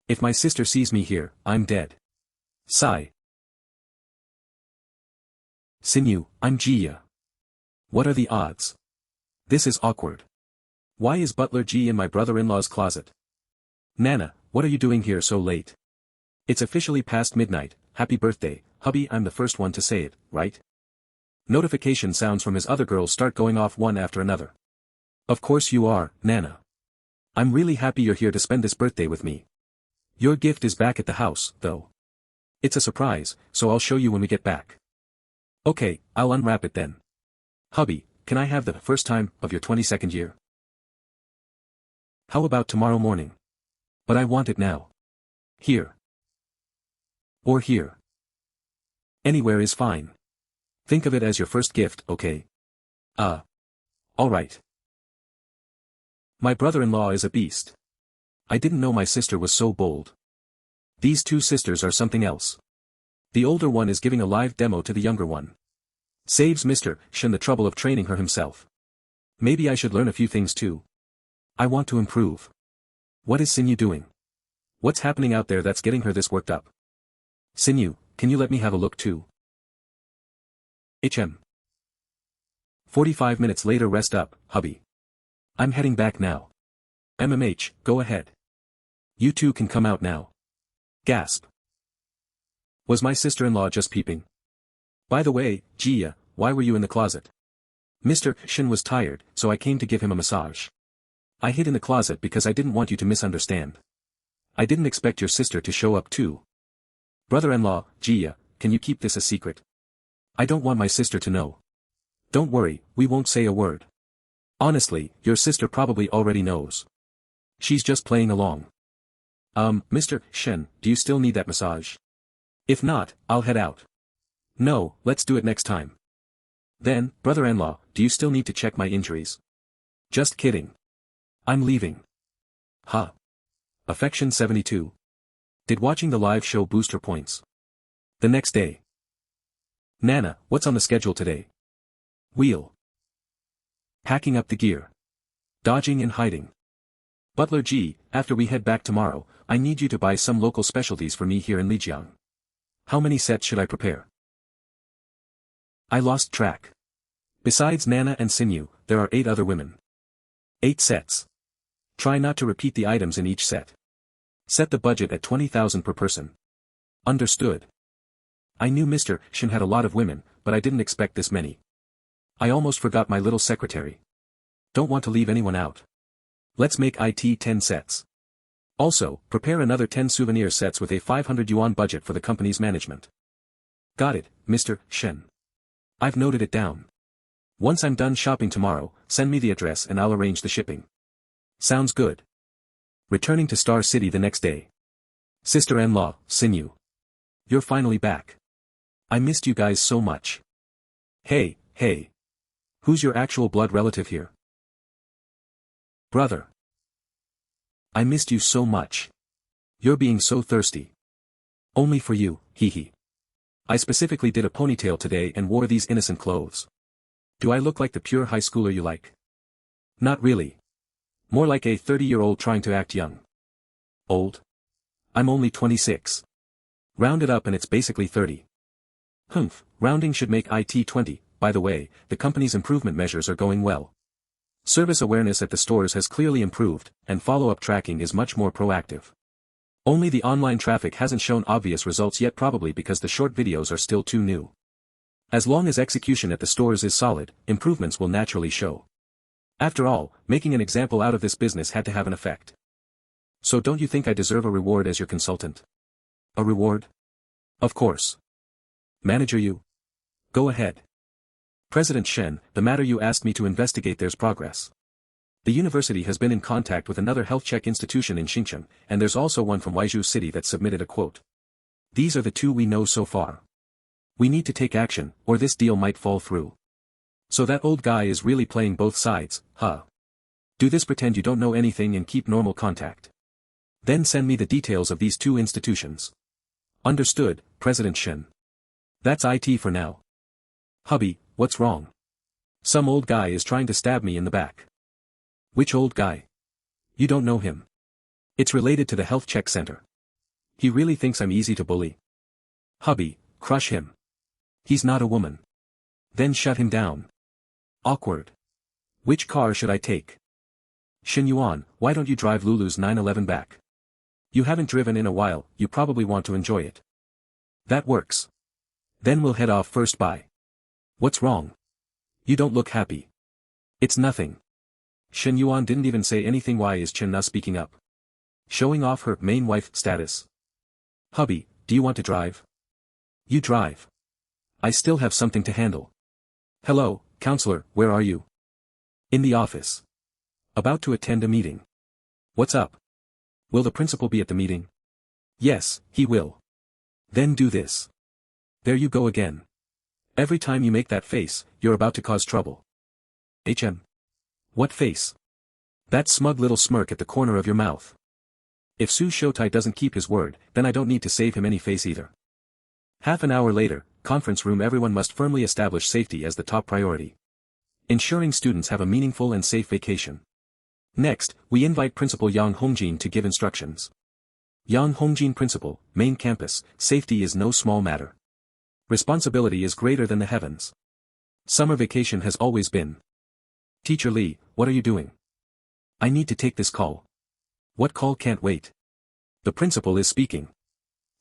If my sister sees me here, I'm dead. Sigh. Shen Yuan, I'm Jia. What are the odds? This is awkward. Why is Butler G in my brother-in-law's closet? Nana, what are you doing here so late? It's officially past midnight. Happy birthday, hubby. I'm the first one to say it, right? Notification sounds from his other girls start going off one after another. Of course you are, Nana. I'm really happy you're here to spend this birthday with me. Your gift is back at the house, though. It's a surprise, so I'll show you when we get back. Okay, I'll unwrap it then. Hubby, can I have the first time of your 22nd year? How about tomorrow morning? But I want it now. Here. Or here. Anywhere is fine. Think of it as your first gift, okay? Alright. My brother-in-law is a beast. I didn't know my sister was so bold. These two sisters are something else. The older one is giving a live demo to the younger one. Saves Mr. Shen the trouble of training her himself. Maybe I should learn a few things too. I want to improve. What is Shen Yuan doing? What's happening out there that's getting her this worked up? Shen Yuan, can you let me have a look too? 45 minutes later. Rest up, hubby. I'm heading back now. Go ahead. You two can come out now. Gasp. Was my sister-in-law just peeping? By the way, Jia, why were you in the closet? Mr. Shen was tired, so I came to give him a massage. I hid in the closet because I didn't want you to misunderstand. I didn't expect your sister to show up too. Brother-in-law, Jia, can you keep this a secret? I don't want my sister to know. Don't worry, we won't say a word. Honestly, your sister probably already knows. She's just playing along. Mr. Shen, do you still need that massage? If not, I'll head out. No, let's do it next time. Then, brother-in-law, do you still need to check my injuries? Just kidding. I'm leaving. Huh. Affection 72. Did watching the live show boost her points? The next day. Nana, what's on the schedule today? Wheel. Packing up the gear. Dodging and hiding. Butler G, after we head back tomorrow, I need you to buy some local specialties for me here in Lijiang. How many sets should I prepare? I lost track. Besides Nana and Shen Yuan, there are 8 other women. 8 sets. Try not to repeat the items in each set. Set the budget at 20,000 per person. Understood. I knew Mr. Shen had a lot of women, but I didn't expect this many. I almost forgot my little secretary. Don't want to leave anyone out. Let's make it 10 sets. Also, prepare another 10 souvenir sets with a 500 yuan budget for the company's management. Got it, Mr. Shen. I've noted it down. Once I'm done shopping tomorrow, send me the address and I'll arrange the shipping. Sounds good. Returning to Star City the next day. Sister-in-law, Shen Yuan. You're finally back. I missed you guys so much. Hey. Who's your actual blood relative here? Brother. I missed you so much. You're being so thirsty. Only for you, hee. I specifically did a ponytail today and wore these innocent clothes. Do I look like the pure high schooler you like? Not really. More like a 30-year-old trying to act young. Old? I'm only 26. Round it up and it's basically 30. Humph, rounding should make it 20. By the way, the company's improvement measures are going well. Service awareness at the stores has clearly improved, and follow-up tracking is much more proactive. Only the online traffic hasn't shown obvious results yet, probably because the short videos are still too new. As long as execution at the stores is solid, improvements will naturally show. After all, making an example out of this business had to have an effect. So don't you think I deserve a reward as your consultant? A reward? Of course. Manager you? Go ahead. President Shen, the matter you asked me to investigate, there's progress. The university has been in contact with another health check institution in Xinjiang, and there's also one from Waizhou City that submitted a quote. These are the 2 we know so far. We need to take action, or this deal might fall through. So that old guy is really playing both sides, huh? Do this, pretend you don't know anything and keep normal contact. Then send me the details of these 2 institutions. Understood, President Shen. That's it for now. Hubby, what's wrong? Some old guy is trying to stab me in the back. Which old guy? You don't know him. It's related to the health check center. He really thinks I'm easy to bully. Hubby, crush him. He's not a woman. Then shut him down. Awkward. Which car should I take? Shen Yuan, why don't you drive Lulu's 911 back? You haven't driven in a while, you probably want to enjoy it. That works. Then we'll head off first. Bye. What's wrong? You don't look happy. It's nothing. Shen Yuan didn't even say anything. Why is Chen Na speaking up? Showing off her main wife status. Hubby, do you want to drive? You drive. I still have something to handle. Hello, counselor, where are you? In the office. About to attend a meeting. What's up? Will the principal be at the meeting? Yes, he will. Then do this. There you go again. Every time you make that face, you're about to cause trouble. What face? That smug little smirk at the corner of your mouth. If Su Shoutai doesn't keep his word, then I don't need to save him any face either. Half an hour later, conference room. Everyone must firmly establish safety as the top priority. Ensuring students have a meaningful and safe vacation. Next, we invite Principal Yang Hongjin to give instructions. Yang Hongjin Principal, main campus, safety is no small matter. Responsibility is greater than the heavens. Summer vacation has always been. Teacher Lee, what are you doing? I need to take this call. What call? Can't wait. The principal is speaking.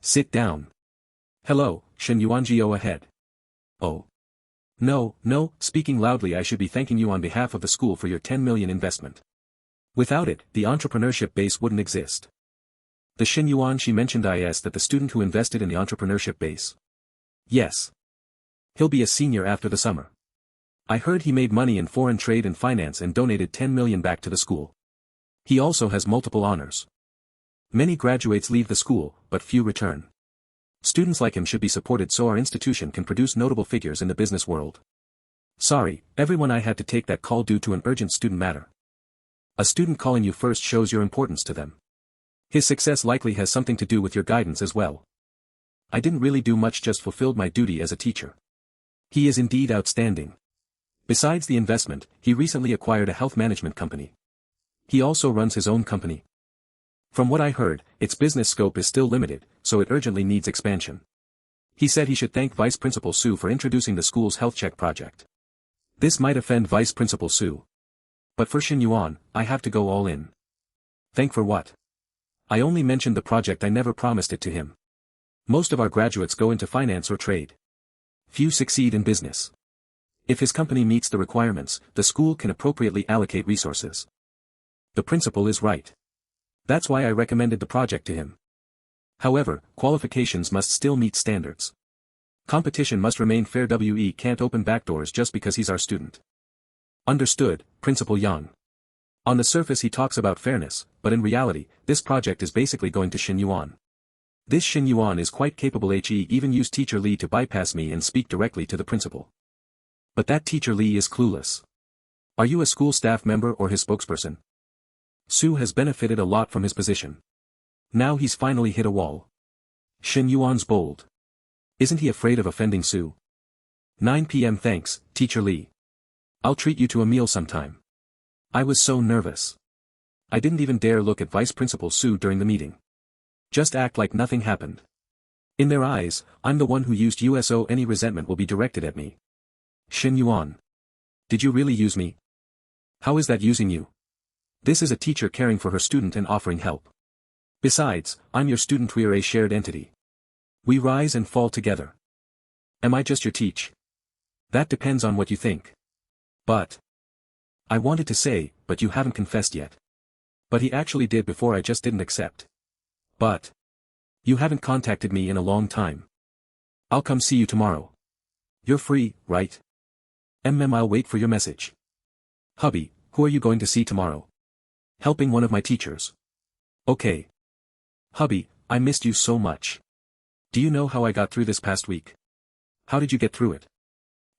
Sit down. Hello, Shen Yuan, go ahead. Oh. No, speaking loudly. I should be thanking you on behalf of the school for your 10 million investment. Without it, the entrepreneurship base wouldn't exist. The Shen Yuan she mentioned is that the student who invested in the entrepreneurship base. Yes. He'll be a senior after the summer. I heard he made money in foreign trade and finance and donated 10 million back to the school. He also has multiple honors. Many graduates leave the school, but few return. Students like him should be supported so our institution can produce notable figures in the business world. Sorry, everyone, I had to take that call due to an urgent student matter. A student calling you first shows your importance to them. His success likely has something to do with your guidance as well. I didn't really do much, just fulfilled my duty as a teacher. He is indeed outstanding. Besides the investment, he recently acquired a health management company. He also runs his own company. From what I heard, its business scope is still limited, so it urgently needs expansion. He said he should thank Vice Principal Su for introducing the school's health check project. This might offend Vice Principal Su. But for Shen Yuan, I have to go all in. Thank for what? I only mentioned the project, I never promised it to him. Most of our graduates go into finance or trade. Few succeed in business. If his company meets the requirements, the school can appropriately allocate resources. The principal is right. That's why I recommended the project to him. However, qualifications must still meet standards. Competition must remain fair. We can't open backdoors just because he's our student. Understood, Principal Yang. On the surface he talks about fairness, but in reality, this project is basically going to Shen Yuan. This Shen Yuan is quite capable. He even used Teacher Lee to bypass me and speak directly to the principal. But that Teacher Lee is clueless. Are you a school staff member or his spokesperson? Su has benefited a lot from his position. Now he's finally hit a wall. Shen Yuan's bold. Isn't he afraid of offending Su? 9 p.m. Thanks, Teacher Lee. I'll treat you to a meal sometime. I was so nervous. I didn't even dare look at Vice Principal Su during the meeting. Just act like nothing happened. In their eyes, I'm the one who used you, so any resentment will be directed at me. Shen Yuan. Did you really use me? How is that using you? This is a teacher caring for her student and offering help. Besides, I'm your student, we are a shared entity. We rise and fall together. Am I just your teach? That depends on what you think. But. I wanted to say, but you haven't confessed yet. But he actually did before, I just didn't accept. But. You haven't contacted me in a long time. I'll come see you tomorrow. You're free, right? I'll wait for your message. Hubby, who are you going to see tomorrow? Helping one of my teachers. Okay. Hubby, I missed you so much. Do you know how I got through this past week? How did you get through it?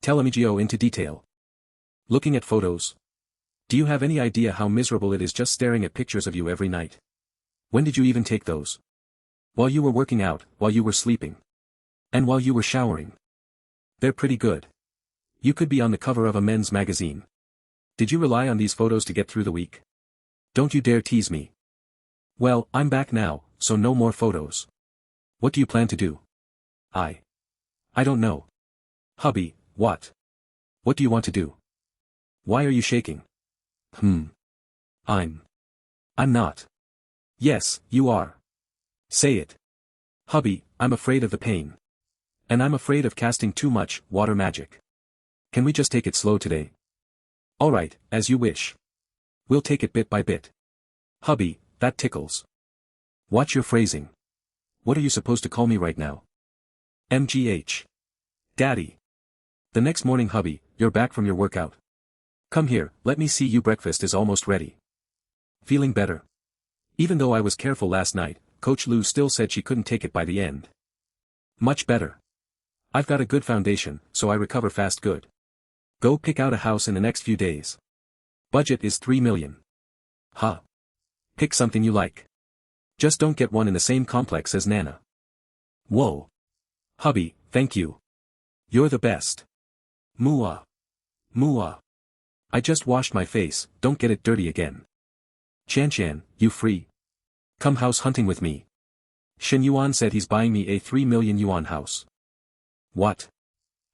Tell me into detail. Looking at photos. Do you have any idea how miserable it is just staring at pictures of you every night? When did you even take those? While you were working out, while you were sleeping. And while you were showering. They're pretty good. You could be on the cover of a men's magazine. Did you rely on these photos to get through the week? Don't you dare tease me. Well, I'm back now, so no more photos. What do you plan to do? I don't know. Hubby, what? What do you want to do? Why are you shaking? I'm not. Yes, you are. Say it. Hubby, I'm afraid of the pain. And I'm afraid of casting too much water magic. Can we just take it slow today? Alright, as you wish. We'll take it bit by bit. Hubby, that tickles. Watch your phrasing. What are you supposed to call me right now? MGH. Daddy. The next morning, hubby, you're back from your workout. Come here, let me see you. Breakfast is almost ready. Feeling better? Even though I was careful last night, Coach Lu still said she couldn't take it by the end. Much better. I've got a good foundation, so I recover fast. Good. Go pick out a house in the next few days. Budget is 3 million. Huh. Pick something you like. Just don't get one in the same complex as Nana. Whoa. Hubby, thank you. You're the best. Mua. Mua. I just washed my face, don't get it dirty again. Chan, you free? Come house hunting with me. Shen Yuan said he's buying me a 3 million yuan house. What?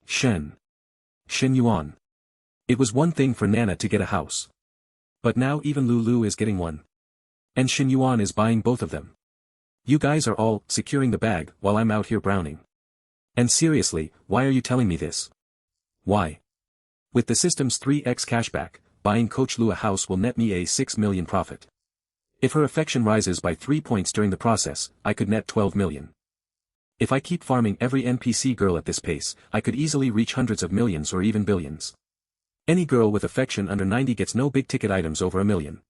Shen Yuan. It was one thing for Nana to get a house. But now even Lulu is getting one. And Shen Yuan is buying both of them. You guys are all securing the bag while I'm out here browning. And seriously, why are you telling me this? Why? With the system's 3x cashback, buying Coach Lu a house will net me a 6 million profit. If her affection rises by 3 points during the process, I could net 12 million. If I keep farming every NPC girl at this pace, I could easily reach hundreds of millions or even billions. Any girl with affection under 90 gets no big-ticket items over $1 million.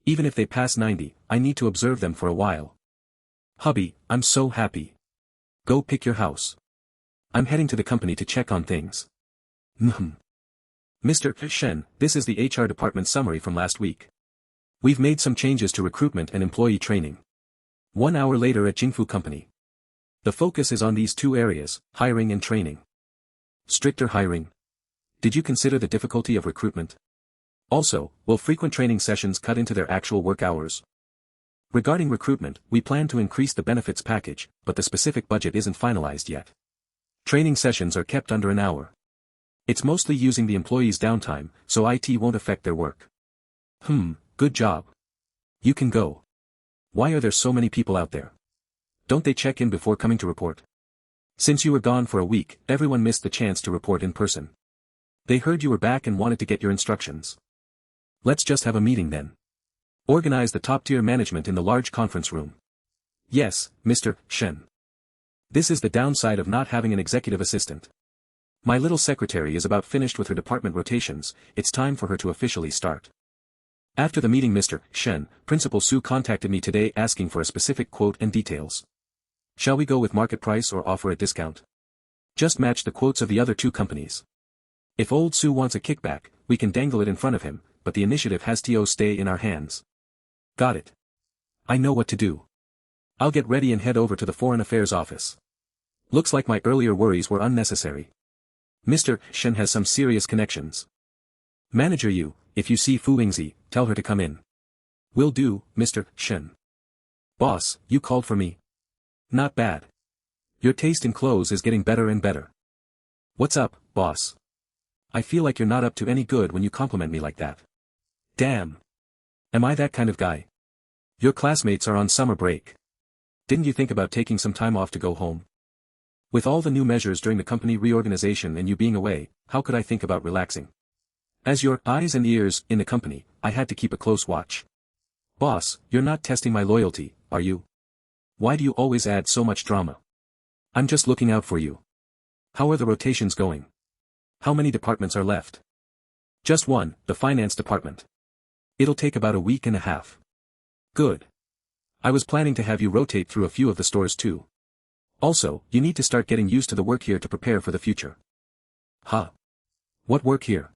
Even if they pass 90, I need to observe them for a while. Hubby, I'm so happy. Go pick your house. I'm heading to the company to check on things. Mr. Shen, this is the HR department summary from last week. We've made some changes to recruitment and employee training. 1 hour later at Jingfu Company. The focus is on these 2 areas, hiring and training. Stricter hiring. Did you consider the difficulty of recruitment? Also, will frequent training sessions cut into their actual work hours? Regarding recruitment, we plan to increase the benefits package, but the specific budget isn't finalized yet. Training sessions are kept under an hour. It's mostly using the employees' downtime, so IT won't affect their work. Good job. You can go. Why are there so many people out there? Don't they check in before coming to report? Since you were gone for a week, everyone missed the chance to report in person. They heard you were back and wanted to get your instructions. Let's just have a meeting then. Organize the top-tier management in the large conference room. Yes, Mr. Shen. This is the downside of not having an executive assistant. My little secretary is about finished with her department rotations, it's time for her to officially start. After the meeting, Mr. Shen, Principal Su contacted me today asking for a specific quote and details. Shall we go with market price or offer a discount? Just match the quotes of the other 2 companies. If old Su wants a kickback, we can dangle it in front of him, but the initiative has to stay in our hands. Got it. I know what to do. I'll get ready and head over to the Foreign Affairs office. Looks like my earlier worries were unnecessary. Mr. Shen has some serious connections. Manager Yu, if you see Fu Yingzi, tell her to come in. Will do, Mr. Shen. Boss, you called for me. Not bad. Your taste in clothes is getting better and better. What's up, boss? I feel like you're not up to any good when you compliment me like that. Damn. Am I that kind of guy? Your classmates are on summer break. Didn't you think about taking some time off to go home? With all the new measures during the company reorganization and you being away, how could I think about relaxing? As your eyes and ears in the company, I had to keep a close watch. Boss, you're not testing my loyalty, are you? Why do you always add so much drama? I'm just looking out for you. How are the rotations going? How many departments are left? Just one, the finance department. It'll take about a week and a half. Good. I was planning to have you rotate through a few of the stores too. Also, you need to start getting used to the work here to prepare for the future. Huh? What work here?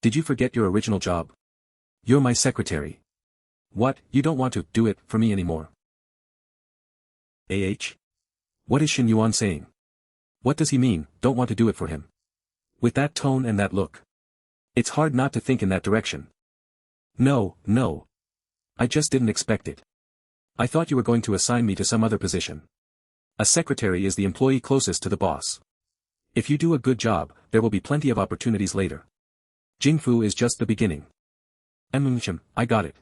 Did you forget your original job? You're my secretary. What, you don't want to do it for me anymore? What is Shen Yuan saying? What does he mean, don't want to do it for him? With that tone and that look. It's hard not to think in that direction. No. I just didn't expect it. I thought you were going to assign me to some other position. A secretary is the employee closest to the boss. If you do a good job, there will be plenty of opportunities later. Jingfu is just the beginning. I got it.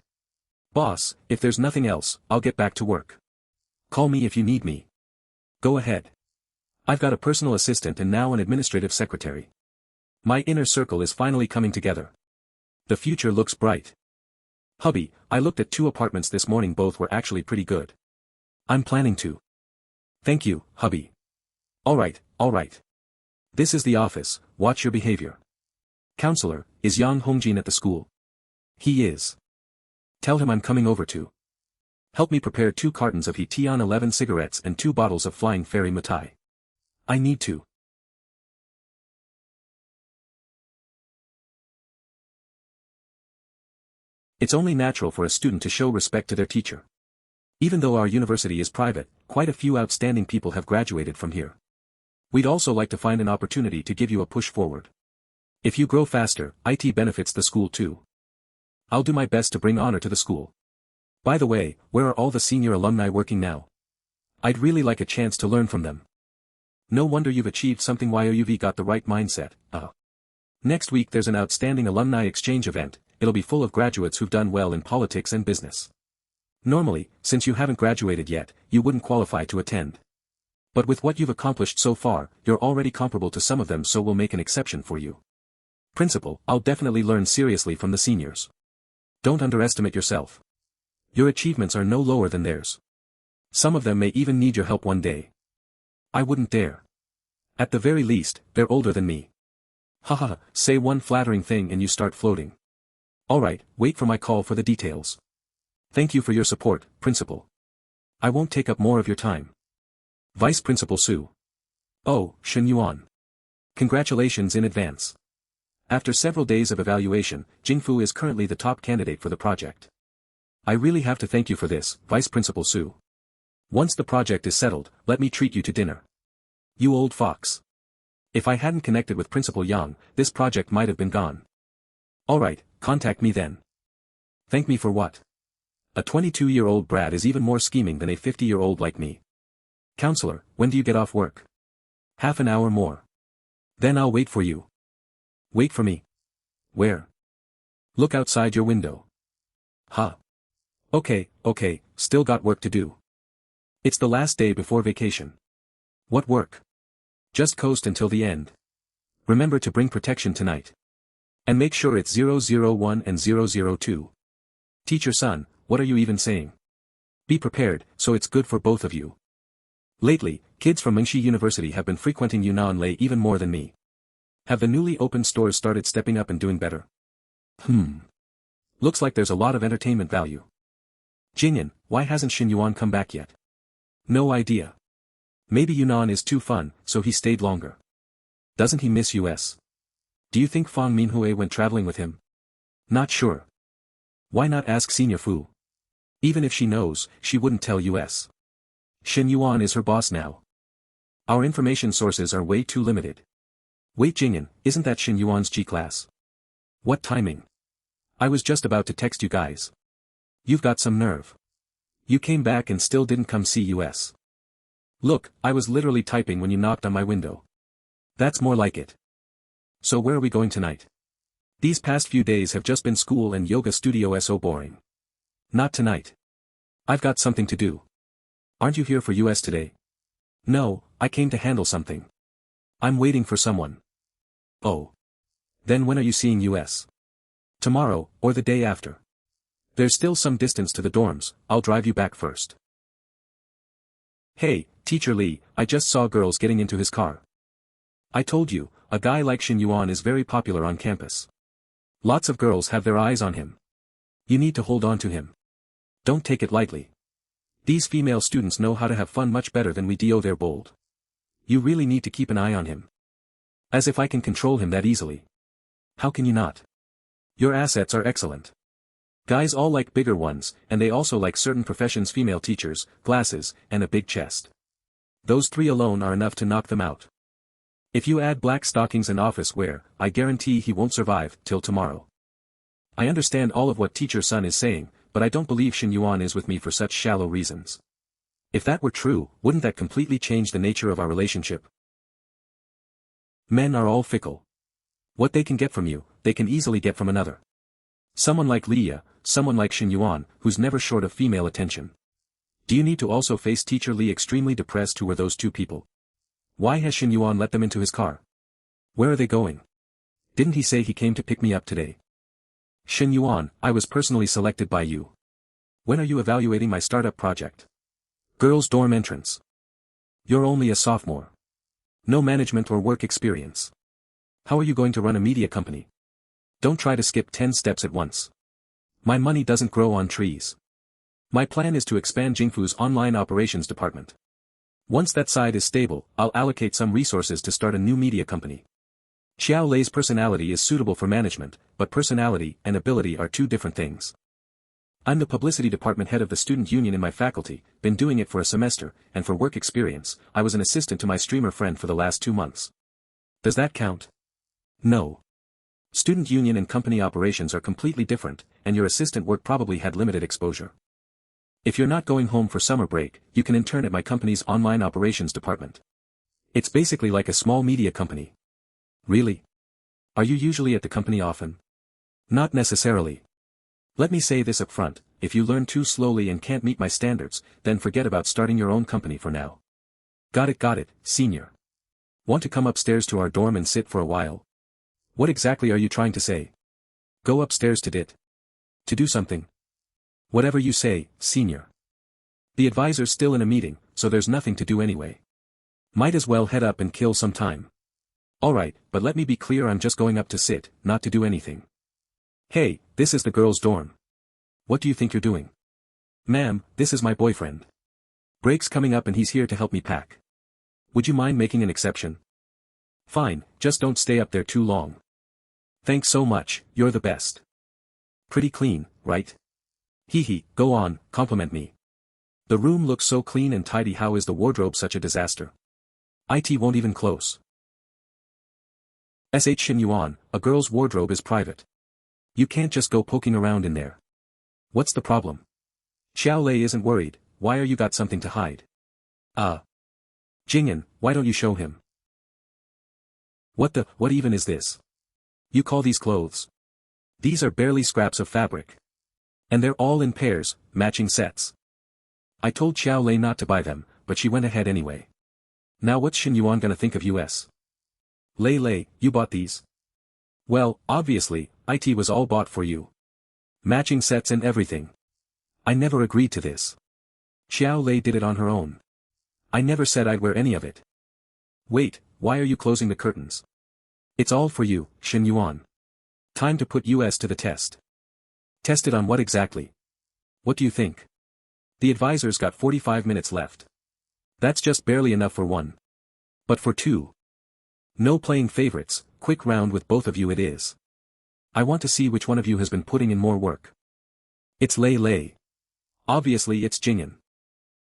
Boss, if there's nothing else, I'll get back to work. Call me if you need me. Go ahead. I've got a personal assistant and now an administrative secretary. My inner circle is finally coming together. The future looks bright. Hubby, I looked at 2 apartments this morning, both were actually pretty good. I'm planning to. Thank you, hubby. Alright. This is the office, watch your behavior. Counselor, is Yang Hongjin at the school? He is. Tell him I'm coming over to. Help me prepare 2 cartons of Hetion 11 cigarettes and 2 bottles of Flying Fairy Mitai. I need to. It's only natural for a student to show respect to their teacher. Even though our university is private, quite a few outstanding people have graduated from here. We'd also like to find an opportunity to give you a push forward. If you grow faster, it benefits the school too. I'll do my best to bring honor to the school. By the way, where are all the senior alumni working now? I'd really like a chance to learn from them. No wonder you've achieved something. You've got the right mindset. Next week there's an outstanding alumni exchange event. It'll be full of graduates who've done well in politics and business. Normally, since you haven't graduated yet, you wouldn't qualify to attend. But with what you've accomplished so far, you're already comparable to some of them, so we'll make an exception for you. Principal, I'll definitely learn seriously from the seniors. Don't underestimate yourself. Your achievements are no lower than theirs. Some of them may even need your help one day. I wouldn't dare. At the very least, they're older than me. Haha, say one flattering thing and you start floating. Alright, wait for my call for the details. Thank you for your support, Principal. I won't take up more of your time. Vice Principal Su. Oh, Shen Yuan. Congratulations in advance. After several days of evaluation, Jingfu is currently the top candidate for the project. I really have to thank you for this, Vice Principal Su. Once the project is settled, let me treat you to dinner. You old fox. If I hadn't connected with Principal Yang, this project might have been gone. Alright, contact me then. Thank me for what? A 22-year-old brat is even more scheming than a 50-year-old like me. Counselor, when do you get off work? Half an hour more. Then I'll wait for you. Wait for me. Where? Look outside your window. Huh. Okay, still got work to do. It's the last day before vacation. What work? Just coast until the end. Remember to bring protection tonight. And make sure it's 001 and 002. Teacher son, what are you even saying? Be prepared, so it's good for both of you. Lately, kids from Mingxi University have been frequenting Yunnan Lei even more than me. Have the newly opened stores started stepping up and doing better? Looks like there's a lot of entertainment value. Jingyan, why hasn't Shen Yuan come back yet? No idea. Maybe Yunnan is too fun, so he stayed longer. Doesn't he miss US? Do you think Fang Minhui went traveling with him? Not sure. Why not ask Senior Fu? Even if she knows, she wouldn't tell US. Shen Yuan is her boss now. Our information sources are way too limited. Wait Jingyan, isn't that Shen Yuan's G-class? What timing? I was just about to text you guys. You've got some nerve. You came back and still didn't come see US. Look, I was literally typing when you knocked on my window. That's more like it. So where are we going tonight? These past few days have just been school and yoga studio so boring. Not tonight. I've got something to do. Aren't you here for US today? No, I came to handle something. I'm waiting for someone. Oh. Then when are you seeing US? Tomorrow, or the day after. There's still some distance to the dorms, I'll drive you back first. Hey, Teacher Lee, I just saw girls getting into his car. I told you, a guy like Shen Yuan is very popular on campus. Lots of girls have their eyes on him. You need to hold on to him. Don't take it lightly. These female students know how to have fun much better than we do. They're bold. You really need to keep an eye on him. As if I can control him that easily. How can you not? Your assets are excellent. Guys all like bigger ones, and they also like certain professions: female teachers, glasses, and a big chest. Those 3 alone are enough to knock them out. If you add black stockings and office wear, I guarantee he won't survive till tomorrow. I understand all of what Teacher Sun is saying, but I don't believe Shen Yuan is with me for such shallow reasons. If that were true, wouldn't that completely change the nature of our relationship? Men are all fickle. What they can get from you, they can easily get from another. Someone like Leah, someone like Shen Yuan, who's never short of female attention. Do you need to also face Teacher Lee extremely depressed? Who were those two people? Why has Shen Yuan let them into his car? Where are they going? Didn't he say he came to pick me up today? Shen Yuan, I was personally selected by you. When are you evaluating my startup project? Girls' dorm entrance. You're only a sophomore. No management or work experience. How are you going to run a media company? Don't try to skip 10 steps at once. My money doesn't grow on trees. My plan is to expand Jingfu's online operations department. Once that side is stable, I'll allocate some resources to start a new media company. Xiao Lei's personality is suitable for management, but personality and ability are two different things. I'm the publicity department head of the student union in my faculty, been doing it for a semester, and for work experience, I was an assistant to my streamer friend for the last 2 months. Does that count? No. Student union and company operations are completely different, and your assistant work probably had limited exposure. If you're not going home for summer break, you can intern at my company's online operations department. It's basically like a small media company. Really? Are you usually at the company often? Not necessarily. Let me say this up front, if you learn too slowly and can't meet my standards, then forget about starting your own company for now. Got it, senior. Want to come upstairs to our dorm and sit for a while? What exactly are you trying to say? Go upstairs to dit. To do something. Whatever you say, senior. The advisor's still in a meeting, so there's nothing to do anyway. Might as well head up and kill some time. Alright, but let me be clear, I'm just going up to sit, not to do anything. Hey, this is the girls' dorm. What do you think you're doing? Ma'am, this is my boyfriend. Break's coming up and he's here to help me pack. Would you mind making an exception? Fine, just don't stay up there too long. Thanks so much, you're the best. Pretty clean, right? Hee, go on, compliment me. The room looks so clean and tidy. How is the wardrobe such a disaster? It won't even close. Shen Yuan, a girl's wardrobe is private. You can't just go poking around in there. What's the problem? Xiao Lei isn't worried, why are you got something to hide? Jingyan, why don't you show him? What even is this? You call these clothes? These are barely scraps of fabric. And they're all in pairs, matching sets. I told Xiao Lei not to buy them, but she went ahead anyway. Now what's Shen Yuan gonna think of us? Lei, you bought these? Well, obviously, it was all bought for you. Matching sets and everything. I never agreed to this. Xiao Lei did it on her own. I never said I'd wear any of it. Wait, why are you closing the curtains? It's all for you, Shen Yuan. Time to put us to the test. Tested on what exactly? What do you think? The advisor's got 45 minutes left. That's just barely enough for one. But for two. No playing favorites, quick round with both of you it is. I want to see which one of you has been putting in more work. It's Lei. Obviously it's Jingyan.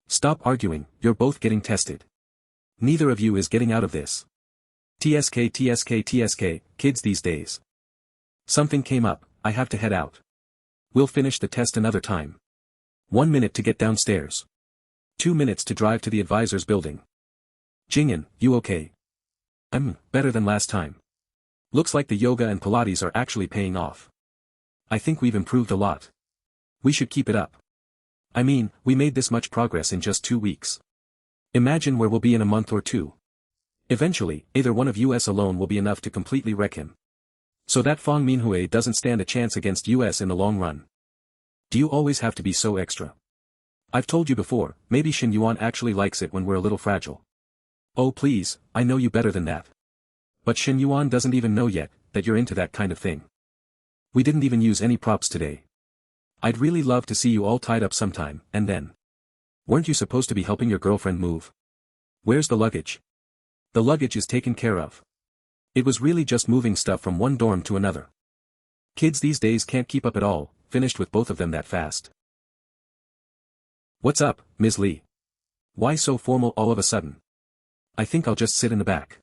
Stop arguing, you're both getting tested. Neither of you is getting out of this. TSK, kids these days. Something came up, I have to head out. We'll finish the test another time. 1 minute to get downstairs. 2 minutes to drive to the advisor's building. Jingyan, you okay? Better than last time. Looks like the yoga and Pilates are actually paying off. I think we've improved a lot. We should keep it up. I mean, we made this much progress in just 2 weeks. Imagine where we'll be in a month or two. Eventually, either one of us alone will be enough to completely wreck him. So that Fang Minhui doesn't stand a chance against us in the long run. Do you always have to be so extra? I've told you before, maybe Shen Yuan actually likes it when we're a little fragile. Oh please, I know you better than that. But Shen Yuan doesn't even know yet, that you're into that kind of thing. We didn't even use any props today. I'd really love to see you all tied up sometime, and then. Weren't you supposed to be helping your girlfriend move? Where's the luggage? The luggage is taken care of. It was really just moving stuff from one dorm to another. Kids these days can't keep up at all, finished with both of them that fast. What's up, Ms. Lee? Why so formal all of a sudden? I think I'll just sit in the back.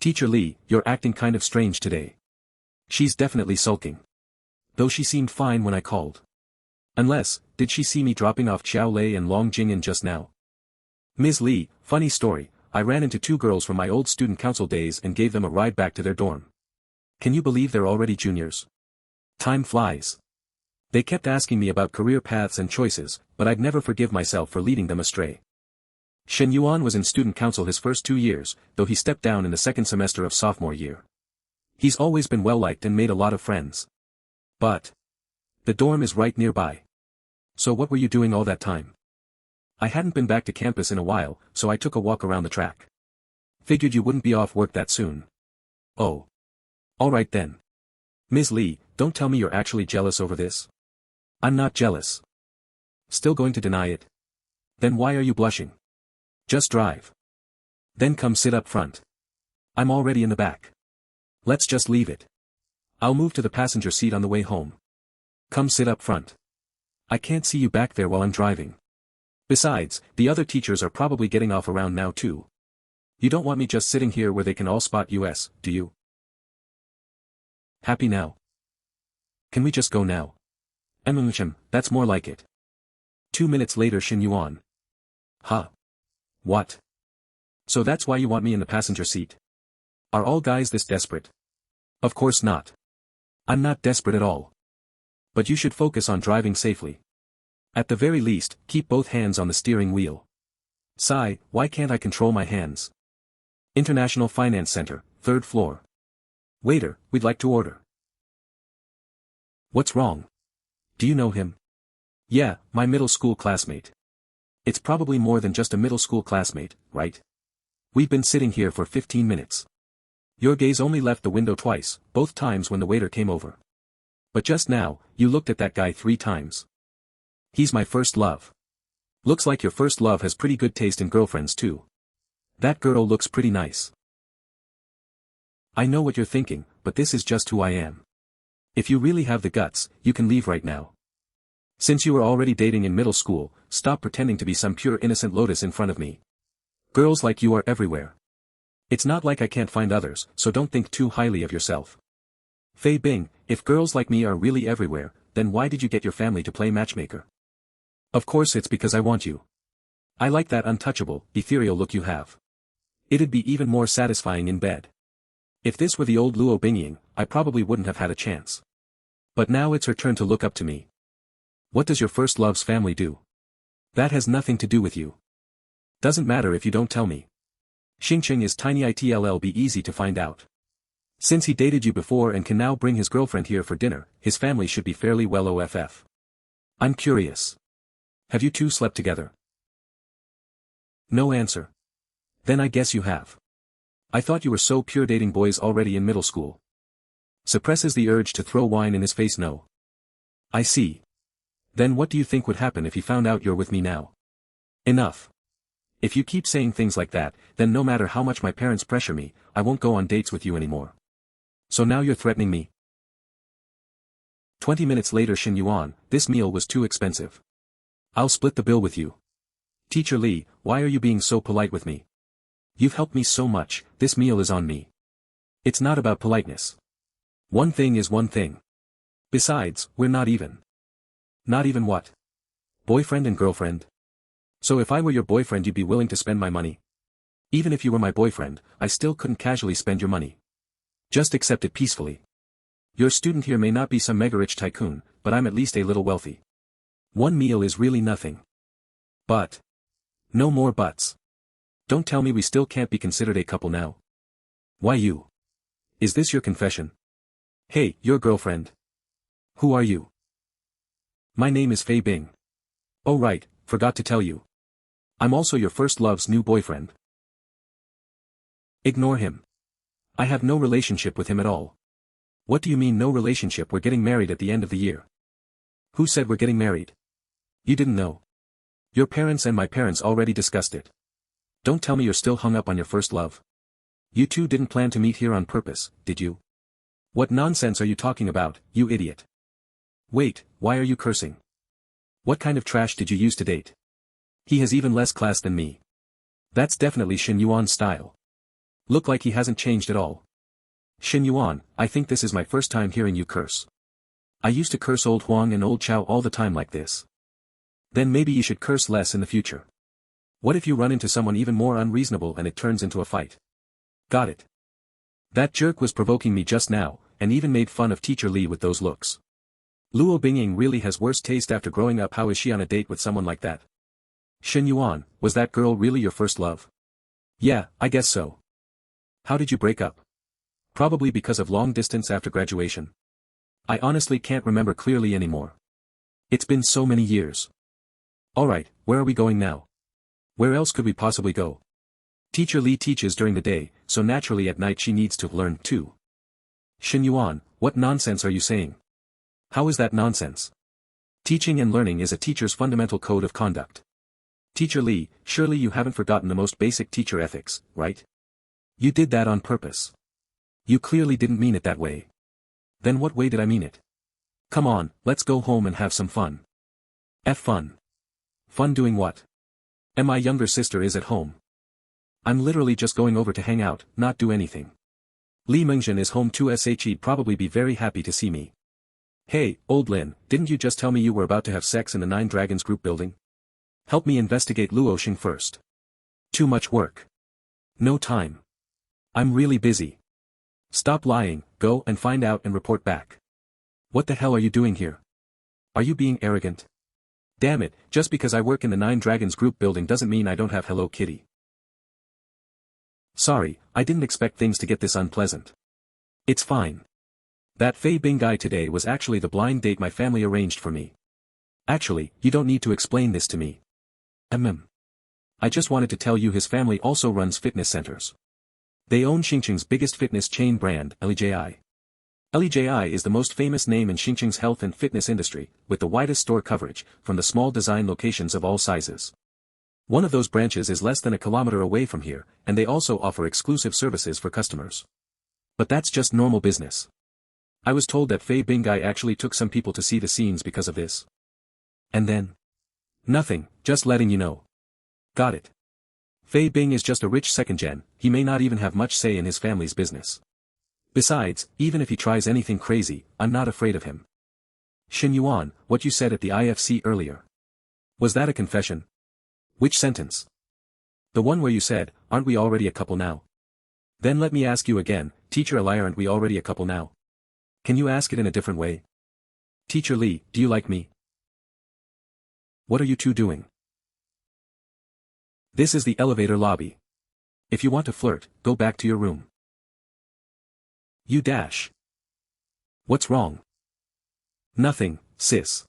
Teacher Lee, you're acting kind of strange today. She's definitely sulking. Though she seemed fine when I called. Unless, did she see me dropping off Xiao Lei and Long Jingyan just now? Ms. Lee, funny story, I ran into two girls from my old student council days and gave them a ride back to their dorm. Can you believe they're already juniors? Time flies. They kept asking me about career paths and choices, but I'd never forgive myself for leading them astray. Shen Yuan was in student council his first 2 years, though he stepped down in the second semester of sophomore year. He's always been well-liked and made a lot of friends. But the dorm is right nearby. So what were you doing all that time? I hadn't been back to campus in a while, so I took a walk around the track. Figured you wouldn't be off work that soon. Oh. Alright then. Ms. Lee, don't tell me you're actually jealous over this. I'm not jealous. Still going to deny it? Then why are you blushing? Just drive. Then come sit up front. I'm already in the back. Let's just leave it. I'll move to the passenger seat on the way home. Come sit up front. I can't see you back there while I'm driving. Besides, the other teachers are probably getting off around now too. You don't want me just sitting here where they can all spot us, do you? Happy now? Can we just go now? That's more like it. 2 minutes later Shen Yuan. Huh? What? So that's why you want me in the passenger seat? Are all guys this desperate? Of course not. I'm not desperate at all. But you should focus on driving safely. At the very least, keep both hands on the steering wheel. Sigh, why can't I control my hands? International Finance Center, 3rd floor. Waiter, we'd like to order. What's wrong? Do you know him? Yeah, my middle school classmate. It's probably more than just a middle school classmate, right? We've been sitting here for 15 minutes. Your gaze only left the window twice, both times when the waiter came over. But just now, you looked at that guy 3 times. He's my first love. Looks like your first love has pretty good taste in girlfriends too. That girl looks pretty nice. I know what you're thinking, but this is just who I am. If you really have the guts, you can leave right now. Since you were already dating in middle school, stop pretending to be some pure innocent lotus in front of me. Girls like you are everywhere. It's not like I can't find others, so don't think too highly of yourself. Fei Bing, if girls like me are really everywhere, then why did you get your family to play matchmaker? Of course it's because I want you. I like that untouchable, ethereal look you have. It'd be even more satisfying in bed. If this were the old Luo Bingying, I probably wouldn't have had a chance. But now it's her turn to look up to me. What does your first love's family do? That has nothing to do with you. Doesn't matter if you don't tell me. Xingqing is tiny it'll be easy to find out. Since he dated you before and can now bring his girlfriend here for dinner, his family should be fairly well off. I'm curious. Have you two slept together? No answer. Then I guess you have. I thought you were so pure dating boys already in middle school. Suppresses the urge to throw wine in his face. No. I see. Then what do you think would happen if he found out you're with me now? Enough. If you keep saying things like that, then no matter how much my parents pressure me, I won't go on dates with you anymore. So now you're threatening me? 20 minutes later Shen Yuan, this meal was too expensive. I'll split the bill with you. Teacher Lee, why are you being so polite with me? You've helped me so much, this meal is on me. It's not about politeness. One thing is one thing. Besides, we're not even. Not even what? Boyfriend and girlfriend? So if I were your boyfriend you'd be willing to spend my money? Even if you were my boyfriend, I still couldn't casually spend your money. Just accept it peacefully. Your student here may not be some mega-rich tycoon, but I'm at least a little wealthy. One meal is really nothing. But. No more buts. Don't tell me we still can't be considered a couple now. Why you? Is this your confession? Hey, your girlfriend. Who are you? My name is Fei Bing. Oh right, forgot to tell you. I'm also your first love's new boyfriend. Ignore him. I have no relationship with him at all. What do you mean no relationship? We're getting married at the end of the year. Who said we're getting married? You didn't know. Your parents and my parents already discussed it. Don't tell me you're still hung up on your first love. You two didn't plan to meet here on purpose, did you? What nonsense are you talking about, you idiot? Wait, why are you cursing? What kind of trash did you use to date? He has even less class than me. That's definitely Shen Yuan's style. Look like he hasn't changed at all. Shen Yuan, I think this is my first time hearing you curse. I used to curse old Huang and old Chow all the time like this. Then maybe you should curse less in the future. What if you run into someone even more unreasonable and it turns into a fight? Got it. That jerk was provoking me just now, and even made fun of Teacher Lee with those looks. Luo Bingying really has worse taste after growing up. How is she on a date with someone like that? Shen Yuan, was that girl really your first love? Yeah, I guess so. How did you break up? Probably because of long distance after graduation. I honestly can't remember clearly anymore. It's been so many years. Alright, where are we going now? Where else could we possibly go? Teacher Lee teaches during the day, so naturally at night she needs to learn too. Shen Yuan, what nonsense are you saying? How is that nonsense? Teaching and learning is a teacher's fundamental code of conduct. Teacher Lee, surely you haven't forgotten the most basic teacher ethics, right? You did that on purpose. You clearly didn't mean it that way. Then what way did I mean it? Come on, let's go home and have some fun. Fun. Fun doing what? And my younger sister is at home. I'm literally just going over to hang out, not do anything. Li Mengzhen is home too. She'd probably be very happy to see me. Hey, old Lin, didn't you just tell me you were about to have sex in the Nine Dragons group building? Help me investigate Luo Xing first. Too much work. No time. I'm really busy. Stop lying, go and find out and report back. What the hell are you doing here? Are you being arrogant? Damn it, just because I work in the Nine Dragons group building doesn't mean I don't have Hello Kitty. Sorry, I didn't expect things to get this unpleasant. It's fine. That Fei Bing guy today was actually the blind date my family arranged for me. Actually, you don't need to explain this to me. I just wanted to tell you his family also runs fitness centers. They own Xinjiang's biggest fitness chain brand, LEJI. LEJI is the most famous name in Xinjiang's health and fitness industry, with the widest store coverage, from the small design locations of all sizes. One of those branches is less than a kilometer away from here, and they also offer exclusive services for customers. But that's just normal business. I was told that Fei Bingai actually took some people to see the scenes because of this. And then? Nothing, just letting you know. Got it. Fei Bing is just a rich second-gen, he may not even have much say in his family's business. Besides, even if he tries anything crazy, I'm not afraid of him. Shen Yuan, what you said at the IFC earlier. Was that a confession? Which sentence? The one where you said, aren't we already a couple now? Then let me ask you again, Teacher Eli, aren't we already a couple now? Can you ask it in a different way? Teacher Lee, do you like me? What are you two doing? This is the elevator lobby. If you want to flirt, go back to your room. You dash. What's wrong? Nothing, sis.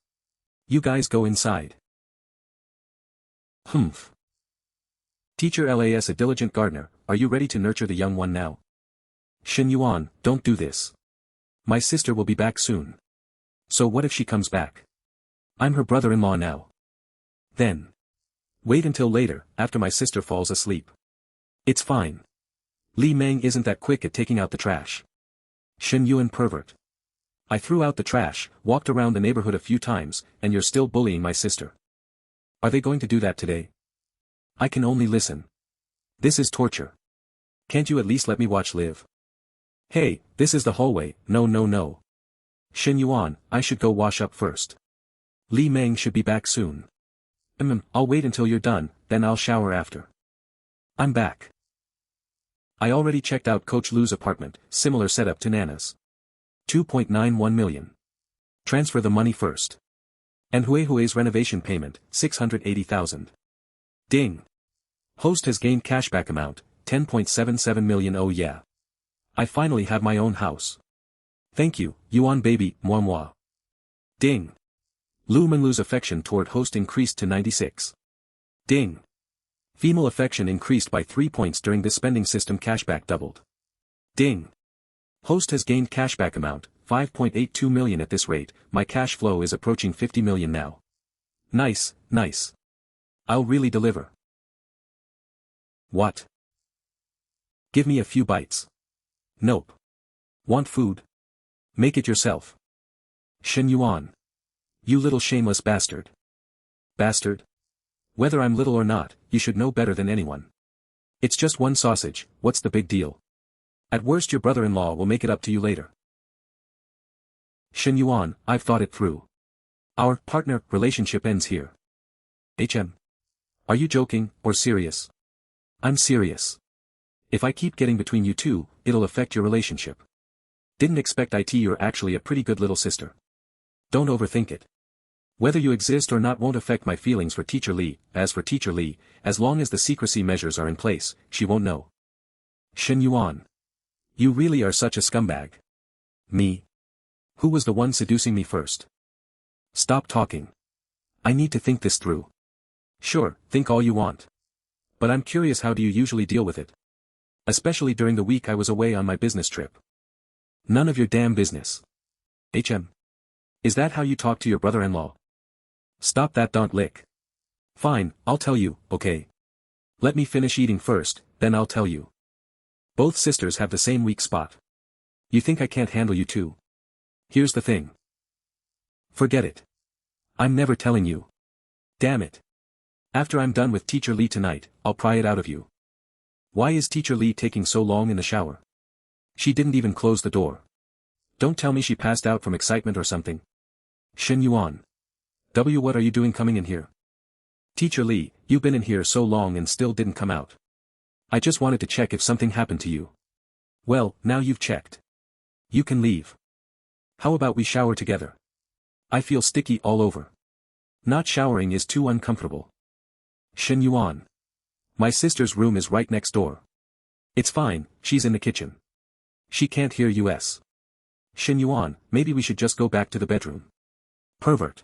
You guys go inside. Humph. Teacher Las, a diligent gardener, are you ready to nurture the young one now? Shen Yuan, don't do this. My sister will be back soon. So what if she comes back? I'm her brother-in-law now. Then. Wait until later, after my sister falls asleep. It's fine. Li Meng isn't that quick at taking out the trash. Shen Yuan pervert. I threw out the trash, walked around the neighborhood a few times, and you're still bullying my sister. Are they going to do that today? I can only listen. This is torture. Can't you at least let me watch live? Hey, this is the hallway, no. Shen Yuan, I should go wash up first. Li Meng should be back soon. I'll wait until you're done, then I'll shower after. I'm back. I already checked out Coach Lu's apartment, similar setup to Nana's. 2.91 million. Transfer the money first. And Hui's renovation payment, 680,000. Ding. Host has gained cashback amount, 10.77 million. Oh yeah. I finally have my own house. Thank you, Yuan baby, moi. Ding. Lu Menglu's affection toward host increased to 96. Ding. Female affection increased by 3 points during this spending system. Cashback doubled. Ding. Host has gained cashback amount, 5.82 million. At this rate, my cash flow is approaching 50 million now. Nice. I'll really deliver. What? Give me a few bites. Nope. Want food? Make it yourself. Shen Yuan. You little shameless bastard. Bastard? Whether I'm little or not, you should know better than anyone. It's just one sausage, what's the big deal? At worst your brother-in-law will make it up to you later. Shen Yuan, I've thought it through. Our partner relationship ends here. Are you joking, or serious? I'm serious. If I keep getting between you two, it'll affect your relationship. Didn't expect you're actually a pretty good little sister. Don't overthink it. Whether you exist or not won't affect my feelings for Teacher Lee. As for Teacher Lee, as long as the secrecy measures are in place, she won't know. Shen Yuan. You really are such a scumbag. Me? Who was the one seducing me first? Stop talking. I need to think this through. Sure, think all you want. But I'm curious, how do you usually deal with it? Especially during the week I was away on my business trip. None of your damn business. Is that how you talk to your brother-in-law? Stop that, don't lick. Fine, I'll tell you, okay. Let me finish eating first, then I'll tell you. Both sisters have the same weak spot. You think I can't handle you too? Here's the thing. Forget it. I'm never telling you. Damn it. After I'm done with Teacher Lee tonight, I'll pry it out of you. Why is Teacher Lee taking so long in the shower? She didn't even close the door. Don't tell me she passed out from excitement or something. Shen Yuan. What are you doing coming in here? Teacher Lee, you've been in here so long and still didn't come out. I just wanted to check if something happened to you. Well, now you've checked. You can leave. How about we shower together? I feel sticky all over. Not showering is too uncomfortable. Shen Yuan. My sister's room is right next door. It's fine, she's in the kitchen. She can't hear us. Shen Yuan, maybe we should just go back to the bedroom. Pervert.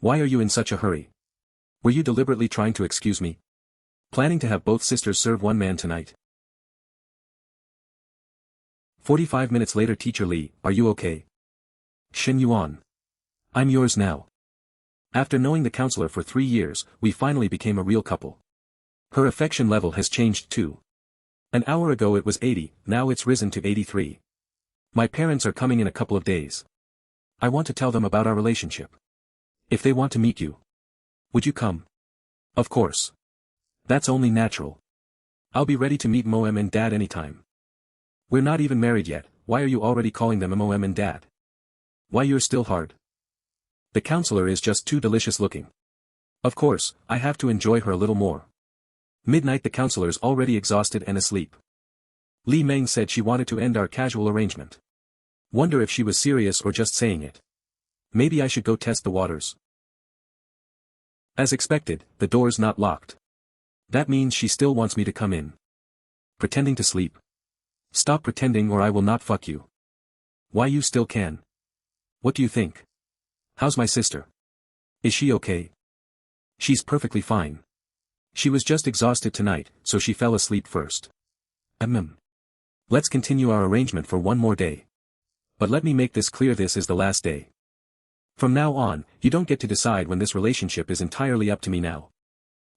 Why are you in such a hurry? Were you deliberately trying to excuse me? Planning to have both sisters serve one man tonight? 45 minutes later. Teacher Lee, are you okay? Shen Yuan. I'm yours now. After knowing the counselor for 3 years, we finally became a real couple. Her affection level has changed too. An hour ago it was 80, now it's risen to 83. My parents are coming in a couple of days. I want to tell them about our relationship. If they want to meet you. Would you come? Of course. That's only natural. I'll be ready to meet Mom and Dad anytime. We're not even married yet, why are you already calling them Mom and Dad? Why you're still hard? The counselor is just too delicious looking. Of course, I have to enjoy her a little more. Midnight. The counselor's already exhausted and asleep. Li Meng said she wanted to end our casual arrangement. Wonder if she was serious or just saying it. Maybe I should go test the waters. As expected, the door's not locked. That means she still wants me to come in. Pretending to sleep. Stop pretending or I will not fuck you. Why you still can? What do you think? How's my sister? Is she okay? She's perfectly fine. She was just exhausted tonight, so she fell asleep first. Let's continue our arrangement for one more day. But let me make this clear, this is the last day. From now on, you don't get to decide when this relationship is entirely up to me now.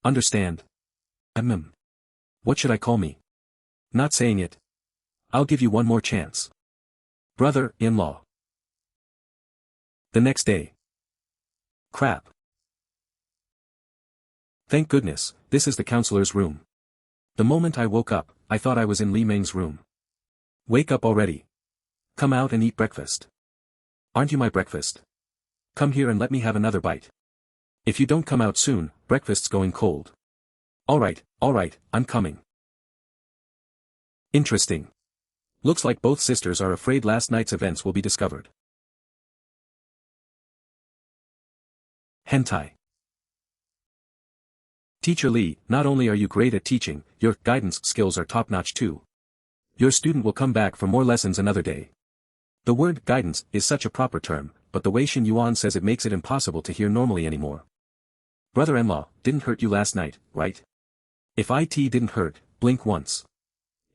Understand? What should I call me? Not saying it. I'll give you one more chance. Brother-in-law. The next day. Crap. Thank goodness, this is the counselor's room. The moment I woke up, I thought I was in Li Meng's room. Wake up already. Come out and eat breakfast. Aren't you my breakfast? Come here and let me have another bite. If you don't come out soon, breakfast's going cold. Alright, I'm coming. Interesting. Looks like both sisters are afraid last night's events will be discovered. Hentai. Teacher Lee, not only are you great at teaching, your guidance skills are top-notch too. Your student will come back for more lessons another day. The word guidance is such a proper term, but the way Shen Yuan says it makes it impossible to hear normally anymore. Brother-in-law, didn't hurt you last night, right? If it didn't hurt, blink once.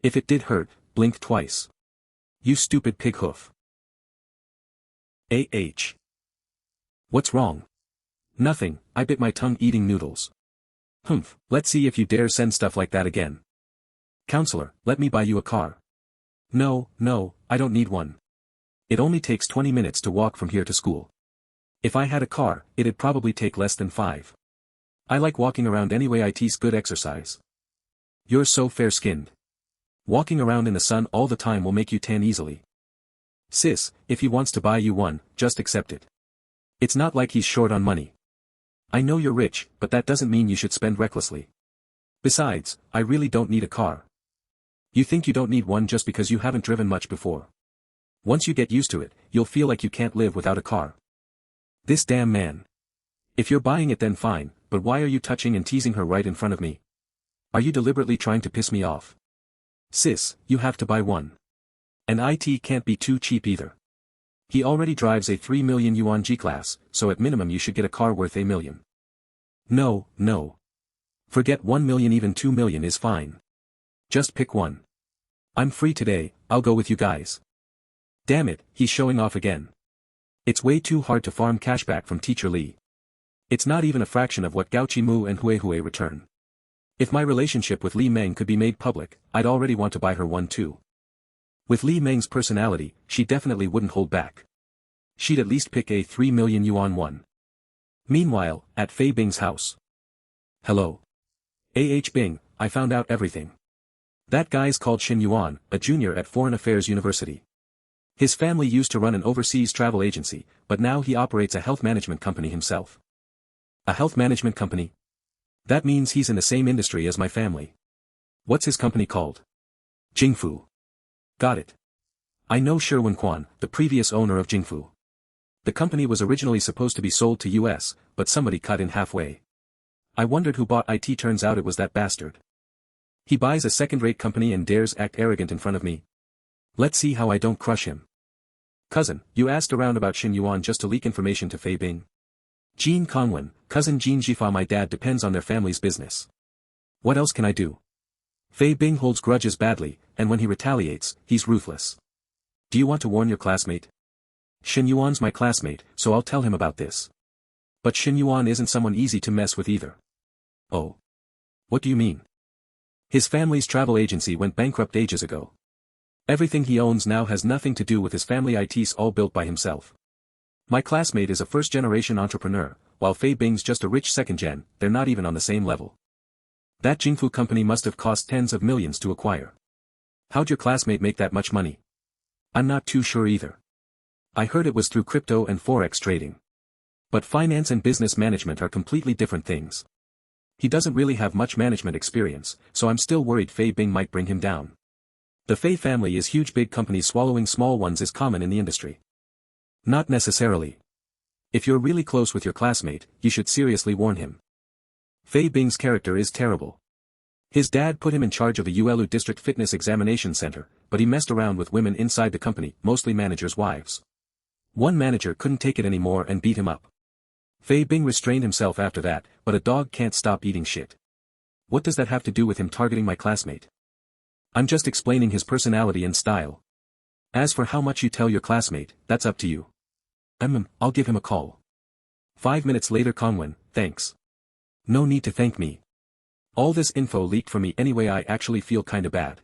If it did hurt, blink twice. You stupid pig hoof. What's wrong? Nothing, I bit my tongue eating noodles. Let's see if you dare send stuff like that again. Counselor, let me buy you a car. No, I don't need one. It only takes 20 minutes to walk from here to school. If I had a car, it'd probably take less than 5. I like walking around anyway, it's good exercise. You're so fair-skinned. Walking around in the sun all the time will make you tan easily. Sis, if he wants to buy you one, just accept it. It's not like he's short on money. I know you're rich, but that doesn't mean you should spend recklessly. Besides, I really don't need a car. You think you don't need one just because you haven't driven much before. Once you get used to it, you'll feel like you can't live without a car. This damn man. If you're buying it then fine, but why are you touching and teasing her right in front of me? Are you deliberately trying to piss me off? Sis, you have to buy one. And it can't be too cheap either. He already drives a 3 million yuan G-Class, so at minimum you should get a car worth $1 million. No, no. Forget 1 million, even 2 million is fine. Just pick one. I'm free today, I'll go with you guys. Damn it, he's showing off again. It's way too hard to farm cashback from Teacher Lee. It's not even a fraction of what Gao Mu and Hui return. If my relationship with Li Meng could be made public, I'd already want to buy her one too. With Li Meng's personality, she definitely wouldn't hold back. She'd at least pick a 3 million yuan one. Meanwhile, at Fei Bing's house. Hello. Bing, I found out everything. That guy's called Shen Yuan, a junior at Foreign Affairs University. His family used to run an overseas travel agency, but now he operates a health management company himself. A health management company? That means he's in the same industry as my family. What's his company called? Jingfu. Got it. I know Sherwin Quan, the previous owner of Jingfu. The company was originally supposed to be sold to US, but somebody cut in halfway. I wondered who bought it. Turns out it was that bastard. He buys a second-rate company and dares act arrogant in front of me. Let's see how I don't crush him. Cousin, you asked around about Shen Yuan just to leak information to Fei Bing. Jean Kongwen, cousin Jean Jifa. My dad depends on their family's business. What else can I do? Fei Bing holds grudges badly, and when he retaliates, he's ruthless. Do you want to warn your classmate? Shen Yuan's my classmate, so I'll tell him about this. But Shen Yuan isn't someone easy to mess with either. Oh. What do you mean? His family's travel agency went bankrupt ages ago. Everything he owns now has nothing to do with his family. It's all built by himself. My classmate is a first-generation entrepreneur, while Fei Bing's just a rich second-gen. They're not even on the same level. That Jingfu company must have cost tens of millions to acquire. How'd your classmate make that much money? I'm not too sure either. I heard it was through crypto and forex trading. But finance and business management are completely different things. He doesn't really have much management experience, so I'm still worried Fei Bing might bring him down. The Fei family is huge. Big companies swallowing small ones is common in the industry. Not necessarily. If you're really close with your classmate, you should seriously warn him. Fei Bing's character is terrible. His dad put him in charge of a Yuelu district fitness examination center, but he messed around with women inside the company, mostly managers' wives. One manager couldn't take it anymore and beat him up. Fei Bing restrained himself after that, but a dog can't stop eating shit. What does that have to do with him targeting my classmate? I'm just explaining his personality and style. As for how much you tell your classmate, that's up to you. I'll give him a call. 5 minutes later. Kongwen, thanks. No need to thank me. All this info leaked from me anyway. I actually feel kinda bad.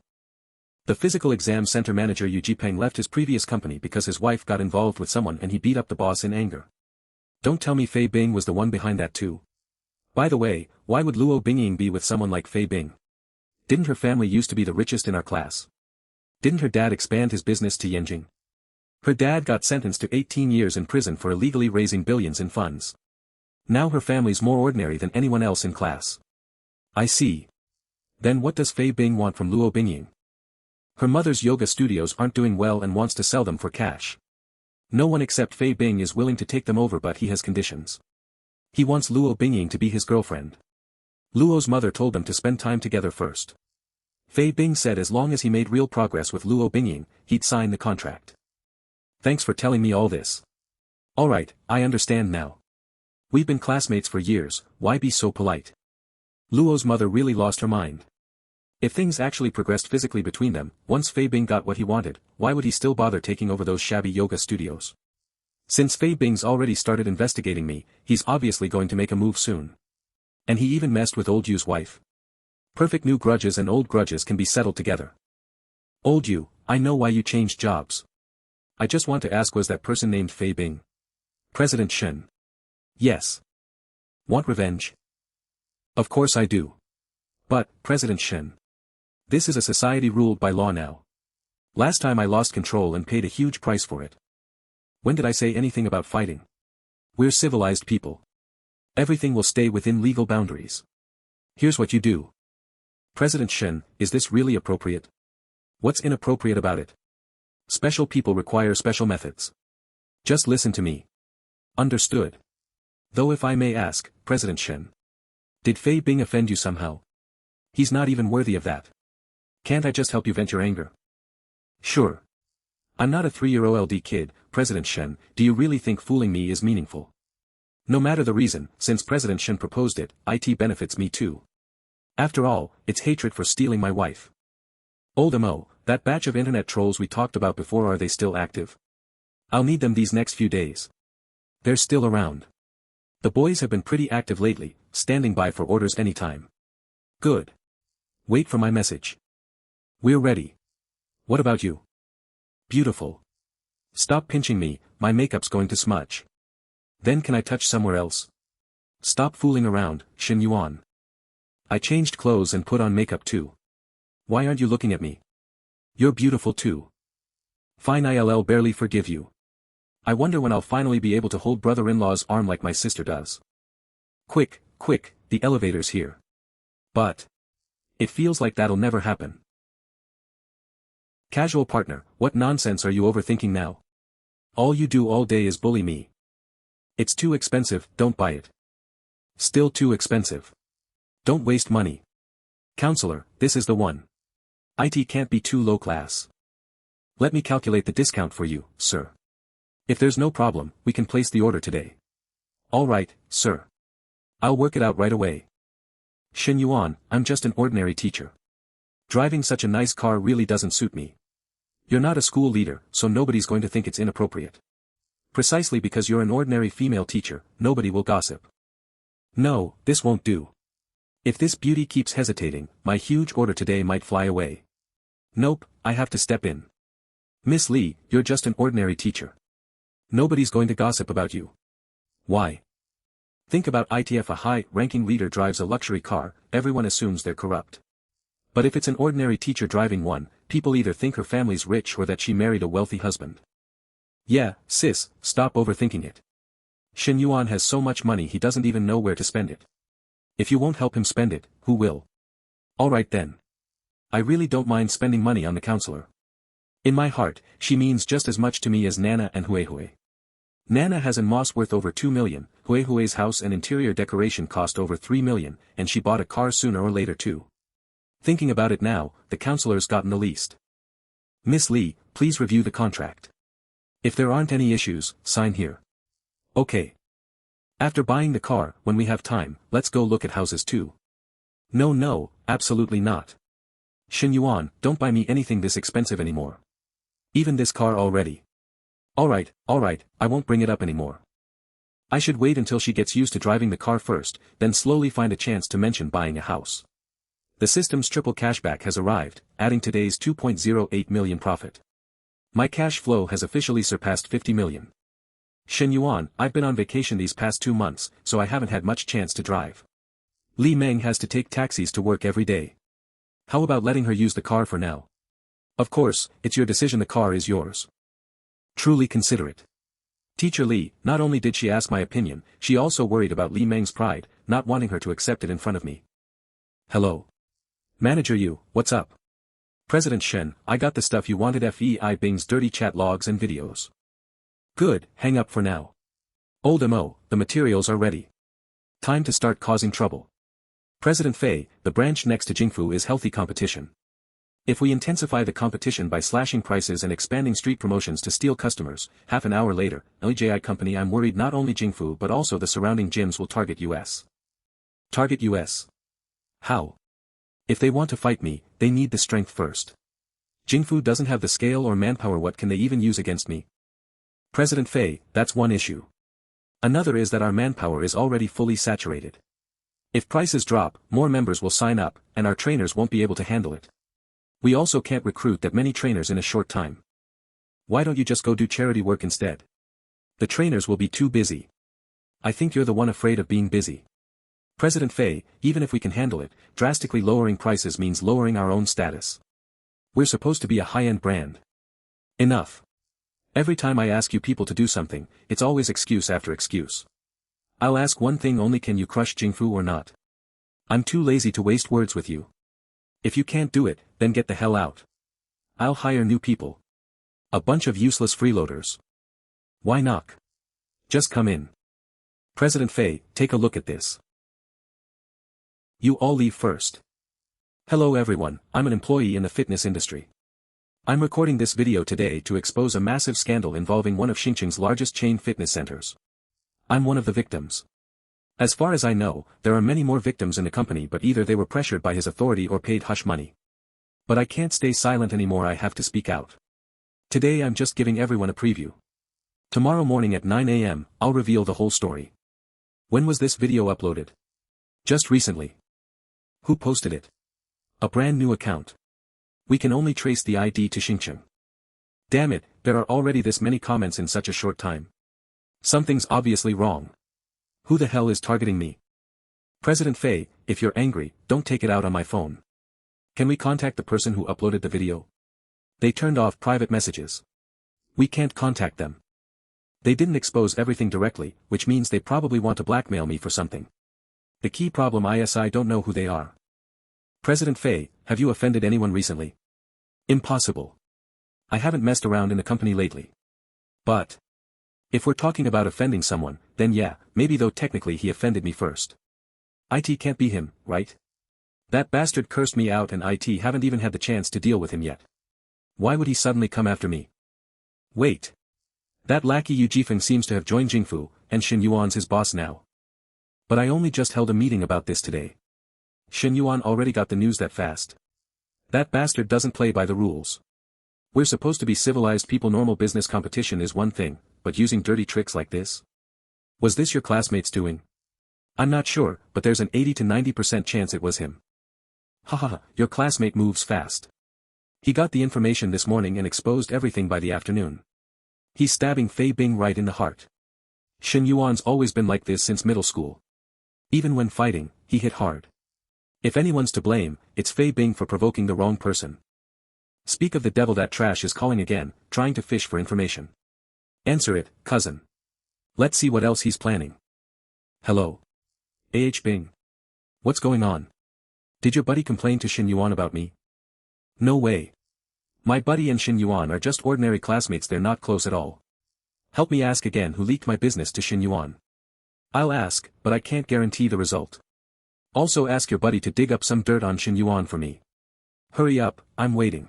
The physical exam center manager Yu Jipeng left his previous company because his wife got involved with someone and he beat up the boss in anger. Don't tell me Fei Bing was the one behind that too. By the way, why would Luo Bingying be with someone like Fei Bing? Didn't her family used to be the richest in our class? Didn't her dad expand his business to Yanjing? Her dad got sentenced to 18 years in prison for illegally raising billions in funds. Now her family's more ordinary than anyone else in class. I see. Then what does Fei Bing want from Luo Bingying? Her mother's yoga studios aren't doing well and wants to sell them for cash. No one except Fei Bing is willing to take them over, but he has conditions. He wants Luo Bingying to be his girlfriend. Luo's mother told them to spend time together first. Fei Bing said as long as he made real progress with Luo Bingying, he'd sign the contract. Thanks for telling me all this. Alright, I understand now. We've been classmates for years, why be so polite? Luo's mother really lost her mind. If things actually progressed physically between them, once Fei Bing got what he wanted, why would he still bother taking over those shabby yoga studios? Since Fei Bing's already started investigating me, he's obviously going to make a move soon. And he even messed with old Yu's wife. Perfect. New grudges and old grudges can be settled together. Old Yu, I know why you changed jobs. I just want to ask, was that person named Fei Bing? President Shen. Yes. Want revenge? Of course I do. But, President Shen. This is a society ruled by law now. Last time I lost control and paid a huge price for it. When did I say anything about fighting? We're civilized people. Everything will stay within legal boundaries. Here's what you do. President Shen, is this really appropriate? What's inappropriate about it? Special people require special methods. Just listen to me. Understood. Though if I may ask, President Shen. Did Fei Bing offend you somehow? He's not even worthy of that. Can't I just help you vent your anger? Sure. I'm not a 3-year-old kid, President Shen, do you really think fooling me is meaningful? No matter the reason, since President Shen proposed it, it benefits me too. After all, it's hatred for stealing my wife. Old Mo, that batch of internet trolls we talked about before, are they still active? I'll need them these next few days. They're still around. The boys have been pretty active lately, standing by for orders anytime. Good. Wait for my message. We're ready. What about you? Beautiful. Stop pinching me, my makeup's going to smudge. Then can I touch somewhere else? Stop fooling around, Shen Yuan. I changed clothes and put on makeup too. Why aren't you looking at me? You're beautiful too. Fine, I'll barely forgive you. I wonder when I'll finally be able to hold brother-in-law's arm like my sister does. Quick, quick, the elevator's here. But it feels like that'll never happen. Casual partner, what nonsense are you overthinking now? All you do all day is bully me. It's too expensive, don't buy it. Still too expensive. Don't waste money. Counselor, this is the one. IT can't be too low class. Let me calculate the discount for you, sir. If there's no problem, we can place the order today. All right, sir. I'll work it out right away. Shen Yuan, I'm just an ordinary teacher. Driving such a nice car really doesn't suit me. You're not a school leader, so nobody's going to think it's inappropriate. Precisely because you're an ordinary female teacher, nobody will gossip. No, this won't do. If this beauty keeps hesitating, my huge order today might fly away. Nope, I have to step in. Miss Lee, you're just an ordinary teacher. Nobody's going to gossip about you. Why? Think about it. If a high-ranking leader drives a luxury car, everyone assumes they're corrupt. But if it's an ordinary teacher driving one, people either think her family's rich or that she married a wealthy husband. Yeah, sis, stop overthinking it. Shen Yuan has so much money he doesn't even know where to spend it. If you won't help him spend it, who will? Alright then. I really don't mind spending money on the counselor. In my heart, she means just as much to me as Nana and Huihui. Nana has a moss worth over 2 million, Huihui's house and interior decoration cost over 3 million, and she bought a car sooner or later too. Thinking about it now, the counselor's gotten the least. Miss Lee, please review the contract. If there aren't any issues, sign here. Okay. After buying the car, when we have time, let's go look at houses too. No, absolutely not. Shen Yuan, don't buy me anything this expensive anymore. Even this car already. Alright, I won't bring it up anymore. I should wait until she gets used to driving the car first, then slowly find a chance to mention buying a house. The system's triple cashback has arrived, adding today's 2.08 million profit. My cash flow has officially surpassed 50 million. Shen Yuan, I've been on vacation these past 2 months, so I haven't had much chance to drive. Li Meng has to take taxis to work every day. How about letting her use the car for now? Of course, it's your decision, the car is yours. Truly considerate. Teacher Li, not only did she ask my opinion, she also worried about Li Meng's pride, not wanting her to accept it in front of me. Hello. Manager Yu, what's up? President Shen, I got the stuff you wanted. Fei Bing's dirty chat logs and videos. Good, hang up for now. Old Mo, the materials are ready. Time to start causing trouble. President Fei, the branch next to Jingfu is healthy competition. If we intensify the competition by slashing prices and expanding street promotions to steal customers, half an hour later, LJI company, I'm worried not only Jingfu but also the surrounding gyms will target US. Target US? How? If they want to fight me, they need the strength first. Jingfu doesn't have the scale or manpower. What can they even use against me? President Fei, that's one issue. Another is that our manpower is already fully saturated. If prices drop, more members will sign up, and our trainers won't be able to handle it. We also can't recruit that many trainers in a short time. Why don't you just go do charity work instead? The trainers will be too busy. I think you're the one afraid of being busy. President Fei, even if we can handle it, drastically lowering prices means lowering our own status. We're supposed to be a high-end brand. Enough. Every time I ask you people to do something, it's always excuse after excuse. I'll ask one thing only: can you crush Jingfu or not? I'm too lazy to waste words with you. If you can't do it, then get the hell out. I'll hire new people. A bunch of useless freeloaders. Why knock? Just come in. President Fei, take a look at this. You all leave first. Hello everyone, I'm an employee in the fitness industry. I'm recording this video today to expose a massive scandal involving one of Xinjiang's largest chain fitness centers. I'm one of the victims. As far as I know, there are many more victims in the company, but either they were pressured by his authority or paid hush money. But I can't stay silent anymore, I have to speak out. Today I'm just giving everyone a preview. Tomorrow morning at 9 AM, I'll reveal the whole story. When was this video uploaded? Just recently. Who posted it? A brand new account. We can only trace the ID to Xinjiang. Damn it, there are already this many comments in such a short time. Something's obviously wrong. Who the hell is targeting me? President Fei, if you're angry, don't take it out on my phone. Can we contact the person who uploaded the video? They turned off private messages. We can't contact them. They didn't expose everything directly, which means they probably want to blackmail me for something. The key problem is I don't know who they are. President Fei, have you offended anyone recently? Impossible. I haven't messed around in the company lately. But if we're talking about offending someone, then yeah, maybe, though technically he offended me first. IT can't be him, right? That bastard cursed me out and IT haven't even had the chance to deal with him yet. Why would he suddenly come after me? Wait. That lackey Yu Jifeng seems to have joined Jingfu, and Shen Yuan's his boss now. But I only just held a meeting about this today. Shen Yuan already got the news that fast. That bastard doesn't play by the rules. We're supposed to be civilized people. Normal business competition is one thing, but using dirty tricks like this? Was this your classmate's doing? I'm not sure, but there's an 80 to 90% chance it was him. Haha, your classmate moves fast. He got the information this morning and exposed everything by the afternoon. He's stabbing Fei Bing right in the heart. Shen Yuan's always been like this since middle school. Even when fighting, he hit hard. If anyone's to blame, it's Fei Bing for provoking the wrong person. Speak of the devil, that trash is calling again, trying to fish for information. Answer it, cousin. Let's see what else he's planning. Hello. Bing. What's going on? Did your buddy complain to Shen Yuan about me? No way. My buddy and Shen Yuan are just ordinary classmates, they're not close at all. Help me ask again who leaked my business to Shen Yuan. I'll ask, but I can't guarantee the result. Also ask your buddy to dig up some dirt on Shen Yuan for me. Hurry up, I'm waiting.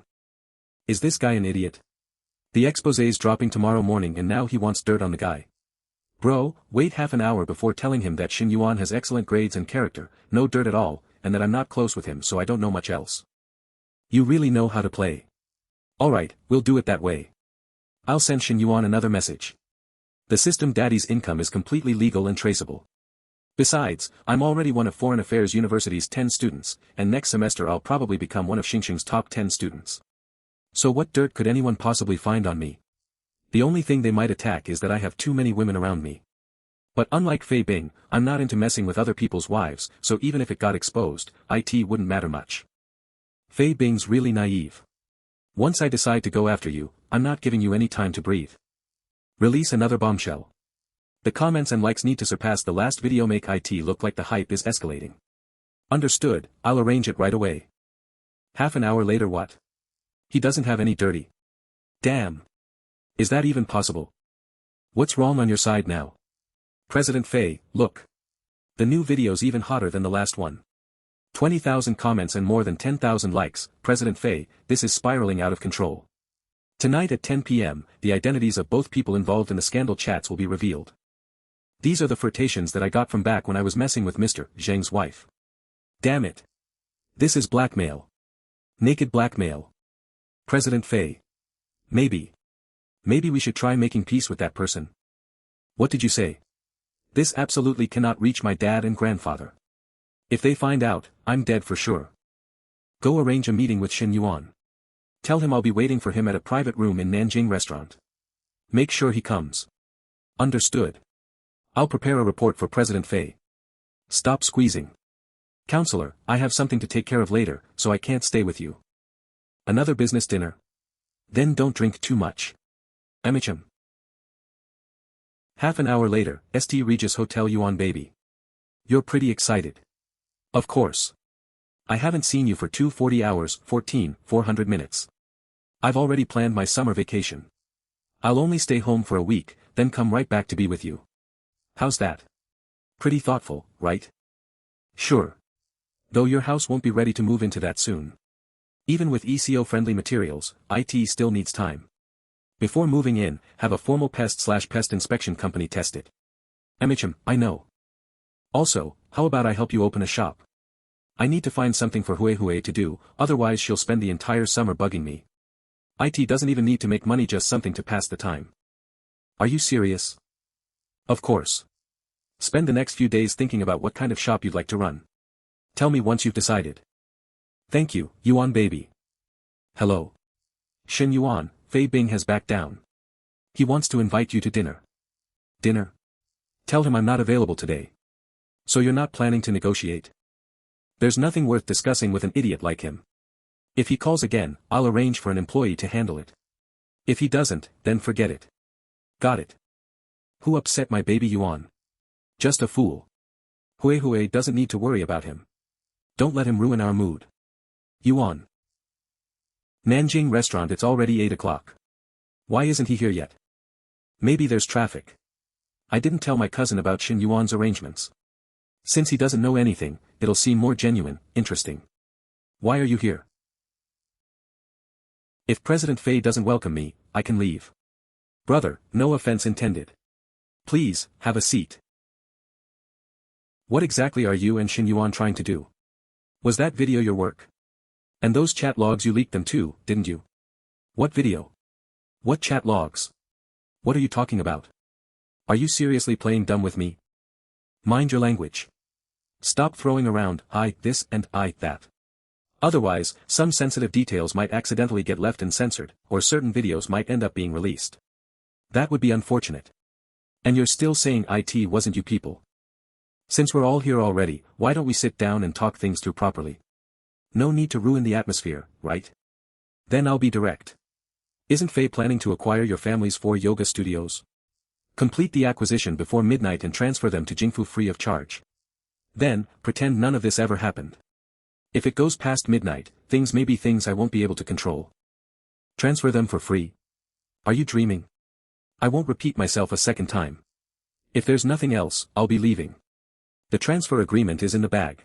Is this guy an idiot? The exposé's dropping tomorrow morning and now he wants dirt on the guy. Bro, wait half an hour before telling him that Shen Yuan has excellent grades and character, no dirt at all, and that I'm not close with him, so I don't know much else. You really know how to play. Alright, we'll do it that way. I'll send Shen Yuan another message. The system daddy's income is completely legal and traceable. Besides, I'm already one of Foreign Affairs University's 10 students, and next semester I'll probably become one of Xinjiang's top 10 students. So what dirt could anyone possibly find on me? The only thing they might attack is that I have too many women around me. But unlike Fei Bing, I'm not into messing with other people's wives, so even if it got exposed, IT wouldn't matter much. Fei Bing's really naive. Once I decide to go after you, I'm not giving you any time to breathe. Release another bombshell. The comments and likes need to surpass the last video. Make IT look like the hype is escalating. Understood, I'll arrange it right away. Half an hour later. What? He doesn't have any dirty. Damn. Is that even possible? What's wrong on your side now? President Fei, look. The new video's even hotter than the last one. 20,000 comments and more than 10,000 likes. President Fei, this is spiraling out of control. Tonight at 10 p.m., the identities of both people involved in the scandal chats will be revealed. These are the flirtations that I got from back when I was messing with Mr. Zheng's wife. Damn it. This is blackmail. Naked blackmail. President Fei. Maybe we should try making peace with that person. What did you say? This absolutely cannot reach my dad and grandfather. If they find out, I'm dead for sure. Go arrange a meeting with Shen Yuan. Tell him I'll be waiting for him at a private room in Nanjing restaurant. Make sure he comes. Understood. I'll prepare a report for President Fei. Stop squeezing. Counselor, I have something to take care of later, so I can't stay with you. Another business dinner? Then don't drink too much. Amicham. Half an hour later, St. Regis Hotel Yuan baby. You're pretty excited. Of course. I haven't seen you for 240 hours, 400 minutes. I've already planned my summer vacation. I'll only stay home for a week, then come right back to be with you. How's that? Pretty thoughtful, right? Sure. Though your house won't be ready to move into that soon. Even with SEO-friendly materials, IT still needs time. Before moving in, have a formal pest inspection company test it. I know. Also, how about I help you open a shop? I need to find something for Hui to do, otherwise she'll spend the entire summer bugging me. IT doesn't even need to make money, just something to pass the time. Are you serious? Of course. Spend the next few days thinking about what kind of shop you'd like to run. Tell me once you've decided. Thank you, Yuan baby. Hello. Shen Yuan, Fei Bing has backed down. He wants to invite you to dinner. Dinner? Tell him I'm not available today. So you're not planning to negotiate? There's nothing worth discussing with an idiot like him. If he calls again, I'll arrange for an employee to handle it. If he doesn't, then forget it. Got it. Who upset my baby Yuan? Just a fool. Hui doesn't need to worry about him. Don't let him ruin our mood. Yuan. Nanjing restaurant, it's already 8 o'clock. Why isn't he here yet? Maybe there's traffic. I didn't tell my cousin about Shen Yuan's arrangements. Since he doesn't know anything, it'll seem more genuine, interesting. Why are you here? If President Fei doesn't welcome me, I can leave. Brother, no offense intended. Please, have a seat. What exactly are you and Shen Yuan trying to do? Was that video your work? And those chat logs, you leaked them too, didn't you? What video? What chat logs? What are you talking about? Are you seriously playing dumb with me? Mind your language. Stop throwing around, I this and I that. Otherwise, some sensitive details might accidentally get left uncensored, or certain videos might end up being released. That would be unfortunate. And you're still saying it wasn't you people. Since we're all here already, why don't we sit down and talk things through properly? No need to ruin the atmosphere, right? Then I'll be direct. Isn't Fei planning to acquire your family's 4 yoga studios? Complete the acquisition before midnight and transfer them to Jingfu free of charge. Then, pretend none of this ever happened. If it goes past midnight, things may be things I won't be able to control. Transfer them for free? Are you dreaming? I won't repeat myself a second time. If there's nothing else, I'll be leaving. The transfer agreement is in the bag.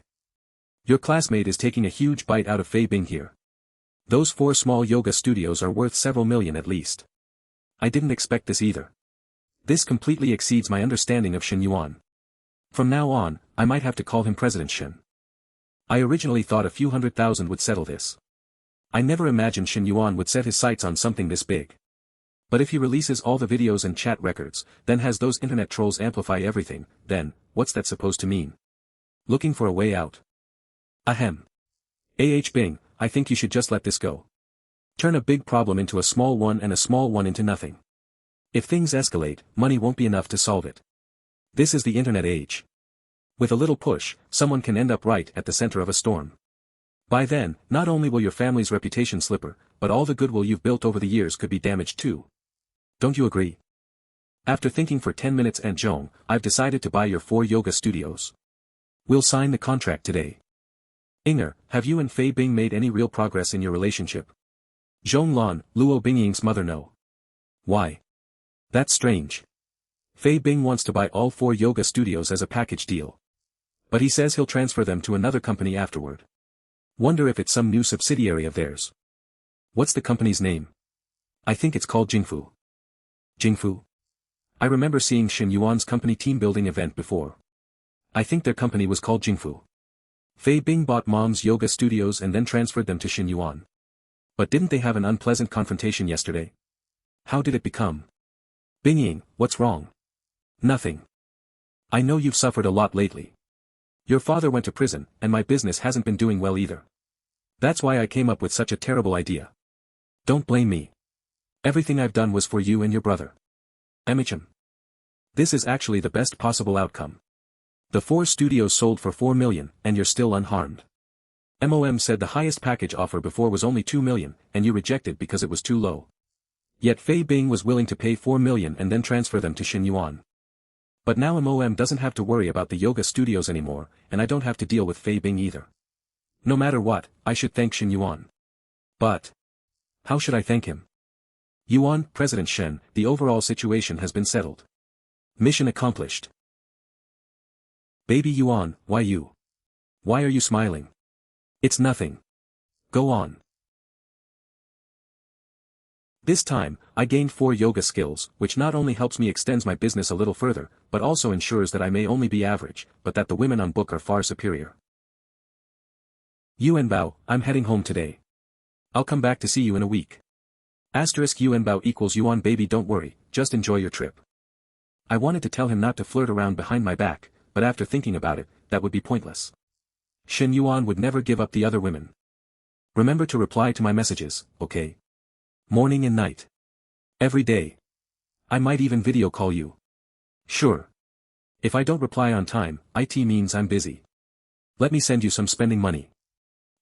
Your classmate is taking a huge bite out of Fei Bing here. Those 4 small yoga studios are worth several million at least. I didn't expect this either. This completely exceeds my understanding of Shen Yuan. From now on, I might have to call him President Shen. I originally thought a few $100,000 would settle this. I never imagined Shen Yuan would set his sights on something this big. But if he releases all the videos and chat records, then has those internet trolls amplify everything, then, what's that supposed to mean? Looking for a way out. Ahem. Bing, I think you should just let this go. Turn a big problem into a small one and a small one into nothing. If things escalate, money won't be enough to solve it. This is the internet age. With a little push, someone can end up right at the center of a storm. By then, not only will your family's reputation slipper, but all the goodwill you've built over the years could be damaged too. Don't you agree? After thinking for 10 minutes, Aunt Zhong, I've decided to buy your 4 yoga studios. We'll sign the contract today. Inger, have you and Fei Bing made any real progress in your relationship? Zhong Lan, Luo Bingying's mother, no. Why? That's strange. Fei Bing wants to buy all 4 yoga studios as a package deal. But he says he'll transfer them to another company afterward. Wonder if it's some new subsidiary of theirs. What's the company's name? I think it's called Jingfu. Jingfu? I remember seeing Shen Yuan's company team building event before. I think their company was called Jingfu. Fei Bing bought Mom's yoga studios and then transferred them to Shen Yuan. But didn't they have an unpleasant confrontation yesterday? How did it become? Bingying, what's wrong? Nothing. I know you've suffered a lot lately. Your father went to prison, and my business hasn't been doing well either. That's why I came up with such a terrible idea. Don't blame me. Everything I've done was for you and your brother. Emichim. This is actually the best possible outcome. The 4 studios sold for 4 million, and you're still unharmed. MOM said the highest package offer before was only 2 million, and you rejected because it was too low. Yet Fei Bing was willing to pay 4 million and then transfer them to Shen Yuan. But now MOM doesn't have to worry about the yoga studios anymore, and I don't have to deal with Fei Bing either. No matter what, I should thank Shen Yuan. But how should I thank him? Yuan, President Shen, the overall situation has been settled. Mission accomplished. Baby Yuan, why you? Why are you smiling? It's nothing. Go on. This time, I gained 4 yoga skills, which not only helps me extend my business a little further, but also ensures that I may only be average, but that the women on book are far superior. Yuan Bao, I'm heading home today. I'll come back to see you in a week. Yuan Bao equals Yuan baby, don't worry, just enjoy your trip. I wanted to tell him not to flirt around behind my back, but after thinking about it, that would be pointless. Shen Yuan would never give up the other women. Remember to reply to my messages, okay? Morning and night. Every day. I might even video call you. Sure. If I don't reply on time, it means I'm busy. Let me send you some spending money.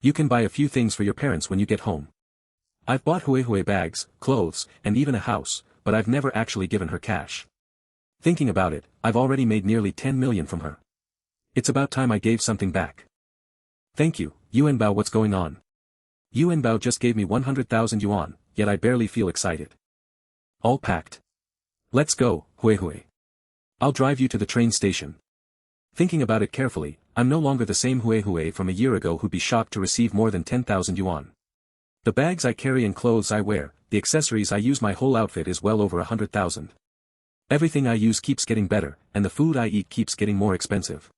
You can buy a few things for your parents when you get home. I've bought Hui bags, clothes, and even a house, but I've never actually given her cash. Thinking about it, I've already made nearly 10 million from her. It's about time I gave something back. Thank you, Yuan Bao, what's going on? Yuan Bao just gave me 100,000 yuan, yet I barely feel excited. All packed. Let's go, Hui. I'll drive you to the train station. Thinking about it carefully, I'm no longer the same Hui from a year ago who'd be shocked to receive more than 10,000 yuan. The bags I carry and clothes I wear, the accessories I use, my whole outfit is well over 100,000. Everything I use keeps getting better, and the food I eat keeps getting more expensive.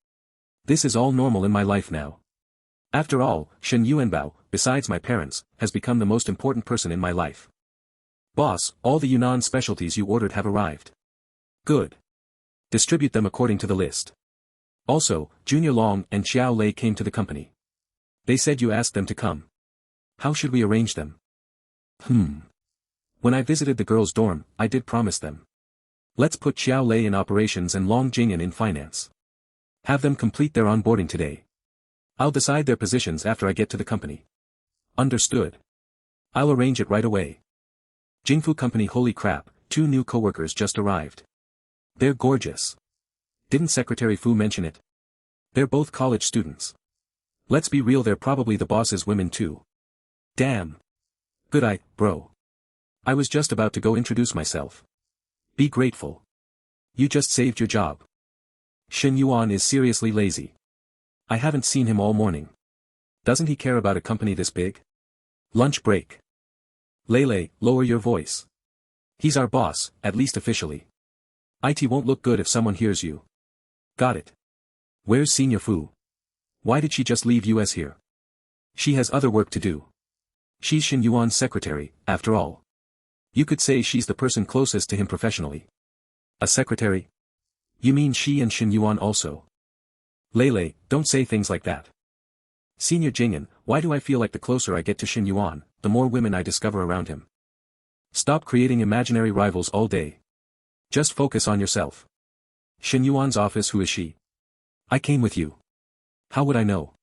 This is all normal in my life now. After all, Shen Yuanbao, besides my parents, has become the most important person in my life. Boss, all the Yunnan specialties you ordered have arrived. Good. Distribute them according to the list. Also, Junior Long and Xiao Lei came to the company. They said you asked them to come. How should we arrange them? When I visited the girls' dorm, I did promise them. Let's put Xiao Lei in operations and Long Jing'an in finance. Have them complete their onboarding today. I'll decide their positions after I get to the company. Understood. I'll arrange it right away. Jingfu Company, holy crap, 2 new coworkers just arrived. They're gorgeous. Didn't Secretary Fu mention it? They're both college students. Let's be real, they're probably the boss's women too. Damn. Good eye, bro. I was just about to go introduce myself. Be grateful. You just saved your job. Shen Yuan is seriously lazy. I haven't seen him all morning. Doesn't he care about a company this big? Lunch break. Lele, lower your voice. He's our boss, at least officially. It won't look good if someone hears you. Got it. Where's Senior Fu? Why did she just leave us here? She has other work to do. She's Shen Yuan's secretary, after all. You could say she's the person closest to him professionally. A secretary? You mean she and Shen Yuan also? Lele, don't say things like that. Senior Jing'an, why do I feel like the closer I get to Shen Yuan, the more women I discover around him? Stop creating imaginary rivals all day. Just focus on yourself. Shen Yuan's office, who is she? I came with you. How would I know?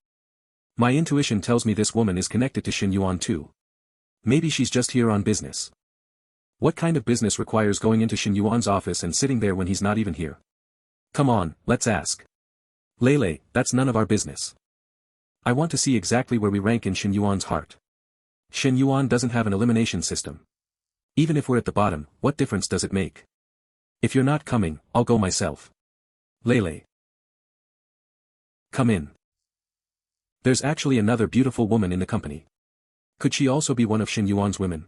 My intuition tells me this woman is connected to Shen Yuan too. Maybe she's just here on business. What kind of business requires going into Shen Yuan's office and sitting there when he's not even here? Come on, let's ask. Lele, that's none of our business. I want to see exactly where we rank in Shen Yuan's heart. Shen Yuan doesn't have an elimination system. Even if we're at the bottom, what difference does it make? If you're not coming, I'll go myself. Lele. Come in. There's actually another beautiful woman in the company. Could she also be one of Shen Yuan's women?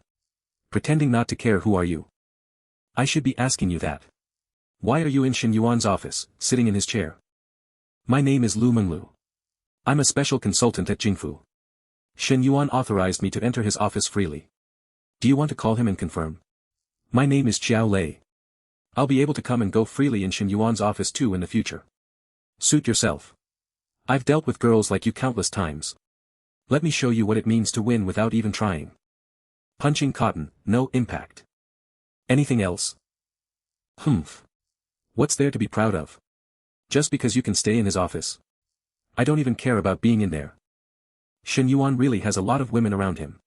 Pretending not to care, who are you? I should be asking you that. Why are you in Shen Yuan's office, sitting in his chair? My name is Lu Menglu. I'm a special consultant at Jingfu. Shen Yuan authorized me to enter his office freely. Do you want to call him and confirm? My name is Xiao Lei. I'll be able to come and go freely in Shen Yuan's office too in the future. Suit yourself. I've dealt with girls like you countless times. Let me show you what it means to win without even trying. Punching cotton, no impact. Anything else? What's there to be proud of? Just because you can stay in his office. I don't even care about being in there. Shen Yuan really has a lot of women around him.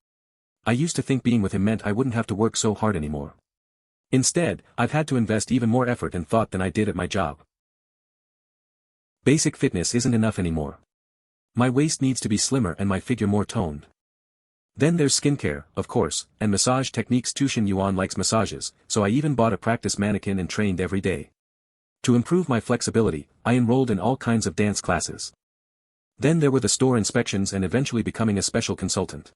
I used to think being with him meant I wouldn't have to work so hard anymore. Instead, I've had to invest even more effort and thought than I did at my job. Basic fitness isn't enough anymore. My waist needs to be slimmer and my figure more toned. Then there's skincare, of course, and massage techniques too. Shen Yuan likes massages, so I even bought a practice mannequin and trained every day. To improve my flexibility, I enrolled in all kinds of dance classes. Then there were the store inspections and eventually becoming a special consultant.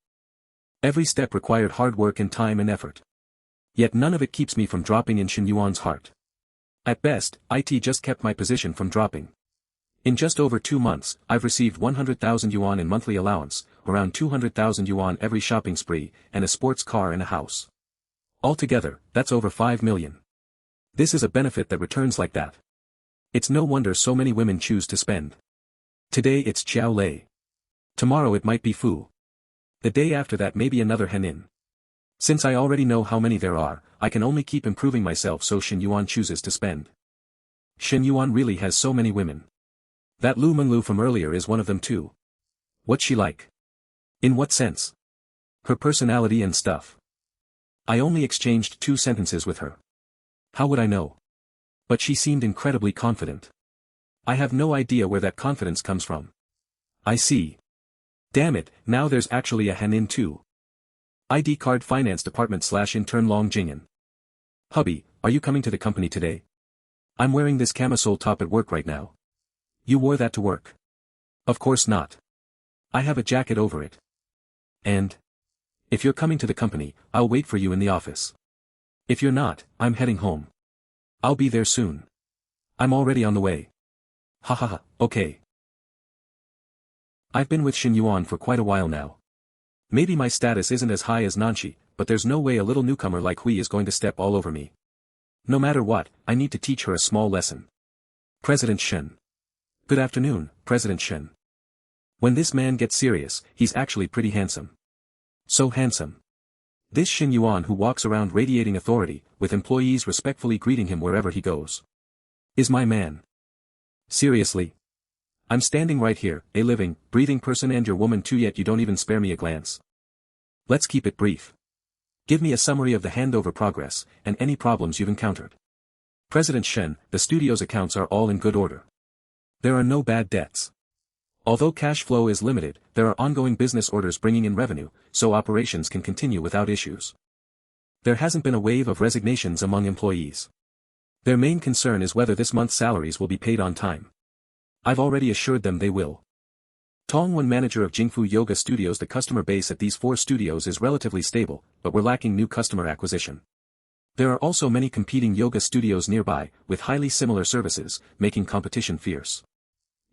Every step required hard work and time and effort. Yet none of it keeps me from dropping in Shen Yuan's heart. At best, IT just kept my position from dropping. In just over 2 months, I've received 100,000 yuan in monthly allowance, around 200,000 yuan every shopping spree, and a sports car and a house. Altogether, that's over 5 million. This is a benefit that returns like that. It's no wonder so many women choose to spend. Today it's Xiao Lei. Tomorrow it might be Fu. The day after that maybe another Henin. Since I already know how many there are, I can only keep improving myself, so Shen Yuan chooses to spend. Shen Yuan really has so many women. That Lu Menglu from earlier is one of them too. What's she like? In what sense? Her personality and stuff. I only exchanged 2 sentences with her. How would I know? But she seemed incredibly confident. I have no idea where that confidence comes from. I see. Damn it, now there's actually a Henin too. ID card finance department / intern Long Jingyan. Hubby, are you coming to the company today? I'm wearing this camisole top at work right now. You wore that to work? Of course not. I have a jacket over it. And? If you're coming to the company, I'll wait for you in the office. If you're not, I'm heading home. I'll be there soon. I'm already on the way. Ha ha ha, okay. I've been with Shen Yuan for quite a while now. Maybe my status isn't as high as Nanshi, but there's no way a little newcomer like Hui is going to step all over me. No matter what, I need to teach her a small lesson. President Shen. Good afternoon, President Shen. When this man gets serious, he's actually pretty handsome. So handsome. This Shen Yuan who walks around radiating authority, with employees respectfully greeting him wherever he goes. Is my man. Seriously? I'm standing right here, a living, breathing person and your woman too, yet you don't even spare me a glance. Let's keep it brief. Give me a summary of the handover progress, and any problems you've encountered. President Shen, the studio's accounts are all in good order. There are no bad debts. Although cash flow is limited, there are ongoing business orders bringing in revenue, so operations can continue without issues. There hasn't been a wave of resignations among employees. Their main concern is whether this month's salaries will be paid on time. I've already assured them they will. Tongwen, manager of Jingfu Yoga Studios. The customer base at these 4 studios is relatively stable, but we're lacking new customer acquisition. There are also many competing yoga studios nearby, with highly similar services, making competition fierce.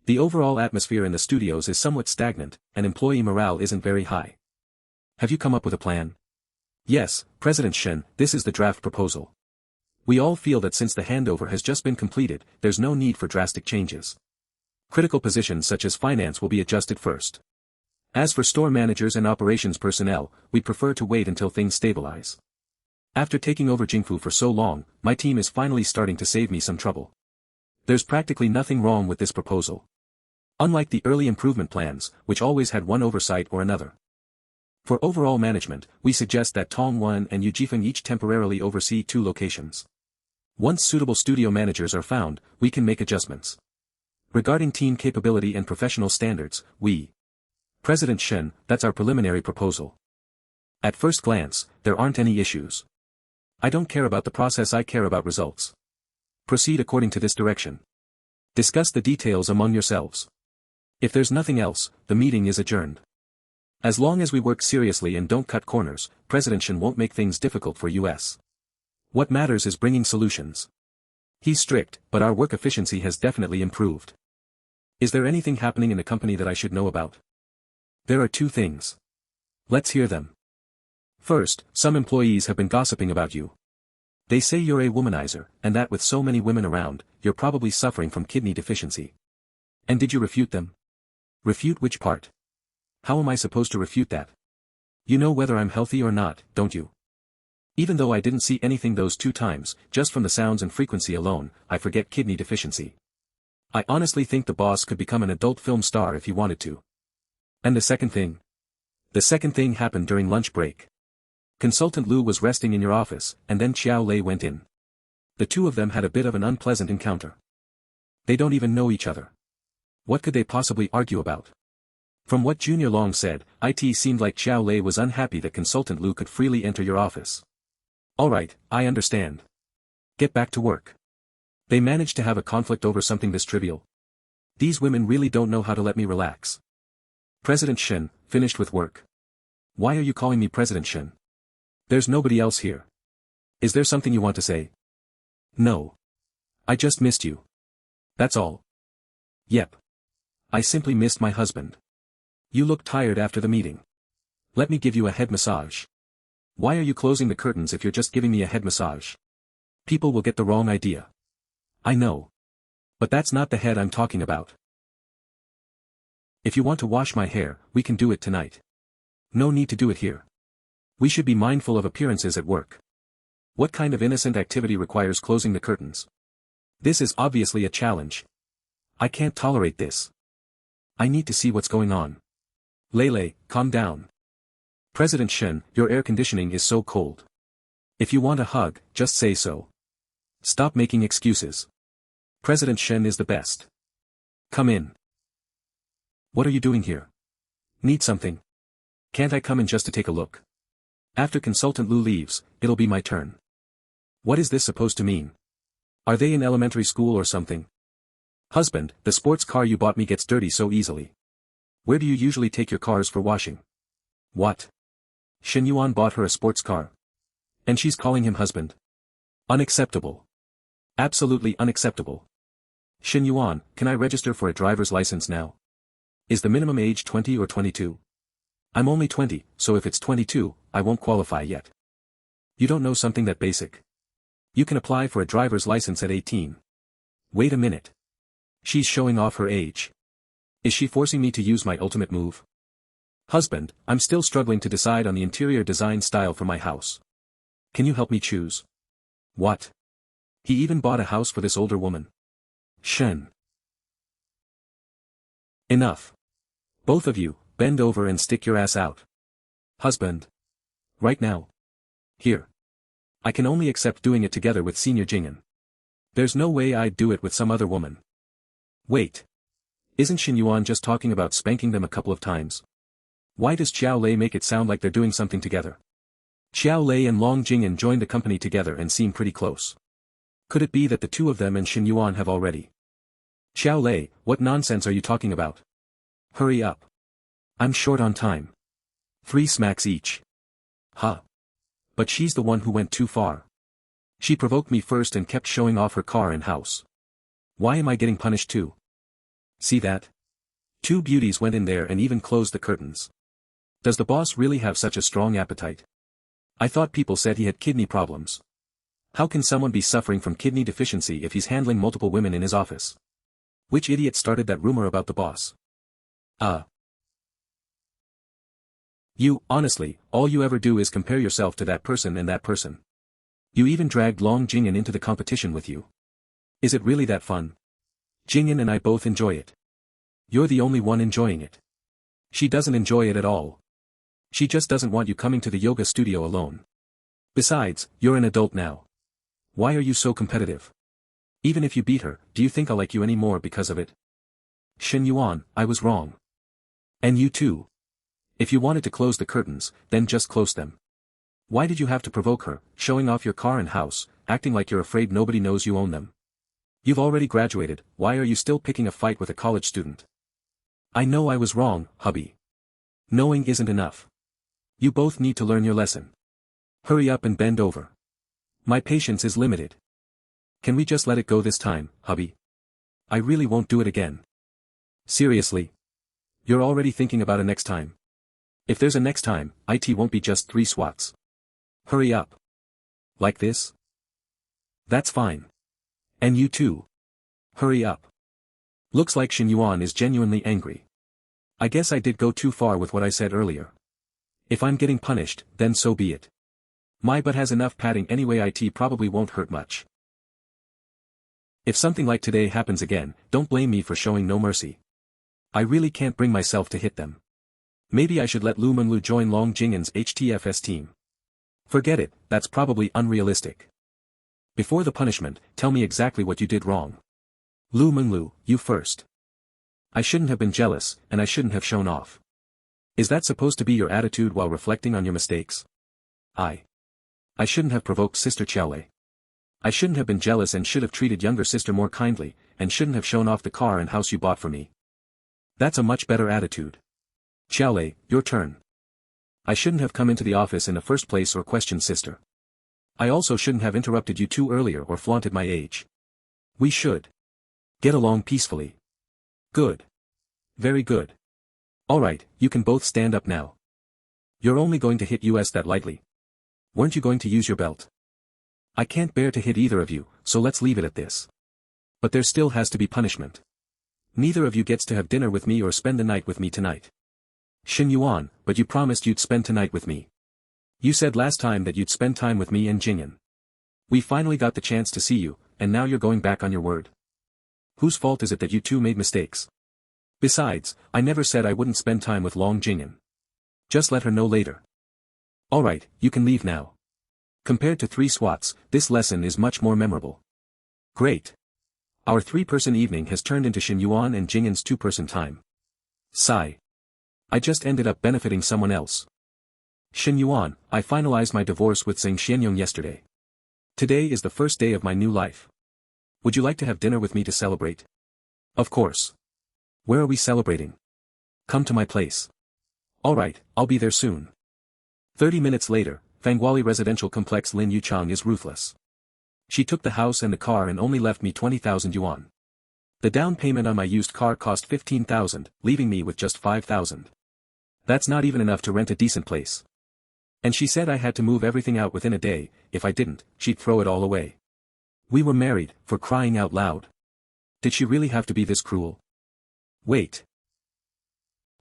The overall atmosphere in the studios is somewhat stagnant, and employee morale isn't very high. Have you come up with a plan? Yes, President Shen, this is the draft proposal. We all feel that since the handover has just been completed, there's no need for drastic changes. Critical positions such as finance will be adjusted first. As for store managers and operations personnel, we prefer to wait until things stabilize. After taking over Jingfu for so long, my team is finally starting to save me some trouble. There's practically nothing wrong with this proposal. Unlike the early improvement plans, which always had one oversight or another. For overall management, we suggest that Tongwen and Yu Jifeng each temporarily oversee 2 locations. Once suitable studio managers are found, we can make adjustments. Regarding team capability and professional standards, President Shen, that's our preliminary proposal. At first glance, there aren't any issues. I don't care about the process, I care about results. Proceed according to this direction. Discuss the details among yourselves. If there's nothing else, the meeting is adjourned. As long as we work seriously and don't cut corners, President Shen won't make things difficult for us. What matters is bringing solutions. He's strict, but our work efficiency has definitely improved. Is there anything happening in the company that I should know about? There are 2 things. Let's hear them. First, some employees have been gossiping about you. They say you're a womanizer, and that with so many women around, you're probably suffering from kidney deficiency. And did you refute them? Refute which part? How am I supposed to refute that? You know whether I'm healthy or not, don't you? Even though I didn't see anything those 2 times, just from the sounds and frequency alone, I forget kidney deficiency. I honestly think the boss could become an adult film star if he wanted to. And the second thing? The second thing happened during lunch break. Consultant Lu was resting in your office, and then Xiao Lei went in. The 2 of them had a bit of an unpleasant encounter. They don't even know each other. What could they possibly argue about? From what Junior Long said, it seemed like Xiao Lei was unhappy that Consultant Lu could freely enter your office. Alright, I understand. Get back to work. They managed to have a conflict over something this trivial. These women really don't know how to let me relax. President Shen, finished with work. Why are you calling me President Shen? There's nobody else here. Is there something you want to say? No. I just missed you. That's all. Yep. I simply missed my husband. You look tired after the meeting. Let me give you a head massage. Why are you closing the curtains if you're just giving me a head massage? People will get the wrong idea. I know. But that's not the head I'm talking about. If you want to wash my hair, we can do it tonight. No need to do it here. We should be mindful of appearances at work. What kind of innocent activity requires closing the curtains? This is obviously a challenge. I can't tolerate this. I need to see what's going on. Lei, calm down. President Shen, your air conditioning is so cold. If you want a hug, just say so. Stop making excuses. President Shen is the best. Come in. What are you doing here? Need something? Can't I come in just to take a look? After Consultant Lu leaves, it'll be my turn. What is this supposed to mean? Are they in elementary school or something? Husband, the sports car you bought me gets dirty so easily. Where do you usually take your cars for washing? What? Shen Yuan bought her a sports car. And she's calling him husband? Unacceptable. Absolutely unacceptable. Shen Yuan, can I register for a driver's license now? Is the minimum age 20 or 22? I'm only 20, so if it's 22, I won't qualify yet. You don't know something that basic. You can apply for a driver's license at 18. Wait a minute. She's showing off her age. Is she forcing me to use my ultimate move? Husband, I'm still struggling to decide on the interior design style for my house. Can you help me choose? What? He even bought a house for this older woman. Shen. Enough. Both of you, bend over and stick your ass out. Husband. Right now. Here. I can only accept doing it together with Senior Jing'an. There's no way I'd do it with some other woman. Wait. Isn't Shen Yuan just talking about spanking them a couple of times? Why does Xiao Lei make it sound like they're doing something together? Xiao Lei and Long Jing'an joined the company together and seem pretty close. Could it be that the two of them and Shen Yuan have already? Xiao Lei, what nonsense are you talking about? Hurry up. I'm short on time. 3 smacks each. Huh. But she's the one who went too far. She provoked me first and kept showing off her car and house. Why am I getting punished too? See that? 2 beauties went in there and even closed the curtains. Does the boss really have such a strong appetite? I thought people said he had kidney problems. How can someone be suffering from kidney deficiency if he's handling multiple women in his office? Which idiot started that rumor about the boss? You, honestly, all you ever do is compare yourself to that person and that person. You even dragged Long Jing'an into the competition with you. Is it really that fun? Jing'an and I both enjoy it. You're the only one enjoying it. She doesn't enjoy it at all. She just doesn't want you coming to the yoga studio alone. Besides, you're an adult now. Why are you so competitive? Even if you beat her, do you think I'll like you any more because of it? Shen Yuan, I was wrong. And you too. If you wanted to close the curtains, then just close them. Why did you have to provoke her, showing off your car and house, acting like you're afraid nobody knows you own them? You've already graduated, why are you still picking a fight with a college student? I know I was wrong, hubby. Knowing isn't enough. You both need to learn your lesson. Hurry up and bend over. My patience is limited. Can we just let it go this time, hubby? I really won't do it again. Seriously? You're already thinking about a next time. If there's a next time, it won't be just 3 swats. Hurry up. Like this? That's fine. And you too. Hurry up. Looks like Shen Yuan is genuinely angry. I guess I did go too far with what I said earlier. If I'm getting punished, then so be it. My butt has enough padding anyway, it probably won't hurt much. If something like today happens again, don't blame me for showing no mercy. I really can't bring myself to hit them. Maybe I should let Lu Menglu join Long Jing'an's HTFS team. Forget it, that's probably unrealistic. Before the punishment, tell me exactly what you did wrong. Lu Menglu, you first. I shouldn't have been jealous, and I shouldn't have shown off. Is that supposed to be your attitude while reflecting on your mistakes? I shouldn't have provoked Sister Qiaolei. I shouldn't have been jealous and should have treated younger sister more kindly, and shouldn't have shown off the car and house you bought for me. That's a much better attitude. Qiaolei, your turn. I shouldn't have come into the office in the first place or questioned sister. I also shouldn't have interrupted you too earlier or flaunted my age. We should get along peacefully. Good. Very good. Alright, you can both stand up now. You're only going to hit us that lightly. Weren't you going to use your belt? I can't bear to hit either of you, so let's leave it at this. But there still has to be punishment. Neither of you gets to have dinner with me or spend the night with me tonight. Shen Yuan, but you promised you'd spend tonight with me. You said last time that you'd spend time with me and Jingyan. We finally got the chance to see you, and now you're going back on your word. Whose fault is it that you two made mistakes? Besides, I never said I wouldn't spend time with Long Jingyan. Just let her know later. Alright, you can leave now. Compared to 3 swats, this lesson is much more memorable. Great. Our 3-person evening has turned into Shen Yuan and Jingyan's 2-person time. Sigh. I just ended up benefiting someone else. Shen Yuan, I finalized my divorce with Zheng Xianyong yesterday. Today is the first day of my new life. Would you like to have dinner with me to celebrate? Of course. Where are we celebrating? Come to my place. Alright, I'll be there soon. 30 minutes later, Fangwali Residential Complex. Lin Yuchang is ruthless. She took the house and the car and only left me 20,000 yuan. The down payment on my used car cost 15,000, leaving me with just 5,000. That's not even enough to rent a decent place. And she said I had to move everything out within a day, if I didn't, she'd throw it all away. We were married, for crying out loud. Did she really have to be this cruel? Wait.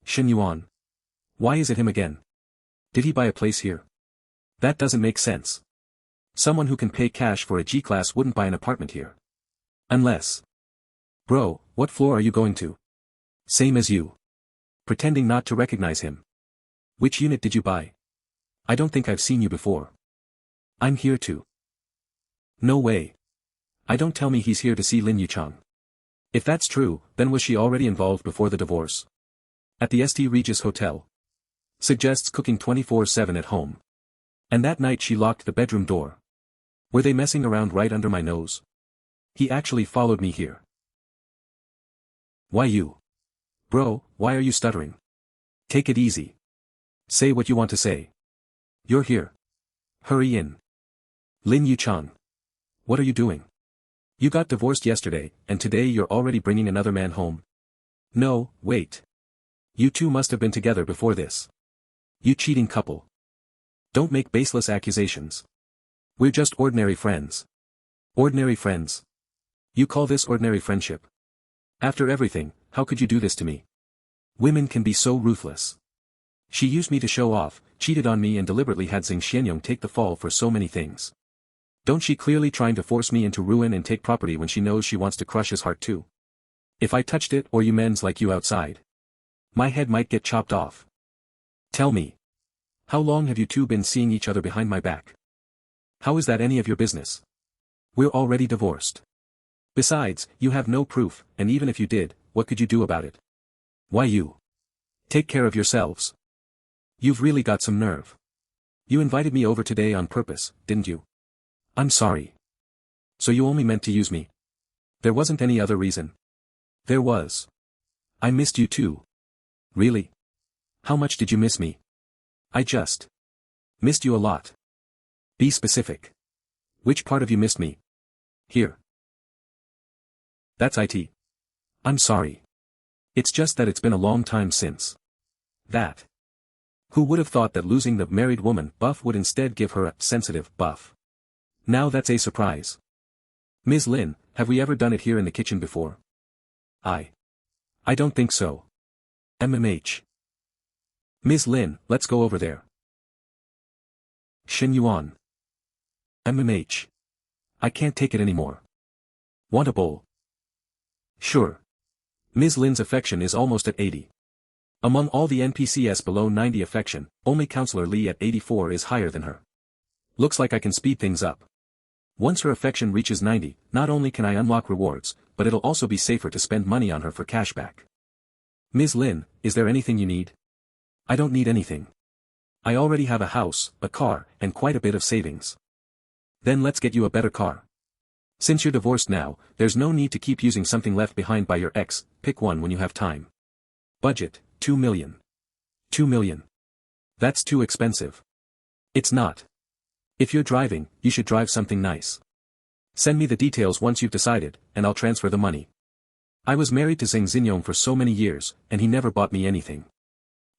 Shen Yuan. Why is it him again? Did he buy a place here? That doesn't make sense. Someone who can pay cash for a G-class wouldn't buy an apartment here. Unless. Bro, what floor are you going to? Same as you. Pretending not to recognize him. Which unit did you buy? I don't think I've seen you before. I'm here to. No way. Don't tell me he's here to see Lin Yuchang. If that's true, then was she already involved before the divorce? At the St. Regis Hotel. Suggests cooking 24/7 at home. And that night she locked the bedroom door. Were they messing around right under my nose? He actually followed me here. Why you? Bro, why are you stuttering? Take it easy. Say what you want to say. You're here. Hurry in. Lin Yuchang. What are you doing? You got divorced yesterday, and today you're already bringing another man home? No, wait. You two must have been together before this. You cheating couple. Don't make baseless accusations. We're just ordinary friends. Ordinary friends. You call this ordinary friendship? After everything, how could you do this to me? Women can be so ruthless. She used me to show off, cheated on me and deliberately had Zheng Xianyong take the fall for so many things. Don't she clearly trying to force me into ruin and take property when she knows she wants to crush his heart too? If I touched it or you men's like you outside, my head might get chopped off. Tell me. How long have you two been seeing each other behind my back? How is that any of your business? We're already divorced. Besides, you have no proof, and even if you did, what could you do about it? Why you? Take care of yourselves. You've really got some nerve. You invited me over today on purpose, didn't you? I'm sorry. So you only meant to use me? There wasn't any other reason? There was. I missed you too. Really? How much did you miss me? I just missed you a lot. Be specific. Which part of you missed me? Here. That's it. I'm sorry. It's just that it's been a long time since that. Who would have thought that losing the married woman buff would instead give her a sensitive buff? Now that's a surprise. Ms. Lin, have we ever done it here in the kitchen before? I don't think so. MMH. Ms. Lin, let's go over there. Shen Yuan. MMH. I can't take it anymore. Want a bowl? Sure. Ms. Lin's affection is almost at 80. Among all the NPCs below 90 affection, only Counselor Li at 84 is higher than her. Looks like I can speed things up. Once her affection reaches 90, not only can I unlock rewards, but it'll also be safer to spend money on her for cashback. Ms. Lin, is there anything you need? I don't need anything. I already have a house, a car, and quite a bit of savings. Then let's get you a better car. Since you're divorced now, there's no need to keep using something left behind by your ex, pick one when you have time. Budget, 2 million. 2 million. That's too expensive. It's not. If you're driving, you should drive something nice. Send me the details once you've decided, and I'll transfer the money. I was married to Zheng Xinyong for so many years, and he never bought me anything.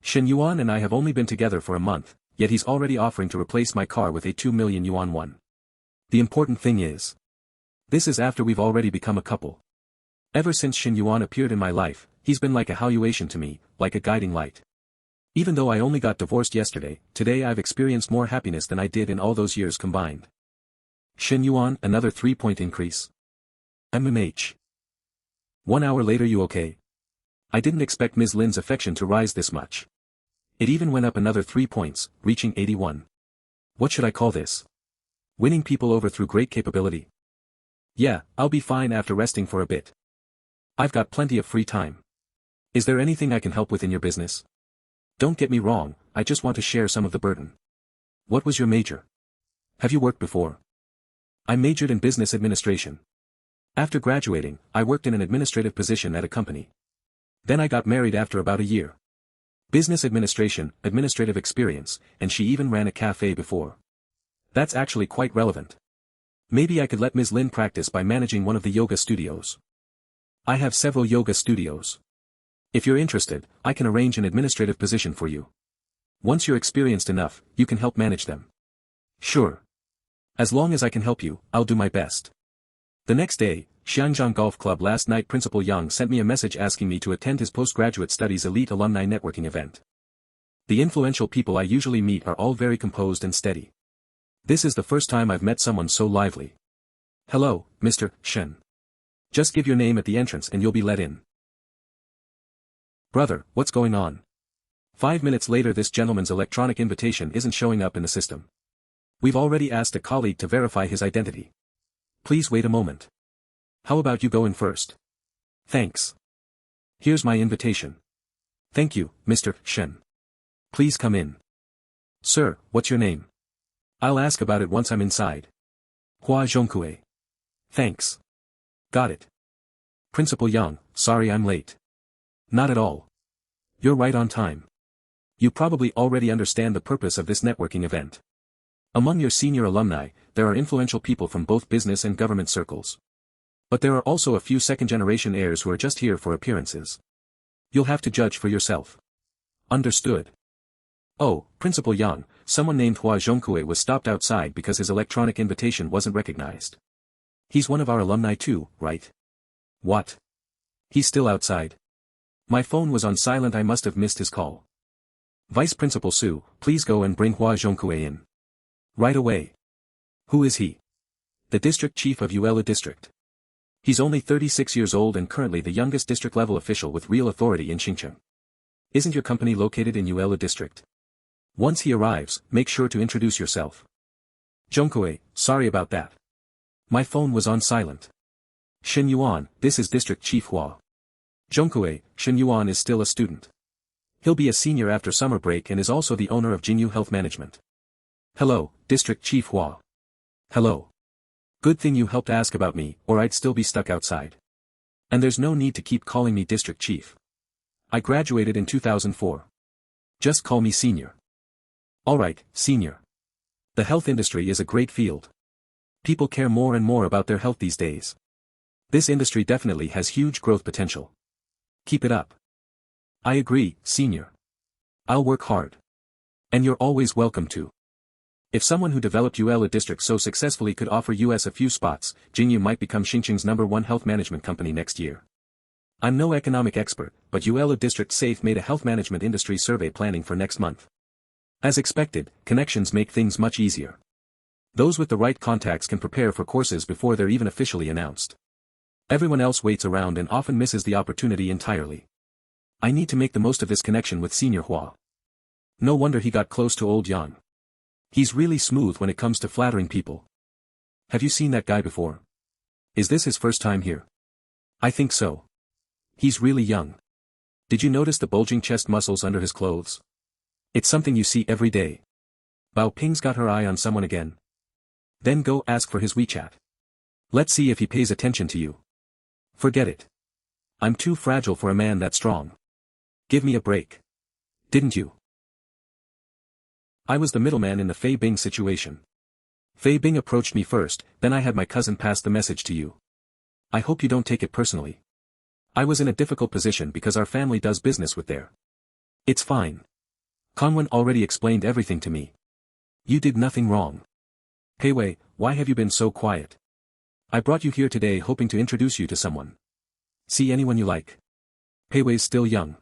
Shen Yuan and I have only been together for a month, yet he's already offering to replace my car with a 2 million yuan one. The important thing is, this is after we've already become a couple. Ever since Shen Yuan appeared in my life, he's been like a Haoyuation to me, like a guiding light. Even though I only got divorced yesterday, today I've experienced more happiness than I did in all those years combined. Shen Yuan, another 3-point increase. MMH. 1 hour later, you okay? I didn't expect Ms. Lin's affection to rise this much. It even went up another 3 points, reaching 81. What should I call this? Winning people over through great capability. Yeah, I'll be fine after resting for a bit. I've got plenty of free time. Is there anything I can help with in your business? Don't get me wrong, I just want to share some of the burden. What was your major? Have you worked before? I majored in business administration. After graduating, I worked in an administrative position at a company. Then I got married after about a year. Business administration, administrative experience, and she even ran a cafe before. That's actually quite relevant. Maybe I could let Ms. Lin practice by managing one of the yoga studios. I have several yoga studios. If you're interested, I can arrange an administrative position for you. Once you're experienced enough, you can help manage them. Sure. As long as I can help you, I'll do my best. The next day, Xiangjiang Golf Club. Last night Principal Yang sent me a message asking me to attend his postgraduate studies elite alumni networking event. The influential people I usually meet are all very composed and steady. This is the first time I've met someone so lively. Hello, Mr. Shen. Just give your name at the entrance and you'll be let in. Brother, what's going on? 5 minutes later, this gentleman's electronic invitation isn't showing up in the system. We've already asked a colleague to verify his identity. Please wait a moment. How about you go in first? Thanks. Here's my invitation. Thank you, Mr. Shen. Please come in. Sir, what's your name? I'll ask about it once I'm inside. Hua Zhongkue. Thanks. Got it. Principal Yang, sorry I'm late. Not at all. You're right on time. You probably already understand the purpose of this networking event. Among your senior alumni, there are influential people from both business and government circles. But there are also a few second-generation heirs who are just here for appearances. You'll have to judge for yourself. Understood. Oh, Principal Yang, someone named Hua Zhongkue was stopped outside because his electronic invitation wasn't recognized. He's one of our alumni too, right? What? He's still outside? My phone was on silent, I must have missed his call. Vice Principal Su, please go and bring Hua Zhongkue in. Right away. Who is he? The district chief of Yuela district. He's only 36 years old and currently the youngest district-level official with real authority in Xinjiang. Isn't your company located in Yuela district? Once he arrives, make sure to introduce yourself. Zhongkue, sorry about that. My phone was on silent. Shen Yuan, this is District Chief Hua. Zhongkue, Shen Yuan is still a student. He'll be a senior after summer break and is also the owner of Jinyu Health Management. Hello, District Chief Hua. Hello. Good thing you helped ask about me, or I'd still be stuck outside. And there's no need to keep calling me District Chief. I graduated in 2004. Just call me Senior. Alright, Senior. The health industry is a great field. People care more and more about their health these days. This industry definitely has huge growth potential. Keep it up. I agree, Senior. I'll work hard. And you're always welcome to. If someone who developed Yuela district so successfully could offer us a few spots, Jinyu might become Xinjiang's #1 health management company next year. I'm no economic expert, but Yuela district SAFE made a health management industry survey planning for next month. As expected, connections make things much easier. Those with the right contacts can prepare for courses before they're even officially announced. Everyone else waits around and often misses the opportunity entirely. I need to make the most of this connection with Senior Hua. No wonder he got close to old Yang. He's really smooth when it comes to flattering people. Have you seen that guy before? Is this his first time here? I think so. He's really young. Did you notice the bulging chest muscles under his clothes? It's something you see every day. Bao Ping's got her eye on someone again. Then go ask for his WeChat. Let's see if he pays attention to you. Forget it. I'm too fragile for a man that strong. Give me a break. Didn't you? I was the middleman in the Fei Bing situation. Fei Bing approached me first, then I had my cousin pass the message to you. I hope you don't take it personally. I was in a difficult position because our family does business with there. It's fine. Conwen already explained everything to me. You did nothing wrong. Pei Wei, why have you been so quiet? I brought you here today hoping to introduce you to someone. See anyone you like. Pei Wei's still young.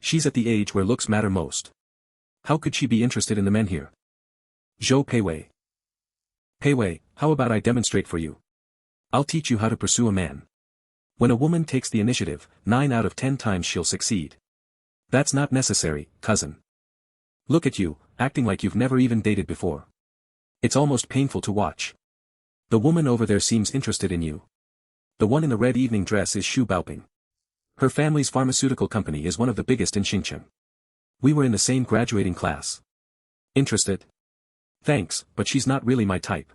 She's at the age where looks matter most. How could she be interested in the men here? Zhou Pei Wei. Pei Wei, how about I demonstrate for you? I'll teach you how to pursue a man. When a woman takes the initiative, 9 out of 10 times she'll succeed. That's not necessary, cousin. Look at you, acting like you've never even dated before. It's almost painful to watch. The woman over there seems interested in you. The one in the red evening dress is Xu Baoping. Her family's pharmaceutical company is one of the biggest in Xinjiang. We were in the same graduating class. Interested? Thanks, but she's not really my type.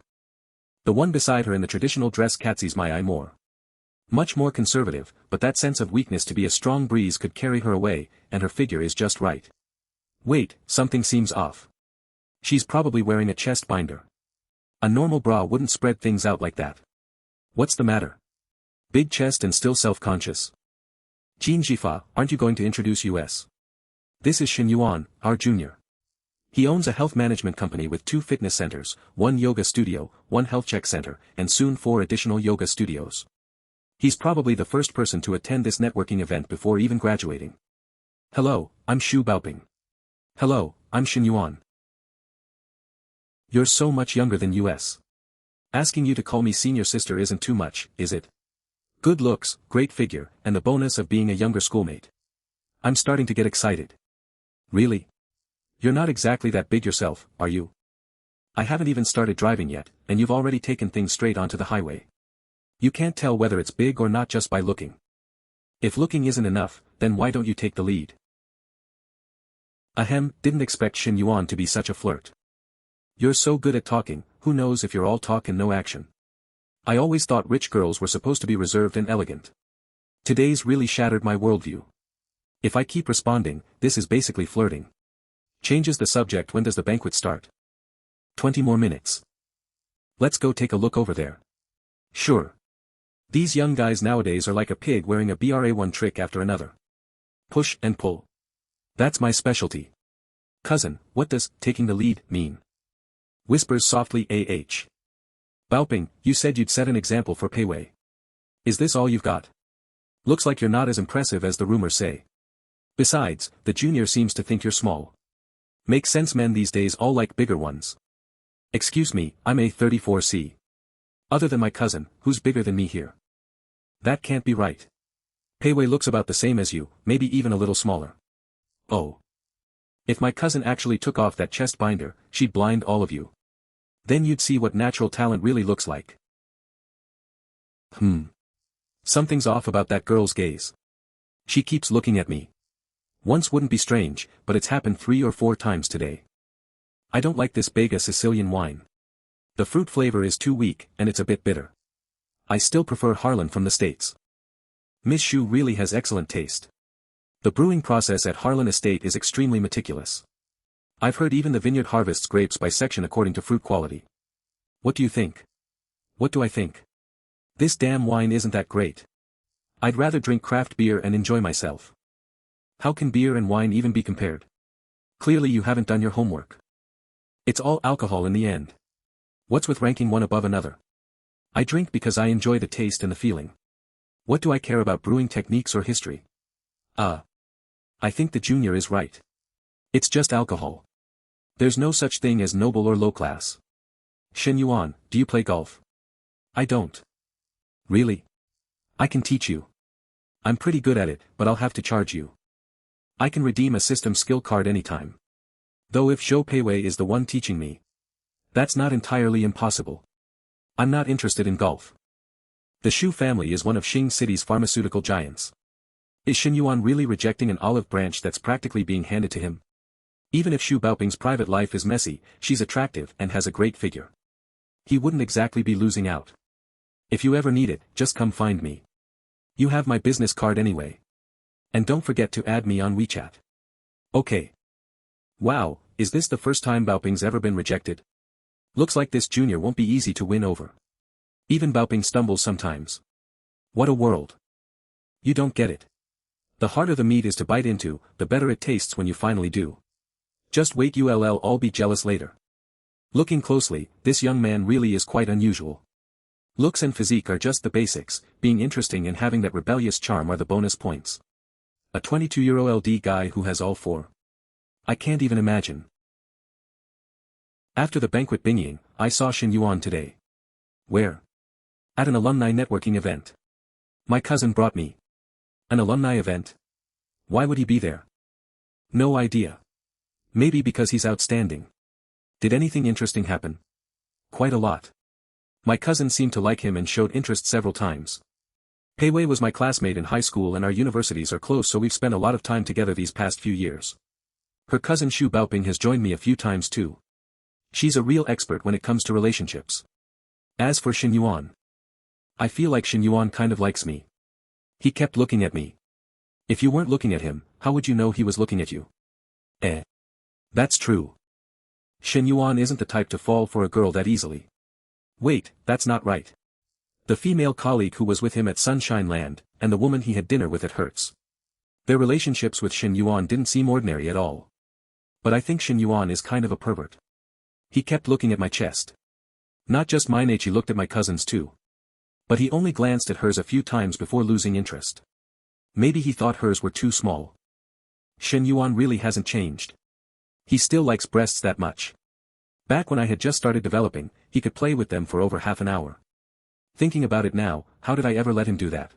The one beside her in the traditional dress catches my eye more. Much more conservative, but that sense of weakness to be a strong breeze could carry her away, and her figure is just right. Wait, something seems off. She's probably wearing a chest binder. A normal bra wouldn't spread things out like that. What's the matter? Big chest and still self-conscious. Jin Jifa, aren't you going to introduce us? This is Shen Yuan, our junior. He owns a health management company with 2 fitness centers, 1 yoga studio, 1 health check center, and soon 4 additional yoga studios. He's probably the first person to attend this networking event before even graduating. Hello, I'm Xu Baoping. Hello, I'm Shen Yuan. You're so much younger than us. Asking you to call me senior sister isn't too much, is it? Good looks, great figure, and the bonus of being a younger schoolmate. I'm starting to get excited. Really? You're not exactly that big yourself, are you? I haven't even started driving yet, and you've already taken things straight onto the highway. You can't tell whether it's big or not just by looking. If looking isn't enough, then why don't you take the lead? Ahem, didn't expect Shen Yuan to be such a flirt. You're so good at talking, who knows if you're all talk and no action. I always thought rich girls were supposed to be reserved and elegant. Today's really shattered my worldview. If I keep responding, this is basically flirting. Changes the subject. When does the banquet start? 20 more minutes. Let's go take a look over there. Sure. These young guys nowadays are like a pig wearing a BRA1 trick after another. Push and pull. That's my specialty. Cousin, what does taking the lead mean? Whispers softly AH. Baoping, you said you'd set an example for Pei Wei. Is this all you've got? Looks like you're not as impressive as the rumors say. Besides, the junior seems to think you're small. Makes sense, men these days all like bigger ones. Excuse me, I'm a 34C. Other than my cousin, who's bigger than me here? That can't be right. Pei Wei looks about the same as you, maybe even a little smaller. Oh. If my cousin actually took off that chest binder, she'd blind all of you. Then you'd see what natural talent really looks like. Something's off about that girl's gaze. She keeps looking at me. Once wouldn't be strange, but it's happened 3 or 4 times today. I don't like this Bega Sicilian wine. The fruit flavor is too weak, and it's a bit bitter. I still prefer Harlan from the States. Miss Xu really has excellent taste. The brewing process at Harlan Estate is extremely meticulous. I've heard even the vineyard harvests grapes by section according to fruit quality. What do you think? What do I think? This damn wine isn't that great. I'd rather drink craft beer and enjoy myself. How can beer and wine even be compared? Clearly you haven't done your homework. It's all alcohol in the end. What's with ranking one above another? I drink because I enjoy the taste and the feeling. What do I care about brewing techniques or history? I think the junior is right. It's just alcohol. There's no such thing as noble or low class. Shen Yuan, do you play golf? I don't. Really? I can teach you. I'm pretty good at it, but I'll have to charge you. I can redeem a system skill card anytime. Though if Zhou Pei Wei is the one teaching me, that's not entirely impossible. I'm not interested in golf. The Xu family is one of Xing City's pharmaceutical giants. Is Shen Yuan really rejecting an olive branch that's practically being handed to him? Even if Xu Baoping's private life is messy, she's attractive and has a great figure. He wouldn't exactly be losing out. If you ever need it, just come find me. You have my business card anyway. And don't forget to add me on WeChat. Okay. Wow, is this the first time Baoping's ever been rejected? Looks like this junior won't be easy to win over. Even Baoping stumbles sometimes. What a world. You don't get it. The harder the meat is to bite into, the better it tastes when you finally do. Just wait, you'll all be jealous later. Looking closely, this young man really is quite unusual. Looks and physique are just the basics, being interesting and having that rebellious charm are the bonus points. A 22-year-old guy who has all four. I can't even imagine. After the banquet binging, I saw Shen Yuan today. Where? At an alumni networking event. My cousin brought me. An alumni event? Why would he be there? No idea. Maybe because he's outstanding. Did anything interesting happen? Quite a lot. My cousin seemed to like him and showed interest several times. Pei Wei was my classmate in high school and our universities are close, so we've spent a lot of time together these past few years. Her cousin Xu Baoping has joined me a few times too. She's a real expert when it comes to relationships. As for Shen Yuan, I feel like Shen Yuan kind of likes me. He kept looking at me. If you weren't looking at him, how would you know he was looking at you? That's true. Shen Yuan isn't the type to fall for a girl that easily. Wait, that's not right. The female colleague who was with him at Sunshine Land, and the woman he had dinner with at Hertz. Their relationships with Shen Yuan didn't seem ordinary at all. But I think Shen Yuan is kind of a pervert. He kept looking at my chest. Not just mine, he looked at my cousin's too. But he only glanced at hers a few times before losing interest. Maybe he thought hers were too small. Shen Yuan really hasn't changed. He still likes breasts that much. Back when I had just started developing, he could play with them for over half an hour. Thinking about it now, how did I ever let him do that?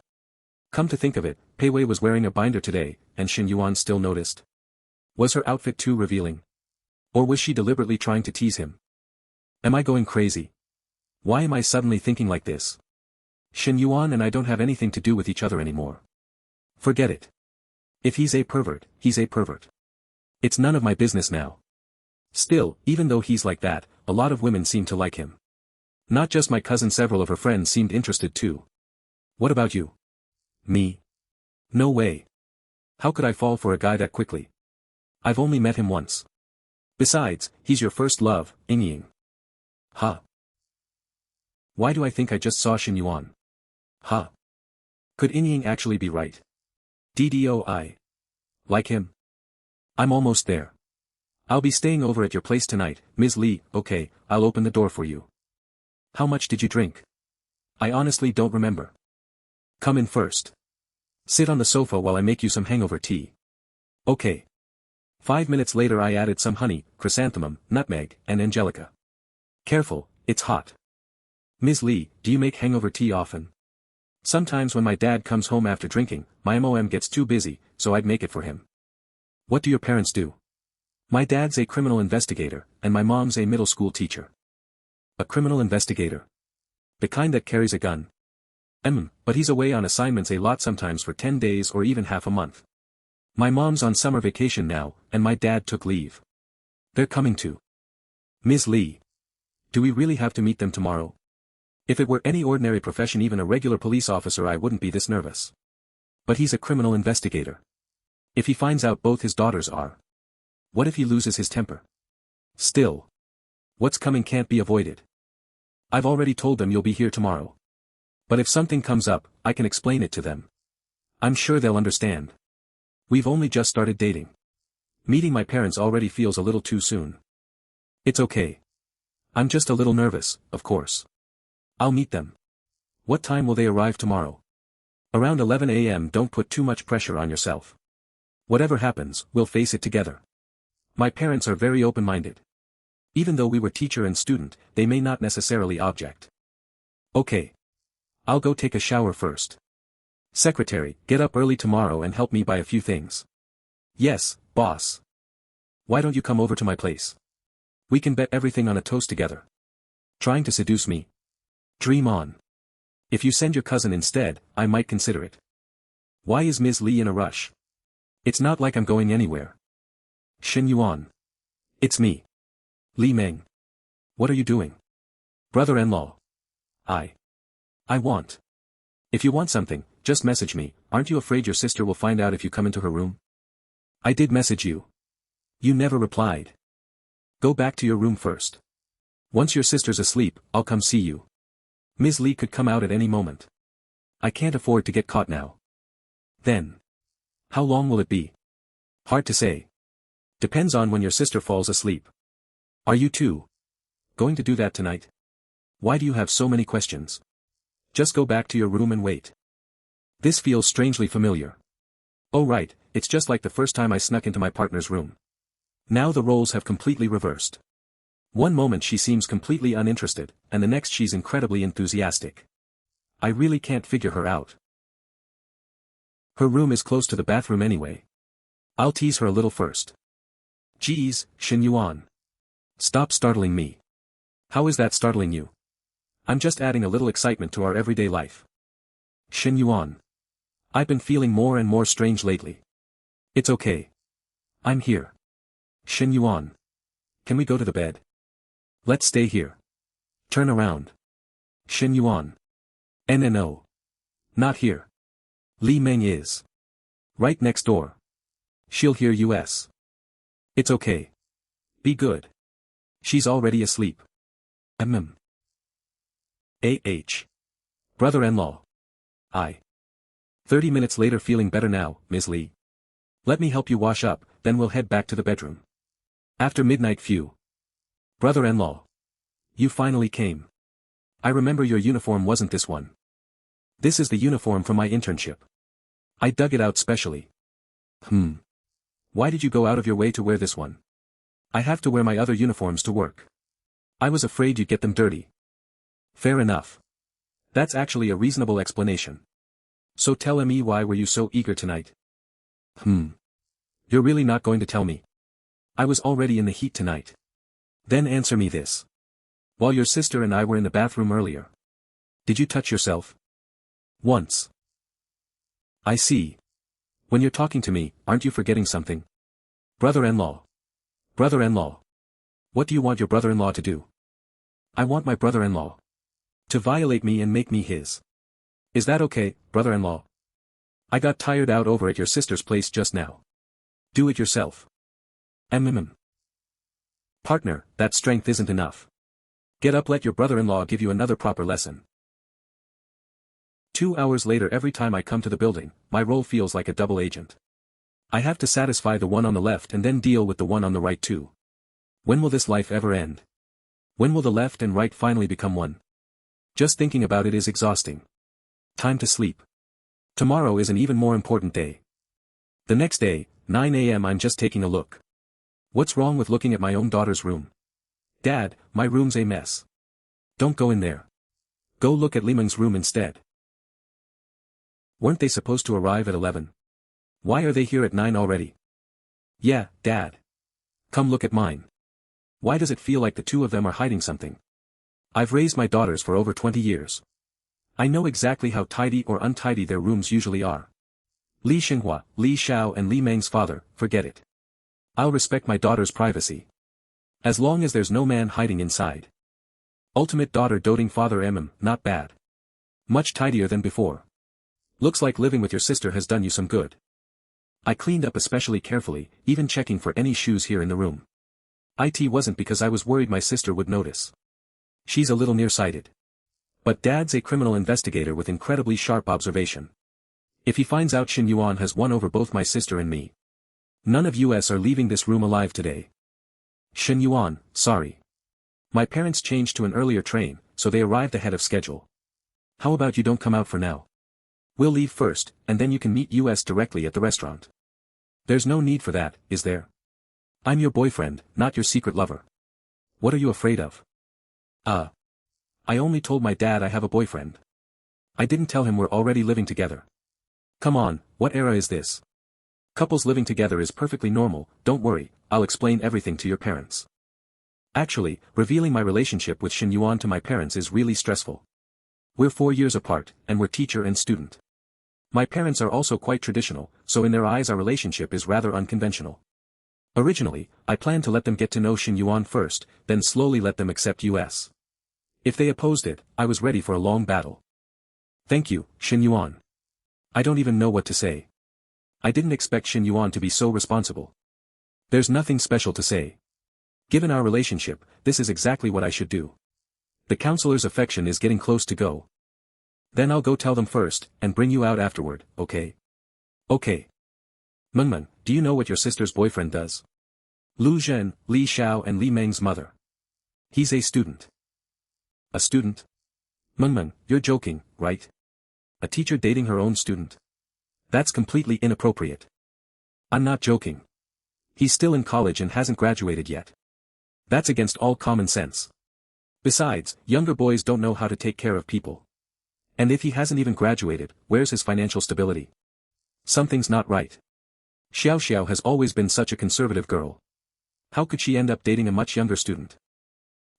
Come to think of it, Pei Wei was wearing a binder today, and Shen Yuan still noticed. Was her outfit too revealing? Or was she deliberately trying to tease him? Am I going crazy? Why am I suddenly thinking like this? Shen Yuan and I don't have anything to do with each other anymore. Forget it. If he's a pervert, he's a pervert. It's none of my business now. Still, even though he's like that, a lot of women seem to like him. Not just my cousin, several of her friends seemed interested too. What about you? Me? No way. How could I fall for a guy that quickly? I've only met him once. Besides, he's your first love, Ying. Huh. Why do I think I just saw Shen Yuan? Huh. Could Ying actually be right? DDOI. Like him? I'm almost there. I'll be staying over at your place tonight, Ms. Li. Okay, I'll open the door for you. How much did you drink? I honestly don't remember. Come in first. Sit on the sofa while I make you some hangover tea. Okay. 5 minutes later I added some honey, chrysanthemum, nutmeg, and angelica. Careful, it's hot. Ms. Li, do you make hangover tea often? Sometimes when my dad comes home after drinking, my mom gets too busy, so I'd make it for him. What do your parents do? My dad's a criminal investigator, and my mom's a middle school teacher. A criminal investigator? The kind that carries a gun. But he's away on assignments a lot, sometimes for 10 days or even half a month. My mom's on summer vacation now, and my dad took leave. They're coming too. Ms. Li. Do we really have to meet them tomorrow? If it were any ordinary profession, even a regular police officer, I wouldn't be this nervous. But he's a criminal investigator. If he finds out both his daughters are. What if he loses his temper? Still. What's coming can't be avoided. I've already told them you'll be here tomorrow. But if something comes up, I can explain it to them. I'm sure they'll understand. We've only just started dating. Meeting my parents already feels a little too soon. It's okay. I'm just a little nervous, of course. I'll meet them. What time will they arrive tomorrow? Around 11 a.m. Don't put too much pressure on yourself. Whatever happens, we'll face it together. My parents are very open-minded. Even though we were teacher and student, they may not necessarily object. Okay. I'll go take a shower first. Secretary, get up early tomorrow and help me buy a few things. Yes, boss. Why don't you come over to my place? We can bet everything on a toast together. Trying to seduce me? Dream on. If you send your cousin instead, I might consider it. Why is Ms. Li in a rush? It's not like I'm going anywhere. Shen Yuan. It's me. Li Meng. What are you doing? Brother-in-law. I want. If you want something, just message me. Aren't you afraid your sister will find out if you come into her room? I did message you. You never replied. Go back to your room first. Once your sister's asleep, I'll come see you. Ms. Li could come out at any moment. I can't afford to get caught now. Then. How long will it be? Hard to say. Depends on when your sister falls asleep. Are you too going to do that tonight? Why do you have so many questions? Just go back to your room and wait. This feels strangely familiar. Oh right, it's just like the first time I snuck into my partner's room. Now the roles have completely reversed. One moment she seems completely uninterested, and the next she's incredibly enthusiastic. I really can't figure her out. Her room is close to the bathroom anyway. I'll tease her a little first. Geez, Shen Yuan. Stop startling me. How is that startling you? I'm just adding a little excitement to our everyday life. Shen Yuan. I've been feeling more and more strange lately. It's okay. I'm here. Shen Yuan. Can we go to the bed? Let's stay here. Turn around. Shen Yuan. No. Not here. Li Meng is. Right next door. She'll hear us. It's okay. Be good. She's already asleep. Brother-in-law. 30 minutes later, feeling better now, Ms. Li. Let me help you wash up, then we'll head back to the bedroom. After midnight few. Brother-in-law. You finally came. I remember your uniform wasn't this one. This is the uniform from my internship. I dug it out specially. Why did you go out of your way to wear this one? I have to wear my other uniforms to work. I was afraid you'd get them dirty. Fair enough. That's actually a reasonable explanation. So tell me, why were you so eager tonight? You're really not going to tell me? I was already in the heat tonight. Then answer me this. While your sister and I were in the bathroom earlier, did you touch yourself? Once. I see. When you're talking to me, aren't you forgetting something? Brother-in-law. Brother-in-law. What do you want your brother-in-law to do? I want my brother-in-law to violate me and make me his. Is that okay, brother-in-law? I got tired out over at your sister's place just now. Do it yourself. Partner, that strength isn't enough. Get up, let your brother-in-law give you another proper lesson. 2 hours later, every time I come to the building, my role feels like a double agent. I have to satisfy the one on the left and then deal with the one on the right too. When will this life ever end? When will the left and right finally become one? Just thinking about it is exhausting. Time to sleep. Tomorrow is an even more important day. The next day, 9 a.m. I'm just taking a look. What's wrong with looking at my own daughter's room? Dad, my room's a mess. Don't go in there. Go look at Li Meng's room instead. Weren't they supposed to arrive at 11? Why are they here at 9 already? Yeah, Dad. Come look at mine. Why does it feel like the two of them are hiding something? I've raised my daughters for over 20 years. I know exactly how tidy or untidy their rooms usually are. Li Xinhua, Li Xiao and Li Meng's father, forget it. I'll respect my daughter's privacy. As long as there's no man hiding inside. Ultimate daughter doting father not bad. Much tidier than before. Looks like living with your sister has done you some good. I cleaned up especially carefully, even checking for any shoes here in the room. It wasn't because I was worried my sister would notice. She's a little nearsighted. But Dad's a criminal investigator with incredibly sharp observation. If he finds out Shen Yuan has won over both my sister and me, none of us are leaving this room alive today. Shen Yuan, sorry. My parents changed to an earlier train, so they arrived ahead of schedule. How about you don't come out for now? We'll leave first, and then you can meet us directly at the restaurant. There's no need for that, is there? I'm your boyfriend, not your secret lover. What are you afraid of? I only told my dad I have a boyfriend. I didn't tell him we're already living together. Come on, what era is this? Couples living together is perfectly normal, don't worry, I'll explain everything to your parents. Actually, revealing my relationship with Shen Yuan to my parents is really stressful. We're 4 years apart, and we're teacher and student. My parents are also quite traditional, so in their eyes our relationship is rather unconventional. Originally, I planned to let them get to know Shen Yuan first, then slowly let them accept US. If they opposed it, I was ready for a long battle. Thank you, Shen Yuan. I don't even know what to say. I didn't expect Shen Yuan to be so responsible. There's nothing special to say. Given our relationship, this is exactly what I should do. The counselor's affection is getting close to go. Then I'll go tell them first, and bring you out afterward, okay? Okay. Mengmen, do you know what your sister's boyfriend does? Lu Zhen, Li Xiao and Li Meng's mother. He's a student. A student? Mengmen, you're joking, right? A teacher dating her own student? That's completely inappropriate. I'm not joking. He's still in college and hasn't graduated yet. That's against all common sense. Besides, younger boys don't know how to take care of people. And if he hasn't even graduated, where's his financial stability? Something's not right. Xiao Xiao has always been such a conservative girl. How could she end up dating a much younger student?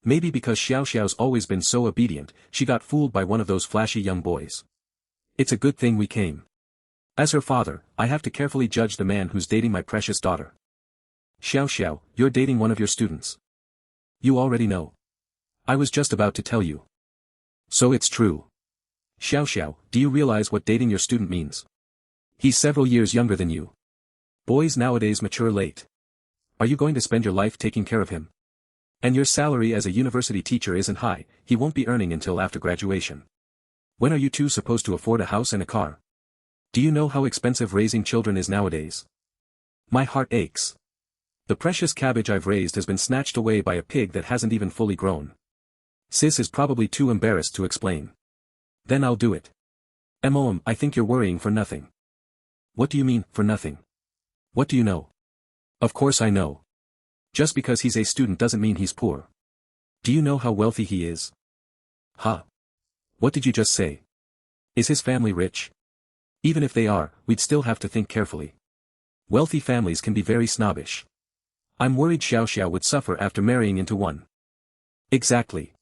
Maybe because Xiao Xiao's always been so obedient, she got fooled by one of those flashy young boys. It's a good thing we came. As her father, I have to carefully judge the man who's dating my precious daughter. Xiao Xiao, you're dating one of your students. You already know. I was just about to tell you. So it's true. Xiao Xiao, do you realize what dating your student means? He's several years younger than you. Boys nowadays mature late. Are you going to spend your life taking care of him? And your salary as a university teacher isn't high, he won't be earning until after graduation. When are you two supposed to afford a house and a car? Do you know how expensive raising children is nowadays? My heart aches. The precious cabbage I've raised has been snatched away by a pig that hasn't even fully grown. Sis is probably too embarrassed to explain. Then I'll do it. Mom, I think you're worrying for nothing. What do you mean, for nothing? What do you know? Of course I know. Just because he's a student doesn't mean he's poor. Do you know how wealthy he is? Huh? What did you just say? Is his family rich? Even if they are, we'd still have to think carefully. Wealthy families can be very snobbish. I'm worried Xiao Xiao would suffer after marrying into one. Exactly.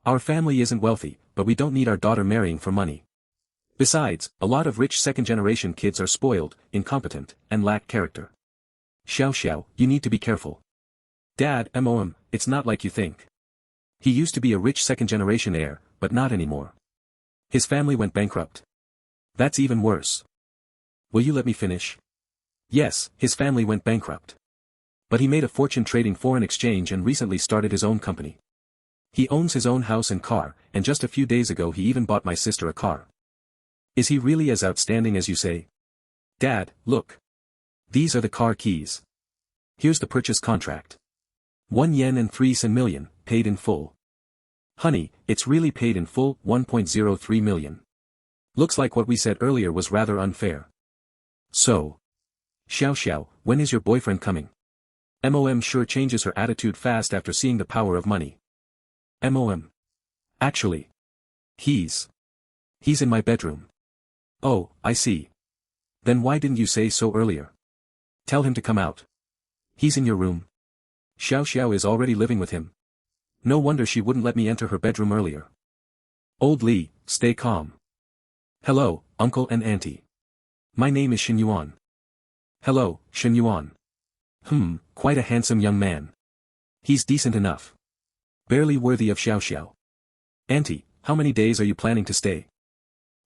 Our family isn't wealthy, but we don't need our daughter marrying for money. Besides, a lot of rich second-generation kids are spoiled, incompetent, and lack character. Xiao Xiao, you need to be careful. Dad, it's not like you think. He used to be a rich second-generation heir, but not anymore. His family went bankrupt. That's even worse. Will you let me finish? Yes, his family went bankrupt. But he made a fortune trading foreign exchange and recently started his own company. He owns his own house and car, and just a few days ago he even bought my sister a car. Is he really as outstanding as you say? Dad, look. These are the car keys. Here's the purchase contract. 1 yen and 3 sen million, paid in full. Honey, it's really paid in full, 1.03 million. Looks like what we said earlier was rather unfair. So. Xiao Xiao, when is your boyfriend coming? Mom sure changes her attitude fast after seeing the power of money. Mom. Actually. He's in my bedroom. Oh, I see. Then why didn't you say so earlier? Tell him to come out. He's in your room. Xiao Xiao is already living with him. No wonder she wouldn't let me enter her bedroom earlier. Old Li, stay calm. Hello, uncle and auntie. My name is Shen Yuan. Hello, Shen Yuan. Quite a handsome young man. He's decent enough. Barely worthy of Xiao Xiao. Auntie, how many days are you planning to stay?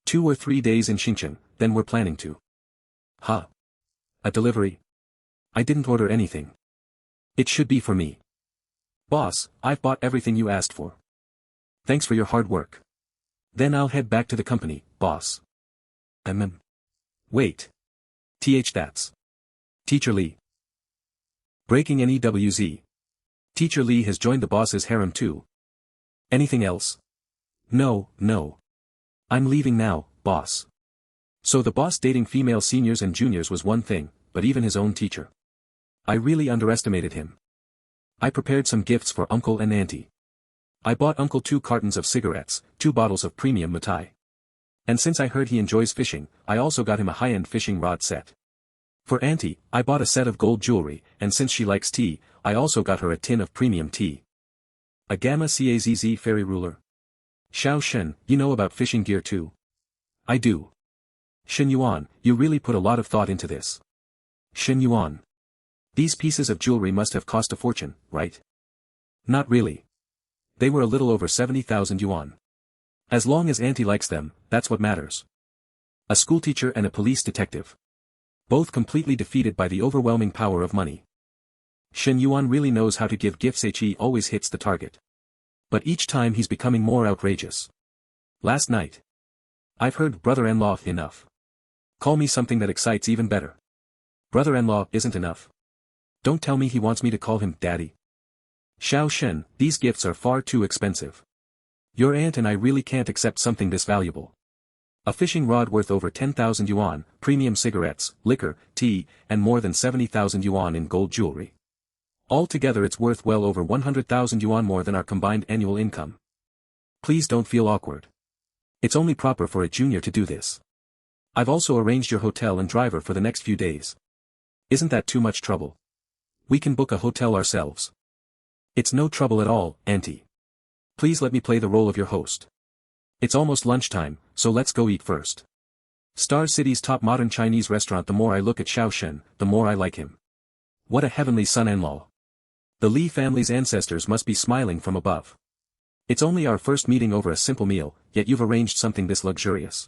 2 or 3 days in Xinjiang, then we're planning to. Huh? A delivery? I didn't order anything. It should be for me. Boss, I've bought everything you asked for. Thanks for your hard work. Then I'll head back to the company, boss. Wait. That's Teacher Li. Breaking NEWZ. Teacher Li has joined the boss's harem too. Anything else? No. I'm leaving now, boss. So the boss dating female seniors and juniors was one thing, but even his own teacher. I really underestimated him. I prepared some gifts for uncle and auntie. I bought uncle 2 cartons of cigarettes, 2 bottles of premium mitai. And since I heard he enjoys fishing, I also got him a high-end fishing rod set. For auntie, I bought a set of gold jewelry, and since she likes tea, I also got her a tin of premium tea. A Gamma Cazz fairy ruler. Xiao Shen, you know about fishing gear too? I do. Shen Yuan, you really put a lot of thought into this. Shen Yuan. These pieces of jewelry must have cost a fortune, right? Not really. They were a little over 70,000 yuan. As long as auntie likes them, that's what matters. A schoolteacher and a police detective. Both completely defeated by the overwhelming power of money. Shen Yuan really knows how to give gifts. He always hits the target. But each time he's becoming more outrageous. Last night. I've heard brother-in-law enough. Call me something that excites even better. Brother-in-law isn't enough. Don't tell me he wants me to call him daddy. Xiao Shen, these gifts are far too expensive. Your aunt and I really can't accept something this valuable. A fishing rod worth over 10,000 yuan, premium cigarettes, liquor, tea, and more than 70,000 yuan in gold jewelry. Altogether it's worth well over 100,000 yuan more than our combined annual income. Please don't feel awkward. It's only proper for a junior to do this. I've also arranged your hotel and driver for the next few days. Isn't that too much trouble? We can book a hotel ourselves. It's no trouble at all, auntie. Please let me play the role of your host. It's almost lunchtime, so let's go eat first. Star City's top modern Chinese restaurant. The more I look at Xiao Shen, the more I like him. What a heavenly son-in-law. The Li family's ancestors must be smiling from above. It's only our first meeting over a simple meal, yet you've arranged something this luxurious.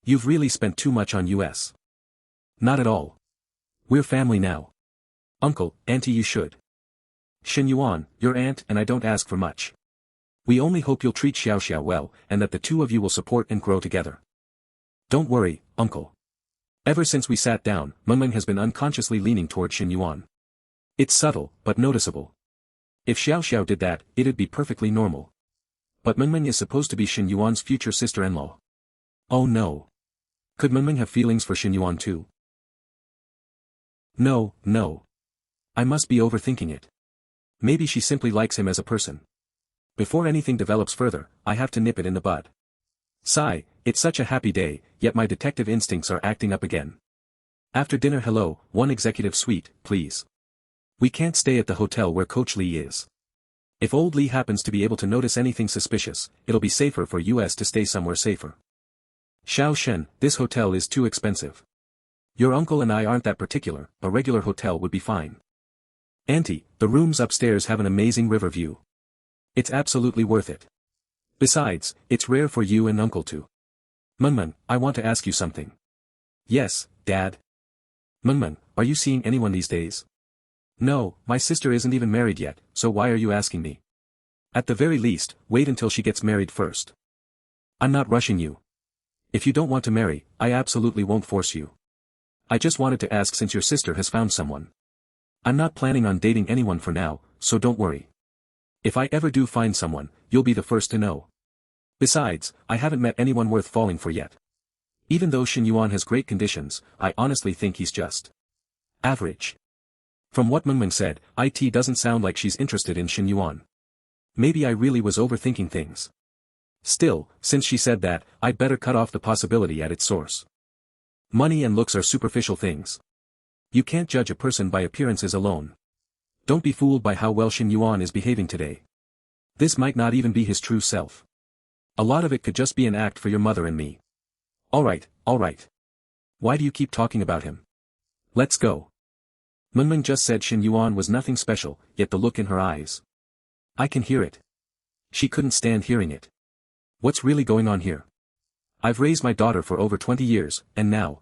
You've really spent too much on us. Not at all. We're family now. Uncle, auntie, you should. Shen Yuan, your aunt and I don't ask for much. We only hope you'll treat Xiao well, and that the two of you will support and grow together. Don't worry, uncle. Ever since we sat down, Mengmeng has been unconsciously leaning toward Shen Yuan. It's subtle, but noticeable. If Xiao did that, it'd be perfectly normal. But Mengmeng is supposed to be Shen Yuan's future sister-in-law. Oh no. Could Mengmeng have feelings for Shen Yuan too? No. I must be overthinking it. Maybe she simply likes him as a person. Before anything develops further, I have to nip it in the bud. Sigh, it's such a happy day, yet my detective instincts are acting up again. After dinner, hello, one executive suite, please. We can't stay at the hotel where Coach Li is. If old Li happens to be able to notice anything suspicious, it'll be safer for us to stay somewhere safer. Xiao Shen, this hotel is too expensive. Your uncle and I aren't that particular, a regular hotel would be fine. Auntie, the rooms upstairs have an amazing river view. It's absolutely worth it. Besides, it's rare for you and uncle to. Mengmeng, I want to ask you something. Yes, Dad. Mengmeng, are you seeing anyone these days? No, my sister isn't even married yet, so why are you asking me? At the very least, wait until she gets married first. I'm not rushing you. If you don't want to marry, I absolutely won't force you. I just wanted to ask since your sister has found someone. I'm not planning on dating anyone for now, so don't worry. If I ever do find someone, you'll be the first to know. Besides, I haven't met anyone worth falling for yet. Even though Shen Yuan has great conditions, I honestly think he's just average. From what Mengmeng said, it doesn't sound like she's interested in Shen Yuan. Maybe I really was overthinking things. Still, since she said that, I'd better cut off the possibility at its source. Money and looks are superficial things. You can't judge a person by appearances alone. Don't be fooled by how well Shen Yuan is behaving today. This might not even be his true self. A lot of it could just be an act for your mother and me. Alright. Why do you keep talking about him? Let's go. Mengmeng just said Shen Yuan was nothing special, yet the look in her eyes. I can hear it. She couldn't stand hearing it. What's really going on here? I've raised my daughter for over 20 years, and now.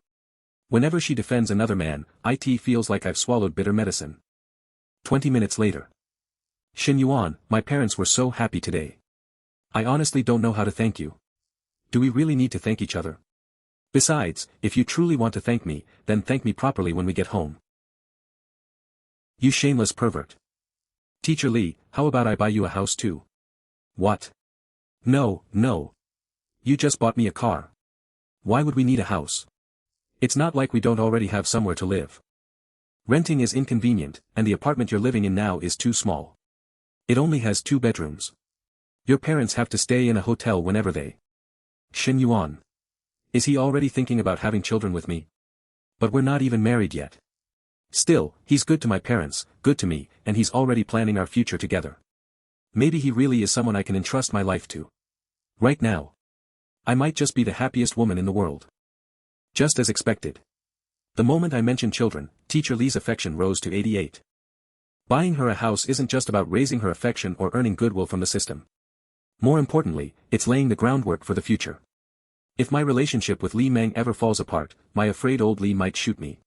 Whenever she defends another man, it feels like I've swallowed bitter medicine. 20 minutes later. Shen Yuan, my parents were so happy today. I honestly don't know how to thank you. Do we really need to thank each other? Besides, if you truly want to thank me, then thank me properly when we get home. You shameless pervert. Teacher Li, how about I buy you a house too? What? No. You just bought me a car. Why would we need a house? It's not like we don't already have somewhere to live. Renting is inconvenient, and the apartment you're living in now is too small. It only has 2 bedrooms. Your parents have to stay in a hotel whenever they. Shen Yuan. Is he already thinking about having children with me? But we're not even married yet. Still, he's good to my parents, good to me, and he's already planning our future together. Maybe he really is someone I can entrust my life to. Right now. I might just be the happiest woman in the world. Just as expected. The moment I mentioned children, Teacher Lee's affection rose to 88. Buying her a house isn't just about raising her affection or earning goodwill from the system. More importantly, it's laying the groundwork for the future. If my relationship with Lee Meng ever falls apart, my afraid old Lee might shoot me.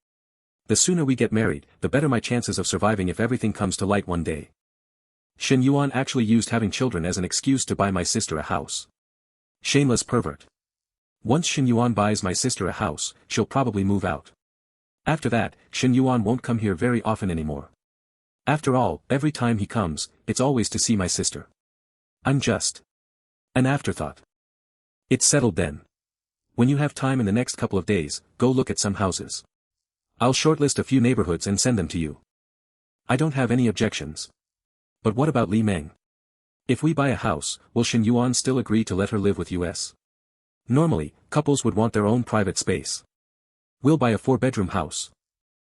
The sooner we get married, the better my chances of surviving if everything comes to light one day. Shen Yuan actually used having children as an excuse to buy my sister a house. Shameless pervert. Once Shen Yuan buys my sister a house, she'll probably move out. After that, Shen Yuan won't come here very often anymore. After all, every time he comes, it's always to see my sister. I'm just an afterthought. It's settled then. When you have time in the next couple of days, go look at some houses. I'll shortlist a few neighborhoods and send them to you. I don't have any objections. But what about Li Meng? If we buy a house, will Shen Yuan still agree to let her live with us? Normally, couples would want their own private space. We'll buy a 4-bedroom house.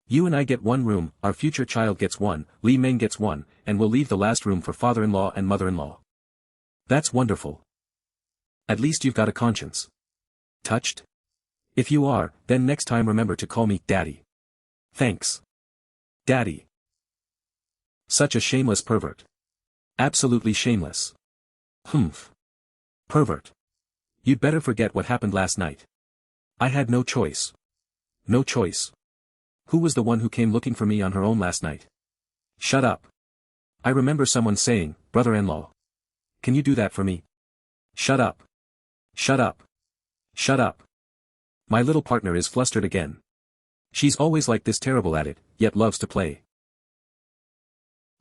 You and I get one room, our future child gets one, Li Meng gets one, and we'll leave the last room for father-in-law and mother-in-law. That's wonderful. At least you've got a conscience. Touched? If you are, then next time remember to call me Daddy. Thanks. Daddy. Such a shameless pervert. Absolutely shameless. Humph. Pervert. You'd better forget what happened last night. I had no choice. No choice. Who was the one who came looking for me on her own last night? Shut up. I remember someone saying, brother-in-law. Can you do that for me? Shut up. Shut up. Shut up. My little partner is flustered again. She's always like this, terrible at it, yet loves to play.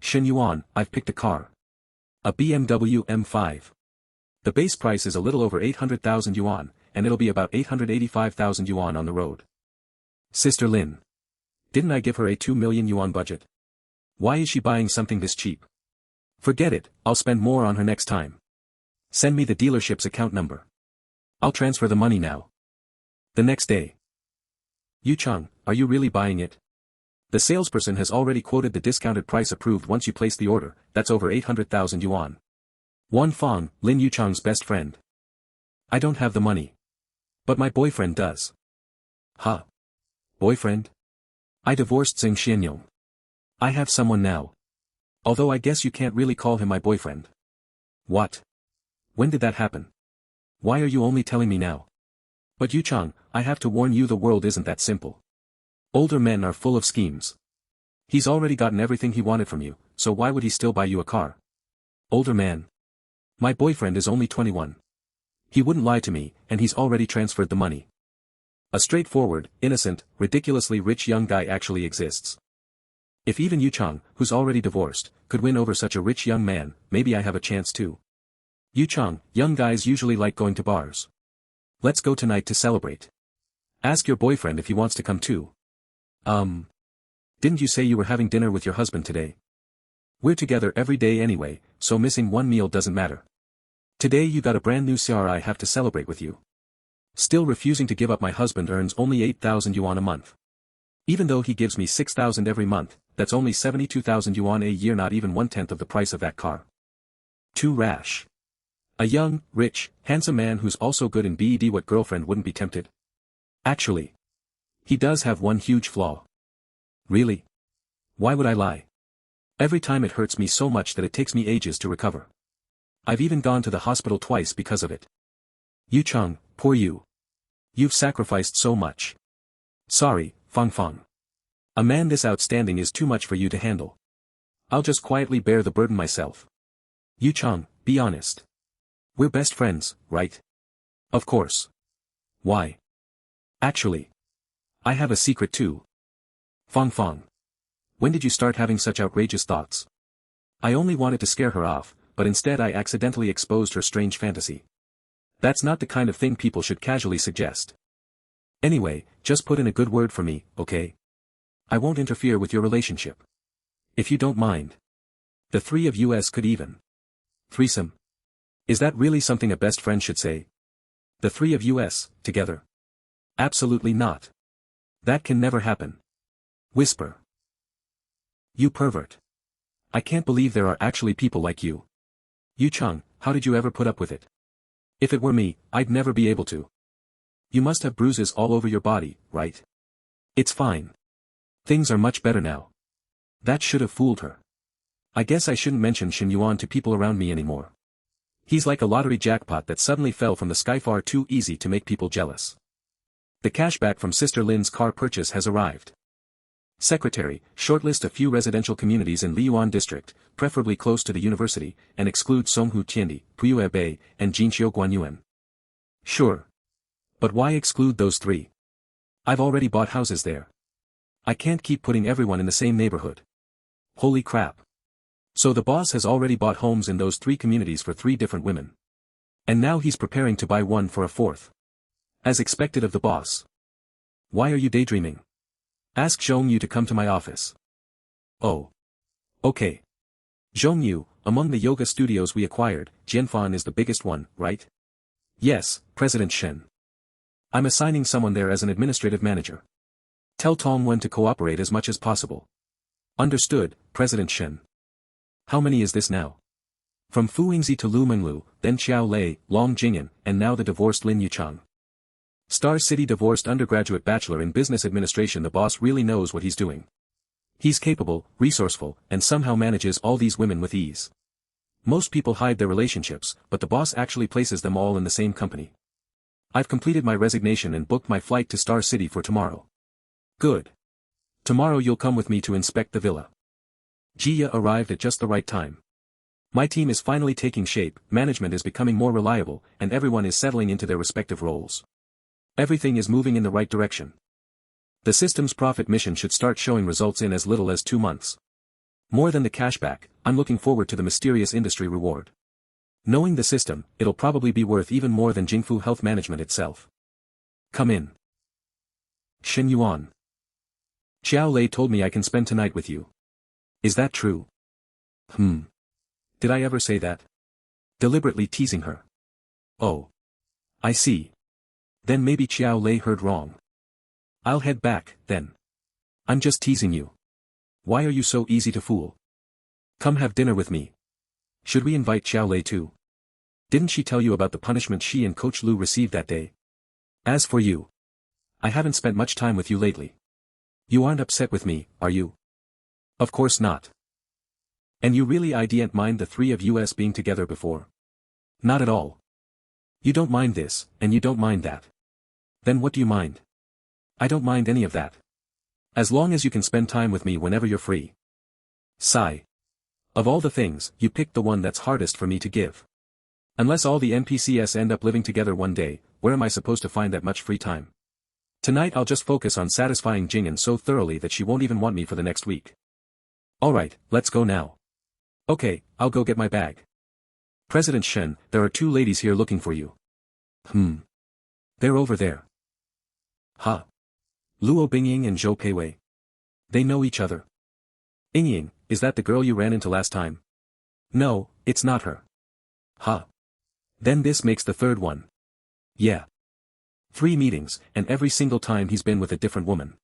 Shen Yuan, I've picked a car. A BMW M5. The base price is a little over 800,000 yuan, and it'll be about 885,000 yuan on the road. Sister Lin. Didn't I give her a 2 million yuan budget? Why is she buying something this cheap? Forget it, I'll spend more on her next time. Send me the dealership's account number. I'll transfer the money now. The next day. Yu Chang, are you really buying it? The salesperson has already quoted the discounted price approved once you place the order, that's over 800,000 yuan. Wan Fong, Lin Yuchang's best friend. I don't have the money. But my boyfriend does. Huh? Boyfriend? I divorced Xing Xianyong. I have someone now. Although I guess you can't really call him my boyfriend. What? When did that happen? Why are you only telling me now? But Yu Chang, I have to warn you, the world isn't that simple. Older men are full of schemes. He's already gotten everything he wanted from you, so why would he still buy you a car? Older man. My boyfriend is only 21. He wouldn't lie to me, and he's already transferred the money. A straightforward, innocent, ridiculously rich young guy actually exists. If even Yu Chang, who's already divorced, could win over such a rich young man, maybe I have a chance too. Yu Chang, young guys usually like going to bars. Let's go tonight to celebrate. Ask your boyfriend if he wants to come too. Didn't you say you were having dinner with your husband today? We're together every day anyway, so missing one meal doesn't matter. Today you got a brand new car I have to celebrate with you. Still refusing to give up. My husband earns only 8,000 yuan a month. Even though he gives me 6,000 every month, that's only 72,000 yuan a year, not even 1/10 of the price of that car. Too rash. A young, rich, handsome man who's also good in bed. What girlfriend wouldn't be tempted? Actually, he does have one huge flaw. Really? Why would I lie? Every time it hurts me so much that it takes me ages to recover. I've even gone to the hospital twice because of it. Yu Chang, poor you. You've sacrificed so much. Sorry, Fang Fang. A man this outstanding is too much for you to handle. I'll just quietly bear the burden myself. Yu Chang, be honest. We're best friends, right? Of course. Why? Actually, I have a secret too. Fang Fang. When did you start having such outrageous thoughts? I only wanted to scare her off, but instead I accidentally exposed her strange fantasy. That's not the kind of thing people should casually suggest. Anyway, just put in a good word for me, okay? I won't interfere with your relationship. If you don't mind. The three of us could even. Threesome. Is that really something a best friend should say? The three of us, together? Absolutely not. That can never happen. Whisper. You pervert. I can't believe there are actually people like you. Yu Chang, how did you ever put up with it? If it were me, I'd never be able to. You must have bruises all over your body, right? It's fine. Things are much better now. That should have fooled her. I guess I shouldn't mention Shen Yuan to people around me anymore. He's like a lottery jackpot that suddenly fell from the sky, far too easy to make people jealous. The cashback from Sister Lin's car purchase has arrived. Secretary, shortlist a few residential communities in Liyuan district, preferably close to the university, and exclude Songhu Tiandi, Puyue Bay, and Jinqiu Guanyuan. Sure. But why exclude those three? I've already bought houses there. I can't keep putting everyone in the same neighborhood. Holy crap. So the boss has already bought homes in those three communities for 3 different women. And now he's preparing to buy one for a 4th. As expected of the boss. Why are you daydreaming? Ask Zhongyu to come to my office. Oh. Okay. Zhongyu, among the yoga studios we acquired, Jianfan is the biggest one, right? Yes, President Shen. I'm assigning someone there as an administrative manager. Tell Tongwen to cooperate as much as possible. Understood, President Shen. How many is this now? From Fu Yingzi to Lu Menglu, then Xiao Lei, Long Jingyan, and now the divorced Lin Yuchang. Star City divorced undergraduate bachelor in business administration. The boss really knows what he's doing. He's capable, resourceful, and somehow manages all these women with ease. Most people hide their relationships, but the boss actually places them all in the same company. I've completed my resignation and booked my flight to Star City for tomorrow. Good. Tomorrow you'll come with me to inspect the villa. Jia arrived at just the right time. My team is finally taking shape, management is becoming more reliable, and everyone is settling into their respective roles. Everything is moving in the right direction. The system's profit mission should start showing results in as little as 2 months. More than the cashback, I'm looking forward to the mysterious industry reward. Knowing the system, it'll probably be worth even more than Jingfu Health Management itself. Come in. Shen Yuan. Xiao Lei told me I can spend tonight with you. Is that true? Did I ever say that? Deliberately teasing her. Oh. I see. Then maybe Xiao Lei heard wrong. I'll head back, then. I'm just teasing you. Why are you so easy to fool? Come have dinner with me. Should we invite Xiao Lei too? Didn't she tell you about the punishment she and Coach Lu received that day? As for you. I haven't spent much time with you lately. You aren't upset with me, are you? Of course not. And you really didn't mind the 3 of us being together before? Not at all. You don't mind this, and you don't mind that. Then what do you mind? I don't mind any of that. As long as you can spend time with me whenever you're free. Sigh. Of all the things, you picked the one that's hardest for me to give. Unless all the NPCs end up living together one day, where am I supposed to find that much free time? Tonight I'll just focus on satisfying Jing'an so thoroughly that she won't even want me for the next week. Alright, let's go now. Okay, I'll go get my bag. President Shen, there are 2 ladies here looking for you. They're over there. Huh. Luo Bingying and Zhou Peiwei. They know each other. Yingying, is that the girl you ran into last time? No, it's not her. Huh. Then this makes the 3rd one. Yeah. 3 meetings, and every single time he's been with a different woman.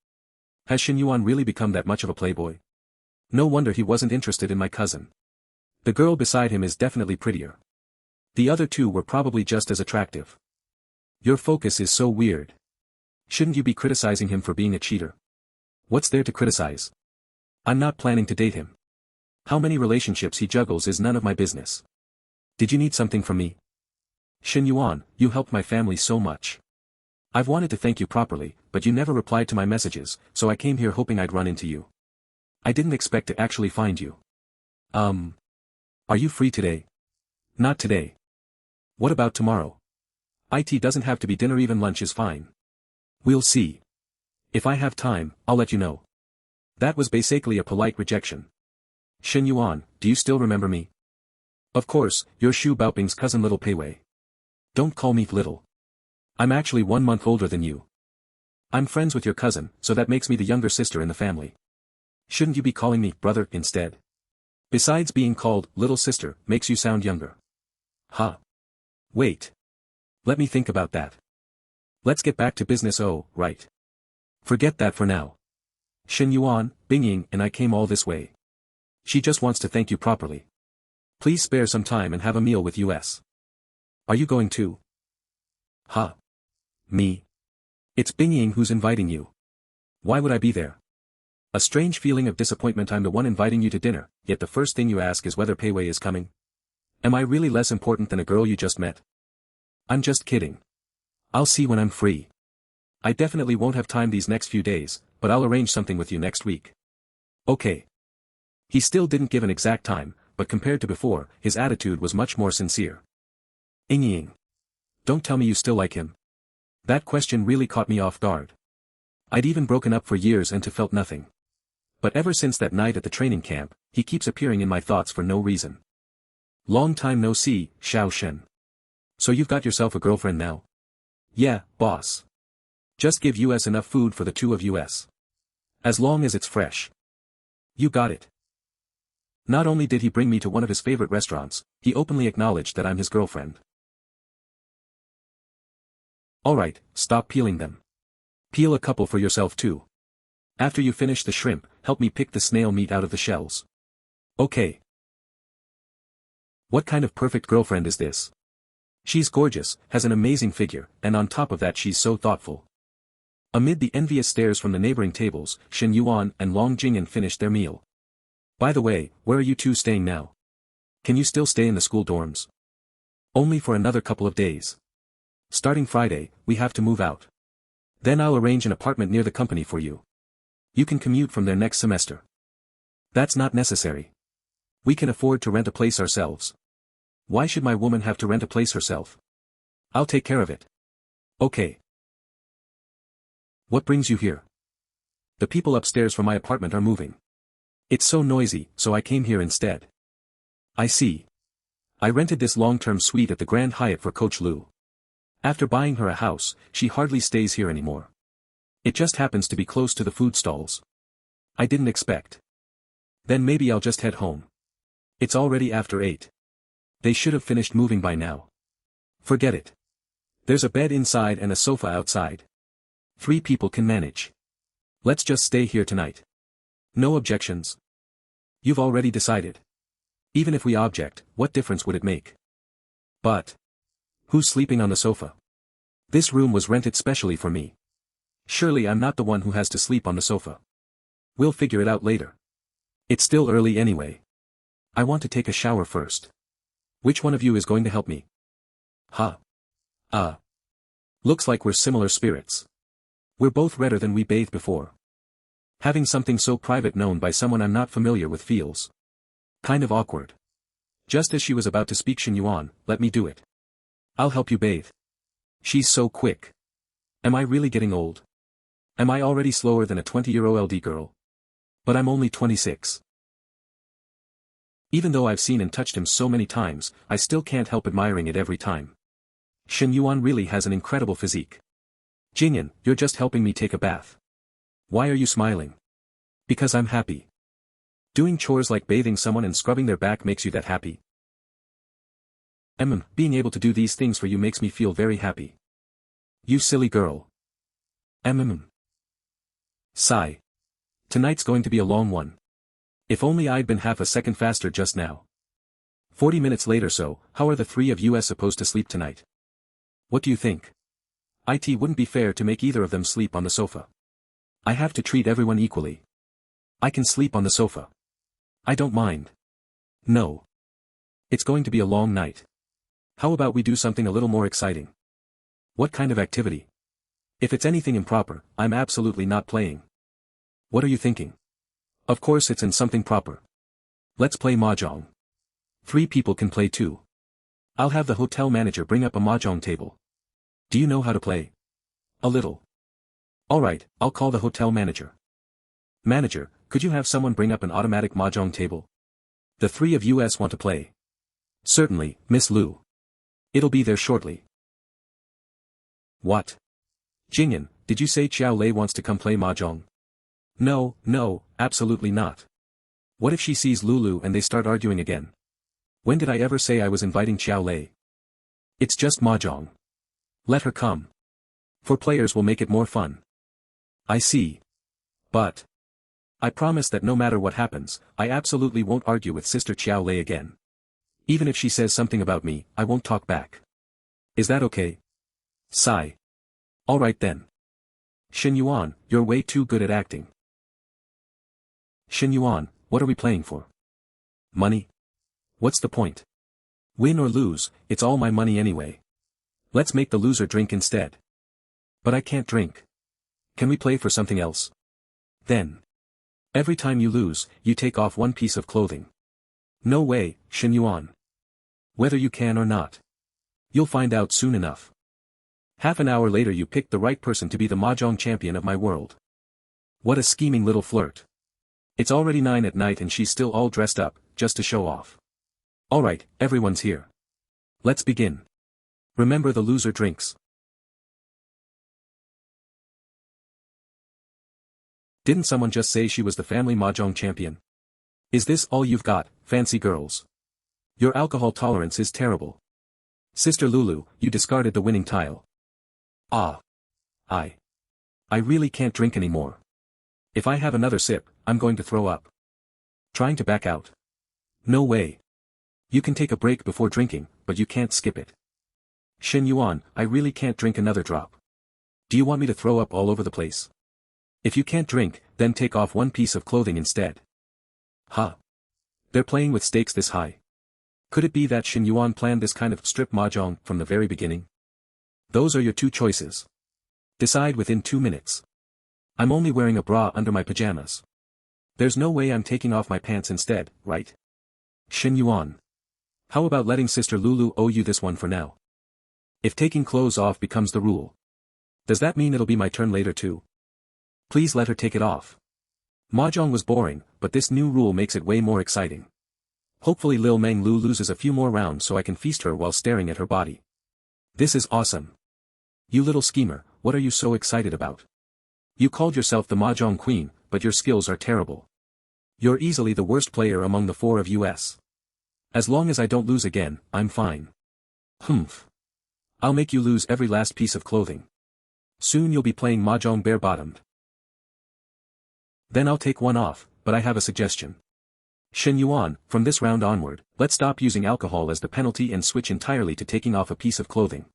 Has Shen Yuan really become that much of a playboy? No wonder he wasn't interested in my cousin. The girl beside him is definitely prettier. The other 2 were probably just as attractive. Your focus is so weird. Shouldn't you be criticizing him for being a cheater? What's there to criticize? I'm not planning to date him. How many relationships he juggles is none of my business. Did you need something from me? Shen Yuan, you helped my family so much. I've wanted to thank you properly, but you never replied to my messages, so I came here hoping I'd run into you. I didn't expect to actually find you. Are you free today? Not today. What about tomorrow? It doesn't have to be dinner, even lunch is fine. We'll see. If I have time, I'll let you know. That was basically a polite rejection. Shen Yuan, do you still remember me? Of course, you're Xu Baoping's cousin Little Peiwei. Don't call me little. I'm actually 1 month older than you. I'm friends with your cousin, so that makes me the younger sister in the family. Shouldn't you be calling me brother instead? Besides, being called little sister makes you sound younger. Huh. Wait. Let me think about that. Let's get back to business. Oh, right. Forget that for now. Shen Yuan, Bingying and I came all this way. She just wants to thank you properly. Please spare some time and have a meal with us. Are you going too? Huh. Me? It's Bingying who's inviting you. Why would I be there? A strange feeling of disappointment. I'm the one inviting you to dinner, yet the first thing you ask is whether Pei Wei is coming. Am I really less important than a girl you just met? I'm just kidding. I'll see when I'm free. I definitely won't have time these next few days, but I'll arrange something with you next week. Okay. He still didn't give an exact time, but compared to before, his attitude was much more sincere. Ying. Don't tell me you still like him. That question really caught me off guard. I'd even broken up for years and felt nothing. But ever since that night at the training camp, he keeps appearing in my thoughts for no reason. Long time no see, Xiao Shen. So you've got yourself a girlfriend now? Yeah, boss. Just give us enough food for the two of us. As long as it's fresh. You got it. Not only did he bring me to one of his favorite restaurants, he openly acknowledged that I'm his girlfriend. Alright, stop peeling them. Peel a couple for yourself too. After you finish the shrimp, help me pick the snail meat out of the shells. Okay. What kind of perfect girlfriend is this? She's gorgeous, has an amazing figure, and on top of that she's so thoughtful. Amid the envious stares from the neighboring tables, Shen Yuan and Long Jingyan finished their meal. By the way, where are you two staying now? Can you still stay in the school dorms? Only for another couple of days. Starting Friday, we have to move out. Then I'll arrange an apartment near the company for you. You can commute from there next semester. That's not necessary. We can afford to rent a place ourselves. Why should my woman have to rent a place herself? I'll take care of it. Okay. What brings you here? The people upstairs from my apartment are moving. It's so noisy, so I came here instead. I see. I rented this long-term suite at the Grand Hyatt for Coach Lu. After buying her a house, she hardly stays here anymore. It just happens to be close to the food stalls. I didn't expect. Then maybe I'll just head home. It's already after 8. They should have finished moving by now. Forget it. There's a bed inside and a sofa outside. 3 people can manage. Let's just stay here tonight. No objections. You've already decided. Even if we object, what difference would it make? But who's sleeping on the sofa? This room was rented specially for me. Surely I'm not the one who has to sleep on the sofa. We'll figure it out later. It's still early anyway. I want to take a shower first. Which one of you is going to help me? Huh. Looks like we're similar spirits. We're both redder than we bathed before. Having something so private known by someone I'm not familiar with feels kind of awkward. Just as she was about to speak, Shen Yuan, let me do it. I'll help you bathe. She's so quick. Am I really getting old? Am I already slower than a 20-year-old girl? But I'm only 26. Even though I've seen and touched him so many times, I still can't help admiring it every time. Shen Yuan really has an incredible physique. Jingyan, you're just helping me take a bath. Why are you smiling? Because I'm happy. Doing chores like bathing someone and scrubbing their back makes you that happy? Being able to do these things for you makes me feel very happy. You silly girl. Sigh. Tonight's going to be a long one. If only I'd been half a second faster just now. 40 minutes later. So, how are the 3 of us supposed to sleep tonight? What do you think? It wouldn't be fair to make either of them sleep on the sofa. I have to treat everyone equally. I can sleep on the sofa. I don't mind. No. It's going to be a long night. How about we do something a little more exciting? What kind of activity? If it's anything improper, I'm absolutely not playing. What are you thinking? Of course it's in something proper. Let's play mahjong. 3 people can play too. I'll have the hotel manager bring up a mahjong table. Do you know how to play? A little. Alright, I'll call the hotel manager. Manager, could you have someone bring up an automatic mahjong table? The 3 of us want to play. Certainly, Miss Lu. It'll be there shortly. What? Jingyan, did you say Xiao Lei wants to come play mahjong? No, absolutely not. What if she sees Lulu and they start arguing again? When did I ever say I was inviting Xiao Lei? It's just mahjong. Let her come. 4 players will make it more fun. I see. But I promise that no matter what happens, I absolutely won't argue with Sister Xiao Lei again. Even if she says something about me, I won't talk back. Is that okay? Sigh. Alright then. Shen Yuan, you're way too good at acting. Shen Yuan, what are we playing for? Money? What's the point? Win or lose, it's all my money anyway. Let's make the loser drink instead. But I can't drink. Can we play for something else? Then. Every time you lose, you take off one piece of clothing. No way, Shen Yuan. Whether you can or not. You'll find out soon enough. Half an hour later you picked the right person to be the mahjong champion of my world. What a scheming little flirt. It's already 9 at night and she's still all dressed up, just to show off. Alright, everyone's here. Let's begin. Remember the loser drinks. Didn't someone just say she was the family mahjong champion? Is this all you've got, fancy girls? Your alcohol tolerance is terrible. Sister Lulu, you discarded the winning tile. Ah. I really can't drink anymore. If I have another sip, I'm going to throw up. Trying to back out. No way. You can take a break before drinking, but you can't skip it. Shen Yuan, I really can't drink another drop. Do you want me to throw up all over the place? If you can't drink, then take off one piece of clothing instead. Huh. They're playing with stakes this high. Could it be that Shen Yuan planned this kind of strip mahjong from the very beginning? Those are your two choices. Decide within 2 minutes. I'm only wearing a bra under my pajamas. There's no way I'm taking off my pants instead, right? Shen Yuan. How about letting Sister Lulu owe you this one for now? If taking clothes off becomes the rule. Does that mean it'll be my turn later too? Please let her take it off. Mahjong was boring, but this new rule makes it way more exciting. Hopefully Lil Meng Lu loses a few more rounds so I can feast her while staring at her body. This is awesome. You little schemer, what are you so excited about? You called yourself the Mahjong Queen, but your skills are terrible. You're easily the worst player among the 4 of us. As long as I don't lose again, I'm fine. Humph. I'll make you lose every last piece of clothing. Soon you'll be playing Mahjong bare-bottomed. Then I'll take one off, but I have a suggestion. Shen Yuan, from this round onward, let's stop using alcohol as the penalty and switch entirely to taking off a piece of clothing.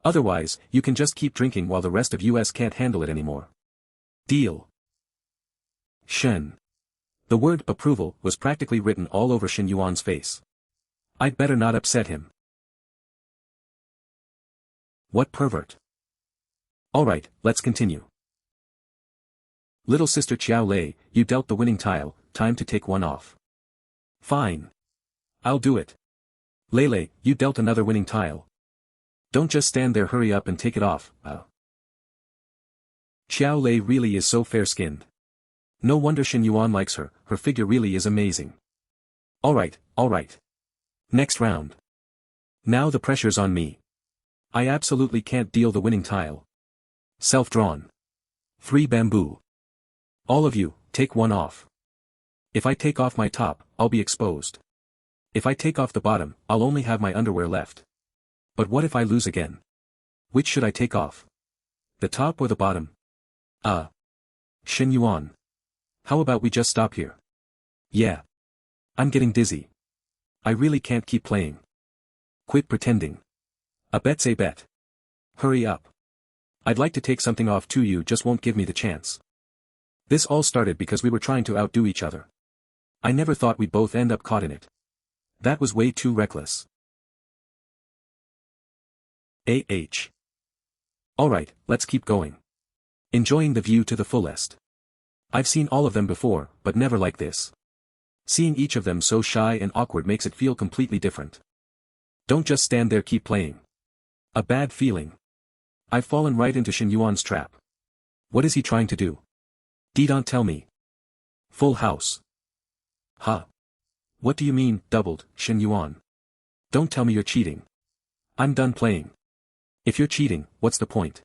Otherwise, you can just keep drinking while the rest of us can't handle it anymore. Deal. Shen. The word approval was practically written all over Shen Yuan's face. I'd better not upset him. What pervert. Alright, let's continue. Little sister Qiao Lei, you dealt the winning tile, time to take one off. Fine. I'll do it. Lei, you dealt another winning tile. Don't just stand there, hurry up and take it off. Qiao Lei really is so fair-skinned. No wonder Shen Yuan likes her, her figure really is amazing. Alright. Next round. Now the pressure's on me. I absolutely can't deal the winning tile. Self-drawn. 3 bamboo. All of you, take one off. If I take off my top, I'll be exposed. If I take off the bottom, I'll only have my underwear left. But what if I lose again? Which should I take off? The top or the bottom? Shen Yuan. How about we just stop here? Yeah. I'm getting dizzy. I really can't keep playing. Quit pretending. A bet's a bet. Hurry up. I'd like to take something off too, you just won't give me the chance. This all started because we were trying to outdo each other. I never thought we'd both end up caught in it. That was way too reckless. Alright, let's keep going. Enjoying the view to the fullest. I've seen all of them before, but never like this. Seeing each of them so shy and awkward makes it feel completely different. Don't just stand there, keep playing. A bad feeling. I've fallen right into Shen Yuan's trap. What is he trying to do? Don't tell me. Full house. Huh? What do you mean, doubled, Shen Yuan? Don't tell me you're cheating. I'm done playing. If you're cheating, what's the point?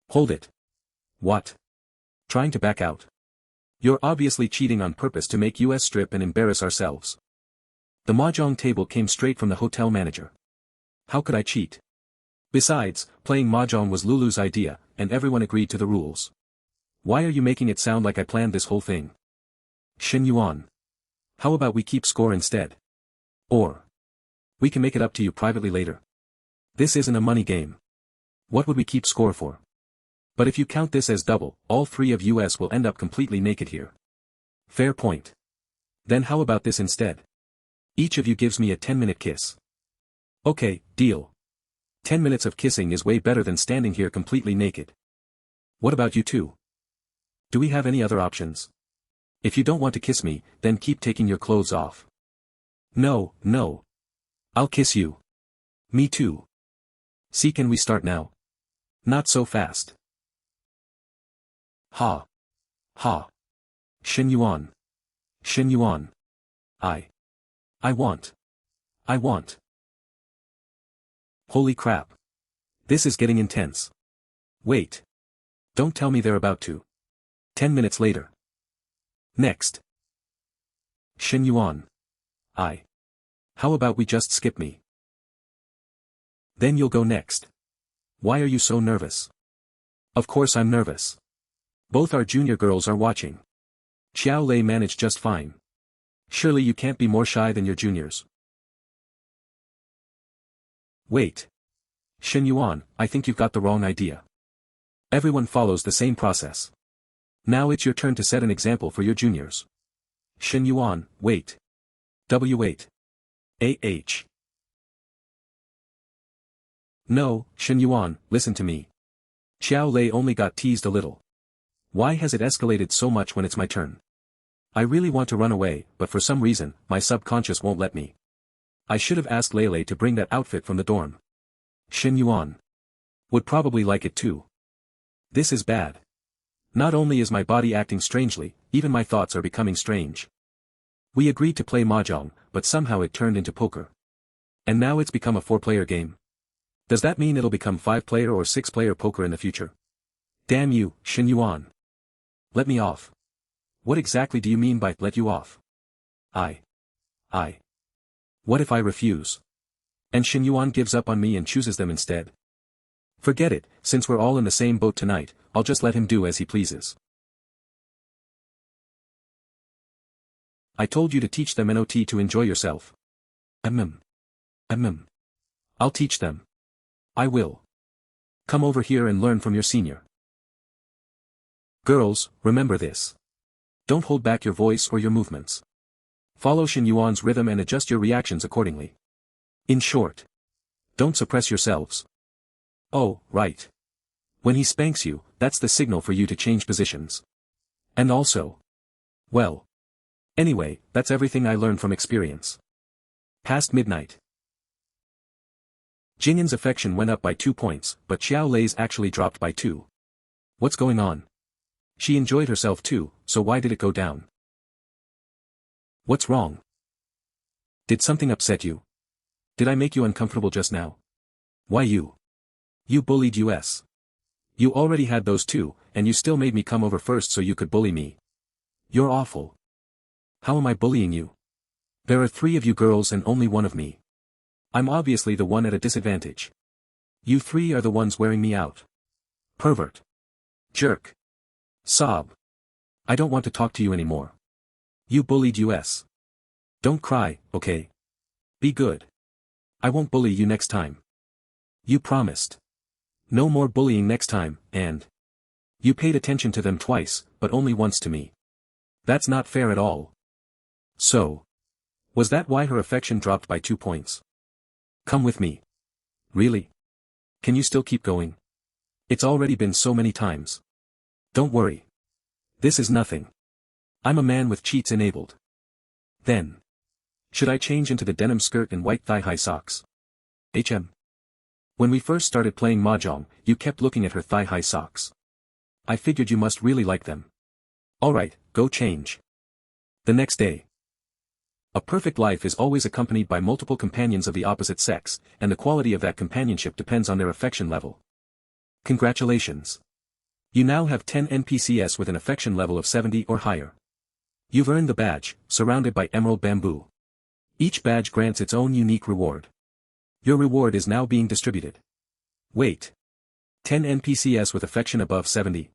Hold it. What? Trying to back out? You're obviously cheating on purpose to make us strip and embarrass ourselves. The mahjong table came straight from the hotel manager. How could I cheat? Besides, playing mahjong was Lulu's idea, and everyone agreed to the rules. Why are you making it sound like I planned this whole thing? Shen Yuan. How about we keep score instead? Or we can make it up to you privately later. This isn't a money game. What would we keep score for? But if you count this as double, all three of us will end up completely naked here. Fair point. Then how about this instead? Each of you gives me a 10-minute kiss. Okay, deal. 10 minutes of kissing is way better than standing here completely naked. What about you two? Do we have any other options? If you don't want to kiss me, then keep taking your clothes off. No, no. I'll kiss you. Me too. See, can we start now? Not so fast. Ha. Ha. Shen Yuan. Shen Yuan. I want. Holy crap. This is getting intense. Wait. Don't tell me they're about to. 10 minutes later. Next. Shen Yuan. How about we just skip me? Then you'll go next. Why are you so nervous? Of course I'm nervous. Both our junior girls are watching. Xiao Lei managed just fine. Surely you can't be more shy than your juniors. Wait. Shen Yuan, I think you've got the wrong idea. Everyone follows the same process. Now it's your turn to set an example for your juniors. Shen Yuan, wait. W8. AH. No, Shen Yuan, listen to me. Xiao Lei only got teased a little. Why has it escalated so much when it's my turn? I really want to run away, but for some reason, my subconscious won't let me. I should have asked Lei to bring that outfit from the dorm. Shen Yuan would probably like it too. This is bad. Not only is my body acting strangely, even my thoughts are becoming strange. We agreed to play mahjong, but somehow it turned into poker. And now it's become a 4-player game. Does that mean it'll become 5-player or 6-player poker in the future? Damn you, Shen Yuan. Let me off. What exactly do you mean by let you off? What if I refuse? And Shen Yuan gives up on me and chooses them instead? Forget it, since we're all in the same boat tonight, I'll just let him do as he pleases. I told you to teach them not to enjoy yourself. I'll teach them. I will. Come over here and learn from your senior. Girls, remember this. Don't hold back your voice or your movements. Follow Shen Yuan's rhythm and adjust your reactions accordingly. In short, don't suppress yourselves. Oh, right. When he spanks you, that's the signal for you to change positions. And also. Well. Anyway, that's everything I learned from experience. Past midnight. Jingyan's affection went up by 2 points, but Xiao Lei's actually dropped by 2. What's going on? She enjoyed herself too, so why did it go down? What's wrong? Did something upset you? Did I make you uncomfortable just now? Why you? You bullied us. You already had those 2, and you still made me come over first so you could bully me. You're awful. How am I bullying you? There are 3 of you girls and only 1 of me. I'm obviously the one at a disadvantage. You 3 are the ones wearing me out. Pervert. Jerk. Sob. I don't want to talk to you anymore. You bullied us. Don't cry, okay? Be good. I won't bully you next time. You promised. No more bullying next time, and you paid attention to them twice, but only once to me. That's not fair at all. So, was that why her affection dropped by 2 points? Come with me. Really? Can you still keep going? It's already been so many times. Don't worry. This is nothing. I'm a man with cheats enabled. Then. Should I change into the denim skirt and white thigh-high socks? When we first started playing mahjong, you kept looking at her thigh-high socks. I figured you must really like them. Alright, go change. The next day. A perfect life is always accompanied by multiple companions of the opposite sex, and the quality of that companionship depends on their affection level. Congratulations. You now have 10 NPCs with an affection level of 70 or higher. You've earned the badge, surrounded by emerald bamboo. Each badge grants its own unique reward. Your reward is now being distributed. Wait. 10 NPCs with affection above 70.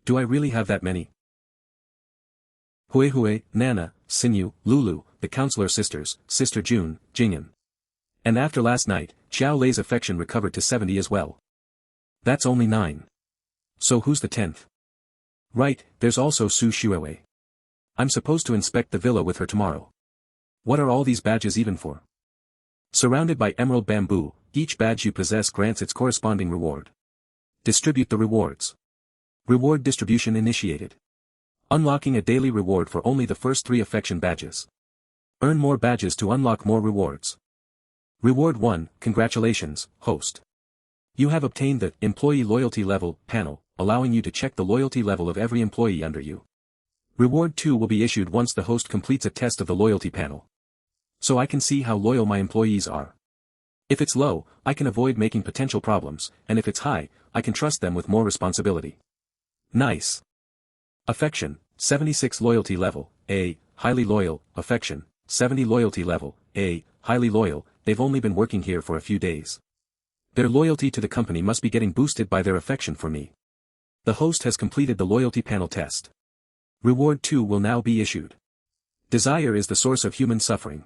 Do I really have that many? Hui, Nana, Sinyu, Lulu, the counselor sisters, Sister June, Jingyan. And after last night, Xiao Lei's affection recovered to 70 as well. That's only 9. So who's the 10th? Right, there's also Su Shuewei. I'm supposed to inspect the villa with her tomorrow. What are all these badges even for? Surrounded by emerald bamboo, each badge you possess grants its corresponding reward. Distribute the rewards. Reward distribution initiated. Unlocking a daily reward for only the first 3 affection badges. Earn more badges to unlock more rewards. Reward 1, congratulations, host. You have obtained the Employee Loyalty Level panel, allowing you to check the loyalty level of every employee under you. Reward 2 will be issued once the host completes a test of the loyalty panel. So I can see how loyal my employees are. If it's low, I can avoid making potential problems, and if it's high, I can trust them with more responsibility. Nice. Affection, 76 loyalty level, A, highly loyal, affection, 70 loyalty level, A, highly loyal, they've only been working here for a few days. Their loyalty to the company must be getting boosted by their affection for me. The host has completed the loyalty panel test. Reward 2 will now be issued. Desire is the source of human suffering.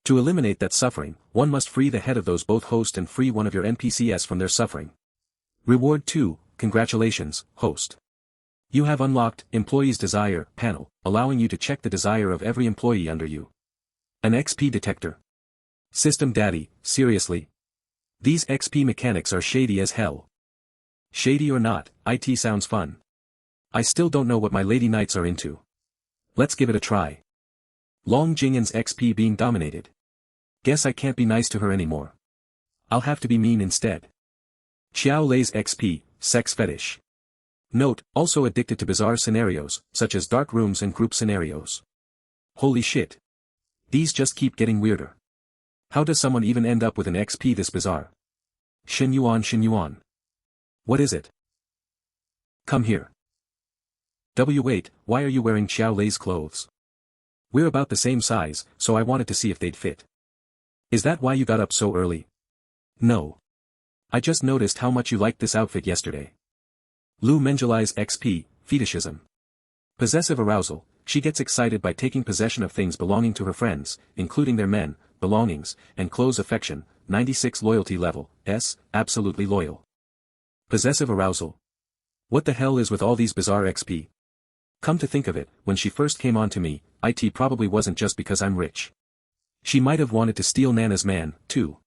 To eliminate that suffering, one must free the head of those both host and free one of your NPCs from their suffering. Reward 2, congratulations, host. You have unlocked Employee's Desire panel, allowing you to check the desire of every employee under you. An XP detector. System daddy, seriously? These XP mechanics are shady as hell. Shady or not, IT sounds fun. I still don't know what my lady knights are into. Let's give it a try. Long Jingyan's XP being dominated. Guess I can't be nice to her anymore. I'll have to be mean instead. Xiao Lei's XP, sex fetish. Note, also addicted to bizarre scenarios, such as dark rooms and group scenarios. Holy shit. These just keep getting weirder. How does someone even end up with an XP this bizarre? Shen Yuan, Shen Yuan. What is it? Come here. Wait, why are you wearing Xiao Lei's clothes? We're about the same size, so I wanted to see if they'd fit. Is that why you got up so early? No. I just noticed how much you liked this outfit yesterday. Lu Mengelai's XP, fetishism. Possessive arousal, she gets excited by taking possession of things belonging to her friends, including their men, belongings, and clothes. Affection, 96 loyalty level, S, absolutely loyal. Possessive arousal. What the hell is with all these bizarre XP? Come to think of it, when she first came on to me, it probably wasn't just because I'm rich. She might have wanted to steal Nana's man, too.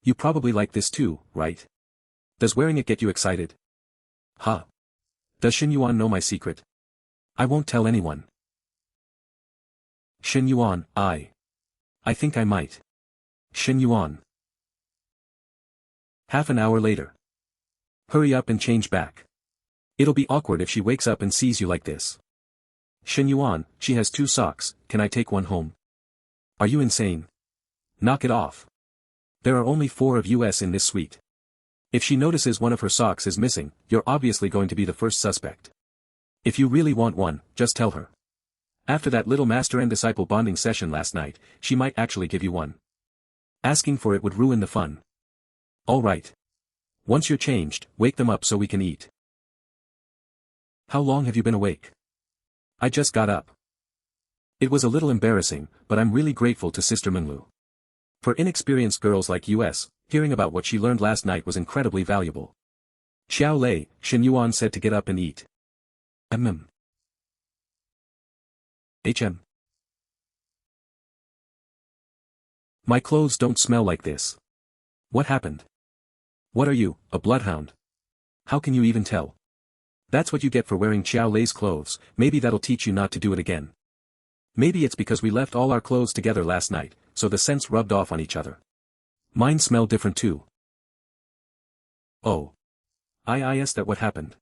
You probably like this too, right? Does wearing it get you excited? Huh. Does Shen Yuan know my secret? I won't tell anyone. Shen Yuan, I think I might. Shen Yuan. Half an hour later. Hurry up and change back. It'll be awkward if she wakes up and sees you like this. Shen Yuan, she has 2 socks, can I take one home? Are you insane? Knock it off. There are only 4 of us in this suite. If she notices one of her socks is missing, you're obviously going to be the first suspect. If you really want one, just tell her. After that little master and disciple bonding session last night, she might actually give you one. Asking for it would ruin the fun. Alright. Once you're changed, wake them up so we can eat. How long have you been awake? I just got up. It was a little embarrassing, but I'm really grateful to Sister Minlu. For inexperienced girls like us, hearing about what she learned last night was incredibly valuable. Xiao Lei, Shen Yuan said to get up and eat. HM. My clothes don't smell like this. What happened? What are you, a bloodhound? How can you even tell? That's what you get for wearing Xiao Lei's clothes, maybe that'll teach you not to do it again. Maybe it's because we left all our clothes together last night, so the scents rubbed off on each other. Mine smell different too. Oh. Is that what happened?